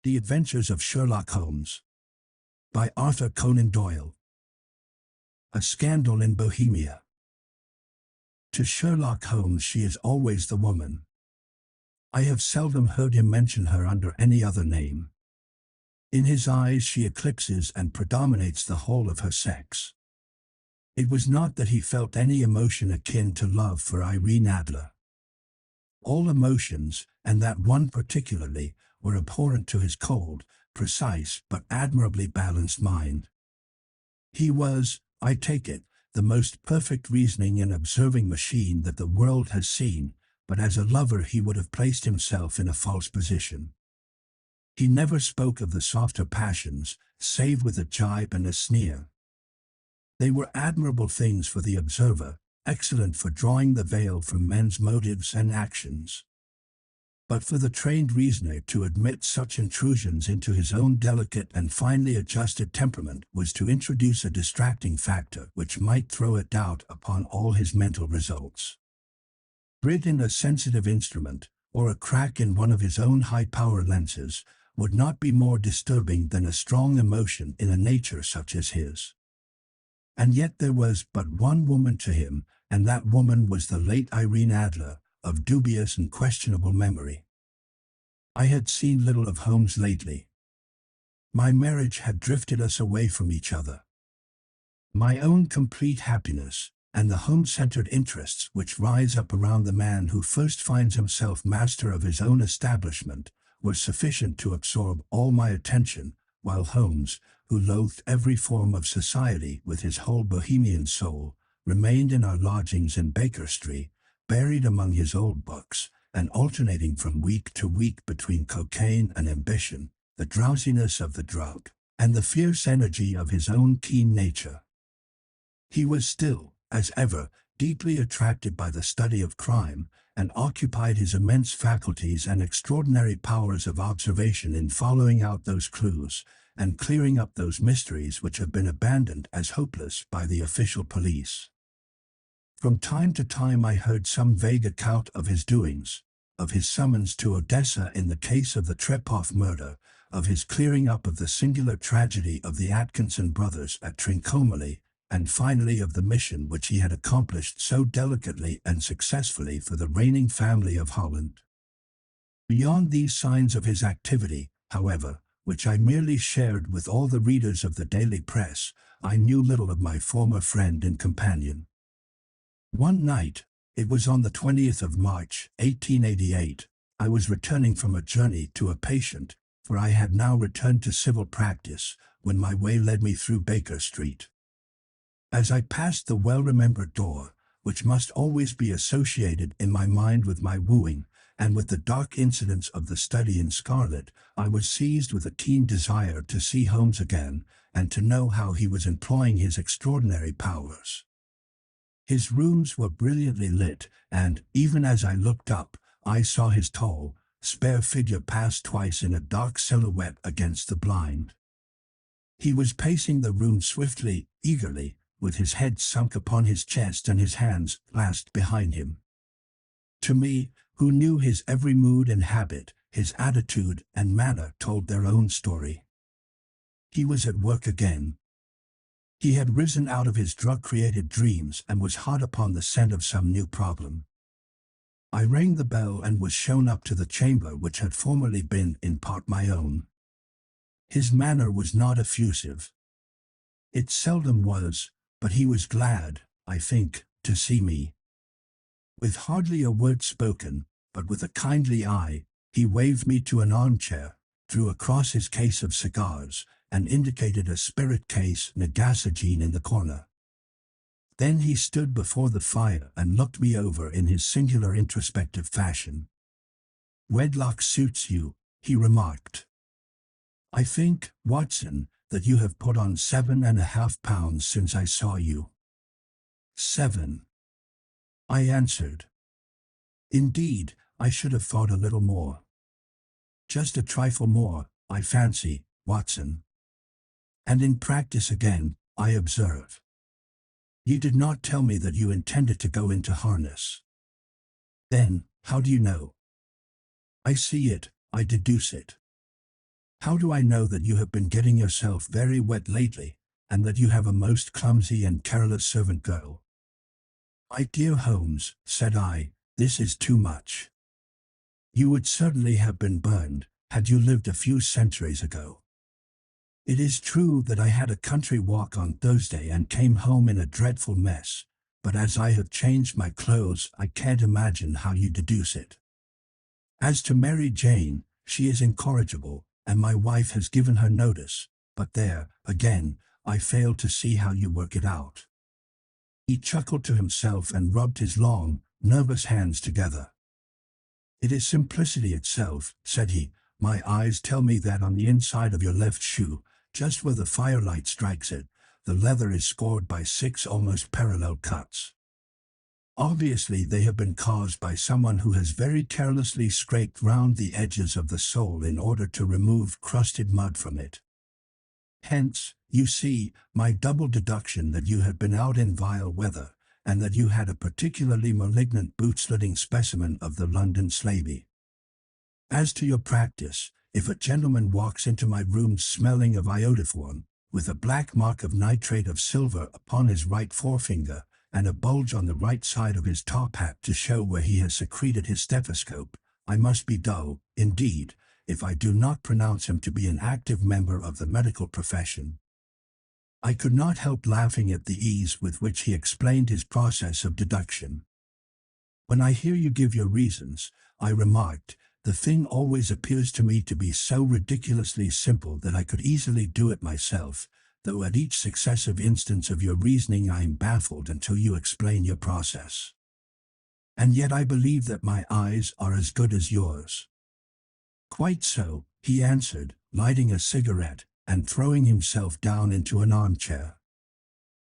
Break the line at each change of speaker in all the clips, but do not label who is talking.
The Adventures of Sherlock Holmes by Arthur Conan Doyle. A scandal in Bohemia. To Sherlock Holmes she is always the woman. I have seldom heard him mention her under any other name. In his eyes she eclipses and predominates the whole of her sex. It was not that he felt any emotion akin to love for Irene Adler. All emotions, and that one particularly, were abhorrent to his cold, precise but admirably balanced mind. He was, I take it, the most perfect reasoning and observing machine that the world has seen, but as a lover he would have placed himself in a false position. He never spoke of the softer passions, save with a jibe and a sneer. They were admirable things for the observer, excellent for drawing the veil from men's motives and actions. But for the trained reasoner to admit such intrusions into his own delicate and finely adjusted temperament was to introduce a distracting factor which might throw a doubt upon all his mental results. Grit in a sensitive instrument, or a crack in one of his own high-power lenses, would not be more disturbing than a strong emotion in a nature such as his. And yet there was but one woman to him, and that woman was the late Irene Adler, of dubious and questionable memory. I had seen little of Holmes lately. My marriage had drifted us away from each other. My own complete happiness, and the home-centered interests which rise up around the man who first finds himself master of his own establishment, were sufficient to absorb all my attention, while Holmes, who loathed every form of society with his whole Bohemian soul, remained in our lodgings in Baker Street, buried among his old books, and alternating from week to week between cocaine and ambition, the drowsiness of the drug, and the fierce energy of his own keen nature. He was still, as ever, deeply attracted by the study of crime, and occupied his immense faculties and extraordinary powers of observation in following out those clues, and clearing up those mysteries which have been abandoned as hopeless by the official police. From time to time I heard some vague account of his doings, of his summons to Odessa in the case of the Trepoff murder, of his clearing up of the singular tragedy of the Atkinson brothers at Trincomalee, and finally of the mission which he had accomplished so delicately and successfully for the reigning family of Holland. Beyond these signs of his activity, however, which I merely shared with all the readers of the daily press, I knew little of my former friend and companion. One night, it was on the 20th of March, 1888, I was returning from a journey to a patient, for I had now returned to civil practice, when my way led me through Baker Street. As I passed the well-remembered door, which must always be associated in my mind with my wooing, and with the dark incidents of the study in scarlet, I was seized with a keen desire to see Holmes again, and to know how he was employing his extraordinary powers. His rooms were brilliantly lit, and, even as I looked up, I saw his tall, spare figure pass twice in a dark silhouette against the blind. He was pacing the room swiftly, eagerly, with his head sunk upon his chest and his hands clasped behind him. To me, who knew his every mood and habit, his attitude and manner told their own story. He was at work again. He had risen out of his drug-created dreams and was hot upon the scent of some new problem. I rang the bell and was shown up to the chamber which had formerly been in part my own. His manner was not effusive. It seldom was, but he was glad, I think, to see me. With hardly a word spoken, but with a kindly eye, he waved me to an armchair, drew across his case of cigars, and indicated a spirit case and a gasogene in the corner. Then he stood before the fire and looked me over in his singular introspective fashion. "Wedlock suits you," he remarked. "I think, Watson, that you have put on 7.5 pounds since I saw you." 7. I answered. "Indeed, I should have thought a little more." "Just a trifle more, I fancy, Watson." "And in practice again, I observe. You did not tell me that you intended to go into harness." "Then, how do you know?" "I see it, I deduce it." How do I know that you have been getting yourself very wet lately, and that you have a most clumsy and careless servant girl? My dear Holmes, said I, this is too much. You would certainly have been burned, had you lived a few centuries ago. It is true that I had a country walk on Thursday and came home in a dreadful mess, but as I have changed my clothes, I can't imagine how you deduce it. As to Mary Jane, she is incorrigible, and my wife has given her notice, but there, again, I fail to see how you work it out. He chuckled to himself and rubbed his long, nervous hands together. It is simplicity itself, said he. My eyes tell me that on the inside of your left shoe, just where the firelight strikes it, the leather is scored by 6 almost parallel cuts. Obviously they have been caused by someone who has very carelessly scraped round the edges of the sole in order to remove crusted mud from it. Hence, you see, my double deduction that you had been out in vile weather, and that you had a particularly malignant boot-slitting specimen of the London slavey. As to your practice, if a gentleman walks into my room smelling of iodoform, with a black mark of nitrate of silver upon his right forefinger, and a bulge on the right side of his top hat to show where he has secreted his stethoscope, I must be dull, indeed, if I do not pronounce him to be an active member of the medical profession. I could not help laughing at the ease with which he explained his process of deduction. When I hear you give your reasons, I remarked, the thing always appears to me to be so ridiculously simple that I could easily do it myself, though at each successive instance of your reasoning I am baffled until you explain your process. And yet I believe that my eyes are as good as yours. Quite so, he answered, lighting a cigarette, and throwing himself down into an armchair.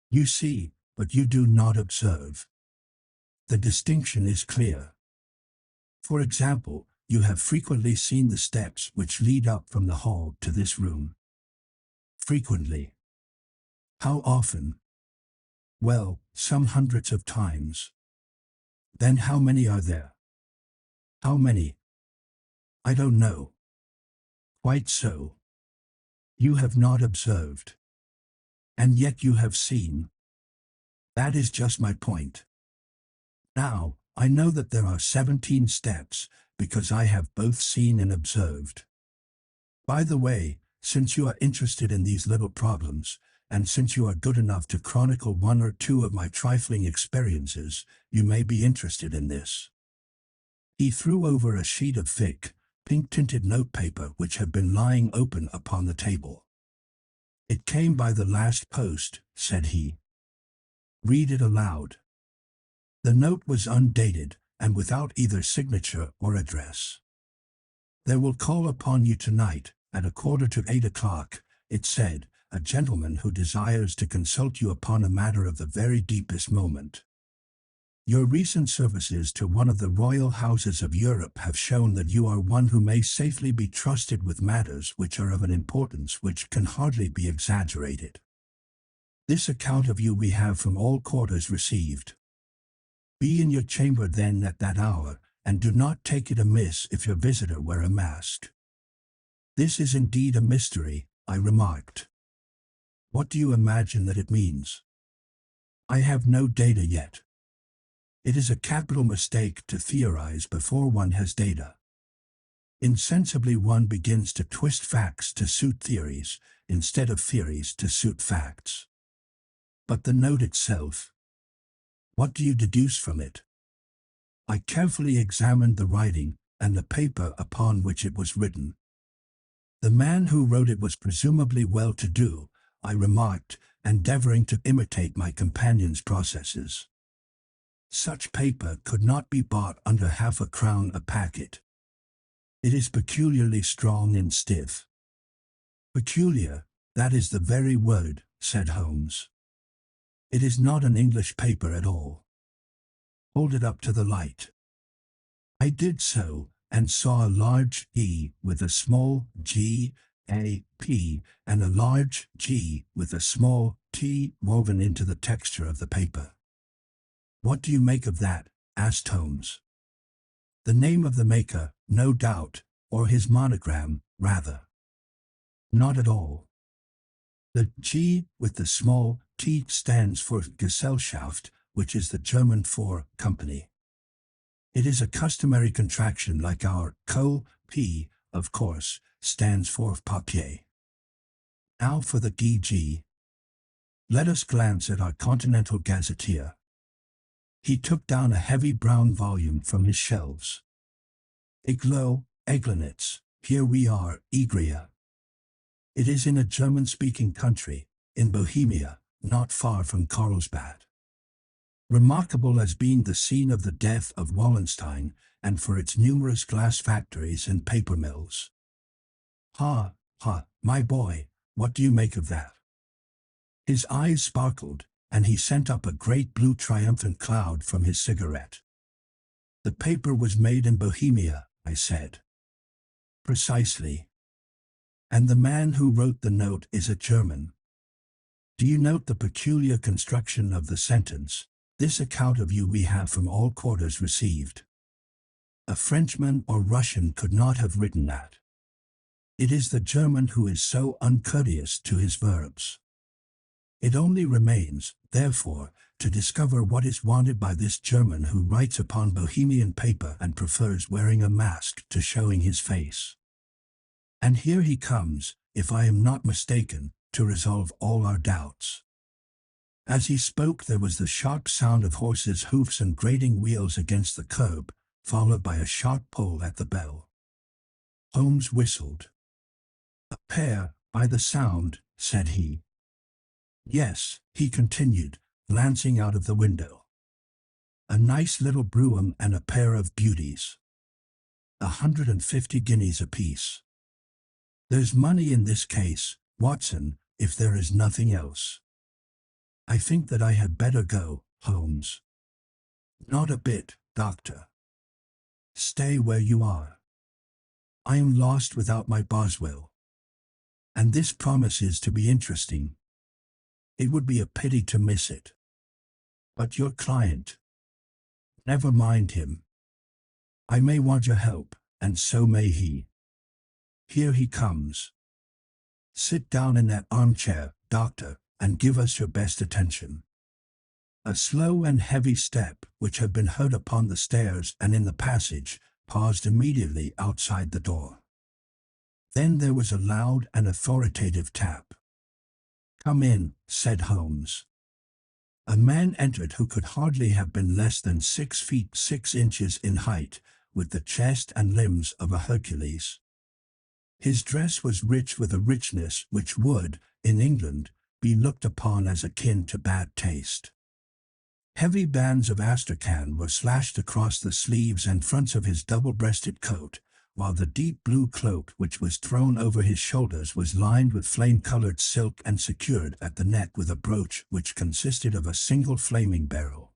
You see, but you do not observe. The distinction is clear. For example, you have frequently seen the steps which lead up from the hall to this room. Frequently. How often? Well, some hundreds of times. Then how many are there? How many? I don't know. Quite so. You have not observed. And yet you have seen. That is just my point. Now, I know that there are 17 steps, because I have both seen and observed. By the way, since you are interested in these little problems, and since you are good enough to chronicle 1 or 2 of my trifling experiences, you may be interested in this. He threw over a sheet of thick, pink-tinted notepaper which had been lying open upon the table. It came by the last post, said he. Read it aloud. The note was undated, and without either signature or address. There will call upon you tonight, at 7:45 o'clock, it said, a gentleman who desires to consult you upon a matter of the very deepest moment. Your recent services to one of the royal houses of Europe have shown that you are one who may safely be trusted with matters which are of an importance which can hardly be exaggerated. This account of you we have from all quarters received. Be in your chamber then at that hour, and do not take it amiss if your visitor wear a mask. This is indeed a mystery, I remarked. What do you imagine that it means? I have no data yet. It is a capital mistake to theorize before one has data. Insensibly one begins to twist facts to suit theories, instead of theories to suit facts. But the note itself, what do you deduce from it? I carefully examined the writing and the paper upon which it was written. The man who wrote it was presumably well-to-do, I remarked, endeavoring to imitate my companion's processes. Such paper could not be bought under ½ a crown a packet. It is peculiarly strong and stiff. Peculiar, that is the very word, said Holmes. It is not an English paper at all. Hold it up to the light. I did so, and saw a large E with a small g, a p, and a large G with a small t woven into the texture of the paper. What do you make of that? Asked Holmes. The name of the maker, no doubt, or his monogram, rather. Not at all. The G with the small t stands for Gesellschaft, which is the German for company. It is a customary contraction like our co, P, of course, stands for papier. Now for the GG. Let us glance at our Continental Gazetteer. He took down a heavy brown volume from his shelves. Iglo, Eglanitz, here we are, Igria. It is in a German-speaking country, in Bohemia, not far from Carlsbad. Remarkable as being the scene of the death of Wallenstein, and for its numerous glass factories and paper mills. Ha, my boy, what do you make of that? His eyes sparkled, and he sent up a great blue triumphant cloud from his cigarette. The paper was made in Bohemia, I said. Precisely. And the man who wrote the note is a German. Do you note the peculiar construction of the sentence? This account of you we have from all quarters received. A Frenchman or Russian could not have written that. It is the German who is so uncourteous to his verbs. It only remains, therefore, to discover what is wanted by this German who writes upon Bohemian paper and prefers wearing a mask to showing his face. And here he comes, if I am not mistaken, to resolve all our doubts. As he spoke there was the sharp sound of horses' hoofs and grating wheels against the curb, followed by a sharp pull at the bell. Holmes whistled. A pair, by the sound, said he. Yes, he continued, glancing out of the window. A nice little brougham and a pair of beauties. 150 guineas apiece. There's money in this case, Watson, if there is nothing else. I think that I had better go, Holmes. Not a bit, Doctor. Stay where you are. I am lost without my Boswell. And this promises to be interesting. It would be a pity to miss it. But your client. Never mind him. I may want your help, and so may he. Here he comes. Sit down in that armchair, Doctor, and give us your best attention. A slow and heavy step, which had been heard upon the stairs and in the passage, paused immediately outside the door. Then there was a loud and authoritative tap. Come in, said Holmes. A man entered who could hardly have been less than 6 feet 6 inches in height, with the chest and limbs of a Hercules. His dress was rich with a richness which would, in England, be looked upon as akin to bad taste. Heavy bands of astrakhan were slashed across the sleeves and fronts of his double-breasted coat, while the deep blue cloak which was thrown over his shoulders was lined with flame-colored silk and secured at the neck with a brooch which consisted of a single flaming beryl.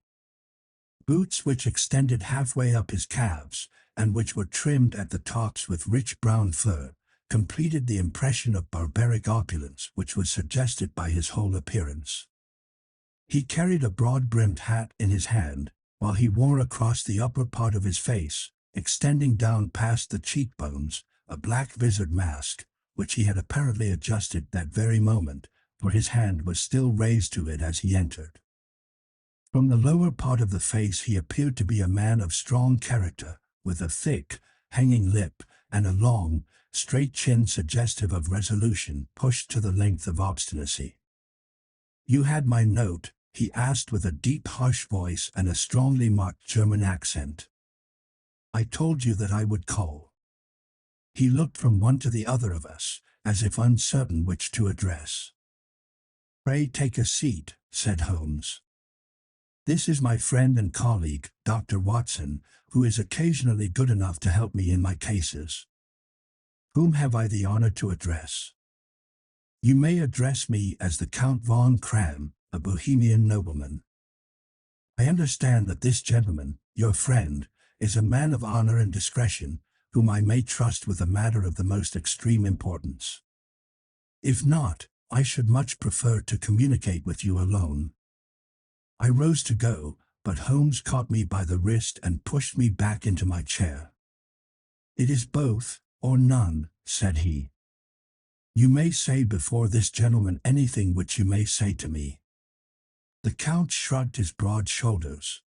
Boots which extended halfway up his calves, and which were trimmed at the tops with rich brown fur, completed the impression of barbaric opulence which was suggested by his whole appearance. He carried a broad-brimmed hat in his hand, while he wore across the upper part of his face, extending down past the cheekbones, a black vizard mask, which he had apparently adjusted that very moment, for his hand was still raised to it as he entered. From the lower part of the face he appeared to be a man of strong character, with a thick, hanging lip, and a long, straight chin suggestive of resolution pushed to the length of obstinacy. You had my note, he asked with a deep harsh voice and a strongly marked German accent. I told you that I would call. He looked from one to the other of us, as if uncertain which to address. Pray take a seat, said Holmes. This is my friend and colleague, Dr. Watson, who is occasionally good enough to help me in my cases. Whom have I the honor to address? You may address me as the Count von Kram, a Bohemian nobleman. I understand that this gentleman, your friend, is a man of honor and discretion, whom I may trust with a matter of the most extreme importance. If not, I should much prefer to communicate with you alone. I rose to go, but Holmes caught me by the wrist and pushed me back into my chair. It is both, or none, said he. You may say before this gentleman anything which you may say to me. The Count shrugged his broad shoulders.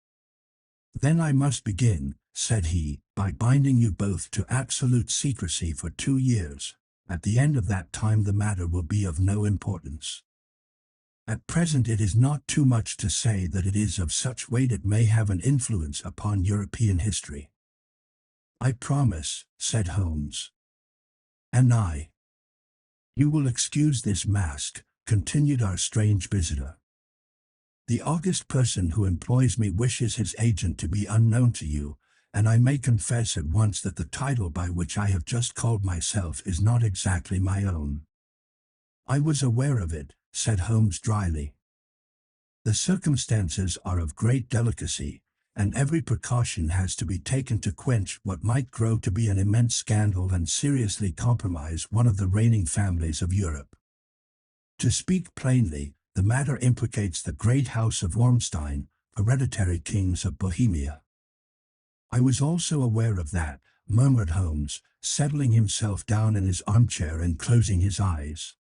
Then I must begin, said he, by binding you both to absolute secrecy for 2 years. At the end of that time the matter will be of no importance. At present it is not too much to say that it is of such weight it may have an influence upon European history. I promise, said Holmes. And I. You will excuse this mask, continued our strange visitor. The august person who employs me wishes his agent to be unknown to you, and I may confess at once that the title by which I have just called myself is not exactly my own. I was aware of it, said Holmes dryly. The circumstances are of great delicacy, and every precaution has to be taken to quench what might grow to be an immense scandal and seriously compromise one of the reigning families of Europe. To speak plainly, the matter implicates the great house of Ormstein, hereditary kings of Bohemia. I was also aware of that, murmured Holmes, settling himself down in his armchair and closing his eyes.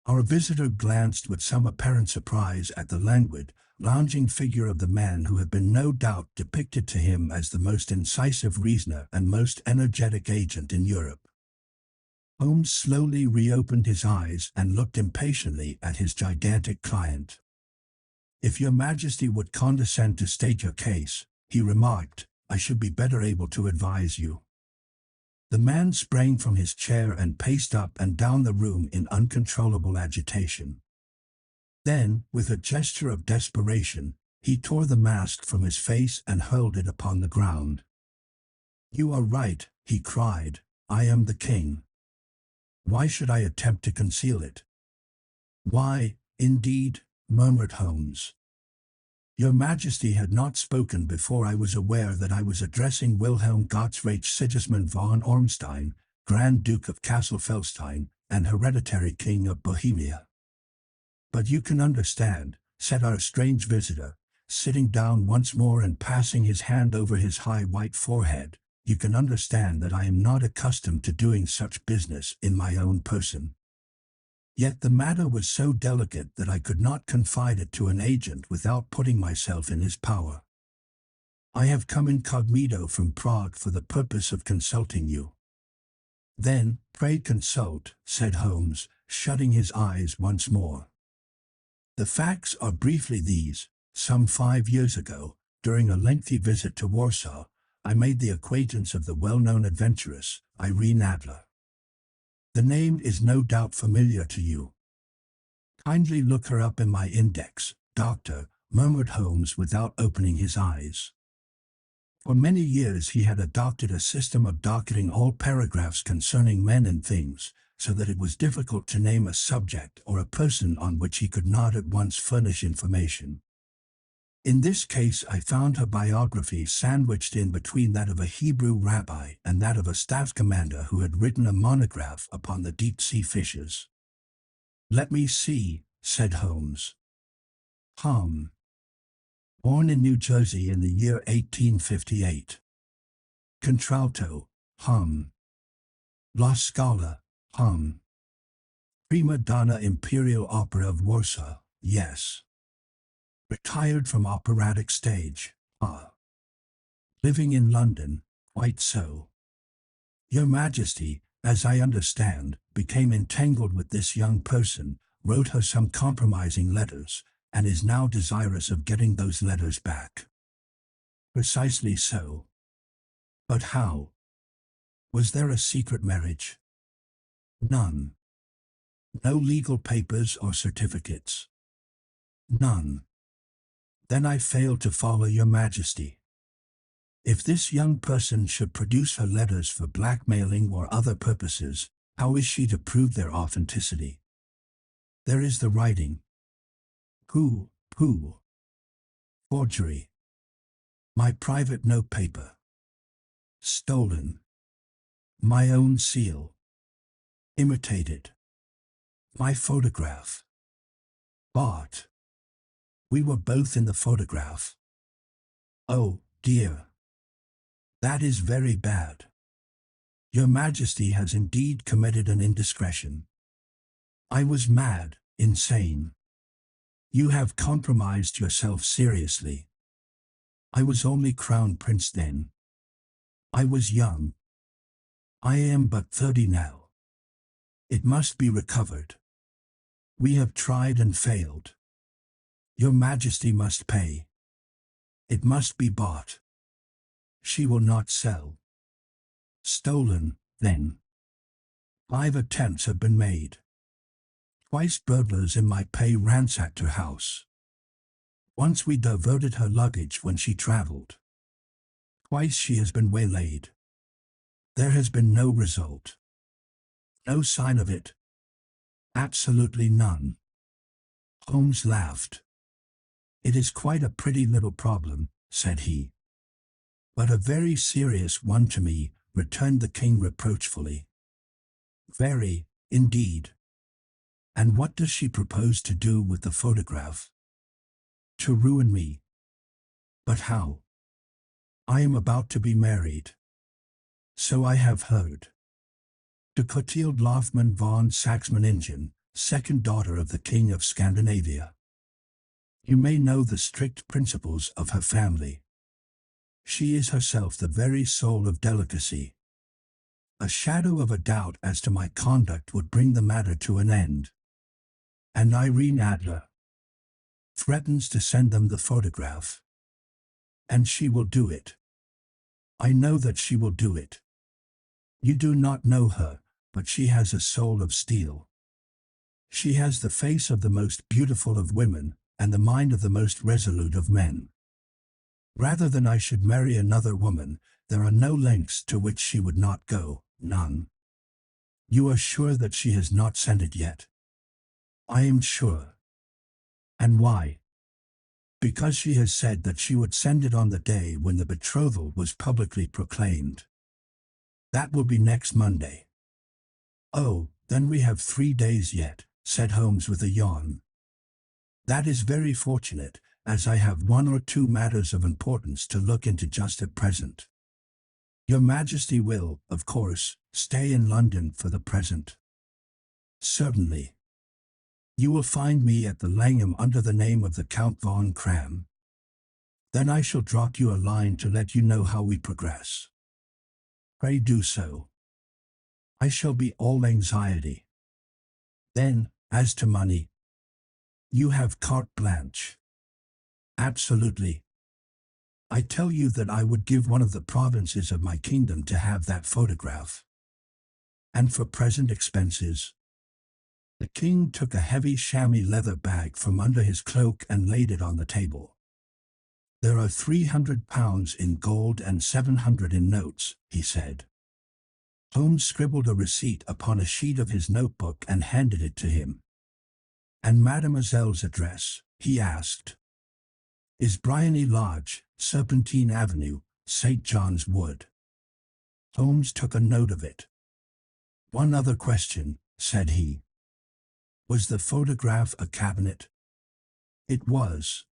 Our visitor glanced with some apparent surprise at the languid, lounging figure of the man who had been no doubt depicted to him as the most incisive reasoner and most energetic agent in Europe. Holmes slowly reopened his eyes and looked impatiently at his gigantic client. If your Majesty would condescend to state your case, he remarked, I should be better able to advise you. The man sprang from his chair and paced up and down the room in uncontrollable agitation. Then, with a gesture of desperation, he tore the mask from his face and hurled it upon the ground. You are right, he cried, I am the king. Why should I attempt to conceal it? Why, indeed, murmured Holmes. Your Majesty had not spoken before I was aware that I was addressing Wilhelm Gottsreich Sigismund von Ormstein, Grand Duke of Cassel-Felstein, and hereditary King of Bohemia. But you can understand, said our strange visitor, sitting down once more and passing his hand over his high white forehead, you can understand that I am not accustomed to doing such business in my own person. Yet the matter was so delicate that I could not confide it to an agent without putting myself in his power. I have come incognito from Prague for the purpose of consulting you. Then, pray consult, said Holmes, shutting his eyes once more. The facts are briefly these. Some 5 years ago, during a lengthy visit to Warsaw, I made the acquaintance of the well-known adventuress, Irene Adler. The name is no doubt familiar to you. Kindly look her up in my index, Doctor, murmured Holmes without opening his eyes. For many years he had adopted a system of docketing all paragraphs concerning men and things, so that it was difficult to name a subject or a person on which he could not at once furnish information. In this case I found her biography sandwiched in between that of a Hebrew rabbi and that of a staff commander who had written a monograph upon the deep-sea fishes. Let me see, said Holmes. Born in New Jersey in the year 1858. Contralto, La Scala, Prima Donna Imperial Opera of Warsaw, yes. Retired from operatic stage, Living in London, quite so. Your Majesty, as I understand, became entangled with this young person, wrote her some compromising letters, and is now desirous of getting those letters back. Precisely so. But how? Was there a secret marriage? None. No legal papers or certificates? None. Then I fail to follow your Majesty. If this young person should produce her letters for blackmailing or other purposes, how is she to prove their authenticity? There is the writing. Pooh. Forgery. My private notepaper. Stolen. My own seal. Imitated. My photograph. Bought. We were both in the photograph. Oh, dear. That is very bad. Your Majesty has indeed committed an indiscretion. I was mad, insane. You have compromised yourself seriously. I was only crown prince then. I was young. I am but 30 now. It must be recovered. We have tried and failed. Your Majesty must pay. It must be bought. She will not sell. Stolen, then. 5 attempts have been made. Twice burglars in my pay ransacked her house. Once we diverted her luggage when she traveled. Twice she has been waylaid. There has been no result. No sign of it. Absolutely none. Holmes laughed. It is quite a pretty little problem, said he. But a very serious one to me, returned the king reproachfully. Very, indeed. And what does she propose to do with the photograph? To ruin me. But how? I am about to be married. So I have heard. To Clotilde Lothman von Saxe-Meiningen, second daughter of the King of Scandinavia. You may know the strict principles of her family. She is herself the very soul of delicacy. A shadow of a doubt as to my conduct would bring the matter to an end. And Irene Adler threatens to send them the photograph. And she will do it. I know that she will do it. You do not know her, but she has a soul of steel. She has the face of the most beautiful of women, and the mind of the most resolute of men. Rather than I should marry another woman, there are no lengths to which she would not go, none. You are sure that she has not sent it yet? I am sure. And why? Because she has said that she would send it on the day when the betrothal was publicly proclaimed. That will be next Monday. Oh, then we have 3 days yet, said Holmes with a yawn. That is very fortunate, as I have 1 or 2 matters of importance to look into just at present. Your Majesty will, of course, stay in London for the present. Certainly. You will find me at the Langham under the name of the Count von Cram. Then I shall drop you a line to let you know how we progress. Pray do so. I shall be all anxiety. Then, as to money, you have carte blanche. Absolutely. I tell you that I would give one of the provinces of my kingdom to have that photograph. And for present expenses. The king took a heavy chamois leather bag from under his cloak and laid it on the table. There are £300 in gold and 700 in notes, he said. Holmes scribbled a receipt upon a sheet of his notebook and handed it to him. And Mademoiselle's address, he asked. Is Briony Lodge, Serpentine Avenue, St. John's Wood. Holmes took a note of it. One other question, said he. Was the photograph a cabinet? It was.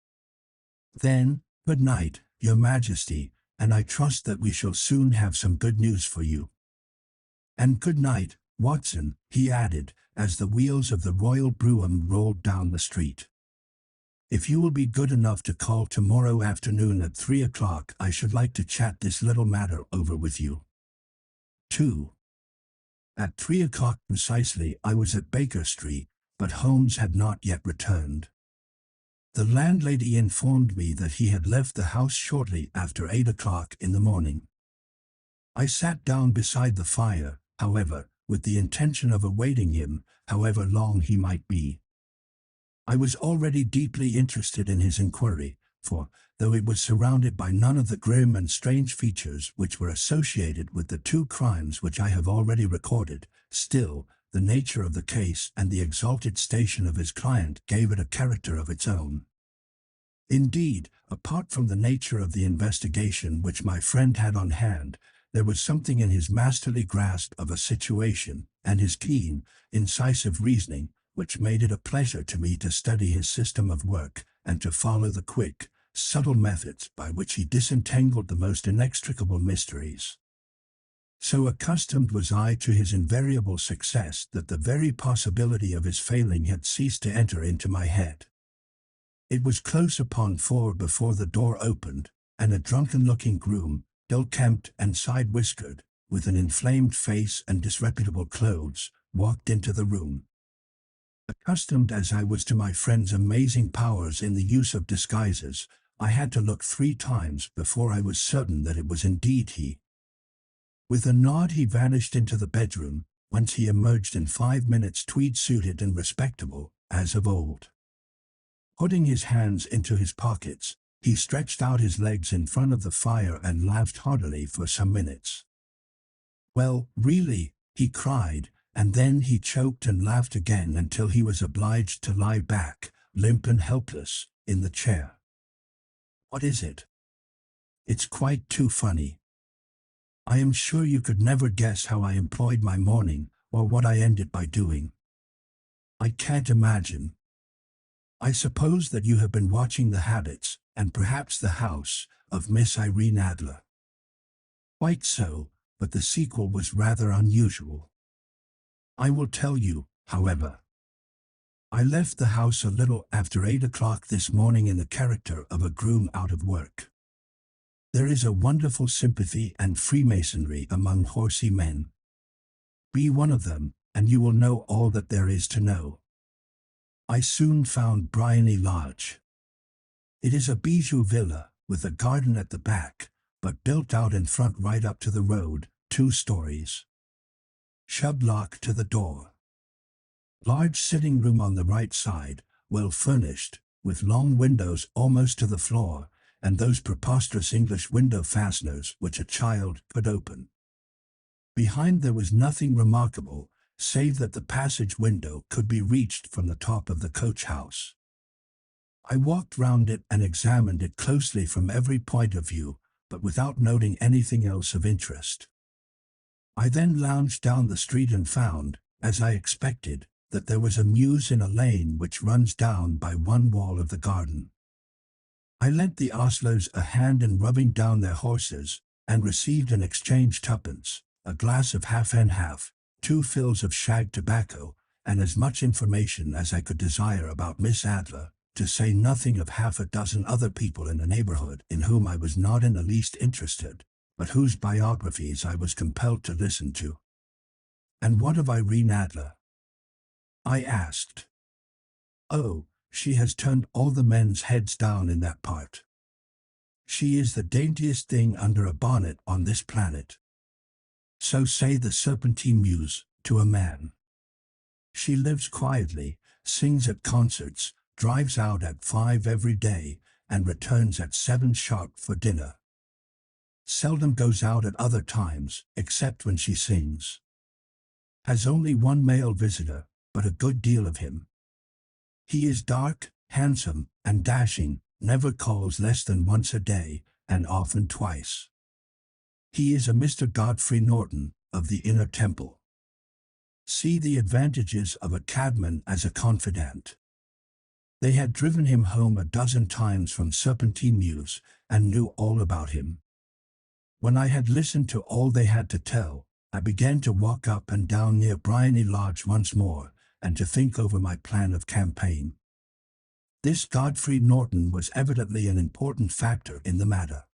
Then, good night, Your Majesty, and I trust that we shall soon have some good news for you. And good night, Watson, he added, as the wheels of the royal brougham rolled down the street. If you will be good enough to call tomorrow afternoon at 3 o'clock, I should like to chat this little matter over with you. 2. At 3 o'clock precisely I was at Baker Street, but Holmes had not yet returned. The landlady informed me that he had left the house shortly after 8 o'clock in the morning. I sat down beside the fire, however, with the intention of awaiting him, however long he might be. I was already deeply interested in his inquiry, for, though it was surrounded by none of the grim and strange features which were associated with the 2 crimes which I have already recorded, still, the nature of the case and the exalted station of his client gave it a character of its own. Indeed, apart from the nature of the investigation which my friend had on hand, there was something in his masterly grasp of a situation, and his keen, incisive reasoning, which made it a pleasure to me to study his system of work, and to follow the quick, subtle methods by which he disentangled the most inextricable mysteries. So accustomed was I to his invariable success that the very possibility of his failing had ceased to enter into my head. It was close upon 4 before the door opened, and a drunken-looking groom, ill-kempt and side-whiskered, with an inflamed face and disreputable clothes, walked into the room. Accustomed as I was to my friend's amazing powers in the use of disguises, I had to look 3 times before I was certain that it was indeed he. With a nod he vanished into the bedroom, whence he emerged in 5 minutes tweed-suited and respectable, as of old. Putting his hands into his pockets, he stretched out his legs in front of the fire and laughed heartily for some minutes. "Well, really," he cried, and then he choked and laughed again until he was obliged to lie back, limp and helpless, in the chair. "What is it?" "It's quite too funny. I am sure you could never guess how I employed my morning, or what I ended by doing." "I can't imagine." "I suppose that you have been watching the habits, and perhaps the house, of Miss Irene Adler." "Quite so, but the sequel was rather unusual. I will tell you, however. I left the house a little after 8 o'clock this morning in the character of a groom out of work. There is a wonderful sympathy and freemasonry among horsey men. Be one of them, and you will know all that there is to know. I soon found Briony Lodge. It is a bijou villa, with a garden at the back, but built out in front right up to the road, 2 stories. Shublock to the door. Large sitting room on the right side, well furnished, with long windows almost to the floor, and those preposterous English window fasteners which a child could open. Behind there was nothing remarkable, save that the passage window could be reached from the top of the coach-house. I walked round it and examined it closely from every point of view, but without noting anything else of interest. I then lounged down the street and found, as I expected, that there was a mews in a lane which runs down by one wall of the garden. I lent the ostlers a hand in rubbing down their horses, and received in exchange 2d, a glass of half and half, 2 fills of shag tobacco, and as much information as I could desire about Miss Adler, to say nothing of 6 other people in the neighborhood in whom I was not in the least interested, but whose biographies I was compelled to listen to. "And what of Irene Adler?" I asked. "Oh, she has turned all the men's heads down in that part. She is the daintiest thing under a bonnet on this planet. So say the Serpentine Mews, to a man. She lives quietly, sings at concerts, drives out at 5 every day, and returns at 7 sharp for dinner. Seldom goes out at other times, except when she sings. Has only 1 male visitor, but a good deal of him. He is dark, handsome, and dashing, never calls less than once a day, and often twice. He is a Mr. Godfrey Norton, of the Inner Temple. See the advantages of a cabman as a confidant. They had driven him home 12 times from Serpentine Mews, and knew all about him. When I had listened to all they had to tell, I began to walk up and down near Briony Lodge once more, and to think over my plan of campaign. This Godfrey Norton was evidently an important factor in the matter.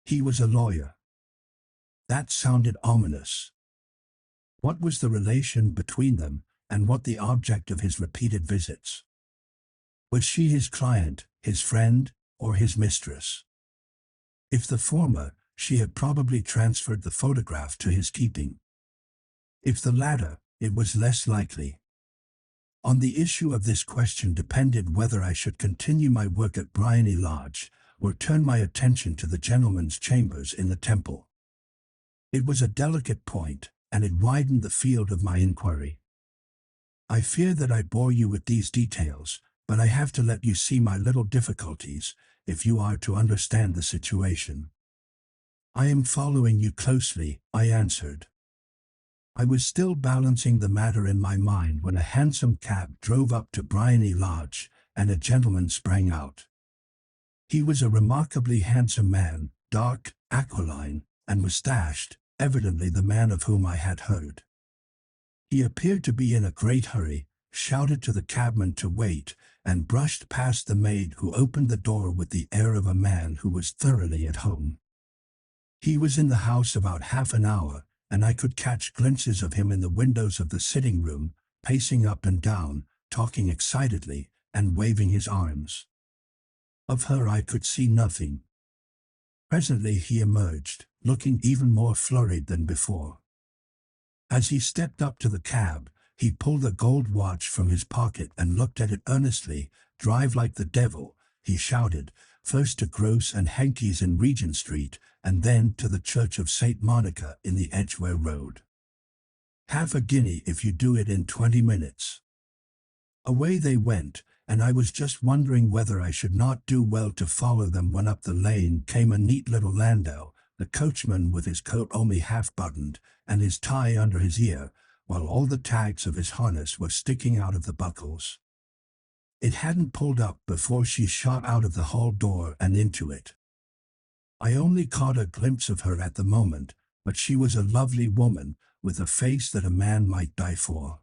He was a lawyer. That sounded ominous. What was the relation between them, and what the object of his repeated visits? Was she his client, his friend, or his mistress? If the former, she had probably transferred the photograph to his keeping. If the latter, it was less likely. On the issue of this question depended whether I should continue my work at Briony Lodge, or turn my attention to the gentlemen's chambers in the Temple. It was a delicate point, and it widened the field of my inquiry. I fear that I bore you with these details, but I have to let you see my little difficulties, if you are to understand the situation. "I am following you closely," I answered. I was still balancing the matter in my mind when a hansom cab drove up to Briony Lodge, and a gentleman sprang out. He was a remarkably handsome man, dark, aquiline, and mustached, evidently the man of whom I had heard. He appeared to be in a great hurry, shouted to the cabman to wait, and brushed past the maid who opened the door with the air of a man who was thoroughly at home. He was in the house about half an hour, and I could catch glimpses of him in the windows of the sitting room, pacing up and down, talking excitedly, and waving his arms. Of her I could see nothing. Presently he emerged, looking even more flurried than before. As he stepped up to the cab, he pulled a gold watch from his pocket and looked at it earnestly. "Drive like the devil," he shouted, "first to Gross and Henke's in Regent Street, and then to the Church of St. Monica in the Edgware Road. Half a guinea if you do it in 20 minutes. Away they went, and I was just wondering whether I should not do well to follow them when up the lane came a neat little landau, the coachman with his coat only half buttoned, and his tie under his ear, while all the tags of his harness were sticking out of the buckles. It hadn't pulled up before she shot out of the hall door and into it. I only caught a glimpse of her at the moment, but she was a lovely woman, with a face that a man might die for.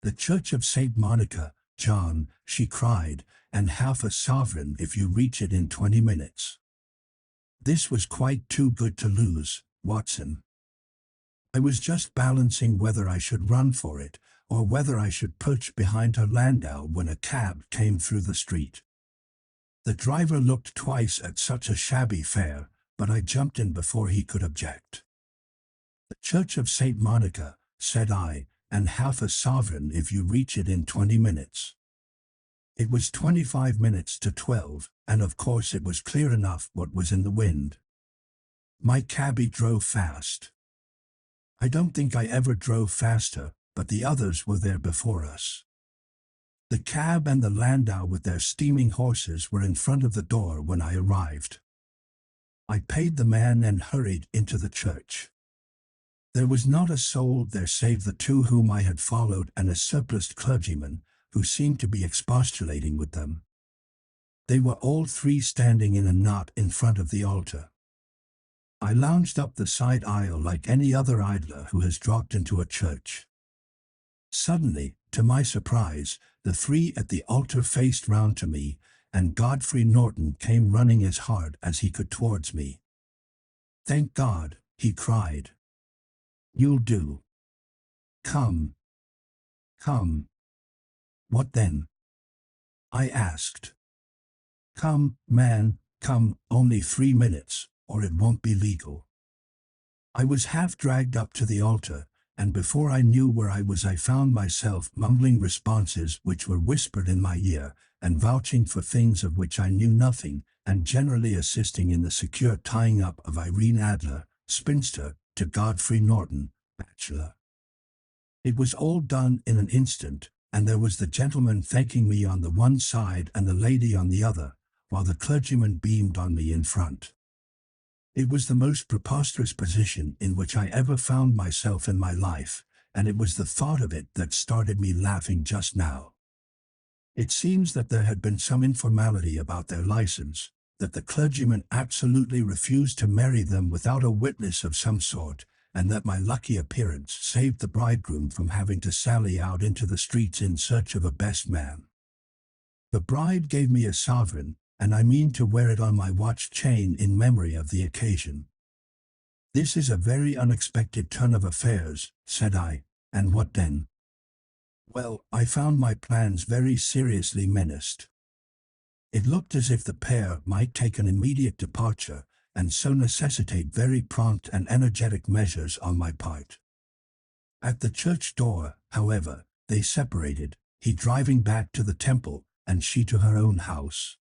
"The Church of St. Monica, John," she cried, "and half a sovereign if you reach it in 20 minutes. This was quite too good to lose, Watson. I was just balancing whether I should run for it, or whether I should perch behind her landau when a cab came through the street. The driver looked twice at such a shabby fare, but I jumped in before he could object. "The Church of St. Monica," said I, "and half a sovereign if you reach it in 20 minutes. It was 25 minutes to 12, and of course it was clear enough what was in the wind. My cabby drove fast. I don't think I ever drove faster, but the others were there before us. The cab and the landau with their steaming horses were in front of the door when I arrived. I paid the man and hurried into the church. There was not a soul there save the two whom I had followed and a surpliced clergyman, who seemed to be expostulating with them. They were all three standing in a knot in front of the altar. I lounged up the side aisle like any other idler who has dropped into a church. Suddenly, to my surprise, the three at the altar faced round to me, and Godfrey Norton came running as hard as he could towards me. "Thank God," he cried. "You'll do. Come. Come." "What then?" I asked. "Come, man, come, only 3 minutes, or it won't be legal." I was half dragged up to the altar, and before I knew where I was I found myself mumbling responses which were whispered in my ear, and vouching for things of which I knew nothing, and generally assisting in the secure tying up of Irene Adler, spinster, to Godfrey Norton, bachelor. It was all done in an instant, and there was the gentleman thanking me on the one side and the lady on the other, while the clergyman beamed on me in front. It was the most preposterous position in which I ever found myself in my life, and it was the thought of it that started me laughing just now. It seems that there had been some informality about their license, that the clergyman absolutely refused to marry them without a witness of some sort, and that my lucky appearance saved the bridegroom from having to sally out into the streets in search of a best man. The bride gave me a sovereign, and I mean to wear it on my watch chain in memory of the occasion. "This is a very unexpected turn of affairs," said I, "and what then?" Well, I found my plans very seriously menaced. It looked as if the pair might take an immediate departure, and so necessitate very prompt and energetic measures on my part. At the church door, however, they separated, he driving back to the temple, and she to her own house.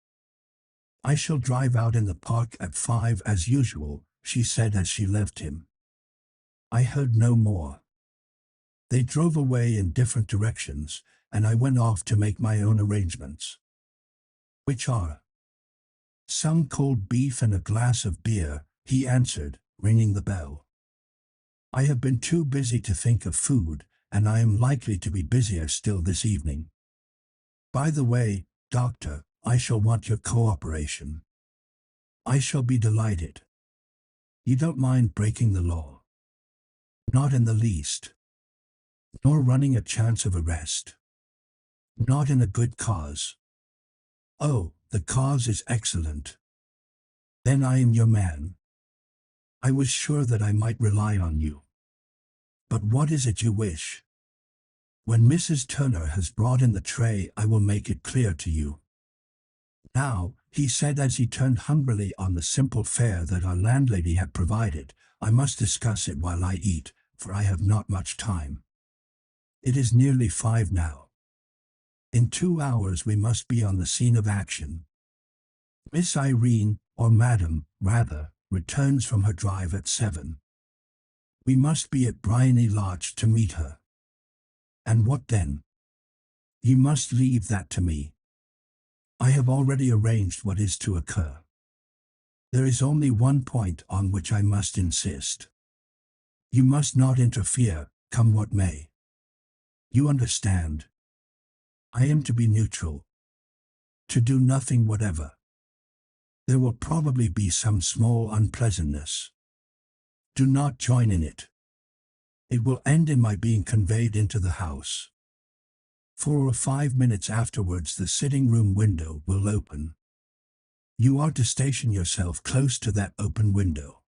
"I shall drive out in the park at 5 as usual," she said as she left him. I heard no more. They drove away in different directions, and I went off to make my own arrangements. "Which are?" "Some cold beef and a glass of beer," he answered, ringing the bell. "I have been too busy to think of food, and I am likely to be busier still this evening. By the way, Doctor, I shall want your cooperation." "I shall be delighted." "You don't mind breaking the law?" Not in the least. Nor running a chance of arrest. Not in a good cause. Oh, the cause is excellent. Then I am your man. I was sure that I might rely on you. But what is it you wish? When Mrs. Turner has brought in the tray, I will make it clear to you. Now, he said as he turned hungrily on the simple fare that our landlady had provided, I must discuss it while I eat, for I have not much time. It is nearly 5 now. In 2 hours we must be on the scene of action. Miss Irene, or Madam, rather, returns from her drive at 7. We must be at Briony Lodge to meet her. And what then? You must leave that to me. I have already arranged what is to occur. There is only one point on which I must insist. You must not interfere, come what may. You understand. I am to be neutral. To do nothing whatever. There will probably be some small unpleasantness. Do not join in it. It will end in my being conveyed into the house. 4 or 5 minutes afterwards the sitting-room window will open. You are to station yourself close to that open window.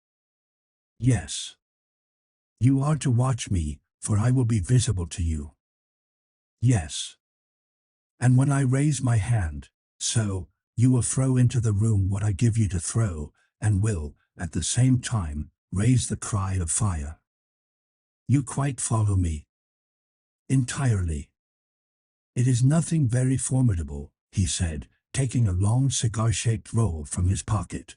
Yes. You are to watch me, for I will be visible to you. Yes. And when I raise my hand, so, you will throw into the room what I give you to throw, and will, at the same time, raise the cry of fire. You quite follow me? Entirely. It is nothing very formidable, he said, taking a long cigar-shaped roll from his pocket.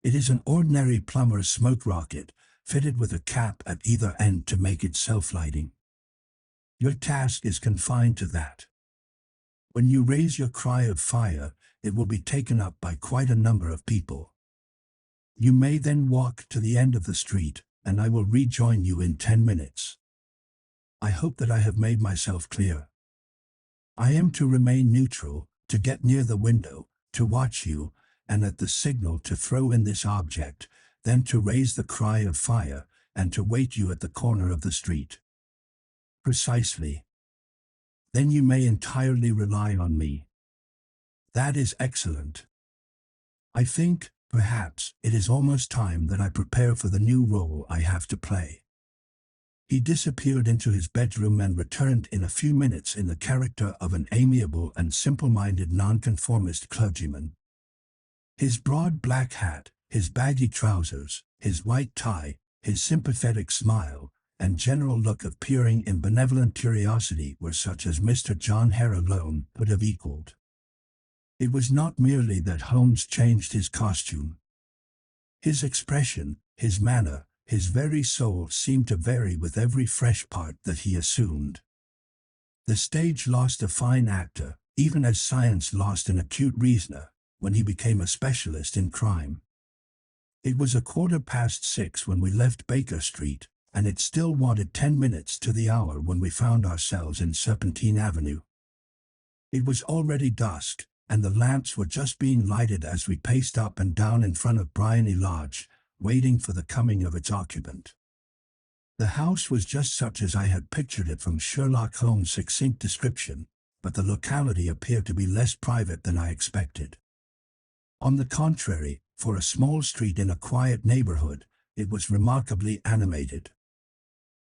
It is an ordinary plumber's smoke rocket, fitted with a cap at either end to make it self-lighting. Your task is confined to that. When you raise your cry of fire, it will be taken up by quite a number of people. You may then walk to the end of the street, and I will rejoin you in 10 minutes. I hope that I have made myself clear. I am to remain neutral, to get near the window, to watch you, and at the signal to throw in this object, then to raise the cry of fire, and to wait you at the corner of the street. Precisely. Then you may entirely rely on me. That is excellent. I think, perhaps, it is almost time that I prepare for the new role I have to play. He disappeared into his bedroom and returned in a few minutes in the character of an amiable and simple-minded nonconformist clergyman. His broad black hat, his baggy trousers, his white tie, his sympathetic smile, and general look of peering in benevolent curiosity were such as Mr. John Hare alone could have equaled. It was not merely that Holmes changed his costume. His expression, his manner, his very soul seemed to vary with every fresh part that he assumed. The stage lost a fine actor, even as science lost an acute reasoner, when he became a specialist in crime. It was 6:15 when we left Baker Street, and it still wanted 10 minutes to the hour when we found ourselves in Serpentine Avenue. It was already dusk, and the lamps were just being lighted as we paced up and down in front of Briony Lodge, waiting for the coming of its occupant. The house was just such as I had pictured it from Sherlock Holmes' succinct description, but the locality appeared to be less private than I expected. On the contrary, for a small street in a quiet neighborhood, it was remarkably animated.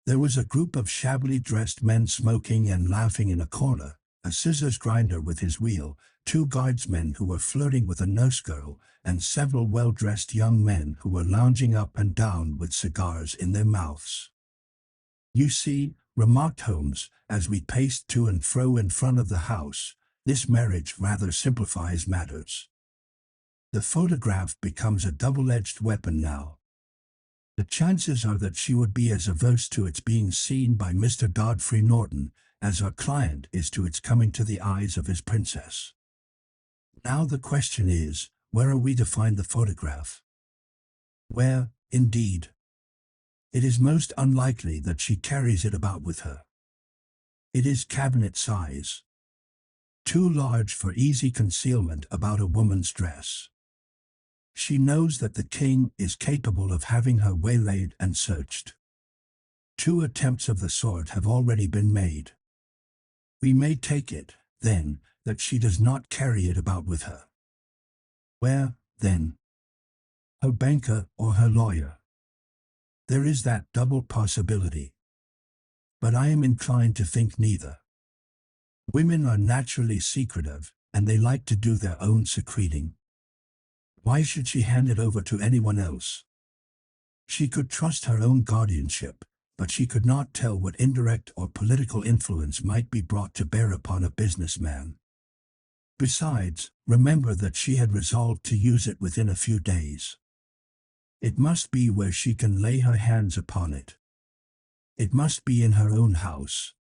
There was a group of shabbily dressed men smoking and laughing in a corner, a scissors grinder with his wheel, 2 guardsmen who were flirting with a nurse girl, and several well-dressed young men who were lounging up and down with cigars in their mouths. You see, remarked Holmes, as we paced to and fro in front of the house, this marriage rather simplifies matters. The photograph becomes a double-edged weapon now. The chances are that she would be as averse to its being seen by Mr. Godfrey Norton as our client is to its coming to the eyes of his princess. Now the question is, where are we to find the photograph? Where, indeed? It is most unlikely that she carries it about with her. It is cabinet size. Too large for easy concealment about a woman's dress. She knows that the king is capable of having her waylaid and searched. 2 attempts of the sort have already been made. We may take it, then, that she does not carry it about with her. Where, then? Her banker or her lawyer? There is that double possibility. But I am inclined to think neither. Women are naturally secretive, and they like to do their own secreting. Why should she hand it over to anyone else? She could trust her own guardianship, but she could not tell what indirect or political influence might be brought to bear upon a businessman. Besides, remember that she had resolved to use it within a few days. It must be where she can lay her hands upon it. It must be in her own house.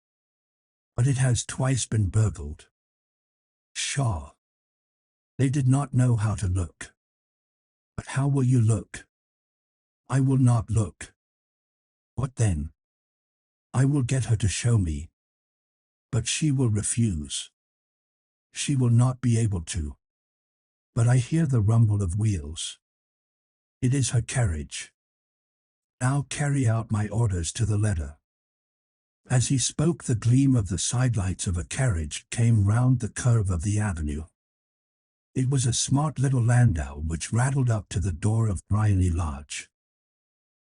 But it has twice been burgled. Pshaw! They did not know how to look. But how will you look? I will not look. What then? I will get her to show me. But she will refuse. She will not be able to. But I hear the rumble of wheels. It is her carriage. Now carry out my orders to the letter. As he spoke, the gleam of the sidelights of a carriage came round the curve of the avenue. It was a smart little landau which rattled up to the door of Bryony Lodge.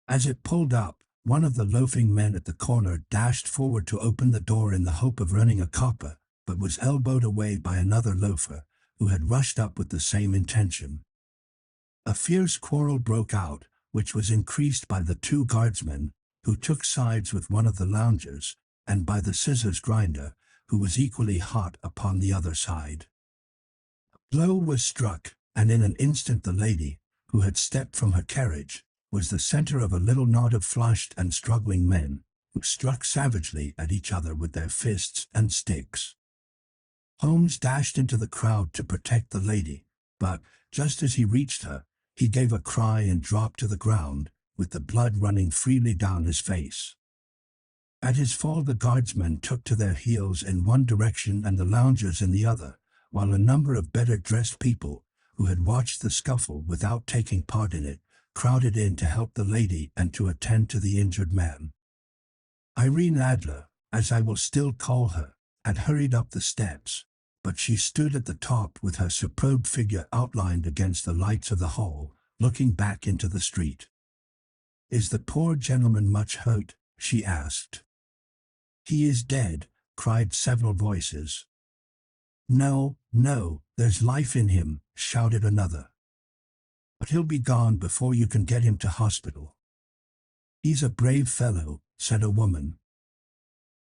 As it pulled up, one of the loafing men at the corner dashed forward to open the door in the hope of running a copper, but was elbowed away by another loafer, who had rushed up with the same intention. A fierce quarrel broke out, which was increased by the 2 guardsmen, who took sides with one of the loungers, and by the scissors grinder, who was equally hot upon the other side. A blow was struck, and in an instant the lady, who had stepped from her carriage, was the center of a little knot of flushed and struggling men, who struck savagely at each other with their fists and sticks. Holmes dashed into the crowd to protect the lady, but, just as he reached her, he gave a cry and dropped to the ground, with the blood running freely down his face. At his fall the guardsmen took to their heels in one direction and the loungers in the other, while a number of better-dressed people, who had watched the scuffle without taking part in it, crowded in to help the lady and to attend to the injured man. Irene Adler, as I will still call her, had hurried up the steps, but she stood at the top with her superb figure outlined against the lights of the hall, looking back into the street. "Is the poor gentleman much hurt?" she asked. "He is dead," cried several voices. "No, no, there's life in him," shouted another. "But he'll be gone before you can get him to hospital." "He's a brave fellow," said a woman.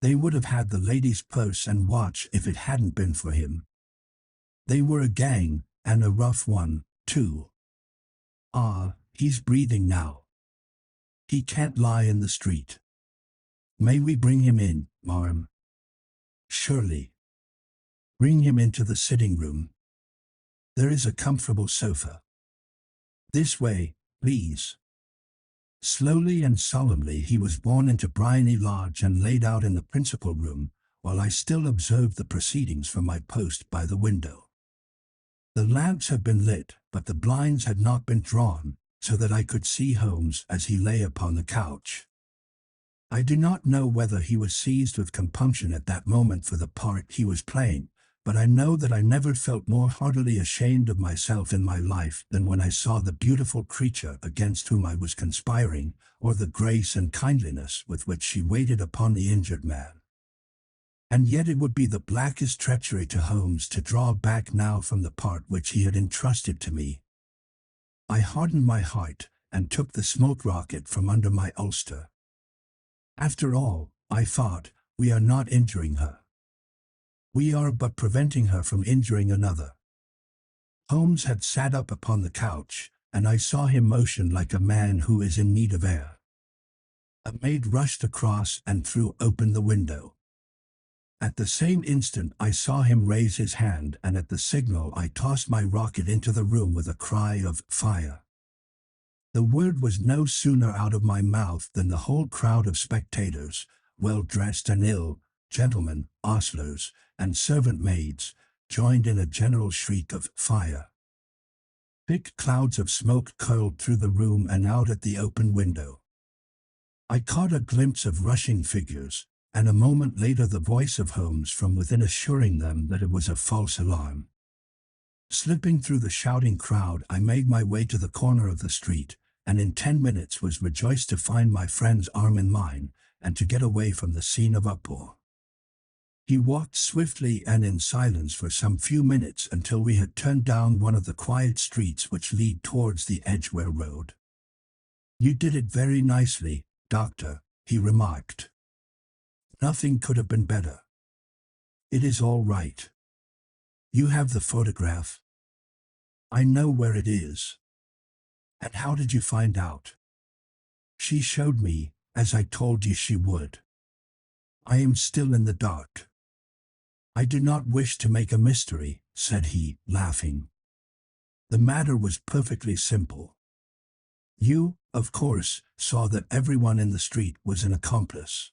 "They would have had the lady's purse and watch if it hadn't been for him. They were a gang, and a rough one, too. Ah, he's breathing now. He can't lie in the street. May we bring him in, marm?" "Surely. Bring him into the sitting room. There is a comfortable sofa. This way, please." Slowly and solemnly he was borne into Bryony Lodge and laid out in the principal room, while I still observed the proceedings from my post by the window. The lamps had been lit, but the blinds had not been drawn, so that I could see Holmes as he lay upon the couch. I do not know whether he was seized with compunction at that moment for the part he was playing, but I know that I never felt more heartily ashamed of myself in my life than when I saw the beautiful creature against whom I was conspiring, or the grace and kindliness with which she waited upon the injured man. And yet it would be the blackest treachery to Holmes to draw back now from the part which he had entrusted to me. I hardened my heart, and took the smoke rocket from under my ulster. After all, I thought, we are not injuring her. We are but preventing her from injuring another. Holmes had sat up upon the couch, and I saw him motion like a man who is in need of air. A maid rushed across and threw open the window. At the same instant I saw him raise his hand, and at the signal I tossed my rocket into the room with a cry of "Fire!" The word was no sooner out of my mouth than the whole crowd of spectators, well-dressed and ill, gentlemen, ostlers, and servant maids, joined in a general shriek of "Fire!" Thick clouds of smoke curled through the room and out at the open window. I caught a glimpse of rushing figures, and a moment later the voice of Holmes from within assuring them that it was a false alarm. Slipping through the shouting crowd, I made my way to the corner of the street, and in 10 minutes was rejoiced to find my friend's arm in mine, and to get away from the scene of uproar. He walked swiftly and in silence for some few minutes until we had turned down one of the quiet streets which lead towards the Edgware Road. "You did it very nicely, Doctor," he remarked. "Nothing could have been better. It is all right. You have the photograph?" "I know where it is." "And how did you find out?" "She showed me, as I told you she would. I am still in the dark." "I do not wish to make a mystery," said he, laughing. "The matter was perfectly simple. You, of course, saw that everyone in the street was an accomplice.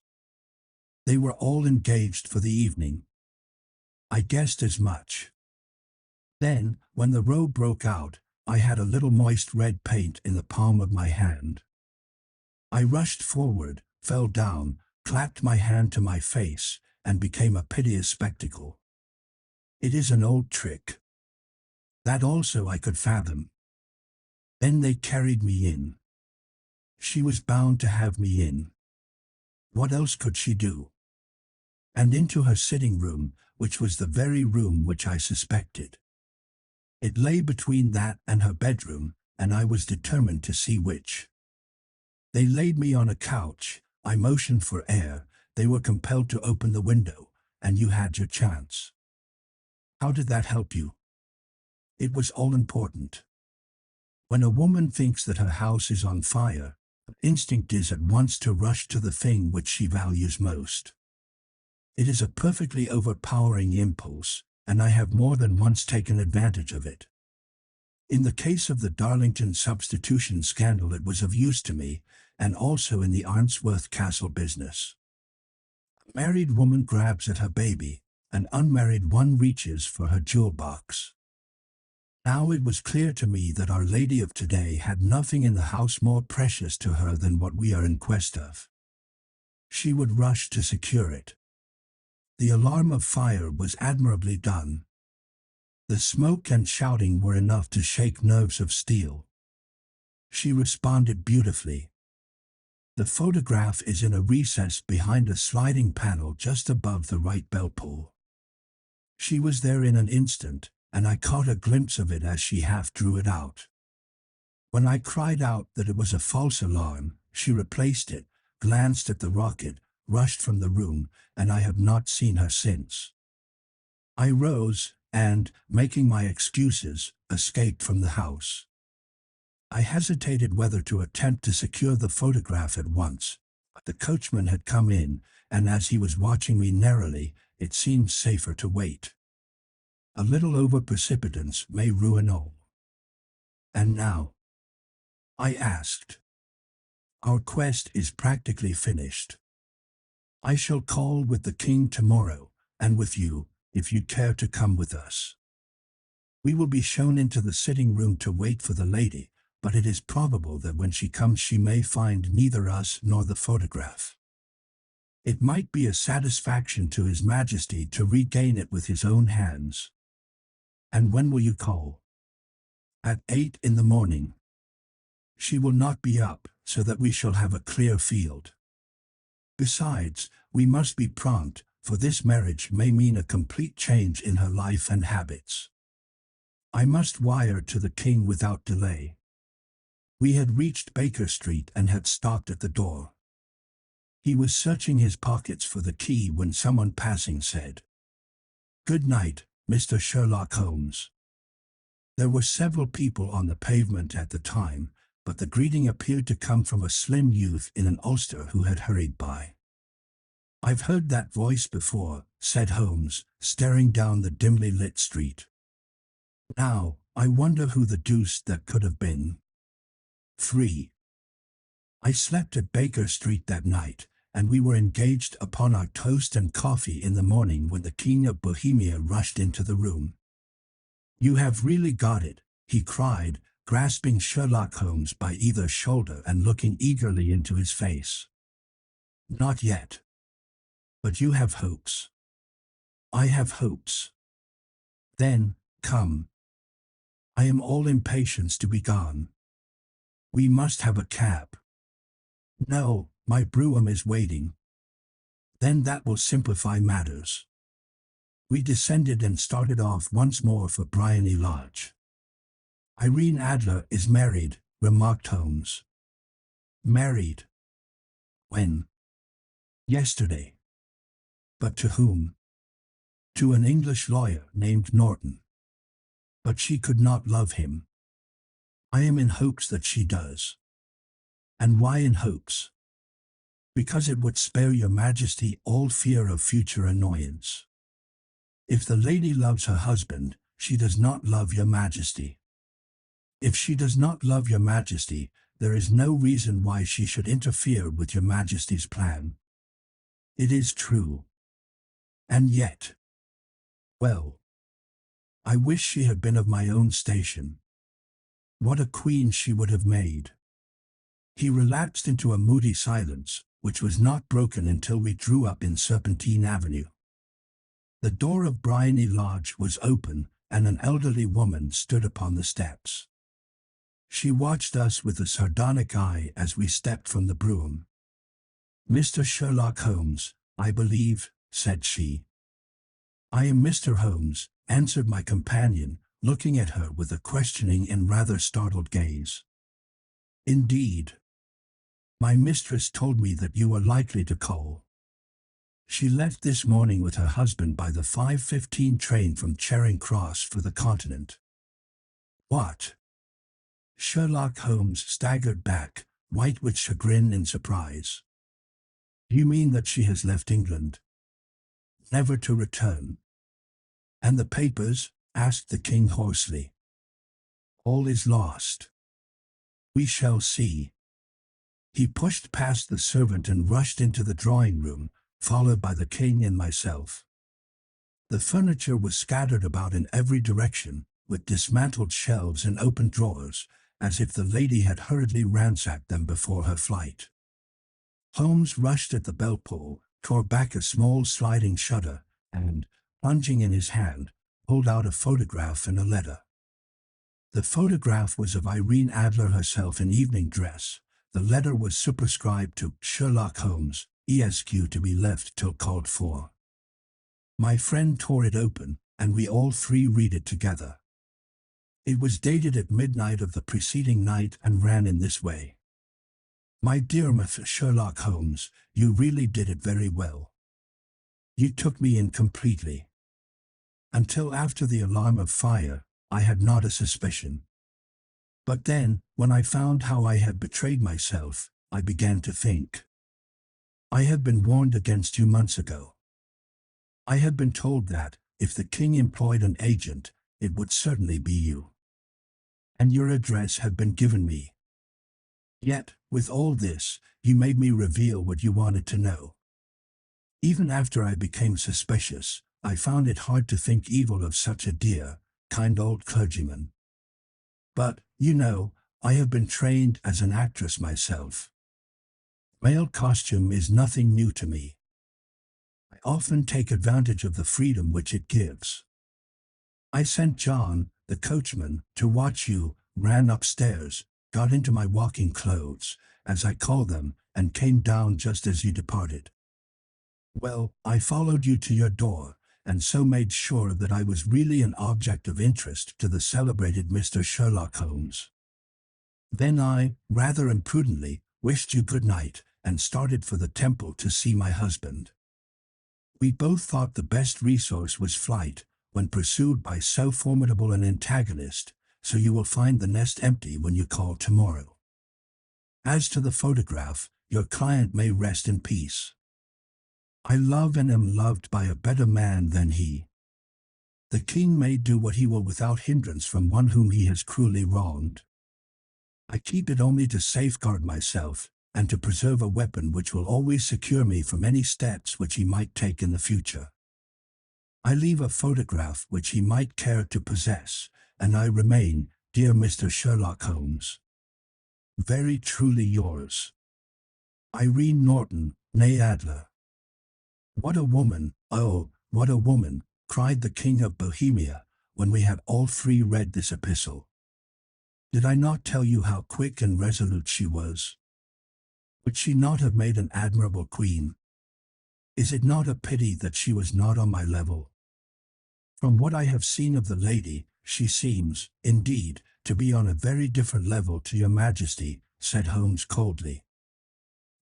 They were all engaged for the evening. I guessed as much. Then, when the row broke out, I had a little moist red paint in the palm of my hand. I rushed forward, fell down, clapped my hand to my face, and became a piteous spectacle. It is an old trick. That also I could fathom. Then they carried me in. She was bound to have me in. What else could she do? And into her sitting room, which was the very room which I suspected. It lay between that and her bedroom, and I was determined to see which. They laid me on a couch, I motioned for air, they were compelled to open the window, and you had your chance. How did that help you? It was all important. When a woman thinks that her house is on fire, her instinct is at once to rush to the thing which she values most. It is a perfectly overpowering impulse, and I have more than once taken advantage of it. In the case of the Darlington substitution scandal it was of use to me, and also in the Arnsworth Castle business. A married woman grabs at her baby, an unmarried one reaches for her jewel box. Now it was clear to me that Our Lady of today had nothing in the house more precious to her than what we are in quest of. She would rush to secure it. The alarm of fire was admirably done. The smoke and shouting were enough to shake nerves of steel. She responded beautifully. The photograph is in a recess behind a sliding panel just above the right bell pull. She was there in an instant, and I caught a glimpse of it as she half drew it out. When I cried out that it was a false alarm, she replaced it, glanced at the rocket, rushed from the room, and I have not seen her since. I rose, and, making my excuses, escaped from the house. I hesitated whether to attempt to secure the photograph at once, but the coachman had come in, and as he was watching me narrowly, it seemed safer to wait. A little over-precipitance may ruin all. "And now?" I asked. "Our quest is practically finished. I shall call with the king tomorrow, and with you, if you care to come with us. We will be shown into the sitting room to wait for the lady, but it is probable that when she comes she may find neither us nor the photograph. It might be a satisfaction to His Majesty to regain it with his own hands." "And when will you call?" "At 8 in the morning. She will not be up, so that we shall have a clear field. Besides, we must be prompt, for this marriage may mean a complete change in her life and habits. I must wire to the king without delay." We had reached Baker Street and had stopped at the door. He was searching his pockets for the key when someone passing said, "Good night, Mr. Sherlock Holmes." There were several people on the pavement at the time, but the greeting appeared to come from a slim youth in an ulster who had hurried by. "I've heard that voice before," said Holmes, staring down the dimly lit street. "Now, I wonder who the deuce that could have been." 3. I slept at Baker Street that night, and we were engaged upon our toast and coffee in the morning when the King of Bohemia rushed into the room. "You have really got it," he cried, grasping Sherlock Holmes by either shoulder and looking eagerly into his face. Not yet. But you have hopes. I have hopes. Then, come. I am all impatience to be gone. We must have a cab. No, my brougham is waiting. Then that will simplify matters. We descended and started off once more for Briony Lodge. Irene Adler is married, remarked Holmes. Married? When? Yesterday. But to whom? To an English lawyer named Norton. But she could not love him. I am in hopes that she does. And why in hopes? Because it would spare your Majesty all fear of future annoyance. If the lady loves her husband, she does not love your Majesty. If she does not love your Majesty, there is no reason why she should interfere with your Majesty's plan. It is true. And yet, well, I wish she had been of my own station. What a queen she would have made. He relapsed into a moody silence, which was not broken until we drew up in Serpentine Avenue. The door of Briony Lodge was open, and an elderly woman stood upon the steps. She watched us with a sardonic eye as we stepped from the brougham. "Mr. Sherlock Holmes, I believe," said she. "I am Mr. Holmes," answered my companion, looking at her with a questioning and rather startled gaze. "Indeed. My mistress told me that you were likely to call. She left this morning with her husband by the 5:15 train from Charing Cross for the Continent." "What?" Sherlock Holmes staggered back, white with chagrin and surprise. "You mean that she has left England? Never to return?" "And the papers?" asked the king hoarsely. "All is lost. We shall see." He pushed past the servant and rushed into the drawing room, followed by the king and myself. The furniture was scattered about in every direction, with dismantled shelves and open drawers, as if the lady had hurriedly ransacked them before her flight. Holmes rushed at the bell-pull, tore back a small sliding shutter, and, plunging in his hand, pulled out a photograph and a letter. The photograph was of Irene Adler herself in evening dress. The letter was superscribed to Sherlock Holmes, ESQ, to be left till called for. My friend tore it open, and we all three read it together. It was dated at midnight of the preceding night and ran in this way. "My dear Mr. Sherlock Holmes, you really did it very well. You took me in completely. Until after the alarm of fire, I had not a suspicion. But then, when I found how I had betrayed myself, I began to think. I had been warned against you months ago. I had been told that, if the king employed an agent, it would certainly be you. And your address had been given me. Yet, with all this, you made me reveal what you wanted to know. Even after I became suspicious, I found it hard to think evil of such a dear, kind old clergyman. But, you know, I have been trained as an actress myself. Male costume is nothing new to me. I often take advantage of the freedom which it gives. I sent John, the coachman, to watch you, ran upstairs, got into my walking clothes, as I call them, and came down just as you departed. Well, I followed you to your door, and so made sure that I was really an object of interest to the celebrated Mr. Sherlock Holmes. Then I, rather imprudently, wished you good night, and started for the temple to see my husband. We both thought the best resource was flight, when pursued by so formidable an antagonist, so you will find the nest empty when you call tomorrow. As to the photograph, your client may rest in peace. I love and am loved by a better man than he. The king may do what he will without hindrance from one whom he has cruelly wronged. I keep it only to safeguard myself, and to preserve a weapon which will always secure me from any steps which he might take in the future. I leave a photograph which he might care to possess, and I remain, dear Mr. Sherlock Holmes, very truly yours, Irene Norton, Nay, Adler. What a woman, oh, what a woman, cried the King of Bohemia, when we had all three read this epistle. Did I not tell you how quick and resolute she was? Would she not have made an admirable queen? Is it not a pity that she was not on my level? From what I have seen of the lady, she seems, indeed, to be on a very different level to your Majesty, said Holmes coldly.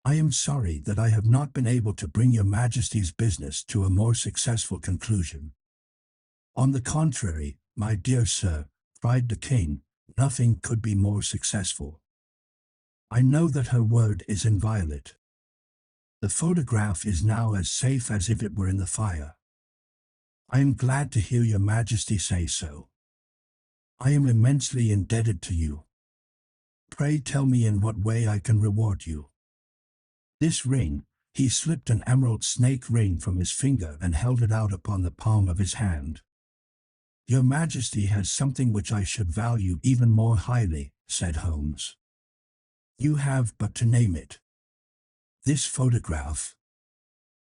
I am sorry that I have not been able to bring your Majesty's business to a more successful conclusion. On the contrary, my dear sir, cried the king, nothing could be more successful. I know that her word is inviolate. The photograph is now as safe as if it were in the fire. I am glad to hear your Majesty say so. I am immensely indebted to you. Pray tell me in what way I can reward you. This ring, he slipped an emerald snake ring from his finger and held it out upon the palm of his hand. Your Majesty has something which I should value even more highly, said Holmes. You have but to name it. This photograph.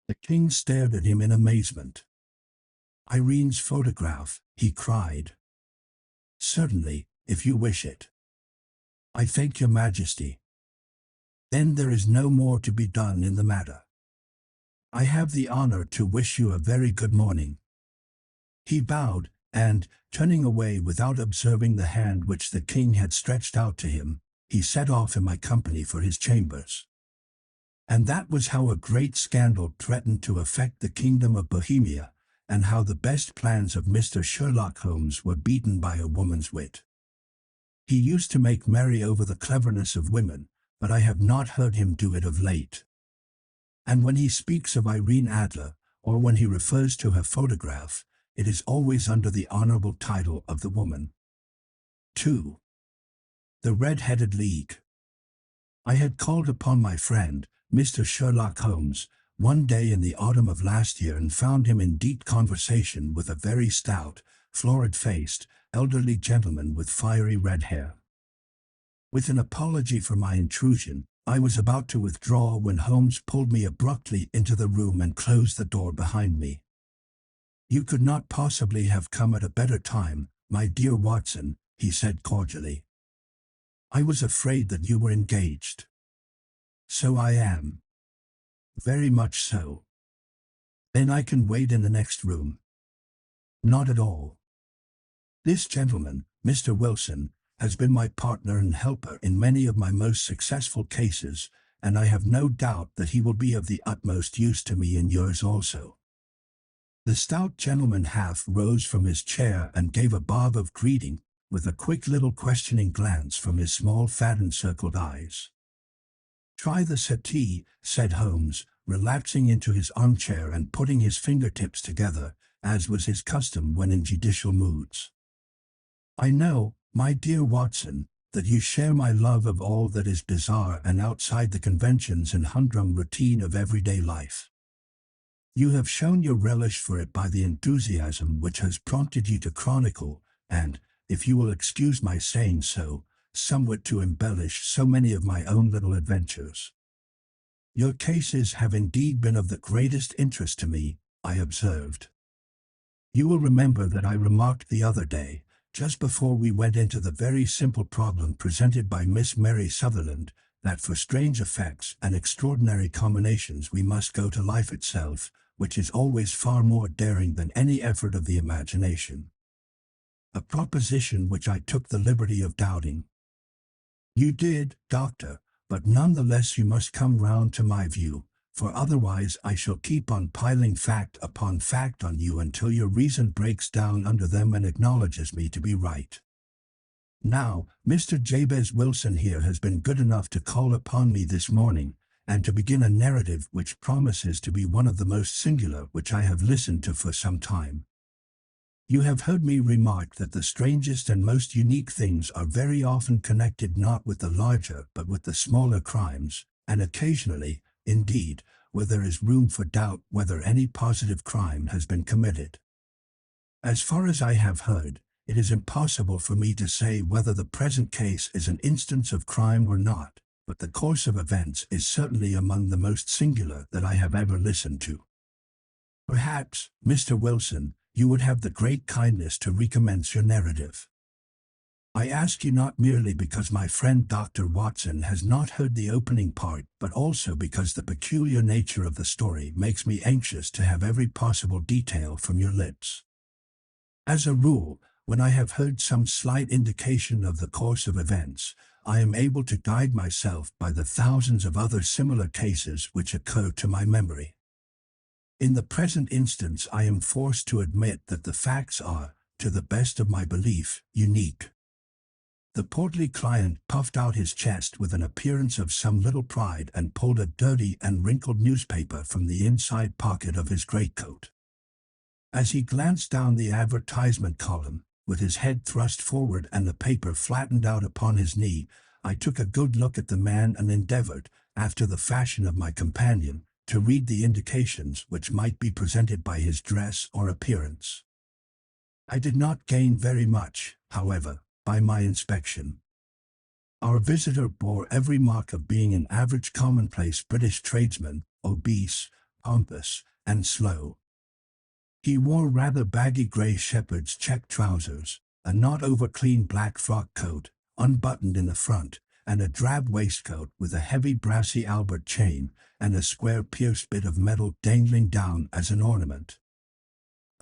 The king stared at him in amazement. Irene's photograph, he cried. Certainly, if you wish it. I thank your Majesty. Then there is no more to be done in the matter. I have the honor to wish you a very good morning. He bowed, and, turning away without observing the hand which the king had stretched out to him, he set off in my company for his chambers. And that was how a great scandal threatened to affect the kingdom of Bohemia, and how the best plans of Mr. Sherlock Holmes were beaten by a woman's wit. He used to make merry over the cleverness of women, but I have not heard him do it of late. And when he speaks of Irene Adler, or when he refers to her photograph, it is always under the honorable title of the woman. 2. The Red-Headed League. I had called upon my friend, Mr. Sherlock Holmes, one day in the autumn of last year and found him in deep conversation with a very stout, florid-faced, elderly gentleman with fiery red hair. With an apology for my intrusion, I was about to withdraw when Holmes pulled me abruptly into the room and closed the door behind me. You could not possibly have come at a better time, my dear Watson, he said cordially. I was afraid that you were engaged. So I am. Very much so. Then I can wait in the next room. Not at all. This gentleman, Mr. Wilson, has been my partner and helper in many of my most successful cases, and I have no doubt that he will be of the utmost use to me in yours also. The stout gentleman half rose from his chair and gave a bow of greeting, with a quick little questioning glance from his small fat encircled eyes. Try the settee, said Holmes, relapsing into his armchair and putting his fingertips together, as was his custom when in judicial moods. I know, my dear Watson, that you share my love of all that is bizarre and outside the conventions and humdrum routine of everyday life. You have shown your relish for it by the enthusiasm which has prompted you to chronicle, and, if you will excuse my saying so, somewhat to embellish so many of my own little adventures. Your cases have indeed been of the greatest interest to me, I observed. You will remember that I remarked the other day, just before we went into the very simple problem presented by Miss Mary Sutherland, that for strange effects and extraordinary combinations we must go to life itself, which is always far more daring than any effort of the imagination. A proposition which I took the liberty of doubting. You did, Doctor, but none the less you must come round to my view, for otherwise I shall keep on piling fact upon fact on you until your reason breaks down under them and acknowledges me to be right. Now, Mr. Jabez Wilson here has been good enough to call upon me this morning, and to begin a narrative which promises to be one of the most singular which I have listened to for some time. You have heard me remark that the strangest and most unique things are very often connected not with the larger but with the smaller crimes, and occasionally, indeed, where there is room for doubt whether any positive crime has been committed. As far as I have heard, it is impossible for me to say whether the present case is an instance of crime or not, but the course of events is certainly among the most singular that I have ever listened to. Perhaps, Mr. Wilson, you would have the great kindness to recommence your narrative. I ask you not merely because my friend Dr. Watson has not heard the opening part, but also because the peculiar nature of the story makes me anxious to have every possible detail from your lips. As a rule, when I have heard some slight indication of the course of events, I am able to guide myself by the thousands of other similar cases which occur to my memory. In the present instance, I am forced to admit that the facts are, to the best of my belief, unique. The portly client puffed out his chest with an appearance of some little pride and pulled a dirty and wrinkled newspaper from the inside pocket of his greatcoat. As he glanced down the advertisement column, with his head thrust forward and the paper flattened out upon his knee, I took a good look at the man and endeavored, after the fashion of my companion, to read the indications which might be presented by his dress or appearance. I did not gain very much, however, by my inspection. Our visitor bore every mark of being an average commonplace British tradesman, obese, pompous, and slow. He wore rather baggy grey shepherd's check trousers, a not over-clean black frock coat, unbuttoned in the front, and a drab waistcoat with a heavy brassy Albert chain, and a square pierced bit of metal dangling down as an ornament.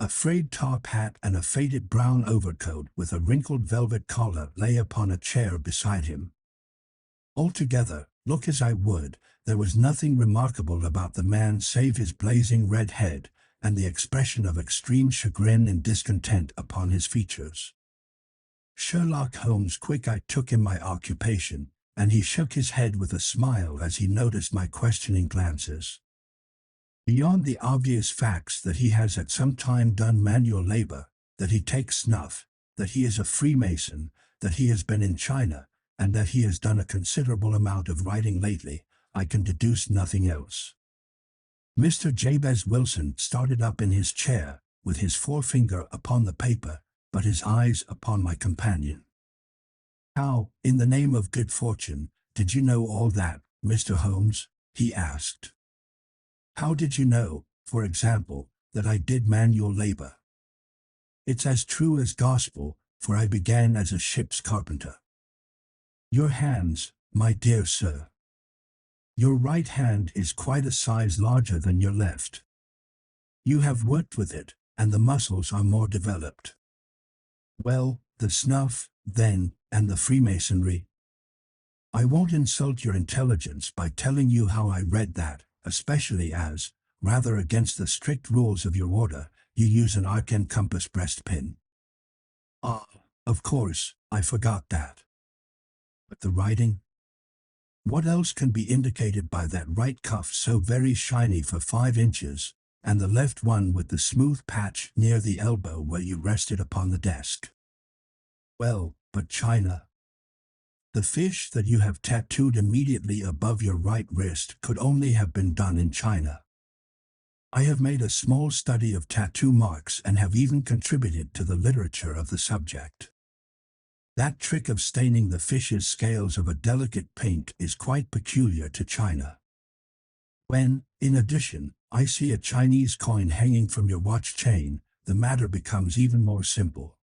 A frayed top hat and a faded brown overcoat with a wrinkled velvet collar lay upon a chair beside him. Altogether, look as I would, there was nothing remarkable about the man save his blazing red head, and the expression of extreme chagrin and discontent upon his features. Sherlock Holmes' quick eye took in my occupation, and he shook his head with a smile as he noticed my questioning glances. Beyond the obvious facts that he has at some time done manual labor, that he takes snuff, that he is a Freemason, that he has been in China, and that he has done a considerable amount of writing lately, I can deduce nothing else. Mr. Jabez Wilson started up in his chair, with his forefinger upon the paper, but his eyes upon my companion. "How, in the name of good fortune, did you know all that, Mr. Holmes?" he asked. "How did you know, for example, that I did manual labor?" "It's as true as gospel, for I began as a ship's carpenter." "Your hands, my dear sir. Your right hand is quite a size larger than your left. You have worked with it, and the muscles are more developed. Well, the snuff, then, and the Freemasonry. I won't insult your intelligence by telling you how I read that, especially as, rather against the strict rules of your order, you use an arc and compass breastpin. Ah, of course, I forgot that. But the writing? What else can be indicated by that right cuff so very shiny for 5 inches, and the left one with the smooth patch near the elbow where you rested upon the desk? Well, but China. The fish that you have tattooed immediately above your right wrist could only have been done in China. I have made a small study of tattoo marks and have even contributed to the literature of the subject. That trick of staining the fish's scales of a delicate pink is quite peculiar to China. When, in addition, I see a Chinese coin hanging from your watch chain, the matter becomes even more simple.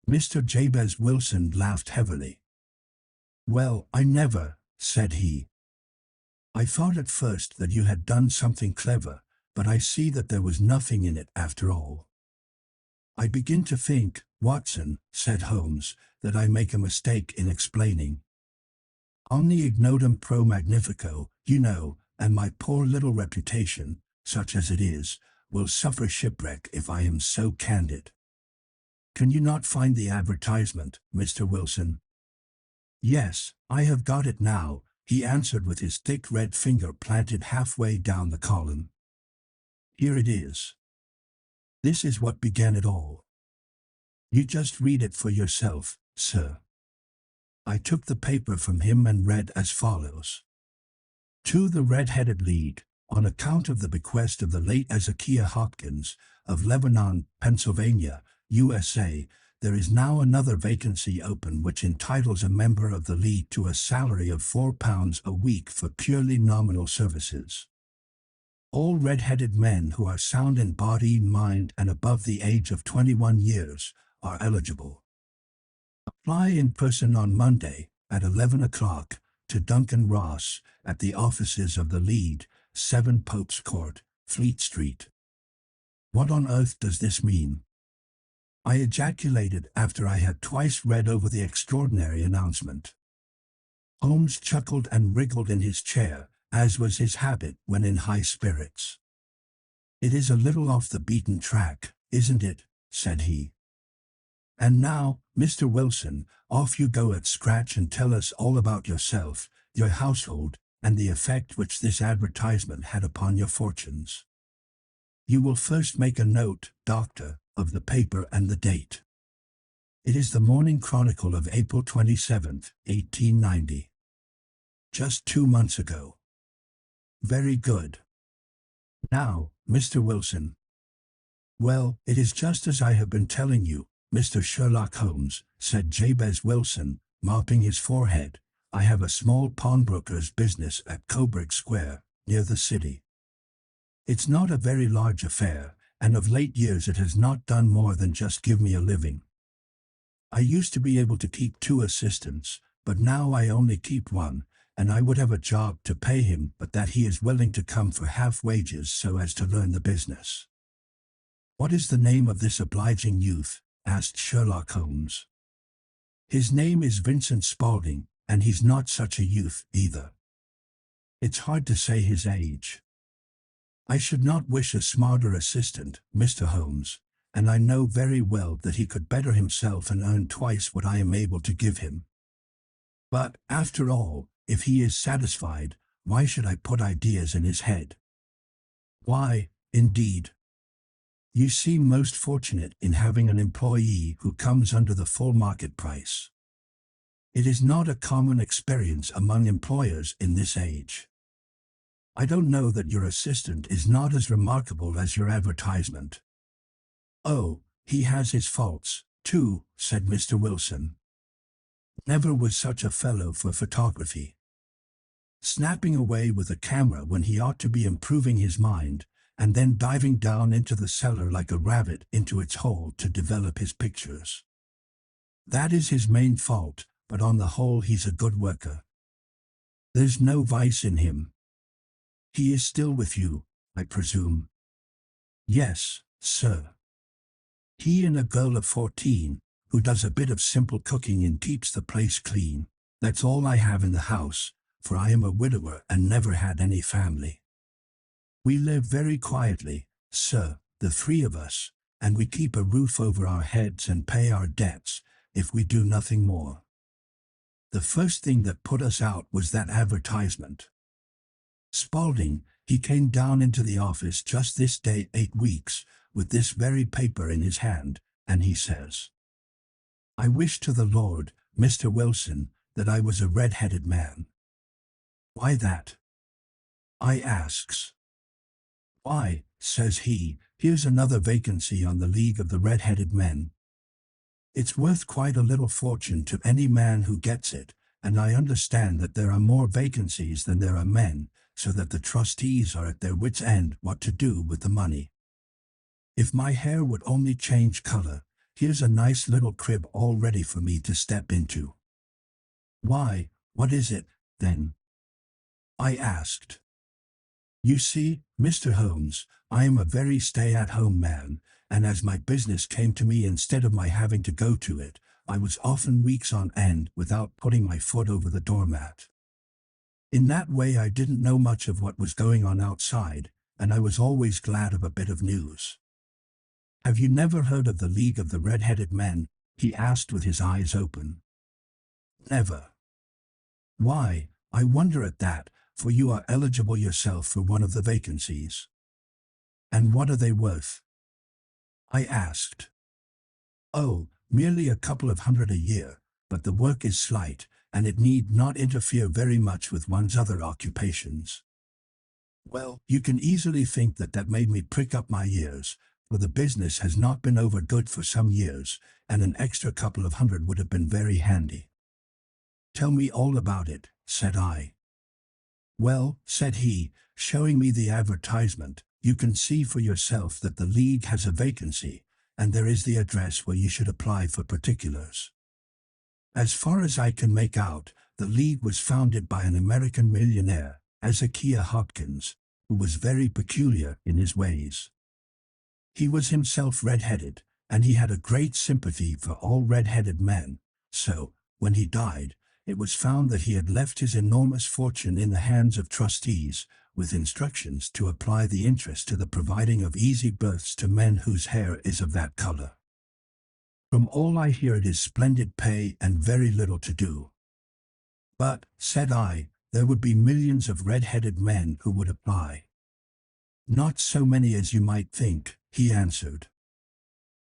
Mr. Jabez Wilson laughed heavily. "Well, I never," said he. "I thought at first that you had done something clever, but I see that there was nothing in it after all." "I begin to think, Watson," said Holmes, "that I make a mistake in explaining. Omni ignotum pro magnifico, you know, and my poor little reputation, such as it is, will suffer shipwreck if I am so candid. Can you not find the advertisement, Mr. Wilson?" "Yes, I have got it now," he answered with his thick red finger planted halfway down the column. "Here it is. This is what began it all. You just read it for yourself, sir." I took the paper from him and read as follows. "To the Red-Headed League, on account of the bequest of the late Ezekiah Hopkins, of Lebanon, Pennsylvania, USA, there is now another vacancy open which entitles a member of the League to a salary of £4 a week for purely nominal services. All red-headed men who are sound in body, mind, and above the age of 21 years are eligible. Apply in person on Monday at 11 o'clock to Duncan Ross at the offices of the League, 7 Pope's Court, Fleet Street. What on earth does this mean? I ejaculated after I had twice read over the extraordinary announcement. Holmes chuckled and wriggled in his chair, as was his habit when in high spirits. "It is a little off the beaten track, isn't it?" said he. "And now, Mr. Wilson, off you go at scratch and tell us all about yourself, your household, and the effect which this advertisement had upon your fortunes. You will first make a note, Doctor, of the paper and the date. It is the Morning Chronicle of April 27th, 1890. Just 2 months ago. Very good. Now, Mr. Wilson." "Well, it is just as I have been telling you, Mr. Sherlock Holmes," said Jabez Wilson, mopping his forehead. "I have a small pawnbroker's business at Coburg Square, near the city. It's not a very large affair, and of late years it has not done more than just give me a living. I used to be able to keep 2 assistants, but now I only keep 1, and I would have a job to pay him but that he is willing to come for half wages so as to learn the business." "What is the name of this obliging youth?" asked Sherlock Holmes. "His name is Vincent Spaulding, and he's not such a youth, either. It's hard to say his age. I should not wish a smarter assistant, Mr. Holmes, and I know very well that he could better himself and earn twice what I am able to give him. But, after all, if he is satisfied, why should I put ideas in his head?" "Why, indeed? You seem most fortunate in having an employee who comes under the full market price. It is not a common experience among employers in this age. I don't know that your assistant is not as remarkable as your advertisement." "Oh, he has his faults, too," said Mr. Wilson. "Never was such a fellow for photography. Snapping away with a camera when he ought to be improving his mind, and then diving down into the cellar like a rabbit into its hole to develop his pictures. That is his main fault, but on the whole he's a good worker. There's no vice in him. He is still with you, I presume?" "Yes, sir. He and a girl of 14, who does a bit of simple cooking and keeps the place clean. That's all I have in the house, for I am a widower and never had any family. We live very quietly, sir, the 3 of us, and we keep a roof over our heads and pay our debts, if we do nothing more. The first thing that put us out was that advertisement. Spaulding, he came down into the office just this day 8 weeks, with this very paper in his hand, and he says, 'I wish to the Lord, Mr. Wilson, that I was a red-headed man.' 'Why that?' I asks. 'Why,' says he, 'here's another vacancy on the League of the Red-Headed Men. It's worth quite a little fortune to any man who gets it, and I understand that there are more vacancies than there are men, so that the trustees are at their wits' end what to do with the money. If my hair would only change color, here's a nice little crib all ready for me to step into.' 'Why, what is it, then?' I asked. 'You see, Mr. Holmes, I am a very stay-at-home man, and as my business came to me instead of my having to go to it, I was often weeks on end without putting my foot over the doormat. In that way I didn't know much of what was going on outside, and I was always glad of a bit of news.' 'Have you never heard of the League of the Red-Headed Men?' he asked with his eyes open. 'Never.' 'Why, I wonder at that, for you are eligible yourself for one of the vacancies.' 'And what are they worth?' I asked. 'Oh, merely a couple of hundred a year, but the work is slight, and it need not interfere very much with one's other occupations.' Well, you can easily think that made me prick up my ears, for the business has not been over good for some years, and an extra couple of hundred would have been very handy. Tell me all about it, said I. Well, said he, showing me the advertisement, you can see for yourself that the League has a vacancy, and there is the address where you should apply for particulars. As far as I can make out, the League was founded by an American millionaire, Ezekiah Hopkins, who was very peculiar in his ways. He was himself red-headed, and he had a great sympathy for all red-headed men, so, when he died, it was found that he had left his enormous fortune in the hands of trustees, with instructions to apply the interest to the providing of easy berths to men whose hair is of that color. From all I hear it is splendid pay and very little to do. But, said I, there would be millions of red-headed men who would apply. Not so many as you might think, he answered.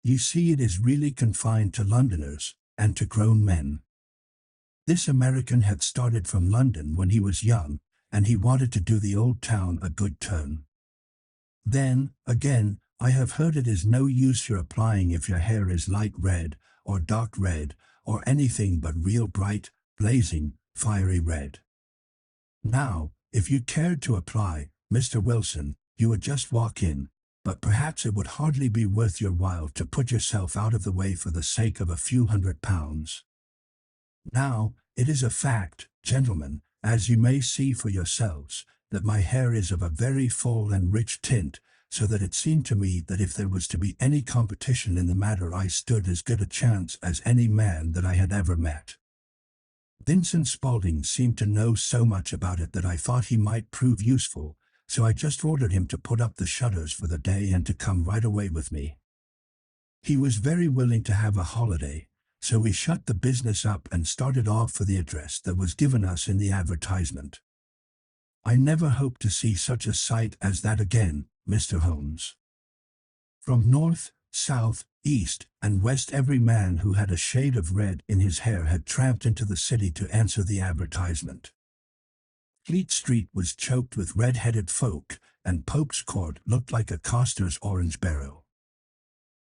You see, it is really confined to Londoners, and to grown men. This American had started from London when he was young, and he wanted to do the old town a good turn. Then, again, I have heard it is no use your applying if your hair is light red, or dark red, or anything but real bright, blazing, fiery red. Now, if you cared to apply, Mr. Wilson, you would just walk in, but perhaps it would hardly be worth your while to put yourself out of the way for the sake of a few £100. Now, it is a fact, gentlemen, as you may see for yourselves, that my hair is of a very full and rich tint, so that it seemed to me that if there was to be any competition in the matter I stood as good a chance as any man that I had ever met. Vincent Spaulding seemed to know so much about it that I thought he might prove useful, so I just ordered him to put up the shutters for the day and to come right away with me. He was very willing to have a holiday, so we shut the business up and started off for the address that was given us in the advertisement. I never hope to see such a sight as that again, Mr. Holmes. From north, south, east, and west every man who had a shade of red in his hair had tramped into the city to answer the advertisement. Fleet Street was choked with red-headed folk, and Pope's Court looked like a coster's orange barrel.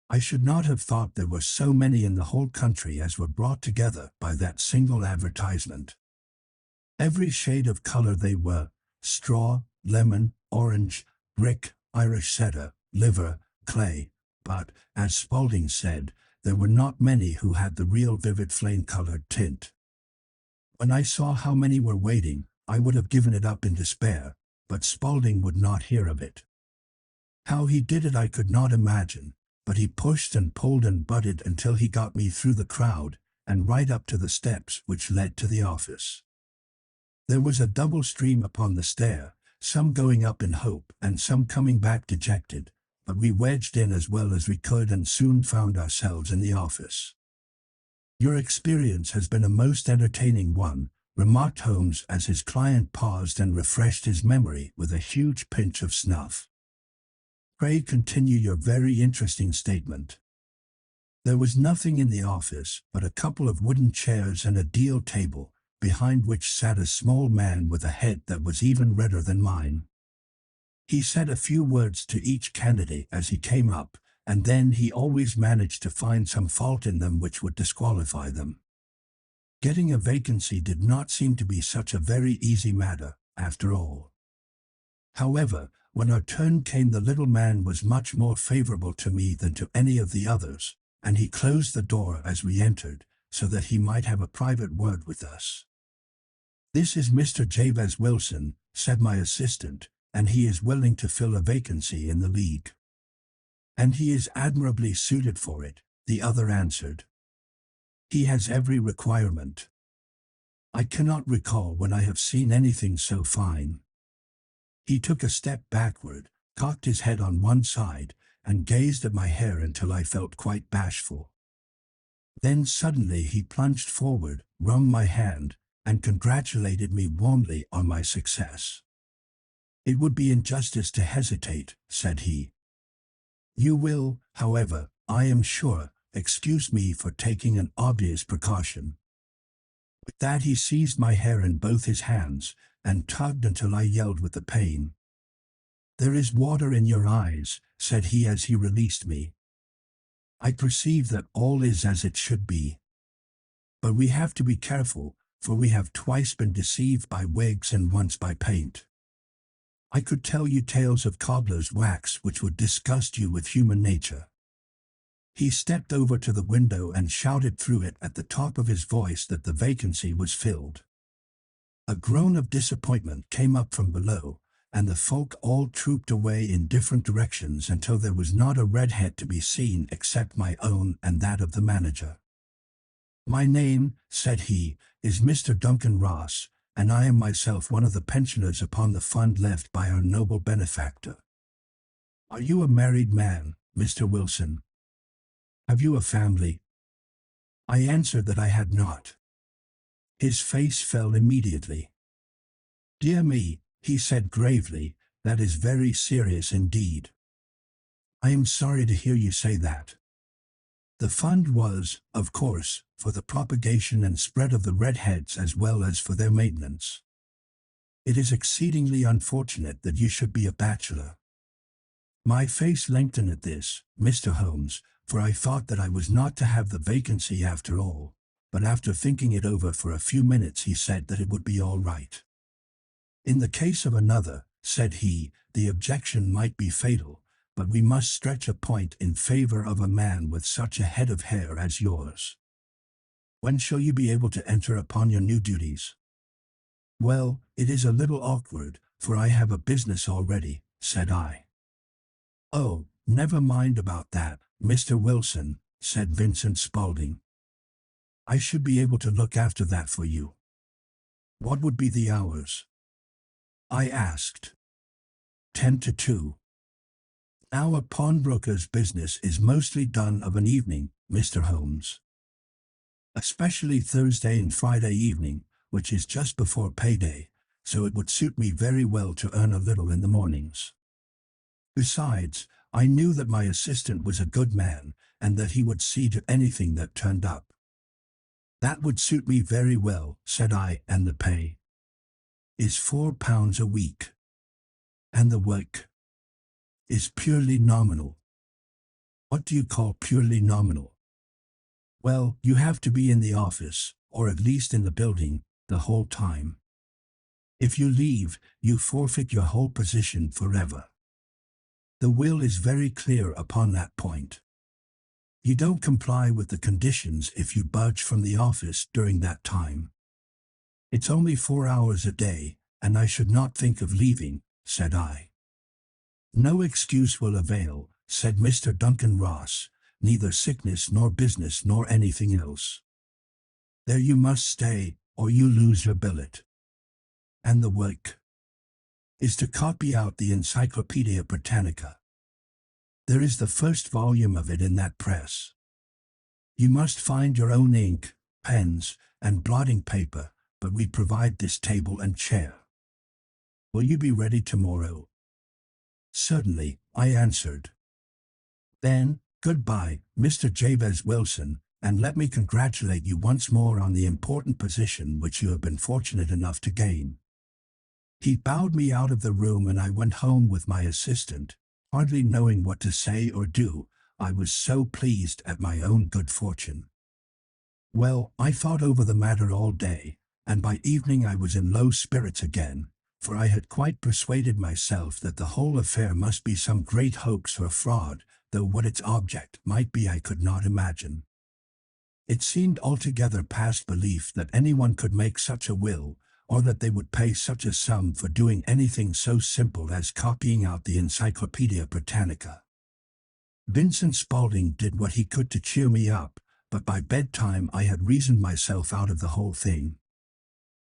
I should not have thought there were so many in the whole country as were brought together by that single advertisement. Every shade of color they were: straw, lemon, orange, brick, Irish setter, liver, clay, but, as Spaulding said, there were not many who had the real vivid flame-colored tint. When I saw how many were waiting, I would have given it up in despair, but Spaulding would not hear of it. How he did it I could not imagine, but he pushed and pulled and butted until he got me through the crowd, and right up to the steps which led to the office. There was a double stream upon the stair, some going up in hope and some coming back dejected, but we wedged in as well as we could and soon found ourselves in the office. Your experience has been a most entertaining one, remarked Holmes as his client paused and refreshed his memory with a huge pinch of snuff. Pray continue your very interesting statement. There was nothing in the office but a couple of wooden chairs and a deal table, behind which sat a small man with a head that was even redder than mine. He said a few words to each candidate as he came up, and then he always managed to find some fault in them which would disqualify them. Getting a vacancy did not seem to be such a very easy matter, after all. However, when our turn came, the little man was much more favorable to me than to any of the others, and he closed the door as we entered, so that he might have a private word with us. This is Mr. Jabez Wilson, said my assistant, and he is willing to fill a vacancy in the League. And he is admirably suited for it, the other answered. He has every requirement. I cannot recall when I have seen anything so fine. He took a step backward, cocked his head on one side, and gazed at my hair until I felt quite bashful. Then suddenly he plunged forward, wrung my hand, and congratulated me warmly on my success. It would be injustice to hesitate, said he. You will, however, I am sure, excuse me for taking an obvious precaution. With that he seized my hair in both his hands, and tugged until I yelled with the pain. There is water in your eyes, said he as he released me. I perceive that all is as it should be. But we have to be careful, for we have twice been deceived by wigs and once by paint. I could tell you tales of cobbler's wax which would disgust you with human nature. He stepped over to the window and shouted through it at the top of his voice that the vacancy was filled. A groan of disappointment came up from below, and the folk all trooped away in different directions until there was not a red head to be seen except my own and that of the manager. "My name," said he, "is Mr. Duncan Ross, and I am myself one of the pensioners upon the fund left by our noble benefactor. Are you a married man, Mr. Wilson? Have you a family?" I answered that I had not. His face fell immediately. "Dear me," he said gravely, "that is very serious indeed. I am sorry to hear you say that. The fund was, of course, for the propagation and spread of the redheads as well as for their maintenance. It is exceedingly unfortunate that you should be a bachelor." My face lengthened at this, Mr. Holmes, for I thought that I was not to have the vacancy after all, but after thinking it over for a few minutes he said that it would be all right. "In the case of another," said he, "the objection might be fatal, but we must stretch a point in favor of a man with such a head of hair as yours. When shall you be able to enter upon your new duties?" "Well, it is a little awkward, for I have a business already," said I. "Oh, never mind about that, Mr. Wilson," said Vincent Spaulding. "I should be able to look after that for you." "What would be the hours?" I asked. 10 to 2. "Now a pawnbroker's business is mostly done of an evening, Mr. Holmes. Especially Thursday and Friday evening, which is just before payday, so it would suit me very well to earn a little in the mornings. Besides, I knew that my assistant was a good man, and that he would see to anything that turned up." "That would suit me very well," said I, "and the pay?" "Is £4 a week." "And the work?" "Is purely nominal." "What do you call purely nominal?" "Well, you have to be in the office, or at least in the building, the whole time. If you leave, you forfeit your whole position forever. The will is very clear upon that point. You don't comply with the conditions if you budge from the office during that time. It's only 4 hours a day, and I should not think of leaving," said I. "No excuse will avail," said Mr. Duncan Ross, "neither sickness nor business nor anything else. There you must stay, or you lose your billet." "And the work?" "Is to copy out the Encyclopedia Britannica. There is the first volume of it in that press. You must find your own ink, pens, and blotting paper, but we provide this table and chair. Will you be ready tomorrow?" "Certainly," I answered. "Then, goodbye, Mr. Jabez Wilson, and let me congratulate you once more on the important position which you have been fortunate enough to gain." He bowed me out of the room and I went home with my assistant, hardly knowing what to say or do. I was so pleased at my own good fortune. Well, I thought over the matter all day, and by evening I was in low spirits again, for I had quite persuaded myself that the whole affair must be some great hoax or fraud, though what its object might be I could not imagine. It seemed altogether past belief that anyone could make such a will, or that they would pay such a sum for doing anything so simple as copying out the Encyclopedia Britannica. Vincent Spaulding did what he could to cheer me up, but by bedtime I had reasoned myself out of the whole thing.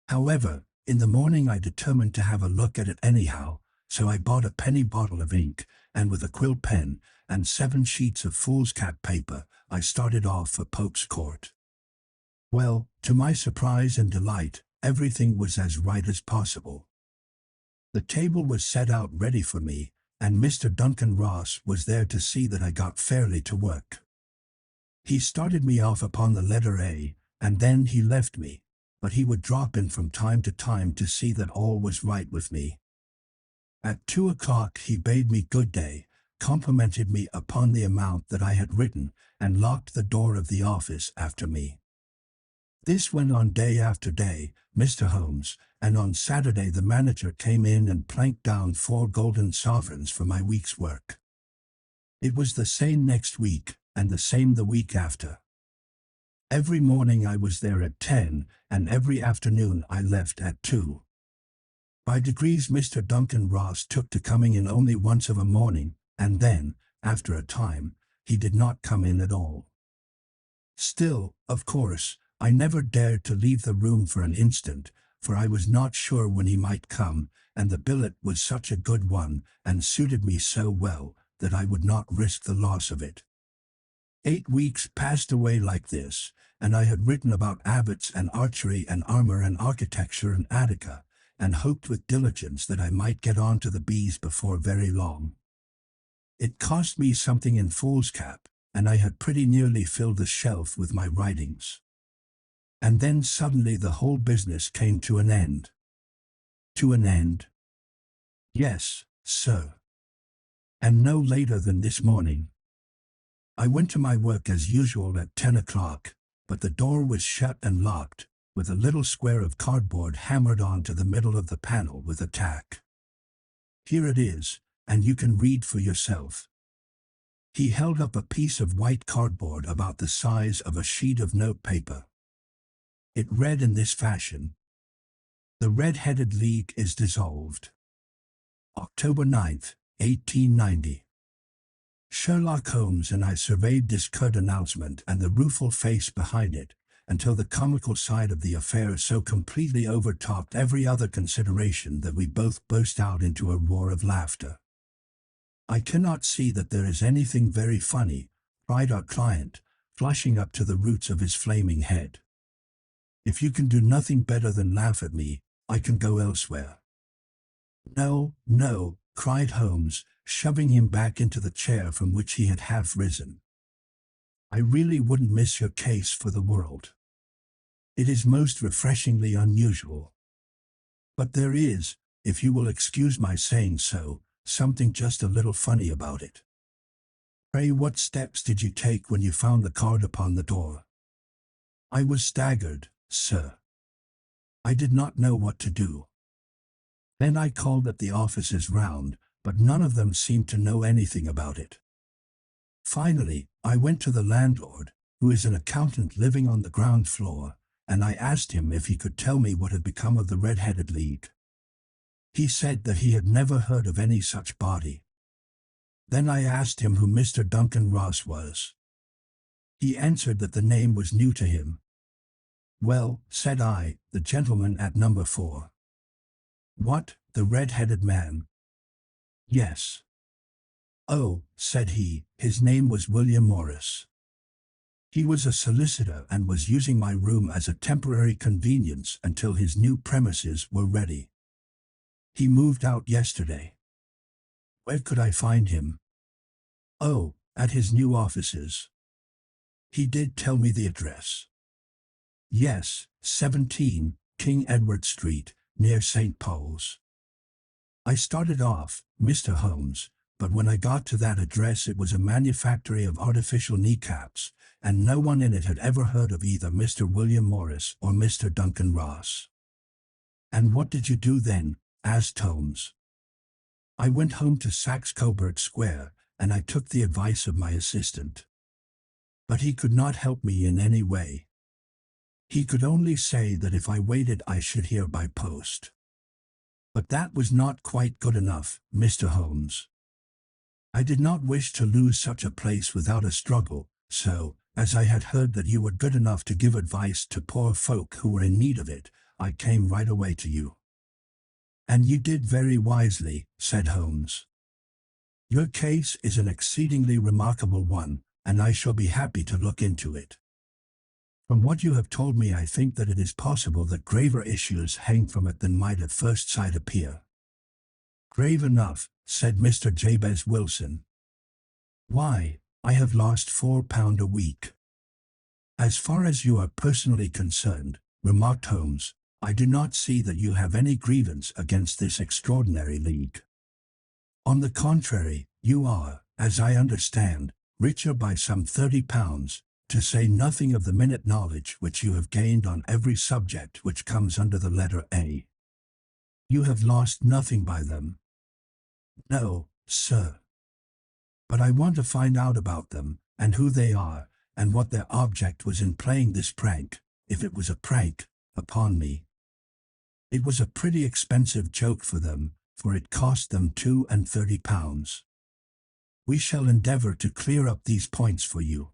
However, in the morning I determined to have a look at it anyhow, so I bought a penny bottle of ink, and with a quill pen, and 7 sheets of foolscap paper, I started off for Pope's Court. Well, to my surprise and delight, everything was as right as possible. The table was set out ready for me, and Mr. Duncan Ross was there to see that I got fairly to work. He started me off upon the letter A, and then he left me, but he would drop in from time to time to see that all was right with me. At 2 o'clock he bade me good day, complimented me upon the amount that I had written, and locked the door of the office after me. This went on day after day, Mr. Holmes, and on Saturday the manager came in and planked down 4 golden sovereigns for my week's work. It was the same next week, and the same the week after. Every morning I was there at 10, and every afternoon I left at 2. By degrees Mr. Duncan Ross took to coming in only once of a morning, and then, after a time, he did not come in at all. Still, of course, I never dared to leave the room for an instant, for I was not sure when he might come, and the billet was such a good one, and suited me so well, that I would not risk the loss of it. 8 weeks passed away like this, and I had written about abbots and archery and armor and architecture and Attica, and hoped with diligence that I might get on to the bees before very long. It cost me something in foolscap, and I had pretty nearly filled the shelf with my writings. And then suddenly the whole business came to an end. To an end? Yes, sir. And no later than this morning. I went to my work as usual at 10 o'clock, but the door was shut and locked, with a little square of cardboard hammered onto the middle of the panel with a tack. Here it is, and you can read for yourself. He held up a piece of white cardboard about the size of a sheet of notepaper. It read in this fashion: "The Red-Headed League is dissolved. October 9th, 1890. Sherlock Holmes and I surveyed this curt announcement and the rueful face behind it, until the comical side of the affair so completely overtopped every other consideration that we both burst out into a roar of laughter. I cannot see that there is anything very funny, cried our client, flushing up to the roots of his flaming head. If you can do nothing better than laugh at me, I can go elsewhere. No, no, cried Holmes, shoving him back into the chair from which he had half risen. I really wouldn't miss your case for the world. It is most refreshingly unusual. But there is, if you will excuse my saying so, something just a little funny about it. Pray, what steps did you take when you found the card upon the door? I was staggered, sir. I did not know what to do. Then I called at the offices round, but none of them seemed to know anything about it. Finally, I went to the landlord, who is an accountant living on the ground floor, and I asked him if he could tell me what had become of the Red-Headed League. He said that he had never heard of any such body. Then I asked him who Mr. Duncan Ross was. He answered that the name was new to him. Well, said I, the gentleman at number 4. What, the red-headed man? Yes. Oh, said he, his name was William Morris. He was a solicitor and was using my room as a temporary convenience until his new premises were ready. He moved out yesterday. Where could I find him? Oh, at his new offices. He did tell me the address. Yes, 17, King Edward Street, near St. Paul's. I started off, Mr. Holmes, but when I got to that address it was a manufactory of artificial kneecaps, and no one in it had ever heard of either Mr. William Morris or Mr. Duncan Ross. And what did you do then? Asked Holmes. I went home to Saxe-Coburg Square, and I took the advice of my assistant. But he could not help me in any way. He could only say that if I waited I should hear by post. But that was not quite good enough, Mr. Holmes. I did not wish to lose such a place without a struggle, so, as I had heard that you were good enough to give advice to poor folk who were in need of it, I came right away to you. And you did very wisely, said Holmes. Your case is an exceedingly remarkable one, and I shall be happy to look into it. From what you have told me I think that it is possible that graver issues hang from it than might at first sight appear. Grave enough, said Mr. Jabez Wilson. Why, I have lost £4 a week. As far as you are personally concerned, remarked Holmes, I do not see that you have any grievance against this extraordinary league. On the contrary, you are, as I understand, richer by some £30, to say nothing of the minute knowledge which you have gained on every subject which comes under the letter A. You have lost nothing by them. No, sir. But I want to find out about them, and who they are, and what their object was in playing this prank, if it was a prank, upon me. It was a pretty expensive joke for them, for it cost them £32. We shall endeavor to clear up these points for you.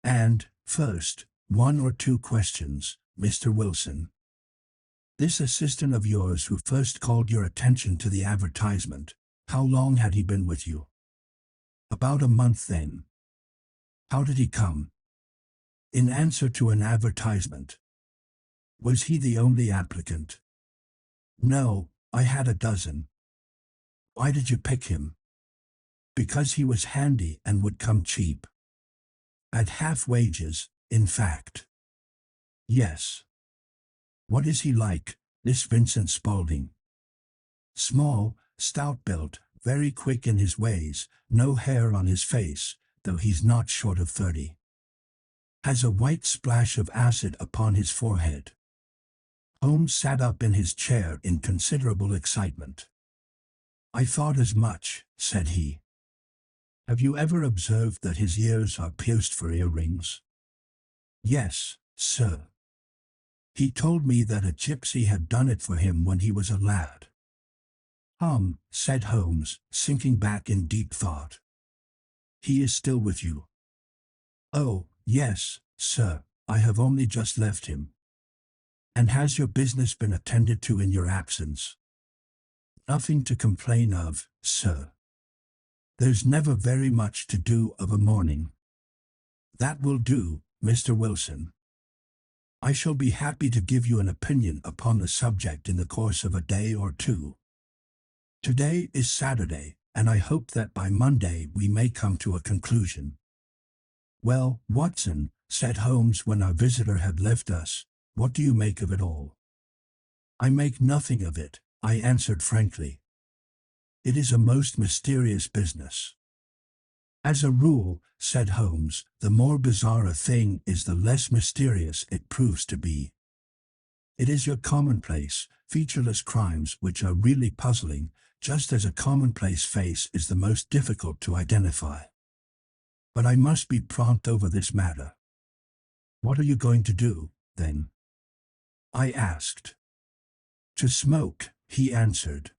And, first, 1 or 2 questions, Mr. Wilson. This assistant of yours who first called your attention to the advertisement, how long had he been with you? About a month then. How did he come? In answer to an advertisement. Was he the only applicant? No, I had a dozen. Why did you pick him? Because he was handy and would come cheap. At half wages, in fact. Yes. What is he like, this Vincent Spaulding? Small, stout-built, very quick in his ways, no hair on his face, though he's not short of 30. Has a white splash of acid upon his forehead. Holmes sat up in his chair in considerable excitement. I thought as much, said he. Have you ever observed that his ears are pierced for earrings? Yes, sir. He told me that a gypsy had done it for him when he was a lad. Said Holmes, sinking back in deep thought. He is still with you? Oh, yes, sir, I have only just left him. And has your business been attended to in your absence? Nothing to complain of, sir. There's never very much to do of a morning. That will do, Mr. Wilson. I shall be happy to give you an opinion upon the subject in the course of a day or 2. Today is Saturday, and I hope that by Monday we may come to a conclusion. Well, Watson, said Holmes when our visitor had left us, what do you make of it all? I make nothing of it, I answered frankly. It is a most mysterious business. As a rule, said Holmes, the more bizarre a thing is the less mysterious it proves to be. It is your commonplace, featureless crimes which are really puzzling, just as a commonplace face is the most difficult to identify. But I must be prompt over this matter. What are you going to do, then? I asked. To smoke, he answered.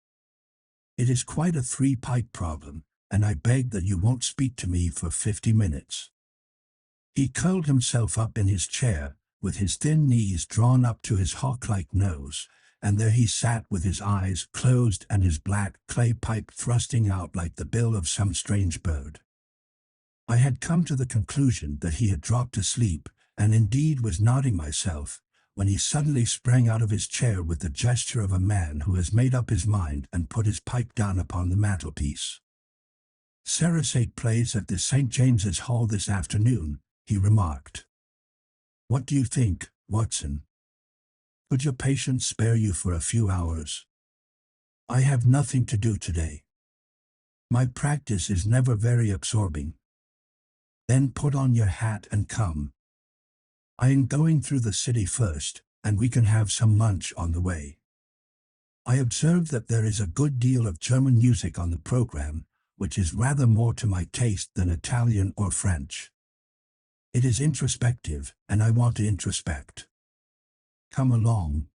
It is quite a 3-pipe problem, and I beg that you won't speak to me for 50 minutes. He curled himself up in his chair, with his thin knees drawn up to his hawk-like nose, and there he sat with his eyes closed and his black clay pipe thrusting out like the bill of some strange bird. I had come to the conclusion that he had dropped asleep, and indeed was nodding myself, when he suddenly sprang out of his chair with the gesture of a man who has made up his mind and put his pipe down upon the mantelpiece. Sarasate plays at the St. James's Hall this afternoon, he remarked. What do you think, Watson? Could your patient spare you for a few hours? I have nothing to do today. My practice is never very absorbing. Then put on your hat and come. I am going through the city first, and we can have some lunch on the way. I observe that there is a good deal of German music on the program, which is rather more to my taste than Italian or French. It is introspective, and I want to introspect. Come along.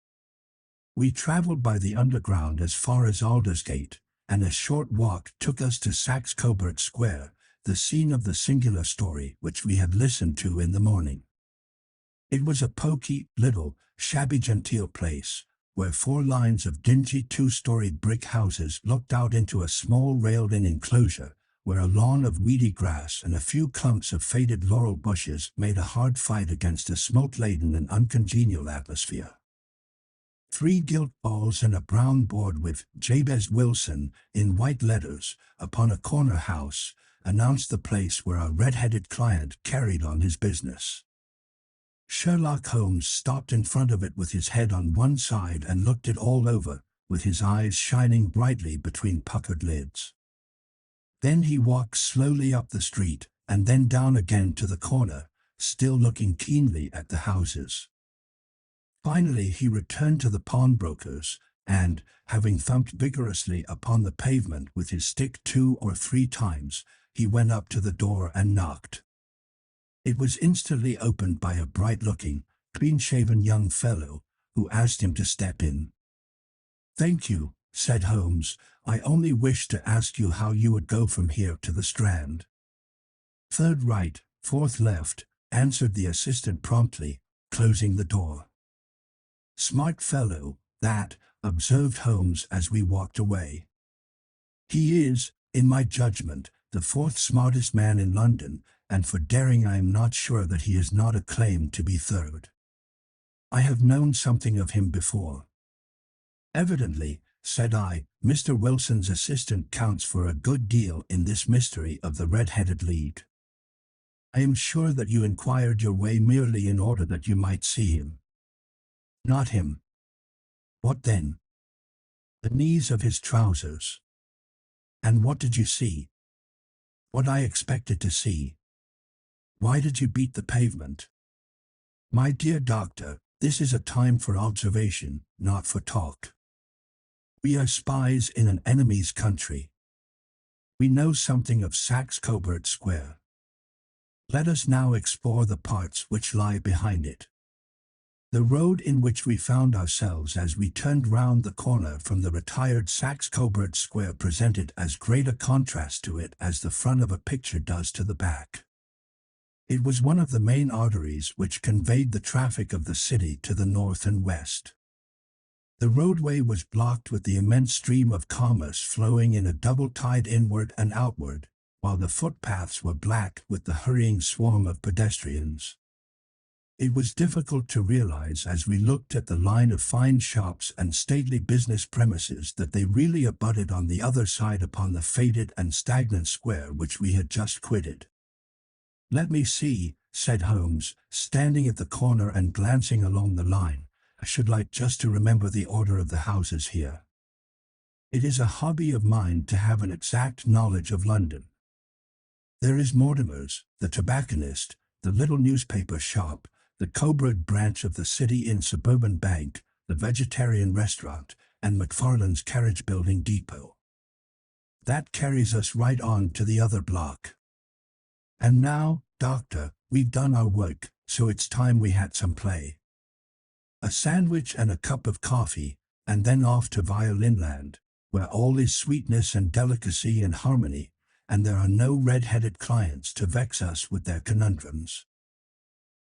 We traveled by the underground as far as Aldersgate, and a short walk took us to Saxe Coburg Square, the scene of the singular story which we had listened to in the morning. It was a poky, little, shabby-genteel place, where 4 lines of dingy 2-storied brick houses looked out into a small railed-in enclosure, where a lawn of weedy grass and a few clumps of faded laurel bushes made a hard fight against a smoke-laden and uncongenial atmosphere. 3 gilt balls and a brown board with Jabez Wilson in white letters upon a corner house announced the place where our red-headed client carried on his business. Sherlock Holmes stopped in front of it with his head on one side and looked it all over, with his eyes shining brightly between puckered lids. Then he walked slowly up the street, and then down again to the corner, still looking keenly at the houses. Finally he returned to the pawnbroker's, and, having thumped vigorously upon the pavement with his stick 2 or 3 times, he went up to the door and knocked. It was instantly opened by a bright-looking, clean-shaven young fellow, who asked him to step in. "Thank you," said Holmes. "I only wished to ask you how you would go from here to the Strand." "Third right, fourth left," answered the assistant promptly, closing the door. "Smart fellow, that," observed Holmes as we walked away. "He is, in my judgment, the 4th smartest man in London, and for daring I am not sure that he is not acclaimed to be 3rd. I have known something of him before." "Evidently," said I, "Mr. Wilson's assistant counts for a good deal in this mystery of the Red-Headed League. I am sure that you inquired your way merely in order that you might see him." "Not him." "What then?" "The knees of his trousers." "And what did you see?" "What I expected to see." "Why did you beat the pavement?" "My dear doctor, this is a time for observation, not for talk. We are spies in an enemy's country. We know something of Saxe-Coburg Square. Let us now explore the parts which lie behind it. The road in which we found ourselves as we turned round the corner from the retired Saxe-Coburg Square presented as great a contrast to it as the front of a picture does to the back. It was one of the main arteries which conveyed the traffic of the city to the north and west. The roadway was blocked with the immense stream of commerce flowing in a double tide inward and outward, while the footpaths were black with the hurrying swarm of pedestrians. It was difficult to realize as we looked at the line of fine shops and stately business premises that they really abutted on the other side upon the faded and stagnant square which we had just quitted. "Let me see," said Holmes, standing at the corner and glancing along the line. "I should like just to remember the order of the houses here. It is a hobby of mine to have an exact knowledge of London. There is Mortimer's, the tobacconist, the little newspaper shop, the Coburg branch of the City Inn Suburban Bank, the vegetarian restaurant, and McFarlane's carriage building depot. That carries us right on to the other block. And now, doctor, we've done our work, so it's time we had some play. A sandwich and a cup of coffee, and then off to Violinland, where all is sweetness and delicacy and harmony, and there are no red-headed clients to vex us with their conundrums."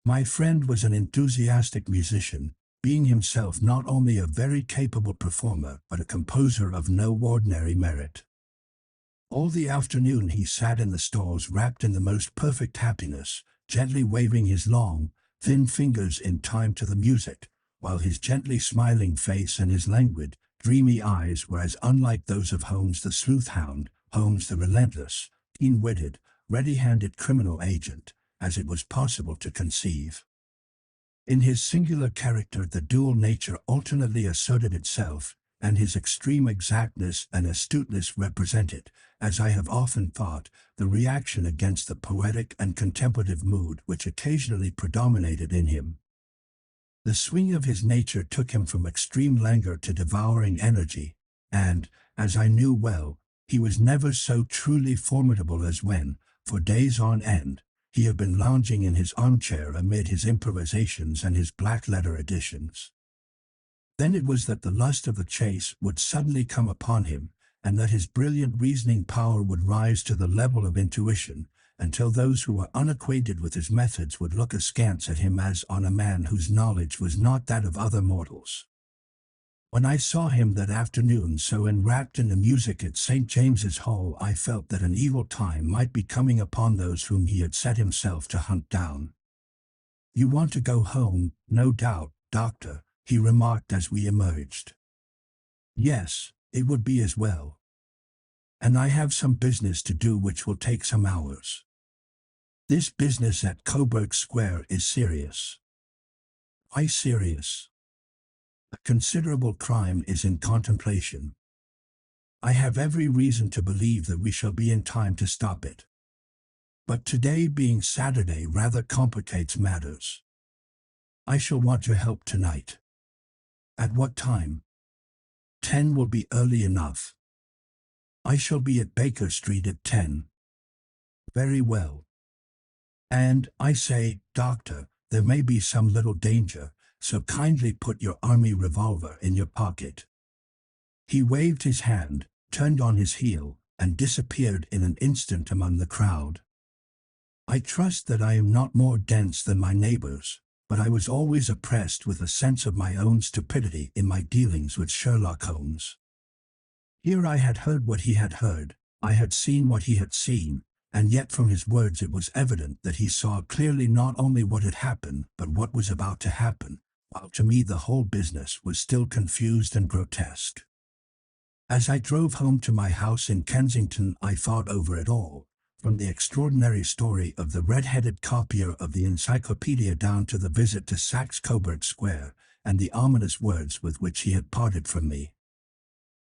My friend was an enthusiastic musician, being himself not only a very capable performer but a composer of no ordinary merit. All the afternoon he sat in the stalls wrapped in the most perfect happiness, gently waving his long, thin fingers in time to the music, while his gently smiling face and his languid, dreamy eyes were as unlike those of Holmes the sleuth-hound, Holmes the relentless, keen-witted, ready-handed criminal agent, as it was possible to conceive. In his singular character the dual nature alternately asserted itself, and his extreme exactness and astuteness represented, as I have often thought, the reaction against the poetic and contemplative mood which occasionally predominated in him. The swing of his nature took him from extreme languor to devouring energy, and, as I knew well, he was never so truly formidable as when, for days on end, he had been lounging in his armchair amid his improvisations and his black-letter editions. Then it was that the lust of the chase would suddenly come upon him, and that his brilliant reasoning power would rise to the level of intuition, until those who were unacquainted with his methods would look askance at him as on a man whose knowledge was not that of other mortals. When I saw him that afternoon so enwrapped in the music at St. James's Hall, I felt that an evil time might be coming upon those whom he had set himself to hunt down. "You want to go home, no doubt, doctor," he remarked as we emerged. "Yes, it would be as well. And I have some business to do which will take some hours. This business at Coburg Square is serious." "Why serious?" "A considerable crime is in contemplation." I have every reason to believe that we shall be in time to stop it. But today being Saturday rather complicates matters. I shall want your help tonight. At what time? 10 will be early enough. I shall be at Baker Street at 10. Very well. And, I say, Doctor, there may be some little danger, so kindly put your army revolver in your pocket. He waved his hand, turned on his heel, and disappeared in an instant among the crowd. I trust that I am not more dense than my neighbors, but I was always oppressed with a sense of my own stupidity in my dealings with Sherlock Holmes. Here I had heard what he had heard, I had seen what he had seen, and yet from his words it was evident that he saw clearly not only what had happened but what was about to happen, while to me the whole business was still confused and grotesque. As I drove home to my house in Kensington I thought over it all, from the extraordinary story of the red-headed copier of the encyclopedia down to the visit to Saxe-Coburg Square, and the ominous words with which he had parted from me.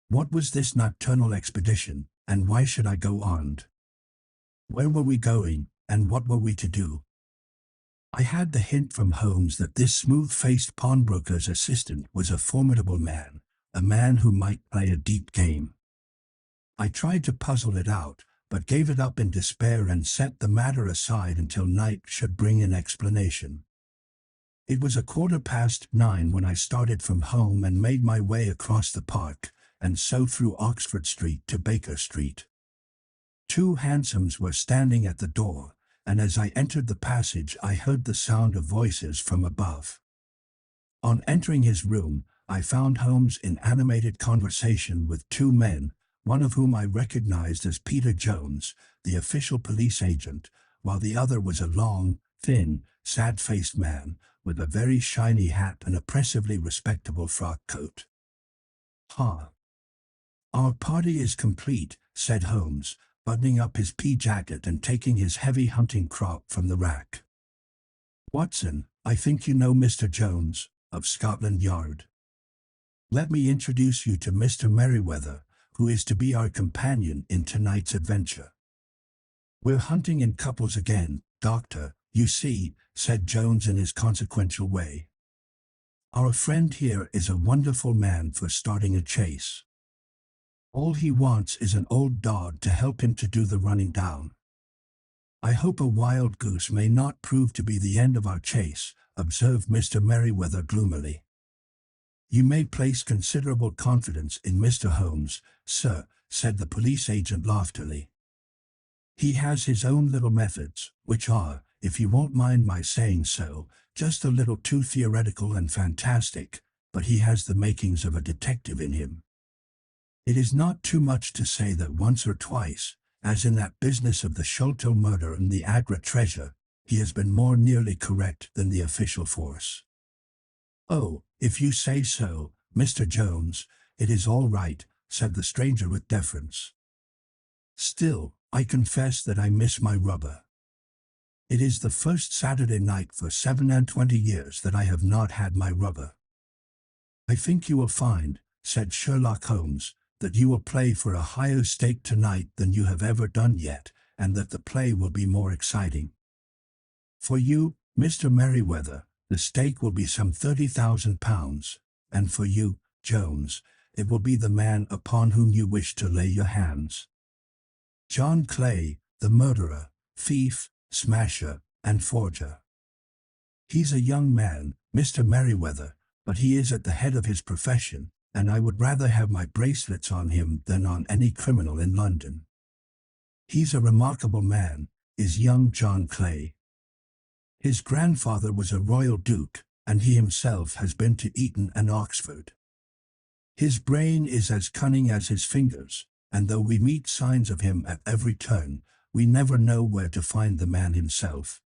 What was this nocturnal expedition, and why should I go armed? Where were we going, and what were we to do? I had the hint from Holmes that this smooth-faced pawnbroker's assistant was a formidable man, a man who might play a deep game. I tried to puzzle it out, but gave it up in despair and set the matter aside until night should bring an explanation. It was 9:15 when I started from home and made my way across the park, and so through Oxford Street to Baker Street. 2 hansoms were standing at the door, and as I entered the passage I heard the sound of voices from above. On entering his room, I found Holmes in animated conversation with 2 men, one of whom I recognized as Peter Jones, the official police agent, while the other was a long, thin, sad-faced man, with a very shiny hat and oppressively respectable frock coat. Our party is complete, said Holmes, buttoning up his pea jacket and taking his heavy hunting crop from the rack. Watson, I think you know Mr. Jones, of Scotland Yard. Let me introduce you to Mr. Merryweather, who is to be our companion in tonight's adventure. We're hunting in couples again, Doctor, you see, said Jones in his consequential way. Our friend here is a wonderful man for starting a chase. All he wants is an old dog to help him to do the running down. I hope a wild goose may not prove to be the end of our chase, observed Mr. Merryweather gloomily. You may place considerable confidence in Mr. Holmes, sir, said the police agent loftily. He has his own little methods, which are, if you won't mind my saying so, just a little too theoretical and fantastic, but he has the makings of a detective in him. It is not too much to say that once or twice, as in that business of the Sholto murder and the Agra treasure, he has been more nearly correct than the official force. Oh, if you say so, Mr. Jones, it is all right, said the stranger with deference. Still, I confess that I miss my rubber. It is the first Saturday night for 27 years that I have not had my rubber. I think you will find, said Sherlock Holmes, that you will play for a higher stake tonight than you have ever done yet, and that the play will be more exciting. For you, Mr. Merryweather, the stake will be some £30,000, and for you, Jones, it will be the man upon whom you wish to lay your hands. John Clay, the murderer, thief, smasher, and forger. He's a young man, Mr. Merryweather, but he is at the head of his profession, and I would rather have my bracelets on him than on any criminal in London. He's a remarkable man, is young John Clay. His grandfather was a royal duke, and he himself has been to Eton and Oxford. His brain is as cunning as his fingers, and though we meet signs of him at every turn, we never know where to find the man himself.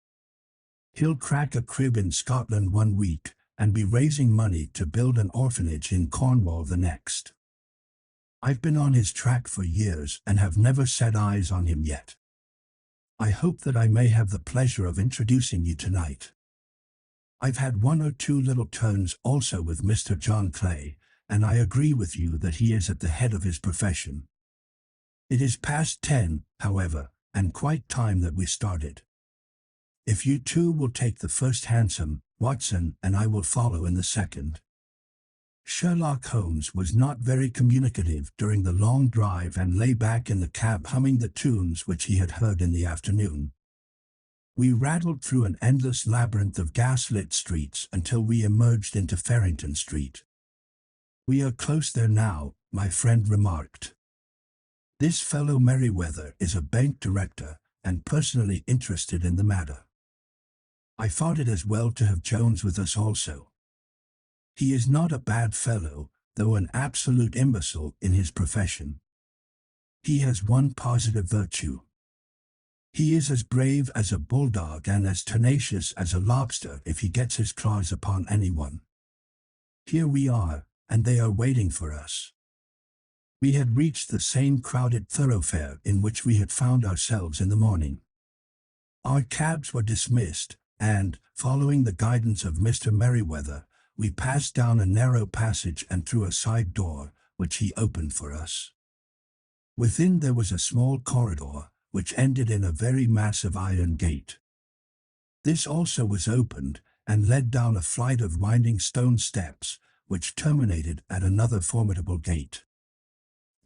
He'll crack a crib in Scotland one week, and be raising money to build an orphanage in Cornwall the next. I've been on his track for years and have never set eyes on him yet. I hope that I may have the pleasure of introducing you tonight. I've had 1 or 2 little turns also with Mr. John Clay, and I agree with you that he is at the head of his profession. It is past 10, however, and quite time that we started. If you two will take the first hansom, Watson, and I will follow in the second." Sherlock Holmes was not very communicative during the long drive and lay back in the cab humming the tunes which he had heard in the afternoon. We rattled through an endless labyrinth of gas-lit streets until we emerged into Farrington Street. "We are close there now," my friend remarked. "This fellow Merryweather is a bank director and personally interested in the matter. I thought it as well to have Jones with us also. He is not a bad fellow, though an absolute imbecile in his profession. He has one positive virtue. He is as brave as a bulldog and as tenacious as a lobster if he gets his claws upon anyone. Here we are, and they are waiting for us." We had reached the same crowded thoroughfare in which we had found ourselves in the morning. Our cabs were dismissed, and, following the guidance of Mr. Merryweather, we passed down a narrow passage and through a side door, which he opened for us. Within there was a small corridor, which ended in a very massive iron gate. This also was opened, and led down a flight of winding stone steps, which terminated at another formidable gate.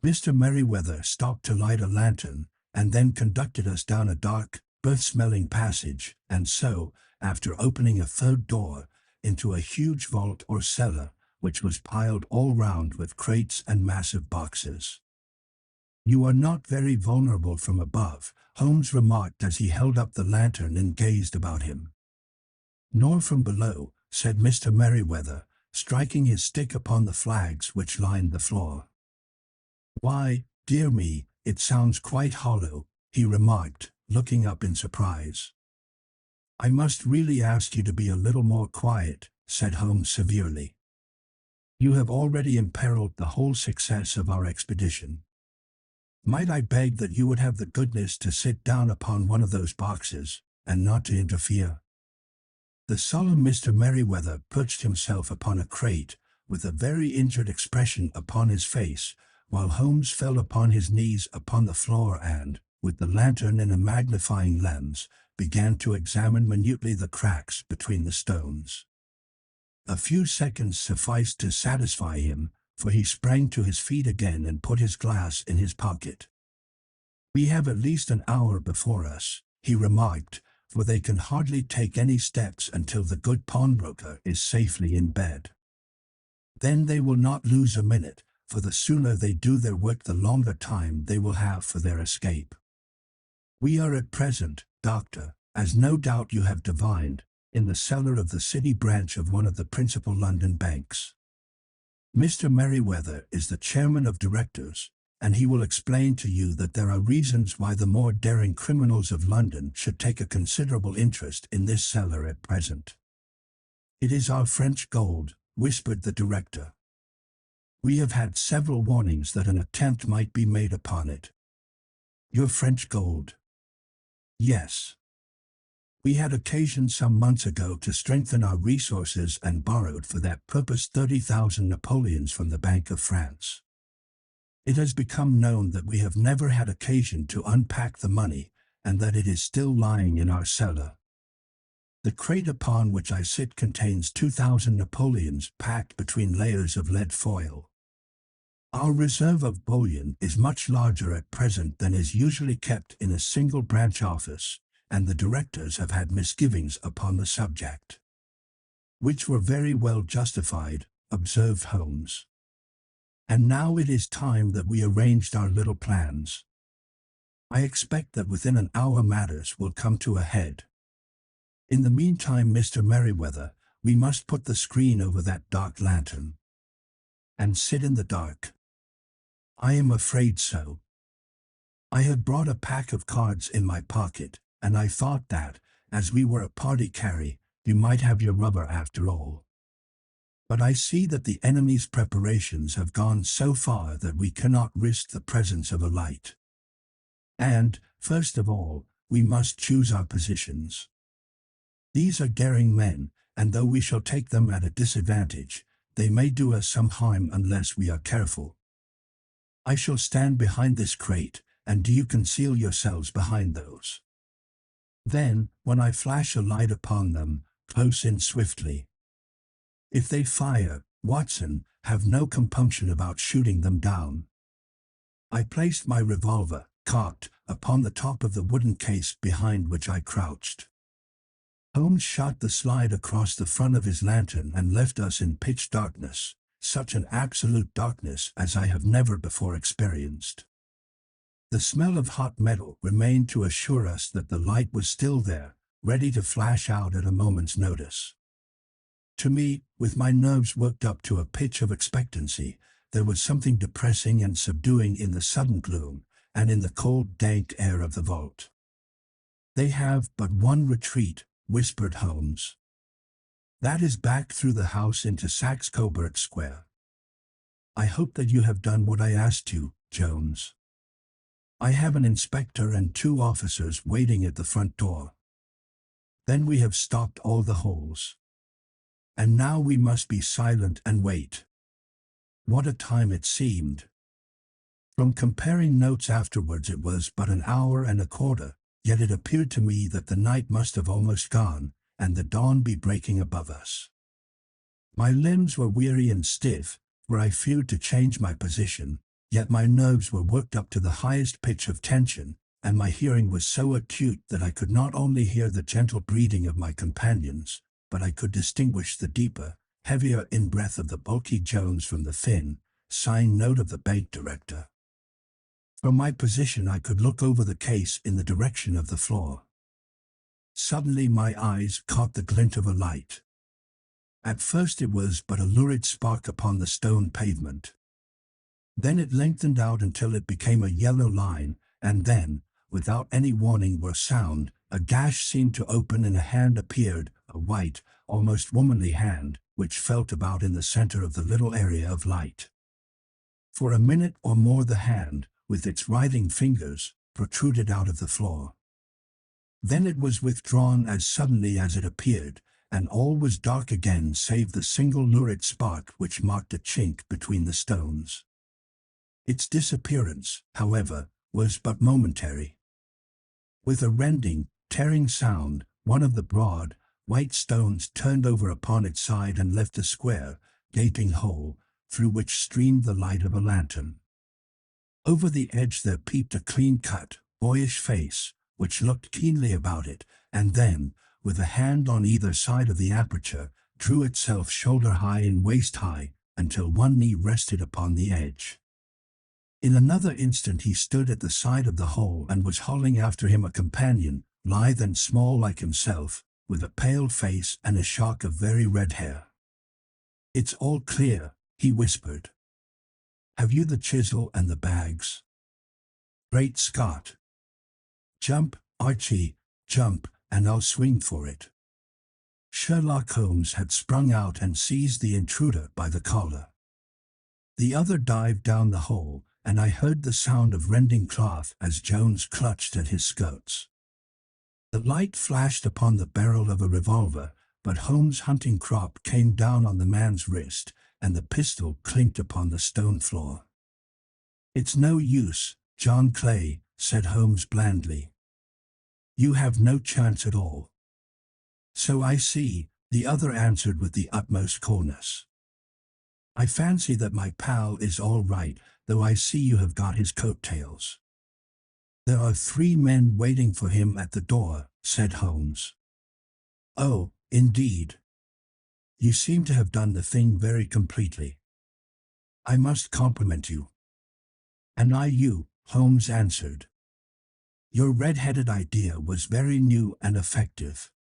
Mr. Merryweather stopped to light a lantern, and then conducted us down a dark, earth-smelling passage, and so, after opening a third door, into a huge vault or cellar, which was piled all round with crates and massive boxes. "You are not very vulnerable from above," Holmes remarked as he held up the lantern and gazed about him. "Nor from below," said Mr. Merryweather, striking his stick upon the flags which lined the floor. "Why, dear me, it sounds quite hollow," he remarked, looking up in surprise. "I must really ask you to be a little more quiet," said Holmes severely. "You have already imperiled the whole success of our expedition. Might I beg that you would have the goodness to sit down upon one of those boxes, and not to interfere?" The solemn Mr. Merryweather perched himself upon a crate, with a very injured expression upon his face, while Holmes fell upon his knees upon the floor and, with the lantern in a magnifying lens, began to examine minutely the cracks between the stones. A few seconds sufficed to satisfy him, for he sprang to his feet again and put his glass in his pocket. "We have at least an hour before us," he remarked, "for they can hardly take any steps until the good pawnbroker is safely in bed. Then they will not lose a minute, for the sooner they do their work the longer time they will have for their escape. We are at present, Doctor, as no doubt you have divined, in the cellar of the city branch of one of the principal London banks. Mr. Merryweather is the chairman of directors, and he will explain to you that there are reasons why the more daring criminals of London should take a considerable interest in this cellar at present." "It is our French gold," whispered the director. "We have had several warnings that an attempt might be made upon it." "Your French gold?" "Yes. We had occasion some months ago to strengthen our resources and borrowed for that purpose 30,000 Napoleons from the Bank of France. It has become known that we have never had occasion to unpack the money, and that it is still lying in our cellar. The crate upon which I sit contains 2,000 Napoleons packed between layers of lead foil. Our reserve of bullion is much larger at present than is usually kept in a single branch office, and the directors have had misgivings upon the subject." "Which were very well justified," observed Holmes. "And now it is time that we arranged our little plans. I expect that within an hour matters will come to a head. In the meantime, Mr. Merryweather, we must put the screen over that dark lantern." "And sit in the dark?" "I am afraid so. I had brought a pack of cards in my pocket, and I thought that, as we were a party carry, you might have your rubber after all. But I see that the enemy's preparations have gone so far that we cannot risk the presence of a light. And, first of all, we must choose our positions. These are daring men, and though we shall take them at a disadvantage, they may do us some harm unless we are careful. I shall stand behind this crate, and do you conceal yourselves behind those. Then, when I flash a light upon them, close in swiftly. If they fire, Watson, have no compunction about shooting them down. I placed my revolver, cocked, upon the top of the wooden case behind which I crouched. Holmes shot the slide across the front of his lantern and left us in pitch darkness, such an absolute darkness as I have never before experienced. The smell of hot metal remained to assure us that the light was still there, ready to flash out at a moment's notice. To me, with my nerves worked up to a pitch of expectancy, there was something depressing and subduing in the sudden gloom, and in the cold, dank air of the vault. "They have but one retreat," whispered Holmes. "That is back through the house into Saxe-Coburg Square. I hope that you have done what I asked you, Jones. I have an inspector and 2 officers waiting at the front door. Then we have stopped all the holes. And now we must be silent and wait." What a time it seemed! From comparing notes afterwards it was but an hour and a quarter, yet it appeared to me that the night must have almost gone, and the dawn be breaking above us. My limbs were weary and stiff, for I feared to change my position, yet my nerves were worked up to the highest pitch of tension, and my hearing was so acute that I could not only hear the gentle breathing of my companions, but I could distinguish the deeper, heavier in-breath of the bulky Jones from the thin, sighing note of the bank director. From my position I could look over the case in the direction of the floor. Suddenly my eyes caught the glint of a light. At first it was but a lurid spark upon the stone pavement. Then it lengthened out until it became a yellow line, and then, without any warning or sound, a gash seemed to open and a hand appeared, a white, almost womanly hand, which felt about in the center of the little area of light. For a minute or more the hand, with its writhing fingers, protruded out of the floor. Then it was withdrawn as suddenly as it appeared, and all was dark again save the single lurid spark which marked a chink between the stones. Its disappearance, however, was but momentary. With a rending, tearing sound, one of the broad, white stones turned over upon its side and left a square, gaping hole, through which streamed the light of a lantern. Over the edge there peeped a clean-cut, boyish face, which looked keenly about it, and then, with a hand on either side of the aperture, drew itself shoulder-high and waist-high, until one knee rested upon the edge. In another instant he stood at the side of the hole and was hauling after him a companion, lithe and small like himself, with a pale face and a shock of very red hair. "It's all clear," he whispered. "Have you the chisel and the bags?" "Great Scott! Jump, Archie, jump, and I'll swing for it." Sherlock Holmes had sprung out and seized the intruder by the collar. The other dived down the hole, and I heard the sound of rending cloth as Jones clutched at his skirts. The light flashed upon the barrel of a revolver, but Holmes' hunting crop came down on the man's wrist, and the pistol clinked upon the stone floor. "It's no use, John Clay," said Holmes blandly. "You have no chance at all." "So I see," the other answered with the utmost coolness. "I fancy that my pal is all right, though I see you have got his coat-tails." "There are 3 men waiting for him at the door," said Holmes. "Oh, indeed. You seem to have done the thing very completely. I must compliment you." "And I you," Holmes answered. "Your red-headed idea was very new and effective."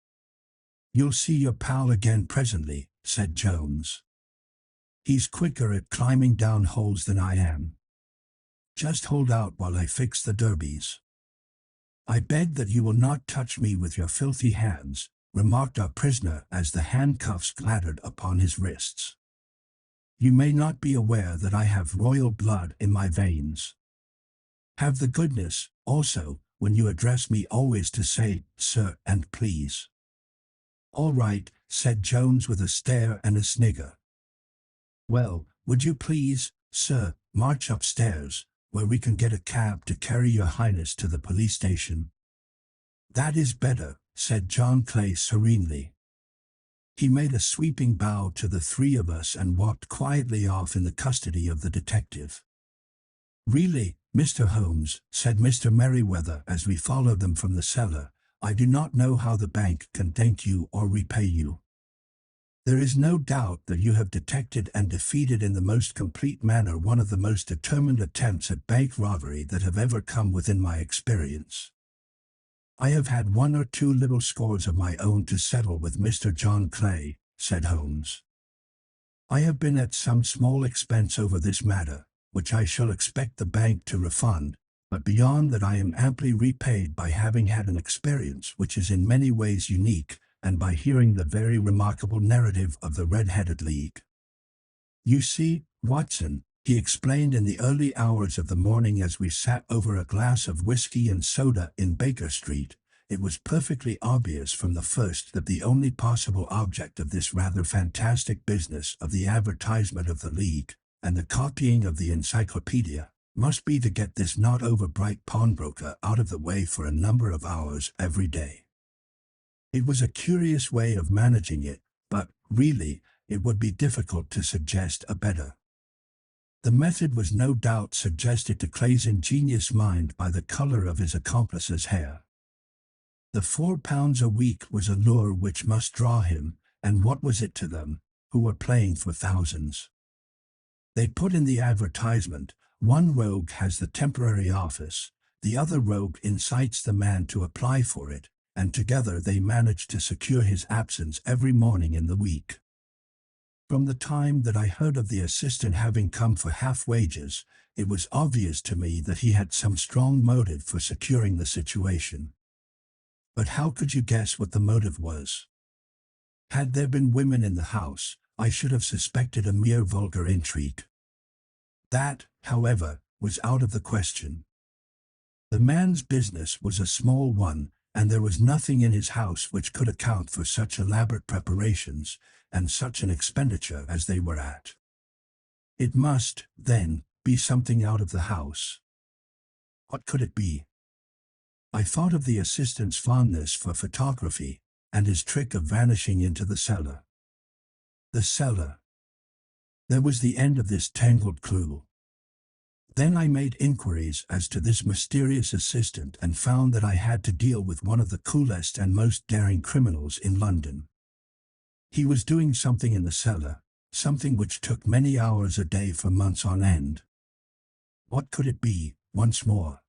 "You'll see your pal again presently," said Jones. "He's quicker at climbing down holes than I am. Just hold out while I fix the derbies." "I beg that you will not touch me with your filthy hands," remarked our prisoner as the handcuffs clattered upon his wrists. "You may not be aware that I have royal blood in my veins. Have the goodness, also, when you address me always to say, 'Sir,' and 'please.'" "All right," said Jones with a stare and a snigger. Well, would you please, sir, march upstairs, where we can get a cab to carry your highness to the police station? That is better, said John Clay serenely. He made a sweeping bow to the three of us and walked quietly off in the custody of the detective. Really, Mr. Holmes, said Mr. Merryweather as we followed them from the cellar, I do not know how the bank can thank you or repay you. There is no doubt that you have detected and defeated in the most complete manner one of the most determined attempts at bank robbery that have ever come within my experience. I have had 1 or 2 little scores of my own to settle with Mr. John Clay, said Holmes. I have been at some small expense over this matter, which I shall expect the bank to refund, but beyond that I am amply repaid by having had an experience which is in many ways unique, and by hearing the very remarkable narrative of the Red-Headed League. You see, Watson, he explained in the early hours of the morning as we sat over a glass of whiskey and soda in Baker Street, it was perfectly obvious from the first that the only possible object of this rather fantastic business of the advertisement of the League, and the copying of the encyclopedia, must be to get this not over-bright pawnbroker out of the way for a number of hours every day. It was a curious way of managing it, but, really, it would be difficult to suggest a better. The method was no doubt suggested to Clay's ingenious mind by the color of his accomplice's hair. The £4 a week was a lure which must draw him, and what was it to them, who were playing for thousands? They put in the advertisement, one rogue has the temporary office, the other rogue incites the man to apply for it, and together they managed to secure his absence every morning in the week. From the time that I heard of the assistant having come for half wages, it was obvious to me that he had some strong motive for securing the situation. But how could you guess what the motive was? Had there been women in the house, I should have suspected a mere vulgar intrigue. That, however, was out of the question. The man's business was a small one, and there was nothing in his house which could account for such elaborate preparations, and such an expenditure as they were at. It must, then, be something out of the house. What could it be? I thought of the assistant's fondness for photography, and his trick of vanishing into the cellar. The cellar. There was the end of this tangled clue. Then I made inquiries as to this mysterious assistant and found that I had to deal with one of the coolest and most daring criminals in London. He was doing something in the cellar, something which took many hours a day for months on end. What could it be, once more?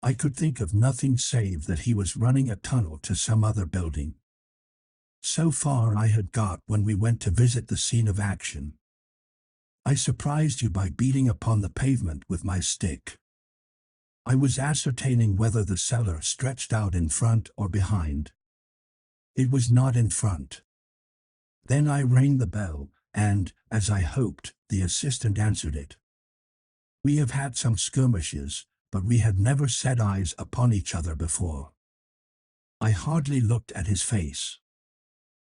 I could think of nothing save that he was running a tunnel to some other building. So far I had got when we went to visit the scene of action. I surprised you by beating upon the pavement with my stick. I was ascertaining whether the cellar stretched out in front or behind. It was not in front. Then I rang the bell, and, as I hoped, the assistant answered it. We have had some skirmishes, but we had never set eyes upon each other before. I hardly looked at his face.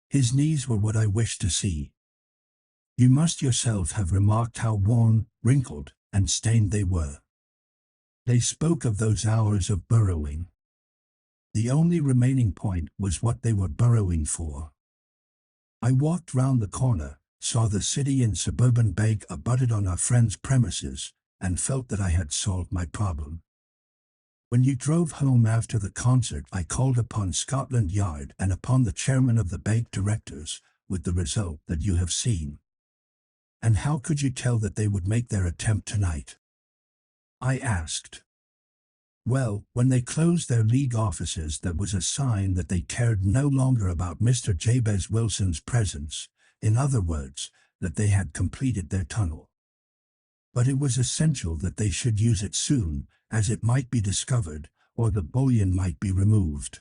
His knees were what I wished to see. You must yourself have remarked how worn, wrinkled, and stained they were. They spoke of those hours of burrowing. The only remaining point was what they were burrowing for. I walked round the corner, saw the City and Suburban Bank abutted on our friend's premises, and felt that I had solved my problem. When you drove home after the concert, I called upon Scotland Yard and upon the chairman of the bank directors, with the result that you have seen. And how could you tell that they would make their attempt tonight? I asked. Well, when they closed their league offices, that was a sign that they cared no longer about Mr. Jabez Wilson's presence, in other words, that they had completed their tunnel. But it was essential that they should use it soon, as it might be discovered, or the bullion might be removed.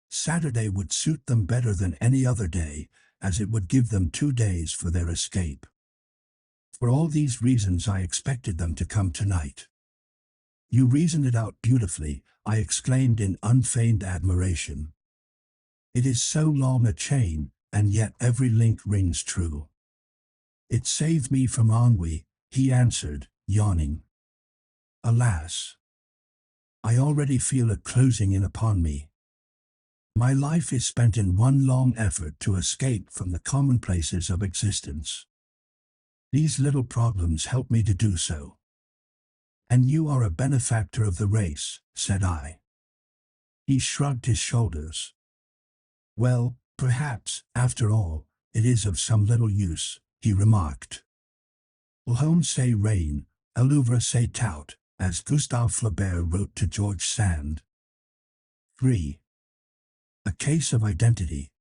Saturday would suit them better than any other day, as it would give them 2 days for their escape. For all these reasons I expected them to come tonight. You reasoned it out beautifully, I exclaimed in unfeigned admiration. It is so long a chain, and yet every link rings true. It saved me from ennui, he answered, yawning. Alas! I already feel it closing in upon me. My life is spent in one long effort to escape from the commonplaces of existence. These little problems help me to do so. And you are a benefactor of the race, said I. He shrugged his shoulders. Well, perhaps, after all, it is of some little use, he remarked. Holmes say reign, a Louvre say tout, as Gustave Flaubert wrote to George Sand. 3. A case of identity.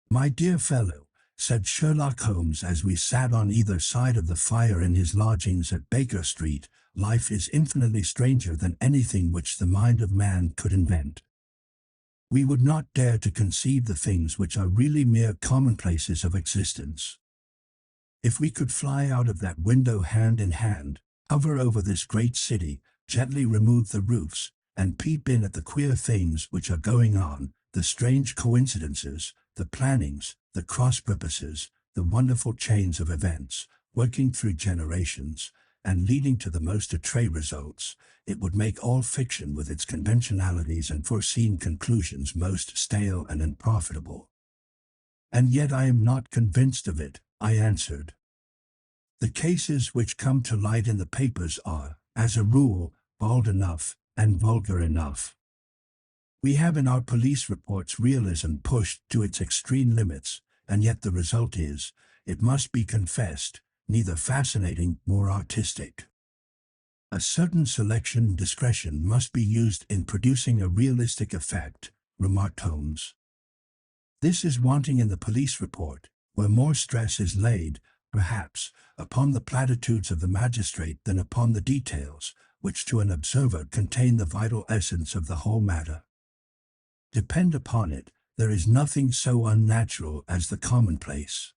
My dear fellow, said Sherlock Holmes as we sat on either side of the fire in his lodgings at Baker Street, life is infinitely stranger than anything which the mind of man could invent. We would not dare to conceive the things which are really mere commonplaces of existence. If we could fly out of that window hand in hand, hover over this great city, gently remove the roofs, and peep in at the queer things which are going on, the strange coincidences, the plannings, the cross-purposes, the wonderful chains of events, working through generations, and leading to the most outré results, it would make all fiction with its conventionalities and foreseen conclusions most stale and unprofitable. And yet I am not convinced of it, I answered. The cases which come to light in the papers are, as a rule, bald enough and vulgar enough. We have in our police reports realism pushed to its extreme limits, and yet the result is, it must be confessed, neither fascinating nor artistic. A certain selection and discretion must be used in producing a realistic effect, remarked Holmes. This is wanting in the police report, where more stress is laid, perhaps, upon the platitudes of the magistrate than upon the details, which to an observer contain the vital essence of the whole matter. Depend upon it, there is nothing so unnatural as the commonplace.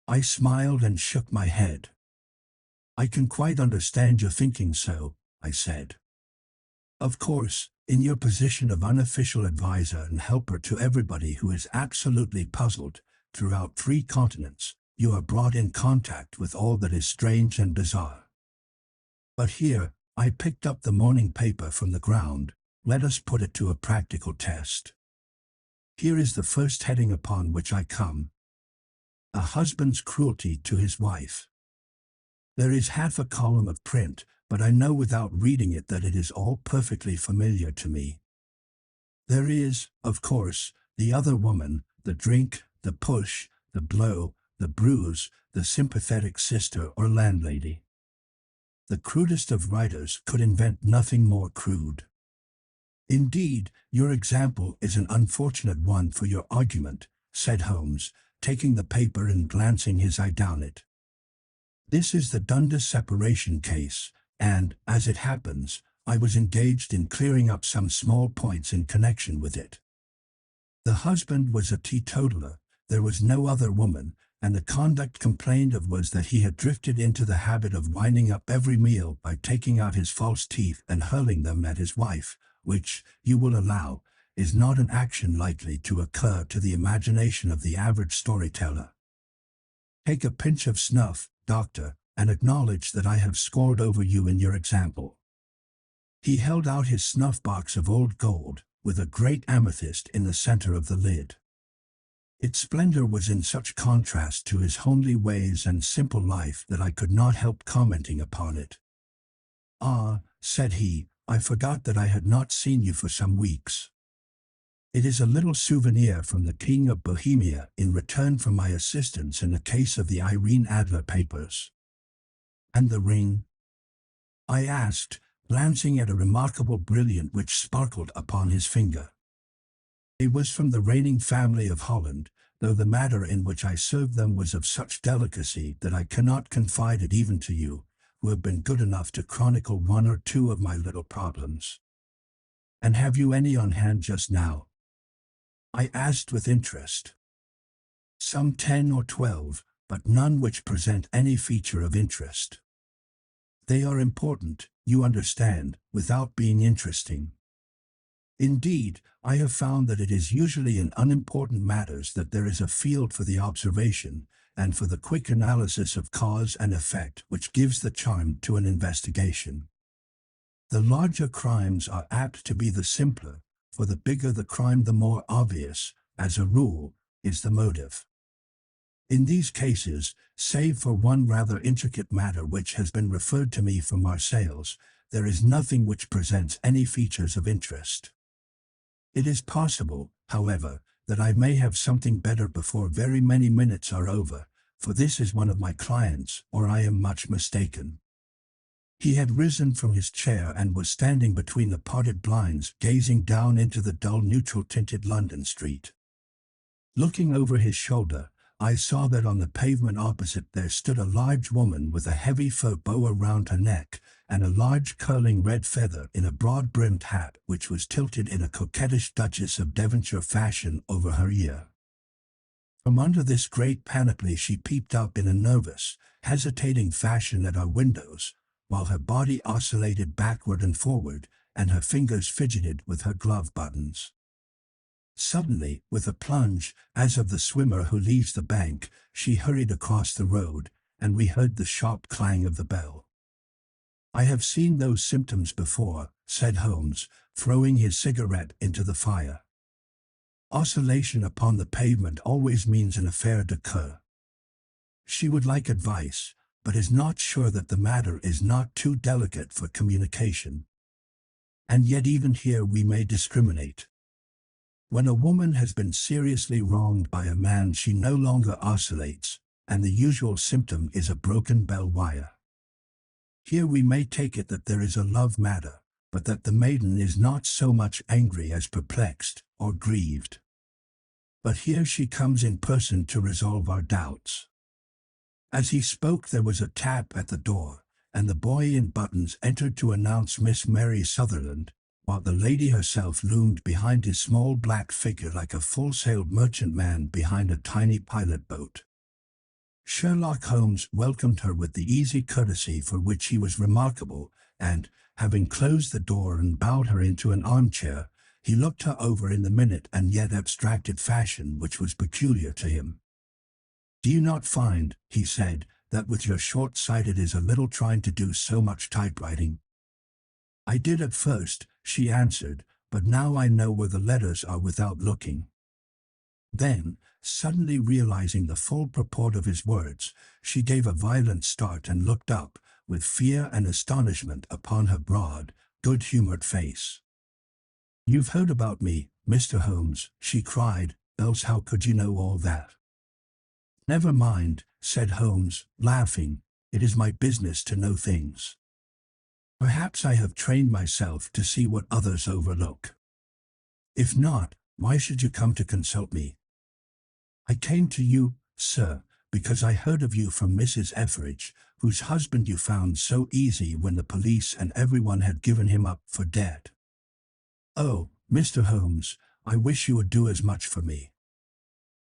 I smiled and shook my head. I can quite understand your thinking so, I said. Of course, in your position of unofficial advisor and helper to everybody who is absolutely puzzled, throughout 3 continents, you are brought in contact with all that is strange and bizarre. But here, I picked up the morning paper from the ground. Let us put it to a practical test. Here is the first heading upon which I come. A husband's cruelty to his wife. There is half a column of print, but I know without reading it that it is all perfectly familiar to me. There is, of course, the other woman, the drink, the push, the blow, the bruise, the sympathetic sister or landlady. The crudest of writers could invent nothing more crude. Indeed, your example is an unfortunate one for your argument, said Holmes, taking the paper and glancing his eye down it. This is the Dundas separation case, and, as it happens, I was engaged in clearing up some small points in connection with it. The husband was a teetotaler, there was no other woman, and the conduct complained of was that he had drifted into the habit of winding up every meal by taking out his false teeth and hurling them at his wife, which, you will allow, is not an action likely to occur to the imagination of the average storyteller. Take a pinch of snuff, doctor, and acknowledge that I have scored over you in your example. He held out his snuff-box of old gold, with a great amethyst in the center of the lid. Its splendor was in such contrast to his homely ways and simple life that I could not help commenting upon it. Ah, said he, I forgot that I had not seen you for some weeks. It is a little souvenir from the King of Bohemia in return for my assistance in the case of the Irene Adler papers. And the ring? I asked, glancing at a remarkable brilliant which sparkled upon his finger. It was from the reigning family of Holland, though the matter in which I served them was of such delicacy that I cannot confide it even to you, who have been good enough to chronicle 1 or 2 of my little problems. And have you any on hand just now? I asked with interest. Some 10 or 12, but none which present any feature of interest. They are important, you understand, without being interesting. Indeed, I have found that it is usually in unimportant matters that there is a field for the observation, and for the quick analysis of cause and effect which gives the charm to an investigation. The larger crimes are apt to be the simpler, for the bigger the crime the more obvious, as a rule, is the motive. In these cases, save for one rather intricate matter which has been referred to me from Marseilles, there is nothing which presents any features of interest. It is possible, however, that I may have something better before very many minutes are over, for this is one of my clients, or I am much mistaken. He had risen from his chair and was standing between the parted blinds, gazing down into the dull neutral-tinted London street. Looking over his shoulder, I saw that on the pavement opposite there stood a large woman with a heavy fur boa round her neck, and a large curling red feather in a broad-brimmed hat which was tilted in a coquettish Duchess of Devonshire fashion over her ear. From under this great panoply she peeped up in a nervous, hesitating fashion at our windows, while her body oscillated backward and forward, and her fingers fidgeted with her glove buttons. Suddenly, with a plunge, as of the swimmer who leaves the bank, she hurried across the road, and we heard the sharp clang of the bell. "I have seen those symptoms before," said Holmes, throwing his cigarette into the fire. "Oscillation upon the pavement always means an affaire de cœur." She would like advice, but is not sure that the matter is not too delicate for communication. And yet even here we may discriminate. When a woman has been seriously wronged by a man, she no longer oscillates, and the usual symptom is a broken bell wire. Here we may take it that there is a love matter, but that the maiden is not so much angry as perplexed or grieved. But here she comes in person to resolve our doubts. As he spoke there was a tap at the door, and the boy in buttons entered to announce Miss Mary Sutherland, while the lady herself loomed behind his small black figure like a full-sailed merchantman behind a tiny pilot boat. Sherlock Holmes welcomed her with the easy courtesy for which he was remarkable, and, having closed the door and bowed her into an armchair, he looked her over in the minute and yet abstracted fashion which was peculiar to him. "Do you not find," he said, "that with your short-sighted is a little trying to do so much typewriting?" "I did at first," she answered, "but now I know where the letters are without looking." Then, suddenly realizing the full purport of his words, she gave a violent start and looked up, with fear and astonishment upon her broad, good-humored face. "You've heard about me, Mr. Holmes," she cried, "else how could you know all that?" "Never mind," said Holmes, laughing, "it is my business to know things. Perhaps I have trained myself to see what others overlook. If not, why should you come to consult me?" "I came to you, sir, because I heard of you from Mrs. Etheridge, whose husband you found so easy when the police and everyone had given him up for dead. Oh, Mr. Holmes, I wish you would do as much for me.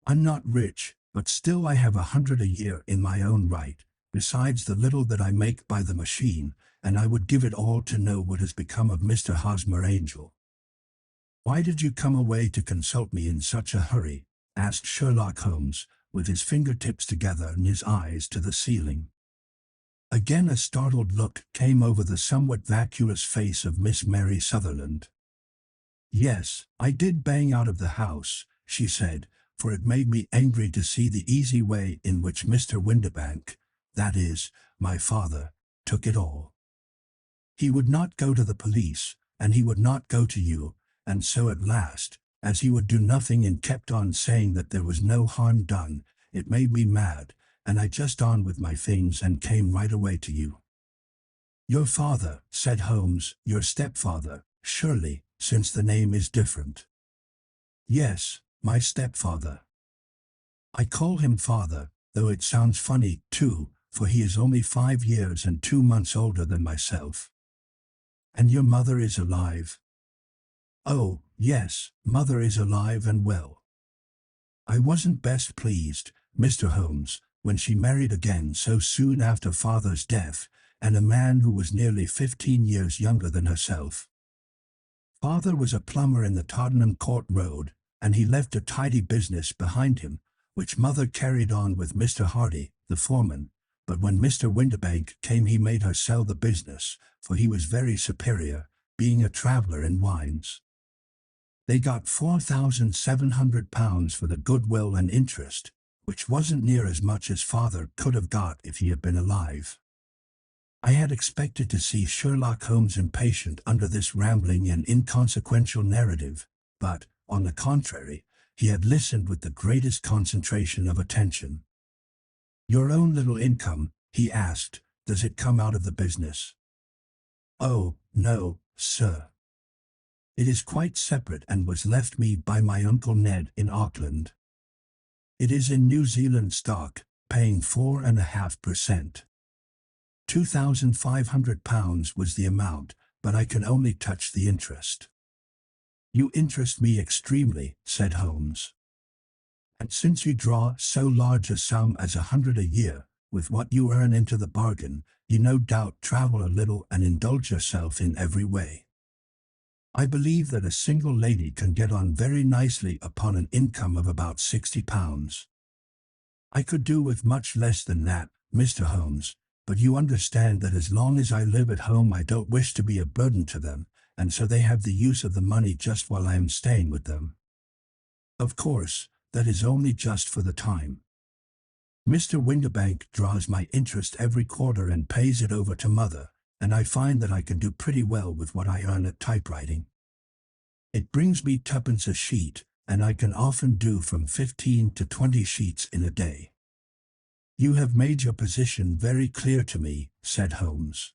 I'm not rich, but still I have 100 a year in my own right, besides the little that I make by the machine, and I would give it all to know what has become of Mr. Hosmer Angel." "Why did you come away to consult me in such a hurry?" asked Sherlock Holmes, with his fingertips together and his eyes to the ceiling. Again a startled look came over the somewhat vacuous face of Miss Mary Sutherland. "Yes, I did bang out of the house," she said, "for it made me angry to see the easy way in which Mr. Windibank, that is, my father, took it all. He would not go to the police, and he would not go to you, and so at last, as he would do nothing and kept on saying that there was no harm done, it made me mad, and I just on with my things and came right away to you." "Your father," said Holmes, "your stepfather, surely, since the name is different." "Yes, my stepfather. I call him father, though it sounds funny, too, for he is only 5 years and 2 months older than myself." "And your mother is alive?" "Oh, yes, mother is alive and well. I wasn't best pleased, Mr. Holmes, when she married again so soon after father's death, and a man who was nearly 15 years younger than herself. Father was a plumber in the Tottenham Court Road, and he left a tidy business behind him, which Mother carried on with Mr. Hardy, the foreman, but when Mr. Windibank came he made her sell the business, for he was very superior, being a traveller in wines. They got £4,700 for the goodwill and interest, which wasn't near as much as Father could have got if he had been alive. I had expected to see Sherlock Holmes impatient under this rambling and inconsequential narrative, but, on the contrary, he had listened with the greatest concentration of attention. "Your own little income," he asked, "does it come out of the business?" "Oh, no, sir. It is quite separate and was left me by my Uncle Ned in Auckland. It is in New Zealand stock, paying 4.5%. £2,500 was the amount, but I can only touch the interest." "You interest me extremely," said Holmes. "And since you draw so large a sum as 100 a year, with what you earn into the bargain, you no doubt travel a little and indulge yourself in every way. I believe that a single lady can get on very nicely upon an income of about £60. I could do with much less than that, Mr. Holmes, but you understand that as long as I live at home I don't wish to be a burden to them, and so they have the use of the money just while I am staying with them. Of course, that is only just for the time. Mr. Windibank draws my interest every quarter and pays it over to Mother, and I find that I can do pretty well with what I earn at typewriting. It brings me twopence a sheet, and I can often do from 15 to 20 sheets in a day." "You have made your position very clear to me," said Holmes.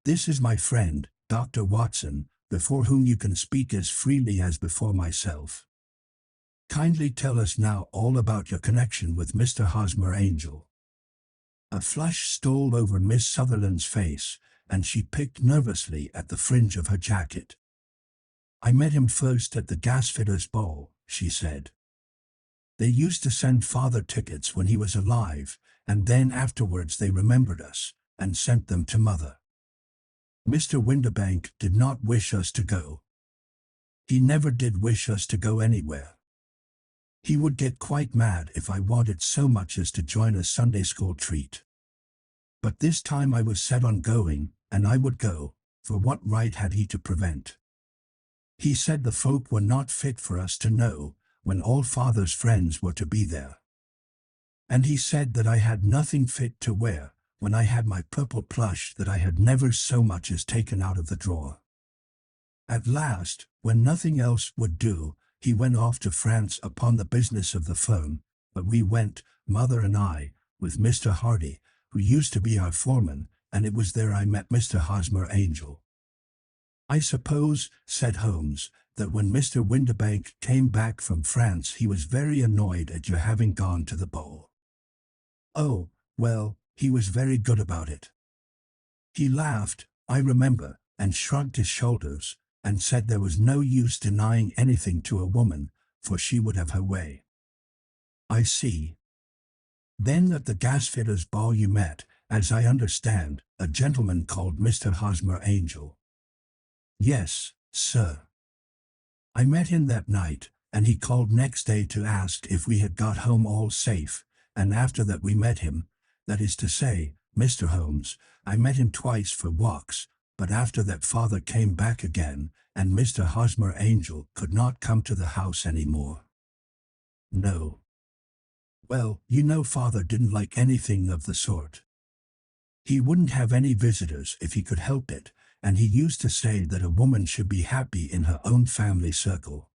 "This is my friend, Dr. Watson, before whom you can speak as freely as before myself. Kindly tell us now all about your connection with Mr. Hosmer Angel." A flush stole over Miss Sutherland's face, and she picked nervously at the fringe of her jacket. "I met him first at the gasfitter's ball," she said. "They used to send Father tickets when he was alive, and then afterwards they remembered us, and sent them to Mother. Mr. Windibank did not wish us to go. He never did wish us to go anywhere. He would get quite mad if I wanted so much as to join a Sunday school treat. But this time I was set on going, and I would go, for what right had he to prevent? He said the folk were not fit for us to know, when all Father's friends were to be there. And he said that I had nothing fit to wear, when I had my purple plush that I had never so much as taken out of the drawer. At last, when nothing else would do, he went off to France upon the business of the firm, but we went, Mother and I, with Mr. Hardy, who used to be our foreman, and it was there I met Mr. Hosmer Angel." "I suppose," said Holmes, "that when Mr. Windibank came back from France he was very annoyed at your having gone to the ball." "Oh, well, he was very good about it. He laughed, I remember, and shrugged his shoulders, and said there was no use denying anything to a woman, for she would have her way." "I see. Then at the gasfitter's ball you met, as I understand, a gentleman called Mr. Hosmer Angel." "Yes, sir. I met him that night, and he called next day to ask if we had got home all safe, and after that we met him, that is to say, Mr. Holmes, I met him twice for walks, but after that Father came back again, and Mr. Hosmer Angel could not come to the house any more." "No. Well, you know Father didn't like anything of the sort. He wouldn't have any visitors if he could help it, and he used to say that a woman should be happy in her own family circle.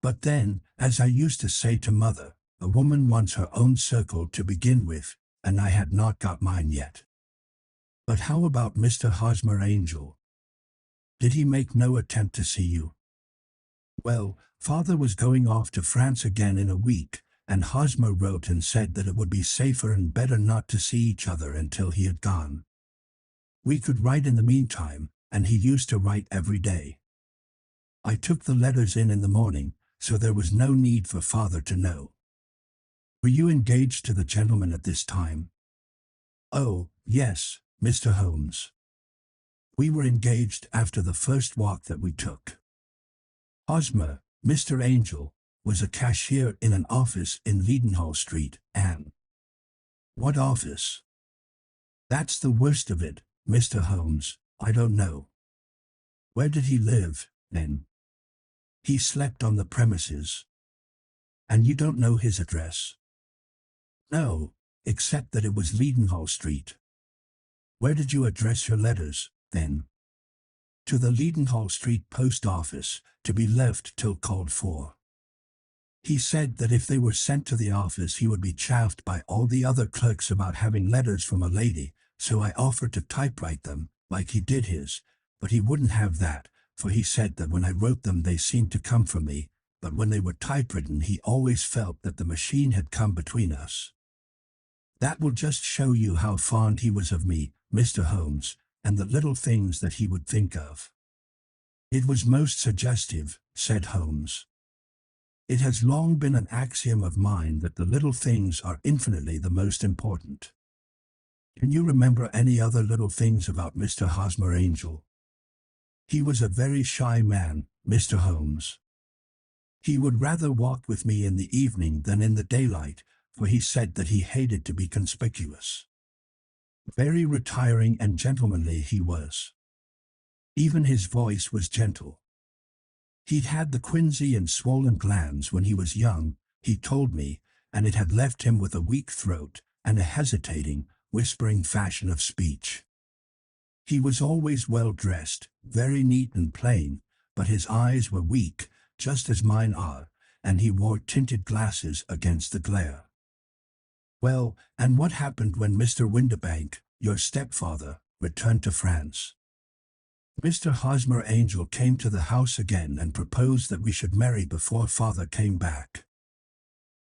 But then, as I used to say to Mother, a woman wants her own circle to begin with, and I had not got mine yet. But how about Mr. Hosmer Angel? Did he make no attempt to see you?" "Well, Father was going off to France again in a week, and Hosmer wrote and said that it would be safer and better not to see each other until he had gone. We could write in the meantime, and he used to write every day. I took the letters in the morning, so there was no need for Father to know." "Were you engaged to the gentleman at this time?" "Oh, yes, Mr. Holmes. We were engaged after the first walk that we took. Hosmer, Mr. Angel, was a cashier in an office in Leadenhall Street, Anne. What office? That's the worst of it, Mr. Holmes. I don't know. Where did he live, then? He slept on the premises. And you don't know his address? No, except that it was Leadenhall Street. Where did you address your letters, then? To the Leadenhall Street post office, to be left till called for. He said that if they were sent to the office he would be chaffed by all the other clerks about having letters from a lady, so I offered to typewrite them, like he did his, but he wouldn't have that, for he said that when I wrote them they seemed to come from me, but when they were typewritten he always felt that the machine had come between us. That will just show you how fond he was of me, Mr. Holmes, and the little things that he would think of. It was most suggestive, said Holmes. It has long been an axiom of mine that the little things are infinitely the most important. Can you remember any other little things about Mr. Hosmer Angel? He was a very shy man, Mr. Holmes. He would rather walk with me in the evening than in the daylight, for he said that he hated to be conspicuous. Very retiring and gentlemanly he was. Even his voice was gentle. He'd had the quinsy and swollen glands when he was young, he told me, and it had left him with a weak throat and a hesitating, whispering fashion of speech. He was always well dressed, very neat and plain, but his eyes were weak, just as mine are, and he wore tinted glasses against the glare. Well, and what happened when Mr. Windibank, your stepfather, returned to France? Mr. Hosmer Angel came to the house again and proposed that we should marry before father came back.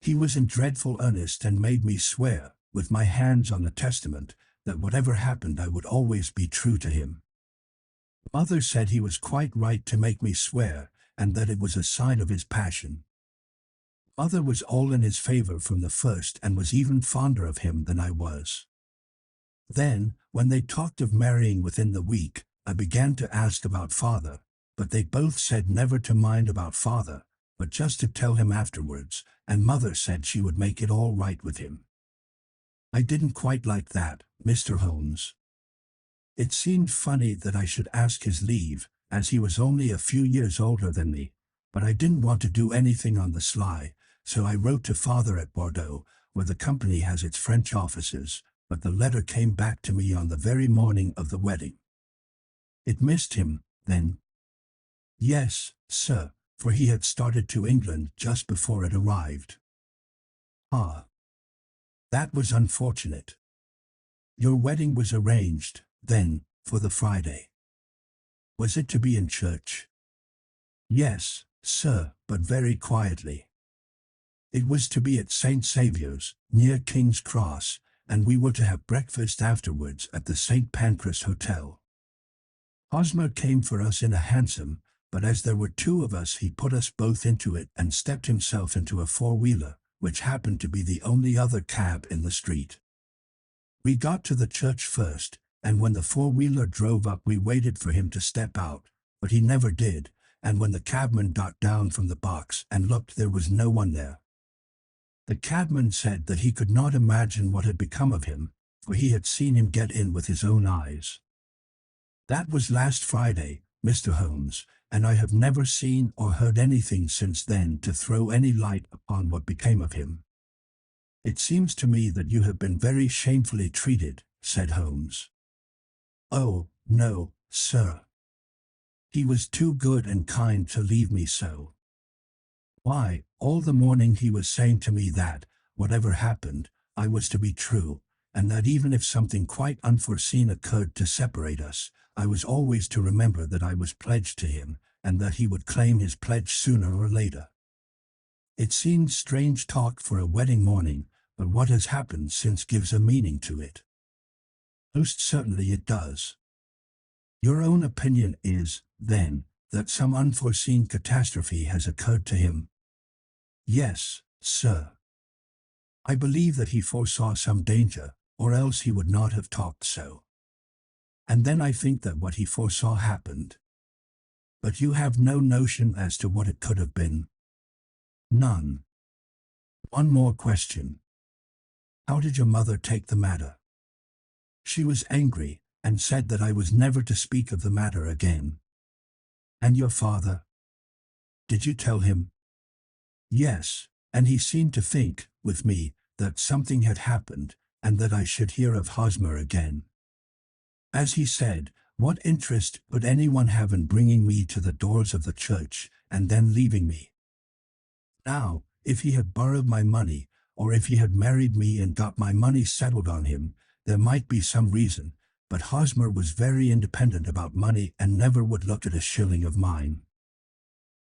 He was in dreadful earnest and made me swear, with my hands on the testament, that whatever happened I would always be true to him. Mother said he was quite right to make me swear, and that it was a sign of his passion. Mother was all in his favor from the first and was even fonder of him than I was. Then, when they talked of marrying within the week, I began to ask about father, but they both said never to mind about father, but just to tell him afterwards, and mother said she would make it all right with him. I didn't quite like that, Mr. Holmes. It seemed funny that I should ask his leave, as he was only a few years older than me, but I didn't want to do anything on the sly, so I wrote to father at Bordeaux, where the company has its French offices, but the letter came back to me on the very morning of the wedding. It missed him, then? Yes, sir, for he had started to England just before it arrived. Ah. That was unfortunate. Your wedding was arranged, then, for the Friday. Was it to be in church? Yes, sir, but very quietly. It was to be at St. Saviour's, near King's Cross, and we were to have breakfast afterwards at the St. Pancras Hotel. Hosmer came for us in a hansom, but as there were two of us he put us both into it and stepped himself into a four-wheeler, which happened to be the only other cab in the street. We got to the church first, and when the four-wheeler drove up we waited for him to step out, but he never did, and when the cabman got down from the box and looked there was no one there. The cabman said that he could not imagine what had become of him, for he had seen him get in with his own eyes. That was last Friday, Mr. Holmes, and I have never seen or heard anything since then to throw any light upon what became of him. It seems to me that you have been very shamefully treated, said Holmes. Oh, no, sir. He was too good and kind to leave me so. Why, all the morning he was saying to me that, whatever happened, I was to be true, and that even if something quite unforeseen occurred to separate us, I was always to remember that I was pledged to him, and that he would claim his pledge sooner or later. It seems strange talk for a wedding morning, but what has happened since gives a meaning to it. Most certainly it does. Your own opinion is, then, that some unforeseen catastrophe has occurred to him? Yes, sir. I believe that he foresaw some danger, or else he would not have talked so. And then I think that what he foresaw happened. But you have no notion as to what it could have been. None. One more question. How did your mother take the matter? She was angry, and said that I was never to speak of the matter again. And your father? Did you tell him? Yes, and he seemed to think, with me, that something had happened, and that I should hear of Hosmer again. As he said, what interest would anyone have in bringing me to the doors of the church, and then leaving me? Now, if he had borrowed my money, or if he had married me and got my money settled on him, there might be some reason, but Hosmer was very independent about money and never would look at a shilling of mine.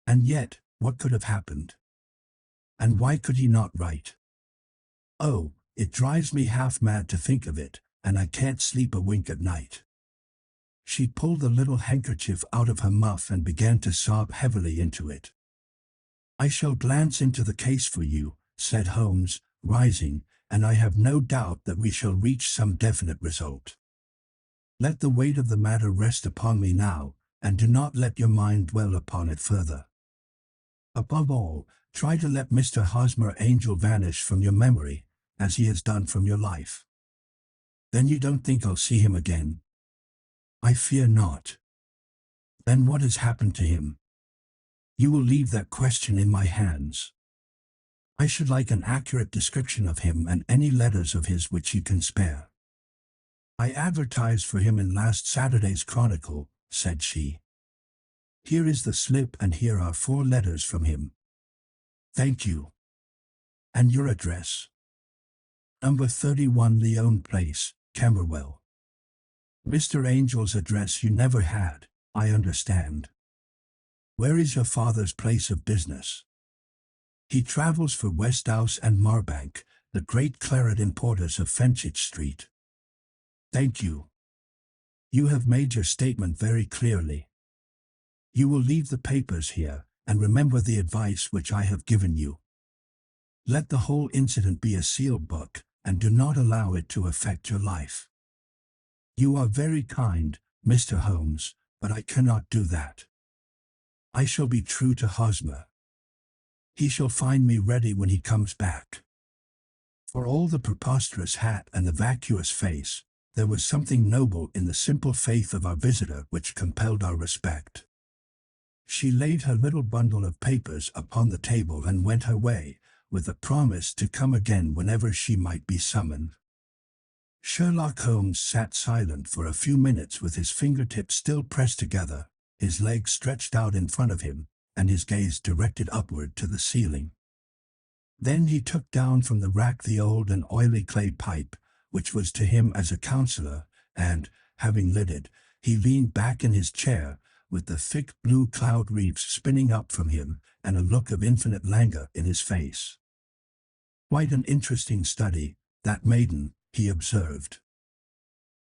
And yet, what could have happened? And why could he not write? Oh, it drives me half mad to think of it, and I can't sleep a wink at night. She pulled the little handkerchief out of her muff and began to sob heavily into it. I shall glance into the case for you, said Holmes, rising, and I have no doubt that we shall reach some definite result. Let the weight of the matter rest upon me now, and do not let your mind dwell upon it further. Above all, try to let Mr. Hosmer Angel vanish from your memory, as he has done from your life. Then you don't think I'll see him again? I fear not. Then what has happened to him? You will leave that question in my hands. I should like an accurate description of him and any letters of his which you can spare. I advertised for him in last Saturday's Chronicle, said she. Here is the slip and here are 4 letters from him. Thank you. And your address? Number 31 Leon Place, Camberwell. Mr. Angel's address you never had, I understand. Where is your father's place of business? He travels for Westhouse and Marbank, the great claret importers of Fenchurch Street. Thank you. You have made your statement very clearly. You will leave the papers here, and remember the advice which I have given you. Let the whole incident be a sealed book, and do not allow it to affect your life. You are very kind, Mr. Holmes, but I cannot do that. I shall be true to Hosmer. He shall find me ready when he comes back. For all the preposterous hat and the vacuous face, there was something noble in the simple faith of our visitor which compelled our respect. She laid her little bundle of papers upon the table and went her way, with a promise to come again whenever she might be summoned. Sherlock Holmes sat silent for a few minutes with his fingertips still pressed together, his legs stretched out in front of him, and his gaze directed upward to the ceiling. Then he took down from the rack the old and oily clay pipe, which was to him as a counselor, and, having lit it, he leaned back in his chair, with the thick blue cloud wreaths spinning up from him, and a look of infinite languor in his face. Quite an interesting study, that maiden, he observed.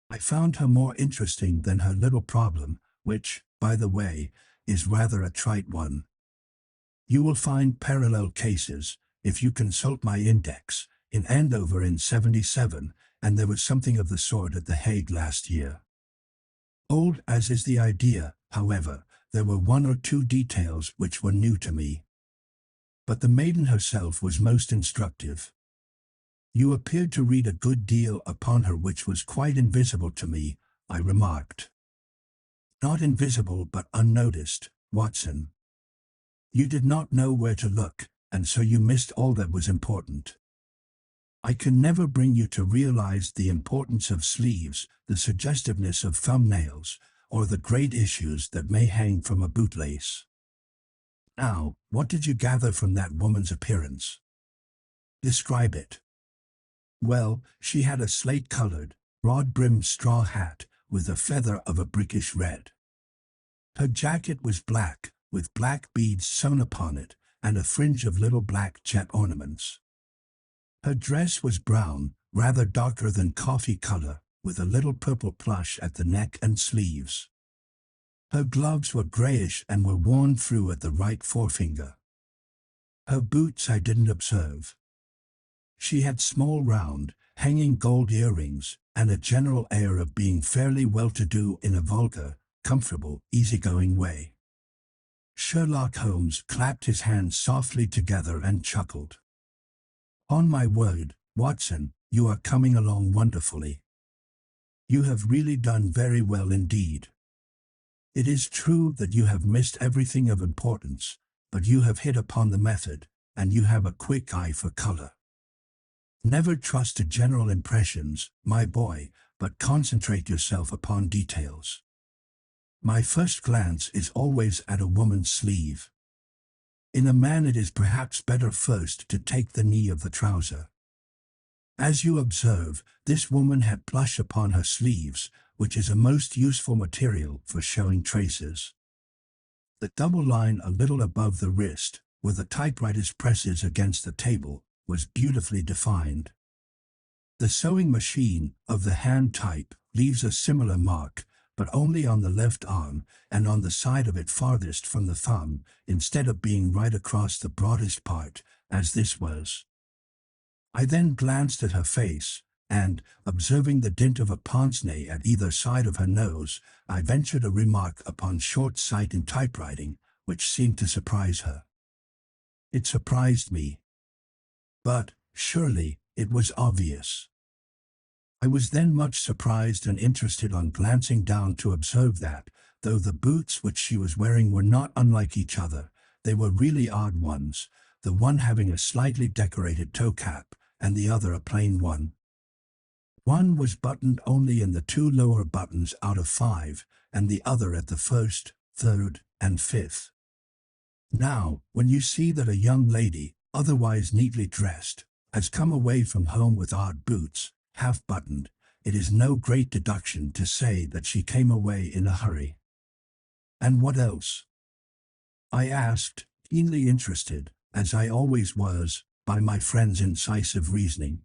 I found her more interesting than her little problem, which, by the way, is rather a trite one. You will find parallel cases, if you consult my index, in Andover in '77, and there was something of the sort at The Hague last year. Old as is the idea, however, there were 1 or 2 details which were new to me. But the maiden herself was most instructive. You appeared to read a good deal upon her which was quite invisible to me, I remarked. Not invisible but unnoticed, Watson. You did not know where to look, and so you missed all that was important. I can never bring you to realize the importance of sleeves, the suggestiveness of thumbnails, or the great issues that may hang from a bootlace. Now, what did you gather from that woman's appearance? Describe it. Well, she had a slate-colored, broad-brimmed straw hat, with a feather of a brickish red. Her jacket was black, with black beads sewn upon it, and a fringe of little black jet ornaments. Her dress was brown, rather darker than coffee color, with a little purple plush at the neck and sleeves. Her gloves were grayish and were worn through at the right forefinger. Her boots I didn't observe. She had small round, hanging gold earrings, and a general air of being fairly well-to-do in a vulgar, comfortable, easy-going way. Sherlock Holmes clapped his hands softly together and chuckled. "On my word, Watson, you are coming along wonderfully. You have really done very well indeed. It is true that you have missed everything of importance, but you have hit upon the method, and you have a quick eye for color. Never trust to general impressions, my boy, but concentrate yourself upon details. My first glance is always at a woman's sleeve. In a man it is perhaps better first to take the knee of the trouser. As you observe, this woman had blush upon her sleeves, which is a most useful material for showing traces. The double line a little above the wrist, where the typewriter's presses against the table, was beautifully defined. The sewing machine of the hand type leaves a similar mark, but only on the left arm and on the side of it farthest from the thumb, instead of being right across the broadest part, as this was. I then glanced at her face, and, observing the dint of a pince-nez at either side of her nose, I ventured a remark upon short sight in typewriting, which seemed to surprise her. It surprised me. But, surely, it was obvious. I was then much surprised and interested on glancing down to observe that, though the boots which she was wearing were not unlike each other, they were really odd ones, the one having a slightly decorated toe cap, and the other a plain one. One was buttoned only in the 2 lower buttons out of 5, and the other at the 1st, 3rd, and 5th. Now, when you see that a young lady, otherwise neatly dressed, has come away from home with odd boots, half-buttoned, it is no great deduction to say that she came away in a hurry. And what else? I asked, keenly interested, as I always was, by my friend's incisive reasoning.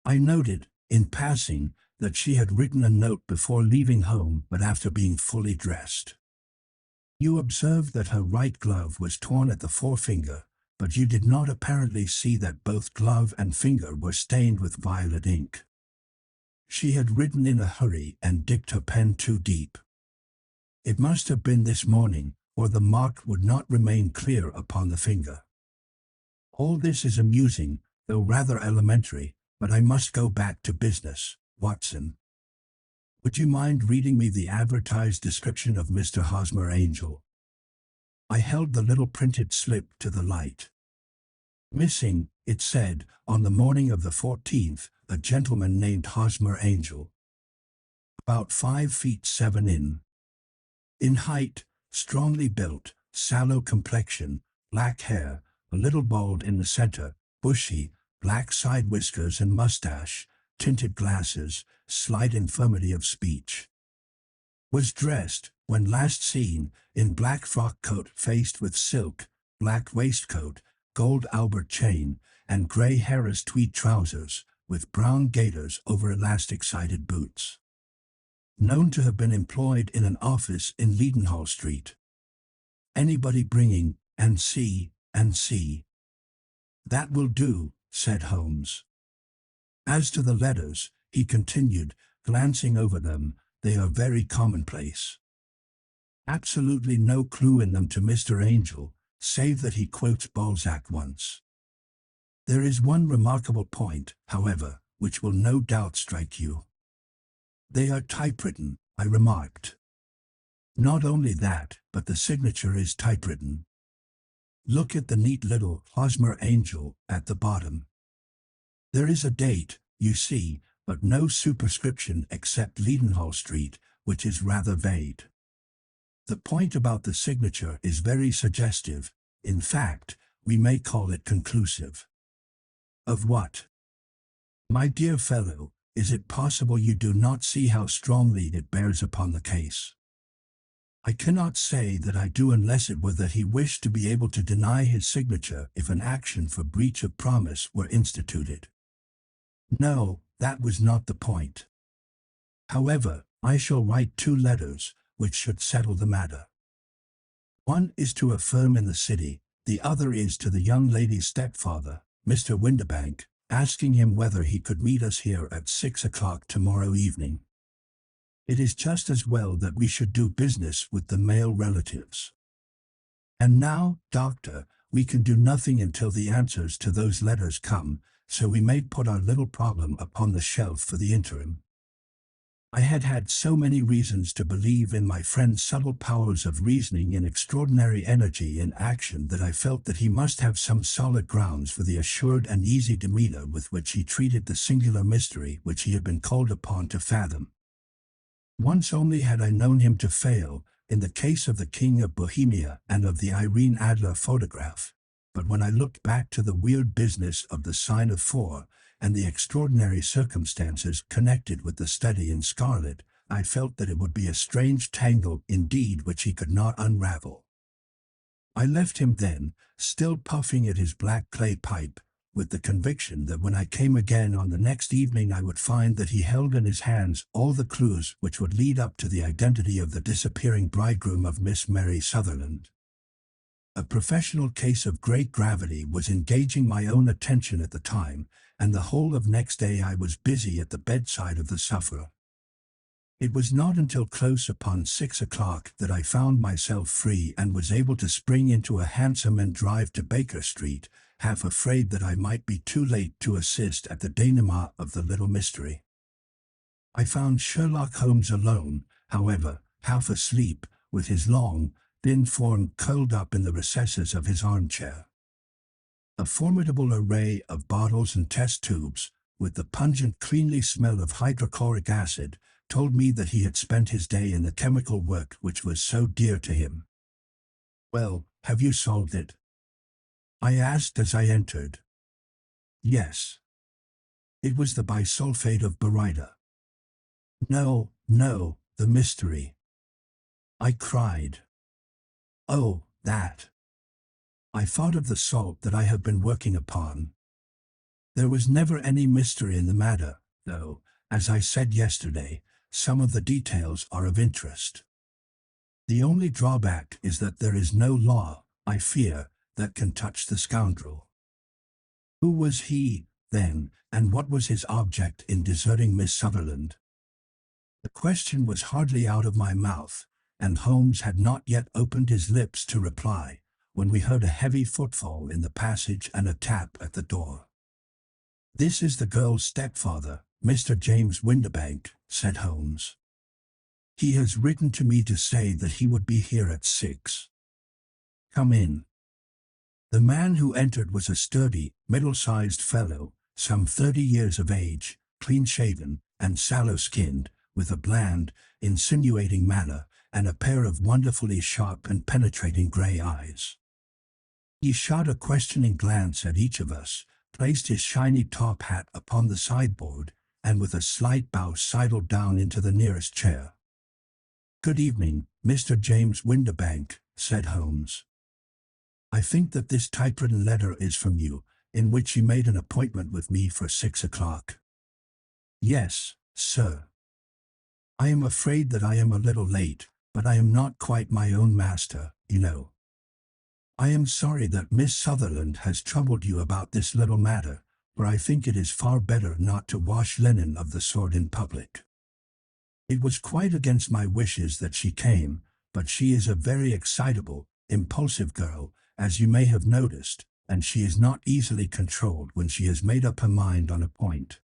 I noted, in passing, that she had written a note before leaving home but after being fully dressed. You observed that her right glove was torn at the forefinger, but you did not apparently see that both glove and finger were stained with violet ink. She had written in a hurry and dipped her pen too deep. It must have been this morning, or the mark would not remain clear upon the finger. All this is amusing, though rather elementary, but I must go back to business, Watson. Would you mind reading me the advertised description of Mr. Hosmer Angel? I held the little printed slip to the light. Missing, it said, on the morning of the 14th, a gentleman named Hosmer Angel. About 5 feet 7 in height, strongly built, sallow complexion, black hair, a little bald in the center, bushy, black side whiskers and mustache, tinted glasses, slight infirmity of speech. Was dressed, when last seen, in black frock coat faced with silk, black waistcoat, gold Albert chain, and grey Harris tweed trousers, with brown gaiters over elastic-sided boots. Known to have been employed in an office in Leadenhall Street. Anybody bringing, and see. That will do, said Holmes. As to the letters, he continued, glancing over them, they are very commonplace. Absolutely no clue in them to Mr. Angel, save that he quotes Balzac once. There is one remarkable point, however, which will no doubt strike you. They are typewritten, I remarked. Not only that, but the signature is typewritten. Look at the neat little Hosmer Angel at the bottom. There is a date, you see, but no superscription except Leadenhall Street, which is rather vague. The point about the signature is very suggestive. In fact, we may call it conclusive. Of what? My dear fellow, is it possible you do not see how strongly it bears upon the case? I cannot say that I do unless it were that he wished to be able to deny his signature if an action for breach of promise were instituted. No, that was not the point. However, I shall write 2 letters, which should settle the matter. One is to a firm in the city, the other is to the young lady's stepfather, Mr. Windibank, asking him whether he could meet us here at 6 o'clock tomorrow evening. It is just as well that we should do business with the male relatives. And now, Doctor, we can do nothing until the answers to those letters come, so we may put our little problem upon the shelf for the interim. I had had so many reasons to believe in my friend's subtle powers of reasoning and extraordinary energy in action that I felt that he must have some solid grounds for the assured and easy demeanor with which he treated the singular mystery which he had been called upon to fathom. Once only had I known him to fail, in the case of the King of Bohemia and of the Irene Adler photograph, but when I looked back to the weird business of the sign of 4, and the extraordinary circumstances connected with the study in scarlet, I felt that it would be a strange tangle indeed which he could not unravel. I left him then, still puffing at his black clay pipe, with the conviction that when I came again on the next evening I would find that he held in his hands all the clues which would lead up to the identity of the disappearing bridegroom of Miss Mary Sutherland. A professional case of great gravity was engaging my own attention at the time, and the whole of next day I was busy at the bedside of the sufferer. It was not until close upon 6 o'clock that I found myself free and was able to spring into a hansom and drive to Baker Street, half afraid that I might be too late to assist at the denouement of the little mystery. I found Sherlock Holmes alone, however, half asleep, with his long, thin form curled up in the recesses of his armchair. A formidable array of bottles and test tubes, with the pungent cleanly smell of hydrochloric acid, told me that he had spent his day in the chemical work which was so dear to him. "Well, have you solved it?" I asked as I entered. "Yes." It was the bisulfate of baryta. "No, no, the mystery," I cried. "Oh, that." I thought of the salt that I have been working upon. There was never any mystery in the matter, though, as I said yesterday, some of the details are of interest. The only drawback is that there is no law, I fear, that can touch the scoundrel. Who was he, then, and what was his object in deserting Miss Sutherland? The question was hardly out of my mouth, and Holmes had not yet opened his lips to reply, when we heard a heavy footfall in the passage and a tap at the door. "This is the girl's stepfather, Mr. James Windibank," said Holmes. "He has written to me to say that he would be here at 6. Come in." The man who entered was a sturdy, middle-sized fellow, some 30 years of age, clean-shaven, and sallow-skinned, with a bland, insinuating manner, and a pair of wonderfully sharp and penetrating grey eyes. He shot a questioning glance at each of us, placed his shiny top hat upon the sideboard, and with a slight bow sidled down into the nearest chair. "Good evening, Mr. James Windibank," said Holmes. "I think that this typewritten letter is from you, in which you made an appointment with me for 6 o'clock. "Yes, sir. I am afraid that I am a little late, but I am not quite my own master, you know. I am sorry that Miss Sutherland has troubled you about this little matter, for I think it is far better not to wash linen of the sort in public. It was quite against my wishes that she came, but she is a very excitable, impulsive girl, as you may have noticed, and she is not easily controlled when she has made up her mind on a point.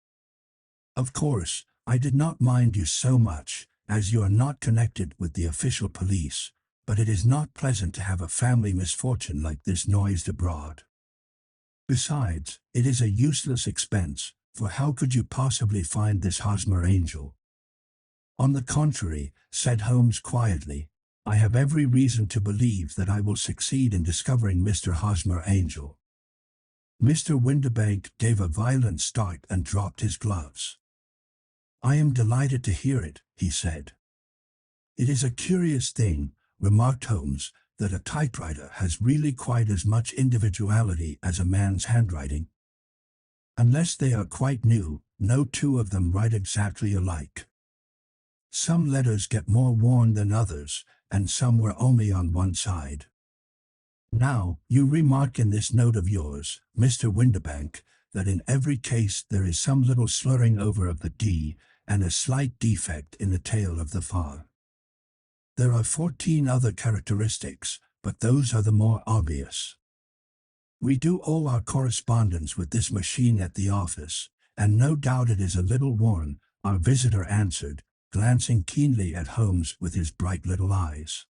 Of course, I did not mind you so much, as you are not connected with the official police, but it is not pleasant to have a family misfortune like this noised abroad. Besides, it is a useless expense, for how could you possibly find this Hosmer angel?" "On the contrary," said Holmes quietly, "I have every reason to believe that I will succeed in discovering Mr. Hosmer Angel." Mr. Windibank gave a violent start and dropped his gloves. "I am delighted to hear it," he said. "It is a curious thing," remarked Holmes, "that a typewriter has really quite as much individuality as a man's handwriting. Unless they are quite new, no two of them write exactly alike. Some letters get more worn than others, and some were only on one side. Now, you remark in this note of yours, Mr. Windibank, that in every case there is some little slurring over of the D, and a slight defect in the tail of the FAR. There are 14 other characteristics, but those are the more obvious. We do all our correspondence with this machine at the office, and no doubt it is a little worn, our visitor answered, glancing keenly at Holmes with his bright little eyes.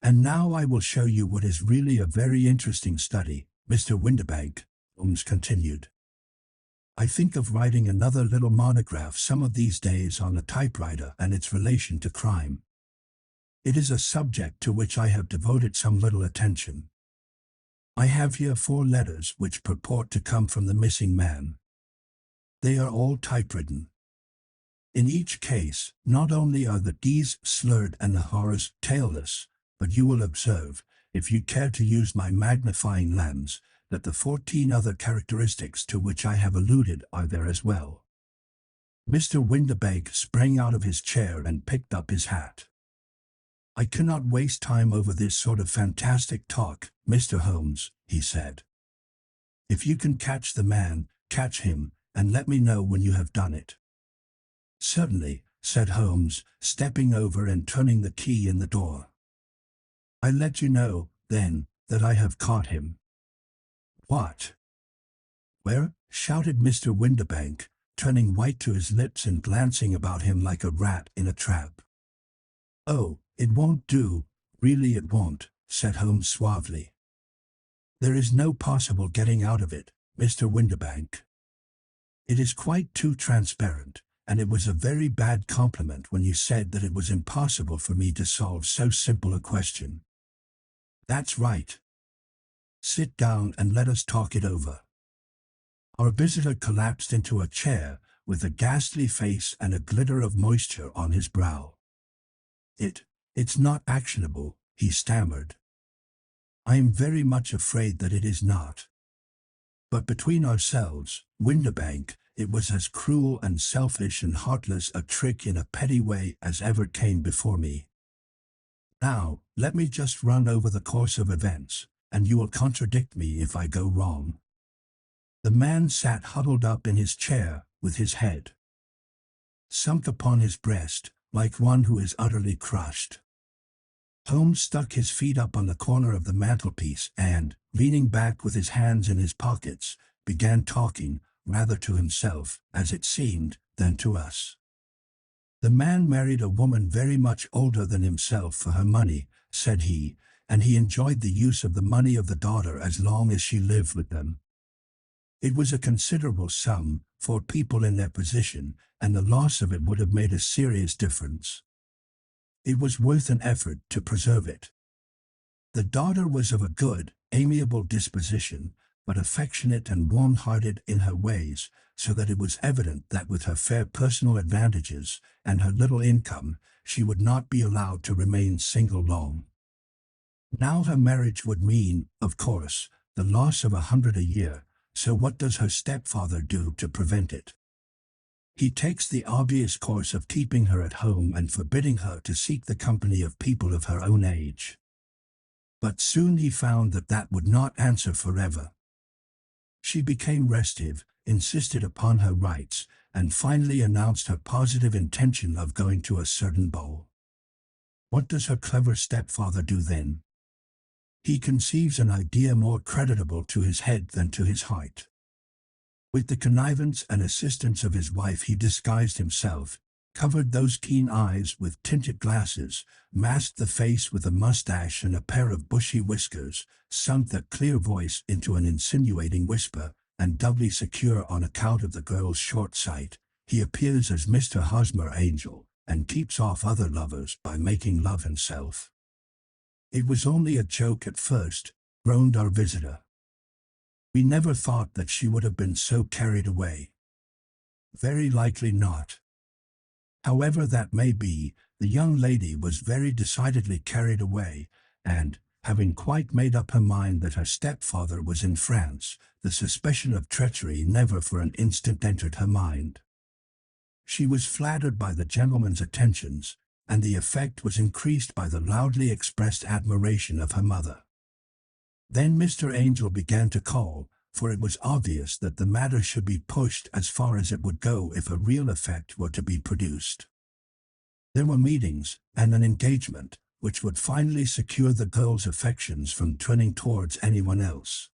And now I will show you what is really a very interesting study, Mr. Windibank, Holmes continued. I think of writing another little monograph some of these days on the typewriter and its relation to crime. It is a subject to which I have devoted some little attention. I have here 4 letters which purport to come from the missing man. They are all typewritten. In each case, not only are the D's slurred and the R's tailless, but you will observe, if you care to use my magnifying lens, that the 14 other characteristics to which I have alluded are there as well. Mr. Windibank sprang out of his chair and picked up his hat. I cannot waste time over this sort of fantastic talk, Mr. Holmes, he said. If you can catch the man, catch him, and let me know when you have done it. Certainly, said Holmes, stepping over and turning the key in the door. I'll let you know, then, that I have caught him. What? Where? Shouted Mr. Windibank, turning white to his lips and glancing about him like a rat in a trap. Oh, it won't do, really it won't, said Holmes suavely. There is no possible getting out of it, Mr. Windibank. It is quite too transparent, and it was a very bad compliment when you said that it was impossible for me to solve so simple a question. That's right. Sit down and let us talk it over. Our visitor collapsed into a chair, with a ghastly face and a glitter of moisture on his brow. It's not actionable, he stammered. I am very much afraid that it is not. But between ourselves, Windibank, it was as cruel and selfish and heartless a trick in a petty way as ever came before me. Now, let me just run over the course of events, and you will contradict me if I go wrong. The man sat huddled up in his chair, with his head sunk upon his breast, like one who is utterly crushed. Holmes stuck his feet up on the corner of the mantelpiece and, leaning back with his hands in his pockets, began talking, rather to himself, as it seemed, than to us. The man married a woman very much older than himself for her money, said he, and he enjoyed the use of the money of the daughter as long as she lived with them. It was a considerable sum for people in their position, and the loss of it would have made a serious difference. It was worth an effort to preserve it. The daughter was of a good, amiable disposition, but affectionate and warm-hearted in her ways, so that it was evident that with her fair personal advantages and her little income, she would not be allowed to remain single long. Now her marriage would mean, of course, the loss of 100 a year, so what does her stepfather do to prevent it? He takes the obvious course of keeping her at home and forbidding her to seek the company of people of her own age. But soon he found that that would not answer forever. She became restive, insisted upon her rights, and finally announced her positive intention of going to a certain ball. What does her clever stepfather do then? He conceives an idea more creditable to his head than to his heart. With the connivance and assistance of his wife he disguised himself, covered those keen eyes with tinted glasses, masked the face with a mustache and a pair of bushy whiskers, sunk the clear voice into an insinuating whisper, and doubly secure on account of the girl's short sight, he appears as Mr. Hosmer Angel, and keeps off other lovers by making love himself. It was only a joke at first, groaned our visitor. We never thought that she would have been so carried away. Very likely not. However that may be, the young lady was very decidedly carried away, and, having quite made up her mind that her stepfather was in France, the suspicion of treachery never for an instant entered her mind. She was flattered by the gentleman's attentions, and the effect was increased by the loudly expressed admiration of her mother. Then Mr. Angel began to call, for it was obvious that the matter should be pushed as far as it would go if a real effect were to be produced. There were meetings, and an engagement, which would finally secure the girl's affections from turning towards anyone else.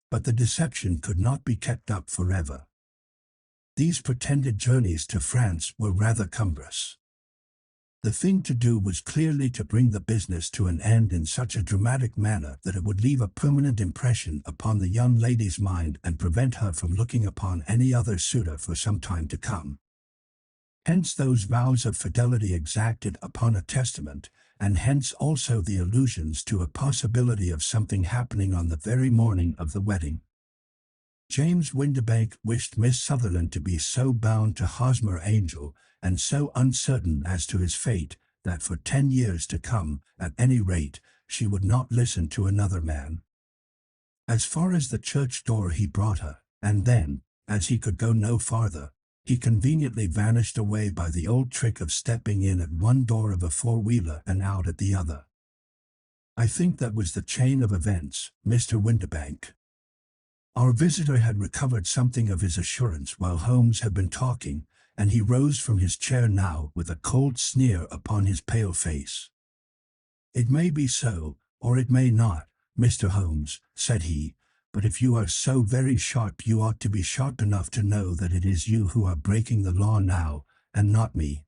But the deception could not be kept up forever. These pretended journeys to France were rather cumbrous. The thing to do was clearly to bring the business to an end in such a dramatic manner that it would leave a permanent impression upon the young lady's mind and prevent her from looking upon any other suitor for some time to come. Hence those vows of fidelity exacted upon a testament, and hence also the allusions to a possibility of something happening on the very morning of the wedding. James Windibank wished Miss Sutherland to be so bound to Hosmer Angel, and so uncertain as to his fate, that for 10 years to come, at any rate, she would not listen to another man. As far as the church door he brought her, and then, as he could go no farther, he conveniently vanished away by the old trick of stepping in at one door of a four-wheeler and out at the other. I think that was the chain of events, Mr. Windibank. Our visitor had recovered something of his assurance while Holmes had been talking, and he rose from his chair now with a cold sneer upon his pale face. "It may be so, or it may not, Mr. Holmes," said he, "but if you are so very sharp you ought to be sharp enough to know that it is you who are breaking the law now, and not me.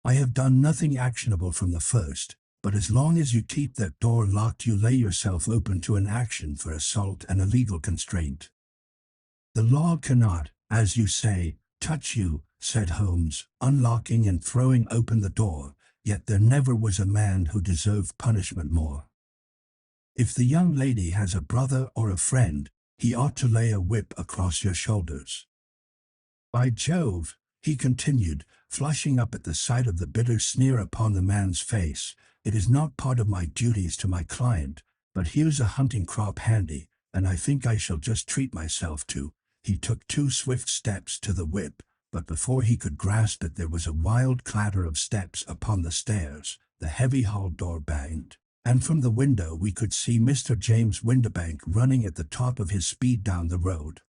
I have done nothing actionable from the first, but as long as you keep that door locked you lay yourself open to an action for assault and illegal constraint. The law cannot, as you say, touch you," said Holmes, unlocking and throwing open the door, "yet there never was a man who deserved punishment more. If the young lady has a brother or a friend, he ought to lay a whip across your shoulders. By Jove," he continued, flushing up at the sight of the bitter sneer upon the man's face, "it is not part of my duties to my client, but here's a hunting crop handy, and I think I shall just treat myself to." He took 2 swift steps to the whip, but before he could grasp it there was a wild clatter of steps upon the stairs, the heavy hall door banged, and from the window we could see Mr. James Windibank running at the top of his speed down the road.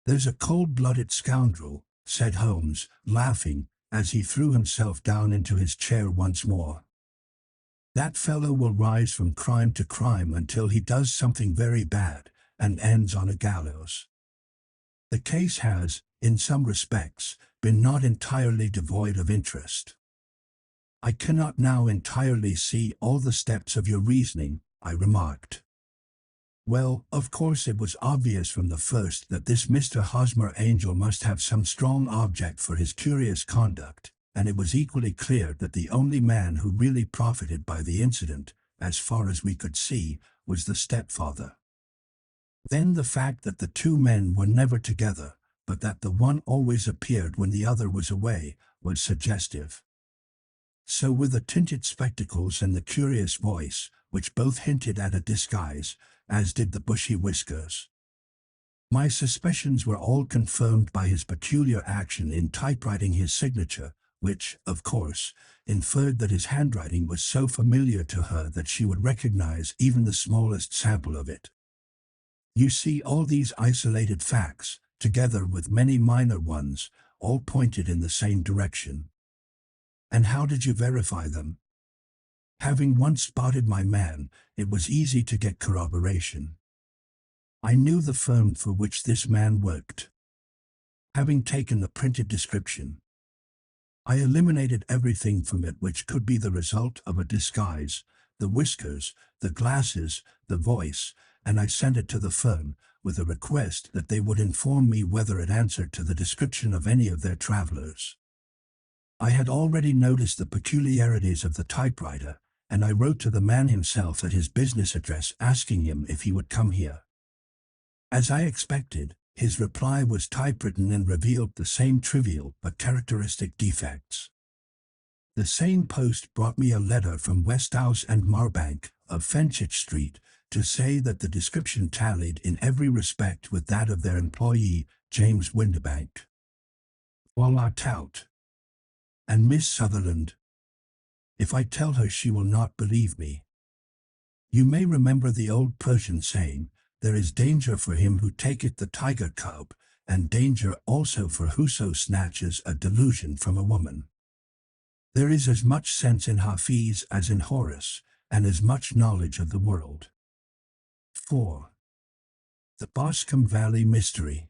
"There's a cold-blooded scoundrel," said Holmes, laughing, as he threw himself down into his chair once more. "That fellow will rise from crime to crime until he does something very bad, and ends on a gallows. The case has, in some respects, been not entirely devoid of interest." "I cannot now entirely see all the steps of your reasoning," I remarked. "Well, of course it was obvious from the first that this Mr. Hosmer Angel must have some strong object for his curious conduct, and it was equally clear that the only man who really profited by the incident, as far as we could see, was the stepfather. Then the fact that the 2 men were never together, but that the one always appeared when the other was away, was suggestive. So were the tinted spectacles and the curious voice, which both hinted at a disguise, as did the bushy whiskers. My suspicions were all confirmed by his peculiar action in typewriting his signature, which, of course, inferred that his handwriting was so familiar to her that she would recognize even the smallest sample of it. You see, all these isolated facts, together with many minor ones, all pointed in the same direction. And how did you verify them? Having once spotted my man, it was easy to get corroboration. I knew the firm for which this man worked. Having taken the printed description, I eliminated everything from it which could be the result of a disguise, the whiskers, the glasses, the voice, and I sent it to the firm, with a request that they would inform me whether it answered to the description of any of their travelers. I had already noticed the peculiarities of the typewriter, and I wrote to the man himself at his business address asking him if he would come here. As I expected, his reply was typewritten and revealed the same trivial but characteristic defects. The same post brought me a letter from Westhouse and Marbank, of Fenchurch Street, to say that the description tallied in every respect with that of their employee, James Windibank. Voilà tout. And Miss Sutherland? If I tell her she will not believe me. You may remember the old Persian saying, there is danger for him who taketh the tiger cub, and danger also for whoso snatches a delusion from a woman. There is as much sense in Hafiz as in Horace, and as much knowledge of the world. 4. The Boscombe Valley Mystery.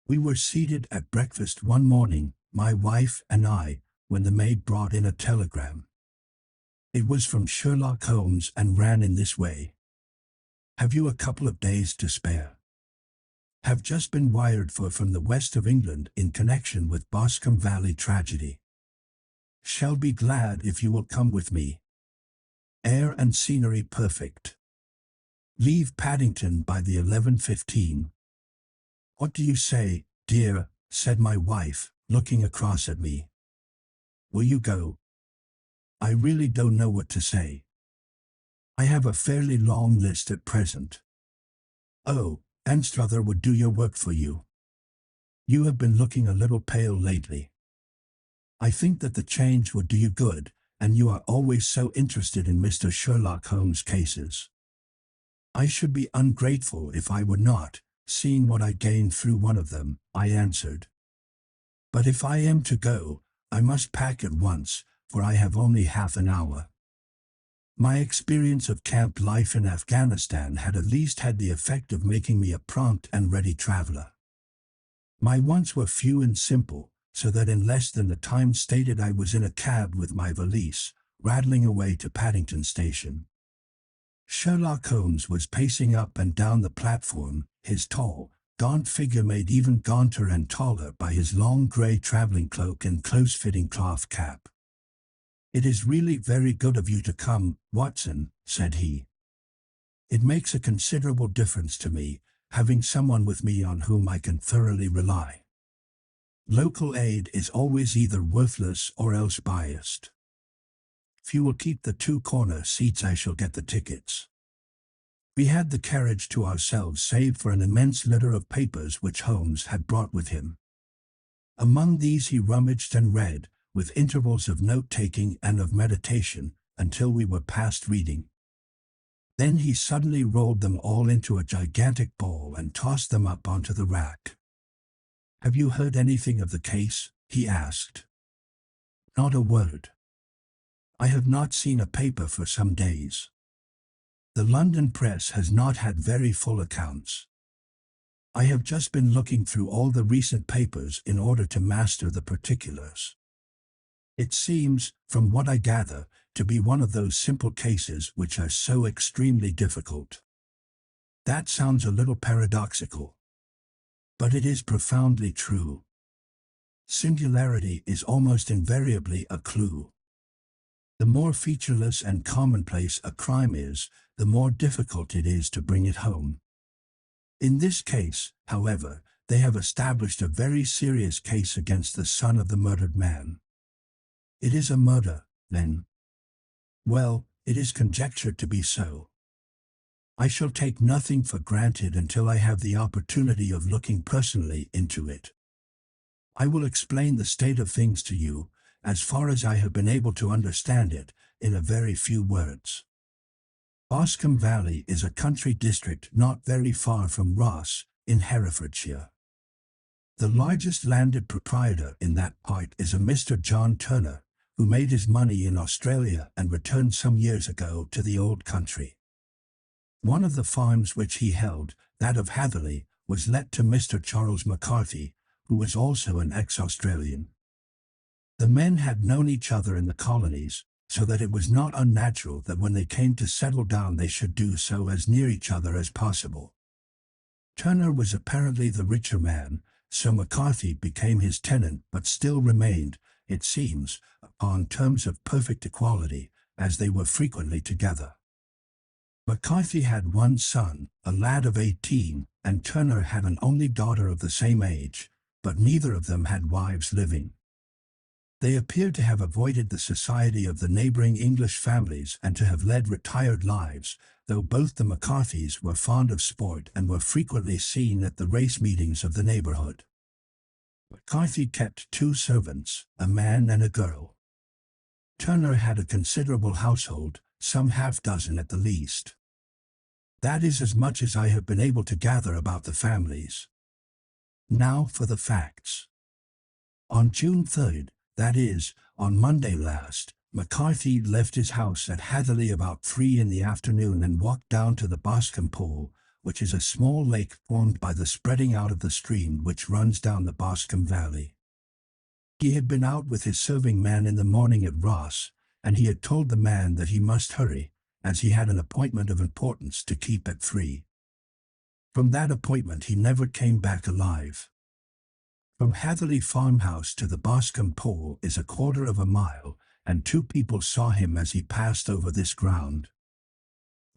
We were seated at breakfast one morning, my wife and I, when the maid brought in a telegram. It was from Sherlock Holmes and ran in this way. Have you a couple of days to spare? Have just been wired for from the west of England in connection with Boscombe Valley tragedy. Shall be glad if you will come with me. Air and scenery perfect. Leave Paddington by the 11:15. What do you say, dear? Said my wife, looking across at me. Will you go? I really don't know what to say. I have a fairly long list at present. Oh, Anstruther would do your work for you. You have been looking a little pale lately. I think that the change would do you good, and you are always so interested in Mr. Sherlock Holmes' cases. I should be ungrateful if I were not, seeing what I gained through one of them, I answered. But if I am to go, I must pack at once, for I have only half an hour. My experience of camp life in Afghanistan had at least had the effect of making me a prompt and ready traveler. My wants were few and simple, so that in less than the time stated I was in a cab with my valise, rattling away to Paddington Station. Sherlock Holmes was pacing up and down the platform, his tall, gaunt figure made even gaunter and taller by his long grey travelling cloak and close-fitting cloth cap. It is really very good of you to come, Watson, said he. It makes a considerable difference to me, having someone with me on whom I can thoroughly rely. Local aid is always either worthless or else biased. If you will keep the 2 corner seats, I shall get the tickets. We had the carriage to ourselves save for an immense litter of papers which Holmes had brought with him. Among these he rummaged and read, with intervals of note-taking and of meditation, until we were past reading. Then he suddenly rolled them all into a gigantic ball and tossed them up onto the rack. Have you heard anything of the case? He asked. Not a word. I have not seen a paper for some days. The London press has not had very full accounts. I have just been looking through all the recent papers in order to master the particulars. It seems, from what I gather, to be one of those simple cases which are so extremely difficult. That sounds a little paradoxical. But it is profoundly true. Singularity is almost invariably a clue. The more featureless and commonplace a crime is, the more difficult it is to bring it home. In this case, however, they have established a very serious case against the son of the murdered man. It is a murder, then? Well, it is conjectured to be so. I shall take nothing for granted until I have the opportunity of looking personally into it. I will explain the state of things to you, as far as I have been able to understand it, in a very few words. Boscombe Valley is a country district not very far from Ross, in Herefordshire. The largest landed proprietor in that part is a Mr. John Turner, who made his money in Australia and returned some years ago to the old country. One of the farms which he held, that of Hatherley, was let to Mr. Charles McCarthy, who was also an ex-Australian. The men had known each other in the colonies, so that it was not unnatural that when they came to settle down they should do so as near each other as possible. Turner was apparently the richer man, so McCarthy became his tenant but still remained, it seems, upon terms of perfect equality, as they were frequently together. McCarthy had one son, a lad of 18, and Turner had an only daughter of the same age, but neither of them had wives living. They appeared to have avoided the society of the neighboring English families and to have led retired lives, though both the McCarthys were fond of sport and were frequently seen at the race meetings of the neighborhood. McCarthy kept 2 servants, a man and a girl. Turner had a considerable household, some half-dozen at the least. That is as much as I have been able to gather about the families. Now for the facts. On June 3rd, that is, On Monday last, McCarthy left his house at Hatherley about 3 in the afternoon and walked down to the Boscombe Pool, which is a small lake formed by the spreading out of the stream which runs down the Boscombe Valley. He had been out with his serving man in the morning at Ross, and he had told the man that he must hurry, as he had an appointment of importance to keep at 3. From that appointment he never came back alive. From Hatherley farmhouse to the Boscombe Pool is 1/4 of a mile, and 2 people saw him as he passed over this ground.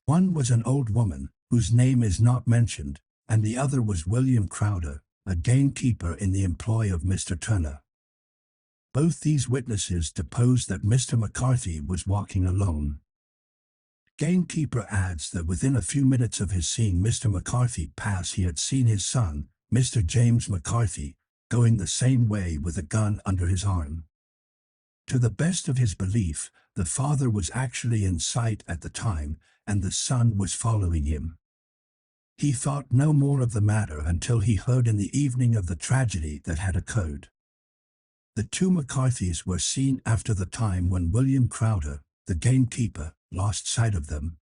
One was an old woman, whose name is not mentioned, and the other was William Crowder, a gamekeeper in the employ of Mr. Turner. Both these witnesses deposed that Mr. McCarthy was walking alone. Gamekeeper adds that within a few minutes of his seeing Mr. McCarthy pass he had seen his son, Mr. James McCarthy, going the same way with a gun under his arm. To the best of his belief, the father was actually in sight at the time, and the son was following him. He thought no more of the matter until he heard in the evening of the tragedy that had occurred. The 2 McCarthys were seen after the time when William Crowder, the gamekeeper, lost sight of them.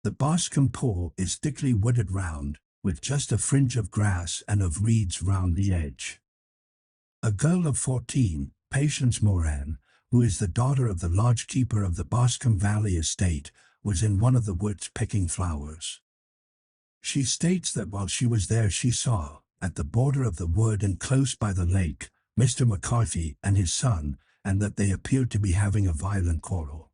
The Boscombe Pool is thickly wooded round, with just a fringe of grass and of reeds round the edge. A girl of 14, Patience Moran, who is the daughter of the lodge-keeper of the Boscombe Valley estate, was in one of the woods picking flowers. She states that while she was there she saw, at the border of the wood and close by the lake, Mr. McCarthy and his son, and that they appeared to be having a violent quarrel.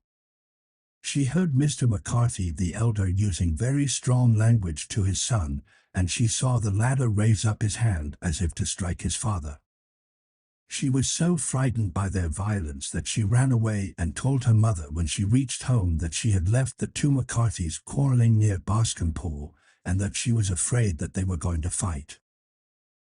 She heard Mr. McCarthy the elder using very strong language to his son, and she saw the latter raise up his hand as if to strike his father. She was so frightened by their violence that she ran away and told her mother when she reached home that she had left the 2 McCarthys quarreling near Boscombe Pool, and that she was afraid that they were going to fight.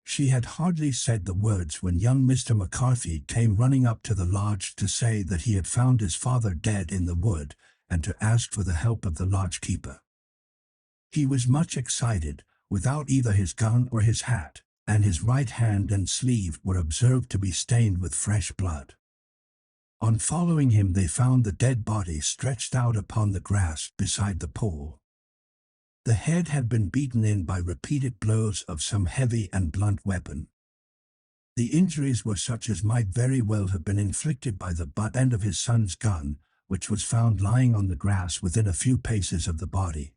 She had hardly said the words when young Mr. McCarthy came running up to the lodge to say that he had found his father dead in the wood, and to ask for the help of the lodge-keeper. He was much excited, without either his gun or his hat, and his right hand and sleeve were observed to be stained with fresh blood. On following him they found the dead body stretched out upon the grass beside the pool. The head had been beaten in by repeated blows of some heavy and blunt weapon. The injuries were such as might very well have been inflicted by the butt end of his son's gun, which was found lying on the grass within a few paces of the body.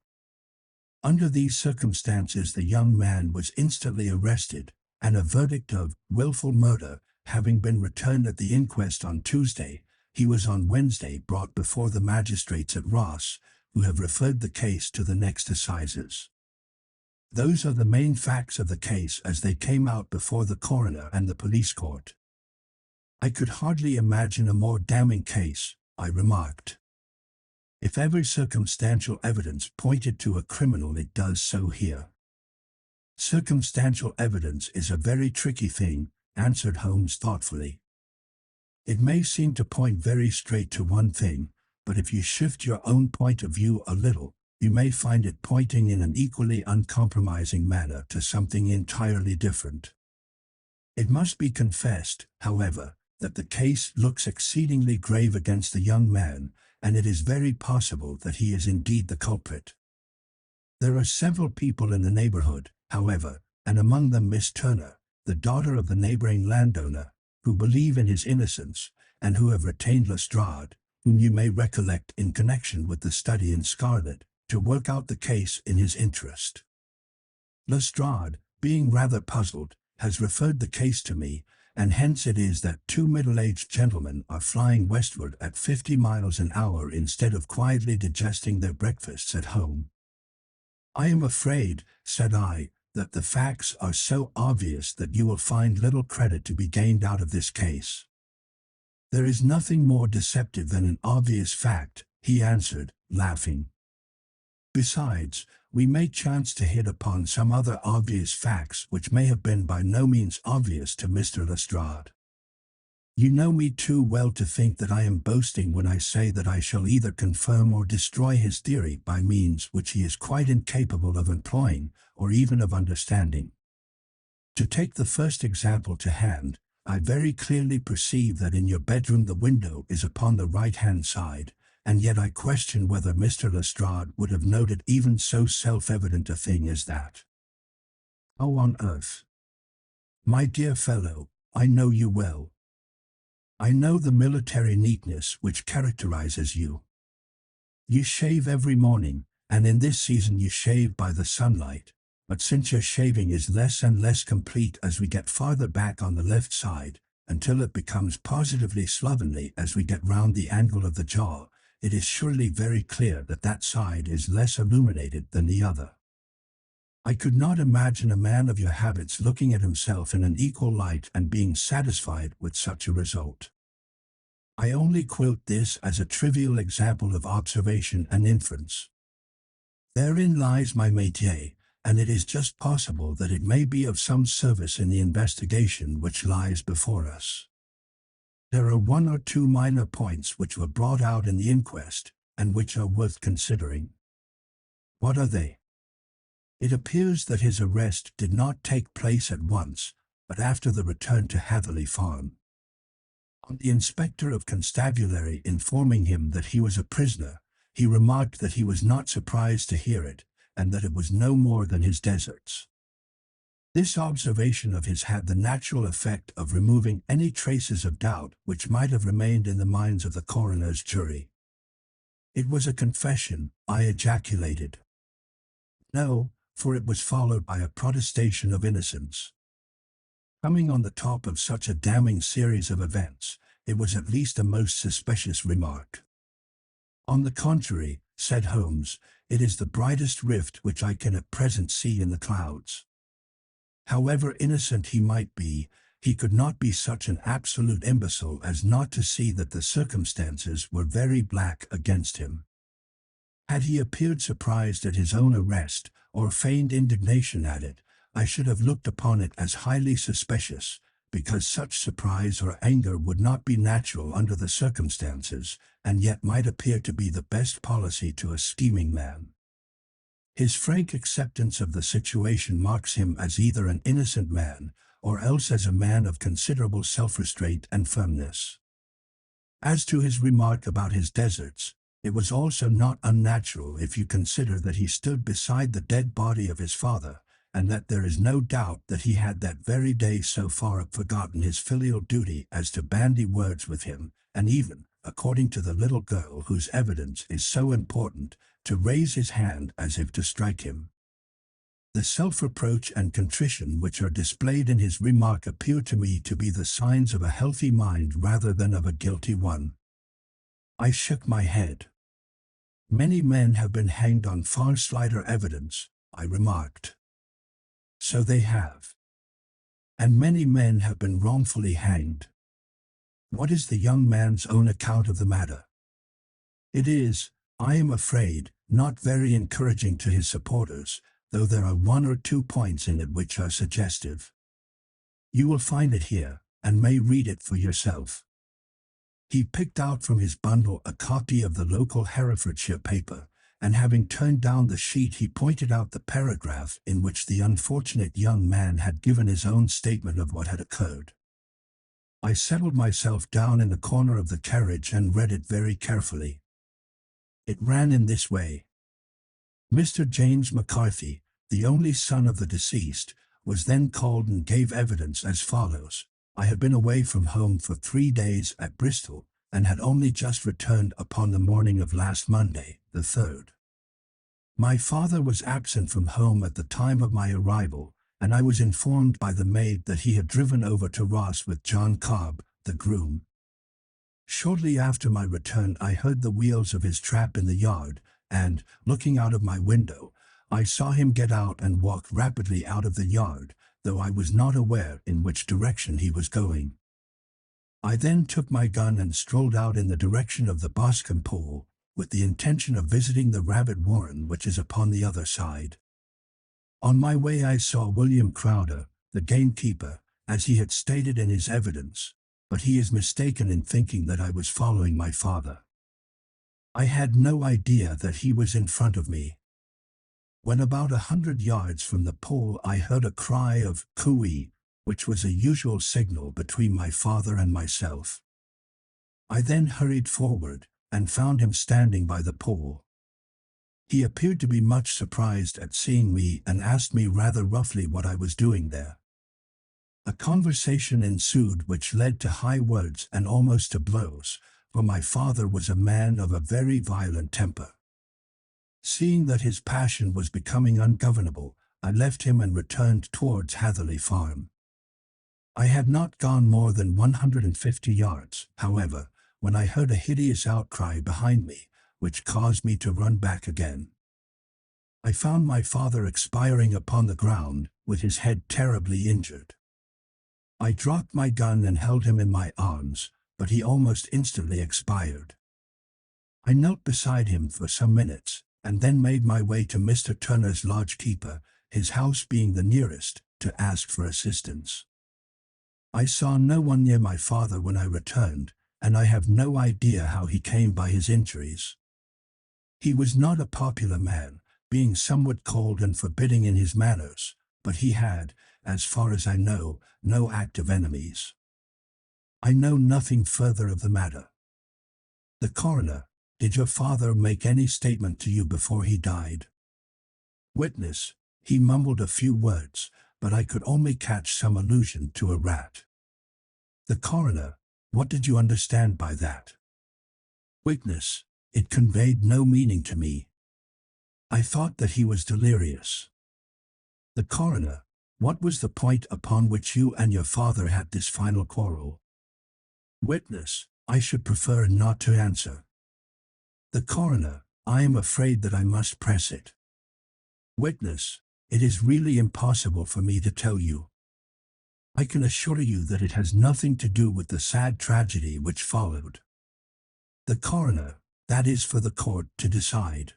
Under these circumstances the young man was instantly arrested, and a verdict of willful murder having been returned at the inquest on Tuesday, he was on Wednesday brought before the magistrates at Ross, who have referred the case to the next assizes. Those are the main facts of the case as they came out before the coroner and the police court. I could hardly imagine a more damning case, I remarked. If ever circumstantial evidence pointed to a criminal, it does so here. Circumstantial evidence is a very tricky thing, answered Holmes thoughtfully. It may seem to point very straight to one thing, but if you shift your own point of view a little, you may find it pointing in an equally uncompromising manner to something entirely different. It must be confessed, however, that the case looks exceedingly grave against the young man, and it is very possible that he is indeed the culprit. There are several people in the neighborhood, however, and among them Miss Turner, the daughter of the neighboring landowner, who believe in his innocence, and who have retained Lestrade, whom you may recollect in connection with the study in Scarlet, to work out the case in his interest. Lestrade, being rather puzzled, has referred the case to me, and hence it is that 2 middle-aged gentlemen are flying westward at 50 miles an hour instead of quietly digesting their breakfasts at home. I am afraid, said I, that the facts are so obvious that you will find little credit to be gained out of this case. There is nothing more deceptive than an obvious fact, he answered, laughing. Besides, we may chance to hit upon some other obvious facts which may have been by no means obvious to Mr. Lestrade. You know me too well to think that I am boasting when I say that I shall either confirm or destroy his theory by means which he is quite incapable of employing, or even of understanding. To take the first example to hand, I very clearly perceive that in your bedroom the window is upon the right-hand side, and yet I question whether Mr. Lestrade would have noted even so self-evident a thing as that. How on earth? My dear fellow, I know you well. I know the military neatness which characterizes you. You shave every morning, and in this season you shave by the sunlight, but since your shaving is less and less complete as we get farther back on the left side, until it becomes positively slovenly as we get round the angle of the jaw, it is surely very clear that that side is less illuminated than the other. I could not imagine a man of your habits looking at himself in an equal light and being satisfied with such a result. I only quote this as a trivial example of observation and inference. Therein lies my métier, and it is just possible that it may be of some service in the investigation which lies before us. There are one or two minor points which were brought out in the inquest, and which are worth considering. What are they? It appears that his arrest did not take place at once, but after the return to Hatherley Farm. On the inspector of constabulary informing him that he was a prisoner, he remarked that he was not surprised to hear it, and that it was no more than his deserts. This observation of his had the natural effect of removing any traces of doubt which might have remained in the minds of the coroner's jury. It was a confession, I ejaculated. No, for it was followed by a protestation of innocence. Coming on the top of such a damning series of events, it was at least a most suspicious remark. On the contrary, said Holmes, it is the brightest rift which I can at present see in the clouds. However innocent he might be, he could not be such an absolute imbecile as not to see that the circumstances were very black against him. Had he appeared surprised at his own arrest, or feigned indignation at it, I should have looked upon it as highly suspicious, because such surprise or anger would not be natural under the circumstances, and yet might appear to be the best policy to a scheming man. His frank acceptance of the situation marks him as either an innocent man, or else as a man of considerable self-restraint and firmness. As to his remark about his deserts, it was also not unnatural if you consider that he stood beside the dead body of his father, and that there is no doubt that he had that very day so far forgotten his filial duty as to bandy words with him, and even, according to the little girl whose evidence is so important, to raise his hand as if to strike him. The self-reproach and contrition which are displayed in his remark appear to me to be the signs of a healthy mind rather than of a guilty one. I shook my head. Many men have been hanged on far slighter evidence, I remarked. So they have. And many men have been wrongfully hanged. What is the young man's own account of the matter? It is, I am afraid, not very encouraging to his supporters, though there are one or two points in it which are suggestive. You will find it here, and may read it for yourself. He picked out from his bundle a copy of the local Herefordshire paper, and having turned down the sheet he pointed out the paragraph in which the unfortunate young man had given his own statement of what had occurred. I settled myself down in the corner of the carriage and read it very carefully. It ran in this way. Mr. James McCarthy, the only son of the deceased, was then called and gave evidence as follows. I had been away from home for 3 days at Bristol, and had only just returned upon the morning of last Monday, the 3rd. My father was absent from home at the time of my arrival, and I was informed by the maid that he had driven over to Ross with John Cobb, the groom. Shortly after my return I heard the wheels of his trap in the yard, and, looking out of my window, I saw him get out and walk rapidly out of the yard, though I was not aware in which direction he was going. I then took my gun and strolled out in the direction of the Boscombe Pool, with the intention of visiting the rabbit warren which is upon the other side. On my way I saw William Crowder, the gamekeeper, as he had stated in his evidence, but he is mistaken in thinking that I was following my father. I had no idea that he was in front of me. When about 100 yards from the pool I heard a cry of "cooey," which was a usual signal between my father and myself. I then hurried forward and found him standing by the pool. He appeared to be much surprised at seeing me and asked me rather roughly what I was doing there. A conversation ensued which led to high words and almost to blows, for my father was a man of a very violent temper. Seeing that his passion was becoming ungovernable, I left him and returned towards Hatherley Farm. I had not gone more than 150 yards, however, when I heard a hideous outcry behind me, which caused me to run back again. I found my father expiring upon the ground, with his head terribly injured. I dropped my gun and held him in my arms, but he almost instantly expired. I knelt beside him for some minutes, and then made my way to Mr. Turner's lodge-keeper, his house being the nearest, to ask for assistance. I saw no one near my father when I returned, and I have no idea how he came by his injuries. He was not a popular man, being somewhat cold and forbidding in his manners, but he had, as far as I know, no active enemies. I know nothing further of the matter. The coroner: did your father make any statement to you before he died? Witness: he mumbled a few words, but I could only catch some allusion to a rat. The coroner: what did you understand by that? Witness: it conveyed no meaning to me. I thought that he was delirious. The coroner: what was the point upon which you and your father had this final quarrel? Witness: I should prefer not to answer. The coroner: I am afraid that I must press it. Witness: it is really impossible for me to tell you. I can assure you that it has nothing to do with the sad tragedy which followed. The coroner: that is for the court to decide.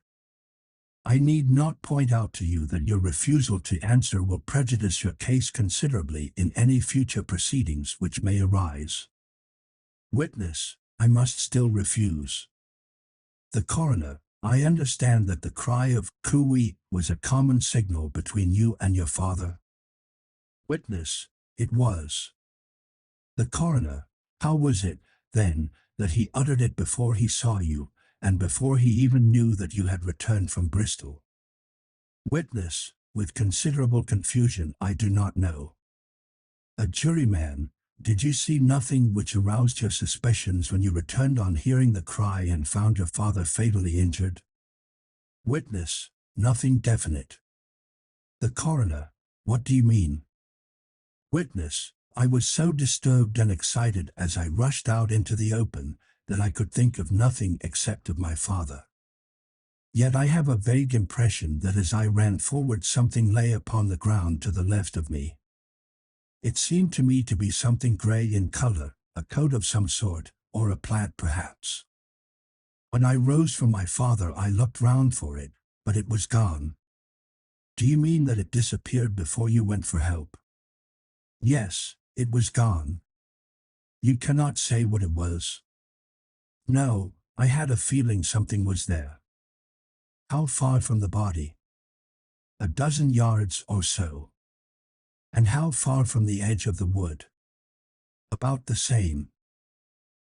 I need not point out to you that your refusal to answer will prejudice your case considerably in any future proceedings which may arise. Witness: I must still refuse. The coroner: I understand that the cry of "cooey" was a common signal between you and your father. Witness: it was. The coroner: how was it, then, that he uttered it before he saw you, and before he even knew that you had returned from Bristol? Witness: with considerable confusion, I do not know. A juryman: did you see nothing which aroused your suspicions when you returned on hearing the cry and found your father fatally injured? Witness: nothing definite. The coroner: what do you mean? Witness: I was so disturbed and excited as I rushed out into the open that I could think of nothing except of my father. Yet I have a vague impression that as I ran forward something lay upon the ground to the left of me. It seemed to me to be something grey in color, a coat of some sort, or a plaid perhaps. When I rose from my father I looked round for it, but it was gone. Do you mean that it disappeared before you went for help? Yes, it was gone. You cannot say what it was? No, I had a feeling something was there. How far from the body? 12 yards or so. And how far from the edge of the wood? About the same.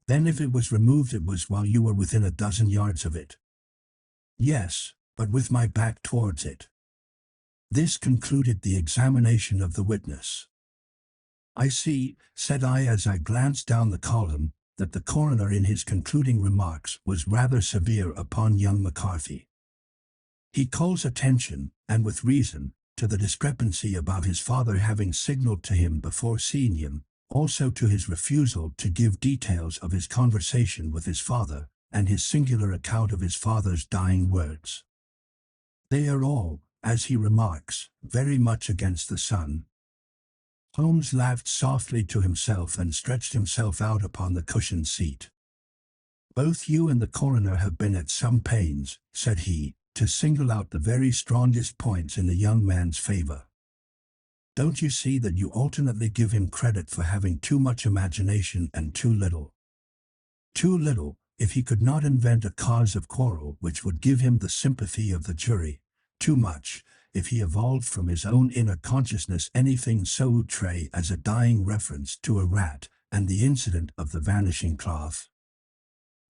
Then if it was removed it was while you were within 12 yards of it? Yes, but with my back towards it. This concluded the examination of the witness. I see, said I as I glanced down the column, that the coroner in his concluding remarks was rather severe upon young McCarthy. He calls attention, and with reason, to the discrepancy about his father having signaled to him before seeing him, also to his refusal to give details of his conversation with his father, and his singular account of his father's dying words. They are all, as he remarks, very much against the son. Holmes laughed softly to himself and stretched himself out upon the cushioned seat. Both you and the coroner have been at some pains, said he, to single out the very strongest points in the young man's favor. Don't you see that you alternately give him credit for having too much imagination and too little? Too little, if he could not invent a cause of quarrel which would give him the sympathy of the jury. Too much, if he evolved from his own inner consciousness anything so outre as a dying reference to a rat and the incident of the vanishing cloth.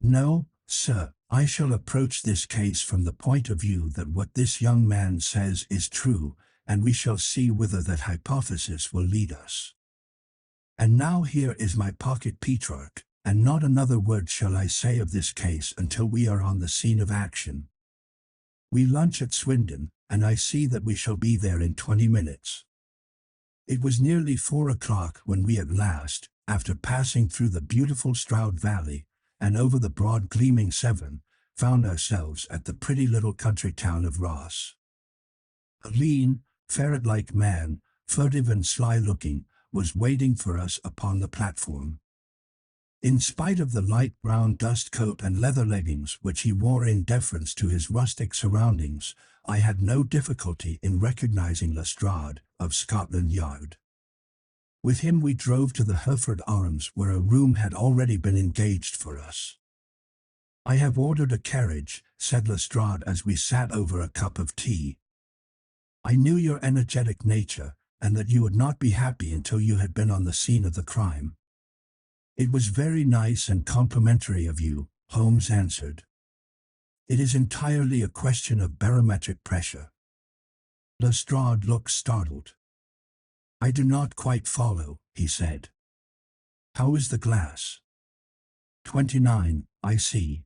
No, sir, I shall approach this case from the point of view that what this young man says is true, and we shall see whither that hypothesis will lead us. And now here is my pocket Petrarch, and not another word shall I say of this case until we are on the scene of action. We lunch at Swindon, and I see that we shall be there in 20 minutes. It was nearly 4 o'clock when we at last, after passing through the beautiful Stroud Valley, and over the broad gleaming Severn, found ourselves at the pretty little country town of Ross. A lean, ferret-like man, furtive and sly-looking, was waiting for us upon the platform. In spite of the light brown dust coat and leather leggings which he wore in deference to his rustic surroundings, I had no difficulty in recognizing Lestrade of Scotland Yard. With him we drove to the Hereford Arms, where a room had already been engaged for us. "I have ordered a carriage," said Lestrade as we sat over a cup of tea. "I knew your energetic nature, and that you would not be happy until you had been on the scene of the crime." "It was very nice and complimentary of you," Holmes answered. "It is entirely a question of barometric pressure." Lestrade looked startled. "I do not quite follow," he said. "How is the glass?" 29, I see.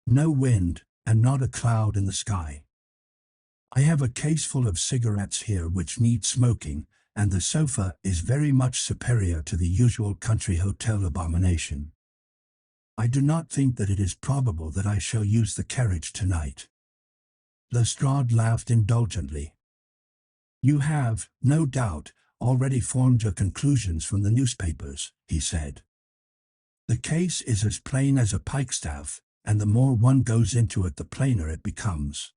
No wind, and not a cloud in the sky. I have a case full of cigarettes here which need smoking, and the sofa is very much superior to the usual country hotel abomination. I do not think that it is probable that I shall use the carriage tonight." Lestrade laughed indulgently. "You have, no doubt, already formed your conclusions from the newspapers," he said. "The case is as plain as a pikestaff, and the more one goes into it the plainer it becomes.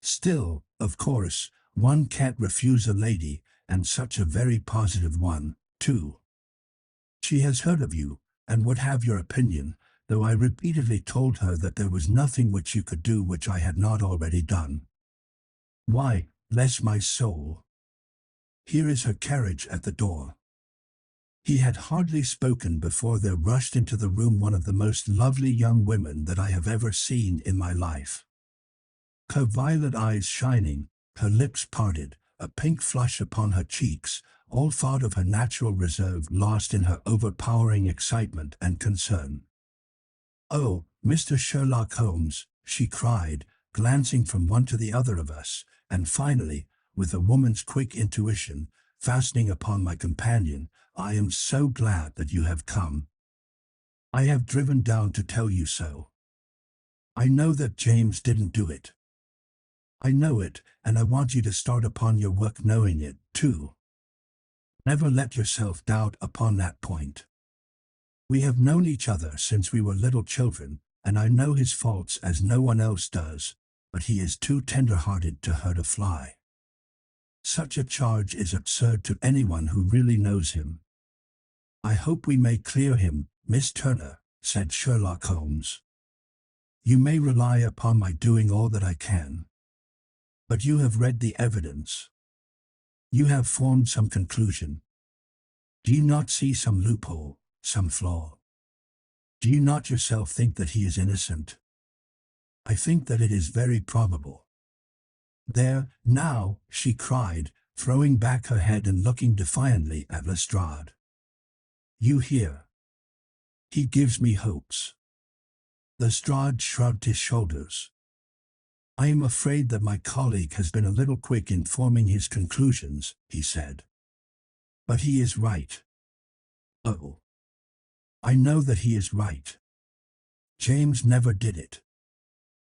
Still, of course, one can't refuse a lady, and such a very positive one, too. She has heard of you, and would have your opinion, though I repeatedly told her that there was nothing which you could do which I had not already done. Why, bless my soul! Here is her carriage at the door." He had hardly spoken before there rushed into the room one of the most lovely young women that I have ever seen in my life. Her violet eyes shining, her lips parted, a pink flush upon her cheeks, all thought of her natural reserve lost in her overpowering excitement and concern. "Oh, Mr. Sherlock Holmes," she cried, glancing from one to the other of us, and finally, with a woman's quick intuition, fastening upon my companion, "I am so glad that you have come. I have driven down to tell you so. I know that James didn't do it. I know it, and I want you to start upon your work knowing it, too. Never let yourself doubt upon that point. We have known each other since we were little children, and I know his faults as no one else does, but he is too tender-hearted to hurt a fly. Such a charge is absurd to anyone who really knows him." "I hope we may clear him, Miss Turner," said Sherlock Holmes. "You may rely upon my doing all that I can. But you have read the evidence. You have formed some conclusion. Do you not see some loophole, some flaw? Do you not yourself think that he is innocent?" "I think that it is very probable." "There, now," she cried, throwing back her head and looking defiantly at Lestrade. "You hear? He gives me hopes." Lestrade shrugged his shoulders. "I am afraid that my colleague has been a little quick in forming his conclusions," he said. "But he is right. Oh, I know that he is right. James never did it.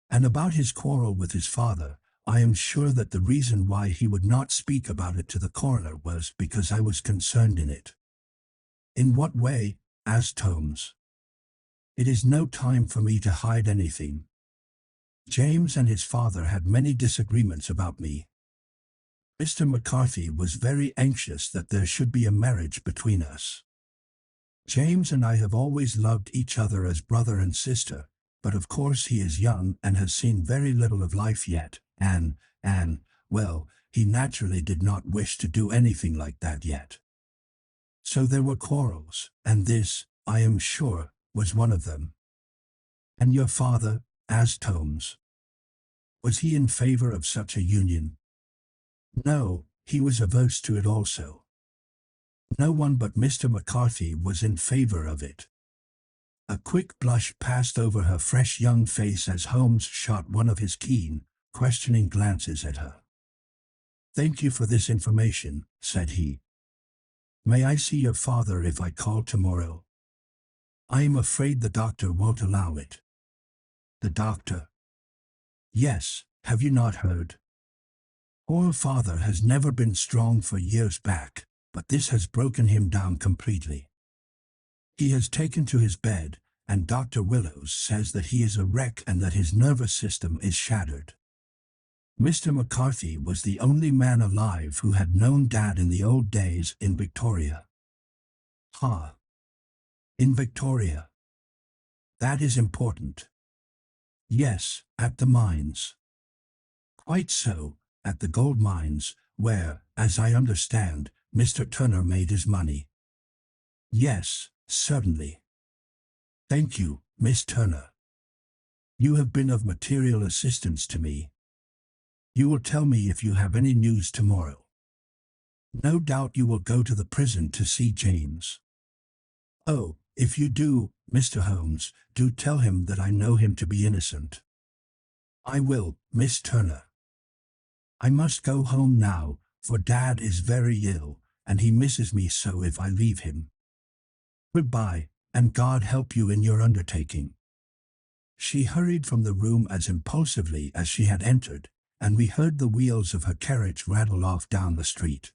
And about his quarrel with his father, I am sure that the reason why he would not speak about it to the coroner was because I was concerned in it." "In what way?" asked Holmes. "It is no time for me to hide anything. James and his father had many disagreements about me. Mr. McCarthy was very anxious that there should be a marriage between us. James and I have always loved each other as brother and sister, but of course he is young and has seen very little of life yet, and, well, he naturally did not wish to do anything like that yet. So there were quarrels, and this, I am sure, was one of them. And your father, asked Holmes. Was he in favor of such a union? No, he was averse to it also. No one but Mr. McCarthy was in favor of it. A quick blush passed over her fresh young face as Holmes shot one of his keen, questioning glances at her. Thank you for this information, said he. May I see your father if I call tomorrow? I am afraid the doctor won't allow it. The doctor? Yes, have you not heard? Poor father has never been strong for years back, but this has broken him down completely. He has taken to his bed, and Dr. Willows says that he is a wreck and that his nervous system is shattered. Mr. McCarthy was the only man alive who had known Dad in the old days in Victoria. Ha! In Victoria. That is important. Yes, at the mines. Quite so, at the gold mines, where, as I understand, Mr. Turner made his money. Yes, certainly. Thank you, Miss Turner. You have been of material assistance to me. You will tell me if you have any news tomorrow. No doubt you will go to the prison to see James. Oh, if you do, Mr. Holmes, do tell him that I know him to be innocent. I will, Miss Turner. I must go home now, for Dad is very ill, and he misses me so if I leave him. Goodbye, and God help you in your undertaking. She hurried from the room as impulsively as she had entered, and we heard the wheels of her carriage rattle off down the street.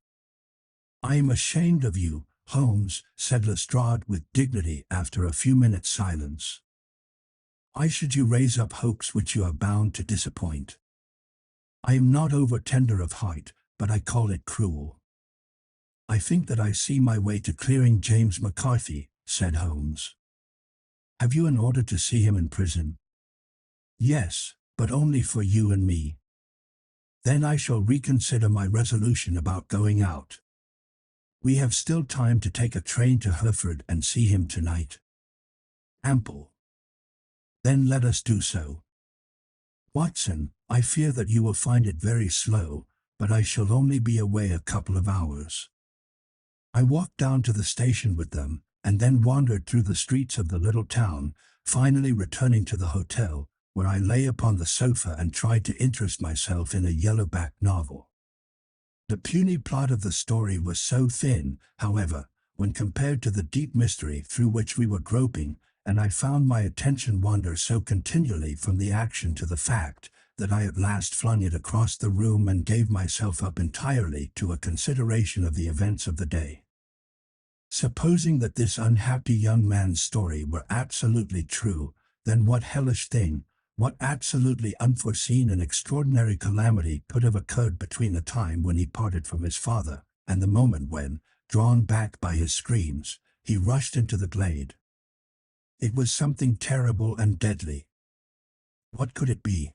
I am ashamed of you, Holmes, said Lestrade with dignity after a few minutes' silence. Why should you raise up hopes which you are bound to disappoint? I am not over-tender of heart, but I call it cruel. I think that I see my way to clearing James McCarthy, said Holmes. Have you an order to see him in prison? Yes, but only for you and me. Then I shall reconsider my resolution about going out. We have still time to take a train to Hereford and see him tonight. Ample. Then let us do so. Watson, I fear that you will find it very slow, but I shall only be away a couple of hours. I walked down to the station with them, and then wandered through the streets of the little town, finally returning to the hotel, where I lay upon the sofa and tried to interest myself in a yellow-back novel. The puny plot of the story was so thin, however, when compared to the deep mystery through which we were groping, and I found my attention wander so continually from the action to the fact, that I at last flung it across the room and gave myself up entirely to a consideration of the events of the day. Supposing that this unhappy young man's story were absolutely true, then what hellish thing, what absolutely unforeseen and extraordinary calamity could have occurred between the time when he parted from his father and the moment when, drawn back by his screams, he rushed into the glade? It was something terrible and deadly. What could it be?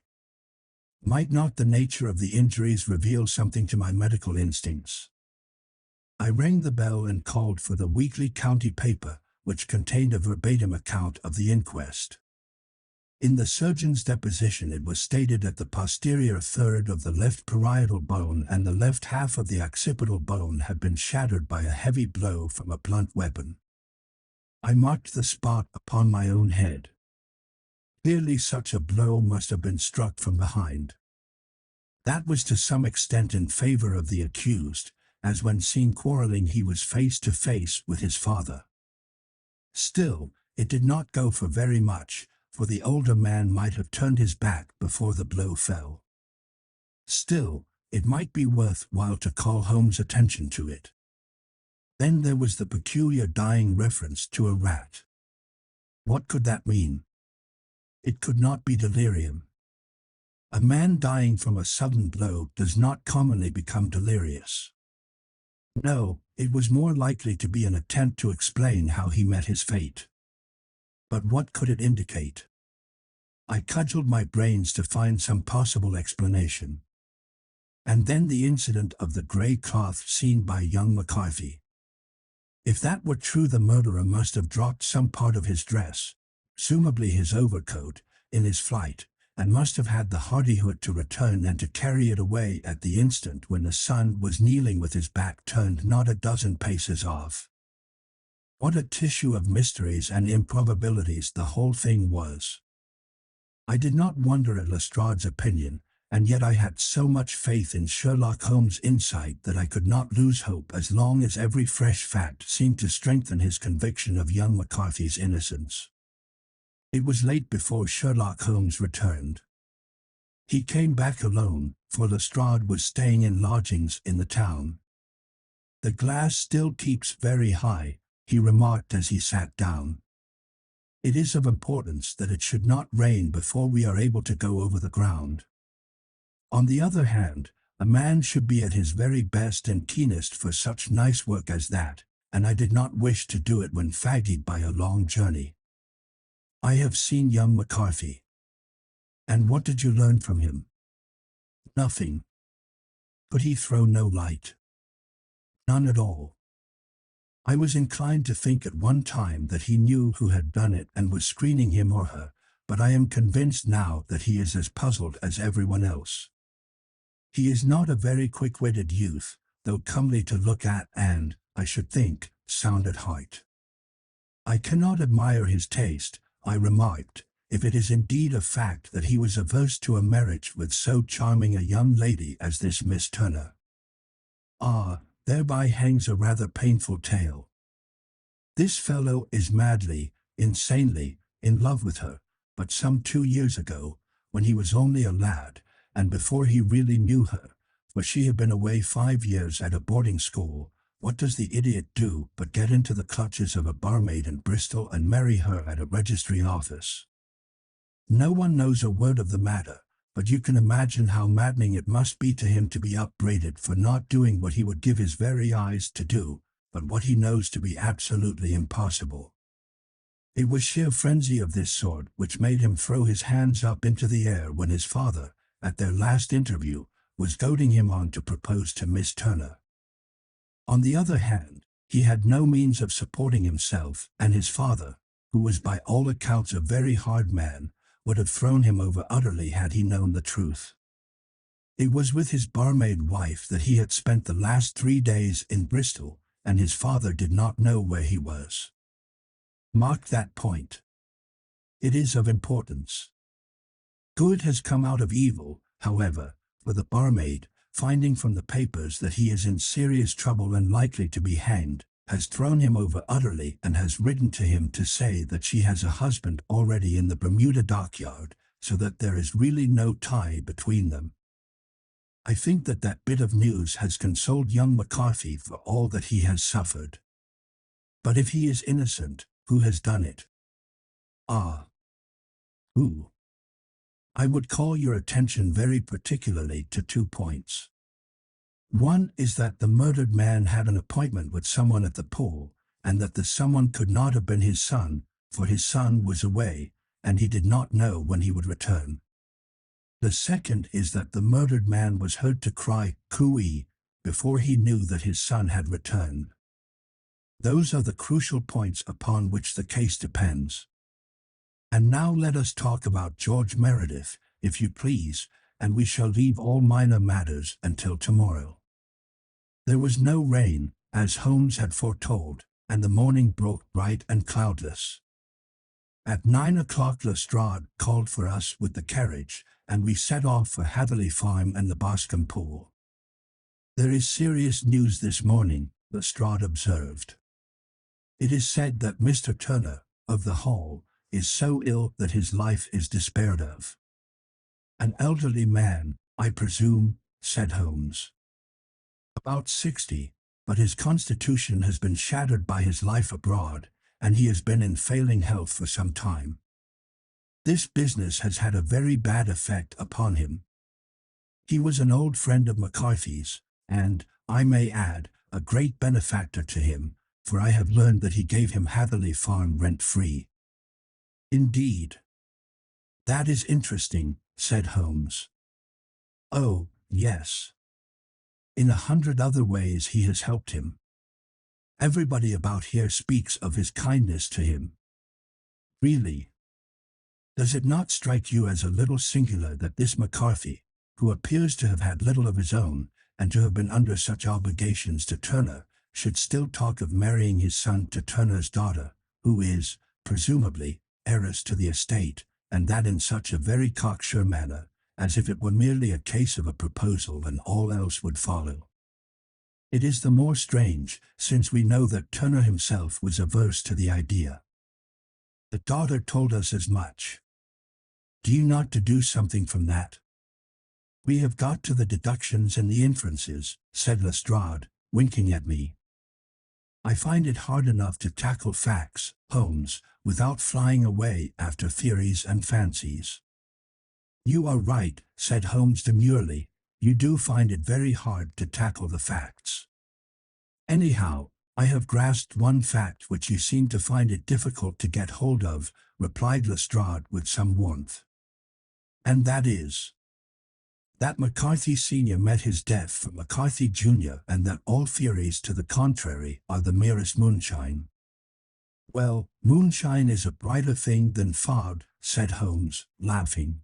Might not the nature of the injuries reveal something to my medical instincts? I rang the bell and called for the weekly county paper, which contained a verbatim account of the inquest. In the surgeon's deposition it was stated that the posterior third of the left parietal bone and the left half of the occipital bone had been shattered by a heavy blow from a blunt weapon. I marked the spot upon my own head. Clearly such a blow must have been struck from behind. That was to some extent in favor of the accused, as when seen quarreling he was face to face with his father. Still, it did not go for very much, for the older man might have turned his back before the blow fell. Still, it might be worth while to call Holmes' attention to it. Then there was the peculiar dying reference to a rat. What could that mean? It could not be delirium. A man dying from a sudden blow does not commonly become delirious. No, it was more likely to be an attempt to explain how he met his fate. But what could it indicate? I cudgeled my brains to find some possible explanation. And then the incident of the grey cloth seen by young McCarthy. If that were true, the murderer must have dropped some part of his dress, presumably his overcoat, in his flight, and must have had the hardihood to return and to carry it away at the instant when the son was kneeling with his back turned not a dozen paces off. What a tissue of mysteries and improbabilities the whole thing was. I did not wonder at Lestrade's opinion, and yet I had so much faith in Sherlock Holmes' insight that I could not lose hope as long as every fresh fact seemed to strengthen his conviction of young McCarthy's innocence. It was late before Sherlock Holmes returned. He came back alone, for Lestrade was staying in lodgings in the town. "The glass still keeps very high," he remarked as he sat down. "It is of importance that it should not rain before we are able to go over the ground. On the other hand, a man should be at his very best and keenest for such nice work as that, and I did not wish to do it when fatigued by a long journey. I have seen young McCarthy." "And what did you learn from him?" "Nothing." "Could he throw no light?" "None at all. I was inclined to think at one time that he knew who had done it and was screening him or her, but I am convinced now that he is as puzzled as everyone else. He is not a very quick-witted youth, though comely to look at and, I should think, sound at heart. I cannot admire his taste," I remarked, "if it is indeed a fact that he was averse to a marriage with so charming a young lady as this Miss Turner. Ah, thereby hangs a rather painful tale. This fellow is madly, insanely, in love with her, but some 2 years ago, when he was only a lad, and before he really knew her, for she had been away 5 years at a boarding school, what does the idiot do but get into the clutches of a barmaid in Bristol and marry her at a registry office? No one knows a word of the matter, but you can imagine how maddening it must be to him to be upbraided for not doing what he would give his very eyes to do, but what he knows to be absolutely impossible. It was sheer frenzy of this sort which made him throw his hands up into the air when his father, at their last interview, was goading him on to propose to Miss Turner. On the other hand, he had no means of supporting himself, and his father, who was by all accounts a very hard man, would have thrown him over utterly had he known the truth. It was with his barmaid wife that he had spent the last 3 days in Bristol, and his father did not know where he was. Mark that point. It is of importance. Good has come out of evil, however, for the barmaid, finding from the papers that he is in serious trouble and likely to be hanged, has thrown him over utterly and has written to him to say that she has a husband already in the Bermuda dockyard, so that there is really no tie between them. I think that that bit of news has consoled young McCarthy for all that he has suffered. But if he is innocent, who has done it? Ah. Who? I would call your attention very particularly to 2 points. One is that the murdered man had an appointment with someone at the pool, and that the someone could not have been his son, for his son was away, and he did not know when he would return. The second is that the murdered man was heard to cry "cooey" before he knew that his son had returned. Those are the crucial points upon which the case depends. And now let us talk about George Meredith, if you please, and we shall leave all minor matters until tomorrow. There was no rain, as Holmes had foretold, and the morning broke bright and cloudless. At 9 o'clock Lestrade called for us with the carriage, and we set off for Hatherley Farm and the Boscombe Pool. "There is serious news this morning," Lestrade observed. "It is said that Mr. Turner, of the Hall, is so ill that his life is despaired of." "An elderly man, I presume," said Holmes. "About 60, but his constitution has been shattered by his life abroad, and he has been in failing health for some time. This business has had a very bad effect upon him. He was an old friend of McCarthy's, and, I may add, a great benefactor to him, for I have learned that he gave him Hatherley Farm rent-free." "Indeed. That is interesting," said Holmes. "Oh, yes. In 100 other ways he has helped him. Everybody about here speaks of his kindness to him. Really? Does it not strike you as a little singular that this McCarthy, who appears to have had little of his own, and to have been under such obligations to Turner, should still talk of marrying his son to Turner's daughter, who is, presumably, heiress to the estate, and that in such a very cocksure manner, as if it were merely a case of a proposal and all else would follow? It is the more strange, since we know that Turner himself was averse to the idea. The daughter told us as much. Do you not deduce something from that? We have got to the deductions and the inferences, said Lestrade, winking at me. I find it hard enough to tackle facts, Holmes, without flying away after theories and fancies. You are right, said Holmes demurely. You do find it very hard to tackle the facts. Anyhow, I have grasped one fact which you seem to find it difficult to get hold of, replied Lestrade with some warmth. And that is that McCarthy Sr. met his death from McCarthy Jr. and that all theories to the contrary are the merest moonshine. Well, moonshine is a brighter thing than fog, said Holmes, laughing.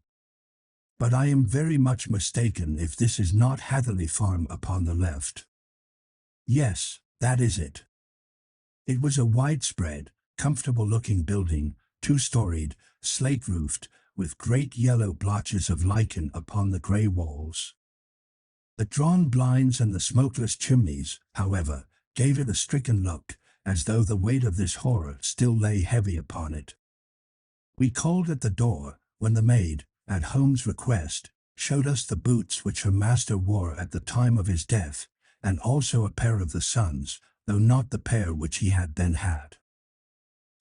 But I am very much mistaken if this is not Hatherley Farm upon the left. Yes, that is it. It was a widespread, comfortable-looking building, two-storied, slate-roofed, with great yellow blotches of lichen upon the grey walls. The drawn blinds and the smokeless chimneys, however, gave it a stricken look, as though the weight of this horror still lay heavy upon it. We called at the door, when the maid, at Holmes' request, showed us the boots which her master wore at the time of his death, and also a pair of the son's, though not the pair which he had then had.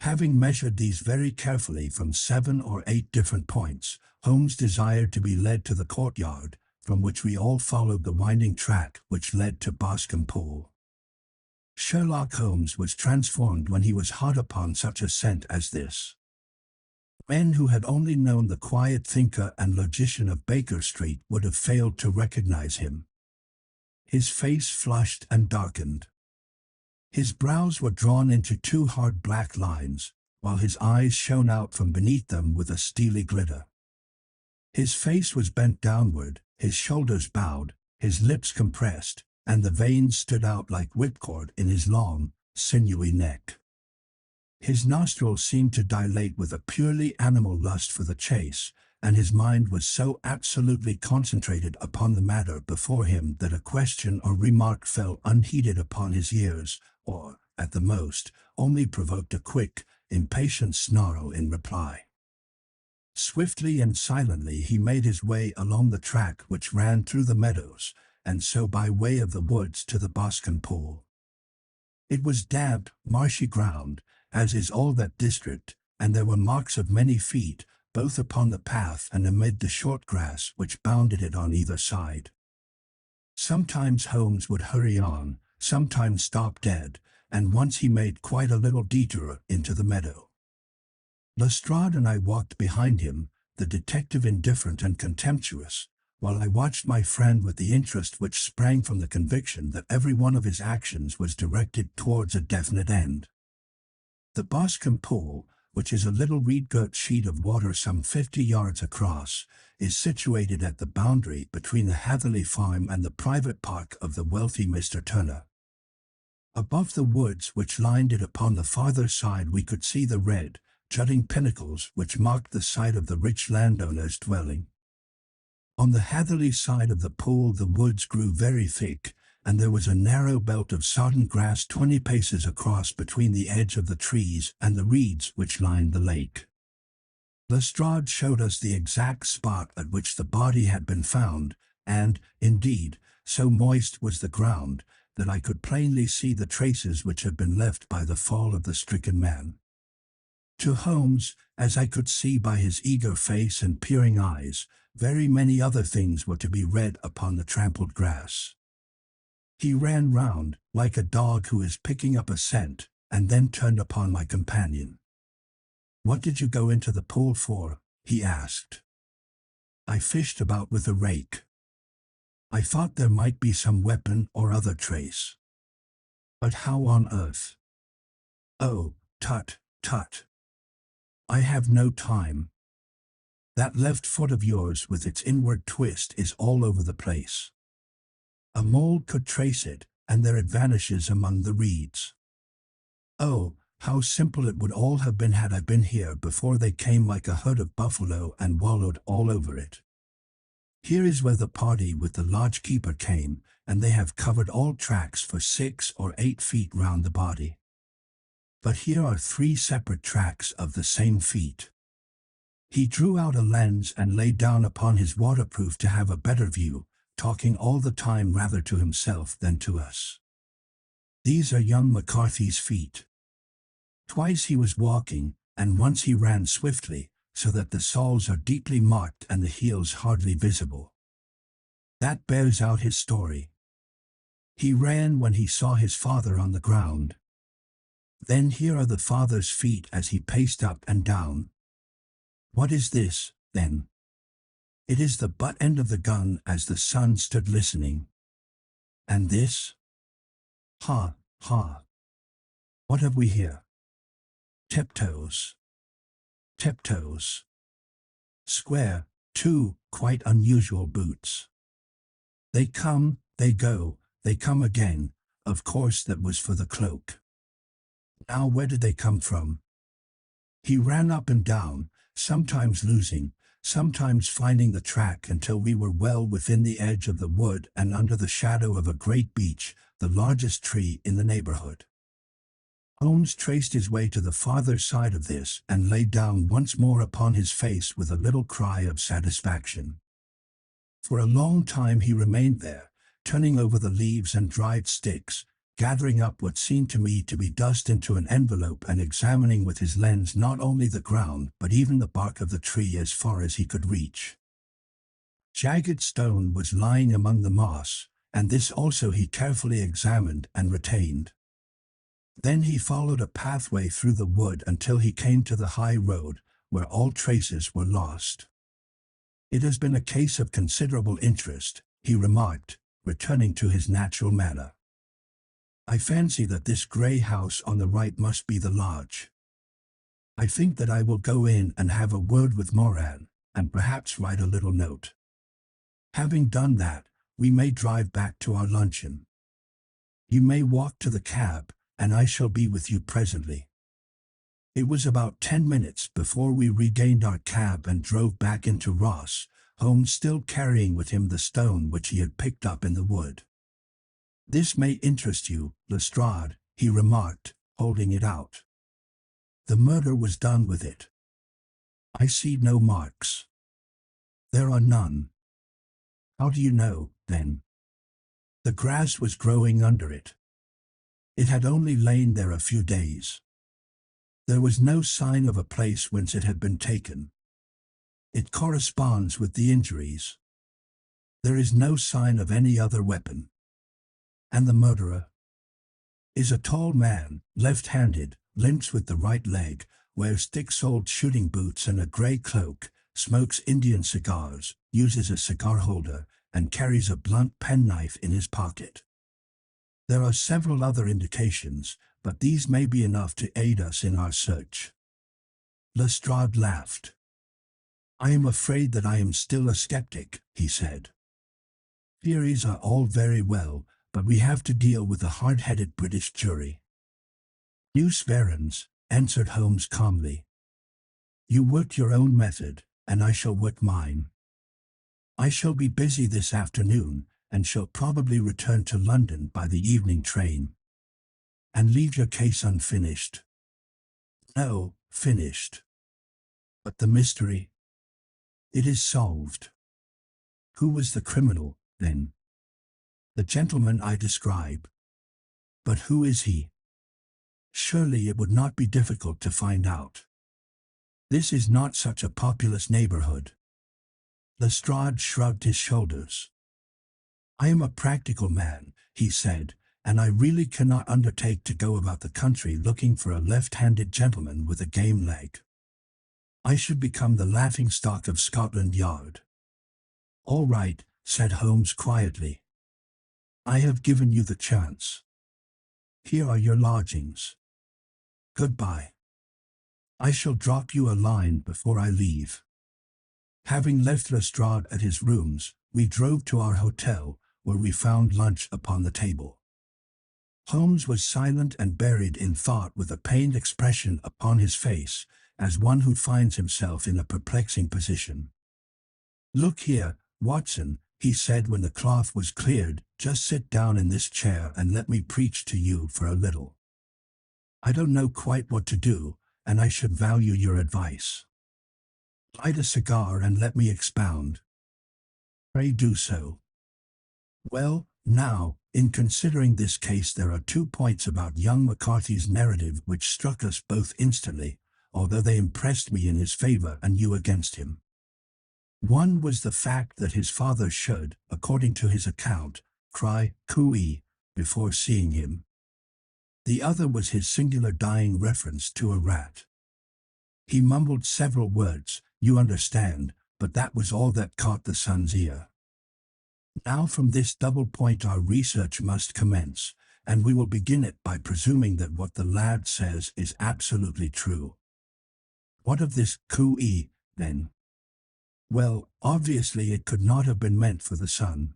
Having measured these very carefully from 7 or 8 different points, Holmes desired to be led to the courtyard, from which we all followed the winding track which led to Boscombe Pool. Sherlock Holmes was transformed when he was hot upon such a scent as this. Men who had only known the quiet thinker and logician of Baker Street would have failed to recognize him. His face flushed and darkened. His brows were drawn into 2 hard black lines, while his eyes shone out from beneath them with a steely glitter. His face was bent downward, his shoulders bowed, his lips compressed, and the veins stood out like whipcord in his long, sinewy neck. His nostrils seemed to dilate with a purely animal lust for the chase, and his mind was so absolutely concentrated upon the matter before him that a question or remark fell unheeded upon his ears, or, at the most, only provoked a quick, impatient snarl in reply. Swiftly and silently he made his way along the track which ran through the meadows, and so by way of the woods to the Boscombe Pool. It was damp, marshy ground, as is all that district, and there were marks of many feet, both upon the path and amid the short grass which bounded it on either side. Sometimes Holmes would hurry on, sometimes stop dead, and once he made quite a little detour into the meadow. Lestrade and I walked behind him, the detective indifferent and contemptuous, while I watched my friend with the interest which sprang from the conviction that every one of his actions was directed towards a definite end. The Boscombe Pool, which is a little reed-girt sheet of water some 50 yards across, is situated at the boundary between the Hatherley Farm and the private park of the wealthy Mr. Turner. Above the woods which lined it upon the farther side we could see the red, jutting pinnacles which marked the site of the rich landowner's dwelling. On the Hatherley side of the pool the woods grew very thick, and there was a narrow belt of sodden grass 20 paces across between the edge of the trees and the reeds which lined the lake. Lestrade showed us the exact spot at which the body had been found, and, indeed, so moist was the ground, that I could plainly see the traces which had been left by the fall of the stricken man. To Holmes, as I could see by his eager face and peering eyes, very many other things were to be read upon the trampled grass. He ran round, like a dog who is picking up a scent, and then turned upon my companion. "What did you go into the pool for?" he asked. "I fished about with a rake." I thought there might be some weapon or other trace. But how on earth? Oh, tut, tut. I have no time. That left foot of yours with its inward twist is all over the place. A mole could trace it, and there it vanishes among the reeds. Oh, how simple it would all have been had I been here before they came like a herd of buffalo and wallowed all over it. Here is where the party with the lodge keeper came, and they have covered all tracks for 6 or 8 feet round the body. But here are 3 separate tracks of the same feet. He drew out a lens and lay down upon his waterproof to have a better view, talking all the time rather to himself than to us. These are young McCarthy's feet. Twice he was walking, and once he ran swiftly, so that the soles are deeply marked and the heels hardly visible. That bears out his story. He ran when he saw his father on the ground. Then here are the father's feet as he paced up and down. What is this, then? It is the butt end of the gun as the son stood listening. And this? Ha, ha. What have we here? Tiptoes. Tiptoes. Square, 2 quite unusual boots. They come, they go, they come again. Of course that was for the cloak. Now where did they come from? He ran up and down, sometimes losing, sometimes finding the track until we were well within the edge of the wood and under the shadow of a great beech, the largest tree in the neighborhood. Holmes traced his way to the farther side of this and lay down once more upon his face with a little cry of satisfaction. For a long time he remained there, turning over the leaves and dried sticks, gathering up what seemed to me to be dust into an envelope and examining with his lens not only the ground but even the bark of the tree as far as he could reach. Jagged stone was lying among the moss, and this also he carefully examined and retained. Then he followed a pathway through the wood until he came to the high road, where all traces were lost. It has been a case of considerable interest, he remarked, returning to his natural manner. I fancy that this grey house on the right must be the lodge. I think that I will go in and have a word with Moran, and perhaps write a little note. Having done that, we may drive back to our luncheon. You may walk to the cab, and I shall be with you presently. It was about 10 minutes before we regained our cab and drove back into Ross, Holmes still carrying with him the stone which he had picked up in the wood. This may interest you, Lestrade, he remarked, holding it out. The murder was done with it. I see no marks. There are none. How do you know, then? The grass was growing under it. It had only lain there a few days. There was no sign of a place whence it had been taken. It corresponds with the injuries. There is no sign of any other weapon. And the murderer is a tall man, left-handed, limps with the right leg, wears thick-soled shooting boots and a grey cloak, smokes Indian cigars, uses a cigar holder, and carries a blunt penknife in his pocket. There are several other indications, but these may be enough to aid us in our search. Lestrade laughed. I am afraid that I am still a skeptic, he said. Theories are all very well, but we have to deal with a hard-headed British jury. News Verons, answered Holmes calmly. You work your own method, and I shall work mine. I shall be busy this afternoon, and shall probably return to London by the evening train. And leave your case unfinished. No, finished. But the mystery? It is solved. Who was the criminal, then? The gentleman I describe. But who is he? Surely it would not be difficult to find out. This is not such a populous neighborhood. Lestrade shrugged his shoulders. I am a practical man, he said, and I really cannot undertake to go about the country looking for a left-handed gentleman with a game leg. I should become the laughing-stock of Scotland Yard. All right, said Holmes quietly. "I have given you the chance. Here are your lodgings. Goodbye. I shall drop you a line before I leave." Having left Lestrade at his rooms, we drove to our hotel, where we found lunch upon the table. Holmes was silent and buried in thought, with a pained expression upon his face, as one who finds himself in a perplexing position. "Look here, Watson," he said when the cloth was cleared, "just sit down in this chair and let me preach to you for a little. I don't know quite what to do, and I should value your advice. Light a cigar and let me expound." "Pray do so." "Well, now, in considering this case, there are 2 points about young McCarthy's narrative which struck us both instantly, although they impressed me in his favor and you against him. One was the fact that his father should, according to his account, cry "cooey" before seeing him. The other was his singular dying reference to a rat. He mumbled several words, you understand, but that was all that caught the son's ear. Now from this double point our research must commence, and we will begin it by presuming that what the lad says is absolutely true. What of this cooey, then? Well, obviously it could not have been meant for the son.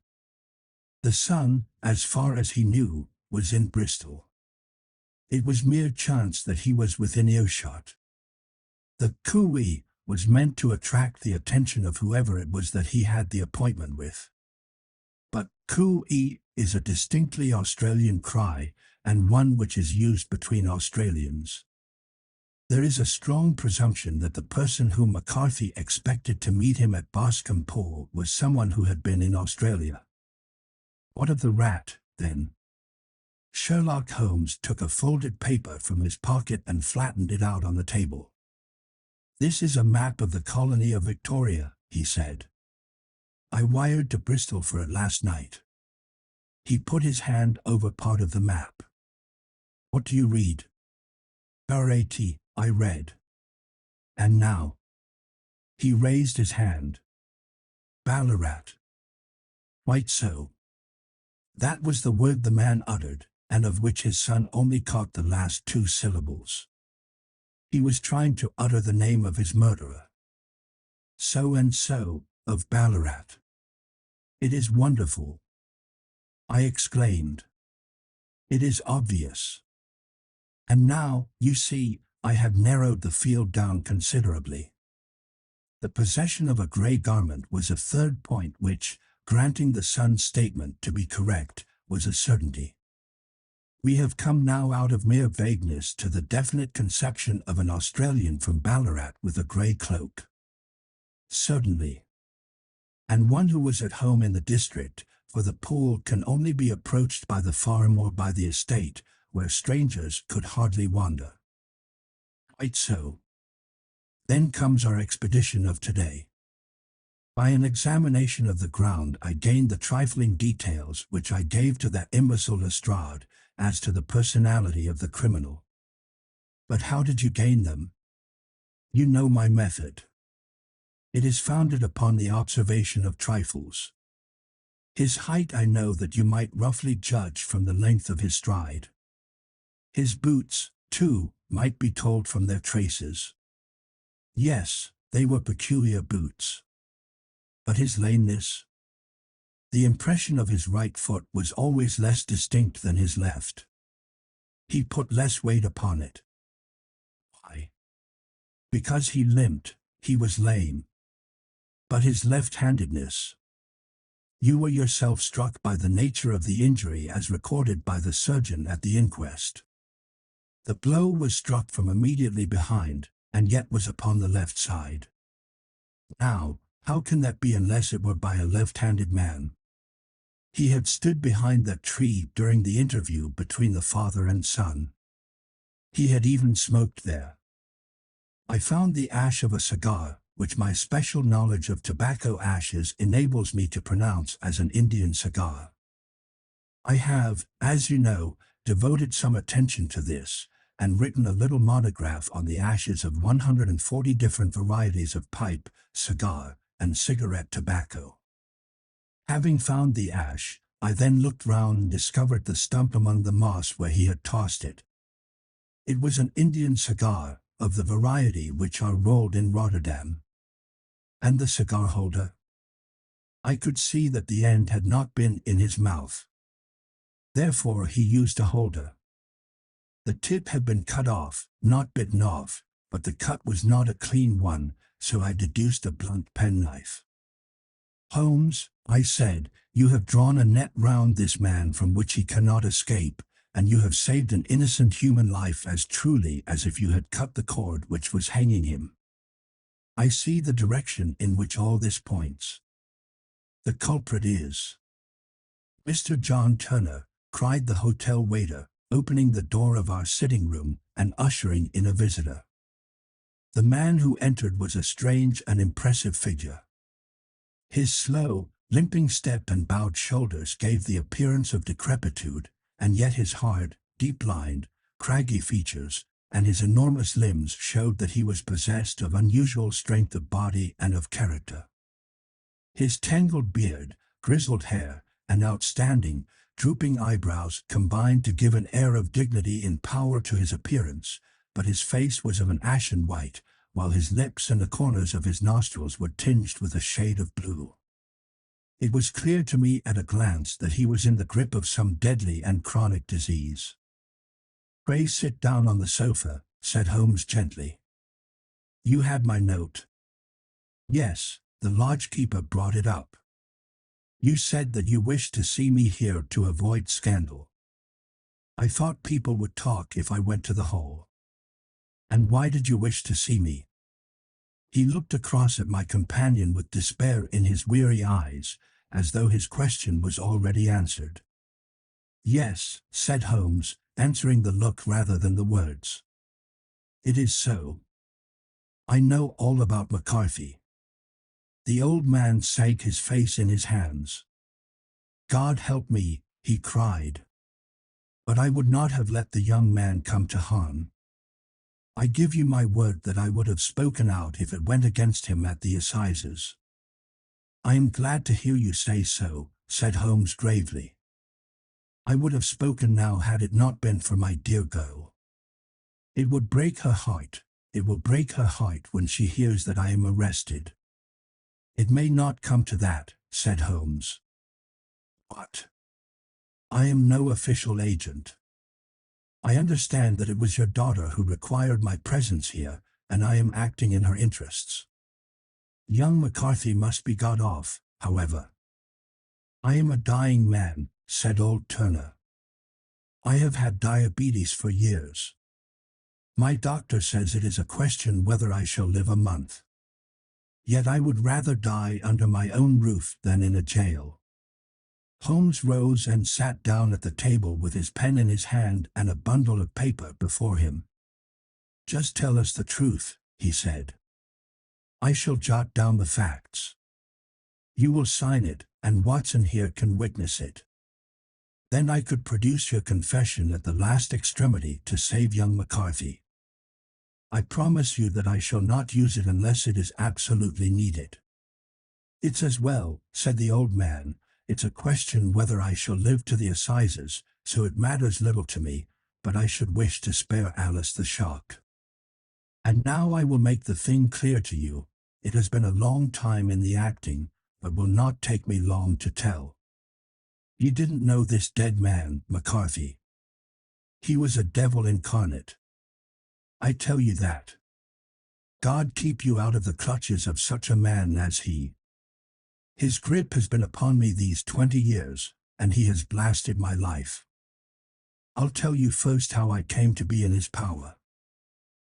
The son, as far as he knew, was in Bristol. It was mere chance that he was within earshot. The cooey was meant to attract the attention of whoever it was that he had the appointment with. But cooey is a distinctly Australian cry, and one which is used between Australians. There is a strong presumption that the person whom McCarthy expected to meet him at Boscombe Pool was someone who had been in Australia. What of the rat, then? Sherlock Holmes took a folded paper from his pocket and flattened it out on the table. "This is a map of the colony of Victoria," he said. "I wired to Bristol for it last night." He put his hand over part of the map. "What do you read?" "RAT," I read. "And now?" He raised his hand. "Ballarat." "Quite so." That was the word the man uttered, and of which his son only caught the last 2 syllables. He was trying to utter the name of his murderer. "So-and-so, of Ballarat. It is wonderful," I exclaimed. "It is obvious. And now, you see, I have narrowed the field down considerably. The possession of a grey garment was a third point which, granting the son's statement to be correct, was a certainty. We have come now out of mere vagueness to the definite conception of an Australian from Ballarat with a grey cloak. Certainly. And one who was at home in the district, for the pool can only be approached by the farm or by the estate, where strangers could hardly wander. Quite so. Then comes our expedition of today. By an examination of the ground I gained the trifling details which I gave to that imbecile Lestrade as to the personality of the criminal. But how did you gain them? You know my method. It is founded upon the observation of trifles. His height I know that you might roughly judge from the length of his stride. His boots, too, might be told from their traces. Yes, they were peculiar boots. But his lameness? The impression of his right foot was always less distinct than his left. He put less weight upon it. Why? Because he limped, he was lame. But his left-handedness? You were yourself struck by the nature of the injury as recorded by the surgeon at the inquest. The blow was struck from immediately behind, and yet was upon the left side. Now, how can that be unless it were by a left-handed man? He had stood behind that tree during the interview between the father and son. He had even smoked there. I found the ash of a cigar, which my special knowledge of tobacco ashes enables me to pronounce as an Indian cigar. I have, as you know, devoted some attention to this, and written a little monograph on the ashes of 140 different varieties of pipe, cigar, and cigarette tobacco. Having found the ash, I then looked round and discovered the stump among the moss where he had tossed it. It was an Indian cigar, of the variety which are rolled in Rotterdam. And the cigar holder? I could see that the end had not been in his mouth. Therefore he used a holder. The tip had been cut off, not bitten off, but the cut was not a clean one, so I deduced a blunt penknife. "Holmes," I said, "you have drawn a net round this man from which he cannot escape, and you have saved an innocent human life as truly as if you had cut the cord which was hanging him. I see the direction in which all this points. The culprit is—" "Mr. John Turner," cried the hotel waiter, opening the door of our sitting room and ushering in a visitor. The man who entered was a strange and impressive figure. His slow, limping step and bowed shoulders gave the appearance of decrepitude, and yet his hard, deep-lined, craggy features and his enormous limbs showed that he was possessed of unusual strength of body and of character. His tangled beard, grizzled hair, and outstanding, drooping eyebrows combined to give an air of dignity and power to his appearance, but his face was of an ashen white, while his lips and the corners of his nostrils were tinged with a shade of blue. It was clear to me at a glance that he was in the grip of some deadly and chronic disease. "Pray sit down on the sofa," said Holmes gently. "You had my note." "Yes, the lodge-keeper brought it up. You said that you wished to see me here to avoid scandal. I thought people would talk if I went to the hall." "And why did you wish to see me?" He looked across at my companion with despair in his weary eyes, as though his question was already answered. "Yes," said Holmes, answering the look rather than the words. "It is so. I know all about McCarthy." The old man sank his face in his hands. "God help me," he cried. "But I would not have let the young man come to harm. I give you my word that I would have spoken out if it went against him at the assizes." "I am glad to hear you say so," said Holmes gravely. "I would have spoken now had it not been for my dear girl. It would break her heart, it will break her heart when she hears that I am arrested." "It may not come to that," said Holmes. "What?" "I am no official agent. I understand that it was your daughter who required my presence here, and I am acting in her interests. Young McCarthy must be got off, however." "I am a dying man," said old Turner. "I have had diabetes for years. My doctor says it is a question whether I shall live a month. Yet I would rather die under my own roof than in a jail." Holmes rose and sat down at the table with his pen in his hand and a bundle of paper before him. "Just tell us the truth," he said. "I shall jot down the facts. You will sign it, and Watson here can witness it. Then I could produce your confession at the last extremity to save young McCarthy. I promise you that I shall not use it unless it is absolutely needed." "It's as well," said the old man. "It's a question whether I shall live to the assizes, so it matters little to me, but I should wish to spare Alice the shock. And now I will make the thing clear to you. It has been a long time in the acting, but will not take me long to tell. You didn't know this dead man, McCarthy. He was a devil incarnate. I tell you that. God keep you out of the clutches of such a man as he. His grip has been upon me these 20 years, and he has blasted my life. I'll tell you first how I came to be in his power.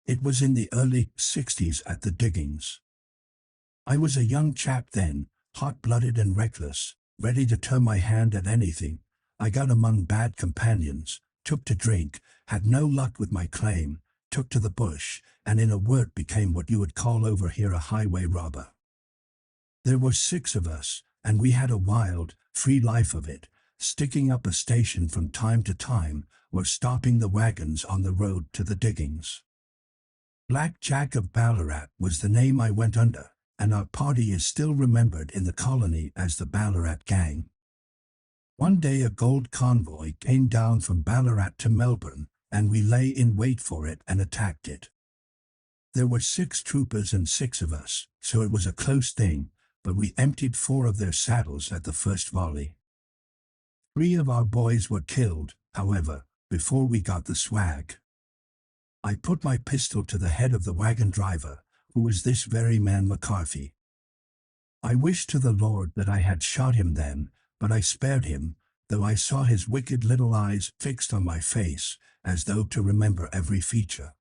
It was in the early 60s at the diggings. I was a young chap then, hot-blooded and reckless, ready to turn my hand at anything. I got among bad companions, took to drink, had no luck with my claim, took to the bush, and in a word became what you would call over here a highway robber. There were 6 of us, and we had a wild, free life of it, sticking up a station from time to time, or stopping the wagons on the road to the diggings. Black Jack of Ballarat was the name I went under, and our party is still remembered in the colony as the Ballarat Gang. One day a gold convoy came down from Ballarat to Melbourne, and we lay in wait for it and attacked it. There were 6 troopers and 6 of us, so it was a close thing, but we emptied 4 of their saddles at the first volley. 3 of our boys were killed, however, before we got the swag. I put my pistol to the head of the wagon driver, who was this very man McCarthy. I wished to the Lord that I had shot him then, but I spared him, though I saw his wicked little eyes fixed on my face, as though to remember every feature.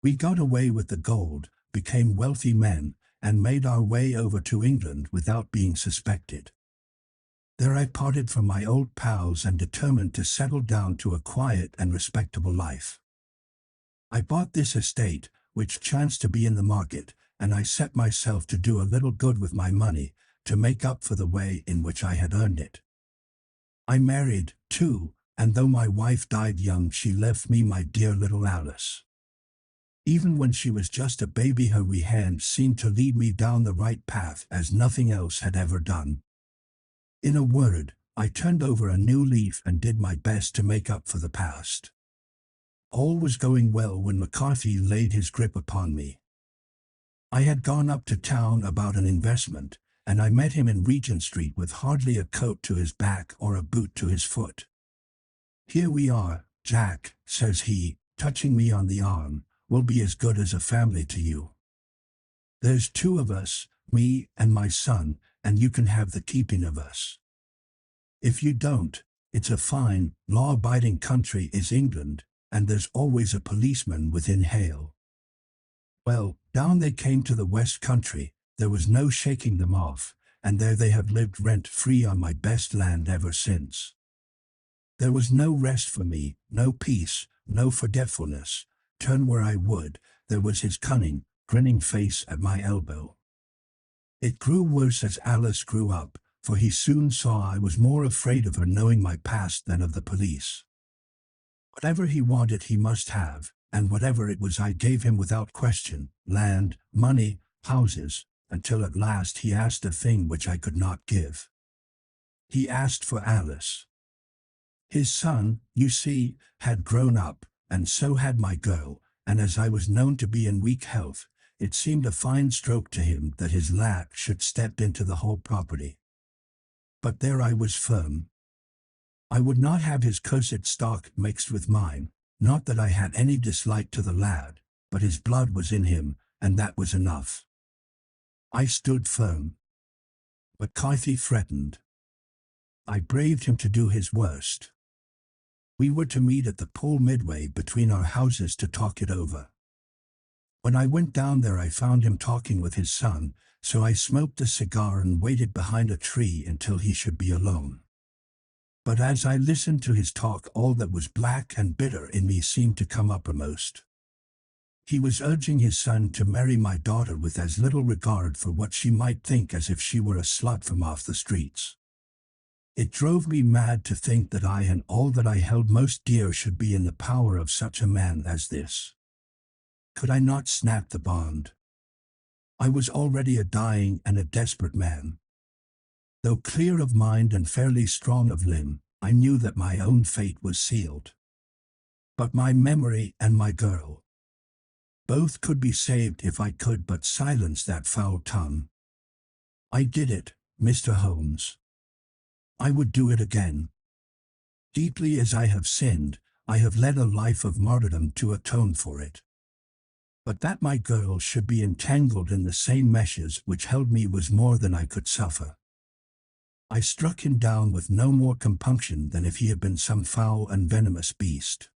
We got away with the gold, became wealthy men, and made our way over to England without being suspected. There I parted from my old pals and determined to settle down to a quiet and respectable life. I bought this estate, which chanced to be in the market, and I set myself to do a little good with my money, to make up for the way in which I had earned it. I married, too, and though my wife died young, she left me my dear little Alice. Even when she was just a baby, her wee hand seemed to lead me down the right path as nothing else had ever done. In a word, I turned over a new leaf and did my best to make up for the past. All was going well when McCarthy laid his grip upon me. I had gone up to town about an investment, and I met him in Regent Street with hardly a coat to his back or a boot to his foot. "Here we are, Jack," says he, touching me on the arm. "We'll be as good as a family to you. There's 2 of us, me and my son, and you can have the keeping of us. If you don't, it's a fine, law-abiding country is England, and there's always a policeman within hail." Well, down they came to the West Country. There was no shaking them off, and there they have lived rent-free on my best land ever since. There was no rest for me, no peace, no forgetfulness. Turn where I would, there was his cunning, grinning face at my elbow. It grew worse as Alice grew up, for he soon saw I was more afraid of her knowing my past than of the police. Whatever he wanted he must have, and whatever it was I gave him without question: land, money, houses, until at last he asked a thing which I could not give. He asked for Alice. His son, you see, had grown up, and so had my girl, and as I was known to be in weak health, it seemed a fine stroke to him that his lad should step into the whole property. But there I was firm. I would not have his cursed stock mixed with mine, not that I had any dislike to the lad, but his blood was in him, and that was enough. I stood firm. But McCarthy threatened. I braved him to do his worst. We were to meet at the pool midway between our houses to talk it over. When I went down there I found him talking with his son, so I smoked a cigar and waited behind a tree until he should be alone. But as I listened to his talk, all that was black and bitter in me seemed to come uppermost. He was urging his son to marry my daughter with as little regard for what she might think as if she were a slut from off the streets. It drove me mad to think that I and all that I held most dear should be in the power of such a man as this. Could I not snap the bond? I was already a dying and a desperate man. Though clear of mind and fairly strong of limb, I knew that my own fate was sealed. But my memory and my girl, both could be saved if I could but silence that foul tongue. I did it, Mr. Holmes. I would do it again. Deeply as I have sinned, I have led a life of martyrdom to atone for it. But that my girl should be entangled in the same meshes which held me was more than I could suffer. I struck him down with no more compunction than if he had been some foul and venomous beast.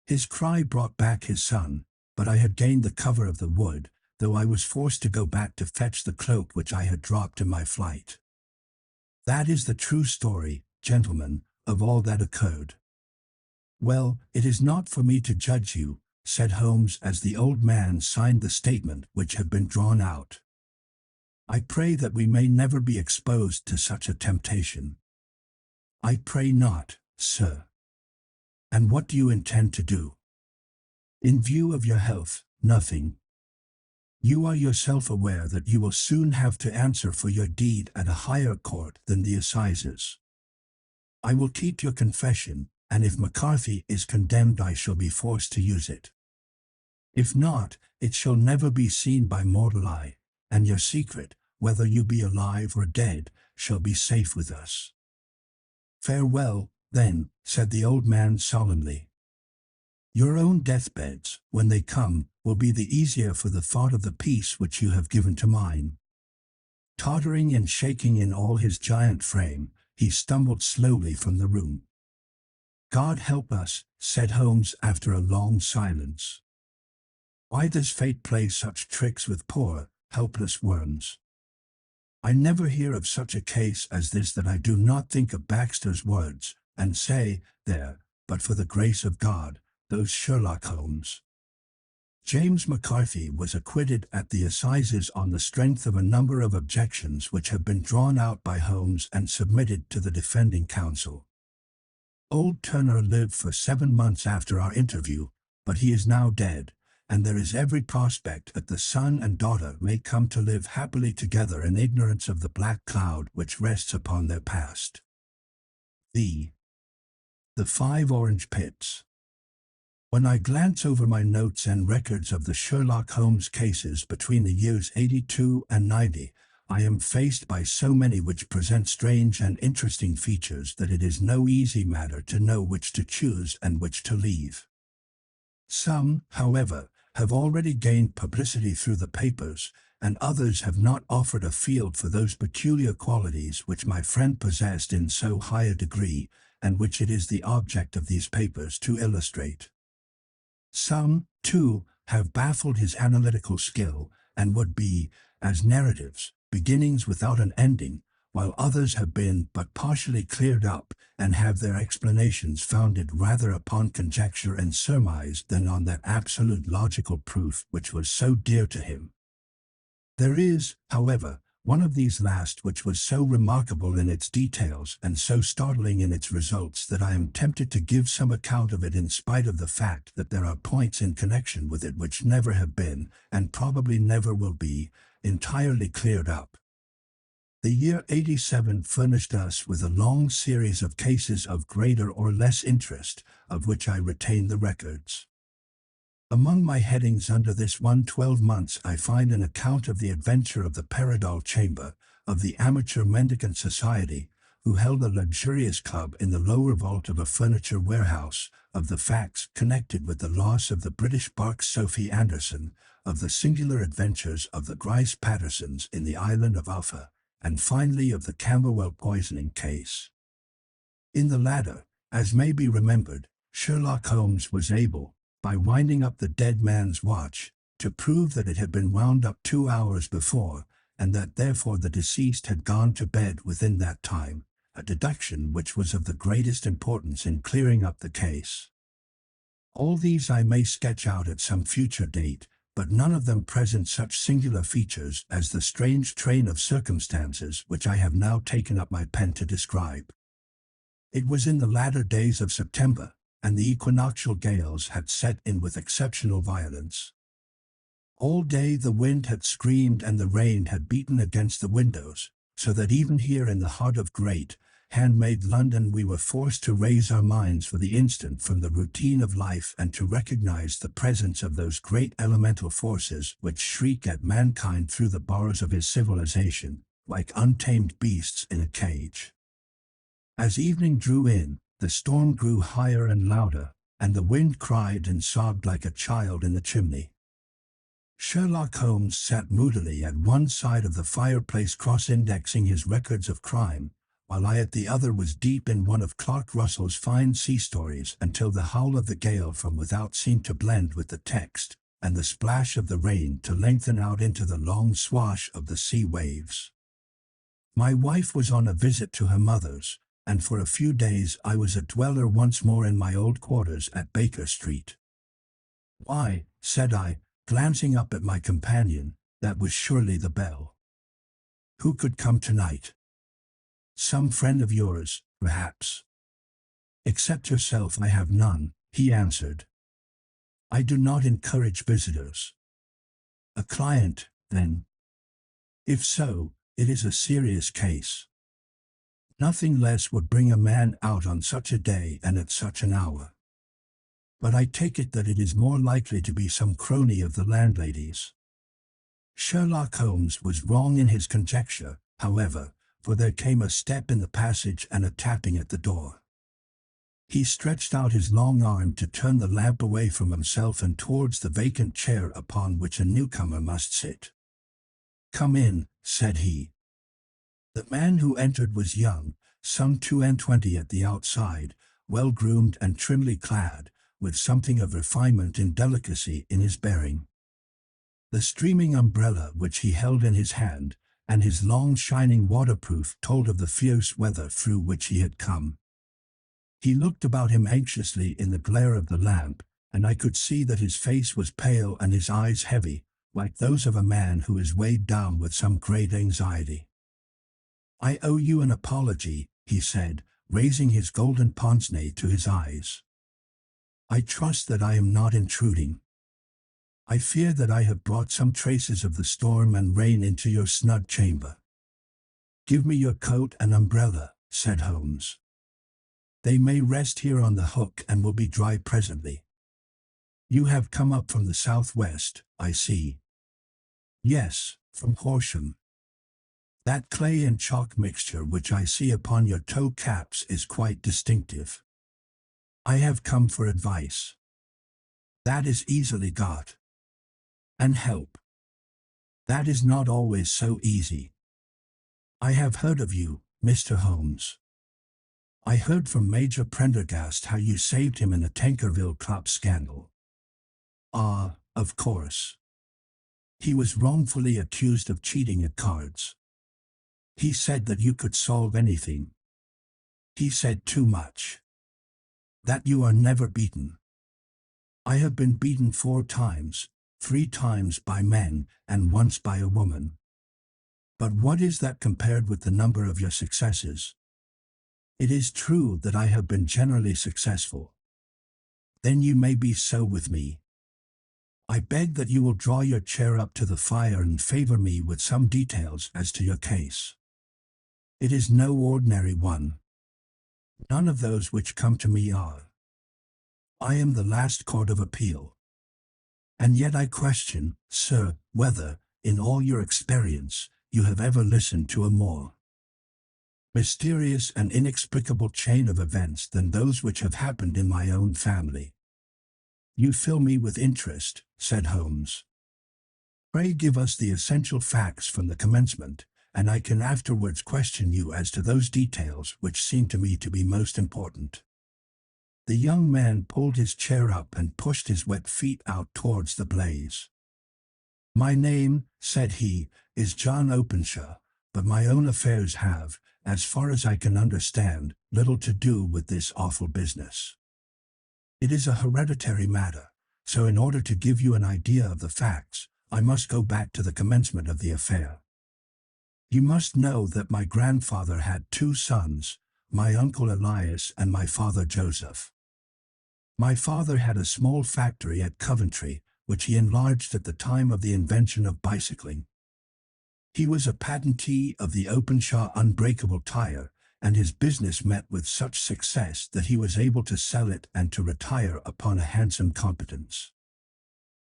His cry brought back his son, but I had gained the cover of the wood, though I was forced to go back to fetch the cloak which I had dropped in my flight. That is the true story, gentlemen, of all that occurred. Well, it is not for me to judge you, said Holmes as the old man signed the statement which had been drawn out. I pray that we may never be exposed to such a temptation. I pray not, sir. And what do you intend to do? In view of your health, nothing. You are yourself aware that you will soon have to answer for your deed at a higher court than the assizes. I will keep your confession, and if McCarthy is condemned I shall be forced to use it. If not, it shall never be seen by mortal eye, and your secret, whether you be alive or dead, shall be safe with us. Farewell, then, said the old man solemnly. Your own deathbeds, when they come, will be the easier for the thought of the peace which you have given to mine. Tottering and shaking in all his giant frame, he stumbled slowly from the room. God help us, said Holmes after a long silence. Why does fate play such tricks with poor, helpless worms? I never hear of such a case as this that I do not think of Baxter's words, and say, there, but for the grace of God, those Sherlock Holmes. James McCarthy was acquitted at the assizes on the strength of a number of objections which have been drawn out by Holmes and submitted to the defending counsel. Old Turner lived for 7 months after our interview, but he is now dead, and there is every prospect that the son and daughter may come to live happily together in ignorance of the black cloud which rests upon their past. The 5 Orange Pits. When I glance over my notes and records of the Sherlock Holmes cases between the years 82 and 90, I am faced by so many which present strange and interesting features that it is no easy matter to know which to choose and which to leave. Some, however, have already gained publicity through the papers, and others have not offered a field for those peculiar qualities which my friend possessed in so high a degree, and which it is the object of these papers to illustrate. Some, too, have baffled his analytical skill, and would be, as narratives, beginnings without an ending, while others have been but partially cleared up, and have their explanations founded rather upon conjecture and surmise than on that absolute logical proof which was so dear to him. There is, however, one of these last which was so remarkable in its details and so startling in its results that I am tempted to give some account of it in spite of the fact that there are points in connection with it which never have been, and probably never will be, entirely cleared up. The year 87 furnished us with a long series of cases of greater or less interest, of which I retain the records. Among my headings under this 12 months I find an account of the adventure of the Paradol Chamber, of the Amateur Mendicant Society, who held a luxurious club in the lower vault of a furniture warehouse, of the facts connected with the loss of the British bark Sophie Anderson, of the singular adventures of the Grice Pattersons in the island of Uffa, and finally of the Camberwell poisoning case. In the latter, as may be remembered, Sherlock Holmes was able, by winding up the dead man's watch, to prove that it had been wound up 2 hours before, and that therefore the deceased had gone to bed within that time, a deduction which was of the greatest importance in clearing up the case. All these I may sketch out at some future date, but none of them present such singular features as the strange train of circumstances which I have now taken up my pen to describe. It was in the latter days of September, and the equinoctial gales had set in with exceptional violence. All day the wind had screamed and the rain had beaten against the windows, so that even here in the heart of great, handmade London we were forced to raise our minds for the instant from the routine of life and to recognize the presence of those great elemental forces which shriek at mankind through the bars of his civilization, like untamed beasts in a cage. As evening drew in, the storm grew higher and louder, and the wind cried and sobbed like a child in the chimney. Sherlock Holmes sat moodily at one side of the fireplace cross-indexing his records of crime, while I at the other was deep in one of Clark Russell's fine sea stories until the howl of the gale from without seemed to blend with the text, and the splash of the rain to lengthen out into the long swash of the sea waves. My wife was on a visit to her mother's, and for a few days I was a dweller once more in my old quarters at Baker Street. "Why," said I, glancing up at my companion, "that was surely the bell. Who could come tonight?" "Some friend of yours, perhaps." "Except yourself I have none," he answered. "I do not encourage visitors." A client, then? If so, it is a serious case. Nothing less would bring a man out on such a day and at such an hour. But I take it that it is more likely to be some crony of the landlady's. Sherlock Holmes was wrong in his conjecture, however, for there came a step in the passage and a tapping at the door. He stretched out his long arm to turn the lamp away from himself and towards the vacant chair upon which a newcomer must sit. "Come in," said he. The man who entered was young, some 22 at the outside, well-groomed and trimly clad, with something of refinement and delicacy in his bearing. The streaming umbrella which he held in his hand, and his long shining waterproof told of the fierce weather through which he had come. He looked about him anxiously in the glare of the lamp, and I could see that his face was pale and his eyes heavy, like those of a man who is weighed down with some great anxiety. "I owe you an apology," he said, raising his golden pince-nez to his eyes. "I trust that I am not intruding. I fear that I have brought some traces of the storm and rain into your snug chamber." "Give me your coat and umbrella," said Holmes. "They may rest here on the hook and will be dry presently. You have come up from the southwest, I see." "Yes, from Horsham. That clay and chalk mixture which I see upon your toe caps is quite distinctive. I have come for advice. That is easily got. And help. That is not always so easy. I have heard of you, Mr. Holmes. I heard from Major Prendergast how you saved him in the Tankerville Club scandal." "Ah, of course. He was wrongfully accused of cheating at cards. He said that you could solve anything. He said too much. That you are never beaten. I have been beaten 4 times, 3 times by men, and once by a woman. But what is that compared with the number of your successes? It is true that I have been generally successful. Then you may be so with me. I beg that you will draw your chair up to the fire and favor me with some details as to your case. It is no ordinary one. None of those which come to me are. I am the last court of appeal. And yet I question, sir, whether, in all your experience, you have ever listened to a more mysterious and inexplicable chain of events than those which have happened in my own family." "You fill me with interest," said Holmes. "Pray give us the essential facts from the commencement, and I can afterwards question you as to those details which seem to me to be most important." The young man pulled his chair up and pushed his wet feet out towards the blaze. "My name," said he, "is John Openshaw, but my own affairs have, as far as I can understand, little to do with this awful business. It is a hereditary matter, so in order to give you an idea of the facts, I must go back to the commencement of the affair. You must know that my grandfather had 2 sons, my uncle Elias and my father Joseph. My father had a small factory at Coventry, which he enlarged at the time of the invention of bicycling. He was a patentee of the Openshaw unbreakable tire, and his business met with such success that he was able to sell it and to retire upon a handsome competence.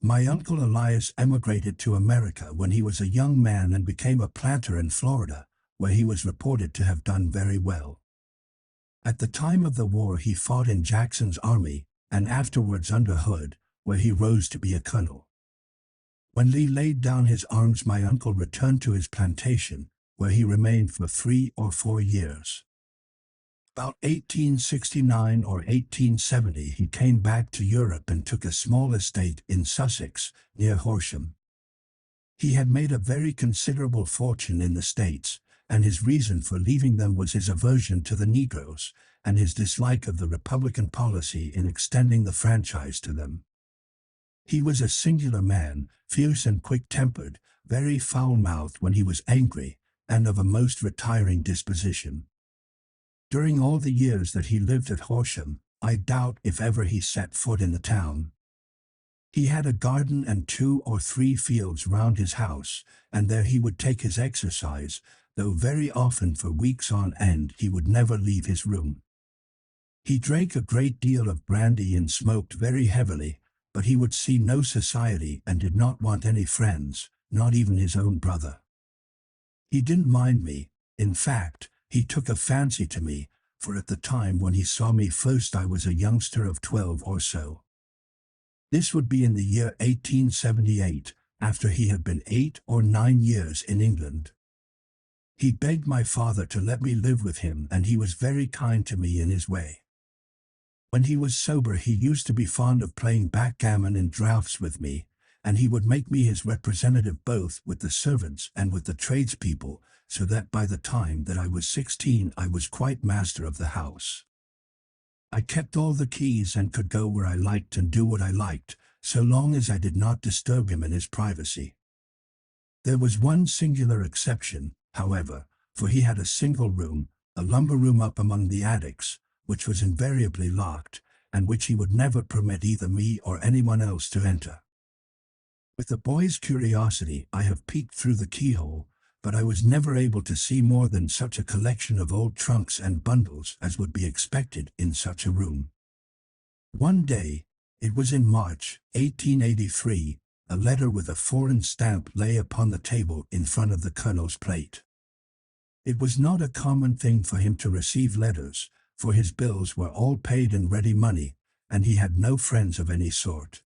My uncle Elias emigrated to America when he was a young man and became a planter in Florida, where he was reported to have done very well. At the time of the war he fought in Jackson's army, and afterwards under Hood, where he rose to be a colonel. When Lee laid down his arms my uncle returned to his plantation, where he remained for 3 or 4 years. About 1869 or 1870 he came back to Europe and took a small estate in Sussex, near Horsham. He had made a very considerable fortune in the States, and his reason for leaving them was his aversion to the Negroes, and his dislike of the Republican policy in extending the franchise to them. He was a singular man, fierce and quick-tempered, very foul-mouthed when he was angry, and of a most retiring disposition. During all the years that he lived at Horsham, I doubt if ever he set foot in the town. He had a garden and 2 or 3 fields round his house, and there he would take his exercise, though very often for weeks on end he would never leave his room. He drank a great deal of brandy and smoked very heavily, but he would see no society and did not want any friends, not even his own brother. He didn't mind me. In fact, he took a fancy to me, for at the time when he saw me first I was a youngster of 12 or so. This would be in the year 1878, after he had been 8 or 9 years in England. He begged my father to let me live with him, and he was very kind to me in his way. When he was sober he used to be fond of playing backgammon in draughts with me, and he would make me his representative both with the servants and with the tradespeople, so that by the time that I was 16 I was quite master of the house. I kept all the keys and could go where I liked and do what I liked, so long as I did not disturb him in his privacy. There was one singular exception, however, for he had a single room, a lumber room up among the attics, which was invariably locked, and which he would never permit either me or anyone else to enter. With a boy's curiosity I have peeked through the keyhole, but I was never able to see more than such a collection of old trunks and bundles as would be expected in such a room. One day, it was in March, 1883, a letter with a foreign stamp lay upon the table in front of the colonel's plate. It was not a common thing for him to receive letters, for his bills were all paid in ready money, and he had no friends of any sort.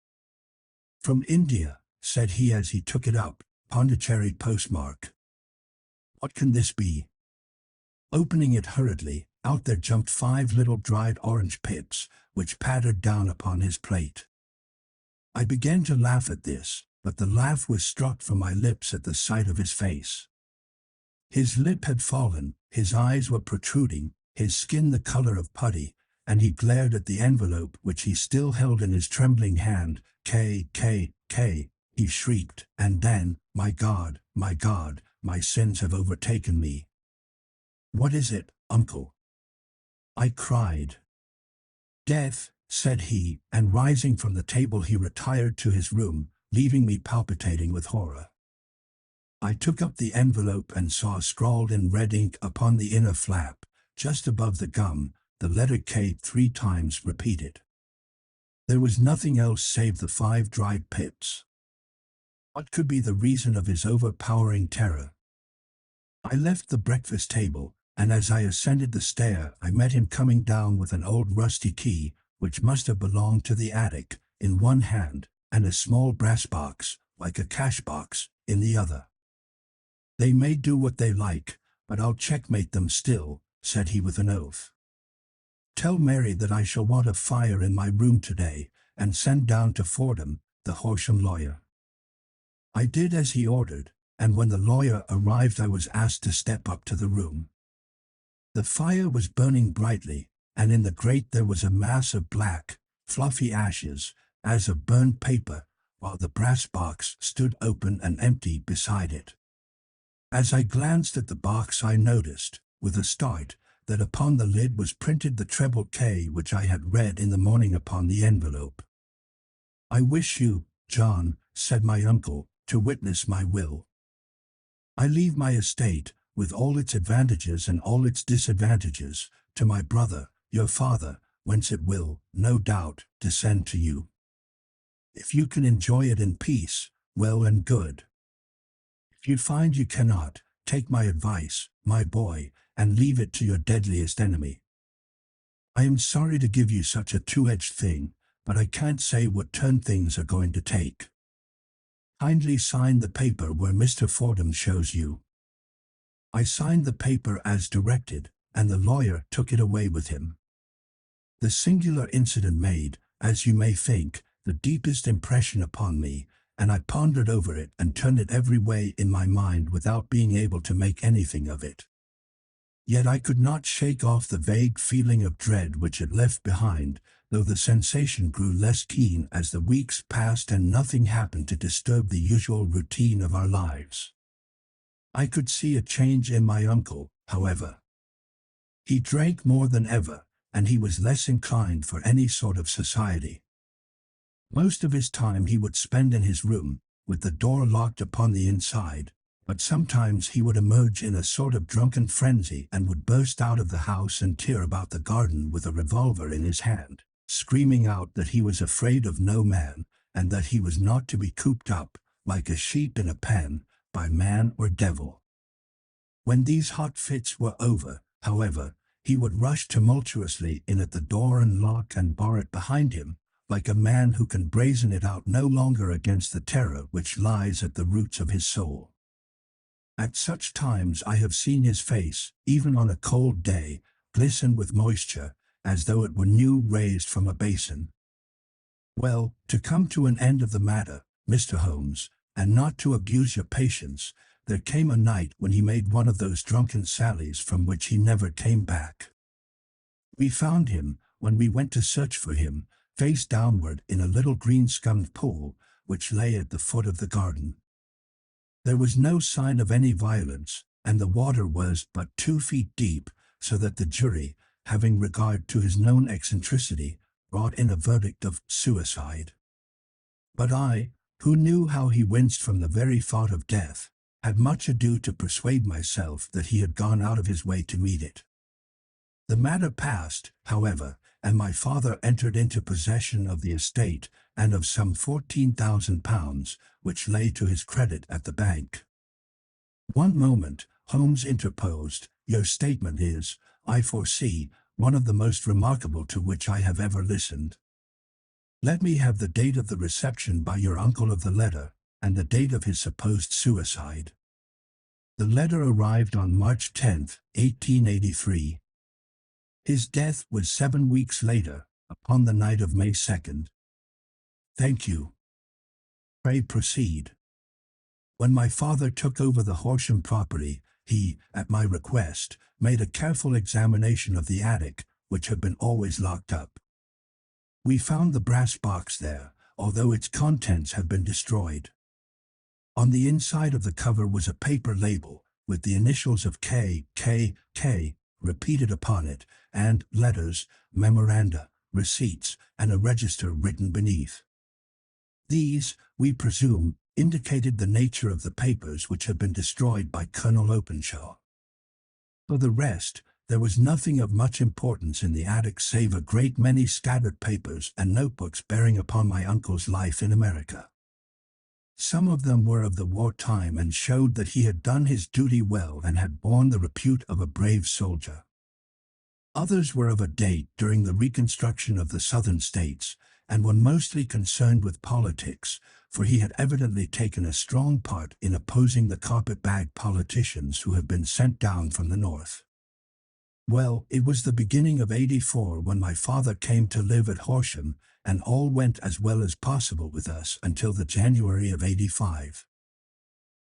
"From India," said he as he took it up, Pondicherry postmark. "What can this be?" Opening it hurriedly, out there jumped 5 little dried orange pips, which pattered down upon his plate. I began to laugh at this, but the laugh was struck from my lips at the sight of his face. His lip had fallen, his eyes were protruding, his skin the color of putty, and he glared at the envelope which he still held in his trembling hand. "K, K, K," he shrieked, and then, my God, my sins have overtaken me." "What is it, uncle?" I cried. "Death," said he, and rising from the table he retired to his room, leaving me palpitating with horror. I took up the envelope and saw scrawled in red ink upon the inner flap, just above the gum, the letter K 3 times repeated. There was nothing else save the 5 dried pips. What could be the reason of his overpowering terror? I left the breakfast table, and as I ascended the stair I met him coming down with an old rusty key, which must have belonged to the attic, in one hand, and a small brass box, like a cash box, in the other. "They may do what they like, but I'll checkmate them still," said he with an oath. "Tell Mary that I shall want a fire in my room today, and send down to Fordham, the Horsham lawyer." I did as he ordered, and when the lawyer arrived I was asked to step up to the room. The fire was burning brightly, and in the grate there was a mass of black, fluffy ashes, as of burned paper, while the brass box stood open and empty beside it. As I glanced at the box I noticed, with a start, that upon the lid was printed the treble K which I had read in the morning upon the envelope. "I wish you, John," said my uncle, "to witness my will. I leave my estate, with all its advantages and all its disadvantages, to my brother, your father, whence it will, no doubt, descend to you. If you can enjoy it in peace, well and good. If you find you cannot, take my advice, my boy, and leave it to your deadliest enemy. I am sorry to give you such a two-edged thing, but I can't say what turn things are going to take. Kindly sign the paper where Mr. Fordham shows you." I signed the paper as directed, and the lawyer took it away with him. The singular incident made, as you may think, the deepest impression upon me, and I pondered over it and turned it every way in my mind without being able to make anything of it. Yet I could not shake off the vague feeling of dread which it left behind, though the sensation grew less keen as the weeks passed and nothing happened to disturb the usual routine of our lives. I could see a change in my uncle, however. He drank more than ever, and he was less inclined for any sort of society. Most of his time he would spend in his room, with the door locked upon the inside, but sometimes he would emerge in a sort of drunken frenzy and would burst out of the house and tear about the garden with a revolver in his hand, screaming out that he was afraid of no man, and that he was not to be cooped up, like a sheep in a pen, by man or devil. When these hot fits were over, however, he would rush tumultuously in at the door and lock and bar it behind him, like a man who can brazen it out no longer against the terror which lies at the roots of his soul. At such times I have seen his face, even on a cold day, glisten with moisture, as though it were new raised from a basin. Well, to come to an end of the matter, Mr. Holmes, and not to abuse your patience, there came a night when he made one of those drunken sallies from which he never came back. We found him, when we went to search for him, face downward in a little green-scummed pool, which lay at the foot of the garden. There was no sign of any violence, and the water was but 2 feet deep, so that the jury, having regard to his known eccentricity, brought in a verdict of suicide. But I, who knew how he winced from the very thought of death, had much ado to persuade myself that he had gone out of his way to meet it. The matter passed, however, and my father entered into possession of the estate and of some £14,000, which lay to his credit at the bank. "One moment," Holmes interposed. "Your statement is, I foresee, one of the most remarkable to which I have ever listened. Let me have the date of the reception by your uncle of the letter, and the date of his supposed suicide." "The letter arrived on March 10th, 1883. His death was 7 weeks later, upon the night of May 2nd. "Thank you. Pray proceed." "When my father took over the Horsham property, he, at my request, made a careful examination of the attic, which had been always locked up. We found the brass box there, although its contents had been destroyed. On the inside of the cover was a paper label, with the initials of K repeated upon it, and letters, memoranda, receipts, and a register written beneath. These, we presume, indicated the nature of the papers which had been destroyed by Colonel Openshaw. For the rest, there was nothing of much importance in the attic save a great many scattered papers and notebooks bearing upon my uncle's life in America. Some of them were of the war time and showed that he had done his duty well and had borne the repute of a brave soldier. Others were of a date during the reconstruction of the Southern States, and were mostly concerned with politics, for he had evidently taken a strong part in opposing the carpet-bag politicians who had been sent down from the North. Well, it was the beginning of '84 when my father came to live at Horsham, and all went as well as possible with us until the January of '85.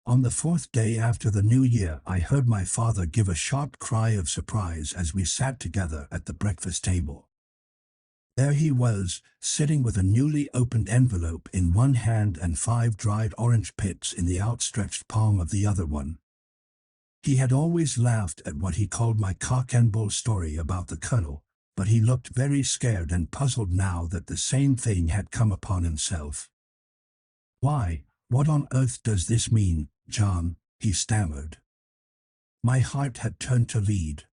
On the 4th day after the New Year, I heard my father give a sharp cry of surprise as we sat together at the breakfast table. There he was, sitting with a newly opened envelope in one hand and 5 dried orange pits in the outstretched palm of the other one. He had always laughed at what he called my cock and bull story about the colonel, but he looked very scared and puzzled now that the same thing had come upon himself. "Why, what on earth does this mean, John?" he stammered. My heart had turned to lead.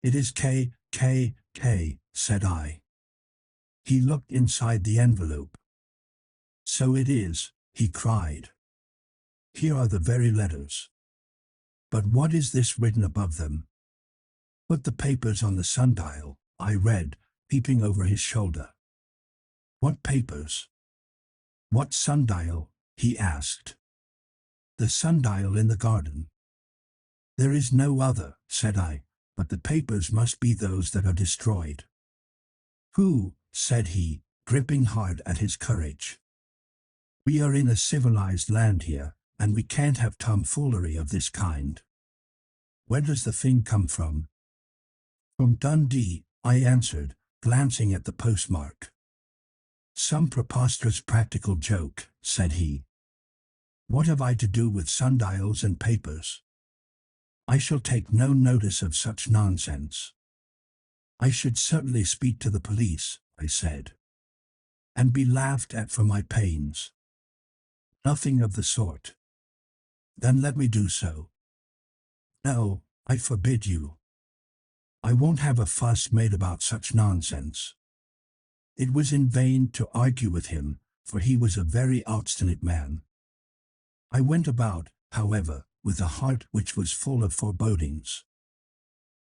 "It is K, said I. He looked inside the envelope. "So it is," he cried. "Here are the very letters. But what is this written above them?" "Put the papers on the sundial," I read, peeping over his shoulder. "What papers?" "What sundial?" he asked. "The sundial in the garden." "There is no other," said I, "but the papers must be those that are destroyed." "Who?" said he, gripping hard at his courage. "We are in a civilized land here, and we can't have tomfoolery of this kind. Where does the thing come from?" "From Dundee," I answered, glancing at the postmark. "Some preposterous practical joke," said he. "What have I to do with sundials and papers? I shall take no notice of such nonsense." "I should certainly speak to the police," I said. and be laughed at for my pains. Nothing of the sort. Then let me do so. No, I forbid you. I won't have a fuss made about such nonsense. It was in vain to argue with him, for he was a very obstinate man. I went about, however, with a heart which was full of forebodings.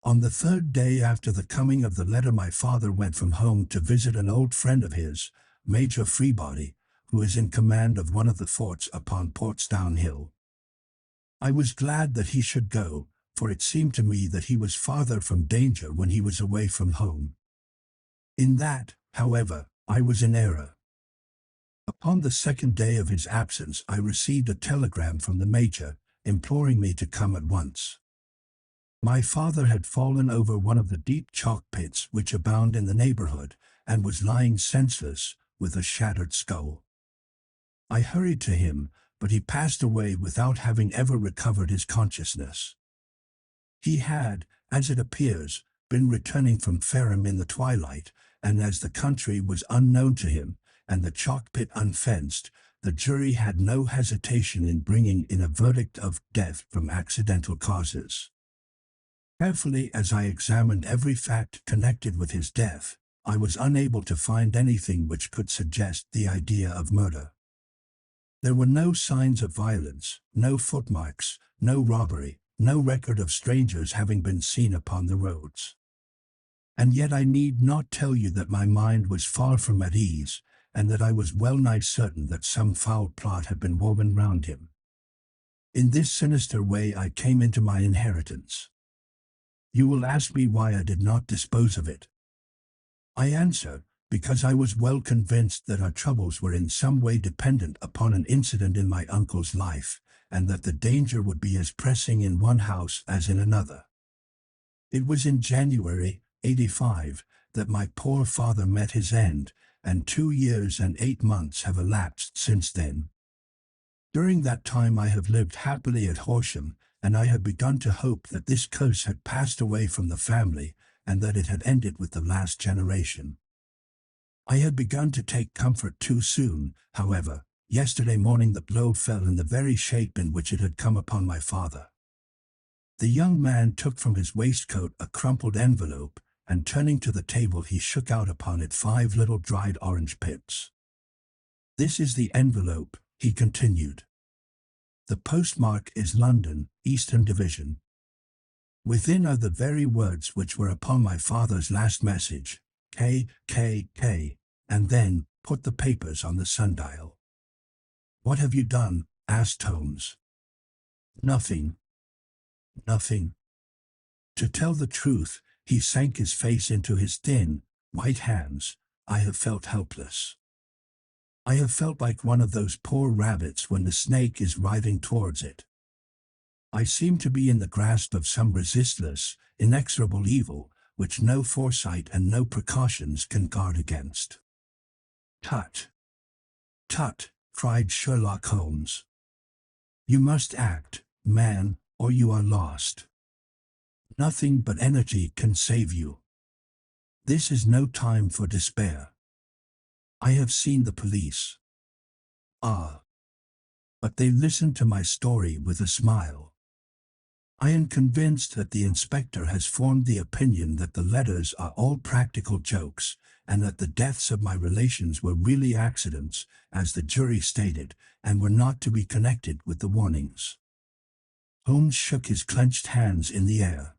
On the third day after the coming of the letter my father went from home to visit an old friend of his, Major Freebody, who is in command of one of the forts upon Portsdown Hill. I was glad that he should go, for it seemed to me that he was farther from danger when he was away from home. In that, however, I was in error. Upon the second day of his absence I received a telegram from the Major, imploring me to come at once. My father had fallen over one of the deep chalk pits which abound in the neighborhood, and was lying senseless, with a shattered skull. I hurried to him, but he passed away without having ever recovered his consciousness. He had, as it appears, been returning from Fareham in the twilight, and as the country was unknown to him, and the chalk pit unfenced, the jury had no hesitation in bringing in a verdict of death from accidental causes. Carefully as I examined every fact connected with his death, I was unable to find anything which could suggest the idea of murder. There were no signs of violence, no footmarks, no robbery, no record of strangers having been seen upon the roads. And yet I need not tell you that my mind was far from at ease, and that I was well nigh certain that some foul plot had been woven round him. In this sinister way I came into my inheritance. You will ask me why I did not dispose of it. I answer, because I was well convinced that our troubles were in some way dependent upon an incident in my uncle's life, and that the danger would be as pressing in one house as in another. It was in January, '85, that my poor father met his end, and 2 years and 8 months have elapsed since then. During that time I have lived happily at Horsham, and I had begun to hope that this curse had passed away from the family, and that it had ended with the last generation. I had begun to take comfort too soon, however. Yesterday morning the blow fell in the very shape in which it had come upon my father. The young man took from his waistcoat a crumpled envelope, and turning to the table he shook out upon it 5 little dried orange pits. "This is the envelope," he continued. "The postmark is London, Eastern Division. Within are the very words which were upon my father's last message, K, and then put the papers on the sundial." "What have you done?" asked Holmes. "Nothing. Nothing." To tell the truth, he sank his face into his thin, white hands. I have felt helpless. I have felt like one of those poor rabbits when the snake is writhing towards it. I seem to be in the grasp of some resistless, inexorable evil, which no foresight and no precautions can guard against. "Tut! Tut!" cried Sherlock Holmes. "You must act, man, or you are lost. Nothing but energy can save you. This is no time for despair. I have seen the police. Ah! But they listened to my story with a smile. I am convinced that the inspector has formed the opinion that the letters are all practical jokes, and that the deaths of my relations were really accidents, as the jury stated, and were not to be connected with the warnings." Holmes shook his clenched hands in the air.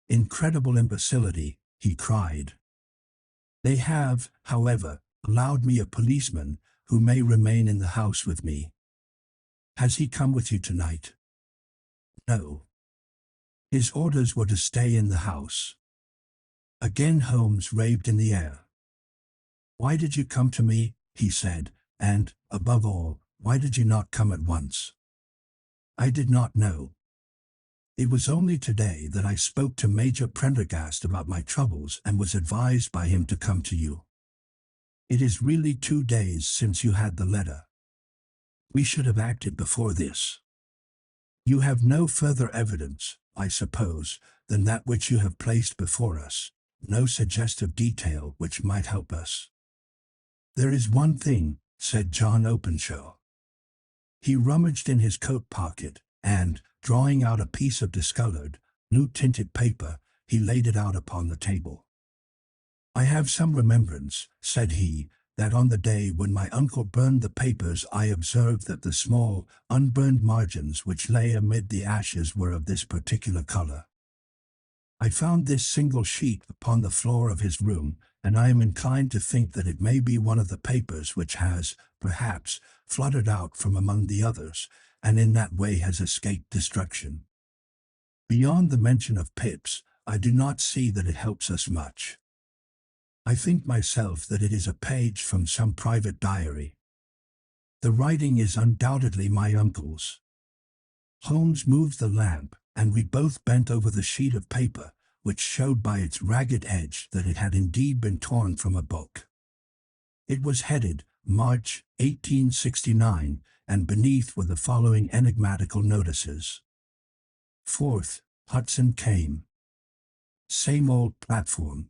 "Incredible imbecility," he cried. "They have, however, allowed me a policeman, who may remain in the house with me. Has he come with you tonight?" "No. His orders were to stay in the house." Again Holmes raved in the air. "Why did you come to me?" he said, "and, above all, why did you not come at once?" "I did not know. It was only today that I spoke to Major Prendergast about my troubles and was advised by him to come to you. It is really 2 days since you had the letter. We should have acted before this. You have no further evidence, I suppose, than that which you have placed before us, no suggestive detail which might help us." "There is one thing," said John Openshaw. He rummaged in his coat pocket, and, drawing out a piece of discolored, blue-tinted paper, he laid it out upon the table. "I have some remembrance," said he, "that on the day when my uncle burned the papers I observed that the small, unburned margins which lay amid the ashes were of this particular color. I found this single sheet upon the floor of his room, and I am inclined to think that it may be one of the papers which has, perhaps, fluttered out from among the others, and in that way has escaped destruction. Beyond the mention of pips, I do not see that it helps us much. I think myself that it is a page from some private diary. The writing is undoubtedly my uncle's." Holmes moved the lamp, and we both bent over the sheet of paper, which showed by its ragged edge that it had indeed been torn from a book. It was headed, "March, 1869, and beneath were the following enigmatical notices. 4th, Hudson came. Same old platform.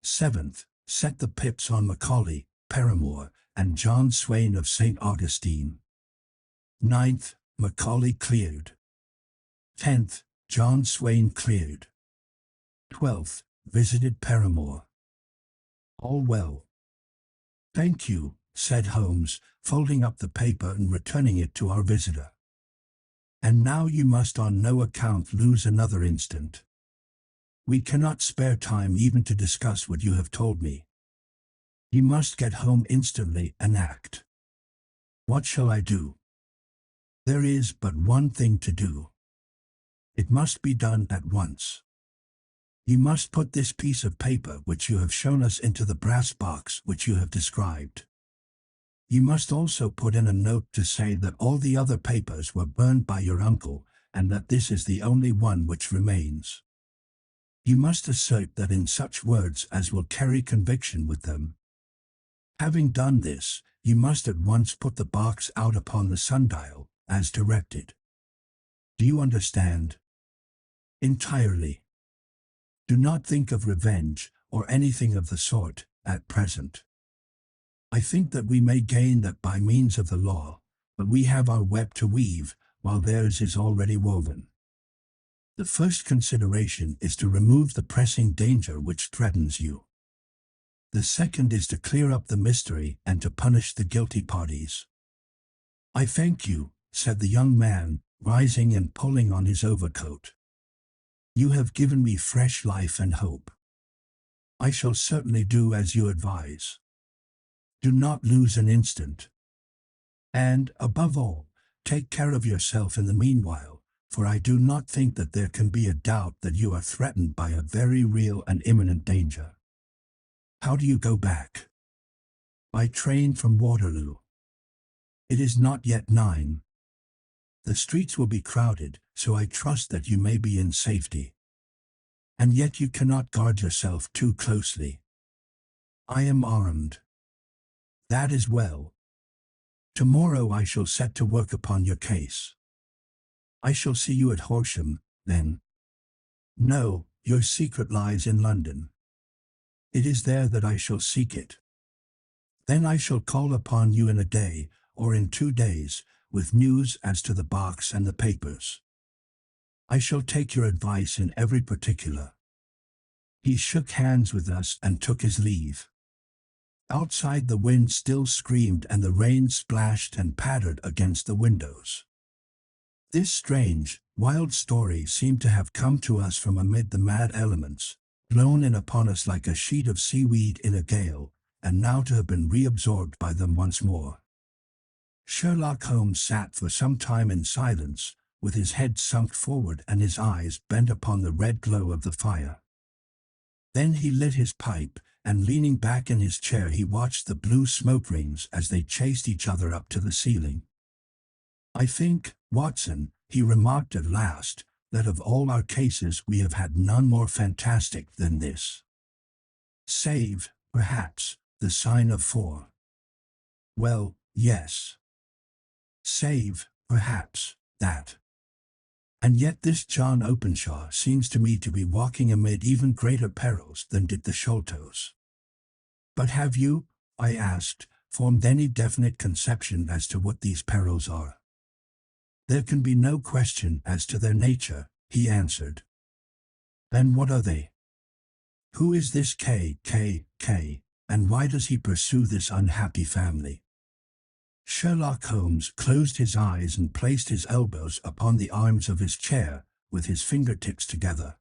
7th, set the pips on Macaulay, Paramore, and John Swain of St. Augustine. 9th, Macaulay cleared. 10th, John Swain cleared. 12th, visited Paramore. All well." "Thank you," said Holmes, folding up the paper and returning it to our visitor. "And now you must on no account lose another instant. We cannot spare time even to discuss what you have told me. You must get home instantly and act. What shall I do?" "There is but one thing to do. It must be done at once. You must put this piece of paper which you have shown us into the brass box which you have described. You must also put in a note to say that all the other papers were burned by your uncle, and that this is the only one which remains. You must assert that in such words as will carry conviction with them. Having done this, you must at once put the box out upon the sundial, as directed. Do you understand?" "Entirely. Do not think of revenge, or anything of the sort, at present. I think that we may gain that by means of the law, but we have our web to weave, while theirs is already woven. The first consideration is to remove the pressing danger which threatens you. The second is to clear up the mystery and to punish the guilty parties." "I thank you," said the young man, rising and pulling on his overcoat. "You have given me fresh life and hope. I shall certainly do as you advise. Do not lose an instant. And, above all, take care of yourself in the meanwhile, for I do not think that there can be a doubt that you are threatened by a very real and imminent danger. How do you go back?" "By train from Waterloo. It is not yet 9. The streets will be crowded, so I trust that you may be in safety. And yet you cannot guard yourself too closely." "I am armed." "That is well. Tomorrow I shall set to work upon your case." "I shall see you at Horsham, then." "No, your secret lies in London. It is there that I shall seek it. Then I shall call upon you in a day, or in 2 days, with news as to the box and the papers. I shall take your advice in every particular." He shook hands with us and took his leave. Outside the wind still screamed and the rain splashed and pattered against the windows. This strange, wild story seemed to have come to us from amid the mad elements, blown in upon us like a sheet of seaweed in a gale, and now to have been reabsorbed by them once more. Sherlock Holmes sat for some time in silence, with his head sunk forward and his eyes bent upon the red glow of the fire. Then he lit his pipe, and leaning back in his chair he watched the blue smoke rings as they chased each other up to the ceiling. "I think, Watson," he remarked at last, "that of all our cases we have had none more fantastic than this. Save, perhaps, the sign of 4. Well, yes. Save, perhaps, that. And yet this John Openshaw seems to me to be walking amid even greater perils than did the Sholtos. But have you, I asked, formed any definite conception as to what these perils are? There can be no question as to their nature, he answered. Then what are they? Who is this K, and why does he pursue this unhappy family? Sherlock Holmes closed his eyes and placed his elbows upon the arms of his chair, with his fingertips together.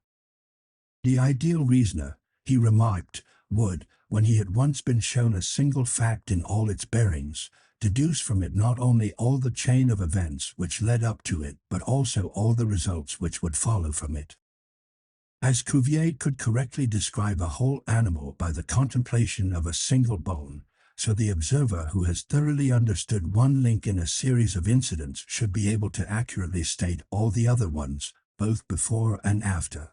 The ideal reasoner, he remarked, would, when he had once been shown a single fact in all its bearings, deduce from it not only all the chain of events which led up to it, but also all the results which would follow from it. As Cuvier could correctly describe a whole animal by the contemplation of a single bone, so the observer who has thoroughly understood one link in a series of incidents should be able to accurately state all the other ones, both before and after.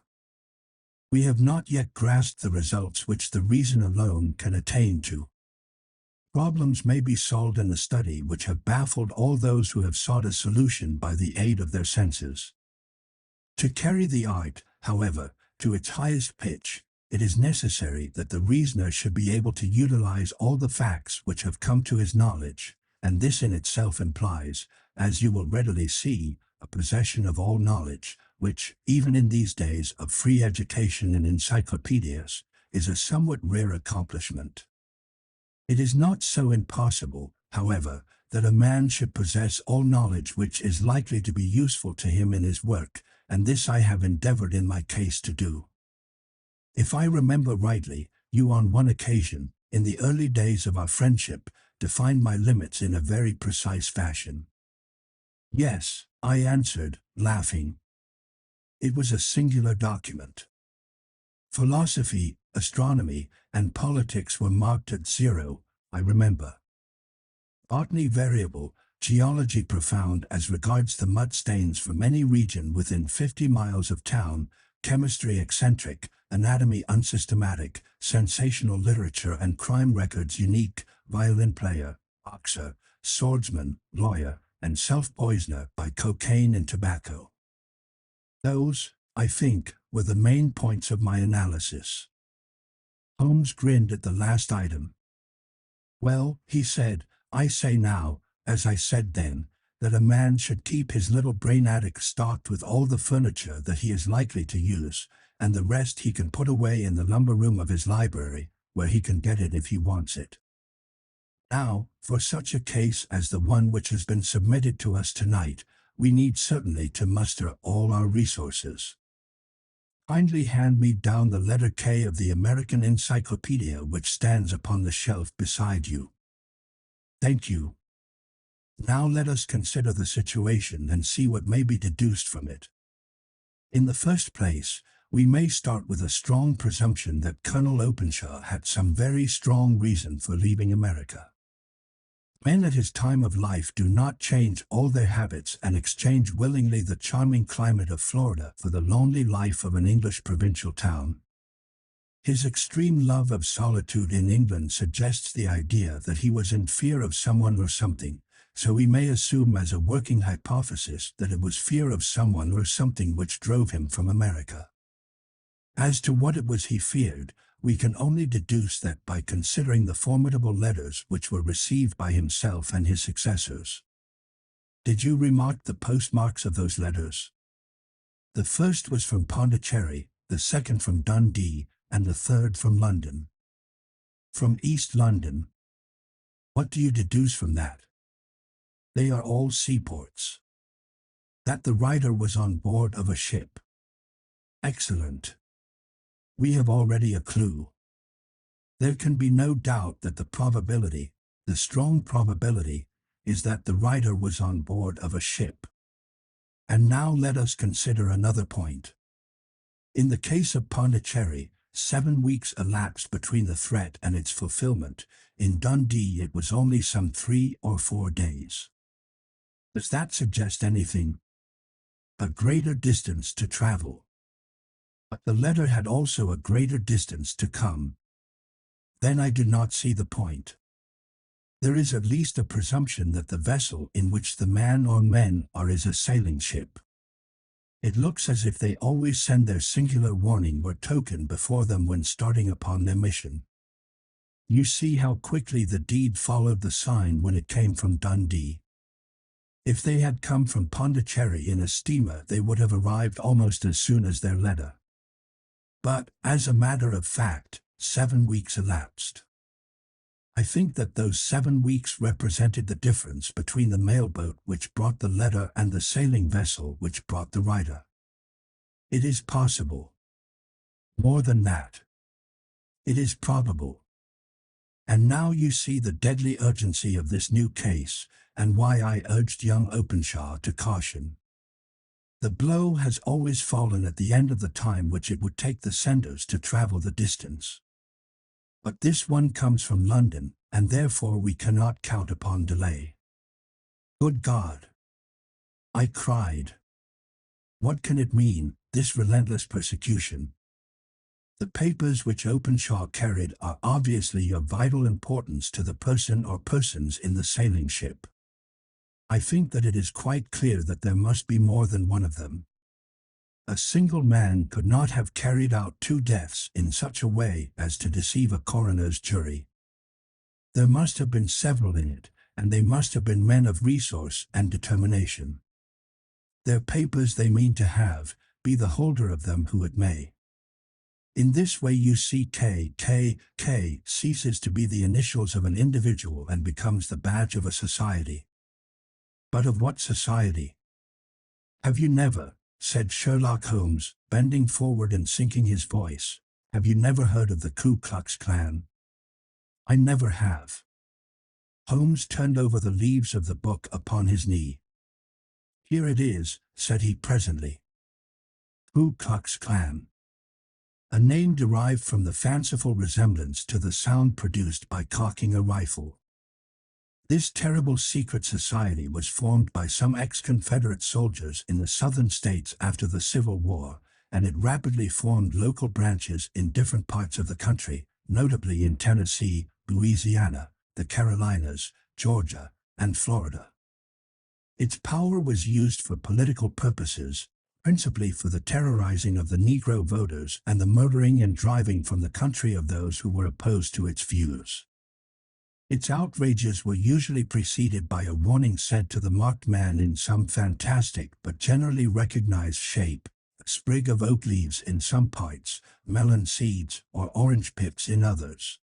We have not yet grasped the results which the reason alone can attain to. Problems may be solved in the study which have baffled all those who have sought a solution by the aid of their senses. To carry the art, however, to its highest pitch, it is necessary that the reasoner should be able to utilize all the facts which have come to his knowledge, and this in itself implies, as you will readily see, a possession of all knowledge, which, even in these days of free education and encyclopedias, is a somewhat rare accomplishment. It is not so impossible, however, that a man should possess all knowledge which is likely to be useful to him in his work, and this I have endeavored in my case to do. If I remember rightly, you on one occasion, in the early days of our friendship, defined my limits in a very precise fashion. Yes, I answered, laughing. It was a singular document. Philosophy, astronomy, and politics were marked at 0, I remember. Botany variable, geology profound as regards the mud stains from any region within 50 miles of town, chemistry eccentric, anatomy unsystematic, sensational literature and crime records unique, violin player, boxer, swordsman, lawyer, and self-poisoner by cocaine and tobacco. Those, I think, were the main points of my analysis. Holmes grinned at the last item. Well, he said, I say now, as I said then, that a man should keep his little brain attic stocked with all the furniture that he is likely to use, and the rest he can put away in the lumber room of his library, where he can get it if he wants it. Now, for such a case as the one which has been submitted to us tonight, we need certainly to muster all our resources. Kindly hand me down the letter K of the American Encyclopedia which stands upon the shelf beside you. Thank you. Now let us consider the situation and see what may be deduced from it. In the first place, we may start with a strong presumption that Colonel Openshaw had some very strong reason for leaving America. Men at his time of life do not change all their habits and exchange willingly the charming climate of Florida for the lonely life of an English provincial town. His extreme love of solitude in England suggests the idea that he was in fear of someone or something, so we may assume as a working hypothesis that it was fear of someone or something which drove him from America. As to what it was he feared, we can only deduce that by considering the formidable letters which were received by himself and his successors. Did you remark the postmarks of those letters? The first was from Pondicherry, the second from Dundee, and the third from London. From East London. What do you deduce from that? They are all seaports. That the writer was on board of a ship. Excellent. We have already a clue. There can be no doubt that the probability, the strong probability, is that the writer was on board of a ship. And now let us consider another point. In the case of Pondicherry, 7 weeks elapsed between the threat and its fulfillment. In Dundee it was only some 3 or 4 days. Does that suggest anything? A greater distance to travel. But the letter had also a greater distance to come. Then I do not see the point. There is at least a presumption that the vessel in which the man or men are is a sailing ship. It looks as if they always send their singular warning or token before them when starting upon their mission. You see how quickly the deed followed the sign when it came from Dundee. If they had come from Pondicherry in a steamer, they would have arrived almost as soon as their letter. But, as a matter of fact, 7 weeks elapsed. I think that those 7 weeks represented the difference between the mailboat which brought the letter and the sailing vessel which brought the writer. It is possible. More than that. It is probable. And now you see the deadly urgency of this new case, and why I urged young Openshaw to caution. The blow has always fallen at the end of the time which it would take the senders to travel the distance. But this one comes from London, and therefore we cannot count upon delay. Good God! I cried. What can it mean, this relentless persecution? The papers which Openshaw carried are obviously of vital importance to the person or persons in the sailing ship. I think that it is quite clear that there must be more than one of them. A single man could not have carried out 2 deaths in such a way as to deceive a coroner's jury. There must have been several in it, and they must have been men of resource and determination. Their papers they mean to have, be the holder of them who it may. In this way you see K ceases to be the initials of an individual and becomes the badge of a society. But of what society? Have you never, said Sherlock Holmes, bending forward and sinking his voice, have you never heard of the Ku Klux Klan? I never have. Holmes turned over the leaves of the book upon his knee. Here it is, said he presently. Ku Klux Klan. A name derived from the fanciful resemblance to the sound produced by cocking a rifle. This terrible secret society was formed by some ex-Confederate soldiers in the southern states after the Civil War, and it rapidly formed local branches in different parts of the country, notably in Tennessee, Louisiana, the Carolinas, Georgia, and Florida. Its power was used for political purposes, principally for the terrorizing of the Negro voters and the murdering and driving from the country of those who were opposed to its views. Its outrages were usually preceded by a warning said to the marked man in some fantastic but generally recognized shape, a sprig of oak leaves in some parts, melon seeds, or orange pips in others.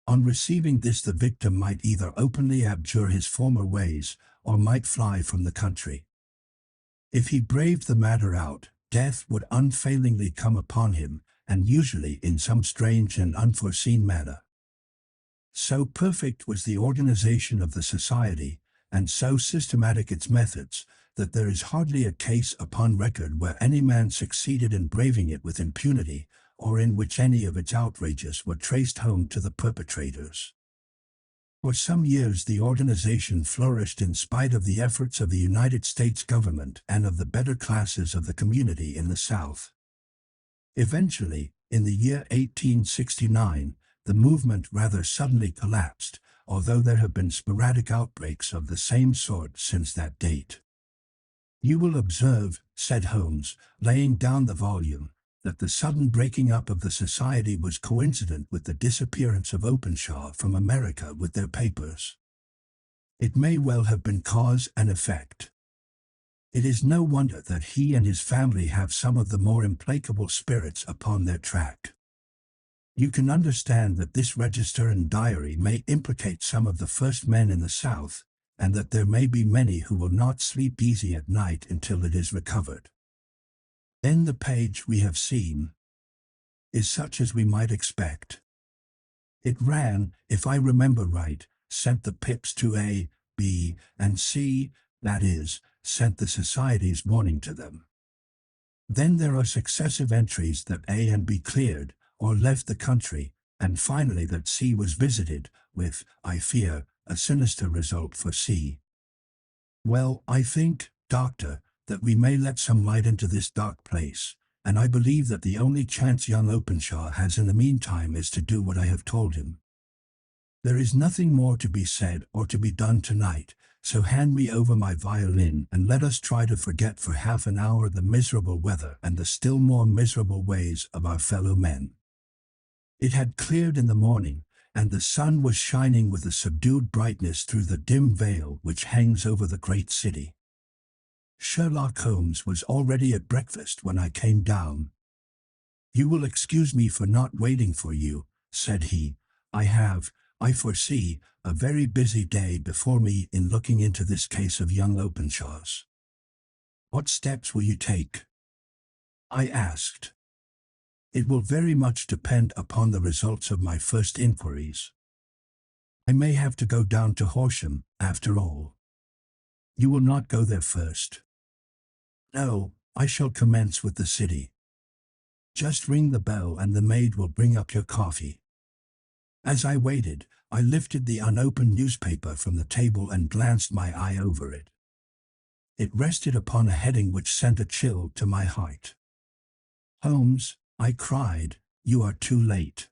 On receiving this, the victim might either openly abjure his former ways, or might fly from the country. If he braved the matter out, death would unfailingly come upon him, and usually in some strange and unforeseen manner. So perfect was the organization of the society, and so systematic its methods, that there is hardly a case upon record where any man succeeded in braving it with impunity, or in which any of its outrages were traced home to the perpetrators. For some years the organization flourished in spite of the efforts of the United States government and of the better classes of the community in the South. Eventually, in the year 1869, the movement rather suddenly collapsed, although there have been sporadic outbreaks of the same sort since that date. You will observe, said Holmes, laying down the volume, that the sudden breaking up of the society was coincident with the disappearance of Openshaw from America with their papers. It may well have been cause and effect. It is no wonder that he and his family have some of the more implacable spirits upon their track. You can understand that this register and diary may implicate some of the first men in the South, and that there may be many who will not sleep easy at night until it is recovered. Then the page we have seen is such as we might expect. It ran, if I remember right, sent the pips to A, B, and C, that is, sent the society's warning to them. Then there are successive entries that A and B cleared, or left the country, and finally that C was visited, with, I fear, a sinister result for C. Well, I think, Doctor, that we may let some light into this dark place, and I believe that the only chance young Openshaw has in the meantime is to do what I have told him. There is nothing more to be said or to be done tonight, so hand me over my violin and let us try to forget for half an hour the miserable weather and the still more miserable ways of our fellow men. It had cleared in the morning, and the sun was shining with a subdued brightness through the dim veil which hangs over the great city. Sherlock Holmes was already at breakfast when I came down. "You will excuse me for not waiting for you," said he. I foresee, a very busy day before me in looking into this case of young Openshaw's." "What steps will you take?" I asked. "It will very much depend upon the results of my first inquiries. I may have to go down to Horsham, after all." "You will not go there first?" "No, I shall commence with the city. Just ring the bell and the maid will bring up your coffee." As I waited, I lifted the unopened newspaper from the table and glanced my eye over it. It rested upon a heading which sent a chill to my heart. "Holmes," I cried, "you are too late."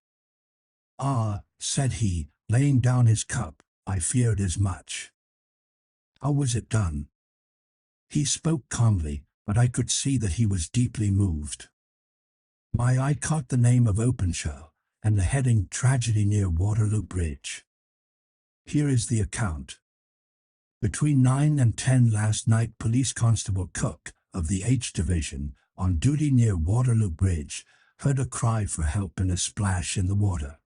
"Ah," said he, laying down his cup, "I feared as much." "How was it done?" He spoke calmly, but I could see that he was deeply moved. My eye caught the name of Openshaw, and the heading "Tragedy near Waterloo Bridge." Here is the account. "Between 9 and 10 last night, Police Constable Cook, of the H Division, on duty near Waterloo Bridge, heard a cry for help and a splash in the water.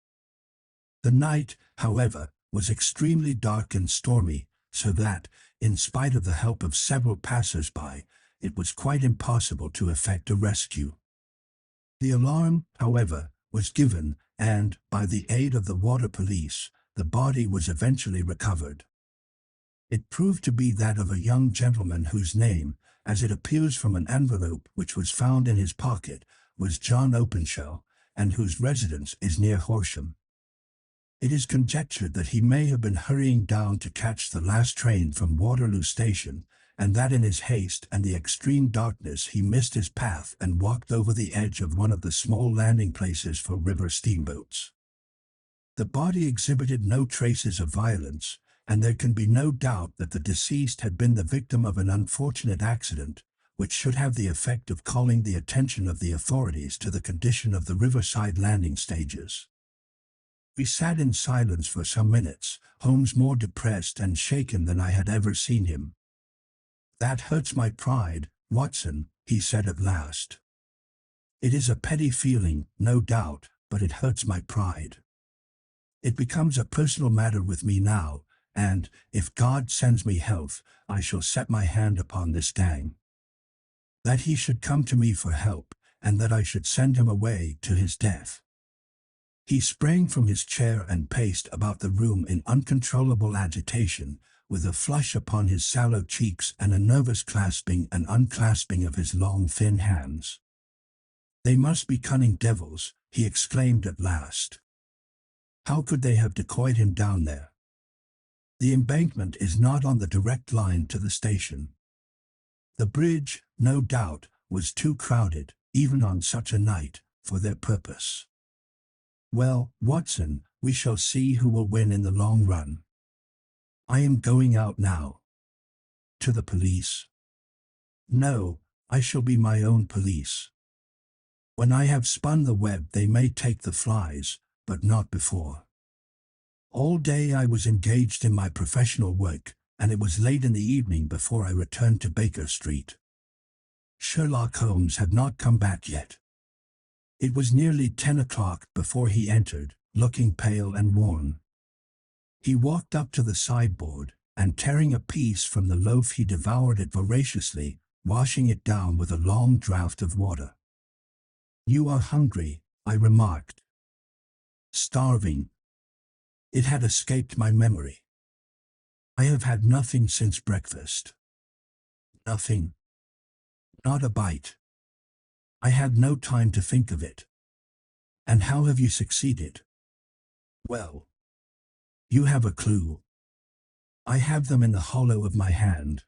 The night, however, was extremely dark and stormy, so that, in spite of the help of several passers-by, it was quite impossible to effect a rescue. The alarm, however, was given, and, by the aid of the water police, the body was eventually recovered. It proved to be that of a young gentleman whose name, as it appears from an envelope which was found in his pocket, was John Openshaw, and whose residence is near Horsham. It is conjectured that he may have been hurrying down to catch the last train from Waterloo Station, and that in his haste and the extreme darkness he missed his path and walked over the edge of one of the small landing places for river steamboats. The body exhibited no traces of violence, and there can be no doubt that the deceased had been the victim of an unfortunate accident, which should have the effect of calling the attention of the authorities to the condition of the riverside landing stages. We sat in silence for some minutes, Holmes more depressed and shaken than I had ever seen him. "That hurts my pride, Watson," he said at last. "It is a petty feeling, no doubt, but it hurts my pride. It becomes a personal matter with me now, and, if God sends me health, I shall set my hand upon this gang. That he should come to me for help, and that I should send him away to his death." He sprang from his chair and paced about the room in uncontrollable agitation, with a flush upon his sallow cheeks and a nervous clasping and unclasping of his long thin hands. "They must be cunning devils," he exclaimed at last. "How could they have decoyed him down there? The embankment is not on the direct line to the station. The bridge, no doubt, was too crowded, even on such a night, for their purpose. Well, Watson, we shall see who will win in the long run. I am going out now." "To the police?" "No, I shall be my own police. When I have spun the web they may take the flies, but not before. All day I was engaged in my professional work, and it was late in the evening before I returned to Baker Street. Sherlock Holmes had not come back yet. It was nearly 10 o'clock before he entered, looking pale and worn. He walked up to the sideboard, and tearing a piece from the loaf he devoured it voraciously, washing it down with a long draught of water. "You are hungry," I remarked. "Starving." It had escaped my memory. "I have had nothing since breakfast." "Nothing?" "Not a bite." "I had no time to think of it." "And how have you succeeded?" "Well, you have a clue." "I have them in the hollow of my hand.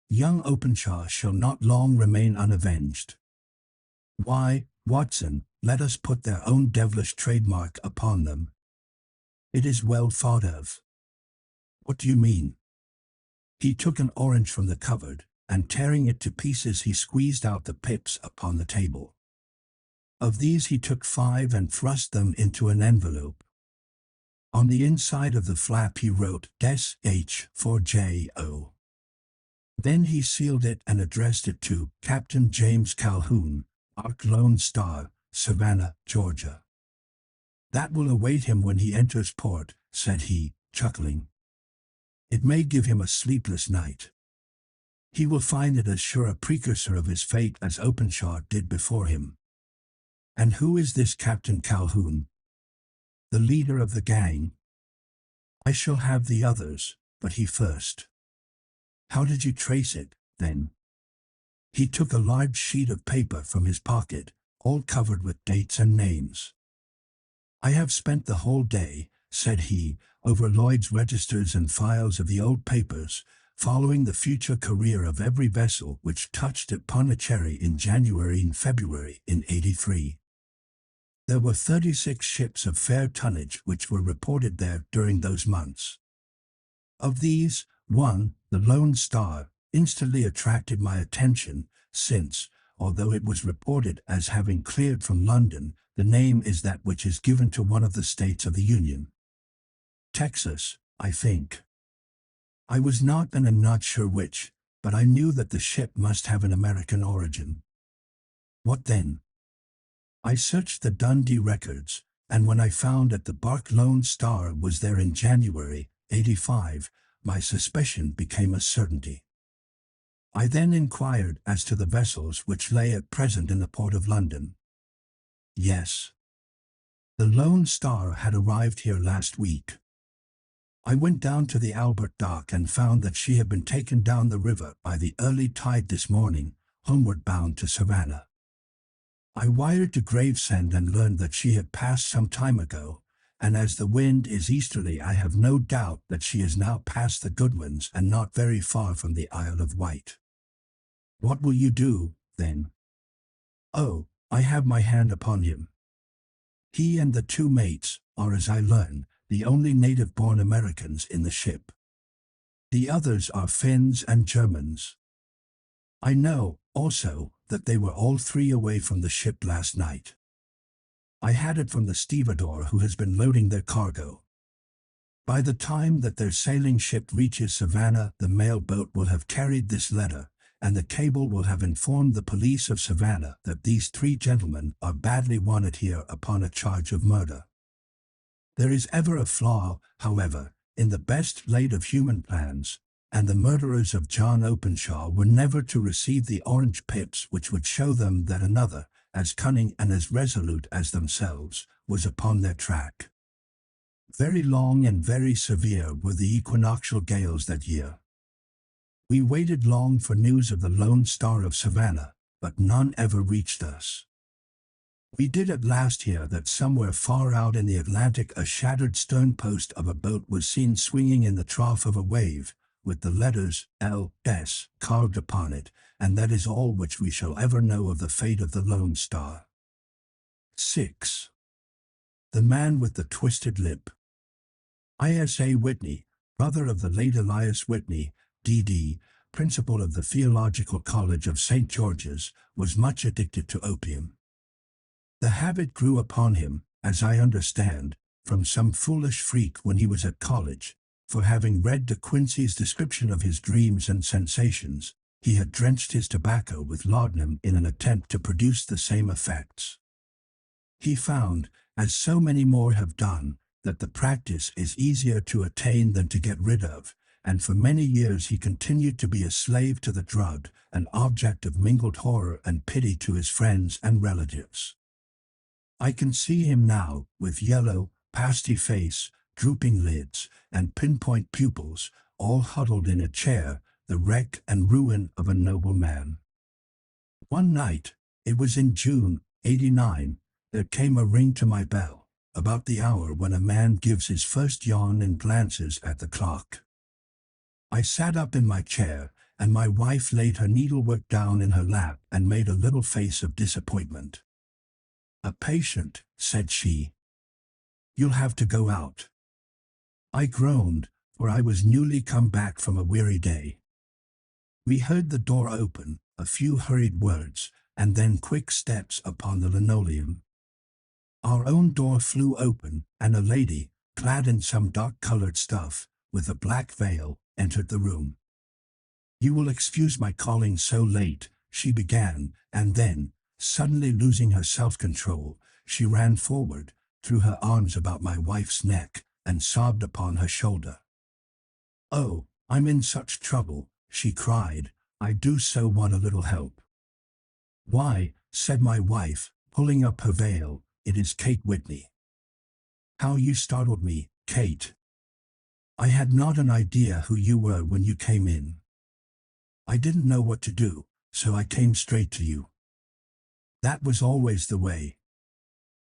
Young Openshaw shall not long remain unavenged. Why, Watson, let us put their own devilish trademark upon them. It is well thought of." "What do you mean?" He took an orange from the cupboard, and tearing it to pieces he squeezed out the pips upon the table. Of these he took 5 and thrust them into an envelope. On the inside of the flap he wrote Des H for J.O. Then he sealed it and addressed it to Captain James Calhoun, Ark Lone Star, Savannah, Georgia. "That will await him when he enters port," said he, chuckling. "It may give him a sleepless night. He will find it as sure a precursor of his fate as Openshaw did before him." "And who is this Captain Calhoun?" "The leader of the gang." "I shall have the others, but he first." "How did you trace it, then?" He took a large sheet of paper from his pocket, all covered with dates and names. "I have spent the whole day," said he, "over Lloyd's registers and files of the old papers, following the future career of every vessel which touched at Pondicherry in January and February in '83. There were 36 ships of fair tonnage which were reported there during those months. Of these, one, the Lone Star, instantly attracted my attention, since, although it was reported as having cleared from London, the name is that which is given to one of the states of the Union. Texas, I think. I was not and am not sure which, but I knew that the ship must have an American origin. What then? I searched the Dundee records, and when I found that the bark Lone Star was there in January, '85, my suspicion became a certainty. I then inquired as to the vessels which lay at present in the port of London. Yes. The Lone Star had arrived here last week. I went down to the Albert Dock and found that she had been taken down the river by the early tide this morning, homeward bound to Savannah. I wired to Gravesend and learned that she had passed some time ago, and as the wind is easterly I have no doubt that she is now past the Goodwins and not very far from the Isle of Wight. What will you do, then? Oh, I have my hand upon him. He and the 2 mates are, as I learn, the only native-born Americans in the ship. The others are Finns and Germans. I know, also, that they were all 3 away from the ship last night. I had it from the stevedore who has been loading their cargo. By the time that their sailing ship reaches Savannah, the mail boat will have carried this letter, and the cable will have informed the police of Savannah that these 3 gentlemen are badly wanted here upon a charge of murder. There is ever a flaw, however, in the best laid of human plans, and the murderers of John Openshaw were never to receive the orange pips which would show them that another, as cunning and as resolute as themselves, was upon their track. Very long and very severe were the equinoctial gales that year. We waited long for news of the Lone Star of Savannah, but none ever reached us. We did at last hear that somewhere far out in the Atlantic a shattered stern post of a boat was seen swinging in the trough of a wave, with the letters L.S. carved upon it, and that is all which we shall ever know of the fate of the Lone Star. 6. The Man with the Twisted Lip. I.S.A. Whitney, brother of the late Elias Whitney, D.D., principal of the Theological College of St. George's, was much addicted to opium. The habit grew upon him, as I understand, from some foolish freak when he was at college, for having read De Quincey's description of his dreams and sensations, he had drenched his tobacco with laudanum in an attempt to produce the same effects. He found, as so many more have done, that the practice is easier to attain than to get rid of, and for many years he continued to be a slave to the drug, an object of mingled horror and pity to his friends and relatives. I can see him now, with yellow, pasty face, drooping lids, and pinpoint pupils, all huddled in a chair, the wreck and ruin of a noble man. One night, it was in June, '89, there came a ring to my bell, about the hour when a man gives his first yawn and glances at the clock. I sat up in my chair, and my wife laid her needlework down in her lap and made a little face of disappointment. "A patient," said she. "You'll have to go out." I groaned, for I was newly come back from a weary day. We heard the door open, a few hurried words, and then quick steps upon the linoleum. Our own door flew open, and a lady, clad in some dark-colored stuff, with a black veil, entered the room. "You will excuse my calling so late," she began, and then, suddenly losing her self-control, she ran forward, threw her arms about my wife's neck, and sobbed upon her shoulder. "Oh, I'm in such trouble," she cried. "I do so want a little help." "Why," said my wife, pulling up her veil, "it is Kate Whitney." "How you startled me, Kate. I had not an idea who you were when you came in. I didn't know what to do, so I came straight to you." That was always the way.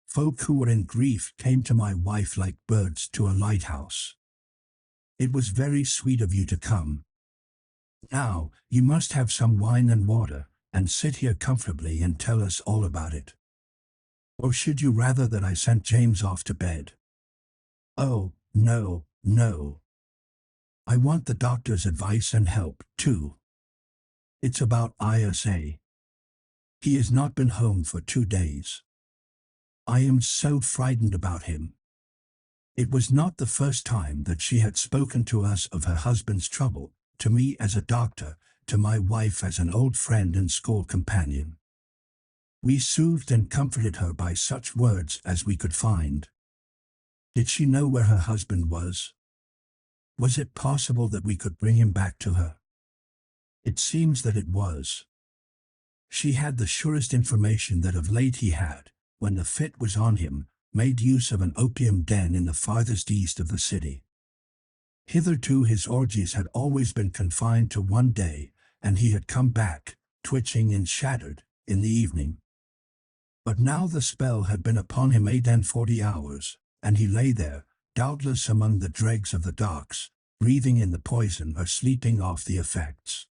Folk who were in grief came to my wife like birds to a lighthouse. "It was very sweet of you to come. Now, you must have some wine and water, and sit here comfortably and tell us all about it. Or should you rather that I sent James off to bed?" "Oh, no, no. I want the doctor's advice and help, too. It's about Isa. He has not been home for 2 days. I am so frightened about him." It was not the first time that she had spoken to us of her husband's trouble, to me as a doctor, to my wife as an old friend and school companion. We soothed and comforted her by such words as we could find. Did she know where her husband was? Was it possible that we could bring him back to her? It seems that it was. She had the surest information that of late he had, when the fit was on him, made use of an opium den in the farthest east of the city. Hitherto his orgies had always been confined to one day, and he had come back, twitching and shattered, in the evening. But now the spell had been upon him 48 hours, and he lay there, doubtless among the dregs of the docks, breathing in the poison or sleeping off the effects.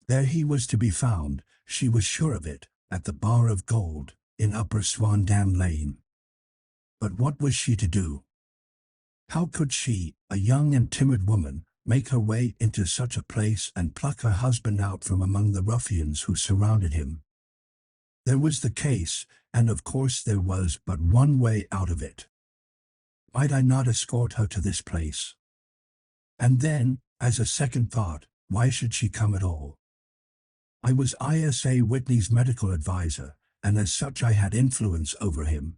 There he was to be found, she was sure of it, at the Bar of Gold, in Upper Swandam Lane. But what was she to do? How could she, a young and timid woman, make her way into such a place and pluck her husband out from among the ruffians who surrounded him? There was the case, and of course there was but one way out of it. Might I not escort her to this place? And then, as a second thought, why should she come at all? I was Isa Whitney's medical adviser, and as such I had influence over him.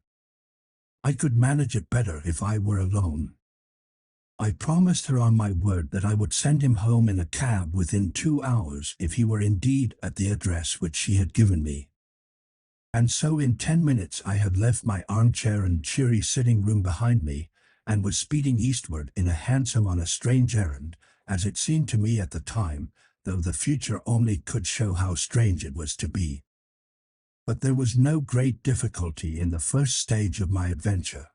I could manage it better if I were alone. I promised her on my word that I would send him home in a cab within 2 hours if he were indeed at the address which she had given me. And so in 10 minutes I had left my armchair and cheery sitting room behind me, and was speeding eastward in a hansom on a strange errand, as it seemed to me at the time, though the future only could show how strange it was to be. But there was no great difficulty in the first stage of my adventure.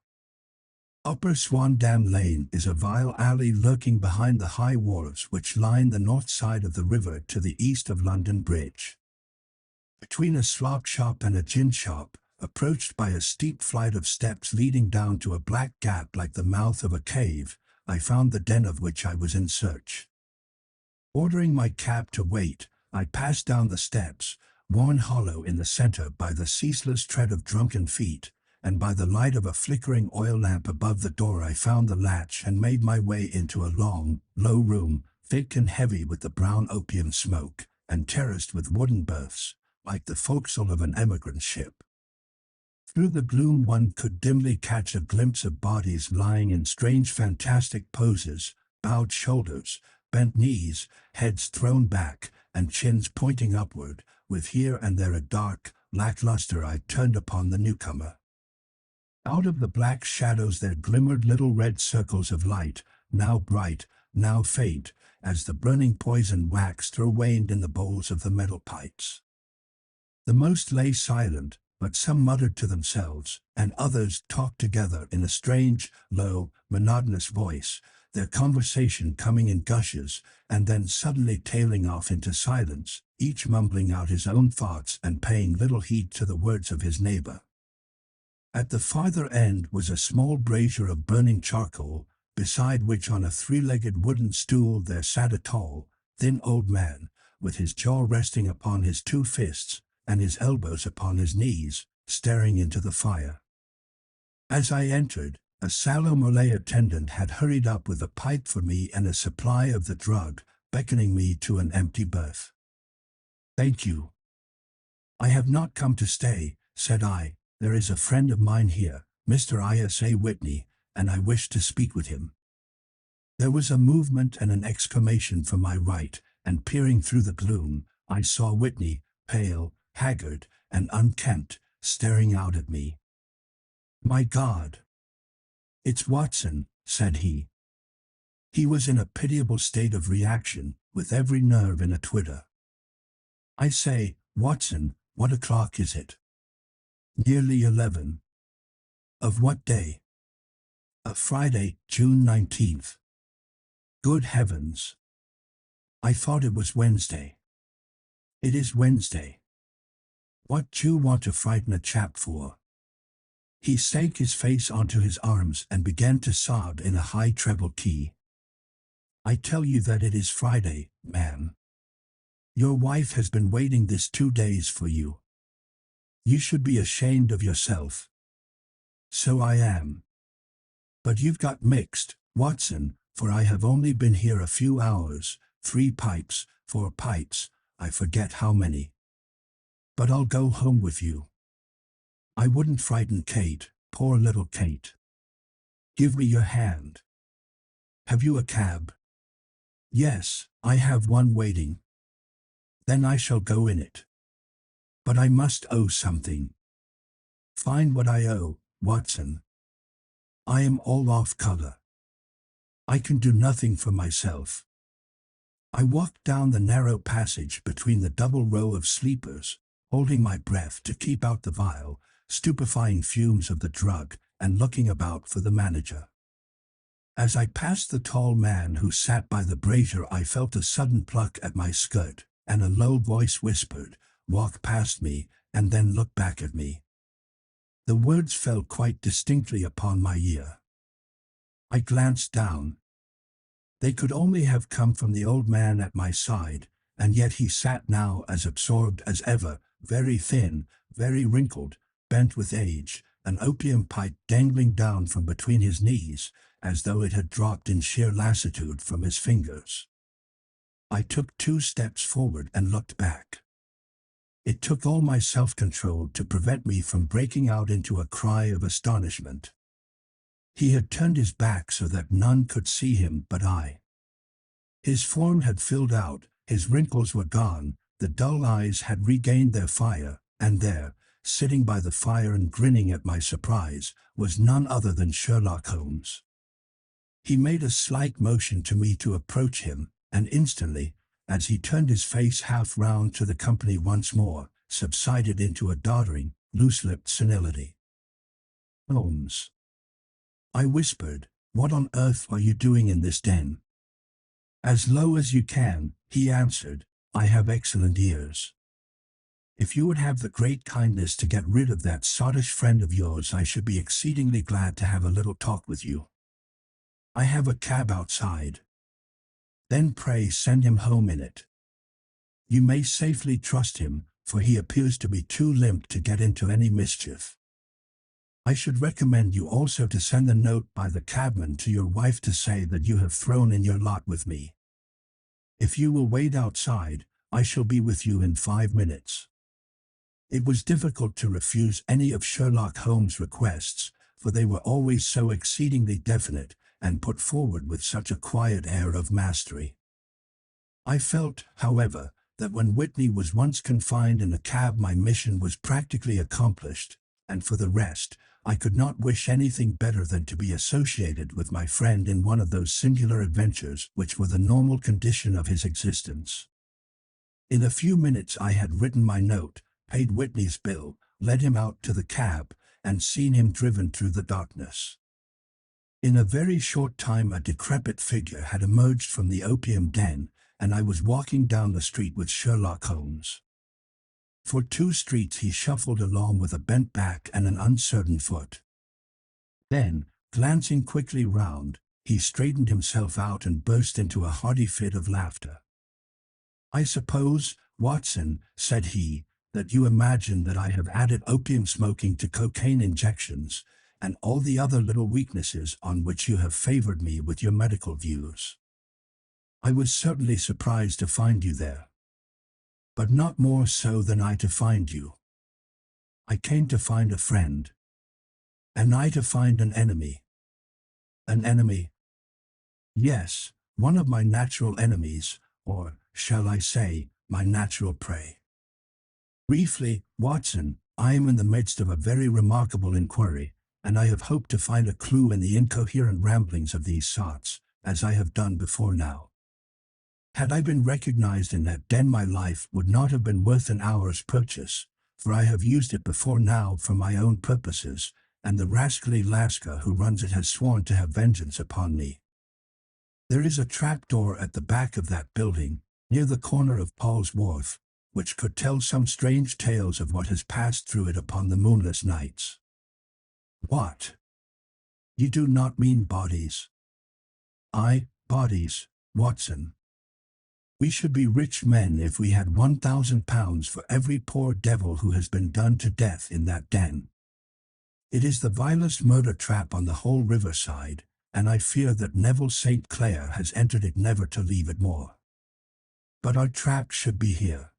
Upper Swandam Lane is a vile alley lurking behind the high wharves which line the north side of the river to the east of London Bridge. Between a slop shop and a gin shop, approached by a steep flight of steps leading down to a black gap like the mouth of a cave, I found the den of which I was in search. Ordering my cab to wait, I passed down the steps, worn hollow in the center by the ceaseless tread of drunken feet, and by the light of a flickering oil lamp above the door I found the latch and made my way into a long, low room, thick and heavy with the brown opium smoke, and terraced with wooden berths, like the forecastle of an emigrant ship. Through the gloom one could dimly catch a glimpse of bodies lying in strange fantastic poses, bowed shoulders, bent knees, heads thrown back, and chins pointing upward, with here and there a dark, lackluster eye turned upon the newcomer. Out of the black shadows there glimmered little red circles of light, now bright, now faint, as the burning poison waxed or waned in the bowls of the metal pipes. The most lay silent, but some muttered to themselves, and others talked together in a strange, low, monotonous voice, their conversation coming in gushes, and then suddenly tailing off into silence, each mumbling out his own thoughts and paying little heed to the words of his neighbor. At the farther end was a small brazier of burning charcoal, beside which on a three-legged wooden stool there sat a tall, thin old man, with his jaw resting upon his 2 fists, and his elbows upon his knees, staring into the fire. As I entered, A sallow Malay attendant had hurried up with a pipe for me and a supply of the drug, beckoning me to an empty berth. "Thank you. I have not come to stay," said I. "There is a friend of mine here, Mr. Isa Whitney, and I wish to speak with him." There was a movement and an exclamation from my right, and peering through the gloom, I saw Whitney, pale, haggard, and unkempt, staring out at me. "My God! It's Watson," said he. He was in a pitiable state of reaction, with every nerve in a twitter. "I say, Watson, what o'clock is it?" "Nearly 11. "Of what day?" "A Friday, June 19th. "Good heavens! I thought it was Wednesday." "It is Wednesday. What do you want to frighten a chap for?" He sank his face onto his arms and began to sob in a high treble key. "I tell you that it is Friday, man. Your wife has been waiting this 2 days for you. You should be ashamed of yourself." "So I am. But you've got mixed, Watson, for I have only been here a few hours, 3 pipes, 4 pipes, I forget how many. But I'll go home with you. I wouldn't frighten Kate, poor little Kate. Give me your hand. Have you a cab?" "Yes, I have one waiting." "Then I shall go in it. But I must owe something." "Find what I owe, Watson. I am all off color. I can do nothing for myself." I walked down the narrow passage between the double row of sleepers, holding my breath to keep out the vile, stupefying fumes of the drug, and looking about for the manager. As I passed the tall man who sat by the brazier, I felt a sudden pluck at my skirt, and a low voice whispered, "Walk past me, and then look back at me." The words fell quite distinctly upon my ear. I glanced down. They could only have come from the old man at my side, and yet he sat now as absorbed as ever, very thin, very wrinkled, bent with age, an opium pipe dangling down from between his knees, as though it had dropped in sheer lassitude from his fingers. I took 2 steps forward and looked back. It took all my self-control to prevent me from breaking out into a cry of astonishment. He had turned his back so that none could see him but I. His form had filled out, his wrinkles were gone, the dull eyes had regained their fire, and there, sitting by the fire and grinning at my surprise, was none other than Sherlock Holmes. He made a slight motion to me to approach him, and instantly, as he turned his face half round to the company once more, subsided into a doddering, loose-lipped senility. "Holmes," I whispered, "what on earth are you doing in this den?" "As low as you can," he answered. "I have excellent ears. If you would have the great kindness to get rid of that sottish friend of yours, I should be exceedingly glad to have a little talk with you. I have a cab outside." "Then pray send him home in it. You may safely trust him, for he appears to be too limp to get into any mischief. I should recommend you also to send a note by the cabman to your wife to say that you have thrown in your lot with me. If you will wait outside, I shall be with you in 5 minutes." It was difficult to refuse any of Sherlock Holmes' requests, for they were always so exceedingly definite, and put forward with such a quiet air of mastery. I felt, however, that when Whitney was once confined in a cab my mission was practically accomplished, and for the rest, I could not wish anything better than to be associated with my friend in one of those singular adventures which were the normal condition of his existence. In a few minutes I had written my note, paid Whitney's bill, led him out to the cab, and seen him driven through the darkness. In a very short time a decrepit figure had emerged from the opium den, and I was walking down the street with Sherlock Holmes. For 2 streets he shuffled along with a bent back and an uncertain foot. Then, glancing quickly round, he straightened himself out and burst into a hearty fit of laughter. "I suppose, Watson," said he, "that you imagine that I have added opium smoking to cocaine injections, and all the other little weaknesses on which you have favored me with your medical views. I was certainly surprised to find you there, but not more so than I to find you. I came to find a friend, and I to find an enemy. An enemy? Yes, one of my natural enemies, or, shall I say, my natural prey. Briefly, Watson, I am in the midst of a very remarkable inquiry, and I have hoped to find a clue in the incoherent ramblings of these sots, as I have done before now. Had I been recognized in that den, my life would not have been worth an hour's purchase, for I have used it before now for my own purposes, and the rascally Lascar who runs it has sworn to have vengeance upon me. There is a trapdoor at the back of that building, near the corner of Paul's Wharf, which could tell some strange tales of what has passed through it upon the moonless nights. What? You do not mean bodies? Aye, bodies, Watson. We should be rich men if we had £1,000 for every poor devil who has been done to death in that den. It is the vilest murder trap on the whole riverside, and I fear that Neville St. Clair has entered it never to leave it more. But our trap should be here.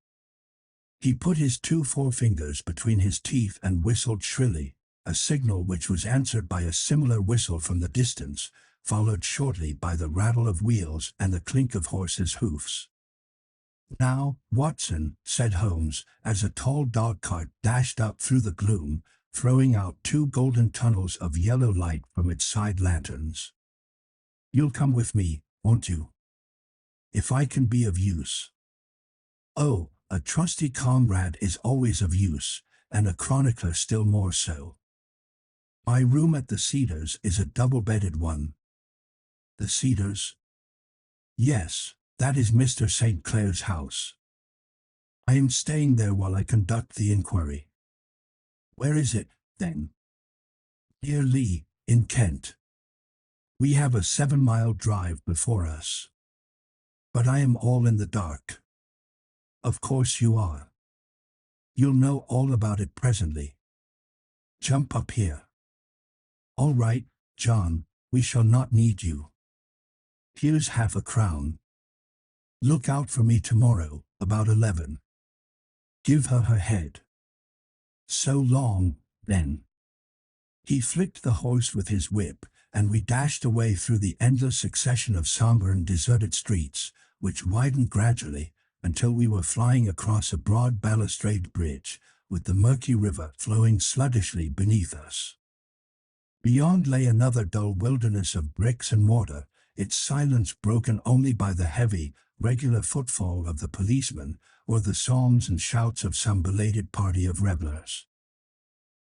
He put his 2 forefingers between his teeth and whistled shrilly, a signal which was answered by a similar whistle from the distance, followed shortly by the rattle of wheels and the clink of horses' hoofs. Now, Watson, said Holmes, as a tall dog-cart dashed up through the gloom, throwing out 2 golden tunnels of yellow light from its side lanterns. You'll come with me, won't you? If I can be of use. Oh, a trusty comrade is always of use, and a chronicler still more so. My room at the Cedars is a double-bedded one. The Cedars? Yes, that is Mr. St. Clair's house. I am staying there while I conduct the inquiry. Where is it, then? Near Lee, in Kent. We have a 7-mile drive before us. But I am all in the dark. Of course you are. You'll know all about it presently. Jump up here. All right, John, we shall not need you. Here's half a crown. Look out for me tomorrow, about 11. Give her her head. So long, then. He flicked the horse with his whip, and we dashed away through the endless succession of somber and deserted streets, which widened gradually, until we were flying across a broad balustrade bridge, with the murky river flowing sluggishly beneath us. Beyond lay another dull wilderness of bricks and mortar, its silence broken only by the heavy, regular footfall of the policeman, or the songs and shouts of some belated party of revellers.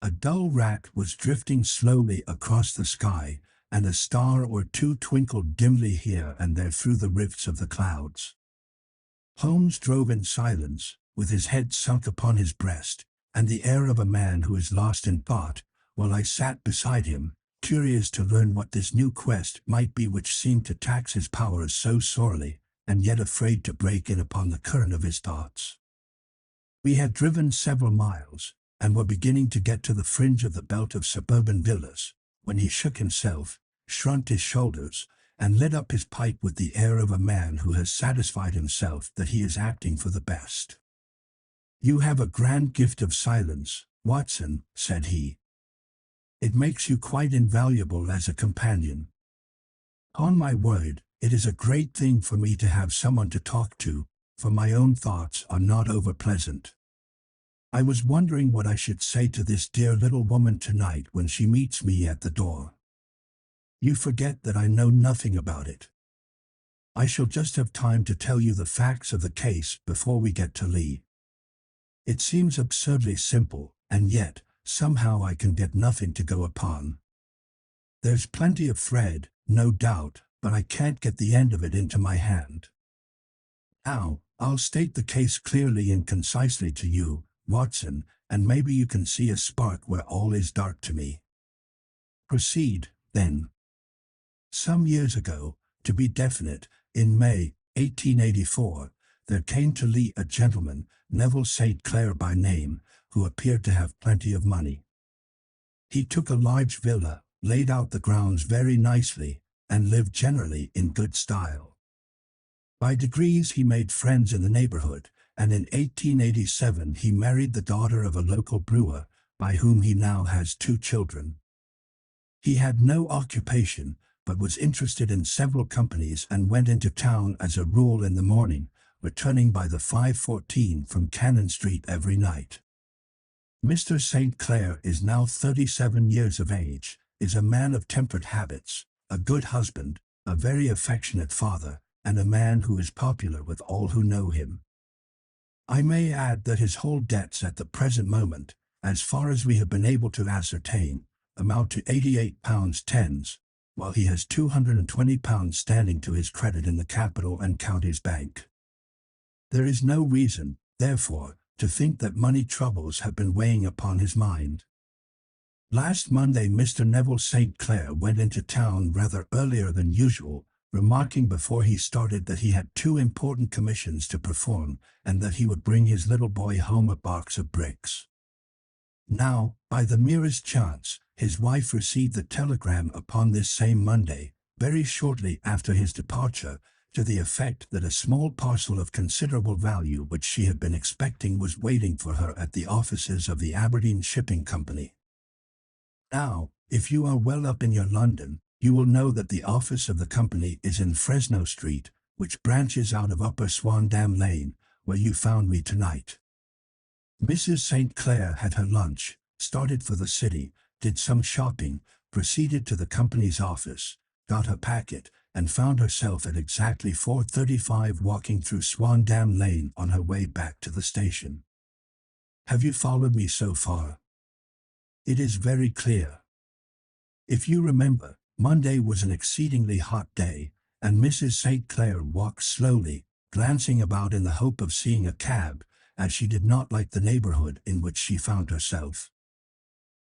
A dull rat was drifting slowly across the sky, and a star or 2 twinkled dimly here and there through the rifts of the clouds. Holmes drove in silence, with his head sunk upon his breast, and the air of a man who is lost in thought, while I sat beside him, curious to learn what this new quest might be which seemed to tax his powers so sorely, and yet afraid to break in upon the current of his thoughts. We had driven several miles, and were beginning to get to the fringe of the belt of suburban villas, when he shook himself, shrugged his shoulders, and lit up his pipe with the air of a man who has satisfied himself that he is acting for the best. You have a grand gift of silence, Watson, said he. It makes you quite invaluable as a companion. On my word, it is a great thing for me to have someone to talk to, for my own thoughts are not over-pleasant. I was wondering what I should say to this dear little woman tonight when she meets me at the door. You forget that I know nothing about it. I shall just have time to tell you the facts of the case before we get to Lee. It seems absurdly simple, and yet, somehow I can get nothing to go upon. There's plenty of thread, no doubt, but I can't get the end of it into my hand. Now, I'll state the case clearly and concisely to you, Watson, and maybe you can see a spark where all is dark to me. Proceed, then. Some years ago, to be definite, in May, 1884, there came to Lee a gentleman, Neville St. Clair by name, who appeared to have plenty of money. He took a large villa, laid out the grounds very nicely, and lived generally in good style. By degrees he made friends in the neighborhood, and in 1887 he married the daughter of a local brewer, by whom he now has 2 children. He had no occupation, but was interested in several companies and went into town as a rule in the morning, returning by the 5:14 from Cannon Street every night. Mr. St. Clair is now 37 years of age, is a man of temperate habits, a good husband, a very affectionate father, and a man who is popular with all who know him. I may add that his whole debts at the present moment, as far as we have been able to ascertain, amount to £88 tens, while he has £220 standing to his credit in the Capital and Counties Bank. There is no reason, therefore, to think that money troubles have been weighing upon his mind. Last Monday Mr. Neville St. Clair went into town rather earlier than usual, remarking before he started that he had 2 important commissions to perform, and that he would bring his little boy home a box of bricks. Now, by the merest chance, his wife received the telegram upon this same Monday, very shortly after his departure, to the effect that a small parcel of considerable value which she had been expecting was waiting for her at the offices of the Aberdeen Shipping Company. Now, if you are well up in your London, you will know that the office of the company is in Fresno Street, which branches out of Upper Swandam Lane, where you found me tonight. Mrs. St. Clair had her lunch, started for the city, did some shopping, proceeded to the company's office, got her packet, and found herself at exactly 4:35 walking through Swandam Lane on her way back to the station. Have you followed me so far? It is very clear. If you remember, Monday was an exceedingly hot day, and Mrs. St. Clair walked slowly, glancing about in the hope of seeing a cab, as she did not like the neighborhood in which she found herself.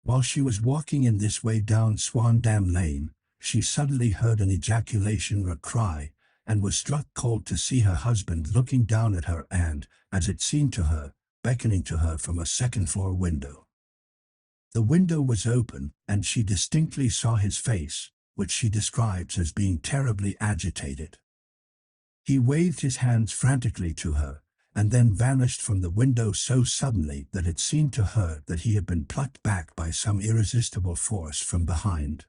While she was walking in this way down Swandam Lane, she suddenly heard an ejaculation or a cry, and was struck cold to see her husband looking down at her and, as it seemed to her, beckoning to her from a second-floor window. The window was open, and she distinctly saw his face, which she describes as being terribly agitated. He waved his hands frantically to her, and then vanished from the window so suddenly that it seemed to her that he had been plucked back by some irresistible force from behind.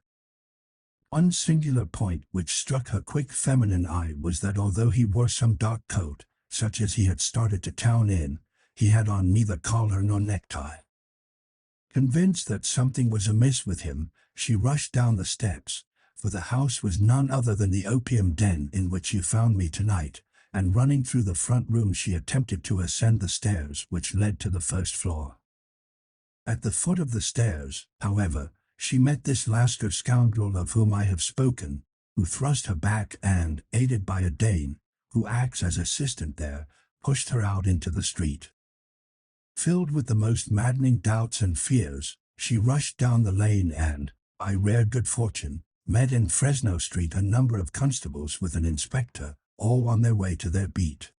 One singular point which struck her quick feminine eye was that although he wore some dark coat, such as he had started to town in, he had on neither collar nor necktie. Convinced that something was amiss with him, she rushed down the steps, for the house was none other than the opium den in which you found me tonight, and running through the front room she attempted to ascend the stairs which led to the first floor. At the foot of the stairs, however, she met this Lascar scoundrel of whom I have spoken, who thrust her back and, aided by a Dane, who acts as assistant there, pushed her out into the street. Filled with the most maddening doubts and fears, she rushed down the lane and, by rare good fortune, met in Fresno Street a number of constables with an inspector, all on their way to their beat.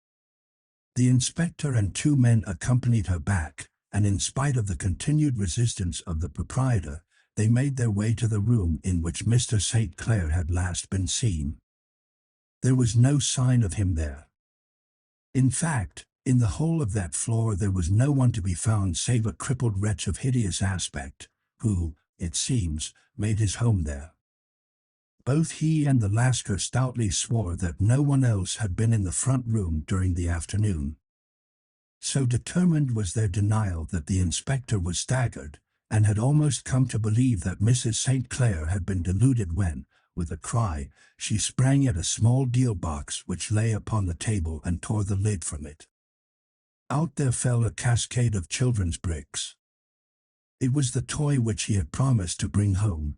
The inspector and 2 men accompanied her back, and in spite of the continued resistance of the proprietor, they made their way to the room in which Mr. St. Clair had last been seen. There was no sign of him there. In fact, in the whole of that floor there was no one to be found save a crippled wretch of hideous aspect, who, it seems, made his home there. Both he and the Lascar stoutly swore that no one else had been in the front room during the afternoon. So determined was their denial that the inspector was staggered, and had almost come to believe that Mrs. St. Clair had been deluded when, with a cry, she sprang at a small deal box which lay upon the table and tore the lid from it. Out there fell a cascade of children's bricks. It was the toy which he had promised to bring home.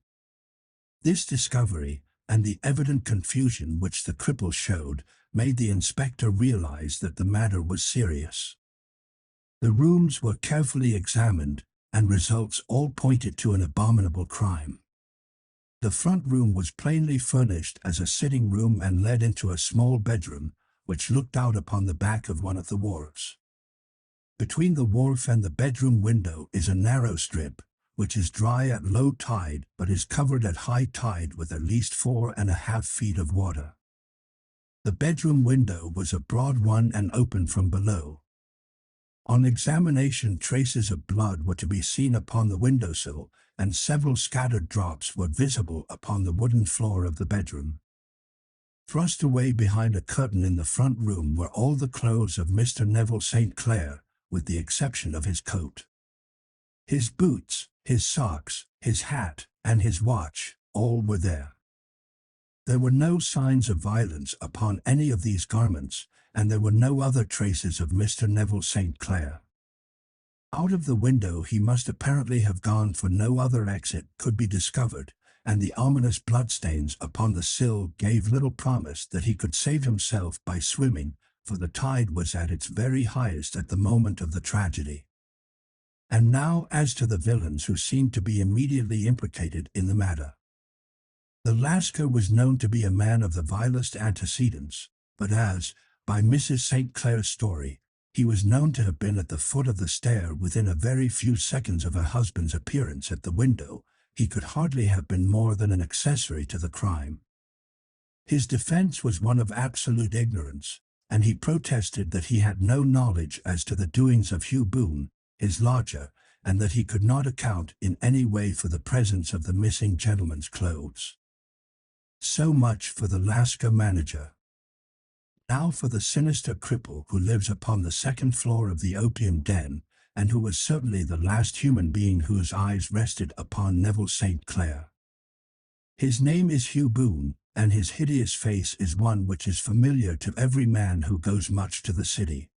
This discovery, and the evident confusion which the cripple showed, made the inspector realize that the matter was serious. The rooms were carefully examined, and results all pointed to an abominable crime. The front room was plainly furnished as a sitting room and led into a small bedroom, which looked out upon the back of one of the wharves. Between the wharf and the bedroom window is a narrow strip, which is dry at low tide but is covered at high tide with at least 4.5 feet of water. The bedroom window was a broad one and open from below. On examination, traces of blood were to be seen upon the windowsill, and several scattered drops were visible upon the wooden floor of the bedroom. Thrust away behind a curtain in the front room were all the clothes of Mr. Neville St. Clair, with the exception of his coat. His boots, his socks, his hat, and his watch, all were there. There were no signs of violence upon any of these garments, and there were no other traces of Mr. Neville St. Clair. Out of the window he must apparently have gone, for no other exit could be discovered, and the ominous bloodstains upon the sill gave little promise that he could save himself by swimming, for the tide was at its very highest at the moment of the tragedy. And now as to the villains who seemed to be immediately implicated in the matter. The Lascar was known to be a man of the vilest antecedents, but as, by Mrs. St. Clair's story, he was known to have been at the foot of the stair within a very few seconds of her husband's appearance at the window, he could hardly have been more than an accessory to the crime. His defense was one of absolute ignorance, and he protested that he had no knowledge as to the doings of Hugh Boone, his lodger, and that he could not account in any way for the presence of the missing gentleman's clothes. So much for the Lascar manager. Now for the sinister cripple who lives upon the second floor of the opium den, and who was certainly the last human being whose eyes rested upon Neville St. Clair. His name is Hugh Boone, and his hideous face is one which is familiar to every man who goes much to the city.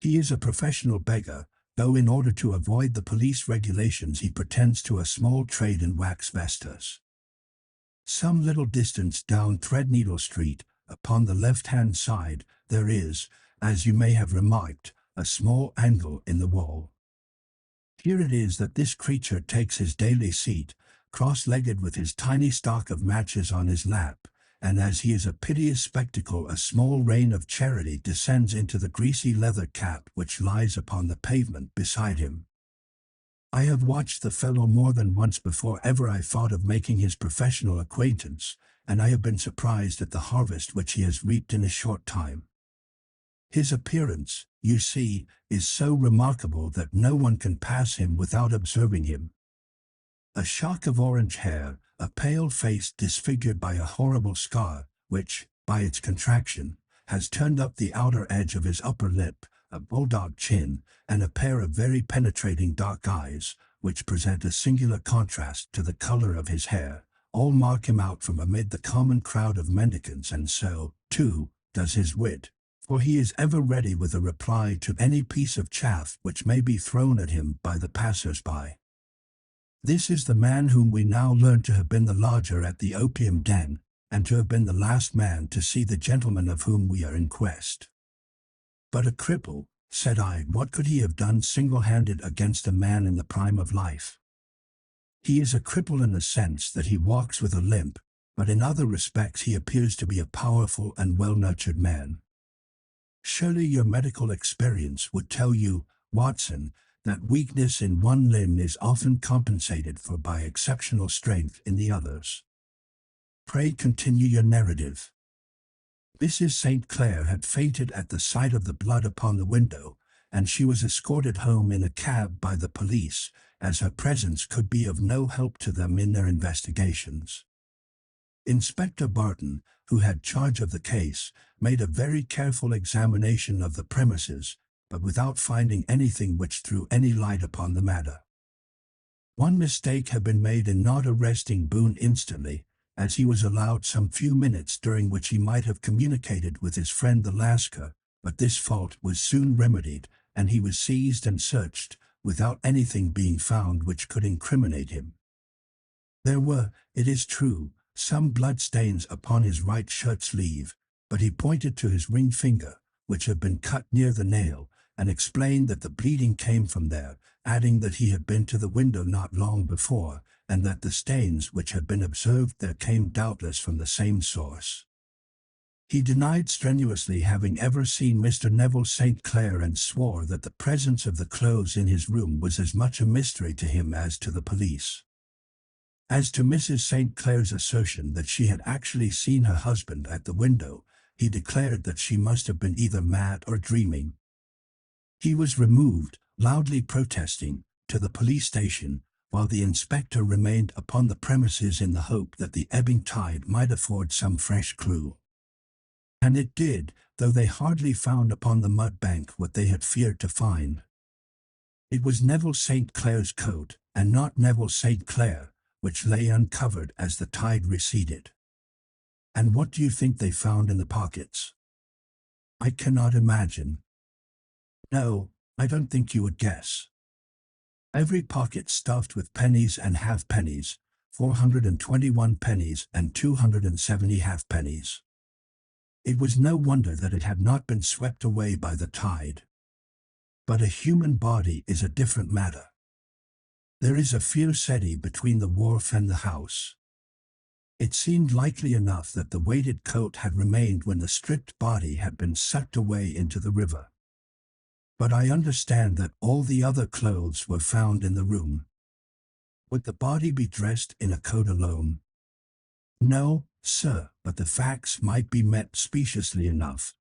He is a professional beggar, though in order to avoid the police regulations he pretends to a small trade in wax vestas. Some little distance down Threadneedle Street, upon the left-hand side, there is, as you may have remarked, a small angle in the wall. Here it is that this creature takes his daily seat, cross-legged with his tiny stock of matches on his lap, and as he is a piteous spectacle, a small rain of charity descends into the greasy leather cap which lies upon the pavement beside him. I have watched the fellow more than once before ever I thought of making his professional acquaintance, and I have been surprised at the harvest which he has reaped in a short time. His appearance, you see, is so remarkable that no one can pass him without observing him. A shock of orange hair, a pale face disfigured by a horrible scar, which, by its contraction, has turned up the outer edge of his upper lip, a bulldog chin, and a pair of very penetrating dark eyes, which present a singular contrast to the color of his hair, all mark him out from amid the common crowd of mendicants, and so, too, does his wit, for he is ever ready with a reply to any piece of chaff which may be thrown at him by the passers-by. This is the man whom we now learn to have been the lodger at the opium den, and to have been the last man to see the gentleman of whom we are in quest. But a cripple, said I, what could he have done single-handed against a man in the prime of life? He is a cripple in the sense that he walks with a limp, but in other respects he appears to be a powerful and well-nurtured man. Surely your medical experience would tell you, Watson, that weakness in one limb is often compensated for by exceptional strength in the others. Pray continue your narrative. Mrs. St. Clair had fainted at the sight of the blood upon the window, and she was escorted home in a cab by the police, as her presence could be of no help to them in their investigations. Inspector Barton, who had charge of the case, made a very careful examination of the premises, but without finding anything which threw any light upon the matter. One mistake had been made in not arresting Boone instantly, as he was allowed some few minutes during which he might have communicated with his friend the Lascar, but this fault was soon remedied, and he was seized and searched, without anything being found which could incriminate him. There were, it is true, some blood-stains upon his right shirt sleeve, but he pointed to his ring finger, which had been cut near the nail, and explained that the bleeding came from there, adding that he had been to the window not long before, and that the stains which had been observed there came doubtless from the same source. He denied strenuously having ever seen Mr. Neville St. Clair and swore that the presence of the clothes in his room was as much a mystery to him as to the police. As to Mrs. St. Clair's assertion that she had actually seen her husband at the window, he declared that she must have been either mad or dreaming. He was removed, loudly protesting, to the police station, while the inspector remained upon the premises in the hope that the ebbing tide might afford some fresh clue. And it did, though they hardly found upon the mud bank what they had feared to find. It was Neville St. Clair's coat, and not Neville St. Clair, which lay uncovered as the tide receded. And what do you think they found in the pockets? I cannot imagine. No, I don't think you would guess. Every pocket stuffed with pennies and halfpennies, 421 pennies and 270 halfpennies. It was no wonder that it had not been swept away by the tide. But a human body is a different matter. There is a fierce eddy between the wharf and the house. It seemed likely enough that the weighted coat had remained when the stripped body had been sucked away into the river. But I understand that all the other clothes were found in the room. Would the body be dressed in a coat alone? No, sir, but the facts might be met speciously enough.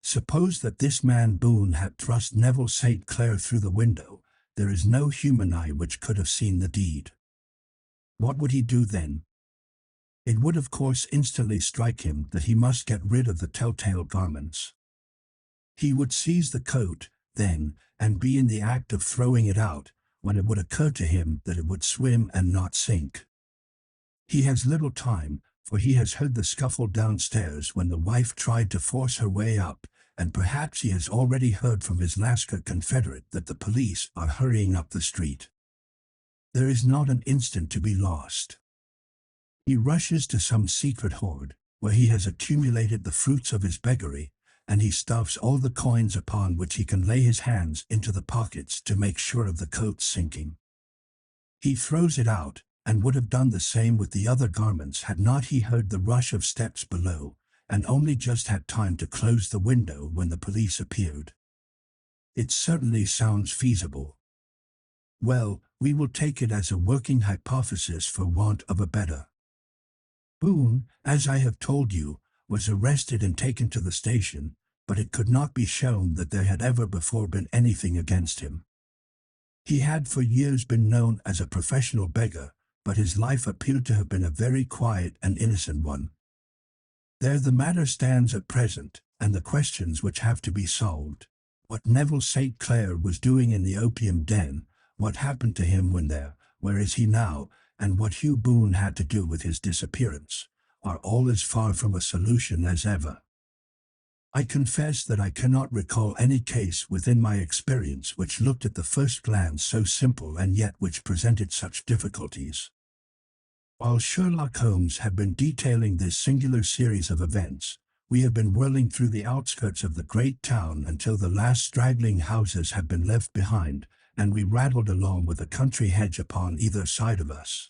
Suppose that this man Boone had thrust Neville St. Clair through the window, there is no human eye which could have seen the deed. What would he do then? It would of course instantly strike him that he must get rid of the telltale garments. He would seize the coat, then, and be in the act of throwing it out, when it would occur to him that it would swim and not sink. He has little time, for he has heard the scuffle downstairs when the wife tried to force her way up, and perhaps he has already heard from his Lascar confederate that the police are hurrying up the street. There is not an instant to be lost. He rushes to some secret hoard, where he has accumulated the fruits of his beggary, and he stuffs all the coins upon which he can lay his hands into the pockets to make sure of the coat's sinking. He throws it out, and would have done the same with the other garments had not he heard the rush of steps below, and only just had time to close the window when the police appeared. It certainly sounds feasible. Well, we will take it as a working hypothesis for want of a better. Boone, as I have told you, was arrested and taken to the station, but it could not be shown that there had ever before been anything against him. He had for years been known as a professional beggar, but his life appeared to have been a very quiet and innocent one. There the matter stands at present, and the questions which have to be solved. What Neville St. Clair was doing in the opium den, what happened to him when there, where is he now, and what Hugh Boone had to do with his disappearance, are all as far from a solution as ever. I confess that I cannot recall any case within my experience which looked at the first glance so simple and yet which presented such difficulties. While Sherlock Holmes had been detailing this singular series of events, we have been whirling through the outskirts of the great town until the last straggling houses had been left behind, and we rattled along with a country hedge upon either side of us.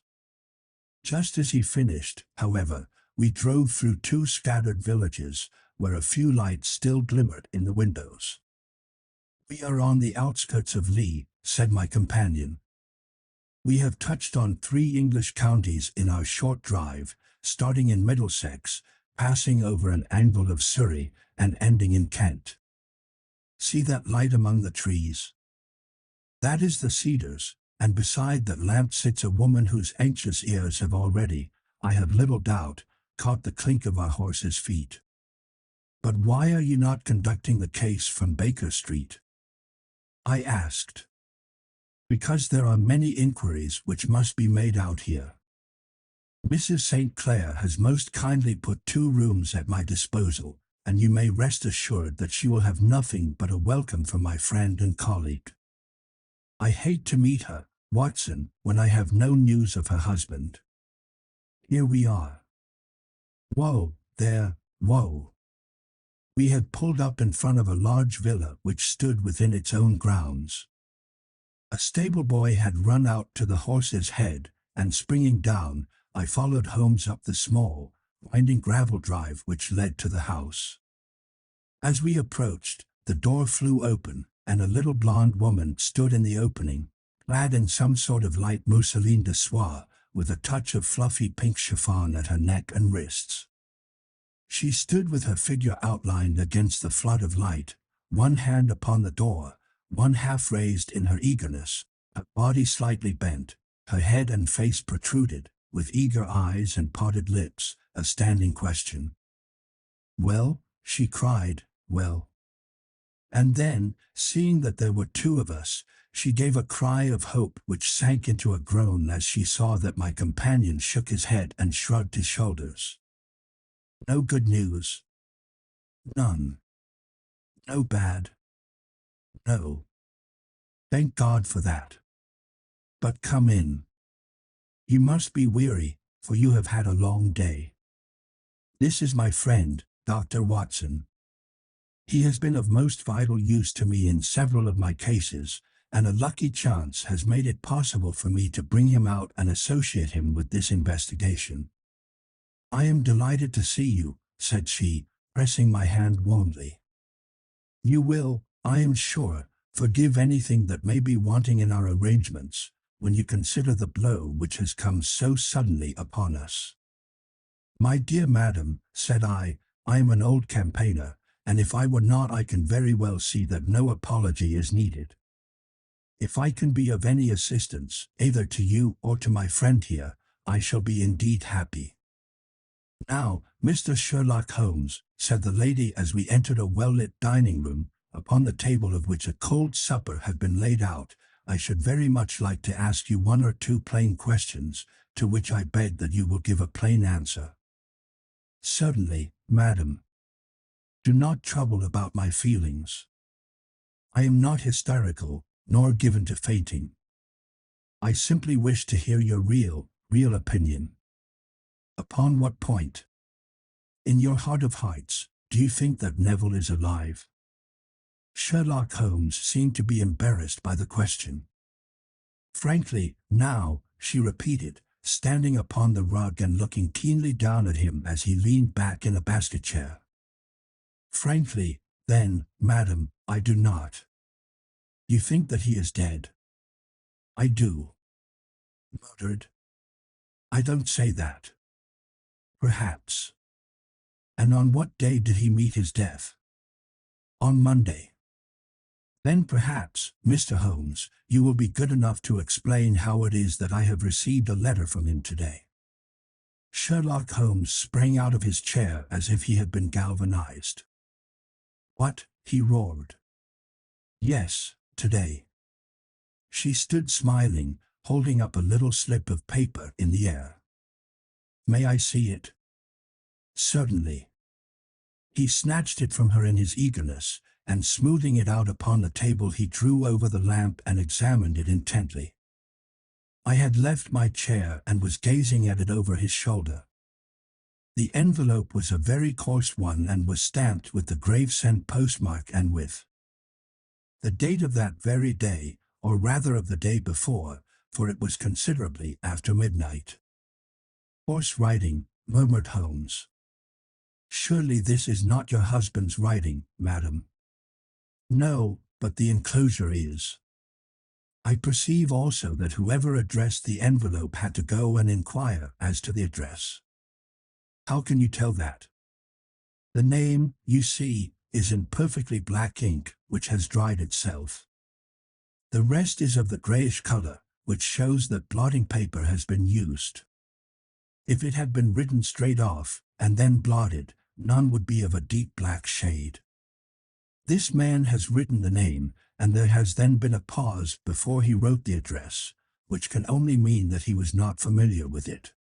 Just as he finished, however, we drove through two scattered villages, where a few lights still glimmered in the windows. "We are on the outskirts of Lee," said my companion. "We have touched on 3 English counties in our short drive, starting in Middlesex, passing over an angle of Surrey, and ending in Kent. See that light among the trees? That is the Cedars, and beside that lamp sits a woman whose anxious ears have already, I have little doubt, caught the clink of our horses' feet. But why are you not conducting the case from Baker Street?" I asked. "Because there are many inquiries which must be made out here. Mrs. St. Clair has most kindly put 2 rooms at my disposal, and you may rest assured that she will have nothing but a welcome from my friend and colleague. I hate to meet her, Watson, when I have no news of her husband. Here we are. Whoa, there, whoa." We had pulled up in front of a large villa which stood within its own grounds. A stable boy had run out to the horse's head, and springing down, I followed Holmes up the small, winding gravel drive which led to the house. As we approached, the door flew open, and a little blonde woman stood in the opening, clad in some sort of light mousseline de soie, with a touch of fluffy pink chiffon at her neck and wrists. She stood with her figure outlined against the flood of light, one hand upon the door, one half raised in her eagerness, her body slightly bent, her head and face protruded, with eager eyes and parted lips, a standing question. "Well?" she cried, "well?" And then, seeing that there were two of us, she gave a cry of hope which sank into a groan as she saw that my companion shook his head and shrugged his shoulders. "No good news?" "None." "No bad?" "No." "Thank God for that. But come in. You must be weary, for you have had a long day. This is my friend, Dr. Watson. He has been of most vital use to me in several of my cases, and a lucky chance has made it possible for me to bring him out and associate him with this investigation." "I am delighted to see you," said she, pressing my hand warmly. "You will, I am sure, forgive anything that may be wanting in our arrangements, when you consider the blow which has come so suddenly upon us." "My dear madam," said I am an old campaigner, and if I were not I can very well see that no apology is needed. If I can be of any assistance, either to you or to my friend here, I shall be indeed happy." "Now, Mr. Sherlock Holmes," said the lady as we entered a well-lit dining room, upon the table of which a cold supper had been laid out, "I should very much like to ask you one or two plain questions, to which I beg that you will give a plain answer." "Certainly, madam." "Do not trouble about my feelings. I am not hysterical, nor given to fainting. I simply wish to hear your real opinion." "Upon what point?" "In your heart of hearts, do you think that Neville is alive?" Sherlock Holmes seemed to be embarrassed by the question. "Frankly, now," she repeated, standing upon the rug and looking keenly down at him as he leaned back in a basket chair. "Frankly, then, madam, I do not." "You think that he is dead?" "I do." "Murdered?" "I don't say that." "Perhaps." "And on what day did he meet his death?" "On Monday." "Then perhaps, Mr. Holmes, you will be good enough to explain how it is that I have received a letter from him today." Sherlock Holmes sprang out of his chair as if he had been galvanized. "What?" he roared. "Yes, today." She stood smiling, holding up a little slip of paper in the air. "May I see it?" "Certainly." He snatched it from her in his eagerness, and smoothing it out upon the table he drew over the lamp and examined it intently. I had left my chair and was gazing at it over his shoulder. The envelope was a very coarse one and was stamped with the Gravesend postmark and with the date of that very day, or rather of the day before, for it was considerably after midnight. "Coarse writing," murmured Holmes. "Surely this is not your husband's writing, madam?" "No, but the enclosure is." "I perceive also that whoever addressed the envelope had to go and inquire as to the address." "How can you tell that?" "The name, you see, is in perfectly black ink, which has dried itself. The rest is of the grayish color, which shows that blotting paper has been used. If it had been written straight off, and then blotted, none would be of a deep black shade. This man has written the name, and there has then been a pause before he wrote the address, which can only mean that he was not familiar with it.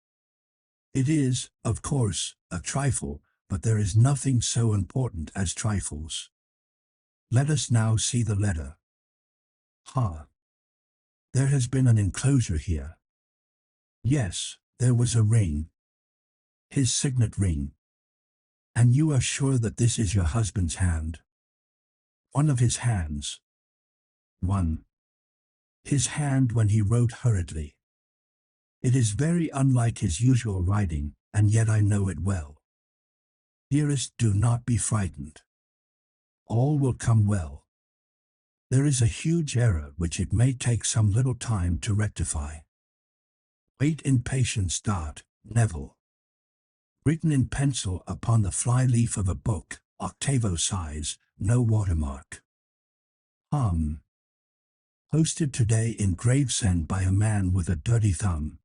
It is, of course, a trifle, but there is nothing so important as trifles. Let us now see the letter. Ha! There has been an enclosure here. Yes, there was a ring. His signet ring. And you are sure that this is your husband's hand? One of his hands. One. His hand when he wrote hurriedly. It is very unlike his usual writing, and yet I know it well. Dearest, do not be frightened. All will come well. There is a huge error which it may take some little time to rectify. Wait in patience. Neville. Written in pencil upon the fly-leaf of a book, octavo size, no watermark. Posted today in Gravesend by a man with a dirty thumb.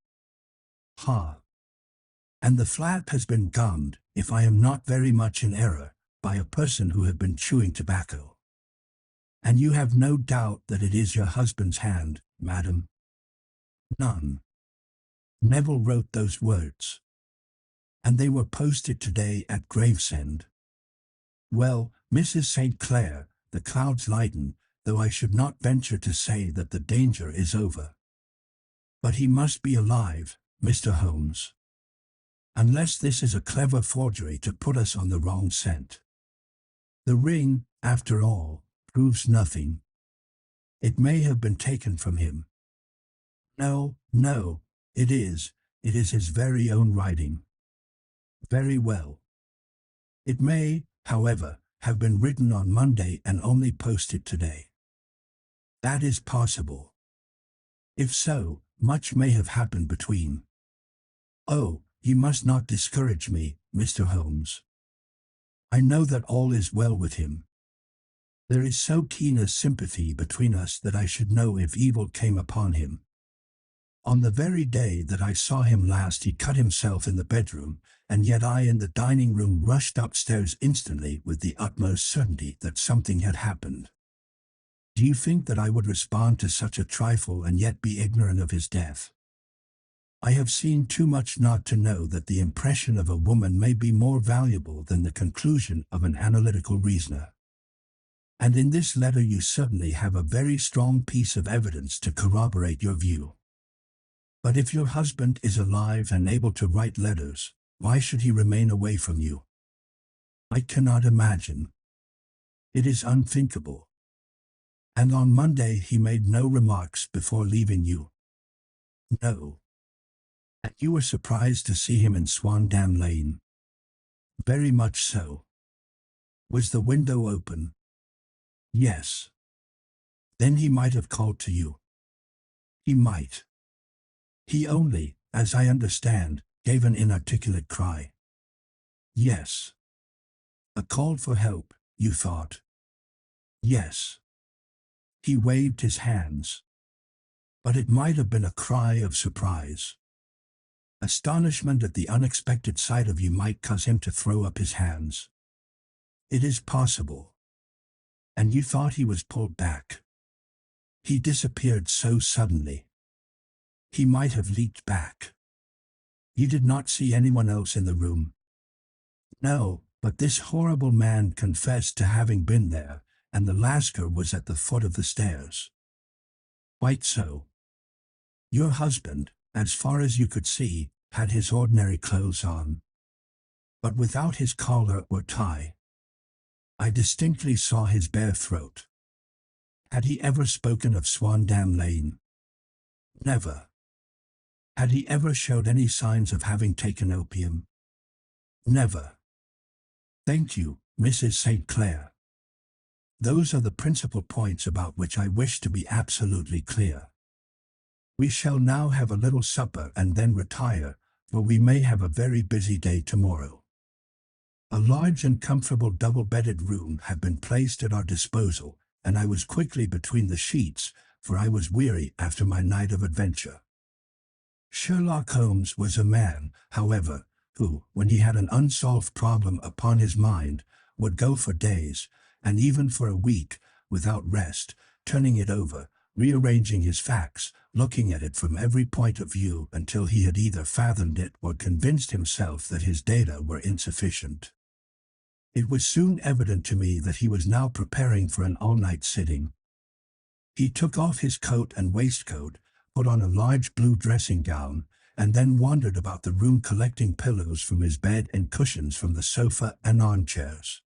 And the flap has been gummed, if I am not very much in error, by a person who had been chewing tobacco. And you have no doubt that it is your husband's hand, madam? None. Neville wrote those words. And they were posted today at Gravesend. Well, Mrs. St. Clair, the clouds lighten, though I should not venture to say that the danger is over. But he must be alive, Mr. Holmes. Unless this is a clever forgery to put us on the wrong scent. The ring, after all, proves nothing. It may have been taken from him. No, it is his very own writing. Very well. It may, however, have been written on Monday and only posted today. That is possible. If so, much may have happened between. Oh, you must not discourage me, Mr. Holmes. I know that all is well with him. There is so keen a sympathy between us that I should know if evil came upon him. On the very day that I saw him last he cut himself in the bedroom, and yet I in the dining room rushed upstairs instantly with the utmost certainty that something had happened. Do you think that I would respond to such a trifle and yet be ignorant of his death? I have seen too much not to know that the impression of a woman may be more valuable than the conclusion of an analytical reasoner. And in this letter you certainly have a very strong piece of evidence to corroborate your view. But if your husband is alive and able to write letters, why should he remain away from you? I cannot imagine. It is unthinkable. And on Monday he made no remarks before leaving you. No. And you were surprised to see him in Swandam Lane. Very much so. Was the window open? Yes. Then he might have called to you. He might. He only, as I understand, gave an inarticulate cry. Yes. A call for help, you thought? Yes. He waved his hands. But it might have been a cry of surprise. Astonishment at the unexpected sight of you might cause him to throw up his hands. It is possible. And you thought he was pulled back. He disappeared so suddenly. He might have leaped back. You did not see anyone else in the room? No, but this horrible man confessed to having been there, and the Lascar was at the foot of the stairs. Quite so. Your husband, as far as you could see, had his ordinary clothes on, but without his collar or tie. I distinctly saw his bare throat. Had he ever spoken of Swandam Lane? Never. Had he ever showed any signs of having taken opium? Never. Thank you, Mrs. St. Clair. Those are the principal points about which I wish to be absolutely clear. We shall now have a little supper and then retire, for we may have a very busy day tomorrow. A large and comfortable double-bedded room had been placed at our disposal, and I was quickly between the sheets, for I was weary after my night of adventure. Sherlock Holmes was a man, however, who, when he had an unsolved problem upon his mind, would go for days, and even for a week, without rest, turning it over, rearranging his facts, looking at it from every point of view until he had either fathomed it or convinced himself that his data were insufficient. It was soon evident to me that he was now preparing for an all-night sitting. He took off his coat and waistcoat, put on a large blue dressing gown, and then wandered about the room collecting pillows from his bed and cushions from the sofa and armchairs.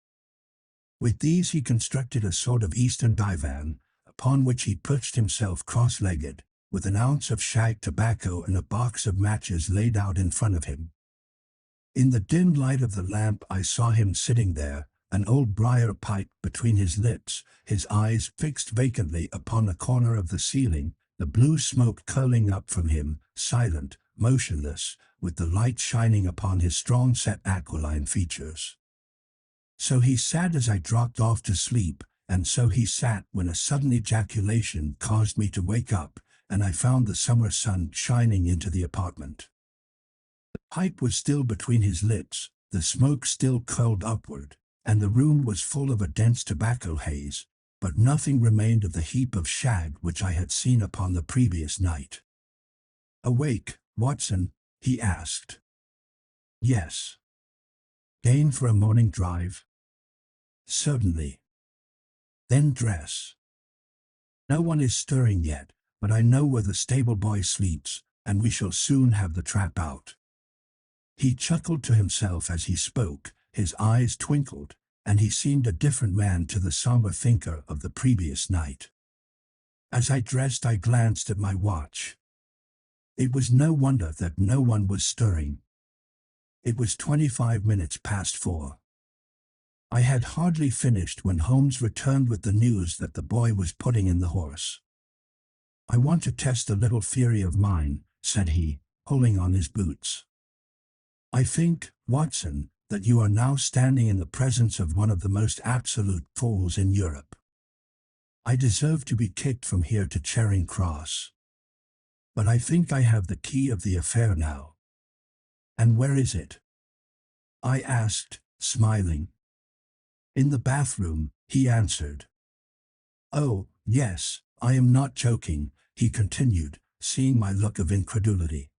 With these he constructed a sort of Eastern divan, upon which he perched himself cross-legged, with an ounce of shag tobacco and a box of matches laid out in front of him. In the dim light of the lamp I saw him sitting there, an old briar pipe between his lips, his eyes fixed vacantly upon a corner of the ceiling, the blue smoke curling up from him, silent, motionless, with the light shining upon his strong-set aquiline features. So he sat as I dropped off to sleep, and so he sat when a sudden ejaculation caused me to wake up, and I found the summer sun shining into the apartment. The pipe was still between his lips, the smoke still curled upward, and the room was full of a dense tobacco haze, but nothing remained of the heap of shag which I had seen upon the previous night. "Awake, Watson?" he asked. "Yes." "Going for a morning drive?" "Certainly." "Then dress." "No one is stirring yet, but I know where the stable boy sleeps, and we shall soon have the trap out." He chuckled to himself as he spoke, his eyes twinkled, and he seemed a different man to the somber thinker of the previous night. As I dressed I glanced at my watch. It was no wonder that no one was stirring. It was 25 minutes past 4. I had hardly finished when Holmes returned with the news that the boy was putting in the horse. "I want to test a little theory of mine," said he, pulling on his boots. "I think, Watson, that you are now standing in the presence of one of the most absolute fools in Europe. I deserve to be kicked from here to Charing Cross. But I think I have the key of the affair now." "And where is it?" I asked, smiling. "In the bathroom," he answered. "Oh, yes, I am not joking," he continued, seeing my look of incredulity.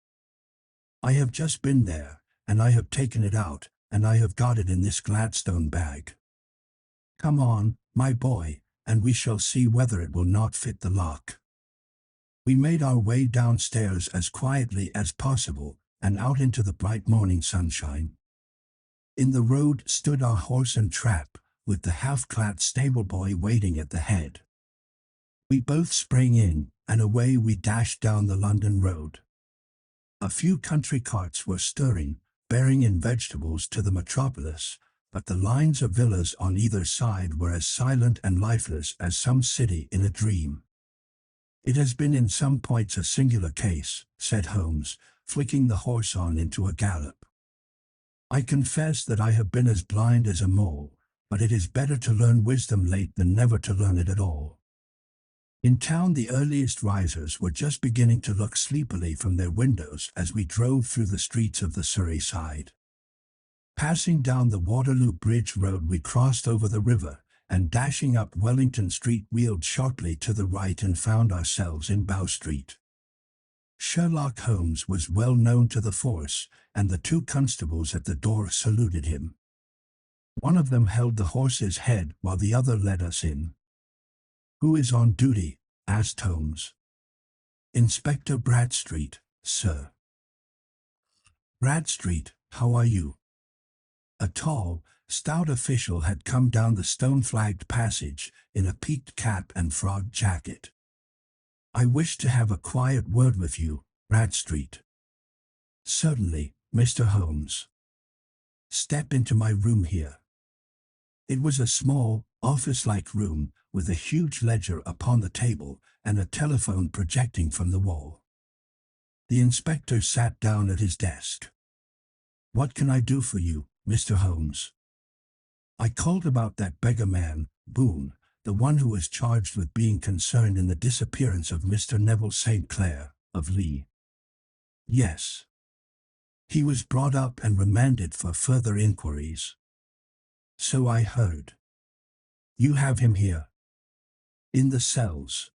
"I have just been there, and I have taken it out, and I have got it in this Gladstone bag. Come on, my boy, and we shall see whether it will not fit the lock." We made our way downstairs as quietly as possible, and out into the bright morning sunshine. In the road stood our horse and trap, with the half-clad stable boy waiting at the head. We both sprang in, and away we dashed down the London road. A few country carts were stirring, bearing in vegetables to the metropolis, but the lines of villas on either side were as silent and lifeless as some city in a dream. "It has been in some points a singular case," said Holmes, flicking the horse on into a gallop. "I confess that I have been as blind as a mole, but it is better to learn wisdom late than never to learn it at all." In town the earliest risers were just beginning to look sleepily from their windows as we drove through the streets of the Surrey side. Passing down the Waterloo Bridge Road we crossed over the river, and dashing up Wellington Street wheeled sharply to the right and found ourselves in Bow Street. Sherlock Holmes was well known to the force, and the two constables at the door saluted him. One of them held the horse's head while the other led us in. "Who is on duty?" asked Holmes. "Inspector Bradstreet, sir." "Bradstreet, how are you?" A tall, stout official had come down the stone-flagged passage in a peaked cap and frog jacket. "I wish to have a quiet word with you, Bradstreet." "Certainly, Mr. Holmes. Step into my room here." It was a small, office-like room, with a huge ledger upon the table and a telephone projecting from the wall. The inspector sat down at his desk. "What can I do for you, Mr. Holmes?" "I called about that beggar man, Boone, the one who was charged with being concerned in the disappearance of Mr. Neville St. Clair, of Lee." "Yes. He was brought up and remanded for further inquiries." "So I heard." "You have him here?" "In the cells."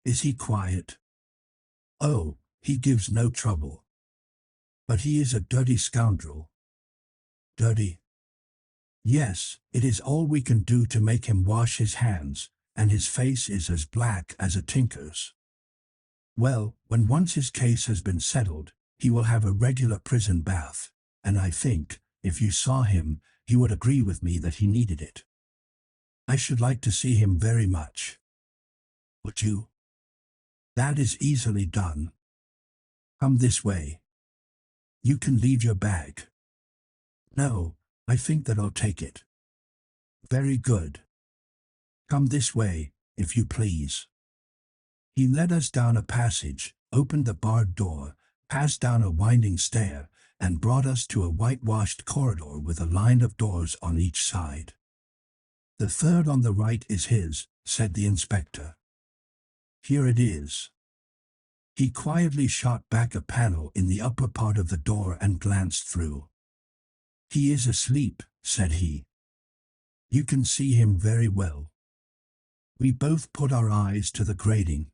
"Is he quiet?" "Oh, he gives no trouble. But he is a dirty scoundrel." "Dirty?" "Yes, it is all we can do to make him wash his hands, and his face is as black as a tinker's. Well, when once his case has been settled, he will have a regular prison bath, and I think, if you saw him, he would agree with me that he needed it. I should like to see him very much." "Would you?" "That is easily done. Come this way. You can leave your bag." No, I think that I'll take it. Very good. Come this way, if you please. He led us down a passage, opened the barred door, passed down a winding stair, and brought us to a whitewashed corridor with a line of doors on each side. The third on the right is his, said the inspector. Here it is. He quietly shot back a panel in the upper part of the door and glanced through. He is asleep, said he. You can see him very well. We both put our eyes to the grating.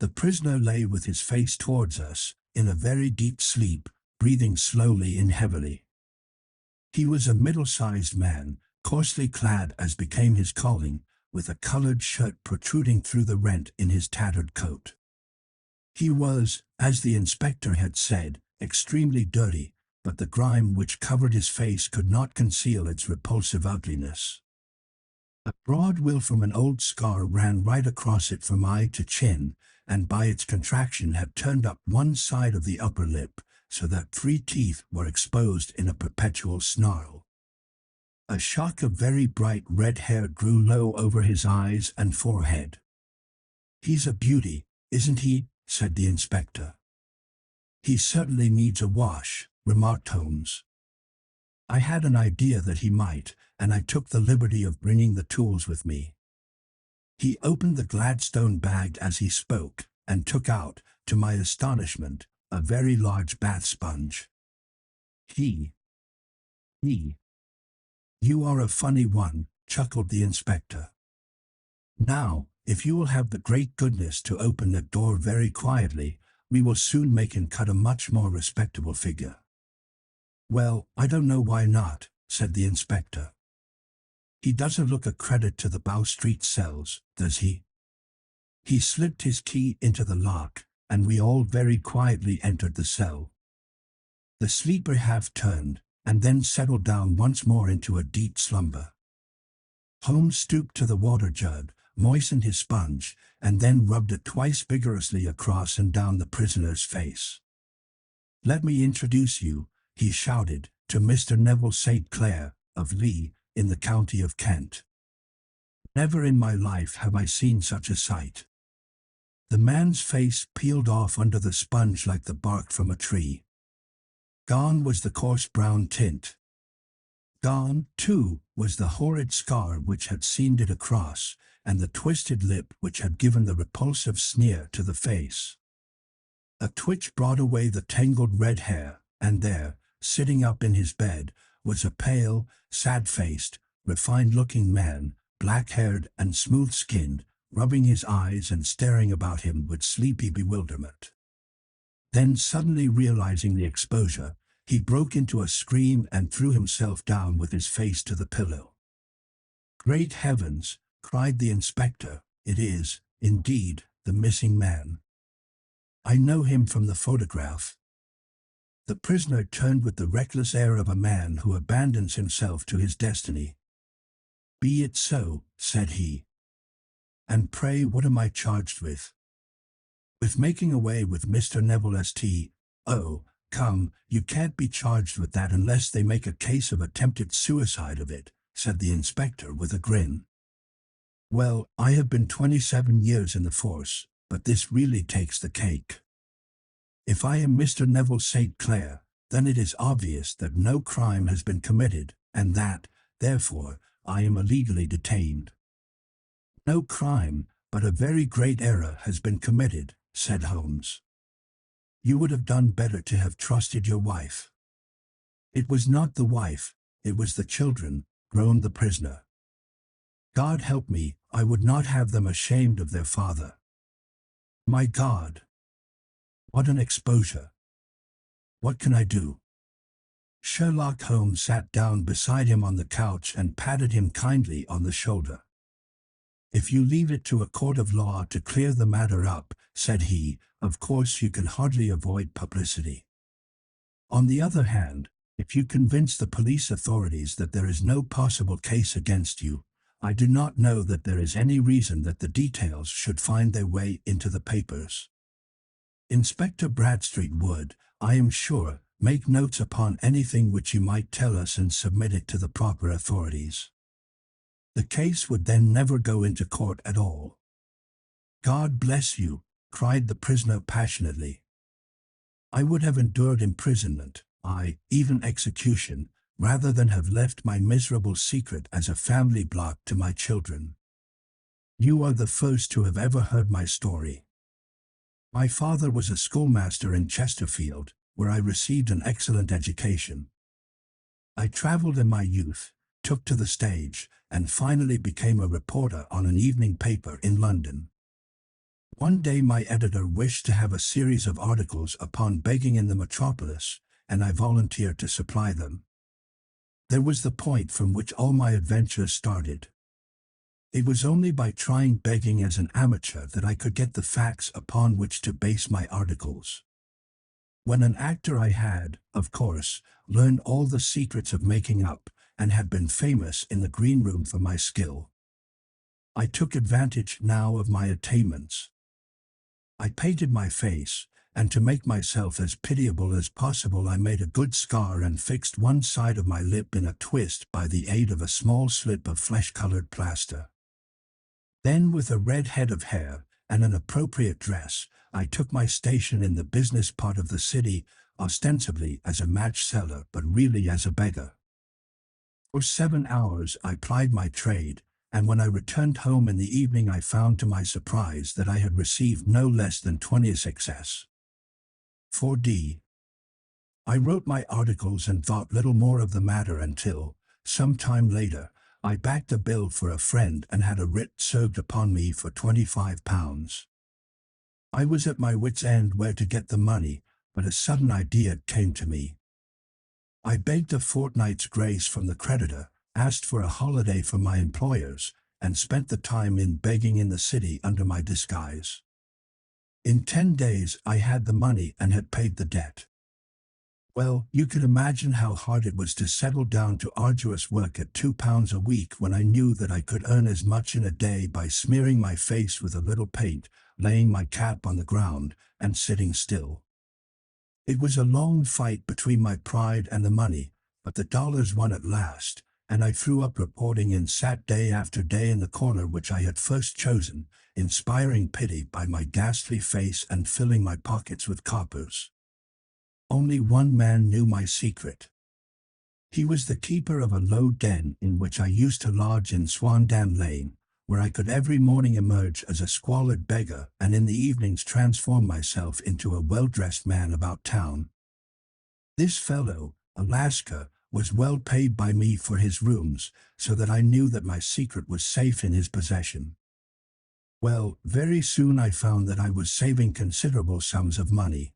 The prisoner lay with his face towards us, in a very deep sleep, breathing slowly and heavily. He was a middle-sized man, coarsely clad as became his calling, with a colored shirt protruding through the rent in his tattered coat. He was, as the inspector had said, extremely dirty, but the grime which covered his face could not conceal its repulsive ugliness. A broad weal from an old scar ran right across it from eye to chin, and by its contraction had turned up one side of the upper lip, so that 3 teeth were exposed in a perpetual snarl. A shock of very bright red hair grew low over his eyes and forehead. He's a beauty, isn't he? Said the inspector. He certainly needs a wash, remarked Holmes. I had an idea that he might, and I took the liberty of bringing the tools with me. He opened the Gladstone bag as he spoke, and took out, to my astonishment, a very large bath sponge. You are a funny one, chuckled the inspector. Now, if you will have the great goodness to open that door very quietly, we will soon make him cut a much more respectable figure. Well, I don't know why not, said the inspector. He doesn't look a credit to the Bow Street cells, does he? He slipped his key into the lock, and we all very quietly entered the cell. The sleeper half turned, and then settled down once more into a deep slumber. Holmes stooped to the water jug, moistened his sponge, and then rubbed it twice vigorously across and down the prisoner's face. Let me introduce you, he shouted, to Mr. Neville St. Clair, of Lee, in the county of Kent. Never in my life have I seen such a sight. The man's face peeled off under the sponge like the bark from a tree. Gone was the coarse brown tint. Gone, too, was the horrid scar which had seamed it across, and the twisted lip which had given the repulsive sneer to the face. A twitch brought away the tangled red hair, and there, sitting up in his bed, was a pale, sad-faced, refined-looking man, black-haired and smooth-skinned, rubbing his eyes and staring about him with sleepy bewilderment. Then suddenly realizing the exposure, he broke into a scream and threw himself down with his face to the pillow. Great heavens, cried the inspector, it is, indeed, the missing man. I know him from the photograph. The prisoner turned with the reckless air of a man who abandons himself to his destiny. Be it so, said he. And pray what am I charged with? With making away with Mr. Neville St. Oh, come, you can't be charged with that unless they make a case of attempted suicide of it, said the inspector with a grin. Well, I have been 27 years in the force, but this really takes the cake. If I am Mr. Neville St. Clair, then it is obvious that no crime has been committed, and that, therefore, I am illegally detained. No crime, but a very great error has been committed, said Holmes. You would have done better to have trusted your wife. It was not the wife, it was the children, groaned the prisoner. God help me, I would not have them ashamed of their father. My God! What an exposure! What can I do? Sherlock Holmes sat down beside him on the couch and patted him kindly on the shoulder. If you leave it to a court of law to clear the matter up, said he, of course you can hardly avoid publicity. On the other hand, if you convince the police authorities that there is no possible case against you, I do not know that there is any reason that the details should find their way into the papers. Inspector Bradstreet would, I am sure, make notes upon anything which you might tell us and submit it to the proper authorities. The case would then never go into court at all." "God bless you," cried the prisoner passionately. "I would have endured imprisonment, aye, even execution, rather than have left my miserable secret as a family blot to my children. You are the first to have ever heard my story. My father was a schoolmaster in Chesterfield, where I received an excellent education. I traveled in my youth, took to the stage, and finally became a reporter on an evening paper in London. One day my editor wished to have a series of articles upon begging in the metropolis, and I volunteered to supply them. There was the point from which all my adventures started. It was only by trying begging as an amateur that I could get the facts upon which to base my articles. When an actor I had, of course, learned all the secrets of making up, and had been famous in the green room for my skill. I took advantage now of my attainments. I painted my face, and to make myself as pitiable as possible I made a good scar and fixed one side of my lip in a twist by the aid of a small slip of flesh-colored plaster. Then, with a red head of hair and an appropriate dress, I took my station in the business part of the city, ostensibly as a match seller but really as a beggar. For 7 hours I plied my trade, and when I returned home in the evening I found to my surprise that I had received no less than 20 success. 4d. I wrote my articles and thought little more of the matter until, some time later, I backed a bill for a friend and had a writ served upon me for £25. I was at my wit's end where to get the money, but a sudden idea came to me. I begged a fortnight's grace from the creditor, asked for a holiday from my employers, and spent the time in begging in the city under my disguise. In 10 days I had the money and had paid the debt. Well, you can imagine how hard it was to settle down to arduous work at £2 a week when I knew that I could earn as much in a day by smearing my face with a little paint, laying my cap on the ground, and sitting still. It was a long fight between my pride and the money, but the dollars won at last, and I threw up reporting and sat day after day in the corner which I had first chosen, inspiring pity by my ghastly face and filling my pockets with coppers. Only one man knew my secret. He was the keeper of a low den in which I used to lodge in Swandam Lane, where I could every morning emerge as a squalid beggar and in the evenings transform myself into a well-dressed man about town. This fellow, Alaska, was well paid by me for his rooms, so that I knew that my secret was safe in his possession. Well, very soon I found that I was saving considerable sums of money.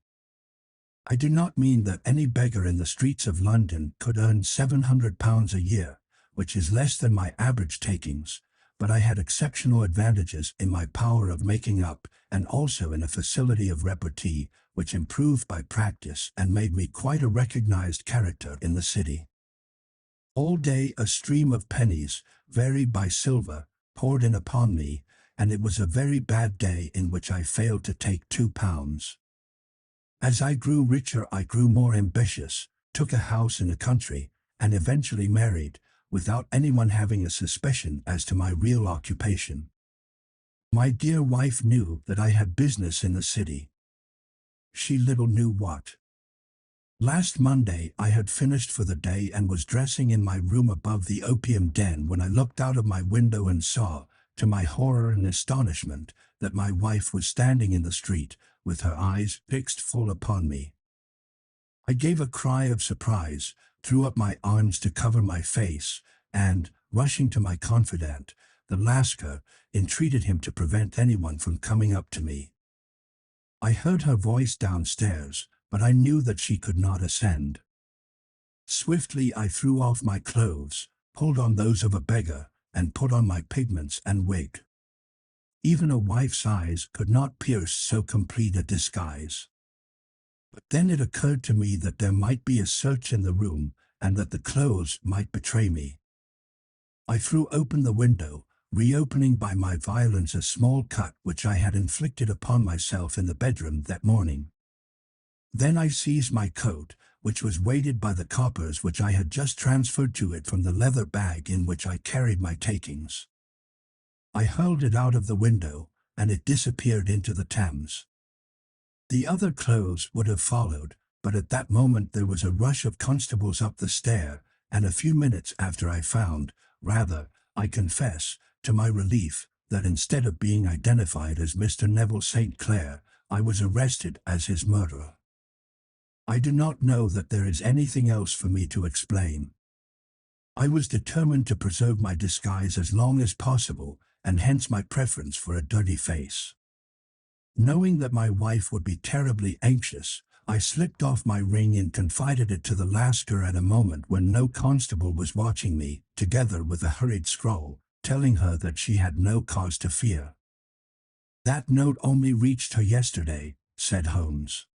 I do not mean that any beggar in the streets of London could earn £700 a year, which is less than my average takings, but I had exceptional advantages in my power of making up and also in a facility of repartee, which improved by practice and made me quite a recognized character in the city. All day a stream of pennies, varied by silver, poured in upon me, and it was a very bad day in which I failed to take £2. As I grew richer I grew more ambitious, took a house in the country, and eventually married, without anyone having a suspicion as to my real occupation. My dear wife knew that I had business in the city. She little knew what. Last Monday I had finished for the day and was dressing in my room above the opium den when I looked out of my window and saw, to my horror and astonishment, that my wife was standing in the street, with her eyes fixed full upon me. I gave a cry of surprise, threw up my arms to cover my face, and, rushing to my confidant, the Lascar, entreated him to prevent anyone from coming up to me. I heard her voice downstairs, but I knew that she could not ascend. Swiftly I threw off my clothes, pulled on those of a beggar, and put on my pigments and wig. Even a wife's eyes could not pierce so complete a disguise. But then it occurred to me that there might be a search in the room, and that the clothes might betray me. I threw open the window, reopening by my violence a small cut which I had inflicted upon myself in the bedroom that morning. Then I seized my coat, which was weighted by the coppers which I had just transferred to it from the leather bag in which I carried my takings. I hurled it out of the window, and it disappeared into the Thames. The other clothes would have followed, but at that moment there was a rush of constables up the stair, and a few minutes after I found, rather, I confess, to my relief, that instead of being identified as Mr. Neville St. Clair, I was arrested as his murderer. I do not know that there is anything else for me to explain. I was determined to preserve my disguise as long as possible, and hence my preference for a dirty face. Knowing that my wife would be terribly anxious, I slipped off my ring and confided it to the Lascar at a moment when no constable was watching me, together with a hurried scrawl, telling her that she had no cause to fear. "That note only reached her yesterday," said Holmes.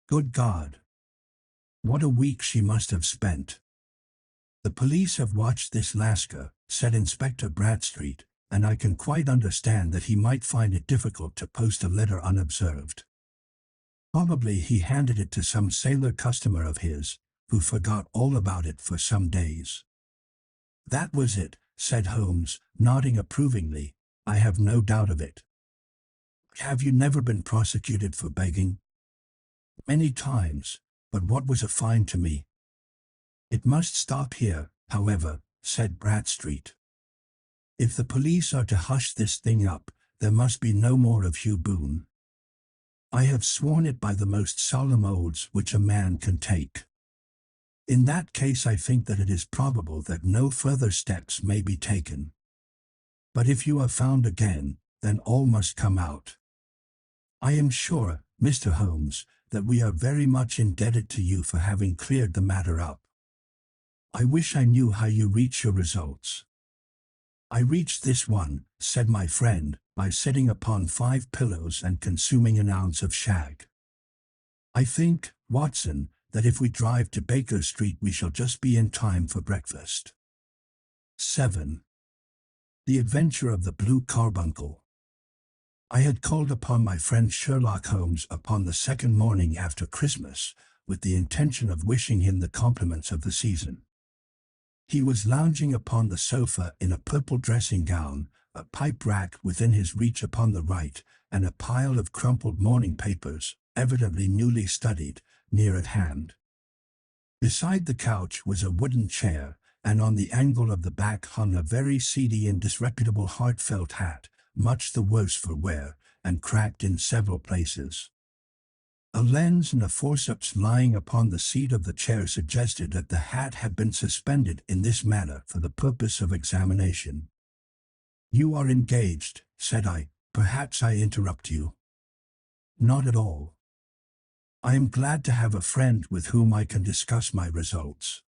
"Good God! What a week she must have spent." "The police have watched this Lascar," said Inspector Bradstreet, "and I can quite understand that he might find it difficult to post a letter unobserved. Probably he handed it to some sailor customer of his, who forgot all about it for some days." "That was it," said Holmes, nodding approvingly. "I have no doubt of it." "Have you never been prosecuted for begging?" "Many times, but what was a fine to me?" "It must stop here, however," said Bradstreet. "If the police are to hush this thing up, there must be no more of Hugh Boone. I have sworn it by the most solemn oaths which a man can take. In that case I think that it is probable that no further steps may be taken. But if you are found again, then all must come out. I am sure, Mr. Holmes, that we are very much indebted to you for having cleared the matter up. I wish I knew how you reach your results." "I reached this one," said my friend, "by sitting upon 5 pillows and consuming an ounce of shag. I think, Watson, that if we drive to Baker Street we shall just be in time for breakfast." 7. The Adventure of the Blue Carbuncle. I had called upon my friend Sherlock Holmes upon the second morning after Christmas, with the intention of wishing him the compliments of the season. He was lounging upon the sofa in a purple dressing-gown, a pipe rack within his reach upon the right, and a pile of crumpled morning papers, evidently newly studied, near at hand. Beside the couch was a wooden chair, and on the angle of the back hung a very seedy and disreputable hard-felt hat, much the worse for wear, and cracked in several places. A lens and a forceps lying upon the seat of the chair suggested that the hat had been suspended in this manner for the purpose of examination. "You are engaged," said I. "Perhaps I interrupt you." "Not at all. I am glad to have a friend with whom I can discuss my results.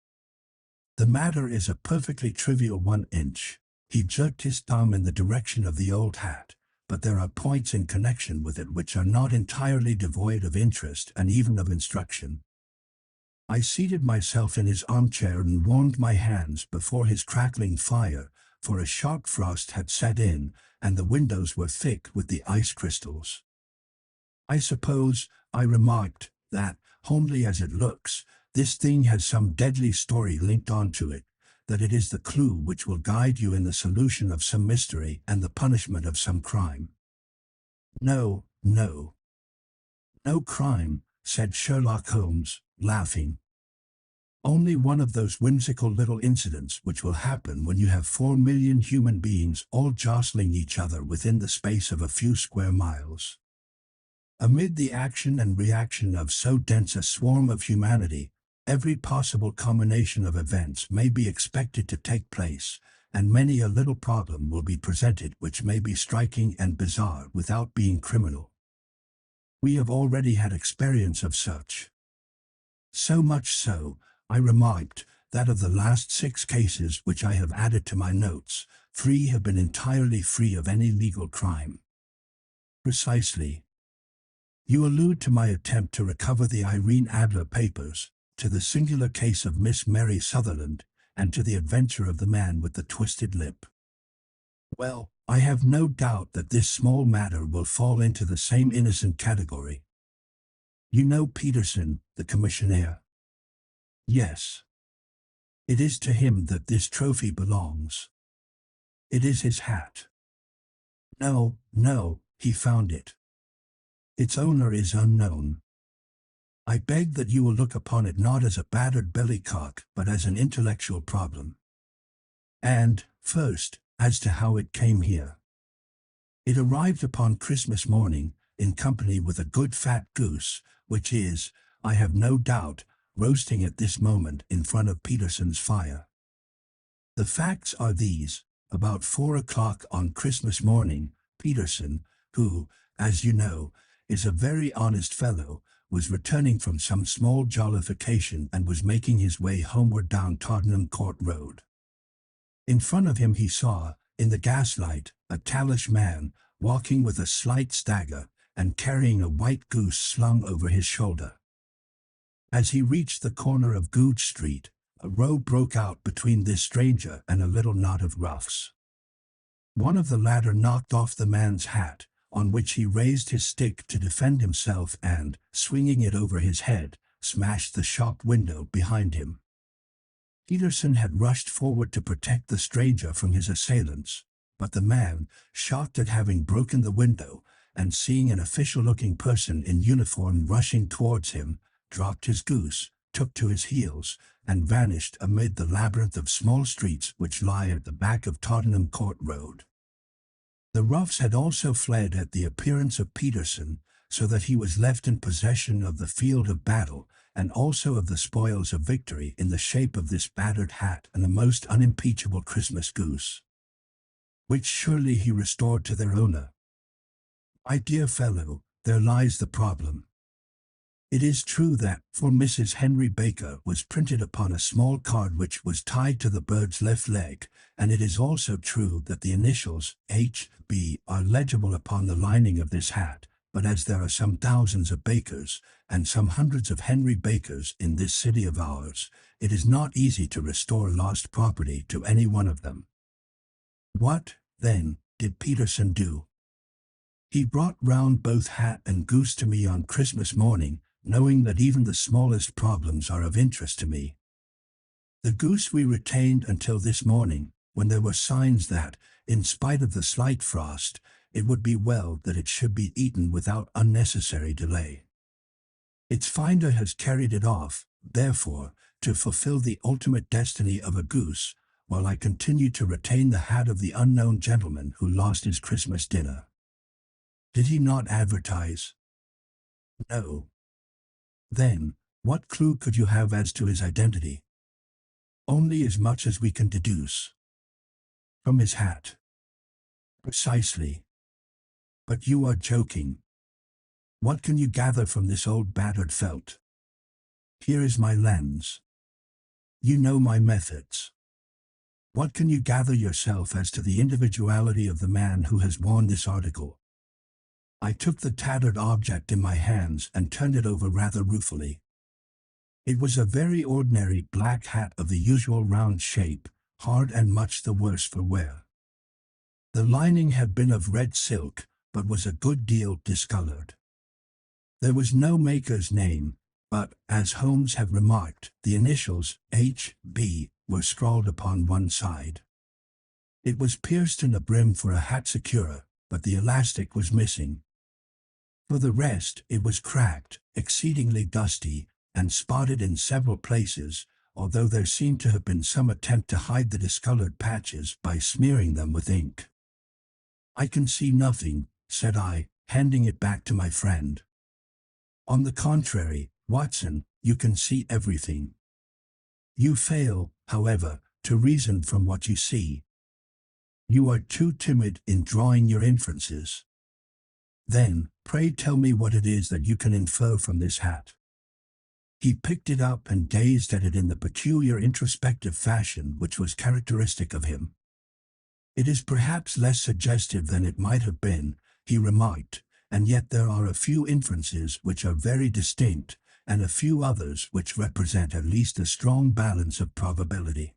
The matter is a perfectly trivial 1-inch. He jerked his thumb in the direction of the old hat, but there are points in connection with it which are not entirely devoid of interest and even of instruction. I seated myself in his armchair and warmed my hands before his crackling fire, for a sharp frost had set in, and the windows were thick with the ice crystals. "I suppose," I remarked, "that, homely as it looks, this thing has some deadly story linked on to it, that it is the clue which will guide you in the solution of some mystery and the punishment of some crime." "No, no. No crime," said Sherlock Holmes, laughing. "Only one of those whimsical little incidents which will happen when you have 4 million human beings all jostling each other within the space of a few square miles. Amid the action and reaction of so dense a swarm of humanity, every possible combination of events may be expected to take place, and many a little problem will be presented which may be striking and bizarre without being criminal. We have already had experience of such. So much so, I remarked, that of the last 6 cases which I have added to my notes, 3 have been entirely free of any legal crime." "Precisely. You allude to my attempt to recover the Irene Adler papers, to the singular case of Miss Mary Sutherland, and to the adventure of the man with the twisted lip. Well, I have no doubt that this small matter will fall into the same innocent category. You know Peterson, the commissionaire?" Yes, it is to him that this trophy belongs. It is his hat. No, no, he found it. Its owner is unknown. I beg that you will look upon it not as a battered billycock, but as an intellectual problem. And, first, as to how it came here. It arrived upon Christmas morning, in company with a good fat goose, which is, I have no doubt, roasting at this moment in front of Peterson's fire. The facts are these: about 4 o'clock on Christmas morning, Peterson, who, as you know, is a very honest fellow, was returning from some small jollification and was making his way homeward down Tottenham Court Road. In front of him he saw, in the gaslight, a tallish man, walking with a slight stagger, and carrying a white goose slung over his shoulder. As he reached the corner of Goodge Street, a row broke out between this stranger and a little knot of roughs. One of the latter knocked off the man's hat, on which he raised his stick to defend himself and, swinging it over his head, smashed the shop window behind him. Peterson had rushed forward to protect the stranger from his assailants, but the man, shocked at having broken the window, and seeing an official-looking person in uniform rushing towards him, dropped his goose, took to his heels, and vanished amid the labyrinth of small streets which lie at the back of Tottenham Court Road. The roughs had also fled at the appearance of Peterson, so that he was left in possession of the field of battle, and also of the spoils of victory in the shape of this battered hat and a most unimpeachable Christmas goose, which surely he restored to their owner. My dear fellow, there lies the problem. It is true that, for Mrs. Henry Baker was printed upon a small card which was tied to the bird's left leg, and it is also true that the initials H.B. are legible upon the lining of this hat, but as there are some thousands of Bakers, and some hundreds of Henry Bakers in this city of ours, it is not easy to restore lost property to any one of them. What, then, did Peterson do? He brought round both hat and goose to me on Christmas morning, knowing that even the smallest problems are of interest to me. The goose we retained until this morning, when there were signs that, in spite of the slight frost, it would be well that it should be eaten without unnecessary delay. Its finder has carried it off, therefore, to fulfill the ultimate destiny of a goose, while I continue to retain the hat of the unknown gentleman who lost his Christmas dinner. Did he not advertise? No. Then, what clue could you have as to his identity? Only as much as we can deduce. From his hat. Precisely. But you are joking. What can you gather from this old battered felt? Here is my lens. You know my methods. What can you gather yourself as to the individuality of the man who has worn this article? I took the tattered object in my hands and turned it over rather ruefully. It was a very ordinary black hat of the usual round shape, hard and much the worse for wear. The lining had been of red silk, but was a good deal discolored. There was no maker's name, but, as Holmes had remarked, the initials H.B. were scrawled upon one side. It was pierced in the brim for a hat securer, but the elastic was missing. For the rest, it was cracked, exceedingly dusty, and spotted in several places, although there seemed to have been some attempt to hide the discolored patches by smearing them with ink. I can see nothing, said I, handing it back to my friend. On the contrary, Watson, you can see everything. You fail, however, to reason from what you see. You are too timid in drawing your inferences. Then, pray tell me what it is that you can infer from this hat. He picked it up and gazed at it in the peculiar introspective fashion which was characteristic of him. It is perhaps less suggestive than it might have been, he remarked, and yet there are a few inferences which are very distinct, and a few others which represent at least a strong balance of probability.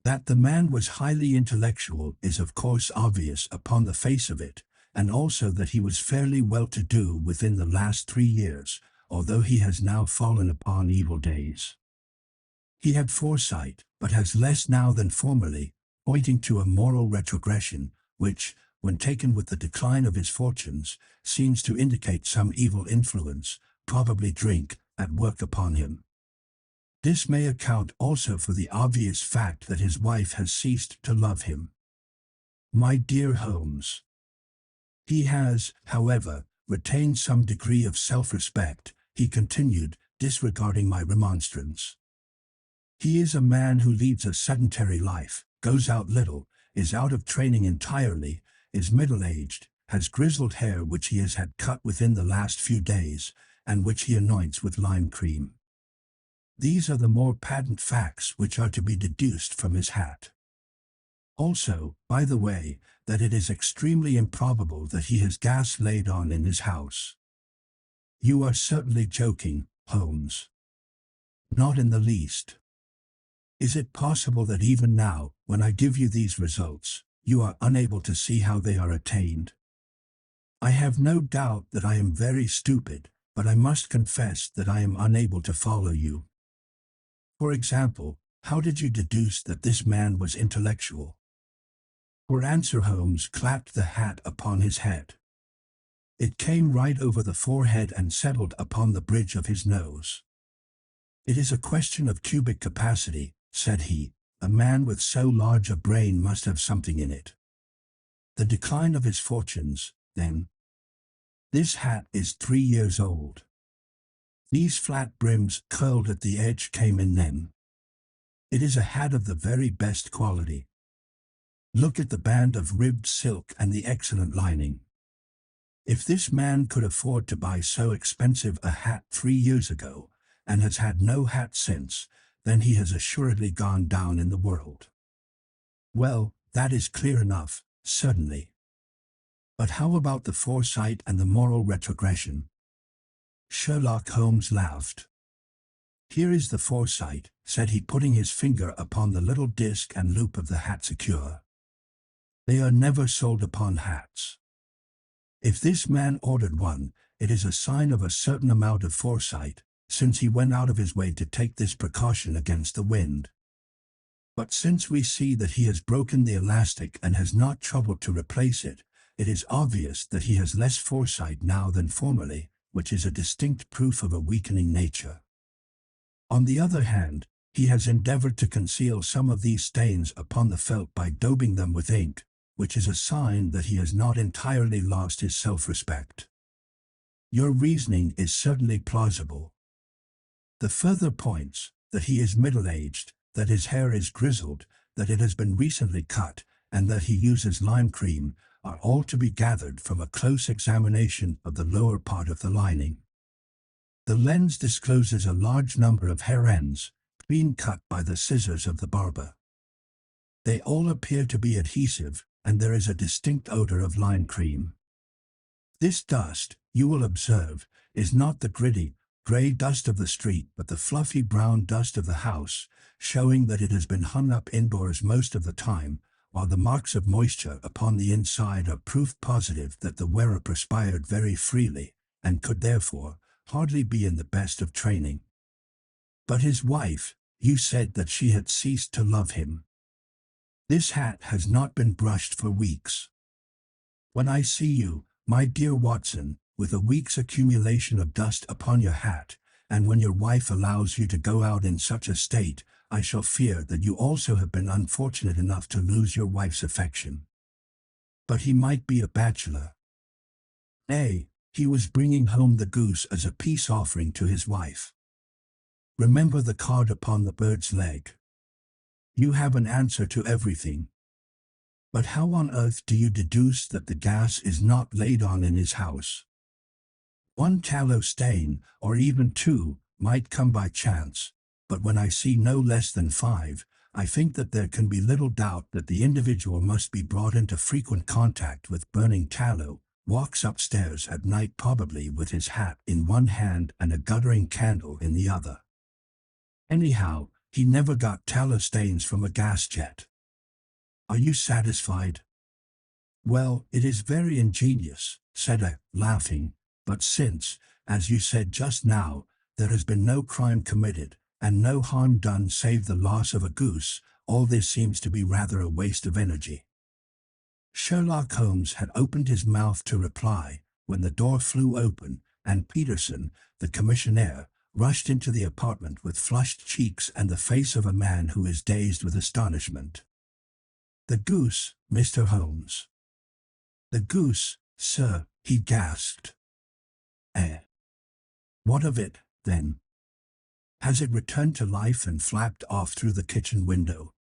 That the man was highly intellectual is of course obvious upon the face of it, and also that he was fairly well-to-do within the last 3 years, although he has now fallen upon evil days. He had foresight, but has less now than formerly, pointing to a moral retrogression, which, when taken with the decline of his fortunes, seems to indicate some evil influence, probably drink, at work upon him. This may account also for the obvious fact that his wife has ceased to love him. My dear Holmes. He has, however, retained some degree of self-respect, he continued, disregarding my remonstrance. He is a man who leads a sedentary life, goes out little, is out of training entirely, is middle-aged, has grizzled hair which he has had cut within the last few days, and which he anoints with lime cream. These are the more patent facts which are to be deduced from his hat. Also, by the way, that it is extremely improbable that he has gas laid on in his house. You are certainly joking, Holmes. Not in the least. Is it possible that even now, when I give you these results, you are unable to see how they are attained? I have no doubt that I am very stupid, but I must confess that I am unable to follow you. For example, how did you deduce that this man was intellectual? For answer, Holmes clapped the hat upon his head. It came right over the forehead and settled upon the bridge of his nose. It is a question of cubic capacity, said he. A man with so large a brain must have something in it. The decline of his fortunes, then. This hat is 3 years old. These flat brims curled at the edge came in then. It is a hat of the very best quality. Look at the band of ribbed silk and the excellent lining. If this man could afford to buy so expensive a hat 3 years ago, and has had no hat since, then he has assuredly gone down in the world. Well, that is clear enough, certainly. But how about the foresight and the moral retrogression? Sherlock Holmes laughed. Here is the foresight, said he, putting his finger upon the little disc and loop of the hat secure. They are never sold upon hats. If this man ordered one, it is a sign of a certain amount of foresight, since he went out of his way to take this precaution against the wind. But since we see that he has broken the elastic and has not troubled to replace it, it is obvious that he has less foresight now than formerly, which is a distinct proof of a weakening nature. On the other hand, he has endeavored to conceal some of these stains upon the felt by daubing them with ink, which is a sign that he has not entirely lost his self-respect. Your reasoning is certainly plausible. The further points, that he is middle-aged, that his hair is grizzled, that it has been recently cut, and that he uses lime cream, are all to be gathered from a close examination of the lower part of the lining. The lens discloses a large number of hair ends, clean cut by the scissors of the barber. They all appear to be adhesive, and there is a distinct odor of lime cream. This dust, you will observe, is not the gritty, gray dust of the street, but the fluffy brown dust of the house, showing that it has been hung up indoors most of the time, while the marks of moisture upon the inside are proof positive that the wearer perspired very freely, and could therefore hardly be in the best of training. But his wife, you said that she had ceased to love him. This hat has not been brushed for weeks. When I see you, my dear Watson, with a week's accumulation of dust upon your hat, and when your wife allows you to go out in such a state, I shall fear that you also have been unfortunate enough to lose your wife's affection. But he might be a bachelor. Nay, he was bringing home the goose as a peace offering to his wife. Remember the card upon the bird's leg. You have an answer to everything. But how on earth do you deduce that the gas is not laid on in his house? One tallow stain, or even two, might come by chance, but when I see no less than 5, I think that there can be little doubt that the individual must be brought into frequent contact with burning tallow, walks upstairs at night probably with his hat in one hand and a guttering candle in the other. Anyhow, he never got tallow stains from a gas jet. Are you satisfied? Well, it is very ingenious, said I, laughing, but since, as you said just now, there has been no crime committed, and no harm done save the loss of a goose. All this seems to be rather a waste of energy." Sherlock Holmes had opened his mouth to reply when the door flew open, and Peterson, the commissionaire, rushed into the apartment with flushed cheeks and the face of a man who is dazed with astonishment. "The goose, Mr. Holmes." "The goose, sir," he gasped. "Eh? What of it, then? Has it returned to life and flapped off through the kitchen window?"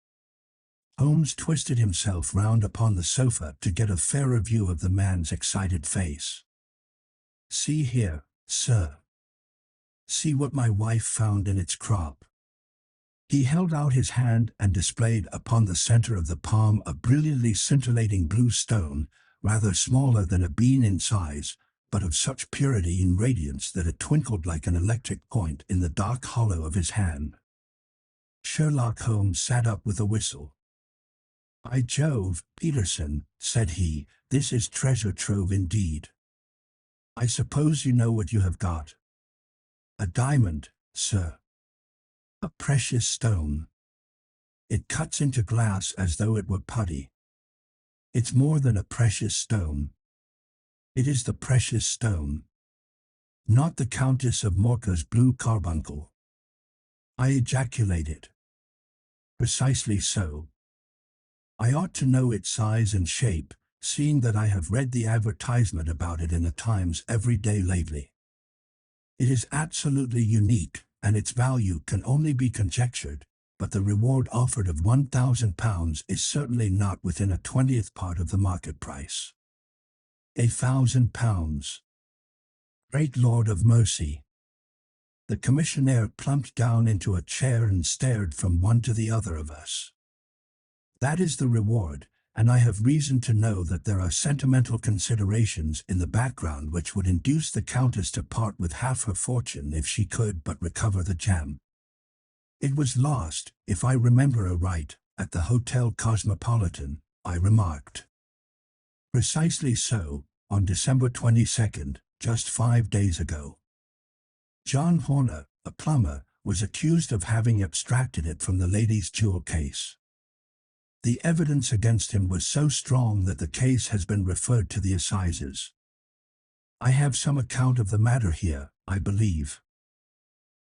Holmes twisted himself round upon the sofa to get a fairer view of the man's excited face. "See here, sir. See what my wife found in its crop." He held out his hand and displayed upon the center of the palm a brilliantly scintillating blue stone, rather smaller than a bean in size, but of such purity and radiance that it twinkled like an electric point in the dark hollow of his hand. Sherlock Holmes sat up with a whistle. "By Jove, Peterson," said he, "this is treasure trove indeed. I suppose you know what you have got?" "A diamond, sir. A precious stone. It cuts into glass as though it were putty. It's more than a precious stone. It is the precious stone. Not the Countess of Morcar's blue carbuncle." I ejaculated. "Precisely so. I ought to know its size and shape, seeing that I have read the advertisement about it in the Times every day lately. It is absolutely unique, and its value can only be conjectured, but the reward offered of £1,000 is certainly not within a 20th part of the market price." £1,000. Great Lord of mercy! The commissionaire plumped down into a chair and stared from one to the other of us. "That is the reward, and I have reason to know that there are sentimental considerations in the background which would induce the Countess to part with half her fortune if she could but recover the gem. It was lost, if I remember aright, at the Hotel Cosmopolitan," I remarked. "Precisely so, on December 22nd, just 5 days ago. John Horner, a plumber, was accused of having abstracted it from the lady's jewel case. The evidence against him was so strong that the case has been referred to the assizes. I have some account of the matter here, I believe."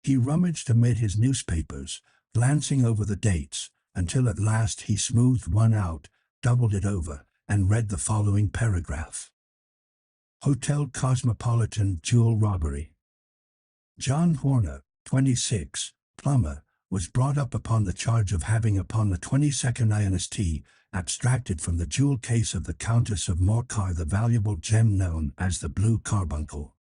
He rummaged amid his newspapers, glancing over the dates, until at last he smoothed one out, doubled it over, and read the following paragraph. "Hotel Cosmopolitan Jewel Robbery. John Horner, 26, plumber, was brought up upon the charge of having upon the 22nd inst. abstracted from the jewel case of the Countess of Morcar the valuable gem known as the blue carbuncle.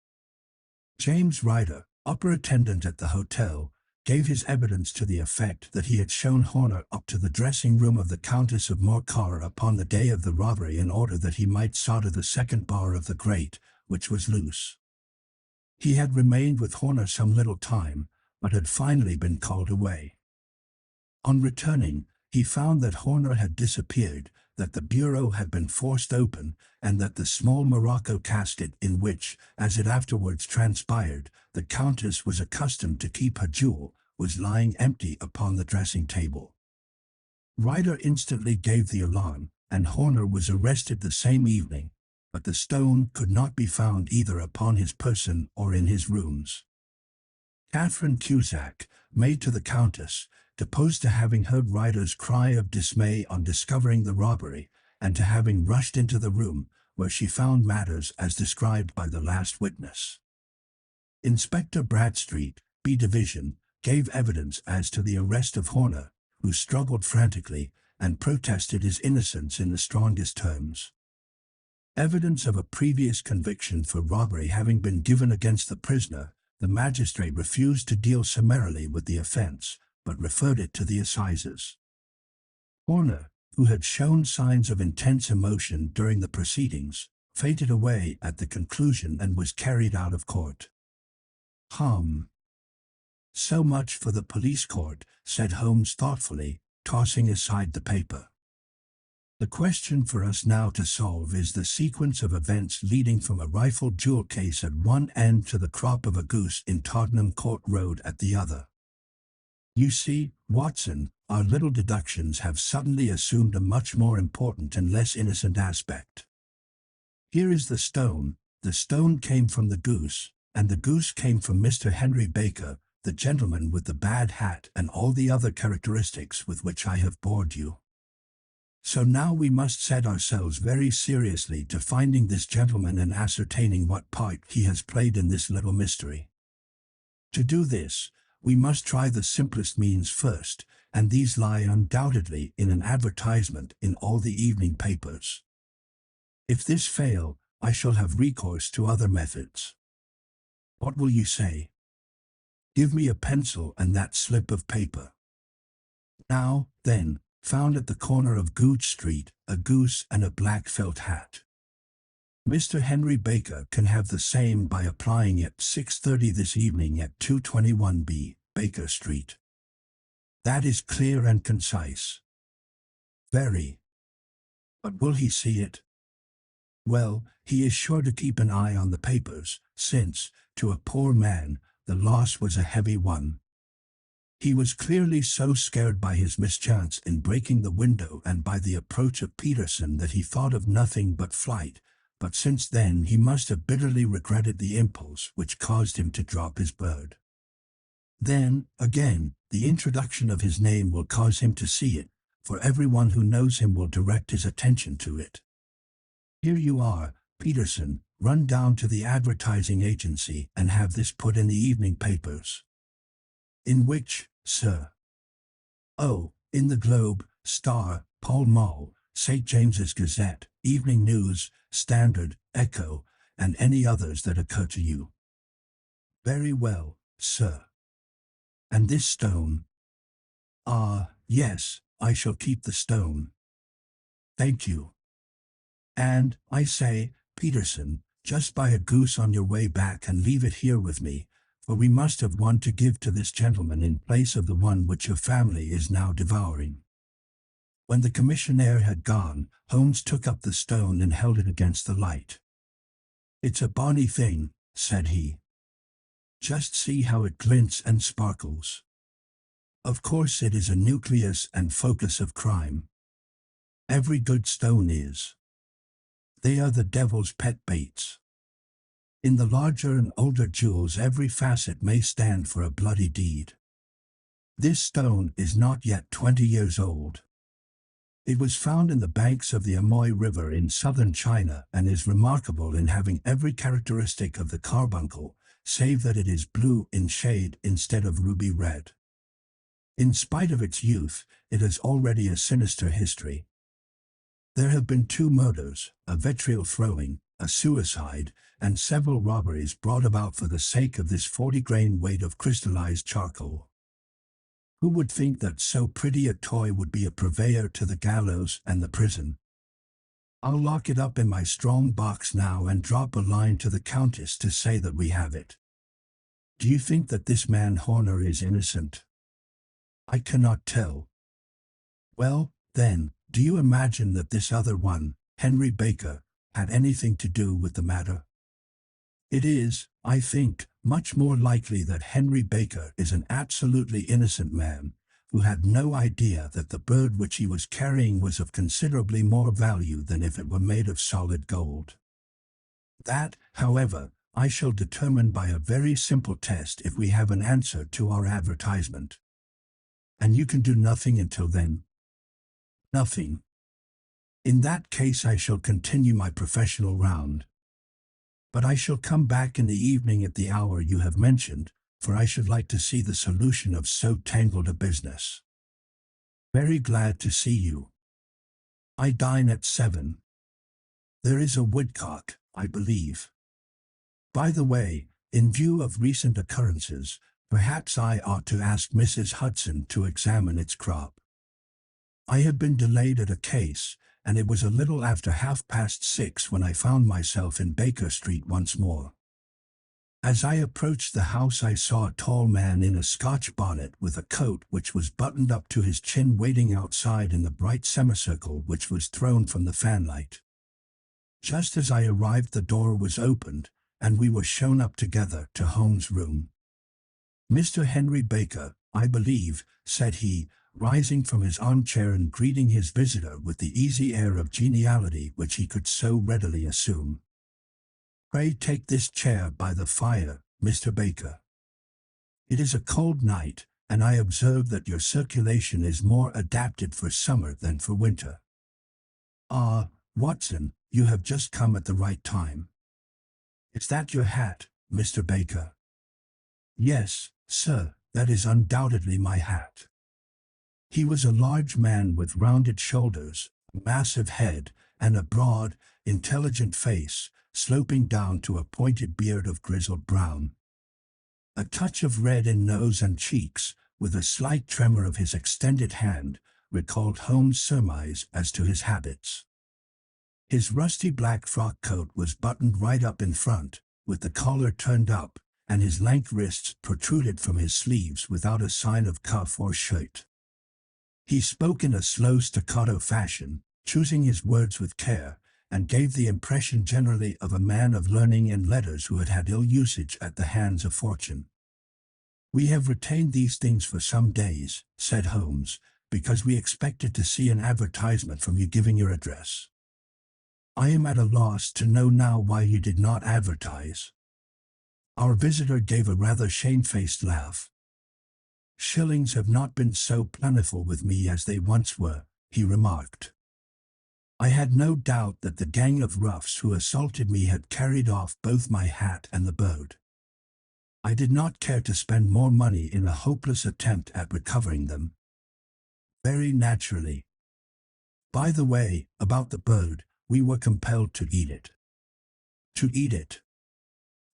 James Ryder, upper attendant at the hotel, gave his evidence to the effect that he had shown Horner up to the dressing room of the Countess of Morcar upon the day of the robbery in order that he might solder the second bar of the grate, which was loose. He had remained with Horner some little time, but had finally been called away. On returning, he found that Horner had disappeared, that the bureau had been forced open, and that the small morocco casket in which, as it afterwards transpired, the Countess was accustomed to keep her jewel, was lying empty upon the dressing-table. Ryder instantly gave the alarm, and Horner was arrested the same evening, but the stone could not be found either upon his person or in his rooms. Catherine Cusack, maid to the Countess, deposed to having heard Ryder's cry of dismay on discovering the robbery, and to having rushed into the room, where she found matters as described by the last witness. Inspector Bradstreet, B Division, gave evidence as to the arrest of Horner, who struggled frantically, and protested his innocence in the strongest terms. Evidence of a previous conviction for robbery having been given against the prisoner, the magistrate refused to deal summarily with the offence, but referred it to the assizes. Horner, who had shown signs of intense emotion during the proceedings, fainted away at the conclusion and was carried out of court. So much for the police court, said Holmes thoughtfully, tossing aside the paper. The question for us now to solve is the sequence of events leading from a rifled jewel case at one end to the crop of a goose in Tottenham Court Road at the other. You see, Watson, our little deductions have suddenly assumed a much more important and less innocent aspect. Here is the stone came from the goose, and the goose came from Mr. Henry Baker, the gentleman with the bad hat and all the other characteristics with which I have bored you. So now we must set ourselves very seriously to finding this gentleman and ascertaining what part he has played in this little mystery. To do this, we must try the simplest means first, and these lie undoubtedly in an advertisement in all the evening papers. If this fail, I shall have recourse to other methods. What will you say? Give me a pencil and that slip of paper. Now, then, found at the corner of Gooch Street, a goose and a black felt hat. Mr. Henry Baker can have the same by applying at 6:30 this evening at 221B, Baker Street. That is clear and concise. Very. But will he see it? Well, he is sure to keep an eye on the papers, since, to a poor man, the loss was a heavy one. He was clearly so scared by his mischance in breaking the window and by the approach of Peterson that he thought of nothing but flight, but since then he must have bitterly regretted the impulse which caused him to drop his bird. Then, again, the introduction of his name will cause him to see it, for everyone who knows him will direct his attention to it. Here you are, Peterson, run down to the advertising agency and have this put in the evening papers. In which, sir? Oh, in the Globe, Star, Pall Mall, St. James's Gazette, Evening News, Standard, Echo, and any others that occur to you. Very well, sir. And this stone? Ah, yes, I shall keep the stone. Thank you. And, I say, Peterson, just buy a goose on your way back and leave it here with me, for we must have one to give to this gentleman in place of the one which your family is now devouring. When the commissionaire had gone, Holmes took up the stone and held it against the light. It's a bonny thing, said he. Just see how it glints and sparkles. Of course it is a nucleus and focus of crime. Every good stone is. They are the devil's pet baits. In the larger and older jewels every facet may stand for a bloody deed. This stone is not yet 20 years old. It was found in the banks of the Amoy River in southern China and is remarkable in having every characteristic of the carbuncle, save that it is blue in shade instead of ruby red. In spite of its youth, it has already a sinister history. There have been 2 murders, a vitriol throwing, a suicide, and several robberies brought about for the sake of this 40-grain weight of crystallized charcoal. Who would think that so pretty a toy would be a purveyor to the gallows and the prison? I'll lock it up in my strong box now and drop a line to the Countess to say that we have it. Do you think that this man Horner is innocent? I cannot tell. Well, then, do you imagine that this other one, Henry Baker, had anything to do with the matter? It is, I think, much more likely that Henry Baker is an absolutely innocent man, who had no idea that the bird which he was carrying was of considerably more value than if it were made of solid gold. That, however, I shall determine by a very simple test if we have an answer to our advertisement. And you can do nothing until then? Nothing. In that case I shall continue my professional round. But I shall come back in the evening at the hour you have mentioned, for I should like to see the solution of so tangled a business. Very glad to see you. I dine at 7. There is a woodcock, I believe. By the way, in view of recent occurrences, perhaps I ought to ask Mrs. Hudson to examine its crop. I had been delayed at a case, and it was a little after 6:30 when I found myself in Baker Street once more. As I approached the house I saw a tall man in a Scotch bonnet with a coat which was buttoned up to his chin waiting outside in the bright semicircle which was thrown from the fanlight. Just as I arrived the door was opened, and we were shown up together to Holmes' room. Mr. Henry Baker, I believe, said he, rising from his armchair and greeting his visitor with the easy air of geniality which he could so readily assume. Pray take this chair by the fire, Mr. Baker. It is a cold night, and I observe that your circulation is more adapted for summer than for winter. Ah, Watson, you have just come at the right time. Is that your hat, Mr. Baker? Yes, sir, that is undoubtedly my hat. He was a large man with rounded shoulders, a massive head, and a broad, intelligent face, sloping down to a pointed beard of grizzled brown. A touch of red in nose and cheeks, with a slight tremor of his extended hand, recalled Holmes' surmise as to his habits. His rusty black frock coat was buttoned right up in front, with the collar turned up, and his lank wrists protruded from his sleeves without a sign of cuff or shirt. He spoke in a slow staccato fashion, choosing his words with care, and gave the impression generally of a man of learning and letters who had had ill usage at the hands of fortune. We have retained these things for some days, said Holmes, because we expected to see an advertisement from you giving your address. I am at a loss to know now why you did not advertise. Our visitor gave a rather shamefaced laugh. Shillings have not been so plentiful with me as they once were, he remarked. I had no doubt that the gang of roughs who assaulted me had carried off both my hat and the bird. I did not care to spend more money in a hopeless attempt at recovering them. Very naturally. By the way, about the bird, we were compelled to eat it. To eat it.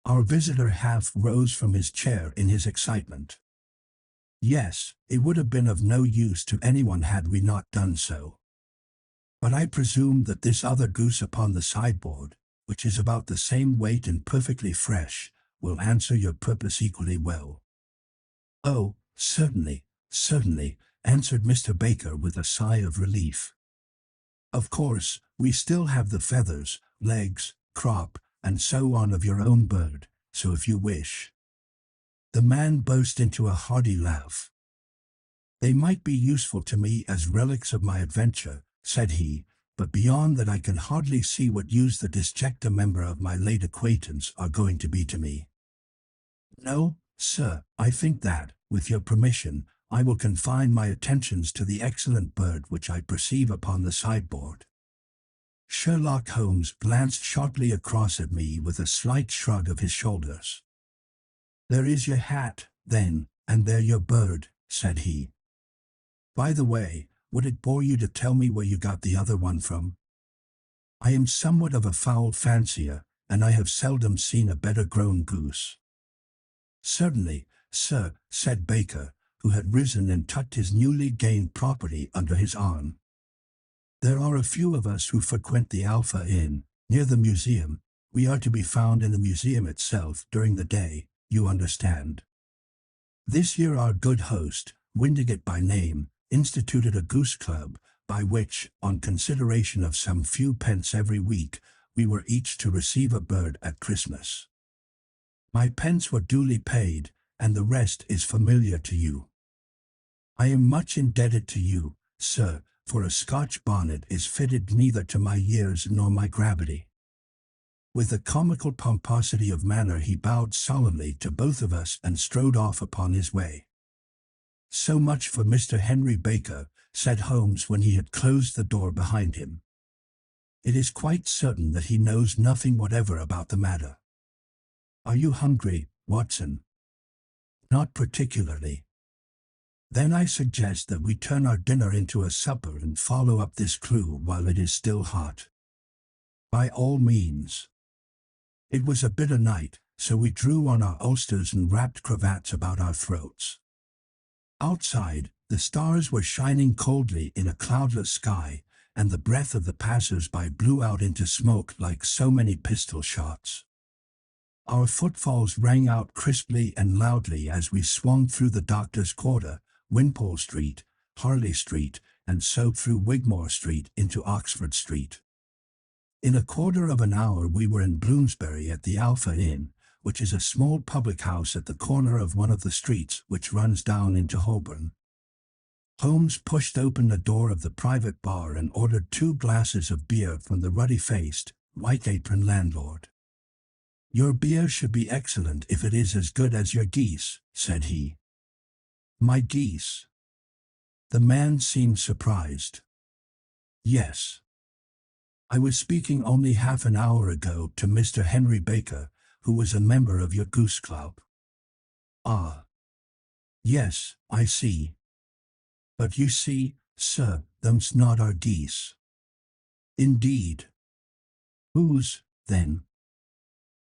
Our visitor half rose from his chair in his excitement. Yes, it would have been of no use to anyone had we not done so. But I presume that this other goose upon the sideboard, which is about the same weight and perfectly fresh, will answer your purpose equally well. Oh, certainly, certainly, answered Mr. Baker with a sigh of relief. Of course, we still have the feathers, legs, crop, and so on of your own bird, so if you wish. The man burst into a hearty laugh. They might be useful to me as relics of my adventure, said he, but beyond that I can hardly see what use the disjecta member of my late acquaintance are going to be to me. No, sir, I think that, with your permission, I will confine my attentions to the excellent bird which I perceive upon the sideboard. Sherlock Holmes glanced sharply across at me with a slight shrug of his shoulders. There is your hat, then, and there your bird, said he. By the way, would it bore you to tell me where you got the other one from? I am somewhat of a fowl fancier, and I have seldom seen a better grown goose. Certainly, sir, said Baker, who had risen and tucked his newly gained property under his arm. There are a few of us who frequent the Alpha Inn, near the museum. We are to be found in the museum itself during the day, you understand. This year our good host, Windigate by name, instituted a goose club, by which, on consideration of some few pence every week, we were each to receive a bird at Christmas. My pence were duly paid, and the rest is familiar to you. I am much indebted to you, sir, for a Scotch bonnet is fitted neither to my years nor my gravity. With a comical pomposity of manner he bowed solemnly to both of us and strode off upon his way. So much for Mr. Henry Baker, said Holmes when he had closed the door behind him. It is quite certain that he knows nothing whatever about the matter. Are you hungry, Watson? Not particularly. Then I suggest that we turn our dinner into a supper and follow up this clue while it is still hot. By all means. It was a bitter night, so we drew on our ulsters and wrapped cravats about our throats. Outside, the stars were shining coldly in a cloudless sky, and the breath of the passers-by blew out into smoke like so many pistol shots. Our footfalls rang out crisply and loudly as we swung through the Doctor's Quarter, Wimpole Street, Harley Street, and so through Wigmore Street into Oxford Street. In a quarter of an hour we were in Bloomsbury at the Alpha Inn, which is a small public house at the corner of one of the streets which runs down into Holborn. Holmes pushed open the door of the private bar and ordered 2 glasses of beer from the ruddy-faced, white-apron landlord. "Your beer should be excellent if it is as good as your geese," said he. "My geese?" The man seemed surprised. "Yes. I was speaking only half an hour ago to Mr. Henry Baker, who was a member of your goose club." "Ah. Yes, I see. But you see, sir, them's not our geese." "Indeed. Whose, then?"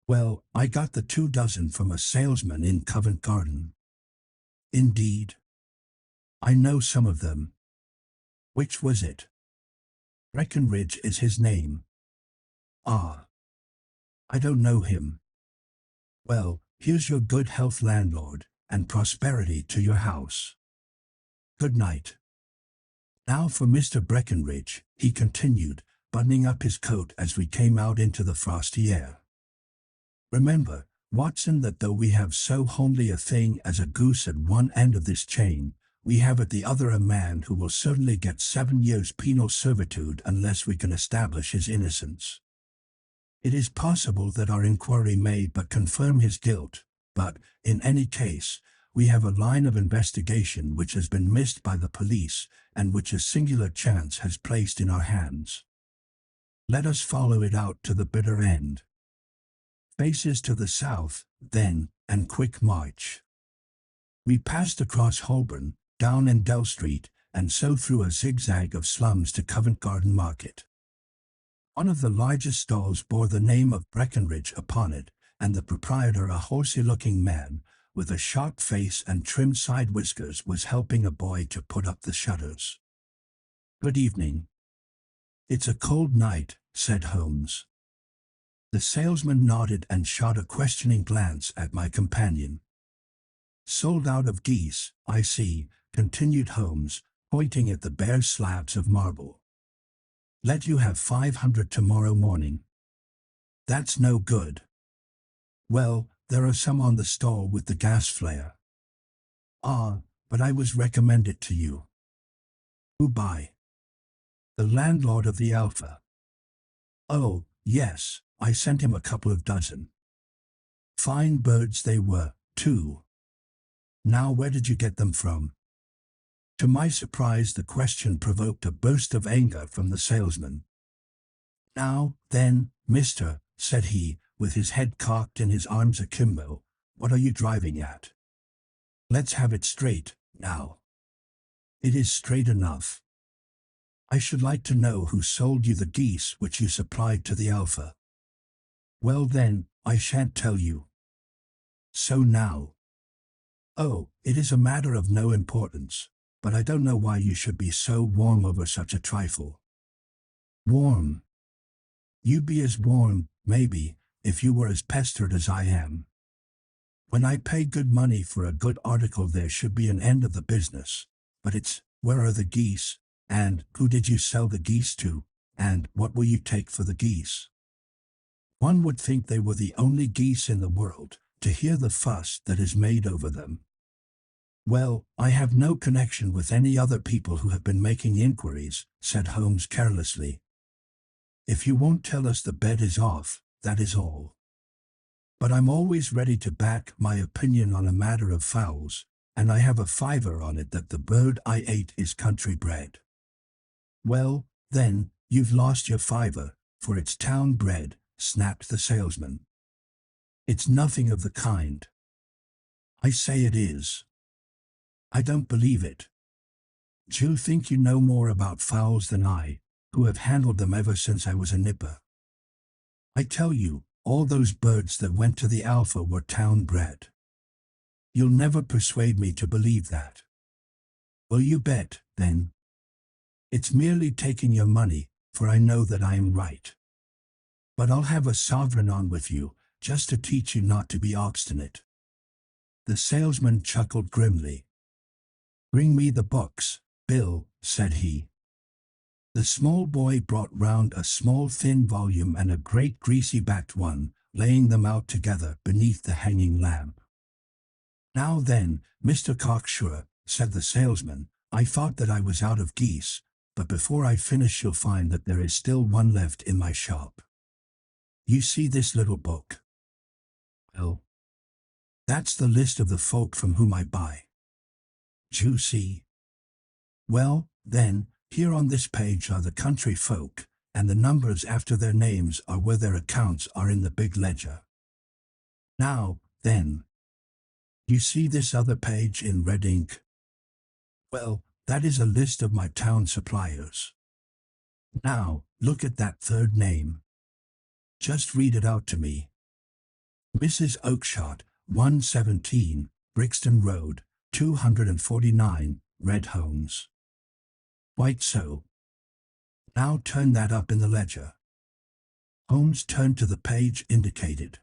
"Well, I got the 2 dozen from a salesman in Covent Garden." "Indeed. I know some of them." "Which was it?" "Breckenridge is his name." "Ah. I don't know him." "Well, here's your good health, landlord, and prosperity to your house. Good night." "Now for Mr. Breckenridge," he continued, buttoning up his coat as we came out into the frosty air. "Remember, Watson, that though we have so homely a thing as a goose at one end of this chain, we have at the other a man who will certainly get 7 years penal servitude unless we can establish his innocence. It is possible that our inquiry may but confirm his guilt, but, in any case, we have a line of investigation which has been missed by the police and which a singular chance has placed in our hands. Let us follow it out to the bitter end. Faces to the south, then, and quick march." We passed across Holborn, down Endell Street, and so through a zigzag of slums to Covent Garden Market. One of the largest stalls bore the name of Breckenridge upon it, and the proprietor, a horsey-looking man, with a sharp face and trimmed side whiskers, was helping a boy to put up the shutters. "Good evening." "It's a cold night," said Holmes. The salesman nodded and shot a questioning glance at my companion. "Sold out of geese, I see," continued Holmes, pointing at the bare slabs of marble. "Let you have 500 tomorrow morning." "That's no good." "Well, there are some on the stall with the gas flare." "Ah, but I was recommended to you." "Who by?" "The landlord of the Alpha." "Oh, yes, I sent him a couple of dozen. Fine birds they were, too. Now where did you get them from?" To my surprise, the question provoked a burst of anger from the salesman. "Now, then, mister," said he, with his head cocked and his arms akimbo, "what are you driving at? Let's have it straight, now." "It is straight enough. I should like to know who sold you the geese which you supplied to the Alpha." "Well then, I shan't tell you." "So now." "Oh, it is a matter of no importance, but I don't know why you should be so warm over such a trifle." "Warm? You'd be as warm, maybe, if you were as pestered as I am. When I pay good money for a good article there should be an end of the business, but it's, where are the geese, and who did you sell the geese to, and what will you take for the geese? One would think they were the only geese in the world, to hear the fuss that is made over them." "Well, I have no connection with any other people who have been making inquiries," said Holmes carelessly. "If you won't tell us the bet is off, that is all. But I'm always ready to back my opinion on a matter of fowls, and I have a fiver on it that the bird I ate is country bred." "Well, then, you've lost your fiver, for it's town bred," snapped the salesman. "It's nothing of the kind." "I say it is." "I don't believe it. Do you think you know more about fowls than I, who have handled them ever since I was a nipper? I tell you, all those birds that went to the Alpha were town bred. You'll never persuade me to believe that." "Will you bet, then?" "It's merely taking your money, for I know that I am right. But I'll have a sovereign on with you, just to teach you not to be obstinate." The salesman chuckled grimly. "Bring me the books, Bill," said he. The small boy brought round a small thin volume and a great greasy-backed one, laying them out together beneath the hanging lamp. "Now then, Mr. Cocksure," said the salesman, "I thought that I was out of geese, but before I finish you'll find that there is still one left in my shop. You see this little book? Well, that's the list of the folk from whom I buy. Do you see? Well, then, here on this page are the country folk, and the numbers after their names are where their accounts are in the big ledger. Now, then, you see this other page in red ink? Well, that is a list of my town suppliers. Now, look at that third name. Just read it out to me. Mrs. Oakshott, 117, Brixton Road, 249, Red Holmes. Quite so. Now turn that up in the ledger." Holmes turned to the page indicated.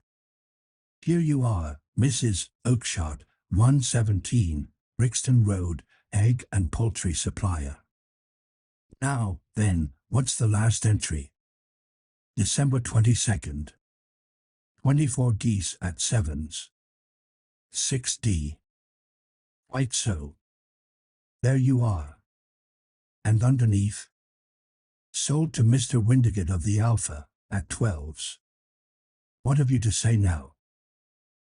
"Here you are, Mrs. Oakshott, 117, Brixton Road, egg and poultry supplier. Now, then, what's the last entry? December 22nd. 24 geese at Sevens. 6D. Quite so. There you are. And underneath? Sold to Mr. Windigate of the Alpha, at 12s. What have you to say now?"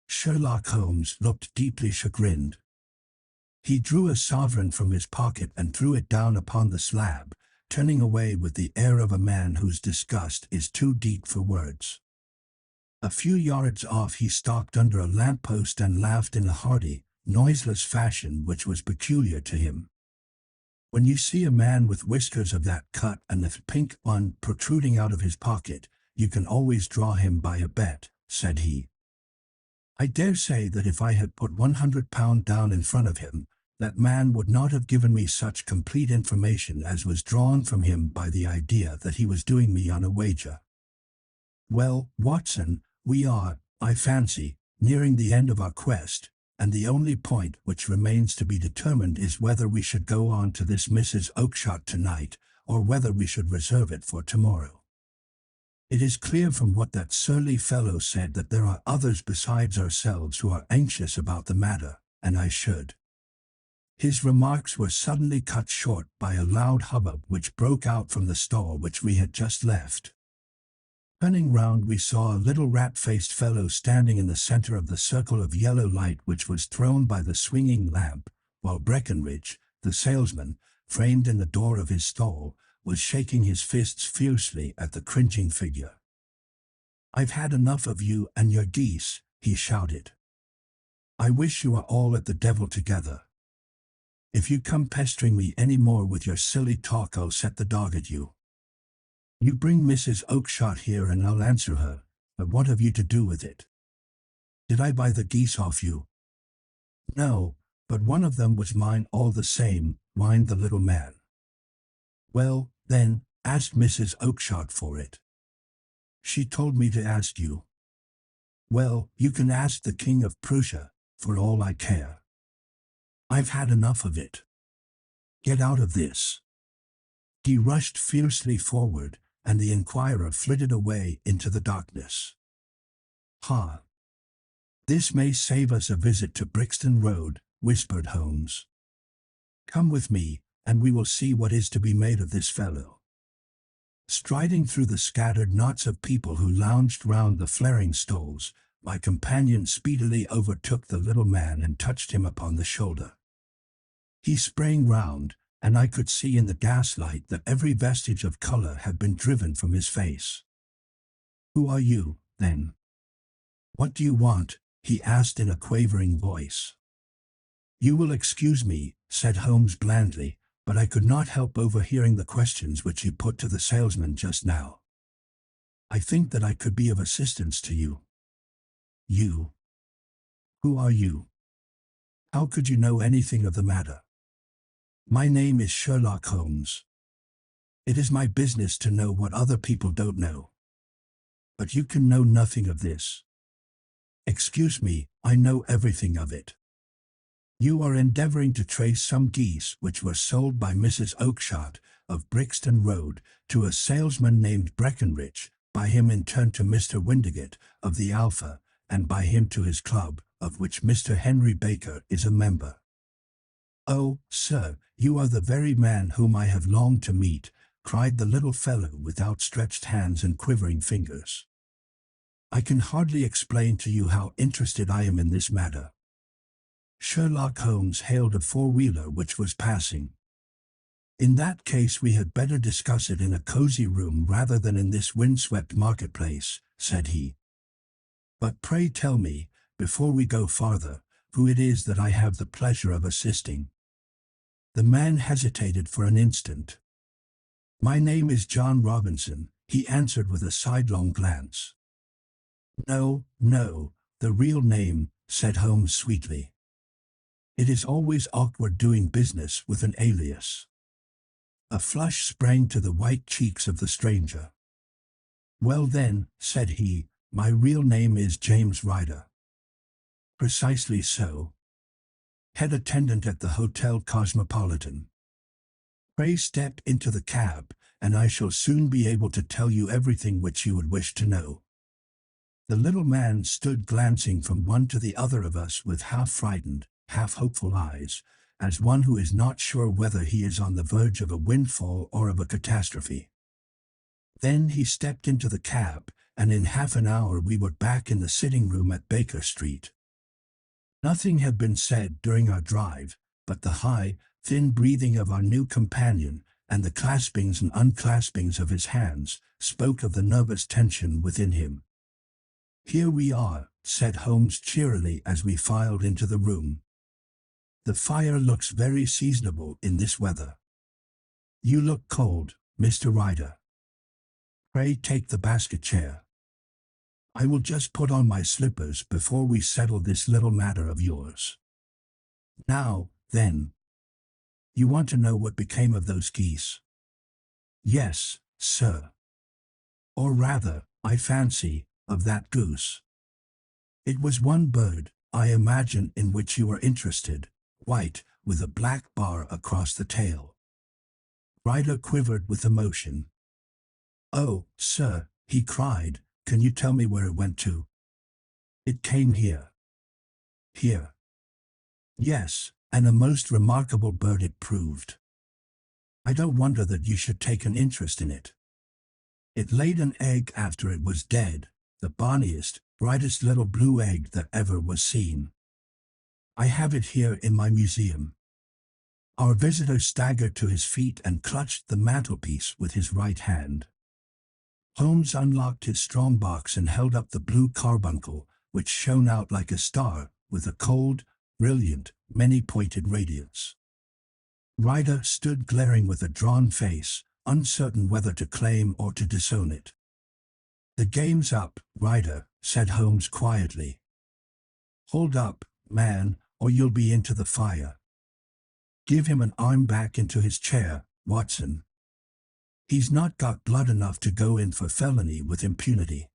Sherlock Holmes looked deeply chagrined. He drew a sovereign from his pocket and threw it down upon the slab, turning away with the air of a man whose disgust is too deep for words. A few yards off he stalked under a lamp-post and laughed in a hearty, noiseless fashion which was peculiar to him. "When you see a man with whiskers of that cut and a pink one protruding out of his pocket, you can always draw him by a bet," said he. "I dare say that if I had put £100 down in front of him, that man would not have given me such complete information as was drawn from him by the idea that he was doing me on a wager. Well, Watson, we are, I fancy, nearing the end of our quest, and the only point which remains to be determined is whether we should go on to this Mrs. Oakshott tonight, or whether we should reserve it for tomorrow. It is clear from what that surly fellow said that there are others besides ourselves who are anxious about the matter, and I should—" His remarks were suddenly cut short by a loud hubbub which broke out from the stall which we had just left. Turning round we saw a little rat-faced fellow standing in the center of the circle of yellow light which was thrown by the swinging lamp, while Breckenridge, the salesman, framed in the door of his stall, was shaking his fists fiercely at the cringing figure. "I've had enough of you and your geese," he shouted. "I wish you were all at the devil together. If you come pestering me any more with your silly talk I'll set the dog at you. You bring Mrs. Oakshott here and I'll answer her, but what have you to do with it? Did I buy the geese off you?" "No, but one of them was mine all the same," whined the little man. "Well, then, ask Mrs. Oakshott for it." "She told me to ask you." "Well, you can ask the King of Prussia, for all I care. I've had enough of it. Get out of this." He rushed fiercely forward, and the inquirer flitted away into the darkness. "Ha! This may save us a visit to Brixton Road," whispered Holmes. "Come with me, and we will see what is to be made of this fellow." Striding through the scattered knots of people who lounged round the flaring stalls, my companion speedily overtook the little man and touched him upon the shoulder. He sprang round, and I could see in the gaslight that every vestige of color had been driven from his face. "Who are you, then? What do you want?" he asked in a quavering voice. "You will excuse me," said Holmes blandly, "but I could not help overhearing the questions which you put to the salesman just now. I think that I could be of assistance to you." "You? Who are you? How could you know anything of the matter?" "My name is Sherlock Holmes. It is my business to know what other people don't know. But you can know nothing of this." "Excuse me, I know everything of it. You are endeavoring to trace some geese which were sold by Mrs. Oakshott, of Brixton Road, to a salesman named Breckenridge, by him in turn to Mr. Windigate of the Alpha, and by him to his club, of which Mr. Henry Baker is a member. "Oh, sir, you are the very man whom I have longed to meet," cried the little fellow with outstretched hands and quivering fingers. "I can hardly explain to you how interested I am in this matter." Sherlock Holmes hailed a four-wheeler which was passing. "In that case we had better discuss it in a cozy room rather than in this windswept marketplace," said he. "But pray tell me, before we go farther, who it is that I have the pleasure of assisting." The man hesitated for an instant. "My name is John Robinson," he answered with a sidelong glance. "No, no, the real name," said Holmes sweetly. "It is always awkward doing business with an alias." A flush sprang to the white cheeks of the stranger. "Well then," said he, "my real name is James Ryder." "Precisely so. Head attendant at the Hotel Cosmopolitan. Pray step into the cab, and I shall soon be able to tell you everything which you would wish to know." The little man stood glancing from one to the other of us with half-frightened, half-hopeful eyes, as one who is not sure whether he is on the verge of a windfall or of a catastrophe. Then he stepped into the cab, and in half an hour we were back in the sitting-room at Baker Street. Nothing had been said during our drive, but the high, thin breathing of our new companion, and the claspings and unclaspings of his hands, spoke of the nervous tension within him. "Here we are," said Holmes cheerily as we filed into the room. "The fire looks very seasonable in this weather. You look cold, Mr. Ryder. Pray take the basket chair. I will just put on my slippers before we settle this little matter of yours. Now, then. You want to know what became of those geese?" "Yes, sir. Or rather, I fancy, of that goose. It was one bird, I imagine, in which you were interested, white, with a black bar across the tail." Ryder quivered with emotion. "Oh, sir," he cried, "can you tell me where it went to?" "It came here." "Here?" "Yes, and a most remarkable bird it proved. I don't wonder that you should take an interest in it. It laid an egg after it was dead, the bonniest, brightest little blue egg that ever was seen. I have it here in my museum." Our visitor staggered to his feet and clutched the mantelpiece with his right hand. Holmes unlocked his strong box and held up the blue carbuncle, which shone out like a star, with a cold, brilliant, many-pointed radiance. Ryder stood glaring with a drawn face, uncertain whether to claim or to disown it. "The game's up, Ryder," said Holmes quietly. "Hold up, man, or you'll be into the fire. Give him an arm back into his chair, Watson. He's not got blood enough to go in for felony with impunity.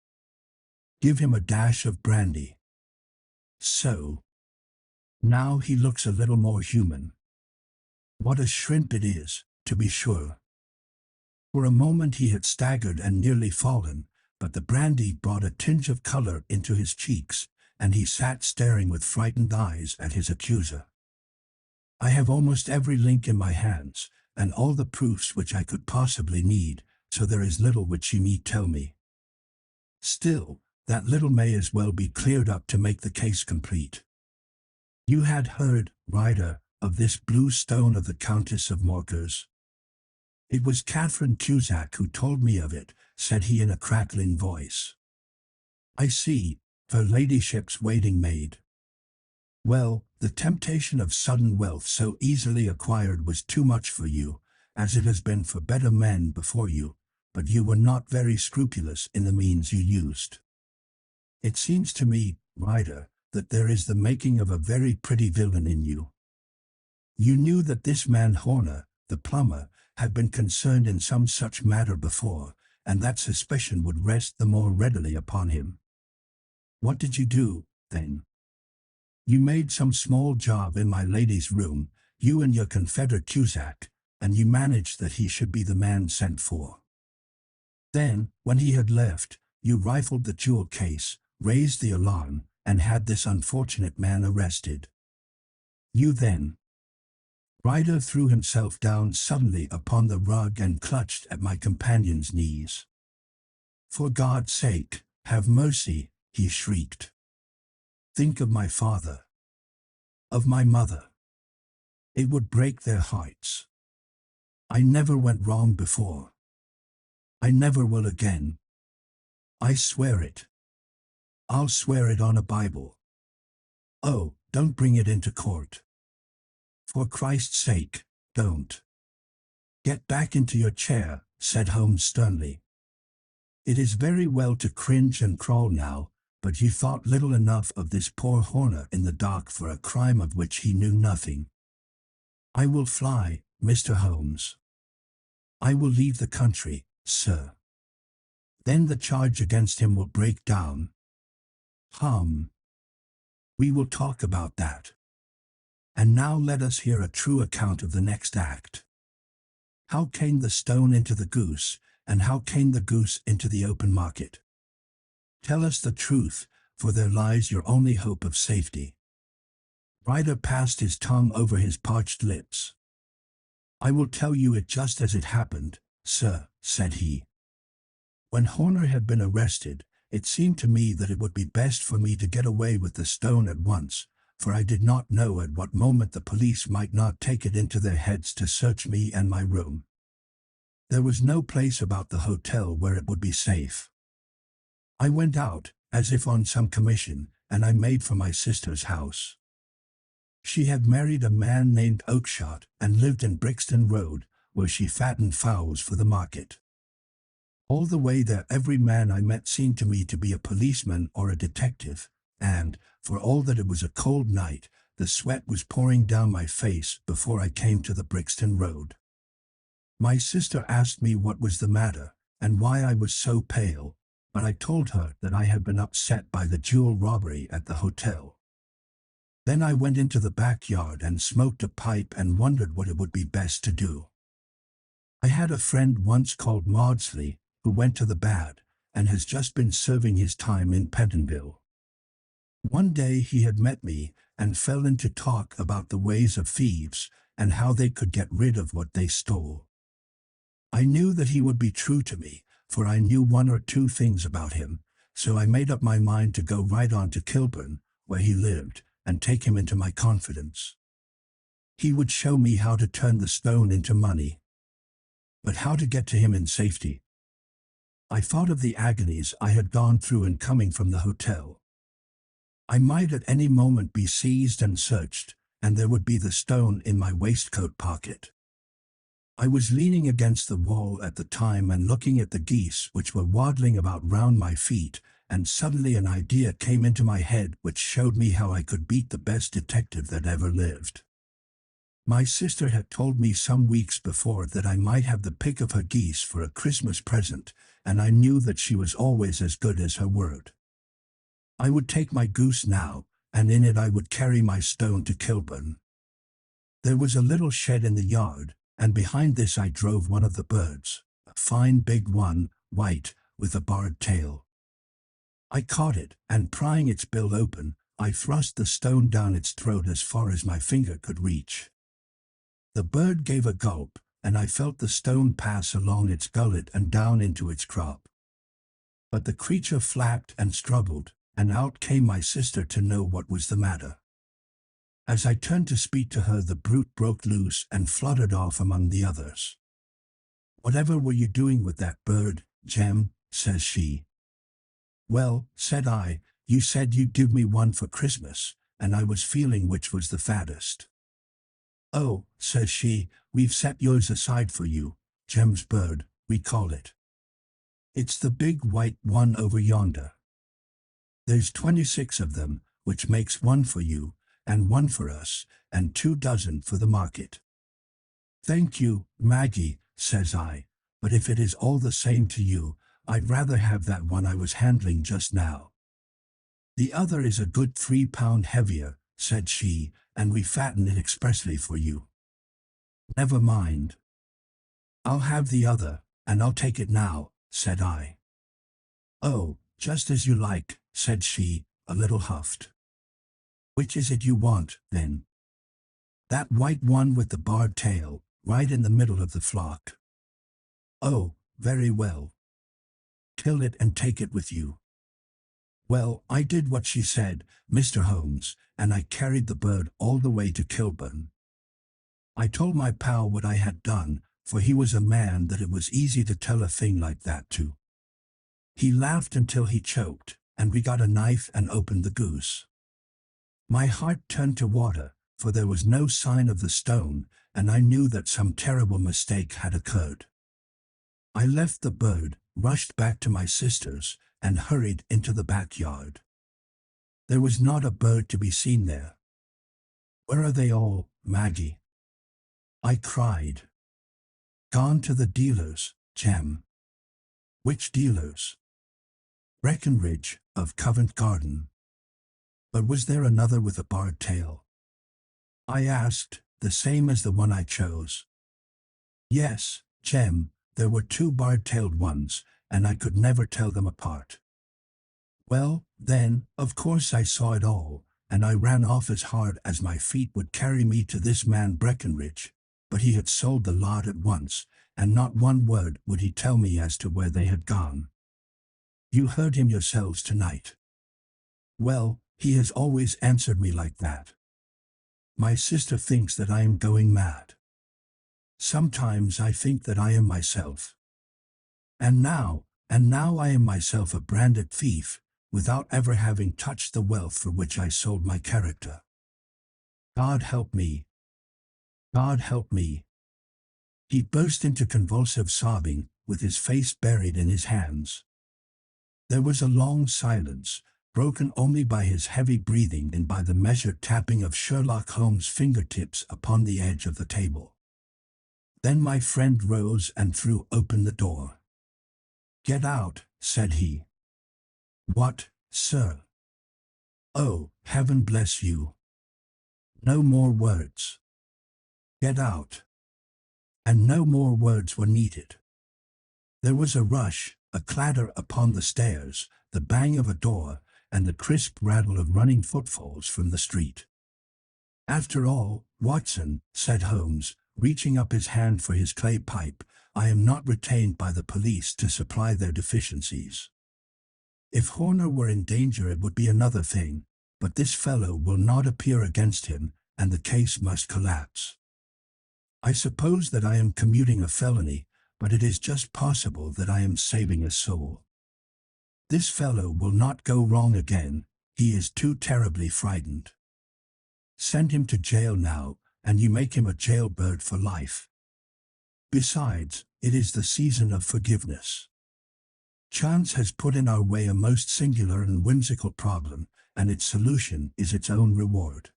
Give him a dash of brandy. So. Now he looks a little more human. What a shrimp it is, to be sure." For a moment he had staggered and nearly fallen, but the brandy brought a tinge of color into his cheeks, and he sat staring with frightened eyes at his accuser. "I have almost every link in my hands, and all the proofs which I could possibly need, so there is little which you need tell me. Still, that little may as well be cleared up to make the case complete. You had heard, Ryder, of this blue stone of the Countess of Morcar's?" "It was Catherine Cusack who told me of it," said he in a crackling voice. "I see, her ladyship's waiting maid. Well, the temptation of sudden wealth so easily acquired was too much for you, as it has been for better men before you, but you were not very scrupulous in the means you used. It seems to me, Ryder, that there is the making of a very pretty villain in you. You knew that this man Horner, the plumber, had been concerned in some such matter before, and that suspicion would rest the more readily upon him. What did you do, then? You made some small job in my lady's room, you and your confederate Cusack, and you managed that he should be the man sent for. Then, when he had left, you rifled the jewel case, raised the alarm, and had this unfortunate man arrested. You then. Ryder threw himself down suddenly upon the rug and clutched at my companion's knees. For God's sake, have mercy, he shrieked. Think of my father. Of my mother. It would break their hearts. I never went wrong before. I never will again. I swear it. I'll swear it on a Bible. Oh, don't bring it into court. For Christ's sake, don't. Get back into your chair, said Holmes sternly. It is very well to cringe and crawl now, but you thought little enough of this poor Horner in the dock for a crime of which he knew nothing. I will fly, Mr. Holmes. I will leave the country, sir. Then the charge against him will break down. We will talk about that. And now let us hear a true account of the next act. How came the stone into the goose, and how came the goose into the open market? Tell us the truth, for there lies your only hope of safety. Ryder passed his tongue over his parched lips. I will tell you it just as it happened, sir, said he. When Horner had been arrested, it seemed to me that it would be best for me to get away with the stone at once, for I did not know at what moment the police might not take it into their heads to search me and my room. There was no place about the hotel where it would be safe. I went out, as if on some commission, and I made for my sister's house. She had married a man named Oakshott and lived in Brixton Road, where she fattened fowls for the market. All the way there every man I met seemed to me to be a policeman or a detective, and, for all that it was a cold night, the sweat was pouring down my face before I came to the Brixton Road. My sister asked me what was the matter, and why I was so pale, but I told her that I had been upset by the jewel robbery at the hotel. Then I went into the backyard and smoked a pipe and wondered what it would be best to do. I had a friend once called Maudsley, who went to the bad, and has just been serving his time in Pentonville. One day he had met me, and fell into talk about the ways of thieves, and how they could get rid of what they stole. I knew that he would be true to me, for I knew one or two things about him, so I made up my mind to go right on to Kilburn, where he lived, and take him into my confidence. He would show me how to turn the stone into money. But how to get to him in safety? I thought of the agonies I had gone through in coming from the hotel. I might at any moment be seized and searched, and there would be the stone in my waistcoat pocket. I was leaning against the wall at the time and looking at the geese which were waddling about round my feet, and suddenly an idea came into my head which showed me how I could beat the best detective that ever lived. My sister had told me some weeks before that I might have the pick of her geese for a Christmas present, and I knew that she was always as good as her word. I would take my goose now, and in it I would carry my stone to Kilburn. There was a little shed in the yard, and behind this I drove one of the birds, a fine big one, white, with a barred tail. I caught it, and prying its bill open, I thrust the stone down its throat as far as my finger could reach. The bird gave a gulp, and I felt the stone pass along its gullet and down into its crop. But the creature flapped and struggled, and out came my sister to know what was the matter. As I turned to speak to her, the brute broke loose and fluttered off among the others. "Whatever were you doing with that bird, Jem?" says she. "Well," said I, "you said you'd give me one for Christmas, and I was feeling which was the fattest." "Oh," says she, "we've set yours aside for you, Jem's bird, we call it. It's the big white one over yonder. There's 26 of them, which makes one for you, and one for us, and 2 dozen for the market." "Thank you, Maggie," says I, "but if it is all the same to you, I'd rather have that one I was handling just now." "The other is a good 3 pound heavier," said she, "and we fatten it expressly for you." "Never mind. I'll have the other, and I'll take it now," said I. "Oh, just as you like," said she, a little huffed. "Which is it you want, then?" "That white one with the barred tail, right in the middle of the flock." "Oh, very well. Kill it and take it with you." Well, I did what she said, Mr. Holmes, and I carried the bird all the way to Kilburn. I told my pal what I had done, for he was a man that it was easy to tell a thing like that to. He laughed until he choked, and we got a knife and opened the goose. My heart turned to water, for there was no sign of the stone, and I knew that some terrible mistake had occurred. I left the bird, rushed back to my sister's, and hurried into the backyard. There was not a bird to be seen there. "Where are they all, Maggie?" I cried. "Gone to the dealers, Jem." "Which dealers?" "Breckenridge, of Covent Garden." "But was there another with a barred tail?" I asked, "the same as the one I chose?" "Yes, Jem, there were two barred-tailed ones, and I could never tell them apart." Well, then, of course I saw it all, and I ran off as hard as my feet would carry me to this man Breckenridge, but he had sold the lot at once, and not one word would he tell me as to where they had gone. You heard him yourselves tonight. Well, he has always answered me like that. My sister thinks that I am going mad. Sometimes I think that I am myself. And now I am myself a branded thief, without ever having touched the wealth for which I sold my character. God help me. God help me. He burst into convulsive sobbing, with his face buried in his hands. There was a long silence, broken only by his heavy breathing and by the measured tapping of Sherlock Holmes' fingertips upon the edge of the table. Then my friend rose and threw open the door. "Get out," said he. "What, sir?" "Oh, heaven bless you. No more words. Get out." And no more words were needed. There was a rush, a clatter upon the stairs, the bang of a door, and the crisp rattle of running footfalls from the street. "After all, Watson," said Holmes, reaching up his hand for his clay pipe, "I am not retained by the police to supply their deficiencies. If Horner were in danger it would be another thing, but this fellow will not appear against him, and the case must collapse. I suppose that I am commuting a felony, but it is just possible that I am saving a soul. This fellow will not go wrong again, he is too terribly frightened. Send him to jail now, and you make him a jailbird for life. Besides, it is the season of forgiveness. Chance has put in our way a most singular and whimsical problem, and its solution is its own reward.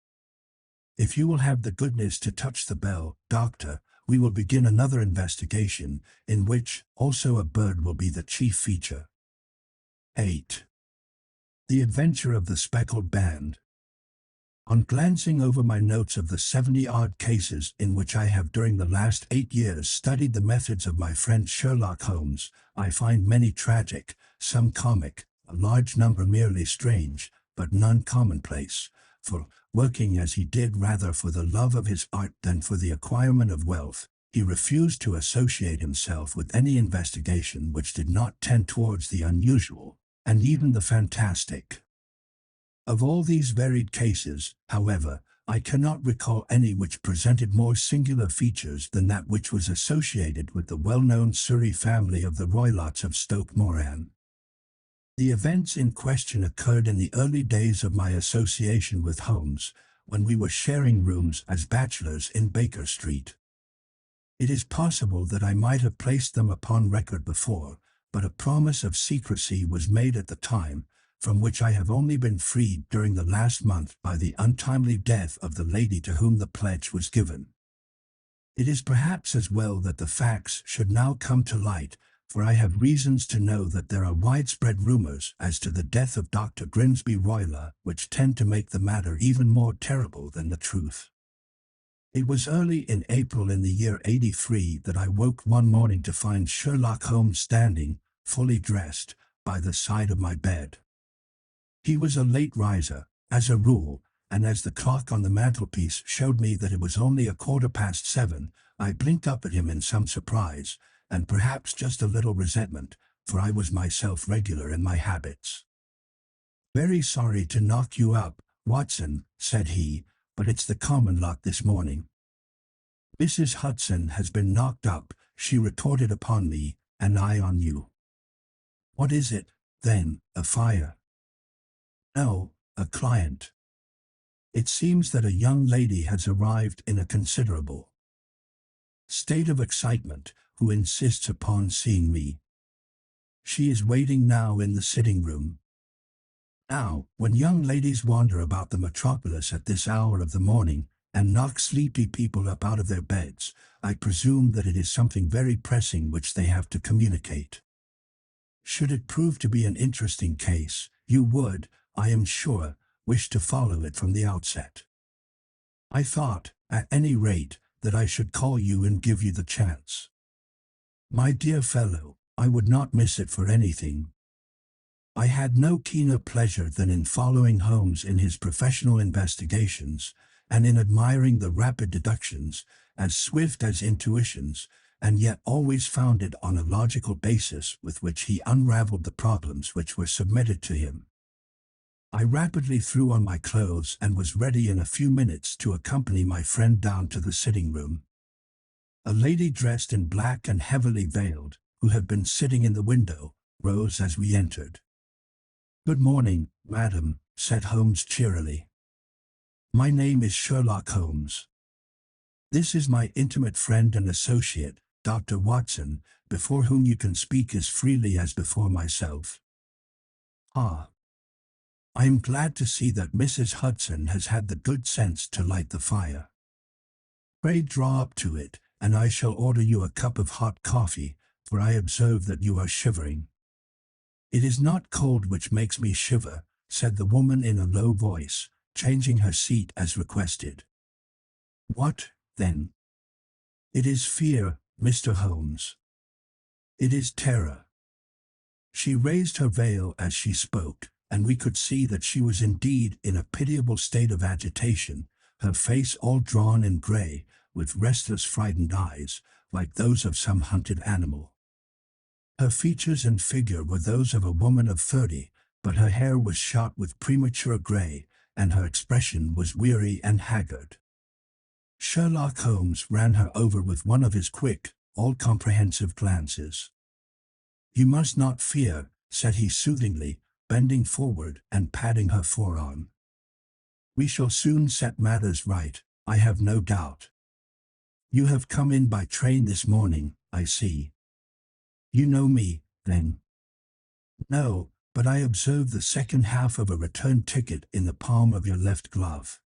If you will have the goodness to touch the bell, Doctor, we will begin another investigation, in which also a bird will be the chief feature." 8. The Adventure of the Speckled Band. On glancing over my notes of the 70-odd cases in which I have during the last 8 years studied the methods of my friend Sherlock Holmes, I find many tragic, some comic, a large number merely strange, but none commonplace, for, working as he did rather for the love of his art than for the acquirement of wealth, he refused to associate himself with any investigation which did not tend towards the unusual, and even the fantastic. Of all these varied cases, however, I cannot recall any which presented more singular features than that which was associated with the well-known Surrey family of the Roylotts of Stoke Moran. The events in question occurred in the early days of my association with Holmes, when we were sharing rooms as bachelors in Baker Street. It is possible that I might have placed them upon record before, but a promise of secrecy was made at the time, from which I have only been freed during the last month by the untimely death of the lady to whom the pledge was given. It is perhaps as well that the facts should now come to light, for I have reasons to know that there are widespread rumors as to the death of Dr. Grimsby Roylott which tend to make the matter even more terrible than the truth. It was early in April in the year '83 that I woke one morning to find Sherlock Holmes standing, fully dressed, by the side of my bed. He was a late riser, as a rule, and as the clock on the mantelpiece showed me that it was only 7:15, I blinked up at him in some surprise, and perhaps just a little resentment, for I was myself regular in my habits. "Very sorry to knock you up, Watson," said he, "but it's the common lot this morning." "Mrs. Hudson has been knocked up," she retorted upon me, "and I on you." "What is it, then, a fire?" "No, a client. It seems that a young lady has arrived in a considerable state of excitement, who insists upon seeing me. She is waiting now in the sitting room." Now, when young ladies wander about the metropolis at this hour of the morning, and knock sleepy people up out of their beds, I presume that it is something very pressing which they have to communicate. Should it prove to be an interesting case, you would, I am sure, wish to follow it from the outset. I thought, at any rate, that I should call you and give you the chance. My dear fellow, I would not miss it for anything. I had no keener pleasure than in following Holmes in his professional investigations, and in admiring the rapid deductions, as swift as intuitions, and yet always founded on a logical basis with which he unraveled the problems which were submitted to him. I rapidly threw on my clothes and was ready in a few minutes to accompany my friend down to the sitting room. A lady dressed in black and heavily veiled, who had been sitting in the window, rose as we entered. "Good morning, madam," said Holmes cheerily. "My name is Sherlock Holmes. This is my intimate friend and associate, Dr. Watson, before whom you can speak as freely as before myself." "Ah. I am glad to see that Mrs. Hudson has had the good sense to light the fire. Pray draw up to it, and I shall order you a cup of hot coffee, for I observe that you are shivering." "It is not cold which makes me shiver," said the woman in a low voice, changing her seat as requested. "What, then?" "It is fear, Mr. Holmes. It is terror." She raised her veil as she spoke, and we could see that she was indeed in a pitiable state of agitation, her face all drawn in grey, with restless frightened eyes, like those of some hunted animal. Her features and figure were those of a woman of 30, but her hair was shot with premature grey, and her expression was weary and haggard. Sherlock Holmes ran her over with one of his quick, all-comprehensive glances. "You must not fear," said he soothingly, bending forward and patting her forearm. "We shall soon set matters right, I have no doubt. You have come in by train this morning, I see. You know me, then?" "No, but I observed the second half of a return ticket in the palm of your left glove.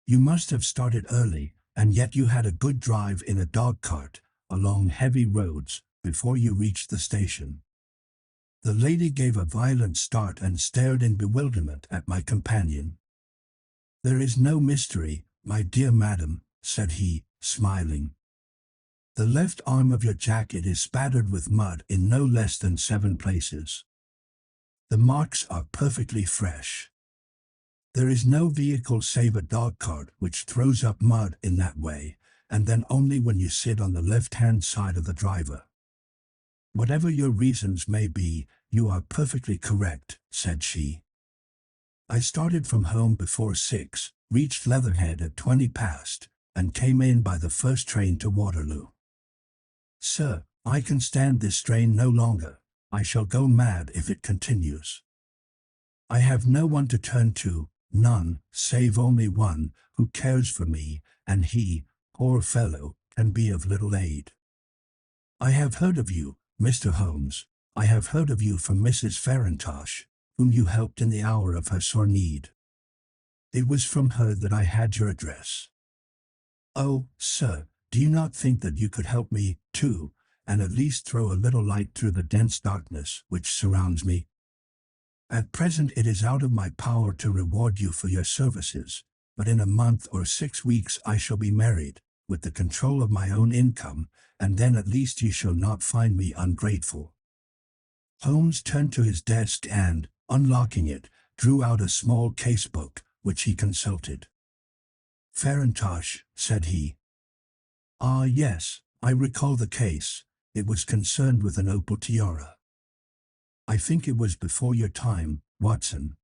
You must have started early, and yet you had a good drive in a dog-cart, along heavy roads, before you reached the station." The lady gave a violent start and stared in bewilderment at my companion. "There is no mystery, my dear madam," said he, smiling. "The left arm of your jacket is spattered with mud in no less than 7 places. The marks are perfectly fresh. There is no vehicle save a dog-cart which throws up mud in that way, and then only when you sit on the left-hand side of the driver. Whatever your reasons may be, you are perfectly correct," said she. "I started from home before 6, reached Leatherhead at 20 past, and came in by the first train to Waterloo. Sir, I can stand this strain no longer. I shall go mad if it continues. I have no one to turn to, none, save only one, who cares for me, and he, poor fellow, can be of little aid. I have heard of you, Mr. Holmes. I have heard of you from Mrs. Farintosh, whom you helped in the hour of her sore need. It was from her that I had your address. Oh, sir, do you not think that you could help me, too, and at least throw a little light through the dense darkness which surrounds me? At present it is out of my power to reward you for your services, but in a month or 6 weeks I shall be married, with the control of my own income, and then at least you shall not find me ungrateful. Holmes turned to his desk and, unlocking it, drew out a small casebook, which he consulted. "Farintosh," said he. "Ah, yes, I recall the case. It was concerned with an opal tiara. I think it was before your time, Watson.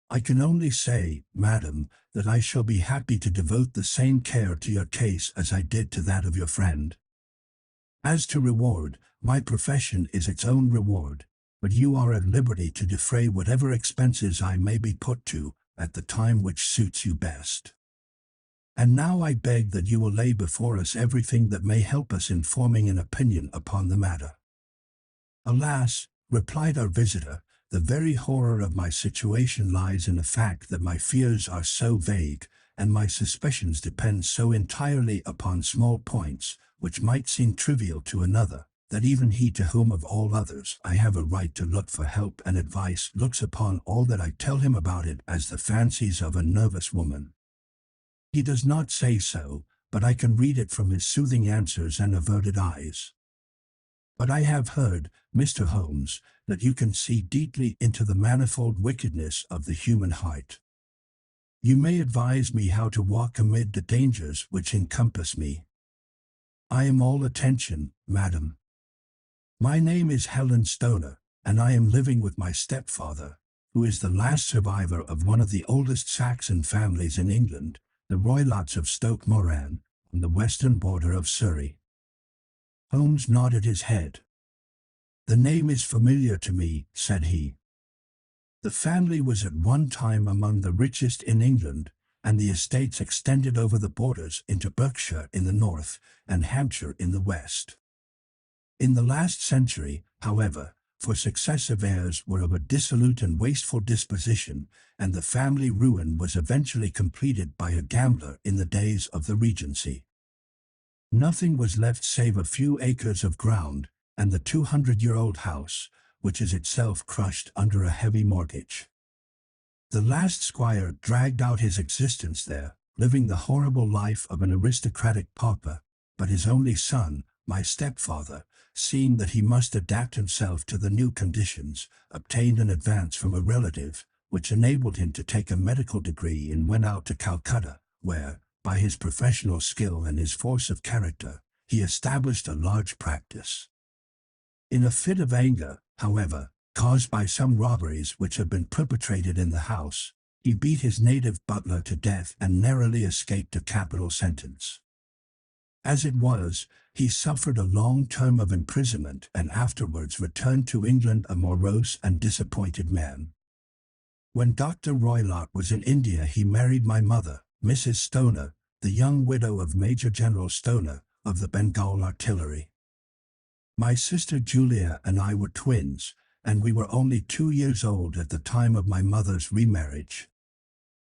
I can only say, madam, that I shall be happy to devote the same care to your case as I did to that of your friend. As to reward, my profession is its own reward, but you are at liberty to defray whatever expenses I may be put to, at the time which suits you best. And now I beg that you will lay before us everything that may help us in forming an opinion upon the matter." "Alas," replied our visitor, "the very horror of my situation lies in the fact that my fears are so vague, and my suspicions depend so entirely upon small points, which might seem trivial to another, that even he to whom of all others I have a right to look for help and advice looks upon all that I tell him about it as the fancies of a nervous woman. He does not say so, but I can read it from his soothing answers and averted eyes. But I have heard, Mr. Holmes, that you can see deeply into the manifold wickedness of the human heart. You may advise me how to walk amid the dangers which encompass me." "I am all attention, madam." "My name is Helen Stoner, and I am living with my stepfather, who is the last survivor of one of the oldest Saxon families in England, the Roylotts of Stoke Moran, on the western border of Surrey." Holmes nodded his head. "The name is familiar to me," said he. "The family was at one time among the richest in England, and the estates extended over the borders into Berkshire in the north and Hampshire in the west. In the last century, however, for successive heirs were of a dissolute and wasteful disposition, and the family ruin was eventually completed by a gambler in the days of the Regency. Nothing was left save a few acres of ground, and the 200-year-old house, which is itself crushed under a heavy mortgage. The last squire dragged out his existence there, living the horrible life of an aristocratic pauper, but his only son, my stepfather, seeing that he must adapt himself to the new conditions, obtained an advance from a relative, which enabled him to take a medical degree and went out to Calcutta, where, by his professional skill and his force of character, he established a large practice. In a fit of anger, however, caused by some robberies which had been perpetrated in the house, he beat his native butler to death and narrowly escaped a capital sentence. As it was, he suffered a long term of imprisonment and afterwards returned to England a morose and disappointed man. When Dr. Roylott was in India, he married my mother, Mrs. Stoner, the young widow of Major General Stoner, of the Bengal Artillery. My sister Julia and I were twins, and we were only 2 years old at the time of my mother's remarriage.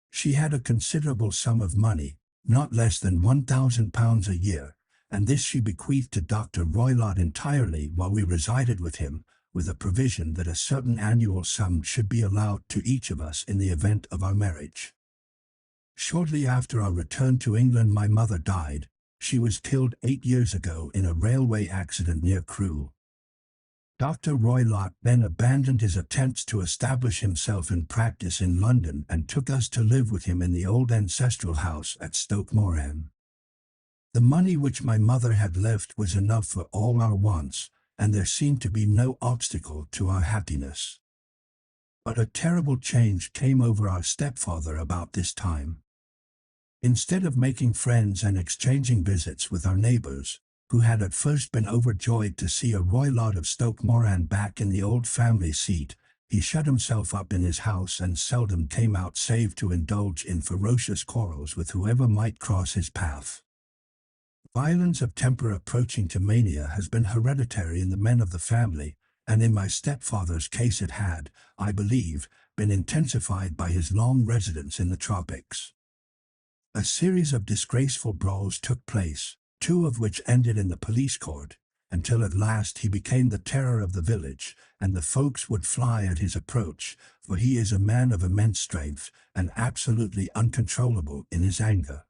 She had a considerable sum of money, not less than £1,000 a year, and this she bequeathed to Dr. Roylott entirely while we resided with him, with a provision that a certain annual sum should be allowed to each of us in the event of our marriage. Shortly after our return to England my mother died. She was killed 8 years ago in a railway accident near Crewe. Dr. Roylott then abandoned his attempts to establish himself in practice in London and took us to live with him in the old ancestral house at Stoke Moran. The money which my mother had left was enough for all our wants, and there seemed to be no obstacle to our happiness. But a terrible change came over our stepfather about this time. Instead of making friends and exchanging visits with our neighbors, who had at first been overjoyed to see a Roylott of Stoke Moran back in the old family seat, he shut himself up in his house and seldom came out save to indulge in ferocious quarrels with whoever might cross his path. Violence of temper approaching to mania has been hereditary in the men of the family, and in my stepfather's case it had, I believe, been intensified by his long residence in the tropics. A series of disgraceful brawls took place, 2 of which ended in the police court, until at last he became the terror of the village, and the folks would fly at his approach, for he is a man of immense strength, and absolutely uncontrollable in his anger.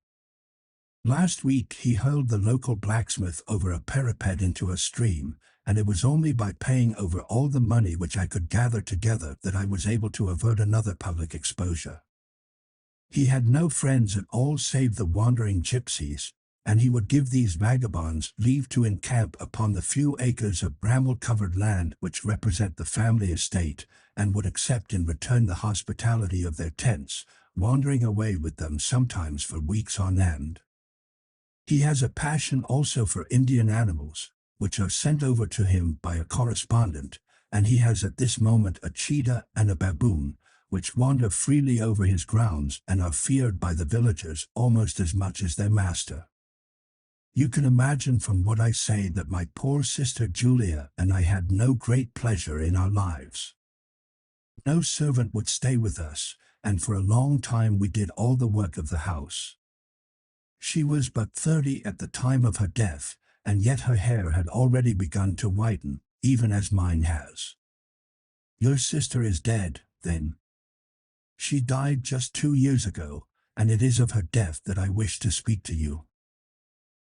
Last week he hurled the local blacksmith over a parapet into a stream, and it was only by paying over all the money which I could gather together that I was able to avert another public exposure. He had no friends at all save the wandering gypsies, and he would give these vagabonds leave to encamp upon the few acres of bramble-covered land which represent the family estate, and would accept in return the hospitality of their tents, wandering away with them sometimes for weeks on end. He has a passion also for Indian animals, which are sent over to him by a correspondent, and he has at this moment a cheetah and a baboon, which wander freely over his grounds and are feared by the villagers almost as much as their master. You can imagine from what I say that my poor sister Julia and I had no great pleasure in our lives. No servant would stay with us, and for a long time we did all the work of the house. She was but 30 at the time of her death, and yet her hair had already begun to whiten, even as mine has. Your sister is dead, then? She died just 2 years ago, and it is of her death that I wish to speak to you.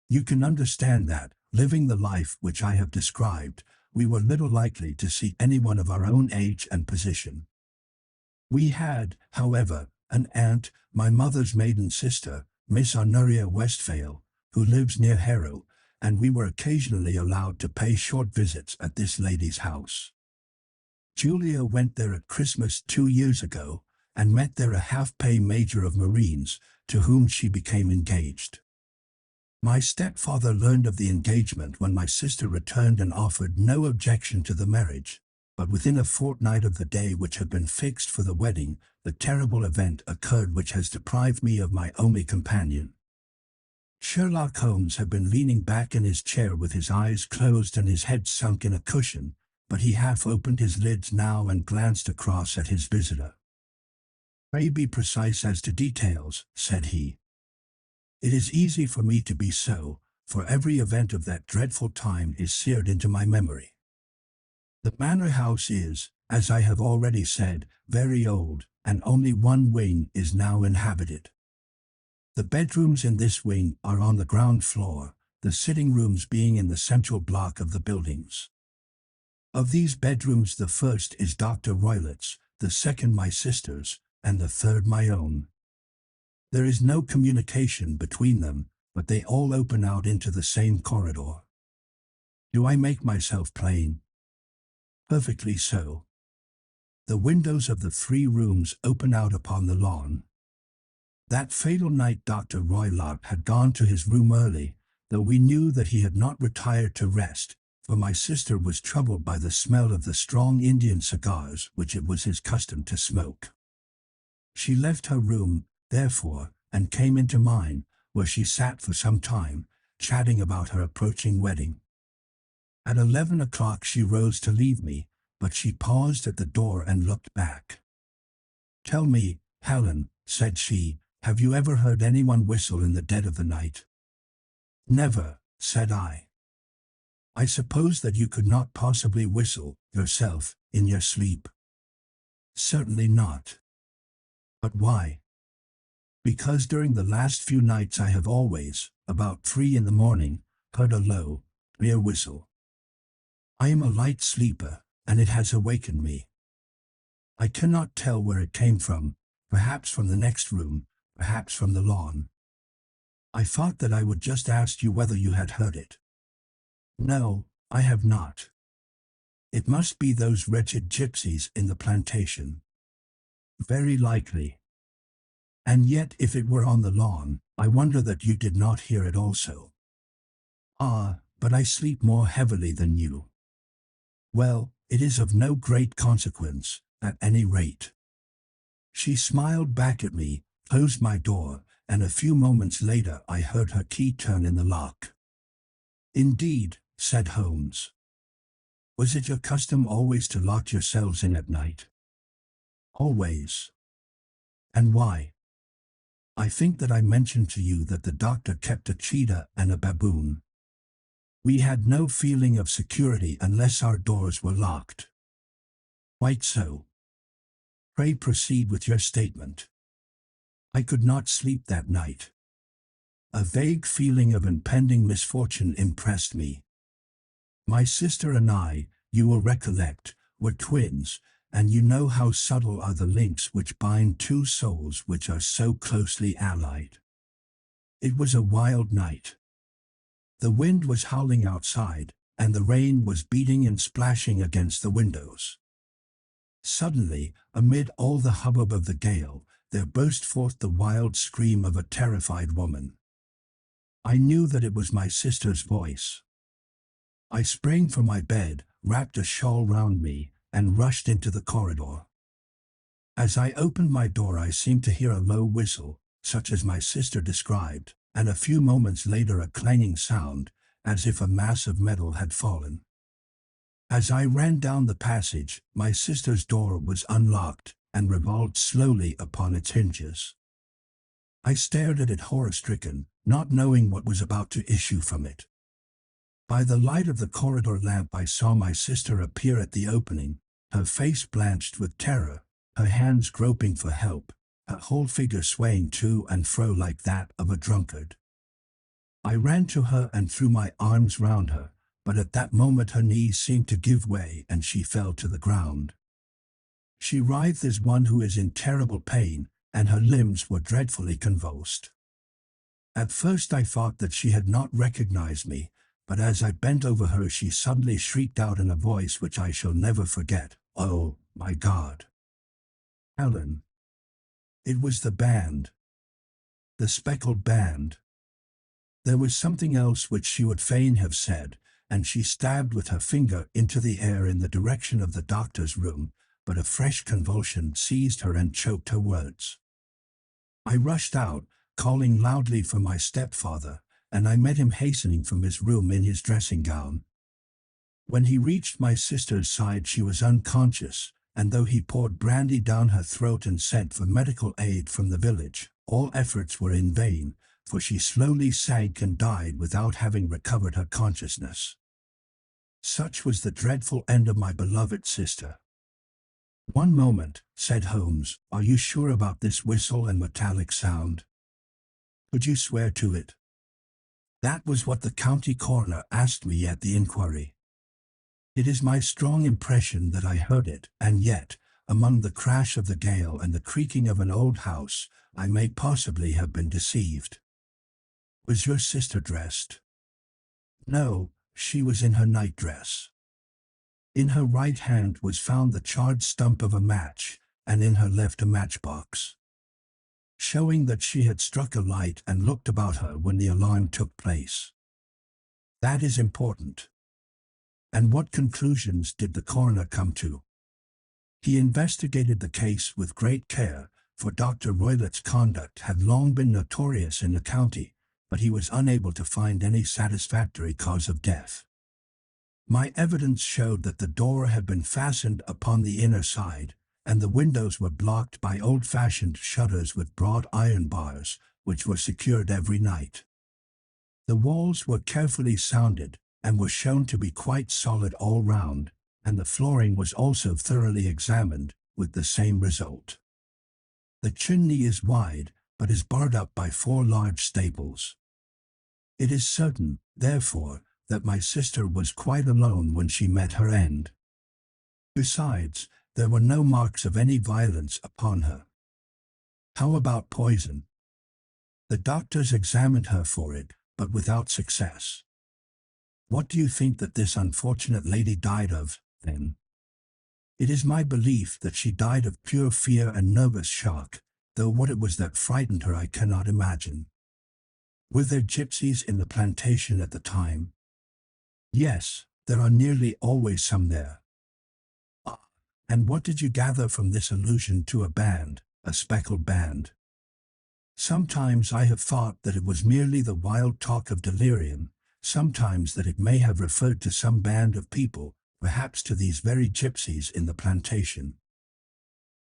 You can understand that, living the life which I have described, we were little likely to see anyone of our own age and position. We had, however, an aunt, my mother's maiden sister, Miss Honoria Westphale, who lives near Harrow, and we were occasionally allowed to pay short visits at this lady's house. Julia went there at Christmas 2 years ago, and met there a half-pay major of Marines, to whom she became engaged. My stepfather learned of the engagement when my sister returned and offered no objection to the marriage, but within a fortnight of the day which had been fixed for the wedding, the terrible event occurred which has deprived me of my only companion. Sherlock Holmes had been leaning back in his chair with his eyes closed and his head sunk in a cushion, but he half opened his lids now and glanced across at his visitor. "Pray be precise as to details," said he. "It is easy for me to be so, for every event of that dreadful time is seared into my memory. The manor house is, as I have already said, very old, and only one wing is now inhabited. The bedrooms in this wing are on the ground floor, the sitting rooms being in the central block of the buildings. Of these bedrooms the first is Dr. Roylett's, the second my sister's, and the third my own. There is no communication between them, but they all open out into the same corridor. Do I make myself plain? Perfectly so. The windows of the 3 rooms open out upon the lawn. That fatal night Dr. Roylott had gone to his room early, though we knew that he had not retired to rest, for my sister was troubled by the smell of the strong Indian cigars which it was his custom to smoke. She left her room, therefore, and came into mine, where she sat for some time, chatting about her approaching wedding. At 11 o'clock she rose to leave me, but she paused at the door and looked back. "Tell me, Helen," said she, "have you ever heard anyone whistle in the dead of the night?" "Never," said I. "I suppose that you could not possibly whistle, yourself, in your sleep?" "Certainly not." "But why?" "Because during the last few nights I have always, about 3 in the morning, heard a low, clear whistle. I am a light sleeper, and it has awakened me. I cannot tell where it came from, perhaps from the next room, perhaps from the lawn. I thought that I would just ask you whether you had heard it." "No, I have not." "It must be those wretched gypsies in the plantation." "Very likely. And yet if it were on the lawn, I wonder that you did not hear it also." "Ah, but I sleep more heavily than you." "Well, it is of no great consequence, at any rate." She smiled back at me, closed my door, and a few moments later I heard her key turn in the lock. "Indeed," said Holmes. "Was it your custom always to lock yourselves in at night?" "Always." "And why?" "I think that I mentioned to you that the doctor kept a cheetah and a baboon. We had no feeling of security unless our doors were locked." "Quite so. Pray proceed with your statement." "I could not sleep that night. A vague feeling of impending misfortune impressed me. My sister and I, you will recollect, were twins, and you know how subtle are the links which bind two souls which are so closely allied. It was a wild night. The wind was howling outside, and the rain was beating and splashing against the windows. Suddenly, amid all the hubbub of the gale, there burst forth the wild scream of a terrified woman. I knew that it was my sister's voice. I sprang from my bed, wrapped a shawl round me, and rushed into the corridor. As I opened my door, I seemed to hear a low whistle, such as my sister described, and a few moments later a clanging sound, as if a mass of metal had fallen. As I ran down the passage, my sister's door was unlocked and revolved slowly upon its hinges. I stared at it horror-stricken, not knowing what was about to issue from it. By the light of the corridor lamp I saw my sister appear at the opening, her face blanched with terror, her hands groping for help, her whole figure swaying to and fro like that of a drunkard. I ran to her and threw my arms round her, but at that moment her knees seemed to give way and she fell to the ground. She writhed as one who is in terrible pain, and her limbs were dreadfully convulsed. At first I thought that she had not recognized me, but as I bent over her she suddenly shrieked out in a voice which I shall never forget, "Oh, my God! Helen!" It was the band. The Speckled Band. There was something else which she would fain have said, and she stabbed with her finger into the air in the direction of the doctor's room, but a fresh convulsion seized her and choked her words. I rushed out, calling loudly for my stepfather, and I met him hastening from his room in his dressing gown. When he reached my sister's side she was unconscious, and though he poured brandy down her throat and sent for medical aid from the village, all efforts were in vain, for she slowly sank and died without having recovered her consciousness. Such was the dreadful end of my beloved sister. "One moment," said Holmes. "Are you sure about this whistle and metallic sound? Could you swear to it?" That was what the county coroner asked me at the inquiry. It is my strong impression that I heard it, and yet, among the crash of the gale and the creaking of an old house, I may possibly have been deceived. Was your sister dressed? No, she was in her nightdress. In her right hand was found the charred stump of a match, and in her left a matchbox, showing that she had struck a light and looked about her when the alarm took place. That is important. And what conclusions did the coroner come to? He investigated the case with great care, for Dr. Roylett's conduct had long been notorious in the county, but he was unable to find any satisfactory cause of death. My evidence showed that the door had been fastened upon the inner side, and the windows were blocked by old-fashioned shutters with broad iron bars, which were secured every night. The walls were carefully sounded, and were shown to be quite solid all round, and the flooring was also thoroughly examined, with the same result. The chimney is wide, but is barred up by 4 large staples. It is certain, therefore, that my sister was quite alone when she met her end. Besides, there were no marks of any violence upon her. How about poison? The doctors examined her for it, but without success. What do you think that this unfortunate lady died of, then? It is my belief that she died of pure fear and nervous shock, though what it was that frightened her I cannot imagine. Were there gypsies in the plantation at the time? Yes, there are nearly always some there. Ah, and what did you gather from this allusion to a band, a speckled band? Sometimes I have thought that it was merely the wild talk of delirium, sometimes that it may have referred to some band of people, perhaps to these very gypsies in the plantation.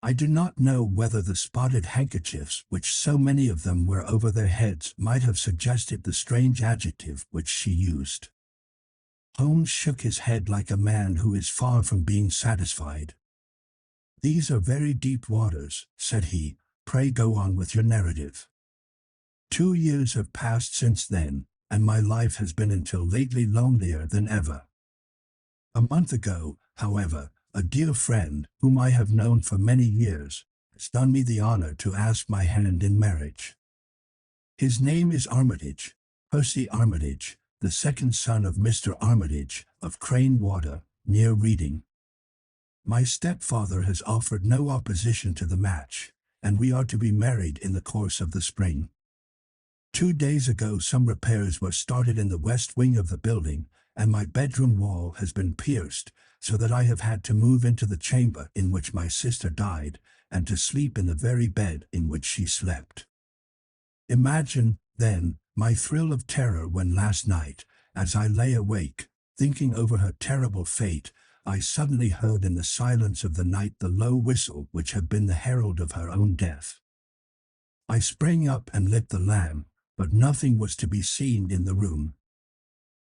I do not know whether the spotted handkerchiefs which so many of them wear over their heads might have suggested the strange adjective which she used. Holmes shook his head like a man who is far from being satisfied. "These are very deep waters," said he. "Pray go on with your narrative." 2 years have passed since then, and my life has been until lately lonelier than ever. A month ago, however, a dear friend, whom I have known for many years, has done me the honor to ask my hand in marriage. His name is Armitage, Percy Armitage, the second son of Mr. Armitage, of Crane Water, near Reading. My stepfather has offered no opposition to the match, and we are to be married in the course of the spring. 2 days ago some repairs were started in the west wing of the building, and my bedroom wall has been pierced, so that I have had to move into the chamber in which my sister died, and to sleep in the very bed in which she slept. Imagine, then, my thrill of terror when last night, as I lay awake, thinking over her terrible fate, I suddenly heard in the silence of the night the low whistle which had been the herald of her own death. I sprang up and lit the lamp, but nothing was to be seen in the room.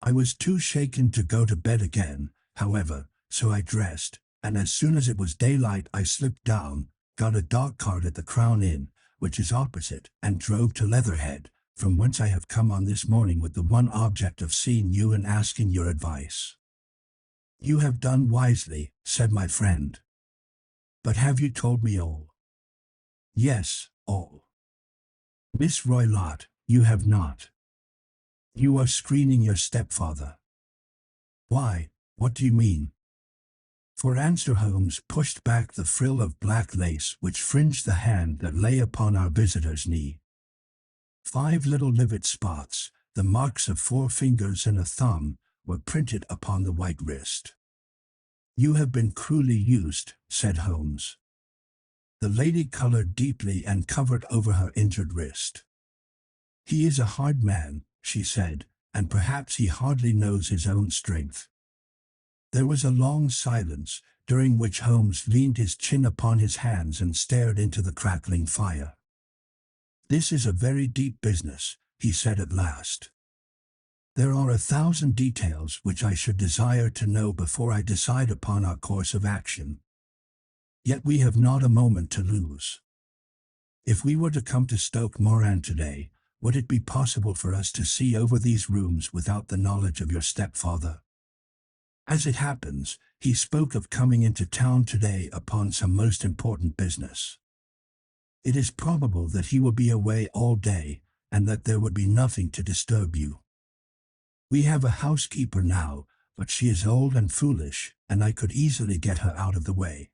I was too shaken to go to bed again, however, so I dressed, and as soon as it was daylight I slipped down, got a dog cart at the Crown Inn, which is opposite, and drove to Leatherhead, from whence I have come on this morning with the one object of seeing you and asking your advice. You have done wisely, said my friend. But have you told me all? Yes, all. Miss Roylott, you have not. You are screening your stepfather. Why, what do you mean? For answer Holmes pushed back the frill of black lace which fringed the hand that lay upon our visitor's knee. 5 little livid spots, the marks of 4 fingers and a thumb, were printed upon the white wrist. You have been cruelly used, said Holmes. The lady colored deeply and covered over her injured wrist. He is a hard man, she said, and perhaps he hardly knows his own strength. There was a long silence, during which Holmes leaned his chin upon his hands and stared into the crackling fire. This is a very deep business, he said at last. There are 1,000 details which I should desire to know before I decide upon our course of action. Yet we have not a moment to lose. If we were to come to Stoke Moran today, would it be possible for us to see over these rooms without the knowledge of your stepfather? As it happens, he spoke of coming into town today upon some most important business. It is probable that he will be away all day, and that there would be nothing to disturb you. We have a housekeeper now, but she is old and foolish, and I could easily get her out of the way.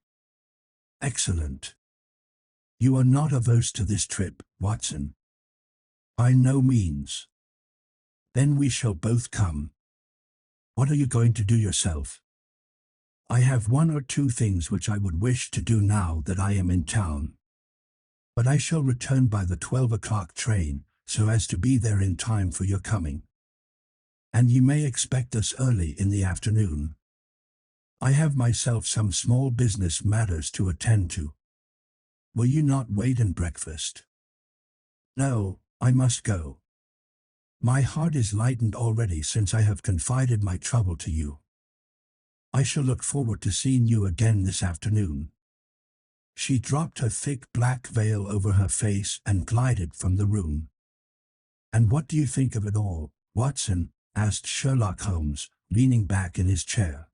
Excellent. You are not averse to this trip, Watson? By no means. Then we shall both come. What are you going to do yourself? I have 1 or 2 things which I would wish to do now that I am in town. But I shall return by the 12 o'clock train, so as to be there in time for your coming. And you may expect us early in the afternoon. I have myself some small business matters to attend to. Will you not wait and breakfast? No, I must go. My heart is lightened already since I have confided my trouble to you. I shall look forward to seeing you again this afternoon. She dropped her thick black veil over her face and glided from the room. And what do you think of it all, Watson? Asked Sherlock Holmes, leaning back in his chair.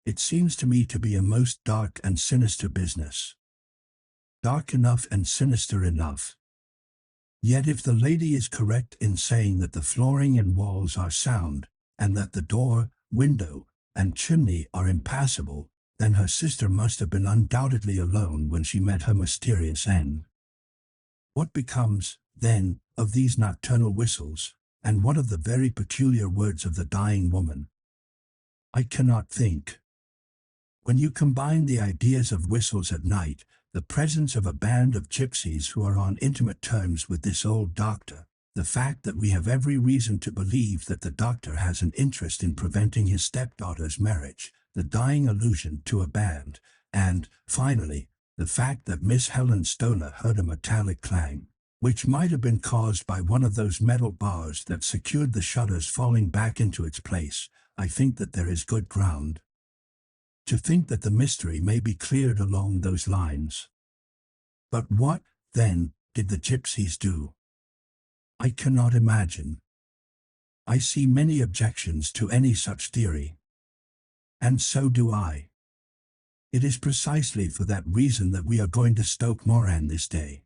It seems to me to be a most dark and sinister business. Dark enough and sinister enough. Yet if the lady is correct in saying that the flooring and walls are sound, and that the door, window, and chimney are impassable, then her sister must have been undoubtedly alone when she met her mysterious end. What becomes, then, of these nocturnal whistles, and what of the very peculiar words of the dying woman? I cannot think. When you combine the ideas of whistles at night, the presence of a band of gypsies who are on intimate terms with this old doctor, the fact that we have every reason to believe that the doctor has an interest in preventing his stepdaughter's marriage, the dying allusion to a band, and, finally, the fact that Miss Helen Stoner heard a metallic clang, which might have been caused by one of those metal bars that secured the shutters falling back into its place, I think that there is good ground to think that the mystery may be cleared along those lines. But what, then, did the gypsies do? I cannot imagine. I see many objections to any such theory. And so do I. It is precisely for that reason that we are going to Stoke Moran this day.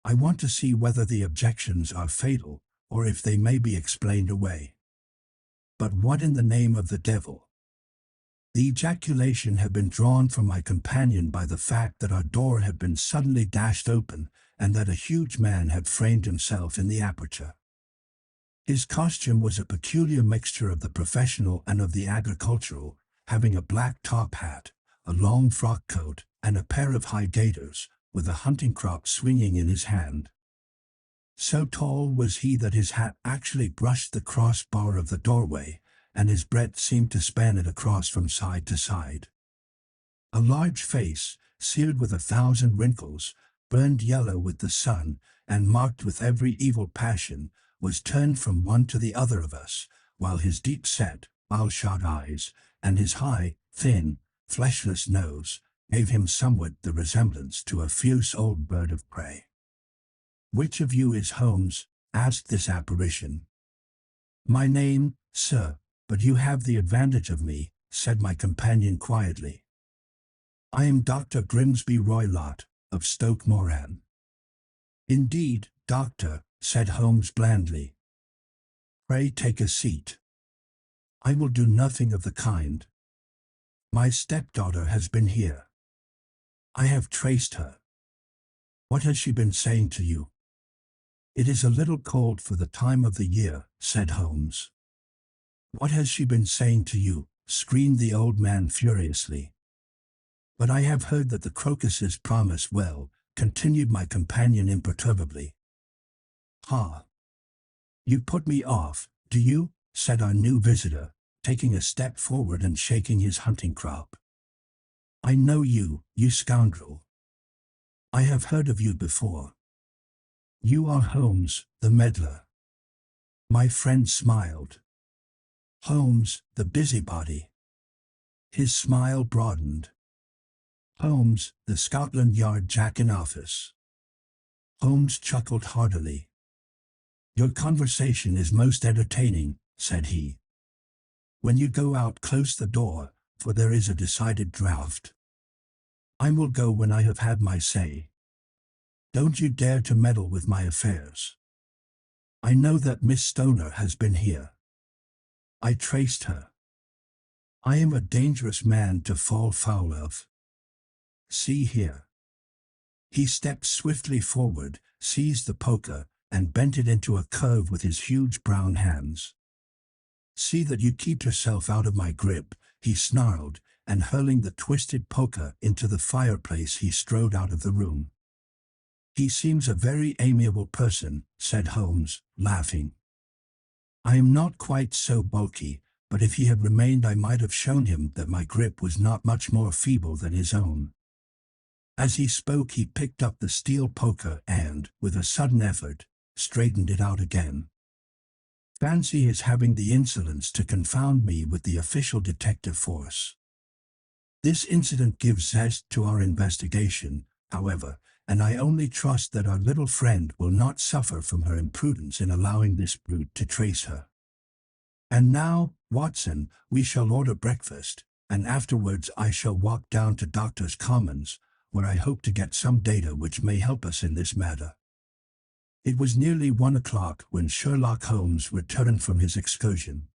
I want to see whether the objections are fatal, or if they may be explained away. But what in the name of the devil? The ejaculation had been drawn from my companion by the fact that our door had been suddenly dashed open, and that a huge man had framed himself in the aperture. His costume was a peculiar mixture of the professional and of the agricultural, having a black top hat, a long frock coat, and a pair of high gaiters, with a hunting crop swinging in his hand. So tall was he that his hat actually brushed the crossbar of the doorway, and his breadth seemed to span it across from side to side. A large face, seared with 1,000 wrinkles, burned yellow with the sun, and marked with every evil passion, was turned from one to the other of us, while his deep-set, bloodshot eyes, and his high, thin, fleshless nose, gave him somewhat the resemblance to a fierce old bird of prey. "Which of you is Holmes?" asked this apparition. "My name, sir, but you have the advantage of me," said my companion quietly. "I am Dr. Grimsby Roylott, of Stoke Moran." "Indeed, doctor," said Holmes blandly. "Pray take a seat." "I will do nothing of the kind. My stepdaughter has been here. I have traced her." "What has she been saying to you?" "It is a little cold for the time of the year," said Holmes. "What has she been saying to you?" screamed the old man furiously. "But I have heard that the crocuses promise well," continued my companion imperturbably. "Ha! You put me off, do you?" said our new visitor, taking a step forward and shaking his hunting crop. "I know you, you scoundrel. I have heard of you before. You are Holmes, the meddler." My friend smiled. "Holmes, the busybody." His smile broadened. "Holmes, the Scotland Yard Jack in office." Holmes chuckled heartily. "Your conversation is most entertaining," said he. "When you go out, close the door, for there is a decided draught. I will go when I have had my say. Don't you dare to meddle with my affairs. I know that Miss Stoner has been here. I traced her. I am a dangerous man to fall foul of. See here." He stepped swiftly forward, seized the poker, and bent it into a curve with his huge brown hands. "See that you keep yourself out of my grip," he snarled, and hurling the twisted poker into the fireplace he strode out of the room. "He seems a very amiable person," said Holmes, laughing. "I am not quite so bulky, but if he had remained I might have shown him that my grip was not much more feeble than his own." As he spoke he picked up the steel poker and, with a sudden effort, straightened it out again. "Fancy his having the insolence to confound me with the official detective force. This incident gives zest to our investigation, however, and I only trust that our little friend will not suffer from her imprudence in allowing this brute to trace her. And now, Watson, we shall order breakfast, and afterwards I shall walk down to Doctors' Commons, where I hope to get some data which may help us in this matter." It was nearly 1 o'clock when Sherlock Holmes returned from his excursion.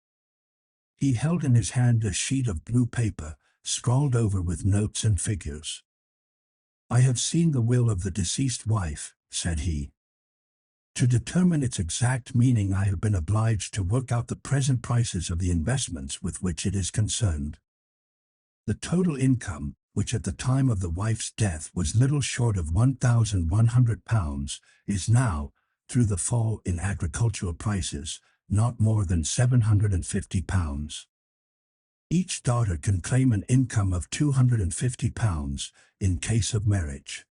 He held in his hand a sheet of blue paper, scrawled over with notes and figures. "I have seen the will of the deceased wife," said he. "To determine its exact meaning I have been obliged to work out the present prices of the investments with which it is concerned. The total income, which at the time of the wife's death was little short of £1,100, is now, through the fall in agricultural prices, not more than £750. Each daughter can claim an income of £250 in case of marriage.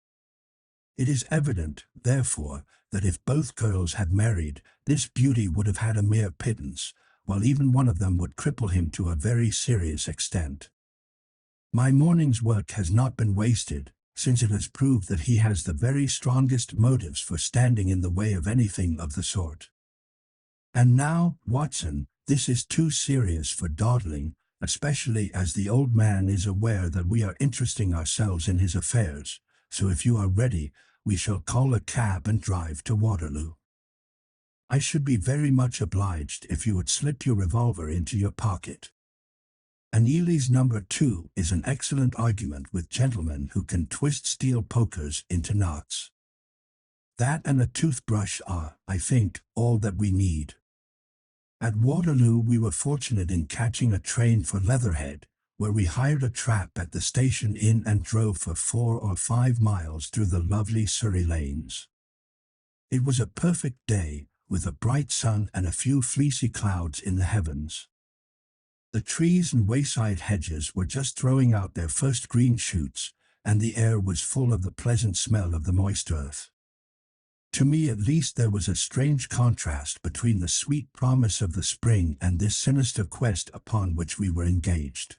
It is evident, therefore, that if both girls had married, this beauty would have had a mere pittance, while even one of them would cripple him to a very serious extent. My morning's work has not been wasted, since it has proved that he has the very strongest motives for standing in the way of anything of the sort. And now, Watson, this is too serious for dawdling, especially as the old man is aware that we are interesting ourselves in his affairs, so if you are ready, we shall call a cab and drive to Waterloo. I should be very much obliged if you would slip your revolver into your pocket. An Ely's number 2 is an excellent argument with gentlemen who can twist steel pokers into knots. That and a toothbrush are, I think, all that we need. At Waterloo we were fortunate in catching a train for Leatherhead, where we hired a trap at the station inn and drove for 4 or 5 miles through the lovely Surrey lanes. It was a perfect day, with a bright sun and a few fleecy clouds in the heavens. The trees and wayside hedges were just throwing out their first green shoots, and the air was full of the pleasant smell of the moist earth. To me at least there was a strange contrast between the sweet promise of the spring and this sinister quest upon which we were engaged.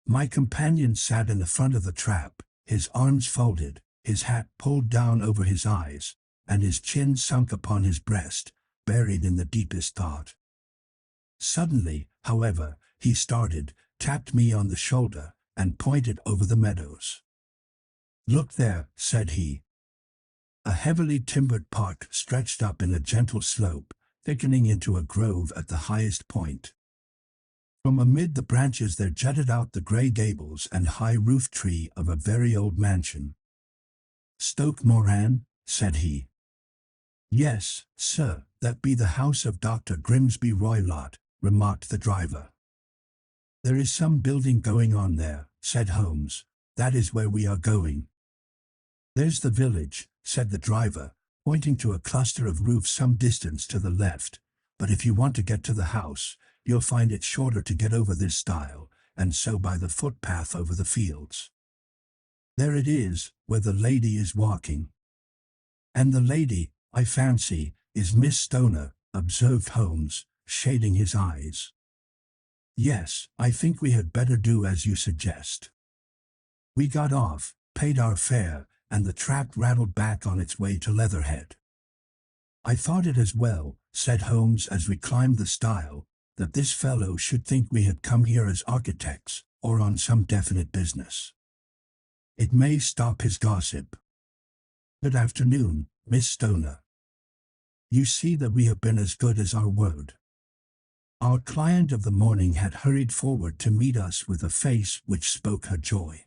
My companion sat in the front of the trap, his arms folded, his hat pulled down over his eyes, and his chin sunk upon his breast, buried in the deepest thought. Suddenly, however, he started, tapped me on the shoulder, and pointed over the meadows. "Look there," said he. A heavily timbered park stretched up in a gentle slope, thickening into a grove at the highest point. From amid the branches there jutted out the grey gables and high roof tree of a very old mansion. "Stoke Moran?" said he. "Yes, sir, that be the house of Dr. Grimsby Roylott," remarked the driver. "There is some building going on there," said Holmes. "That is where we are going." "There's the village," said the driver, pointing to a cluster of roofs some distance to the left, "but if you want to get to the house, you'll find it shorter to get over this stile, and so by the footpath over the fields. There it is, where the lady is walking." "And the lady, I fancy, is Miss Stoner," observed Holmes, shading his eyes. "Yes, I think we had better do as you suggest." We got off, paid our fare, and the trap rattled back on its way to Leatherhead. "I thought it as well," said Holmes as we climbed the stile, "that this fellow should think we had come here as architects, or on some definite business. It may stop his gossip. Good afternoon, Miss Stoner. You see that we have been as good as our word." Our client of the morning had hurried forward to meet us with a face which spoke her joy.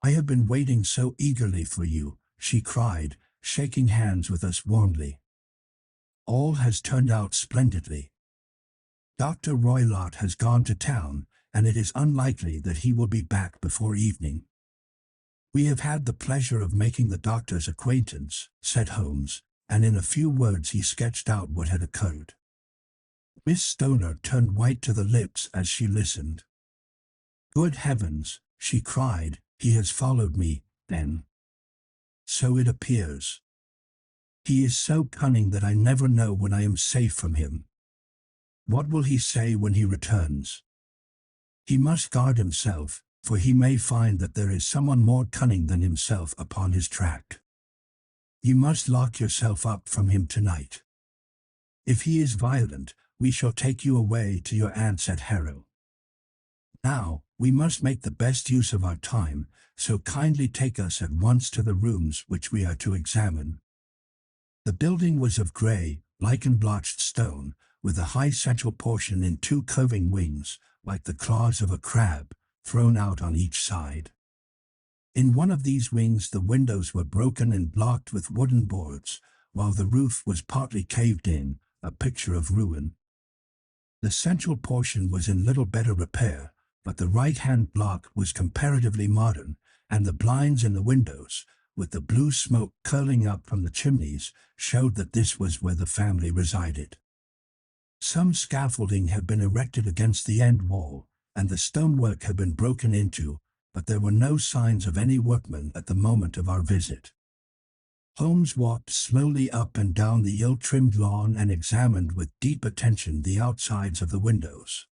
"I have been waiting so eagerly for you," she cried, shaking hands with us warmly. "All has turned out splendidly. Dr. Roylott has gone to town, and it is unlikely that he will be back before evening." "We have had the pleasure of making the doctor's acquaintance," said Holmes, and in a few words he sketched out what had occurred. Miss Stoner turned white to the lips as she listened. "Good heavens," she cried, "he has followed me, then. So it appears. He is so cunning that I never know when I am safe from him. What will he say when he returns? He must guard himself, for he may find that there is someone more cunning than himself upon his track. You must lock yourself up from him tonight. If he is violent, we shall take you away to your aunt's at Harrow. Now, we must make the best use of our time, so kindly take us at once to the rooms which we are to examine." The building was of grey, lichen-blotched stone, with a high central portion in 2 curving wings, like the claws of a crab, thrown out on each side. In one of these wings the windows were broken and blocked with wooden boards, while the roof was partly caved in, a picture of ruin. The central portion was in little better repair, but the right-hand block was comparatively modern, and the blinds in the windows, with the blue smoke curling up from the chimneys, showed that this was where the family resided. Some scaffolding had been erected against the end wall, and the stonework had been broken into, but there were no signs of any workmen at the moment of our visit. Holmes walked slowly up and down the ill-trimmed lawn and examined with deep attention the outsides of the windows.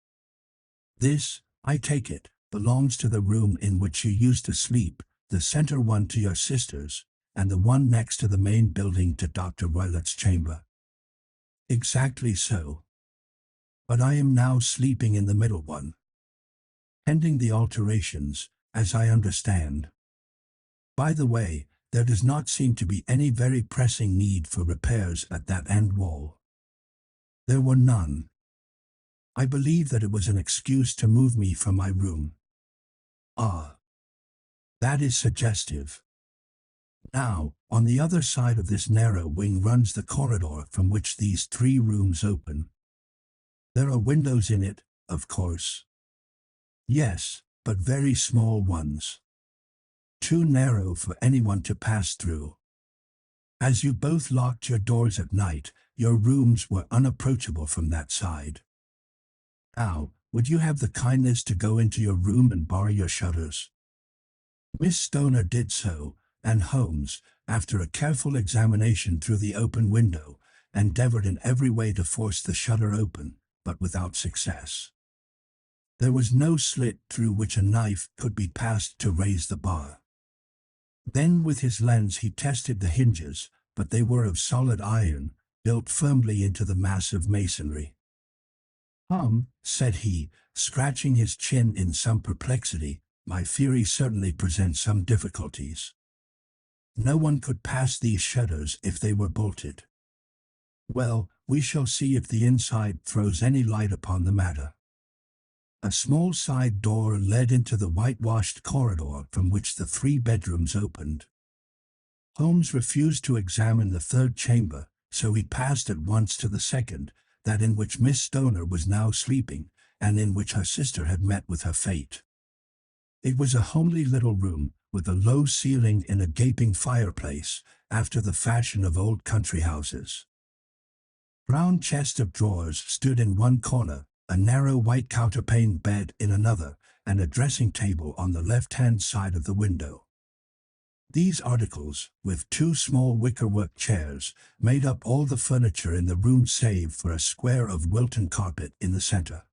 "This, I take it, belongs to the room in which you used to sleep, the center one to your sister's, and the one next to the main building to Dr. Roylott's chamber." "Exactly so. But I am now sleeping in the middle one," pending the alterations, as I understand. By the way, there does not seem to be any very pressing need for repairs at that end wall. There were none. I believe that it was an excuse to move me from my room. Ah, that is suggestive. Now, on the other side of this narrow wing runs the corridor from which these 3 rooms open. There are windows in it, of course. Yes, but very small ones. Too narrow for anyone to pass through. As you both locked your doors at night, your rooms were unapproachable from that side. Now, would you have the kindness to go into your room and bar your shutters? Miss Stoner did so, and Holmes, after a careful examination through the open window, endeavored in every way to force the shutter open, but without success. There was no slit through which a knife could be passed to raise the bar. Then with his lens he tested the hinges, but they were of solid iron, built firmly into the massive masonry. Said he, scratching his chin in some perplexity, my theory certainly presents some difficulties. No one could pass these shutters if they were bolted. Well, we shall see if the inside throws any light upon the matter. A small side door led into the whitewashed corridor from which the 3 bedrooms opened. Holmes refused to examine the 3rd chamber, so he passed at once to the 2nd, that in which Miss Stoner was now sleeping, and in which her sister had met with her fate. It was a homely little room, with a low ceiling and a gaping fireplace, after the fashion of old country houses. Round chest of drawers stood in one corner, a narrow white counterpaned bed in another, and a dressing table on the left-hand side of the window. These articles, with 2 small wickerwork chairs, made up all the furniture in the room save for a square of Wilton carpet in the center.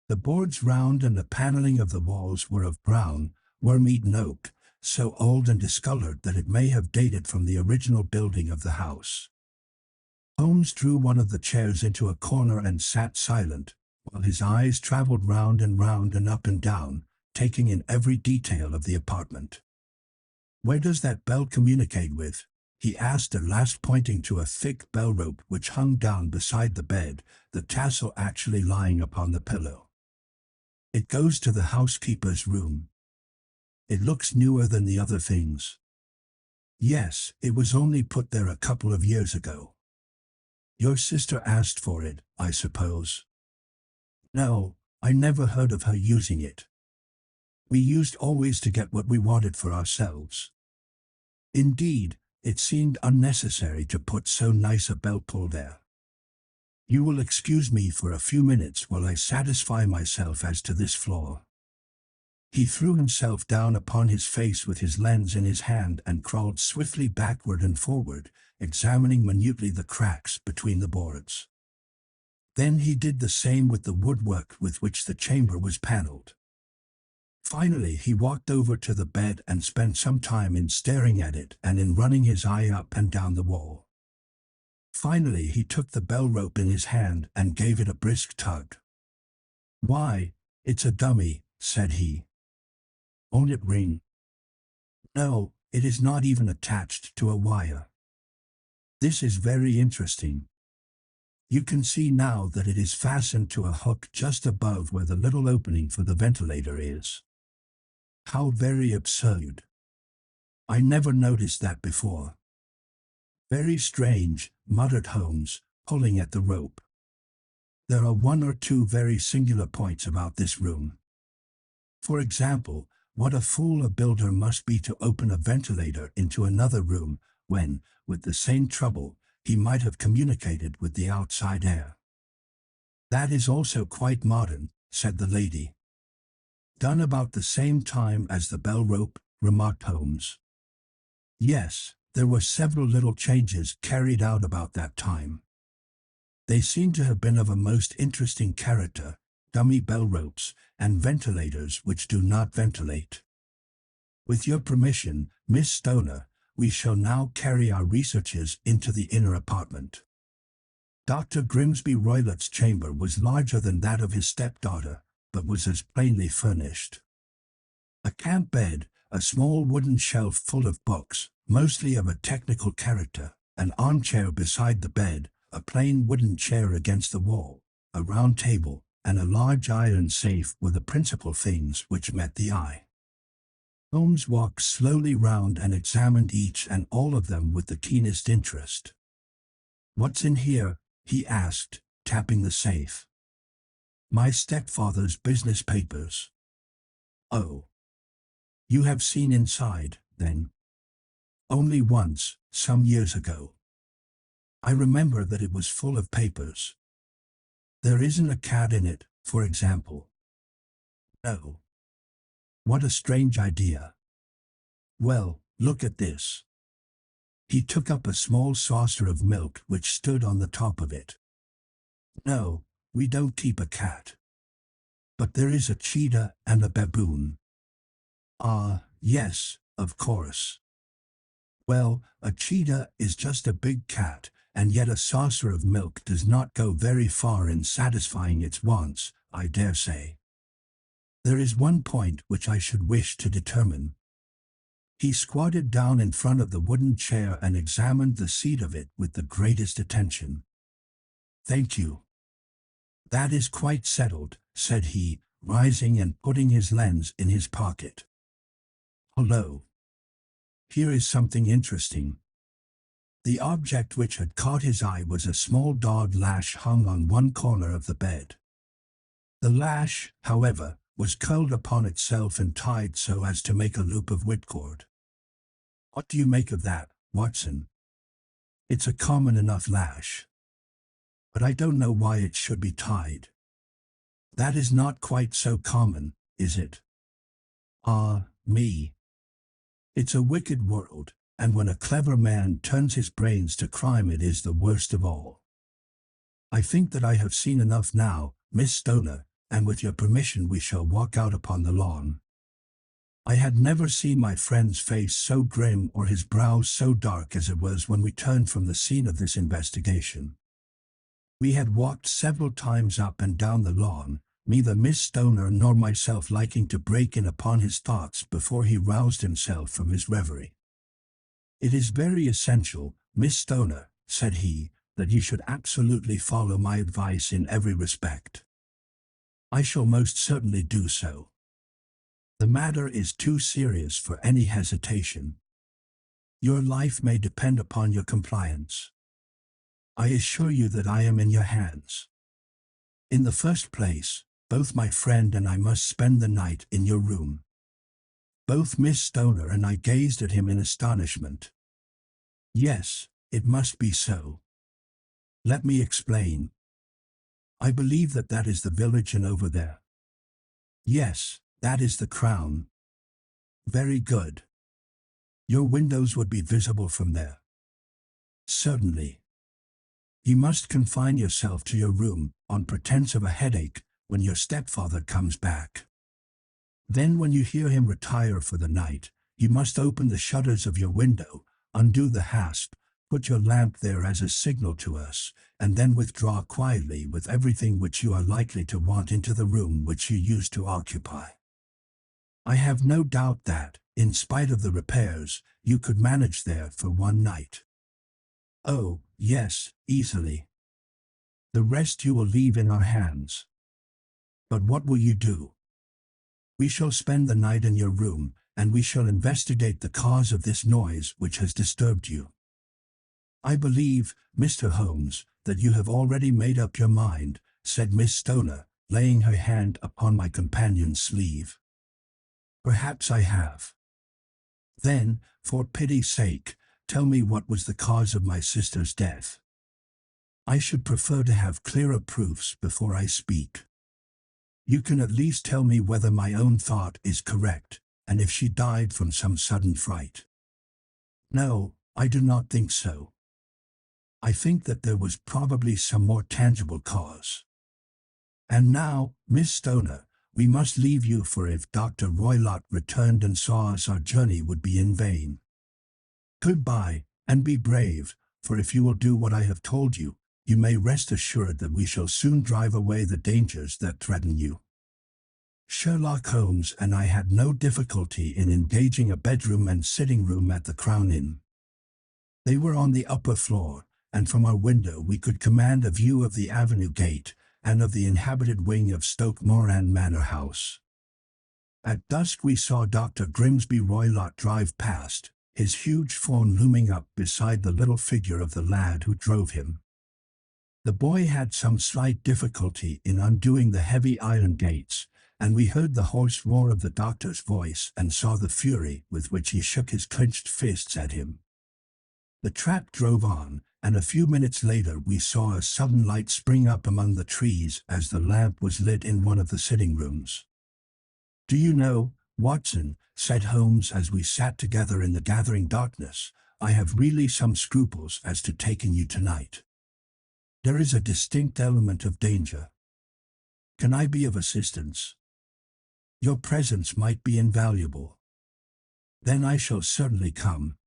The boards round and the paneling of the walls were of brown, worm-eaten oak, so old and discolored that it may have dated from the original building of the house. Holmes drew one of the chairs into a corner and sat silent, while his eyes traveled round and up and down, taking in every detail of the apartment. "Where does that bell communicate with?" he asked at last, pointing to a thick bell rope which hung down beside the bed, the tassel actually lying upon the pillow. "It goes to the housekeeper's room. It looks newer than the other things." "Yes, it was only put there a couple of years ago." "Your sister asked for it, I suppose?" "No, I never heard of her using it. We used always to get what we wanted for ourselves. Indeed, it seemed unnecessary to put so nice a bell pull there. You will excuse me for a few minutes while I satisfy myself as to this floor." He threw himself down upon his face with his lens in his hand and crawled swiftly backward and forward, examining minutely the cracks between the boards. Then he did the same with the woodwork with which the chamber was paneled. Finally he walked over to the bed and spent some time in staring at it and in running his eye up and down the wall. Finally he took the bell rope in his hand and gave it a brisk tug. "Why, it's a dummy," said he. "Won't it ring?" "No, it is not even attached to a wire." "This is very interesting. You can see now that it is fastened to a hook just above where the little opening for the ventilator is. How very absurd. I never noticed that before." "Very strange," muttered Holmes, pulling at the rope. "There are 1 or 2 very singular points about this room. For example, what a fool a builder must be to open a ventilator into another room when, with the same trouble, he might have communicated with the outside air." "That is also quite modern," said the lady. "Done about the same time as the bell rope," remarked Holmes. "Yes, there were several little changes carried out about that time. They seem to have been of a most interesting character, dummy bell ropes, and ventilators which do not ventilate. With your permission, Miss Stoner, we shall now carry our researches into the inner apartment." Dr. Grimsby Roylott's chamber was larger than that of his stepdaughter, but was as plainly furnished. A camp bed, a small wooden shelf full of books, mostly of a technical character, an armchair beside the bed, a plain wooden chair against the wall, a round table, and a large iron safe were the principal things which met the eye. Holmes walked slowly round and examined each and all of them with the keenest interest. "What's in here?" he asked, tapping the safe. "My stepfather's business papers." "Oh. You have seen inside, then?" "Only once, some years ago. I remember that it was full of papers." "There isn't a cat in it, for example?" "No." "What a strange idea." "Well, look at this." He took up a small saucer of milk which stood on the top of it. "No, we don't keep a cat. But there is a cheetah and a baboon." "Ah, yes, of course." "Well, a cheetah is just a big cat, and yet a saucer of milk does not go very far in satisfying its wants, I dare say. There is one point which I should wish to determine." He squatted down in front of the wooden chair and examined the seat of it with the greatest attention. "Thank you. That is quite settled," said he, rising and putting his lens in his pocket. "Hullo. Here is something interesting." The object which had caught his eye was a small dog lash hung on one corner of the bed. The lash, however, was curled upon itself and tied so as to make a loop of whipcord. "What do you make of that, Watson?" "It's a common enough lash. But I don't know why it should be tied." "That is not quite so common, is it?" "Ah, me. It's a wicked world, and when a clever man turns his brains to crime it is the worst of all. I think that I have seen enough now, Miss Stoner, and with your permission we shall walk out upon the lawn." I had never seen my friend's face so grim or his brow so dark as it was when we turned from the scene of this investigation. We had walked several times up and down the lawn, neither Miss Stoner nor myself liking to break in upon his thoughts before he roused himself from his reverie. "It is very essential, Miss Stoner," said he, "that you should absolutely follow my advice in every respect." "I shall most certainly do so. The matter is too serious for any hesitation. Your life may depend upon your compliance. I assure you that I am in your hands. In the first place, both my friend and I must spend the night in your room." Both Miss Stoner and I gazed at him in astonishment. "Yes, it must be so. Let me explain. I believe that that is the village inn over there." "Yes, that is the Crown." "Very good. Your windows would be visible from there." "Certainly. You must confine yourself to your room, on pretense of a headache, when your stepfather comes back. Then when you hear him retire for the night, you must open the shutters of your window, undo the hasp, put your lamp there as a signal to us, and then withdraw quietly with everything which you are likely to want into the room which you used to occupy. I have no doubt that, in spite of the repairs, you could manage there for one night." "Oh, yes, easily. The rest you will leave in our hands." "But what will you do?" "We shall spend the night in your room, and we shall investigate the cause of this noise which has disturbed you." "I believe, Mr. Holmes, that you have already made up your mind," said Miss Stoner, laying her hand upon my companion's sleeve. "Perhaps I have." "Then, for pity's sake, tell me what was the cause of my sister's death. I should prefer to have clearer proofs before I speak. You can at least tell me whether my own thought is correct, and if she died from some sudden fright." "No, I do not think so. I think that there was probably some more tangible cause. And now, Miss Stoner, we must leave you, for if Dr. Roylott returned and saw us our journey would be in vain. Goodbye, and be brave, for if you will do what I have told you, you may rest assured that we shall soon drive away the dangers that threaten you." Sherlock Holmes and I had no difficulty in engaging a bedroom and sitting room at the Crown Inn. They were on the upper floor, and from our window we could command a view of the avenue gate and of the inhabited wing of Stoke Moran Manor House. At dusk we saw Dr. Grimsby Roylott drive past, his huge form looming up beside the little figure of the lad who drove him. The boy had some slight difficulty in undoing the heavy iron gates, and we heard the hoarse roar of the doctor's voice and saw the fury with which he shook his clenched fists at him. The trap drove on, and a few minutes later we saw a sudden light spring up among the trees as the lamp was lit in one of the sitting rooms. "Do you know, Watson," said Holmes as we sat together in the gathering darkness, "I have really some scruples as to taking you tonight. There is a distinct element of danger. Can I be of assistance? Your presence might be invaluable." "Then I shall certainly come.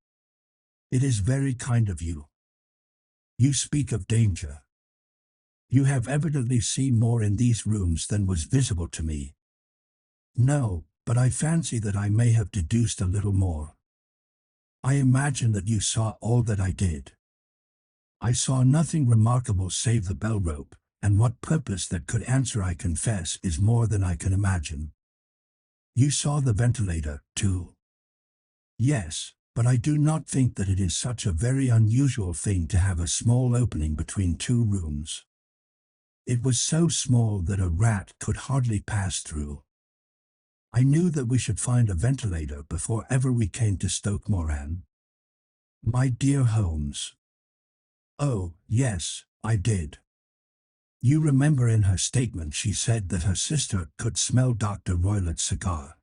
It is very kind of you. You speak of danger. You have evidently seen more in these rooms than was visible to me." "No, but I fancy that I may have deduced a little more. I imagine that you saw all that I did." "I saw nothing remarkable save the bell rope, and what purpose that could answer I confess is more than I can imagine." "You saw the ventilator, too?" "Yes, but I do not think that it is such a very unusual thing to have a small opening between two rooms. It was so small that a rat could hardly pass through. I knew that we should find a ventilator before ever we came to Stoke Moran." "My dear Holmes." "Oh, yes, I did. You remember in her statement she said that her sister could smell Dr. Roylott's cigar.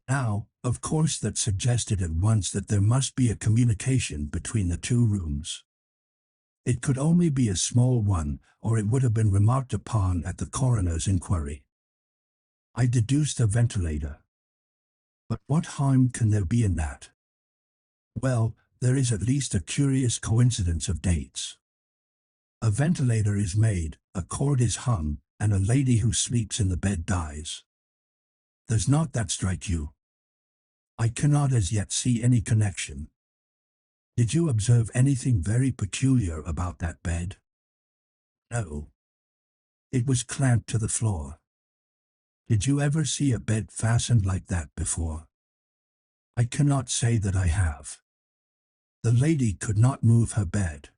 Now, of course that suggested at once that there must be a communication between the two rooms. It could only be a small one, or it would have been remarked upon at the coroner's inquiry. I deduced a ventilator. But what harm can there be in that? Well, there is at least a curious coincidence of dates. A ventilator is made, a cord is hung, and a lady who sleeps in the bed dies. Does not that strike you? I cannot as yet see any connection. Did you observe anything very peculiar about that bed?" "No. It was clamped to the floor. Did you ever see a bed fastened like that before?" "I cannot say that I have. The lady could not move her bed.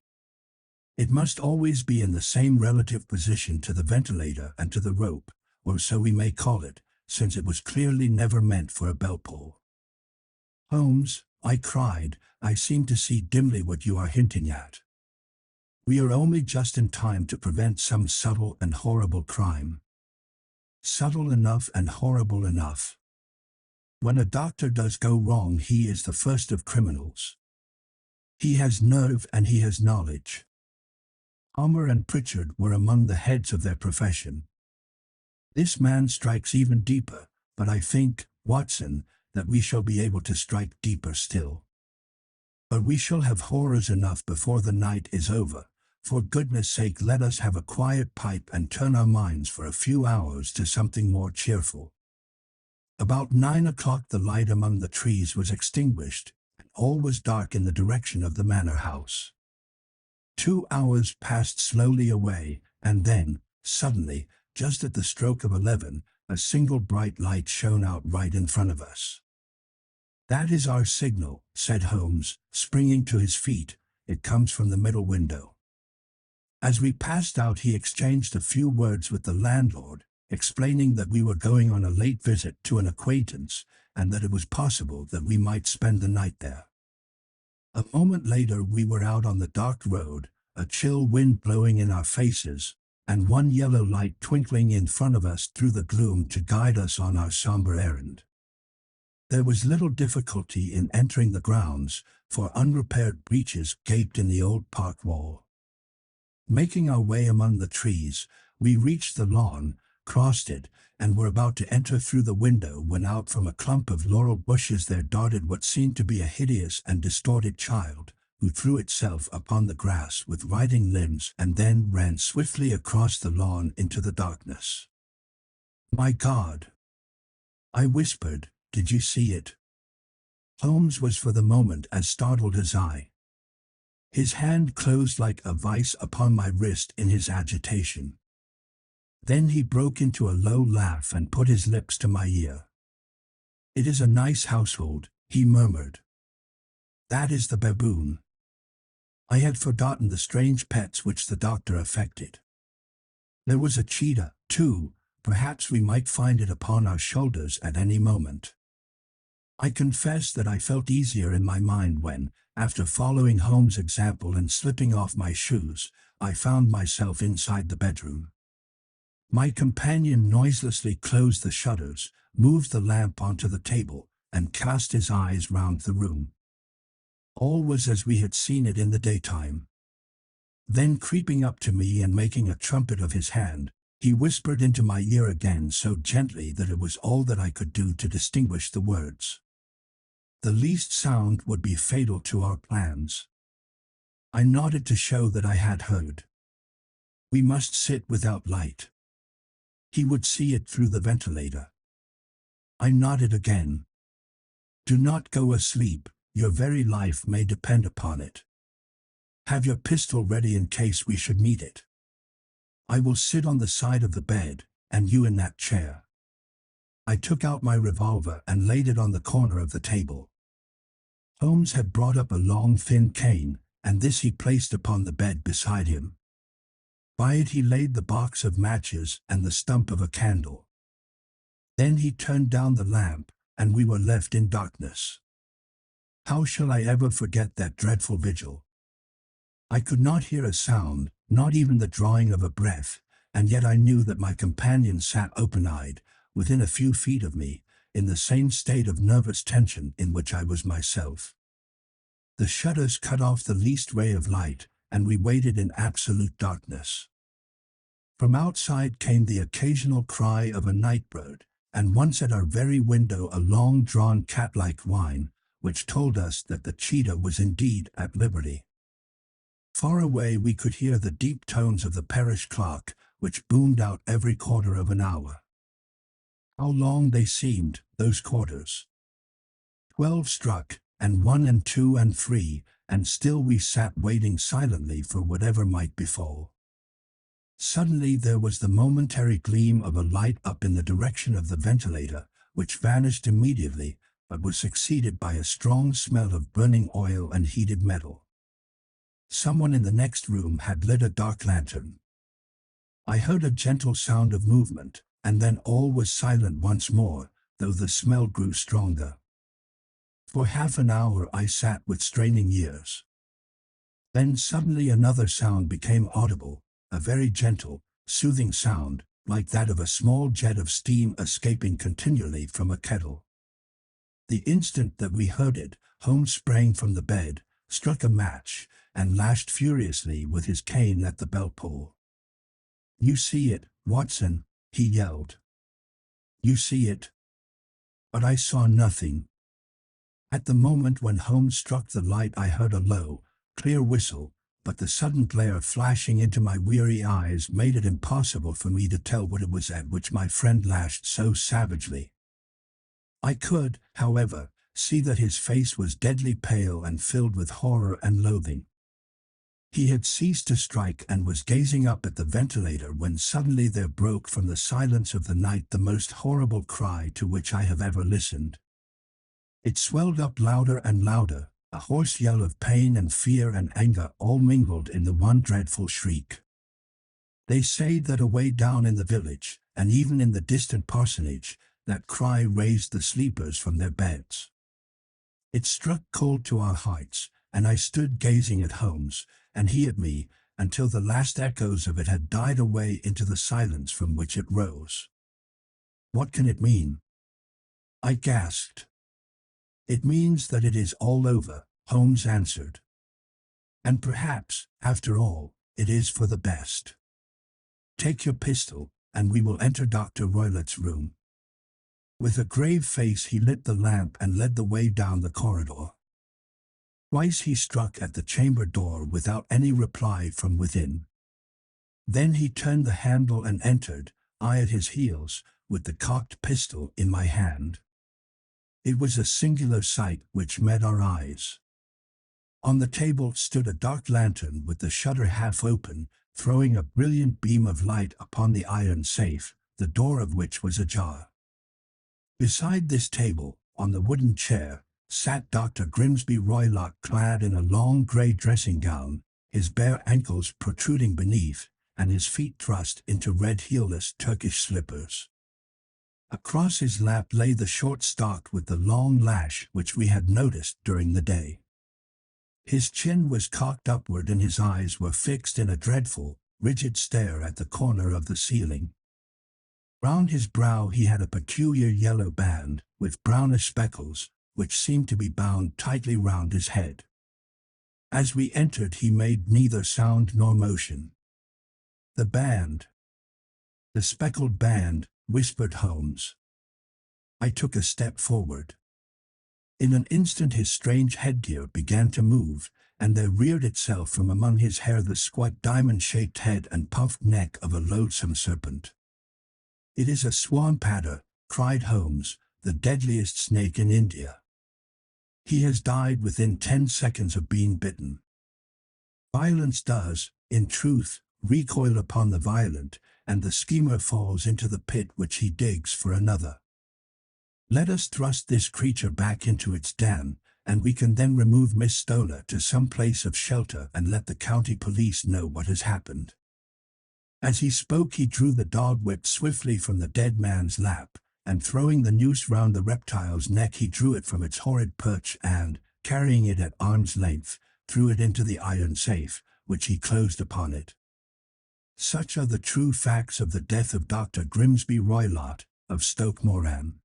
It must always be in the same relative position to the ventilator and to the rope, or so we may call it, since it was clearly never meant for a bell pull." "Holmes," I cried, "I seem to see dimly what you are hinting at. We are only just in time to prevent some subtle and horrible crime." "Subtle enough and horrible enough. When a doctor does go wrong he is the first of criminals. He has nerve and he has knowledge. Palmer and Pritchard were among the heads of their profession. This man strikes even deeper, but I think, Watson, that we shall be able to strike deeper still. But we shall have horrors enough before the night is over. For goodness sake let us have a quiet pipe and turn our minds for a few hours to something more cheerful." About 9 o'clock the light among the trees was extinguished, and all was dark in the direction of the manor house. 2 hours passed slowly away, and then, suddenly, just at the stroke of 11, a single bright light shone out right in front of us. "That is our signal," said Holmes, springing to his feet. "It comes from the middle window." As we passed out he exchanged a few words with the landlord, explaining that we were going on a late visit to an acquaintance, and that it was possible that we might spend the night there. A moment later we were out on the dark road, a chill wind blowing in our faces, and one yellow light twinkling in front of us through the gloom to guide us on our somber errand. There was little difficulty in entering the grounds, for unrepaired breaches gaped in the old park wall. Making our way among the trees, we reached the lawn, crossed it, and were about to enter through the window when out from a clump of laurel bushes there darted what seemed to be a hideous and distorted child, who threw itself upon the grass with writhing limbs and then ran swiftly across the lawn into the darkness. My God! I whispered, did you see it? Holmes was for the moment as startled as I. His hand closed like a vice upon my wrist in his agitation. Then he broke into a low laugh and put his lips to my ear. It is a nice household, he murmured. That is the baboon. I had forgotten the strange pets which the doctor affected. There was a cheetah, too. Perhaps we might find it upon our shoulders at any moment. I confess that I felt easier in my mind when, after following Holmes' example and slipping off my shoes, I found myself inside the bedroom. My companion noiselessly closed the shutters, moved the lamp onto the table, and cast his eyes round the room. All was as we had seen it in the daytime. Then creeping up to me and making a trumpet of his hand, he whispered into my ear again so gently that it was all that I could do to distinguish the words. The least sound would be fatal to our plans. I nodded to show that I had heard. We must sit without light. He would see it through the ventilator. I nodded again. Do not go asleep, your very life may depend upon it. Have your pistol ready in case we should need it. I will sit on the side of the bed, and you in that chair. I took out my revolver and laid it on the corner of the table. Holmes had brought up a long thin cane, and this he placed upon the bed beside him. By it he laid the box of matches and the stump of a candle. Then he turned down the lamp, and we were left in darkness. How shall I ever forget that dreadful vigil? I could not hear a sound, not even the drawing of a breath, and yet I knew that my companion sat open-eyed, within a few feet of me, in the same state of nervous tension in which I was myself. The shutters cut off the least ray of light, and we waited in absolute darkness. From outside came the occasional cry of a night bird, and once at our very window a long-drawn cat-like whine, which told us that the cheetah was indeed at liberty. Far away we could hear the deep tones of the parish clock, which boomed out every quarter of an hour. How long they seemed, those quarters! 12 struck, and 1 and 2 and 3, and still we sat waiting silently for whatever might befall. Suddenly there was the momentary gleam of a light up in the direction of the ventilator, which vanished immediately, but was succeeded by a strong smell of burning oil and heated metal. Someone in the next room had lit a dark lantern. I heard a gentle sound of movement, and then all was silent once more, though the smell grew stronger. For half an hour I sat with straining ears. Then suddenly another sound became audible, a very gentle, soothing sound, like that of a small jet of steam escaping continually from a kettle. The instant that we heard it, Holmes sprang from the bed, struck a match, and lashed furiously with his cane at the bell-pull. "You see it, Watson," he yelled. "You see it." But I saw nothing. At the moment when Holmes struck the light I heard a low, clear whistle, but the sudden glare flashing into my weary eyes made it impossible for me to tell what it was at which my friend lashed so savagely. I could, however, see that his face was deadly pale and filled with horror and loathing. He had ceased to strike and was gazing up at the ventilator when suddenly there broke from the silence of the night the most horrible cry to which I have ever listened. It swelled up louder and louder, a hoarse yell of pain and fear and anger all mingled in the one dreadful shriek. They say that away down in the village, and even in the distant parsonage, that cry raised the sleepers from their beds. It struck cold to our hearts, and I stood gazing at Holmes, and he at me, until the last echoes of it had died away into the silence from which it rose. "What can it mean?" I gasped. "It means that it is all over," Holmes answered. "And perhaps, after all, it is for the best. Take your pistol, and we will enter Dr. Roylott's room." With a grave face he lit the lamp and led the way down the corridor. Twice he struck at the chamber door without any reply from within. Then he turned the handle and entered, I at his heels, with the cocked pistol in my hand. It was a singular sight which met our eyes. On the table stood a dark lantern with the shutter half open, throwing a brilliant beam of light upon the iron safe, the door of which was ajar. Beside this table, on the wooden chair, sat Dr. Grimsby Roylott, clad in a long grey dressing gown, his bare ankles protruding beneath, and his feet thrust into red heelless Turkish slippers. Across his lap lay the short stock with the long lash which we had noticed during the day. His chin was cocked upward and his eyes were fixed in a dreadful, rigid stare at the corner of the ceiling. Round his brow he had a peculiar yellow band, with brownish speckles, which seemed to be bound tightly round his head. As we entered he made neither sound nor motion. "The band. The speckled band," whispered Holmes. I took a step forward. In an instant his strange headgear began to move, and there reared itself from among his hair the squat diamond-shaped head and puffed neck of a loathsome serpent. "It is a swamp adder," cried Holmes, "the deadliest snake in India. He has died within 10 seconds of being bitten." Violence does, in truth, recoil upon the violent, and the schemer falls into the pit which he digs for another. Let us thrust this creature back into its den, and we can then remove Miss Stoner to some place of shelter and let the county police know what has happened. As he spoke he drew the dog whip swiftly from the dead man's lap, and throwing the noose round the reptile's neck he drew it from its horrid perch and, carrying it at arm's length, threw it into the iron safe, which he closed upon it. Such are the true facts of the death of Dr. Grimsby Roylott, of Stoke Moran.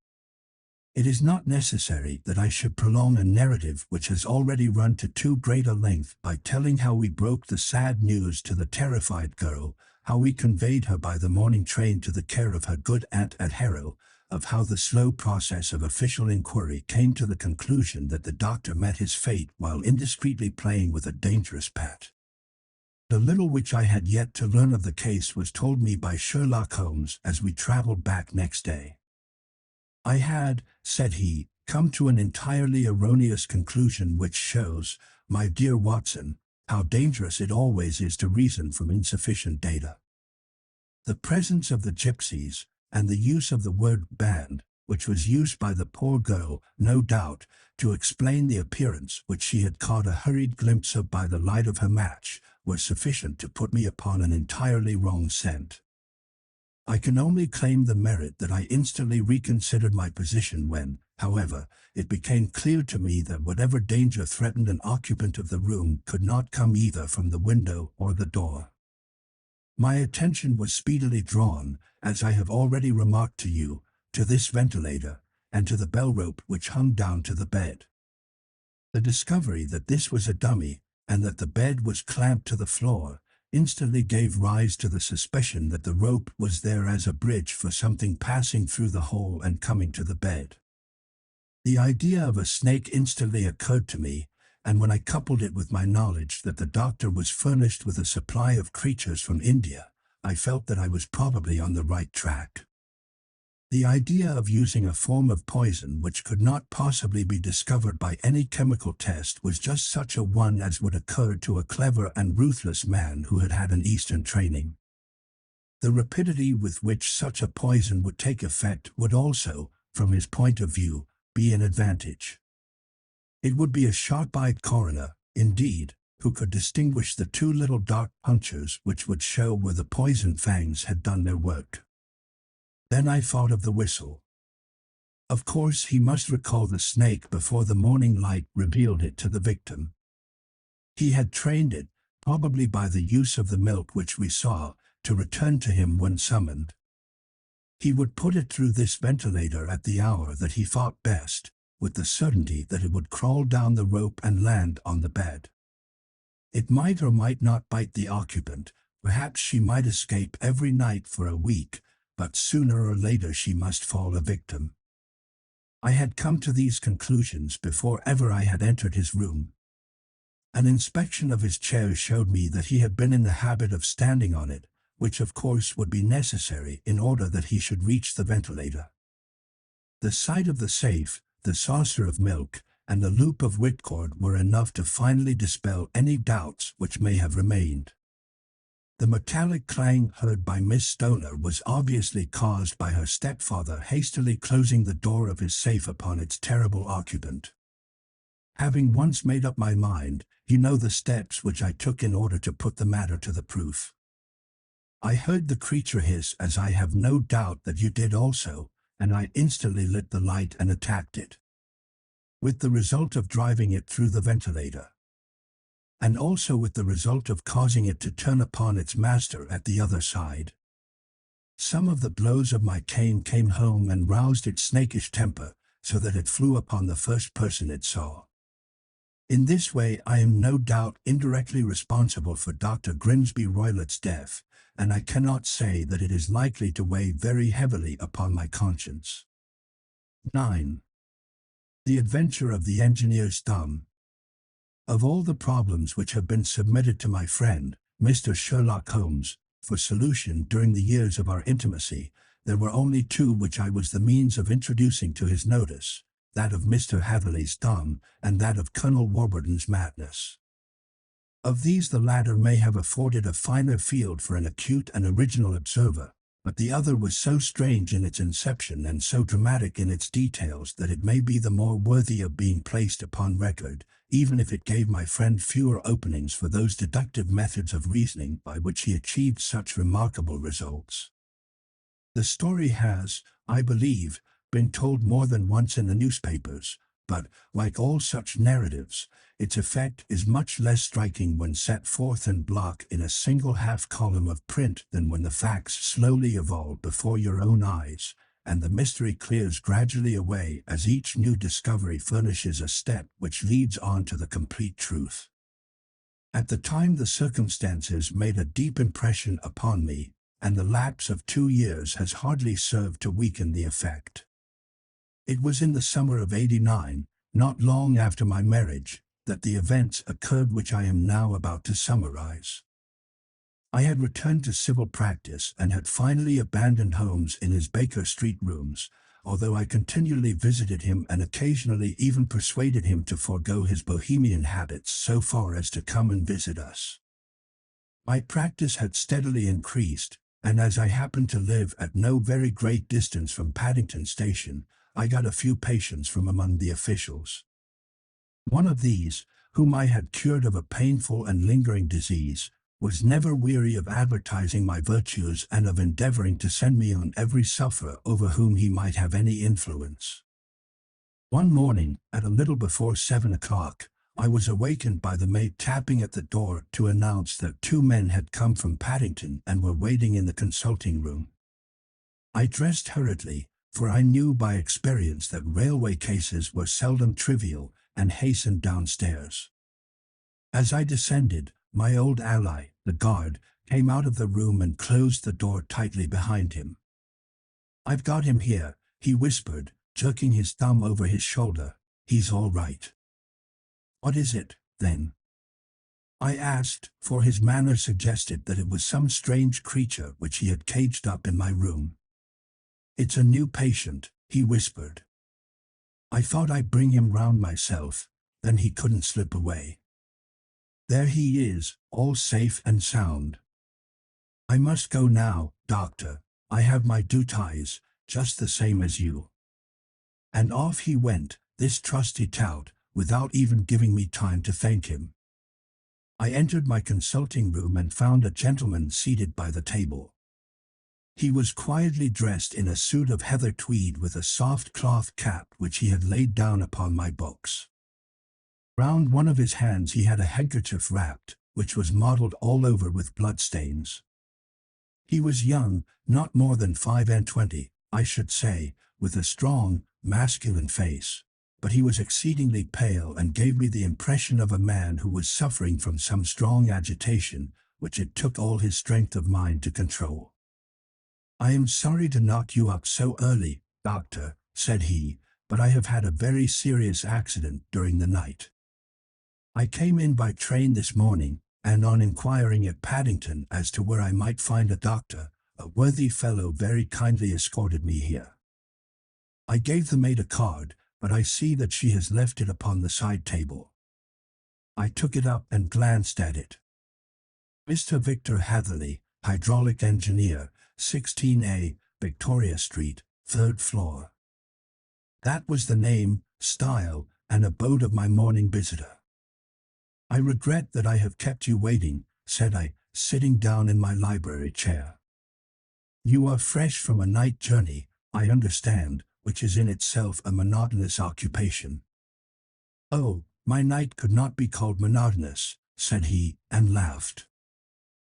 It is not necessary that I should prolong a narrative which has already run to too great a length by telling how we broke the sad news to the terrified girl, how we conveyed her by the morning train to the care of her good aunt at Harrow, of how the slow process of official inquiry came to the conclusion that the doctor met his fate while indiscreetly playing with a dangerous pet. The little which I had yet to learn of the case was told me by Sherlock Holmes as we travelled back next day. "I had," said he, "come to an entirely erroneous conclusion which shows, my dear Watson, how dangerous it always is to reason from insufficient data. The presence of the gypsies, and the use of the word band, which was used by the poor girl, no doubt, to explain the appearance which she had caught a hurried glimpse of by the light of her match, were sufficient to put me upon an entirely wrong scent. I can only claim the merit that I instantly reconsidered my position when, however, it became clear to me that whatever danger threatened an occupant of the room could not come either from the window or the door. My attention was speedily drawn, as I have already remarked to you, to this ventilator, and to the bell rope which hung down to the bed. The discovery that this was a dummy, and that the bed was clamped to the floor, instantly gave rise to the suspicion that the rope was there as a bridge for something passing through the hole and coming to the bed. The idea of a snake instantly occurred to me, and when I coupled it with my knowledge that the doctor was furnished with a supply of creatures from India, I felt that I was probably on the right track. The idea of using a form of poison which could not possibly be discovered by any chemical test was just such a one as would occur to a clever and ruthless man who had had an Eastern training. The rapidity with which such a poison would take effect would also, from his point of view, be an advantage. It would be a sharp-eyed coroner, indeed, who could distinguish the two little dark punctures which would show where the poison fangs had done their work. Then I thought of the whistle. Of course he must recall the snake before the morning light revealed it to the victim. He had trained it, probably by the use of the milk which we saw, to return to him when summoned. He would put it through this ventilator at the hour that he thought best, with the certainty that it would crawl down the rope and land on the bed. It might or might not bite the occupant, perhaps she might escape every night for a week, but sooner or later she must fall a victim. I had come to these conclusions before ever I had entered his room. An inspection of his chair showed me that he had been in the habit of standing on it, which of course would be necessary in order that he should reach the ventilator. The sight of the safe, the saucer of milk, and the loop of whipcord were enough to finally dispel any doubts which may have remained. The metallic clang heard by Miss Stoner was obviously caused by her stepfather hastily closing the door of his safe upon its terrible occupant. Having once made up my mind, you know the steps which I took in order to put the matter to the proof. I heard the creature hiss, as I have no doubt that you did also, and I instantly lit the light and attacked it, with the result of driving it through the ventilator, and also with the result of causing it to turn upon its master at the other side. Some of the blows of my cane came home and roused its snakish temper, so that it flew upon the first person it saw. In this way I am no doubt indirectly responsible for Dr. Grimsby Roylott's death, and I cannot say that it is likely to weigh very heavily upon my conscience. 9. The Adventure of the Engineer's Thumb. Of all the problems which have been submitted to my friend, Mr. Sherlock Holmes, for solution during the years of our intimacy, there were only two which I was the means of introducing to his notice, that of Mr. Hatherley's thumb, and that of Colonel Warburton's madness. Of these the latter may have afforded a finer field for an acute and original observer, but the other was so strange in its inception and so dramatic in its details that it may be the more worthy of being placed upon record, even if it gave my friend fewer openings for those deductive methods of reasoning by which he achieved such remarkable results. The story has, I believe, been told more than once in the newspapers, but, like all such narratives, its effect is much less striking when set forth in block in a single half-column of print than when the facts slowly evolve before your own eyes, and the mystery clears gradually away as each new discovery furnishes a step which leads on to the complete truth. At the time the circumstances made a deep impression upon me, and the lapse of 2 years has hardly served to weaken the effect. It was in the summer of '89, not long after my marriage, that the events occurred which I am now about to summarize. I had returned to civil practice and had finally abandoned Holmes in his Baker Street rooms, although I continually visited him and occasionally even persuaded him to forego his Bohemian habits so far as to come and visit us. My practice had steadily increased, and as I happened to live at no very great distance from Paddington Station, I got a few patients from among the officials. One of these, whom I had cured of a painful and lingering disease, was never weary of advertising my virtues and of endeavoring to send me on every sufferer over whom he might have any influence. One morning, at a little before 7 o'clock, I was awakened by the maid tapping at the door to announce that 2 men had come from Paddington and were waiting in the consulting room. I dressed hurriedly, for I knew by experience that railway cases were seldom trivial, and hastened downstairs. As I descended, my old ally, the guard, came out of the room and closed the door tightly behind him. "I've got him here," he whispered, jerking his thumb over his shoulder. "He's all right." "What is it, then?" I asked, for his manner suggested that it was some strange creature which he had caged up in my room. "It's a new patient," he whispered. "I thought I'd bring him round myself, then he couldn't slip away. There he is, all safe and sound. I must go now, doctor. I have my duties, just the same as you." And off he went, this trusty tout, without even giving me time to thank him. I entered my consulting room and found a gentleman seated by the table. He was quietly dressed in a suit of heather tweed with a soft cloth cap which he had laid down upon my books. Round one of his hands he had a handkerchief wrapped, which was mottled all over with bloodstains. He was young, not more than 25, I should say, with a strong, masculine face, but he was exceedingly pale and gave me the impression of a man who was suffering from some strong agitation, which it took all his strength of mind to control. "I am sorry to knock you up so early, doctor," said he, "but I have had a very serious accident during the night. I came in by train this morning, and on inquiring at Paddington as to where I might find a doctor, a worthy fellow very kindly escorted me here. I gave the maid a card, but I see that she has left it upon the side table. I took it up and glanced at it. Mr. Victor Hatherley, hydraulic engineer, 16A, Victoria Street, 3rd floor. That was the name, style, and abode of my morning visitor. I regret that I have kept you waiting, said I, sitting down in my library chair. You are fresh from a night journey, I understand, which is in itself a monotonous occupation. Oh, my night could not be called monotonous, said he, and laughed.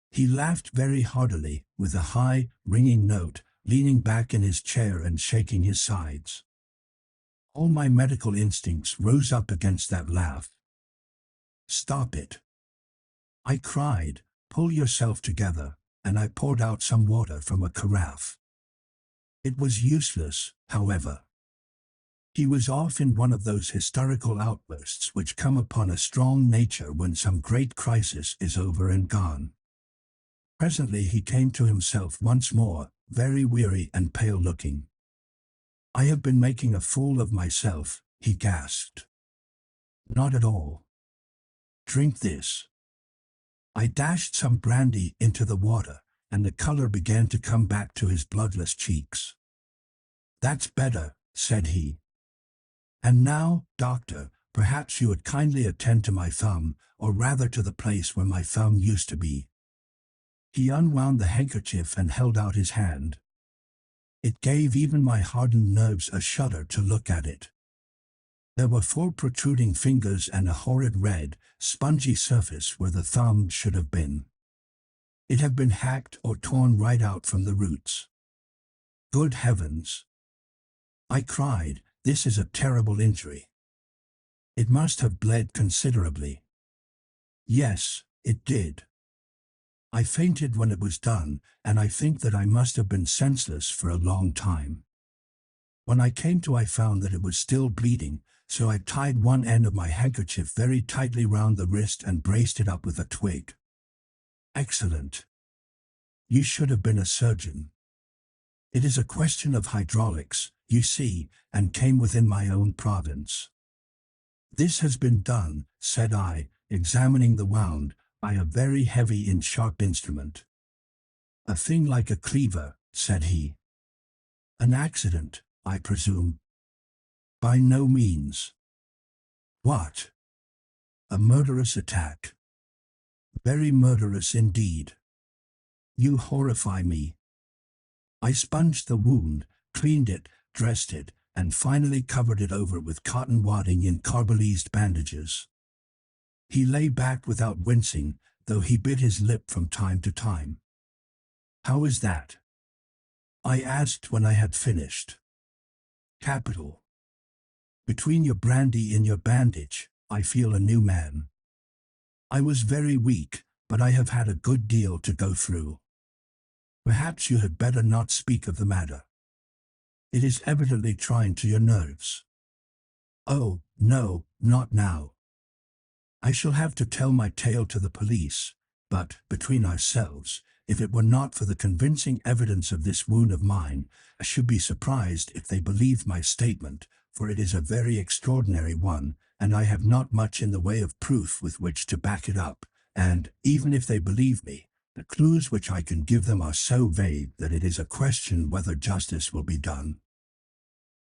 He laughed very heartily, with a high, ringing note, leaning back in his chair and shaking his sides. All my medical instincts rose up against that laugh. Stop it, I cried, pull yourself together, and I poured out some water from a carafe. It was useless, however. He was off in one of those hysterical outbursts which come upon a strong nature when some great crisis is over and gone. Presently he came to himself once more, very weary and pale-looking. I have been making a fool of myself, he gasped. Not at all. Drink this. I dashed some brandy into the water, and the color began to come back to his bloodless cheeks. That's better, said he. And now, doctor, perhaps you would kindly attend to my thumb, or rather to the place where my thumb used to be. He unwound the handkerchief and held out his hand. It gave even my hardened nerves a shudder to look at it. There were 4 protruding fingers and a horrid red, spongy surface where the thumb should have been. It had been hacked or torn right out from the roots. Good heavens! I cried, this is a terrible injury. It must have bled considerably. Yes, it did. I fainted when it was done, and I think that I must have been senseless for a long time. When I came to I found that it was still bleeding, so I tied one end of my handkerchief very tightly round the wrist and braced it up with a twig. Excellent. You should have been a surgeon. It is a question of hydraulics, you see, and came within my own province. This has been done, said I, examining the wound, by a very heavy and sharp instrument. A thing like a cleaver, said he. An accident, I presume. By no means. What? A murderous attack. Very murderous indeed. You horrify me. I sponged the wound, cleaned it, dressed it, and finally covered it over with cotton wadding in carbolised bandages. He lay back without wincing, though he bit his lip from time to time. How is that? I asked when I had finished. Capital. Between your brandy and your bandage, I feel a new man. I was very weak, but I have had a good deal to go through. Perhaps you had better not speak of the matter. It is evidently trying to your nerves. Oh, no, not now. I shall have to tell my tale to the police, but, between ourselves, if it were not for the convincing evidence of this wound of mine, I should be surprised if they believed my statement, for it is a very extraordinary one, and I have not much in the way of proof with which to back it up, and, even if they believe me, the clues which I can give them are so vague that it is a question whether justice will be done.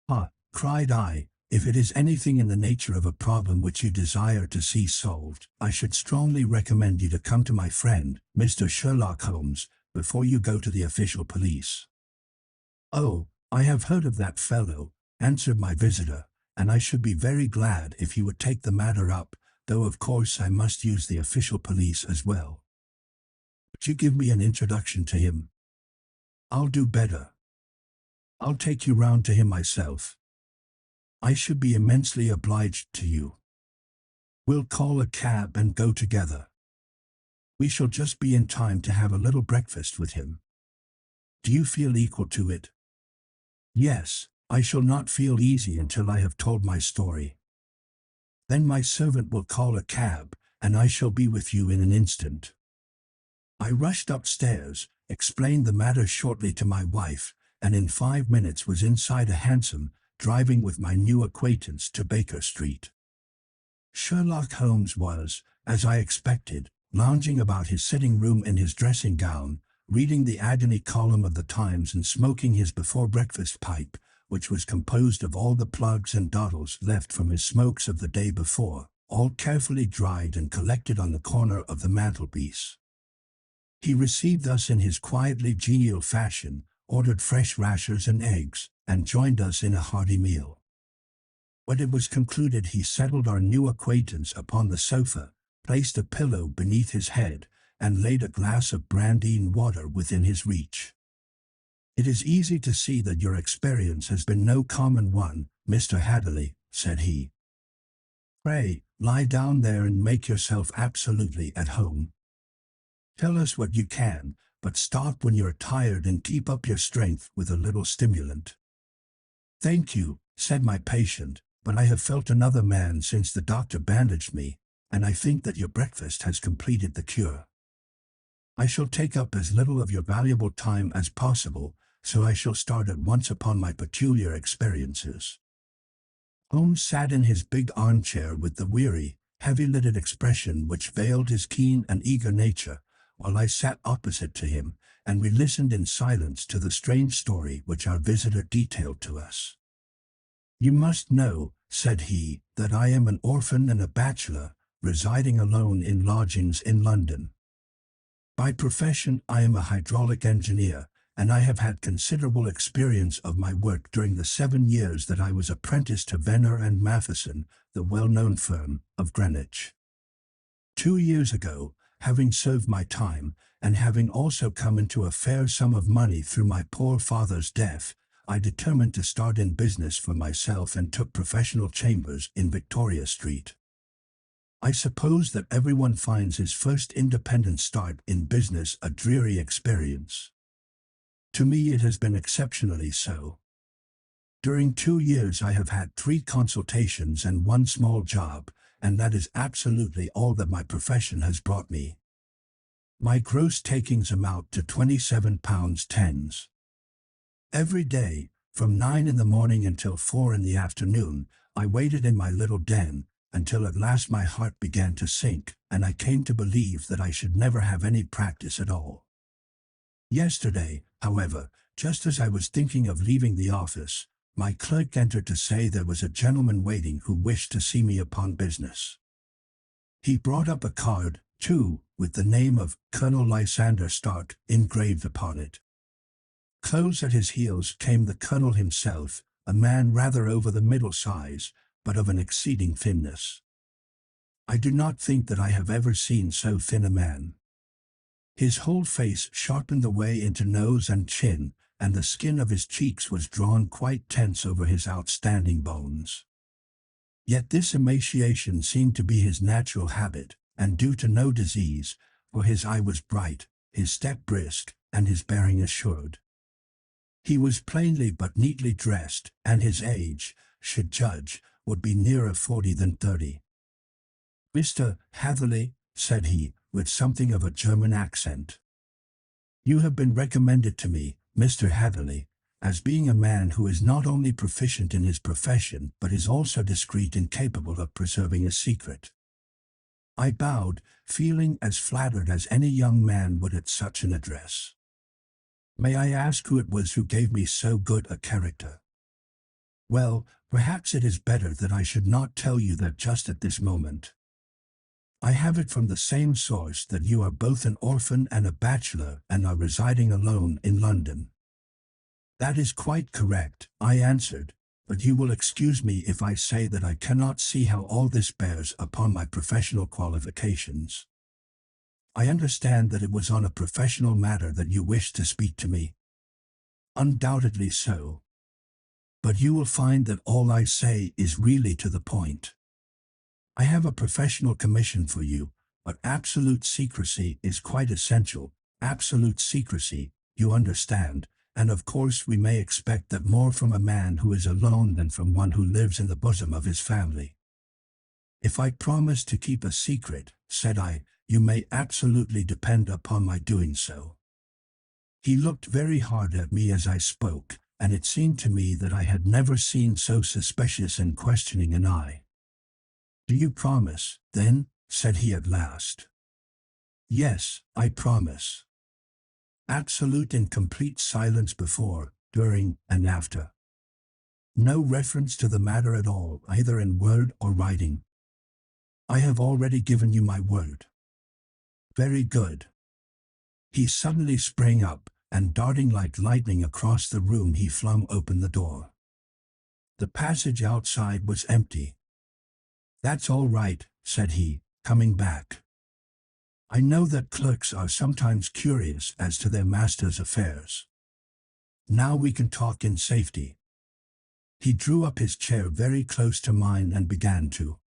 Ah, cried I, if it is anything in the nature of a problem which you desire to see solved, I should strongly recommend you to come to my friend, Mr. Sherlock Holmes, before you go to the official police. Oh, I have heard of that fellow, answered my visitor, and I should be very glad if you would take the matter up, though of course I must use the official police as well. Would you give me an introduction to him? I'll do better. I'll take you round to him myself. I should be immensely obliged to you. We'll call a cab and go together. We shall just be in time to have a little breakfast with him. Do you feel equal to it? Yes, I shall not feel easy until I have told my story. Then my servant will call a cab, and I shall be with you in an instant." I rushed upstairs, explained the matter shortly to my wife, and in 5 minutes was inside a hansom, driving with my new acquaintance to Baker Street. Sherlock Holmes was, as I expected, lounging about his sitting room in his dressing gown, reading the agony column of the Times and smoking his before-breakfast pipe, which was composed of all the plugs and dawdles left from his smokes of the day before, all carefully dried and collected on the corner of the mantelpiece. He received us in his quietly genial fashion, ordered fresh rashers and eggs, and joined us in a hearty meal. When it was concluded, he settled our new acquaintance upon the sofa, placed a pillow beneath his head, and laid a glass of brandy and water within his reach. "It is easy to see that your experience has been no common one, Mr. Hatherley," said he. "Pray, lie down there and make yourself absolutely at home. Tell us what you can, but stop when you're tired and keep up your strength with a little stimulant." "Thank you," said my patient, "but I have felt another man since the doctor bandaged me, and I think that your breakfast has completed the cure. I shall take up as little of your valuable time as possible, so I shall start at once upon my peculiar experiences." Holmes sat in his big armchair with the weary, heavy-lidded expression which veiled his keen and eager nature, while I sat opposite to him, and we listened in silence to the strange story which our visitor detailed to us. "You must know," said he, "that I am an orphan and a bachelor, residing alone in lodgings in London. By profession I am a hydraulic engineer, and I have had considerable experience of my work during the 7 years that I was apprenticed to Venner and Matheson, the well-known firm of Greenwich. 2 years ago, having served my time, and having also come into a fair sum of money through my poor father's death, I determined to start in business for myself and took professional chambers in Victoria Street. I suppose that everyone finds his first independent start in business a dreary experience. To me it has been exceptionally so. During 2 years I have had 3 consultations and 1 small job, and that is absolutely all that my profession has brought me. My gross takings amount to £27.10. Every day, from 9 in the morning until 4 in the afternoon, I waited in my little den, until at last my heart began to sink, and I came to believe that I should never have any practice at all. Yesterday, however, just as I was thinking of leaving the office, my clerk entered to say there was a gentleman waiting who wished to see me upon business. He brought up a card, too, with the name of Colonel Lysander Stark engraved upon it. Close at his heels came the colonel himself, a man rather over the middle size, but of an exceeding thinness. I do not think that I have ever seen so thin a man. His whole face sharpened away into nose and chin, and the skin of his cheeks was drawn quite tense over his outstanding bones. Yet this emaciation seemed to be his natural habit, and due to no disease, for his eye was bright, his step brisk, and his bearing assured. He was plainly but neatly dressed, and his age, should judge, would be nearer 40 than 30. "Mr. Hatherley," said he, with something of a German accent, "you have been recommended to me, Mr. Hatherley, as being a man who is not only proficient in his profession but is also discreet and capable of preserving a secret." I bowed, feeling as flattered as any young man would at such an address. "May I ask who it was who gave me so good a character?" "Well, perhaps it is better that I should not tell you that just at this moment. I have it from the same source that you are both an orphan and a bachelor and are residing alone in London." "That is quite correct," I answered, "but you will excuse me if I say that I cannot see how all this bears upon my professional qualifications. I understand that it was on a professional matter that you wished to speak to me." "Undoubtedly so. But you will find that all I say is really to the point. I have a professional commission for you, but absolute secrecy is quite essential. Absolute secrecy, you understand, and of course we may expect that more from a man who is alone than from one who lives in the bosom of his family. If I promise to keep a secret, said I, you may absolutely depend upon my doing so. He looked very hard at me as I spoke, and it seemed to me that I had never seen so suspicious and questioning an eye. Do you promise, then? Said he at last. Yes, I promise. Absolute and complete silence before, during, and after. No reference to the matter at all, either in word or writing. I have already given you my word. Very good. He suddenly sprang up, and darting like lightning across the room he flung open the door. The passage outside was empty. That's all right, said he, coming back. I know that clerks are sometimes curious as to their master's affairs. Now we can talk in safety. He drew up his chair very close to mine and began to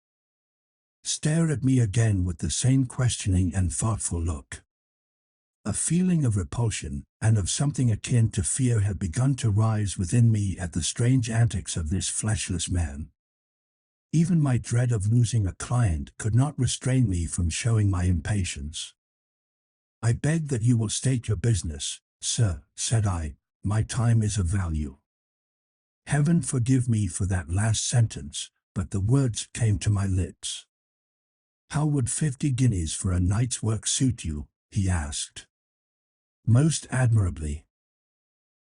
stare at me again with the same questioning and thoughtful look. A feeling of repulsion and of something akin to fear had begun to rise within me at the strange antics of this fleshless man. Even my dread of losing a client could not restrain me from showing my impatience. I beg that you will state your business, sir, said I. My time is of value. Heaven forgive me for that last sentence, but the words came to my lips. How would 50 guineas for a night's work suit you? He asked. Most admirably.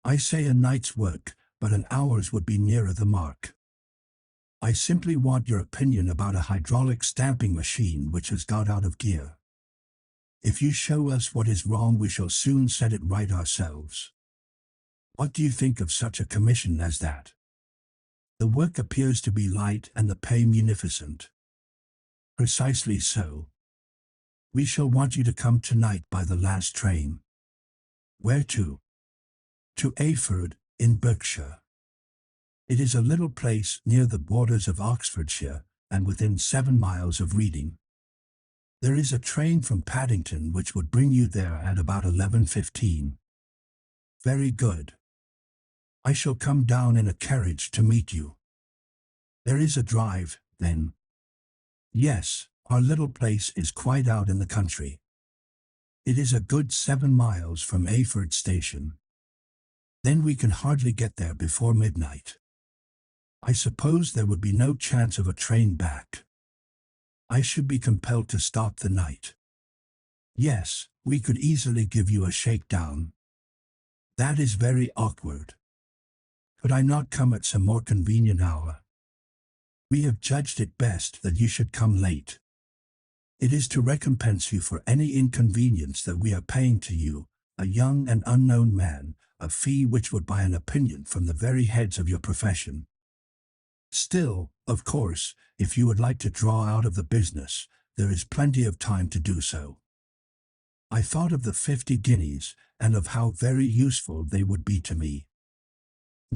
I say a night's work, but an hour's would be nearer the mark. I simply want your opinion about a hydraulic stamping machine which has got out of gear. If you show us what is wrong, we shall soon set it right ourselves. What do you think of such a commission as that? The work appears to be light and the pay munificent. Precisely so. We shall want you to come tonight by the last train. Where to? To Ayford, in Berkshire. It is a little place near the borders of Oxfordshire, and within 7 miles of Reading. There is a train from Paddington which would bring you there at about 11:15. Very good. I shall come down in a carriage to meet you. There is a drive, then? Yes, our little place is quite out in the country. It is a good 7 miles from Ayford station. Then we can hardly get there before midnight. I suppose there would be no chance of a train back. I should be compelled to stop the night. Yes, we could easily give you a shakedown. That is very awkward. Could I not come at some more convenient hour? We have judged it best that you should come late. It is to recompense you for any inconvenience that we are paying to you, a young and unknown man, a fee which would buy an opinion from the very heads of your profession. Still, of course, if you would like to draw out of the business, there is plenty of time to do so. I thought of the 50 guineas, and of how very useful they would be to me.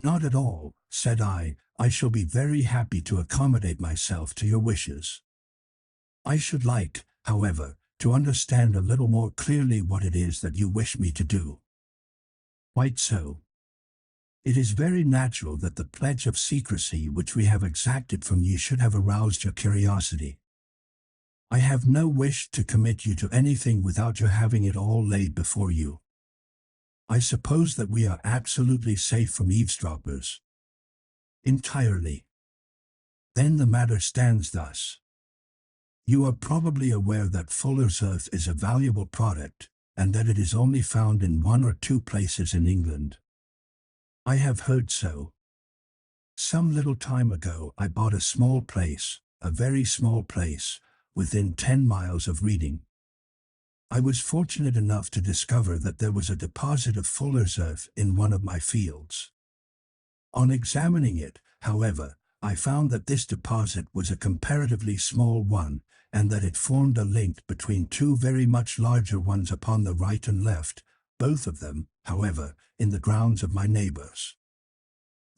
Not at all, said I shall be very happy to accommodate myself to your wishes. I should like, however, to understand a little more clearly what it is that you wish me to do. Quite so. It is very natural that the pledge of secrecy which we have exacted from you should have aroused your curiosity. I have no wish to commit you to anything without your having it all laid before you. I suppose that we are absolutely safe from eavesdroppers. Entirely. Then the matter stands thus. You are probably aware that fuller's earth is a valuable product, and that it is only found in 1 or 2 places in England. I have heard so. Some little time ago I bought a small place, a very small place, within 10 miles of Reading. I was fortunate enough to discover that there was a deposit of fuller's earth in one of my fields. On examining it, however, I found that this deposit was a comparatively small one, and that it formed a link between 2 very much larger ones upon the right and left, both of them, however, in the grounds of my neighbors.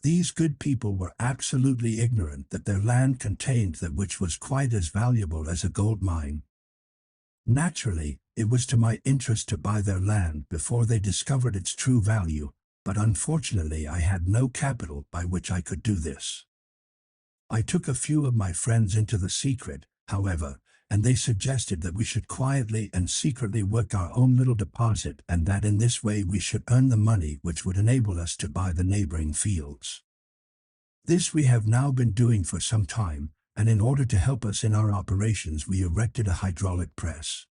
These good people were absolutely ignorant that their land contained that which was quite as valuable as a gold mine. Naturally, it was to my interest to buy their land before they discovered its true value, but unfortunately I had no capital by which I could do this. I took a few of my friends into the secret, however, and they suggested that we should quietly and secretly work our own little deposit, and that in this way we should earn the money which would enable us to buy the neighboring fields. This we have now been doing for some time, and in order to help us in our operations we erected a hydraulic press.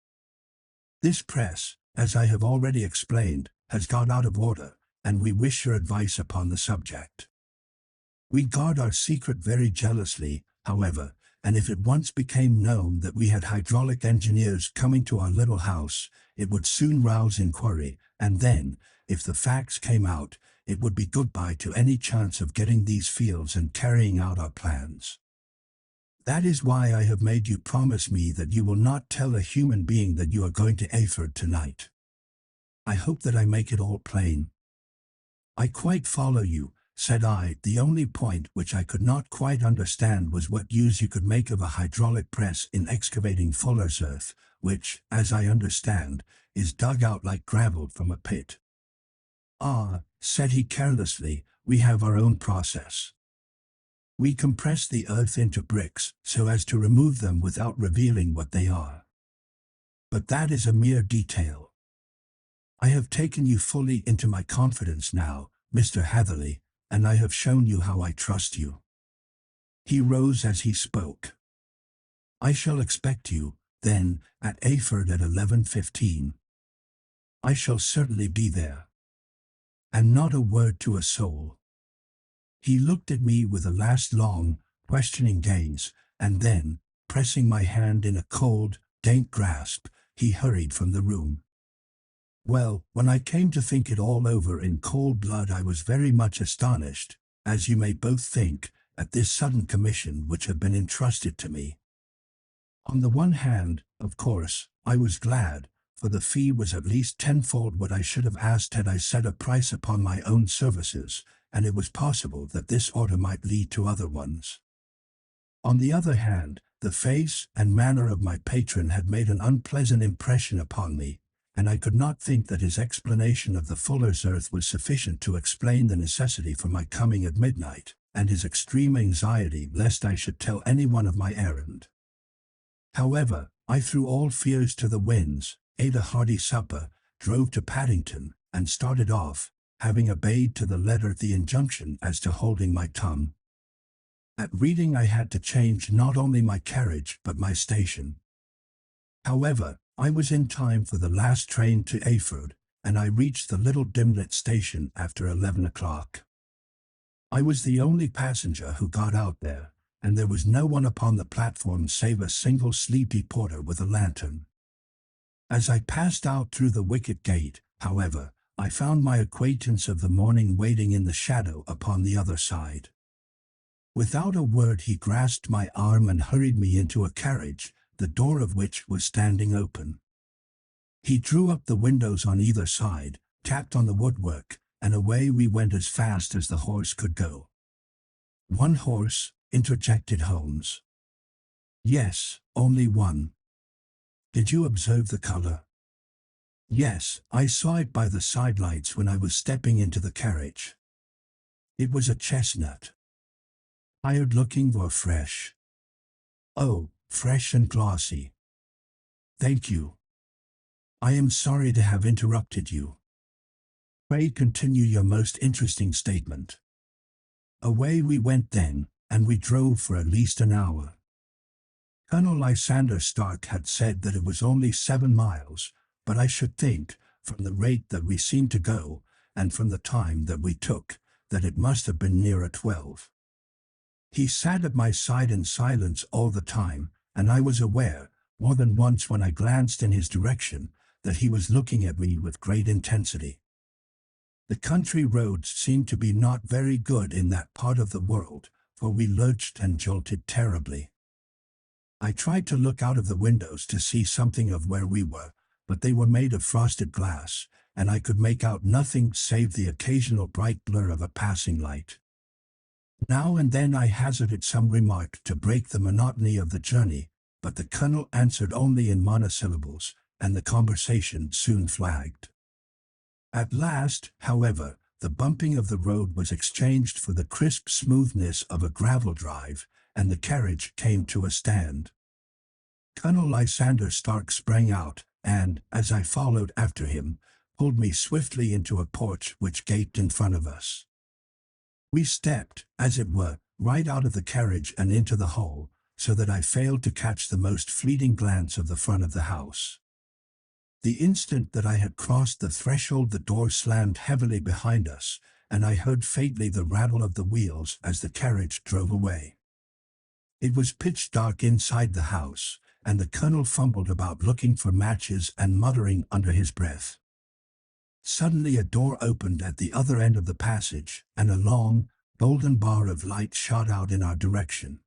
This press, as I have already explained, has got out of order, and we wish your advice upon the subject. We guard our secret very jealously, however, and if it once became known that we had hydraulic engineers coming to our little house, it would soon rouse inquiry, and then, if the facts came out, it would be goodbye to any chance of getting these fields and carrying out our plans. That is why I have made you promise me that you will not tell a human being that you are going to Ayford tonight. I hope that I make it all plain. I quite follow you, said I. The only point which I could not quite understand was what use you could make of a hydraulic press in excavating fuller's earth, which, as I understand, is dug out like gravel from a pit. Ah, said he carelessly, we have our own process. We compress the earth into bricks so as to remove them without revealing what they are. But that is a mere detail. I have taken you fully into my confidence now, Mr. Hatherley, and I have shown you how I trust you. He rose as he spoke. I shall expect you, then, at Ayford at 11:15. I shall certainly be there. And not a word to a soul. He looked at me with a last long, questioning gaze, and then, pressing my hand in a cold, dank grasp, he hurried from the room. Well, when I came to think it all over in cold blood, I was very much astonished, as you may both think, at this sudden commission which had been entrusted to me. On the one hand, of course, I was glad, for the fee was at least tenfold what I should have asked had I set a price upon my own services, and it was possible that this order might lead to other ones. On the other hand, the face and manner of my patron had made an unpleasant impression upon me, and I could not think that his explanation of the fuller's earth was sufficient to explain the necessity for my coming at midnight, and his extreme anxiety lest I should tell anyone of my errand. However, I threw all fears to the winds, ate a hearty supper, drove to Paddington, and started off, having obeyed to the letter the injunction as to holding my tongue. At Reading I had to change not only my carriage but my station. However, I was in time for the last train to Ayford, and I reached the little dim-lit station after 11 o'clock. I was the only passenger who got out there, and there was no one upon the platform save a single sleepy porter with a lantern. As I passed out through the wicket gate, however, I found my acquaintance of the morning waiting in the shadow upon the other side. Without a word he grasped my arm and hurried me into a carriage, the door of which was standing open. He drew up the windows on either side, tapped on the woodwork, and away we went as fast as the horse could go. One horse, interjected Holmes. Yes, only one. Did you observe the color? Yes, I saw it by the sidelights when I was stepping into the carriage. It was a chestnut. Tired looking or fresh? Oh, fresh and glossy. Thank you. I am sorry to have interrupted you. Pray continue your most interesting statement. Away we went then, and we drove for at least an hour. Colonel Lysander Stark had said that it was only 7 miles, but I should think, from the rate that we seemed to go, and from the time that we took, that it must have been nearer 12. He sat at my side in silence all the time, and I was aware, more than once when I glanced in his direction, that he was looking at me with great intensity. The country roads seemed to be not very good in that part of the world, for we lurched and jolted terribly. I tried to look out of the windows to see something of where we were, but they were made of frosted glass, and I could make out nothing save the occasional bright blur of a passing light. Now and then I hazarded some remark to break the monotony of the journey, but the colonel answered only in monosyllables, and the conversation soon flagged. At last, however, the bumping of the road was exchanged for the crisp smoothness of a gravel drive, and the carriage came to a stand. Colonel Lysander Stark sprang out, and, as I followed after him, pulled me swiftly into a porch which gaped in front of us. We stepped, as it were, right out of the carriage and into the hall, so that I failed to catch the most fleeting glance of the front of the house. The instant that I had crossed the threshold, the door slammed heavily behind us, and I heard faintly the rattle of the wheels as the carriage drove away. It was pitch dark inside the house, and the colonel fumbled about looking for matches and muttering under his breath. Suddenly a door opened at the other end of the passage, and a long, golden bar of light shot out in our direction.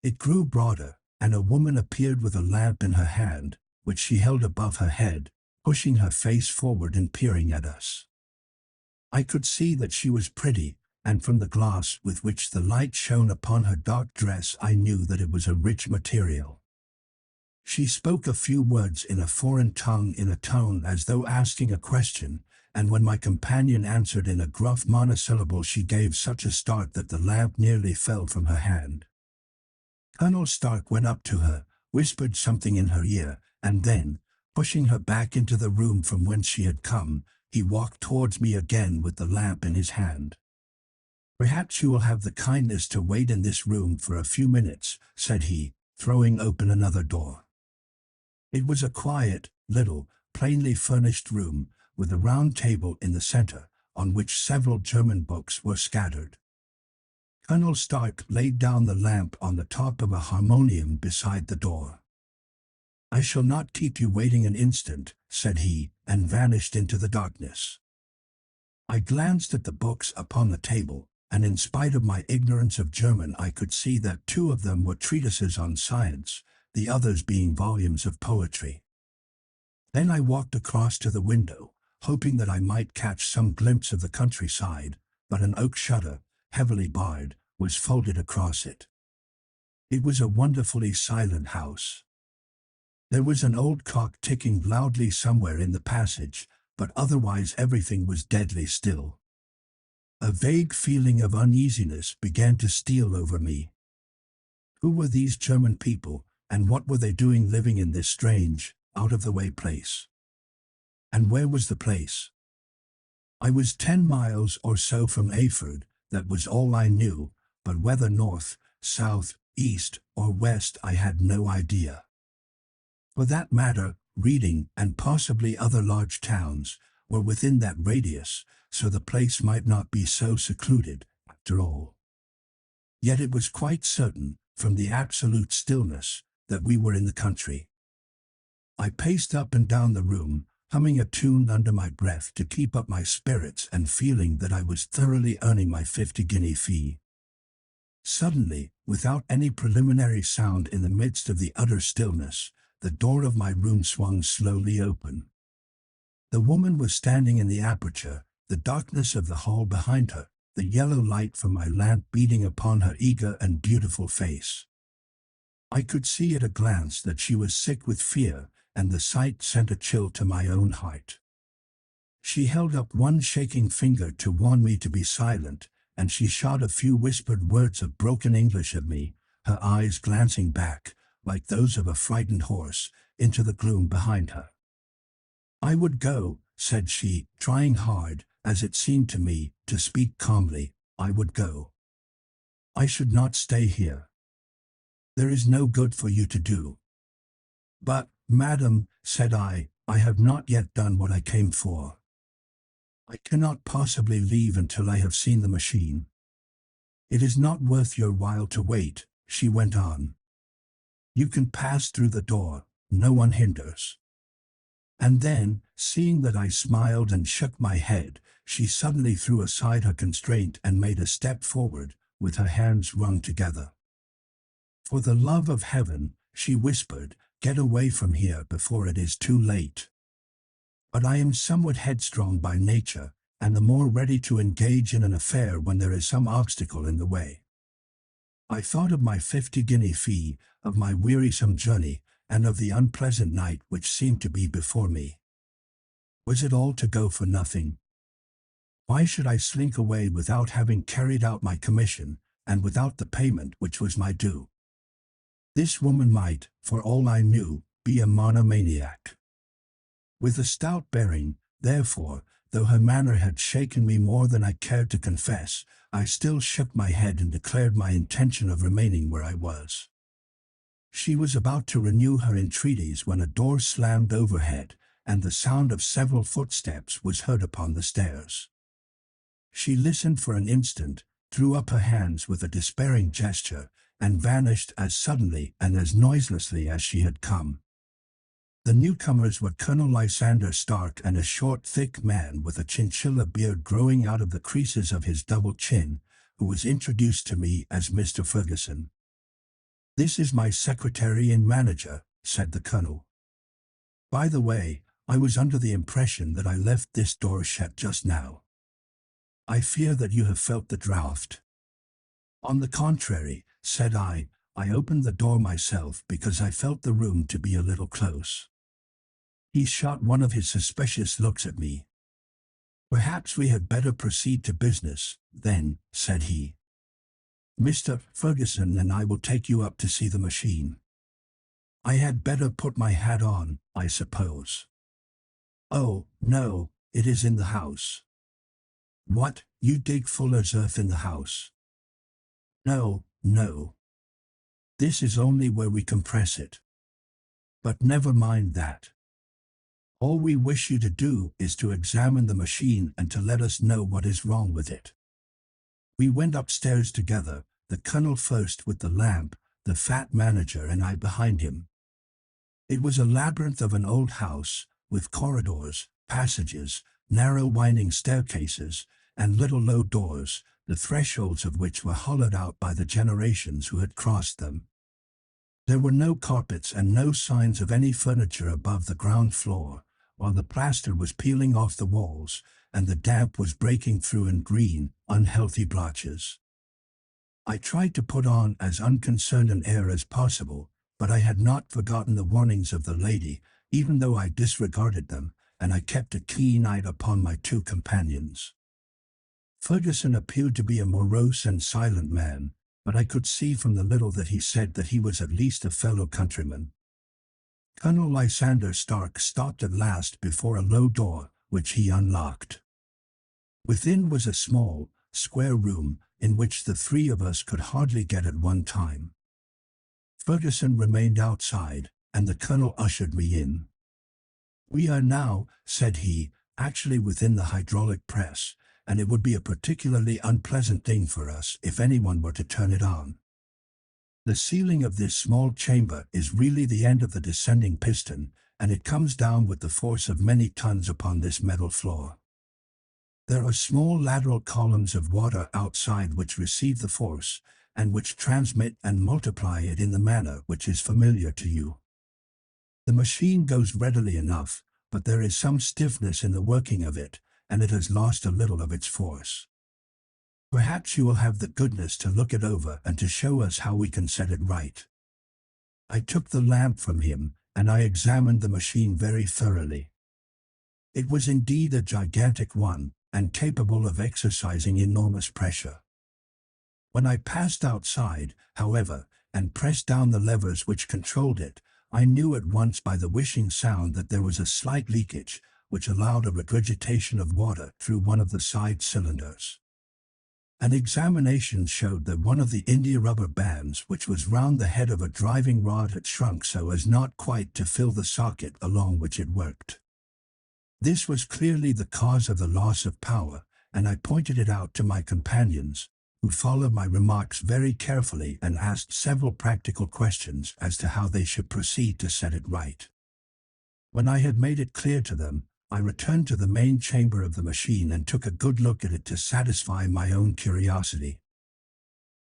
It grew broader, and a woman appeared with a lamp in her hand, which she held above her head, pushing her face forward and peering at us. I could see that she was pretty, and from the glass with which the light shone upon her dark dress I knew that it was a rich material. She spoke a few words in a foreign tongue in a tone as though asking a question, and when my companion answered in a gruff monosyllable she gave such a start that the lamp nearly fell from her hand. Colonel Stark went up to her, whispered something in her ear, and then, pushing her back into the room from whence she had come, he walked towards me again with the lamp in his hand. "Perhaps you will have the kindness to wait in this room for a few minutes," said he, throwing open another door. It was a quiet, little, plainly furnished room, with a round table in the center, on which several German books were scattered. Colonel Stark laid down the lamp on the top of a harmonium beside the door. "I shall not keep you waiting an instant," said he, and vanished into the darkness. I glanced at the books upon the table, and in spite of my ignorance of German I could see that 2 of them were treatises on science, the others being volumes of poetry. Then I walked across to the window, hoping that I might catch some glimpse of the countryside, but an oak shutter, heavily barred, was folded across it. It was a wonderfully silent house. There was an old clock ticking loudly somewhere in the passage, but otherwise everything was deadly still. A vague feeling of uneasiness began to steal over me. Who were these German people, and what were they doing living in this strange, out-of-the-way place? And where was the place? I was 10 miles or so from Eyford, that was all I knew, but whether north, south, east, or west I had no idea. For that matter, Reading, and possibly other large towns, were within that radius, so the place might not be so secluded, after all. Yet it was quite certain, from the absolute stillness, that we were in the country. I paced up and down the room, humming a tune under my breath to keep up my spirits and feeling that I was thoroughly earning my 50-guinea fee. Suddenly, without any preliminary sound in the midst of the utter stillness, the door of my room swung slowly open. The woman was standing in the aperture, the darkness of the hall behind her, the yellow light from my lamp beating upon her eager and beautiful face. I could see at a glance that she was sick with fear, and the sight sent a chill to my own heart. She held up one shaking finger to warn me to be silent, and she shot a few whispered words of broken English at me, her eyes glancing back, like those of a frightened horse, into the gloom behind her. "I would go," said she, trying hard, as it seemed to me, to speak calmly. "I would go. I should not stay here. There is no good for you to do." "But, madam," said I have not yet done what I came for. I cannot possibly leave until I have seen the machine." "It is not worth your while to wait," she went on. "You can pass through the door, no one hinders." And then, seeing that I smiled and shook my head, she suddenly threw aside her constraint and made a step forward, with her hands wrung together. "For the love of heaven," she whispered, "get away from here before it is too late." But I am somewhat headstrong by nature, and the more ready to engage in an affair when there is some obstacle in the way. I thought of my 50-guinea fee, of my wearisome journey, and of the unpleasant night which seemed to be before me. Was it all to go for nothing? Why should I slink away without having carried out my commission, and without the payment which was my due? This woman might, for all I knew, be a monomaniac. With a stout bearing, therefore, though her manner had shaken me more than I cared to confess, I still shook my head and declared my intention of remaining where I was. She was about to renew her entreaties when a door slammed overhead, and the sound of several footsteps was heard upon the stairs. She listened for an instant, threw up her hands with a despairing gesture, and vanished as suddenly and as noiselessly as she had come. The newcomers were Colonel Lysander Stark and a short, thick man with a chinchilla beard growing out of the creases of his double chin, who was introduced to me as Mr. Ferguson. "This is my secretary and manager," said the colonel. "By the way, I was under the impression that I left this door shut just now. I fear that you have felt the draught." "On the contrary," said I opened the door myself because I felt the room to be a little close. He shot one of his suspicious looks at me. "Perhaps we had better proceed to business, then," said he. "Mr. Ferguson and I will take you up to see the machine. I had better put my hat on, I suppose." "Oh, no, it is in the house." "What, you dig fuller's earth in the house?" "No, no. This is only where we compress it. But never mind that. All we wish you to do is to examine the machine and to let us know what is wrong with it." We went upstairs together, the colonel first with the lamp, the fat manager and I behind him. It was a labyrinth of an old house, with corridors, passages, narrow winding staircases, and little low doors, the thresholds of which were hollowed out by the generations who had crossed them. There were no carpets and no signs of any furniture above the ground floor, while the plaster was peeling off the walls, and the damp was breaking through in green, unhealthy blotches. I tried to put on as unconcerned an air as possible, but I had not forgotten the warnings of the lady, even though I disregarded them, and I kept a keen eye upon my two companions. Ferguson appeared to be a morose and silent man, but I could see from the little that he said that he was at least a fellow countryman. Colonel Lysander Stark stopped at last before a low door, which he unlocked. Within was a small, square room, in which the three of us could hardly get at one time. Ferguson remained outside, and the colonel ushered me in. "We are now," said he, "actually within the hydraulic press, and it would be a particularly unpleasant thing for us if anyone were to turn it on. The ceiling of this small chamber is really the end of the descending piston, and it comes down with the force of many tons upon this metal floor. There are small lateral columns of water outside which receive the force, and which transmit and multiply it in the manner which is familiar to you. The machine goes readily enough, but there is some stiffness in the working of it, and it has lost a little of its force. Perhaps you will have the goodness to look it over and to show us how we can set it right." I took the lamp from him, and I examined the machine very thoroughly. It was indeed a gigantic one, and capable of exercising enormous pressure. When I passed outside, however, and pressed down the levers which controlled it, I knew at once by the whishing sound that there was a slight leakage, which allowed a regurgitation of water through one of the side cylinders. An examination showed that one of the India rubber bands which was round the head of a driving rod had shrunk so as not quite to fill the socket along which it worked. This was clearly the cause of the loss of power, and I pointed it out to my companions, who followed my remarks very carefully and asked several practical questions as to how they should proceed to set it right. When I had made it clear to them, I returned to the main chamber of the machine and took a good look at it to satisfy my own curiosity.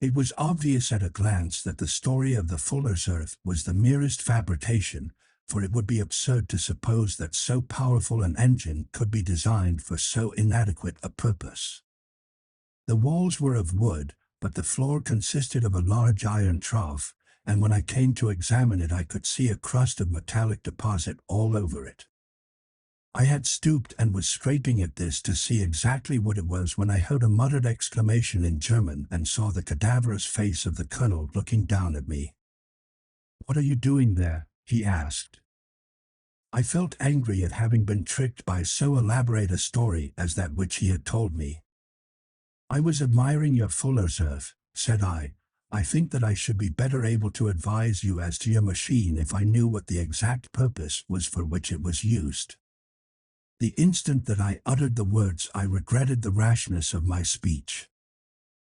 It was obvious at a glance that the story of the fuller's earth was the merest fabrication, for it would be absurd to suppose that so powerful an engine could be designed for so inadequate a purpose. The walls were of wood, but the floor consisted of a large iron trough, and when I came to examine it I could see a crust of metallic deposit all over it. I had stooped and was scraping at this to see exactly what it was when I heard a muttered exclamation in German and saw the cadaverous face of the colonel looking down at me. "What are you doing there?" he asked. I felt angry at having been tricked by so elaborate a story as that which he had told me. "I was admiring your fuller's earth," said I. "I think that I should be better able to advise you as to your machine if I knew what the exact purpose was for which it was used." The instant that I uttered the words, I regretted the rashness of my speech.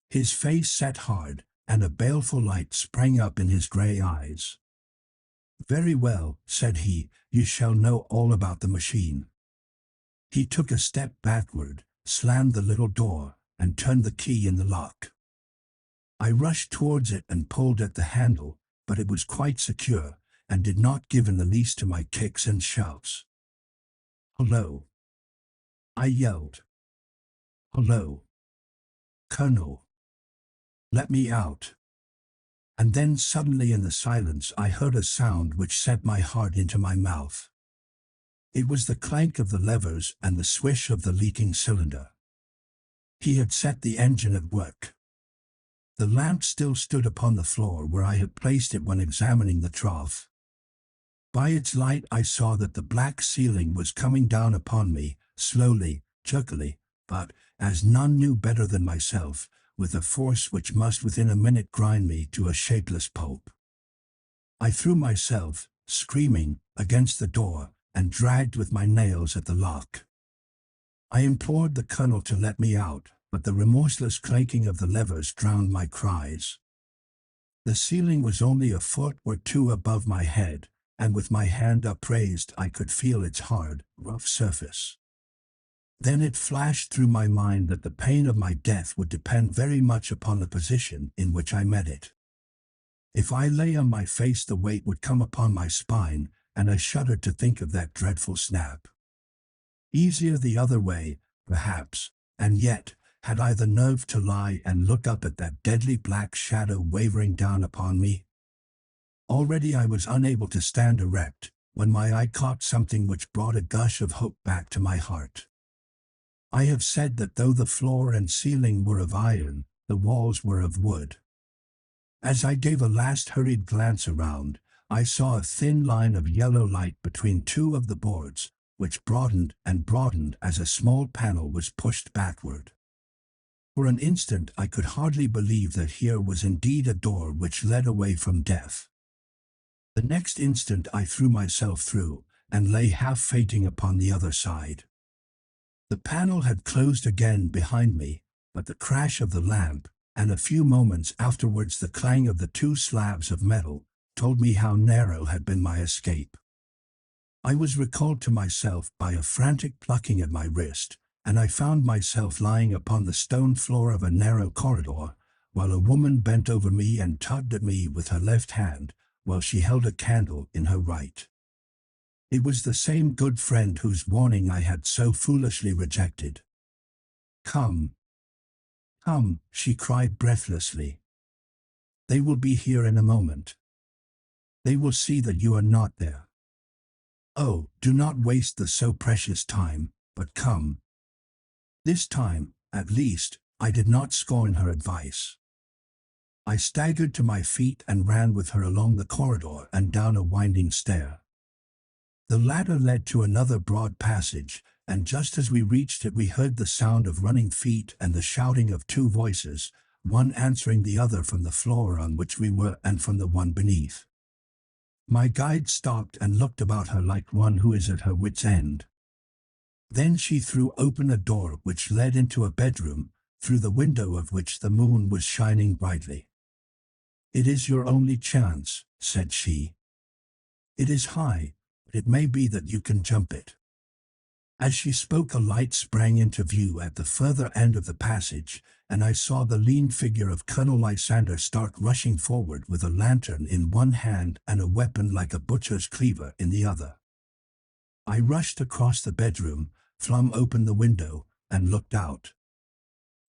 His face set hard, and a baleful light sprang up in his grey eyes. "Very well," said he, "you shall know all about the machine." He took a step backward, slammed the little door, and turned the key in the lock. I rushed towards it and pulled at the handle, but it was quite secure, and did not give in the least to my kicks and shouts. "Hullo!" I yelled. "Hullo! Colonel! Let me out!" And then suddenly in the silence I heard a sound which set my heart into my mouth. It was the clank of the levers and the swish of the leaking cylinder. He had set the engine at work. The lamp still stood upon the floor where I had placed it when examining the trough. By its light I saw that the black ceiling was coming down upon me, slowly, jerkily, but, as none knew better than myself, with a force which must within a minute grind me to a shapeless pulp. I threw myself, screaming, against the door, and dragged with my nails at the lock. I implored the colonel to let me out, but the remorseless clanking of the levers drowned my cries. The ceiling was only a foot or two above my head, and with my hand upraised I could feel its hard, rough surface. Then it flashed through my mind that the pain of my death would depend very much upon the position in which I met it. If I lay on my face the weight would come upon my spine, and I shuddered to think of that dreadful snap. Easier the other way, perhaps, and yet, had I the nerve to lie and look up at that deadly black shadow wavering down upon me? Already I was unable to stand erect, when my eye caught something which brought a gush of hope back to my heart. I have said that though the floor and ceiling were of iron, the walls were of wood. As I gave a last hurried glance around, I saw a thin line of yellow light between two of the boards, which broadened and broadened as a small panel was pushed backward. For an instant I could hardly believe that here was indeed a door which led away from death. The next instant I threw myself through, and lay half fainting upon the other side. The panel had closed again behind me, but the crash of the lamp, and a few moments afterwards the clang of the two slabs of metal, told me how narrow had been my escape. I was recalled to myself by a frantic plucking at my wrist, and I found myself lying upon the stone floor of a narrow corridor, while a woman bent over me and tugged at me with her left hand, while she held a candle in her right. It was the same good friend whose warning I had so foolishly rejected. "Come, come," she cried breathlessly. "They will be here in a moment. They will see that you are not there. Oh, do not waste the so precious time, but come." This time, at least, I did not scorn her advice. I staggered to my feet and ran with her along the corridor and down a winding stair. The ladder led to another broad passage, and just as we reached it we heard the sound of running feet and the shouting of two voices, one answering the other from the floor on which we were and from the one beneath. My guide stopped and looked about her like one who is at her wit's end. Then she threw open a door which led into a bedroom, through the window of which the moon was shining brightly. "It is your only chance," said she. "It is high, but it may be that you can jump it." As she spoke a light sprang into view at the further end of the passage, and I saw the lean figure of Colonel Lysander start rushing forward with a lantern in one hand and a weapon like a butcher's cleaver in the other. I rushed across the bedroom, flung open the window, and looked out.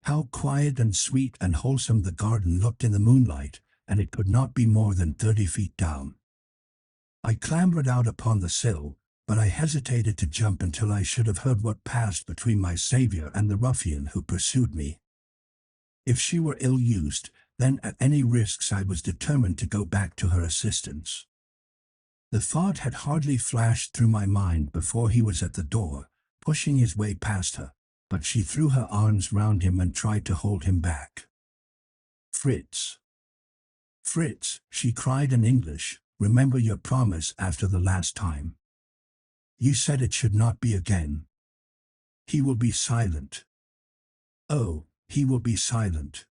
How quiet and sweet and wholesome the garden looked in the moonlight, and it could not be more than 30 feet down. I clambered out upon the sill, but I hesitated to jump until I should have heard what passed between my saviour and the ruffian who pursued me. If she were ill-used, Then at any risks I was determined to go back to her assistance. The thought had hardly flashed through my mind before he was at the door, pushing his way past her, but she threw her arms round him and tried to hold him back. "Fritz! Fritz!" she cried in English, "remember your promise after the last time. You said it should not be again. He will be silent. Oh, he will be silent."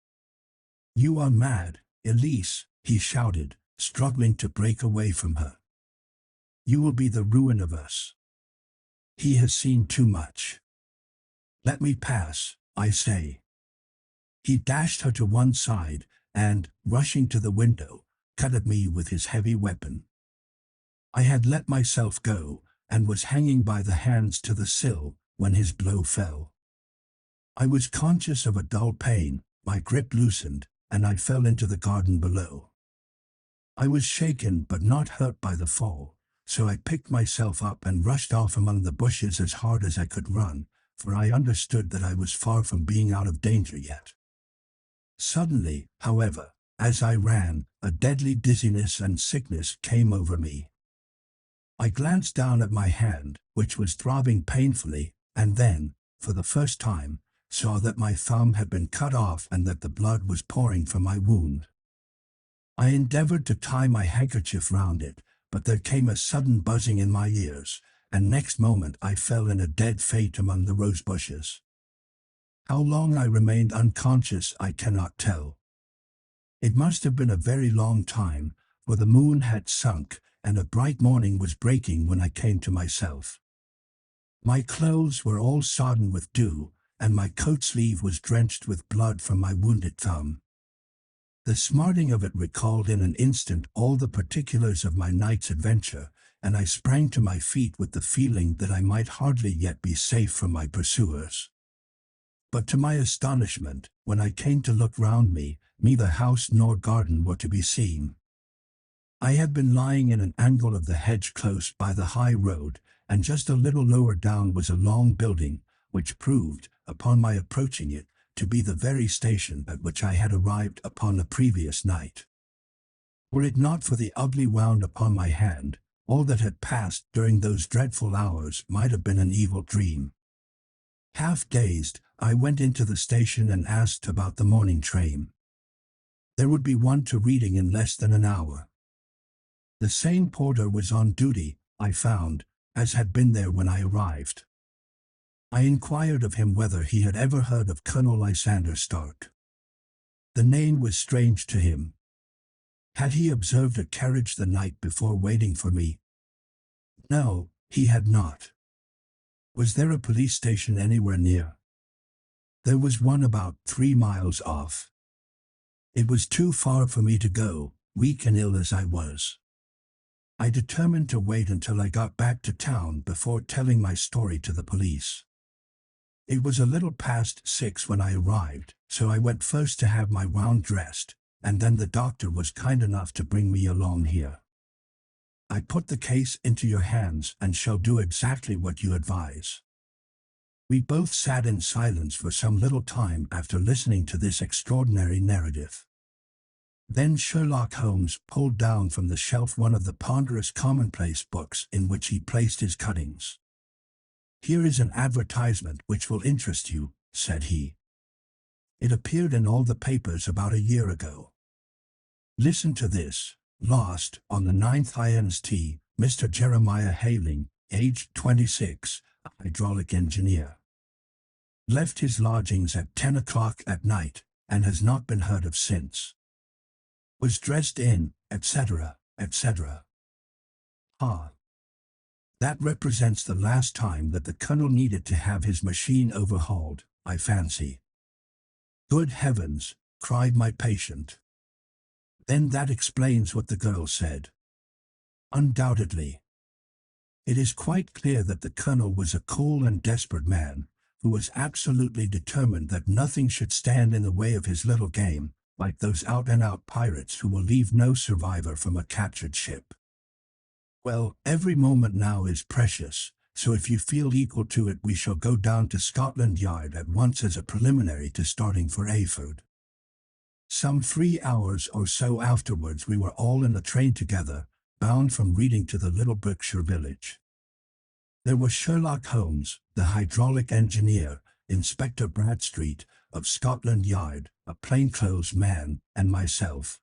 "You are mad, Elise," he shouted, struggling to break away from her. "You will be the ruin of us. He has seen too much. Let me pass, I say." He dashed her to one side, and, rushing to the window, cut at me with his heavy weapon. I had let myself go, and was hanging by the hands to the sill, when his blow fell. I was conscious of a dull pain, my grip loosened, and I fell into the garden below. I was shaken but not hurt by the fall, so I picked myself up and rushed off among the bushes as hard as I could run, for I understood that I was far from being out of danger yet. Suddenly, however, as I ran, a deadly dizziness and sickness came over me. I glanced down at my hand, which was throbbing painfully, and then, for the first time, saw that my thumb had been cut off and that the blood was pouring from my wound. I endeavored to tie my handkerchief round it, but there came a sudden buzzing in my ears, and next moment I fell in a dead faint among the rose bushes. How long I remained unconscious I cannot tell. It must have been a very long time, for the moon had sunk, and a bright morning was breaking when I came to myself. My clothes were all sodden with dew, and my coat sleeve was drenched with blood from my wounded thumb. The smarting of it recalled in an instant all the particulars of my night's adventure, and I sprang to my feet with the feeling that I might hardly yet be safe from my pursuers. But to my astonishment, when I came to look round me, neither house nor garden were to be seen. I had been lying in an angle of the hedge close by the high road, and just a little lower down was a long building, which proved, upon my approaching it, to be the very station at which I had arrived upon the previous night. Were it not for the ugly wound upon my hand, all that had passed during those dreadful hours might have been an evil dream. Half dazed, I went into the station and asked about the morning train. There would be one to Reading in less than an hour. The same porter was on duty, I found, as had been there when I arrived. I inquired of him whether he had ever heard of Colonel Lysander Stark. The name was strange to him. Had he observed a carriage the night before waiting for me? No, he had not. Was there a police station anywhere near? There was one about 3 miles off. It was too far for me to go, weak and ill as I was. I determined to wait until I got back to town before telling my story to the police. It was a little past 6 when I arrived, so I went first to have my wound dressed, and then the doctor was kind enough to bring me along here. I put the case into your hands and shall do exactly what you advise. We both sat in silence for some little time after listening to this extraordinary narrative. Then Sherlock Holmes pulled down from the shelf one of the ponderous commonplace books in which he placed his cuttings. "Here is an advertisement which will interest you," said he. "It appeared in all the papers about a year ago. Listen to this. Lost, on the 9th inst, Mr. Jeremiah Hayling, aged 26, a hydraulic engineer. Left his lodgings at 10 o'clock at night, and has not been heard of since. Was dressed in, etc., etc. Ah. That represents the last time that the Colonel needed to have his machine overhauled, I fancy." "Good heavens!" cried my patient. "Then that explains what the girl said." "Undoubtedly. It is quite clear that the Colonel was a cool and desperate man, who was absolutely determined that nothing should stand in the way of his little game, like those out-and-out pirates who will leave no survivor from a captured ship. Well, every moment now is precious, so if you feel equal to it we shall go down to Scotland Yard at once as a preliminary to starting for Ayford." Some 3 hours or so afterwards we were all in the train together, bound from Reading to the little Berkshire village. There was Sherlock Holmes, the hydraulic engineer, Inspector Bradstreet, of Scotland Yard, a plainclothes man, and myself.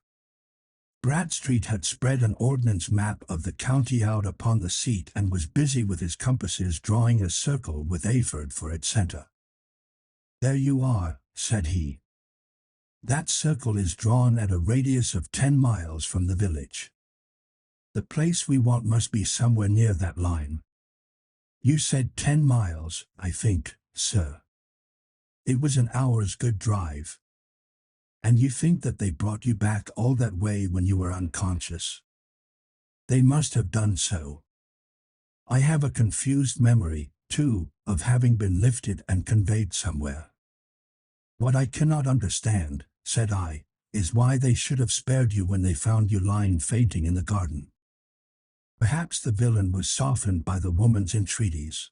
Bradstreet had spread an ordnance map of the county out upon the seat and was busy with his compasses drawing a circle with Ayford for its centre. "There you are," said he. "That circle is drawn at a radius of 10 miles from the village. The place we want must be somewhere near that line. You said 10 miles, I think, sir. It was an hour's good drive. And you think that they brought you back all that way when you were unconscious? They must have done so. I have a confused memory, too, of having been lifted and conveyed somewhere. What I cannot understand," said I, "is why they should have spared you when they found you lying fainting in the garden. Perhaps the villain was softened by the woman's entreaties.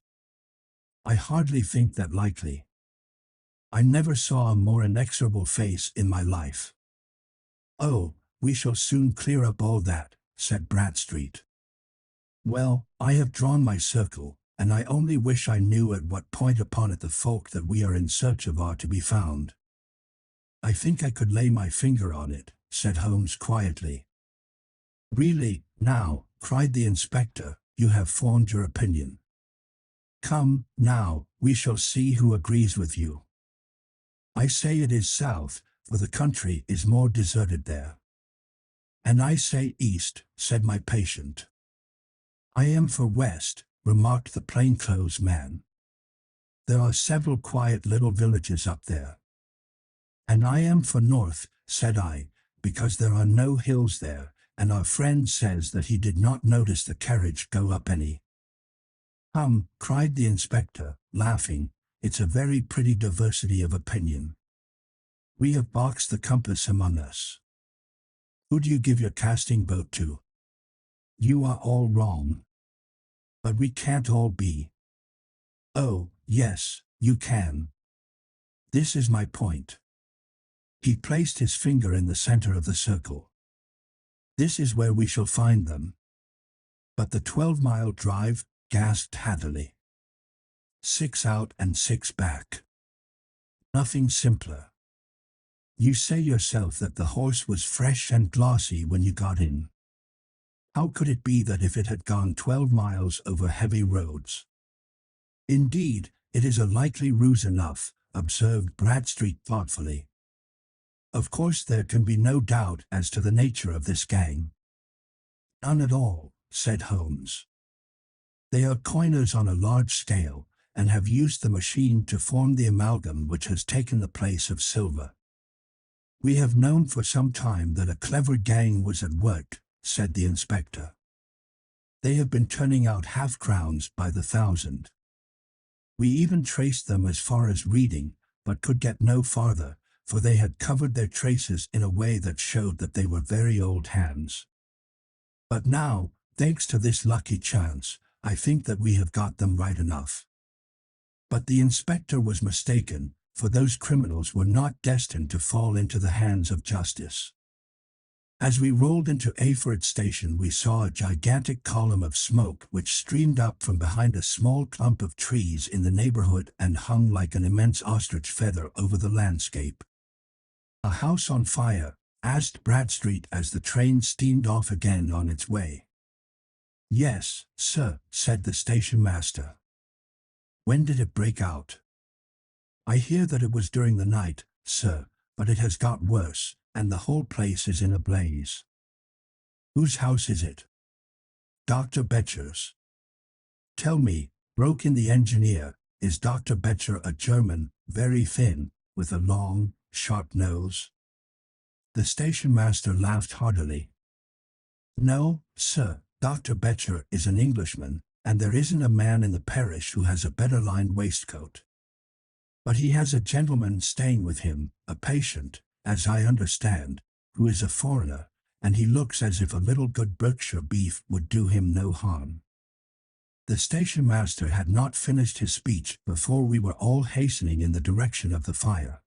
I hardly think that likely. I never saw a more inexorable face in my life." "Oh, we shall soon clear up all that," said Bradstreet. "Well, I have drawn my circle, and I only wish I knew at what point upon it the folk that we are in search of are to be found." "I think I could lay my finger on it," said Holmes quietly. "Really, now," cried the inspector, "you have formed your opinion. Come, now, we shall see who agrees with you. I say it is south, for the country is more deserted there." "And I say east," said my patient. "I am for west," remarked the plainclothes man. "There are several quiet little villages up there." "And I am for north," said I, "because there are no hills there, and our friend says that he did not notice the carriage go up any." Cried the inspector, laughing, "it's a very pretty diversity of opinion. We have boxed the compass among us. Who do you give your casting vote to? You are all wrong. But we can't all be." "Oh, yes, you can. This is my point." He placed his finger in the center of the circle. "This is where we shall find them." "But the 12-mile drive," gasped Hatherley. 6 out and 6 back. Nothing simpler. You say yourself that the horse was fresh and glossy when you got in. How could it be that if it had gone 12 miles over heavy roads? "Indeed, it is a likely ruse enough," observed Bradstreet thoughtfully. "Of course there can be no doubt as to the nature of this gang." "None at all," said Holmes. "They are coiners on a large scale, and have used the machine to form the amalgam which has taken the place of silver. We have known for some time that a clever gang was at work," said the inspector. "They have been turning out half-crowns by the thousand. We even traced them as far as Reading, but could get no farther, for they had covered their traces in a way that showed that they were very old hands. But now, thanks to this lucky chance, I think that we have got them right enough." But the inspector was mistaken, for those criminals were not destined to fall into the hands of justice. As we rolled into Ayford Station we saw a gigantic column of smoke which streamed up from behind a small clump of trees in the neighborhood and hung like an immense ostrich feather over the landscape. "A house on fire?" asked Bradstreet as the train steamed off again on its way. "Yes, sir," said the station master. "When did it break out?" "I hear that it was during the night, sir, but it has got worse, and the whole place is in a blaze." "Whose house is it?" "Dr. Betcher's." "Tell me," broke in the engineer, "is Dr. Betcher a German, very thin, with a long, sharp nose?" The station master laughed heartily. "No, sir, Dr. Betcher is an Englishman, and there isn't a man in the parish who has a better lined waistcoat. But he has a gentleman staying with him, a patient, as I understand, who is a foreigner, and he looks as if a little good Berkshire beef would do him no harm." The station master had not finished his speech before we were all hastening in the direction of the fire.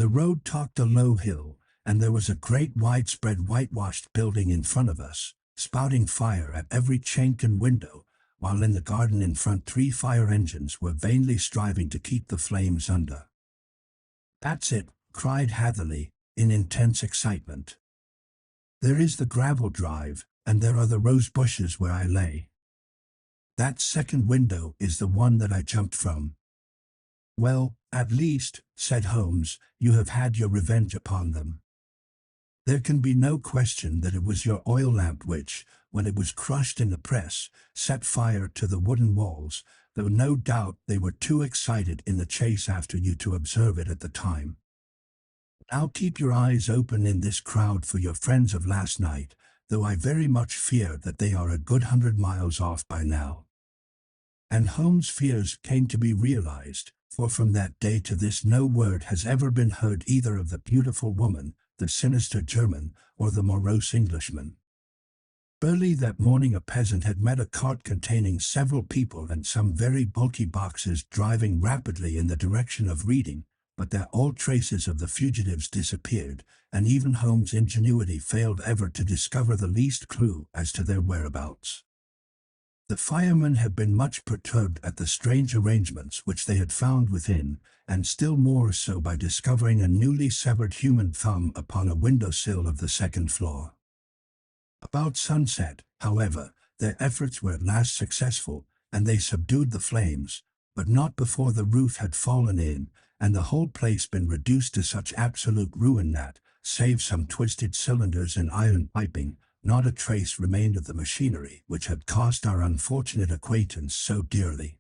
The road topped a low hill, and there was a great widespread whitewashed building in front of us, spouting fire at every chink and window, while in the garden in front 3 fire engines were vainly striving to keep the flames under. "That's it," cried Hatherley, in intense excitement. "There is the gravel drive, and there are the rose bushes where I lay. That second window is the one that I jumped from." "Well, at least," said Holmes, "you have had your revenge upon them. There can be no question that it was your oil lamp which, when it was crushed in the press, set fire to the wooden walls, though no doubt they were too excited in the chase after you to observe it at the time. Now keep your eyes open in this crowd for your friends of last night, though I very much fear that they are a good 100 miles off by now." And Holmes' fears came to be realized, for from that day to this no word has ever been heard either of the beautiful woman, the sinister German, or the morose Englishman. Early that morning a peasant had met a cart containing several people and some very bulky boxes driving rapidly in the direction of Reading, but that all traces of the fugitives disappeared, and even Holmes' ingenuity failed ever to discover the least clue as to their whereabouts. The firemen had been much perturbed at the strange arrangements which they had found within, and still more so by discovering a newly severed human thumb upon a window-sill of the second floor. About sunset, however, their efforts were at last successful, and they subdued the flames, but not before the roof had fallen in, and the whole place been reduced to such absolute ruin that, save some twisted cylinders and iron piping, not a trace remained of the machinery which had cost our unfortunate acquaintance so dearly.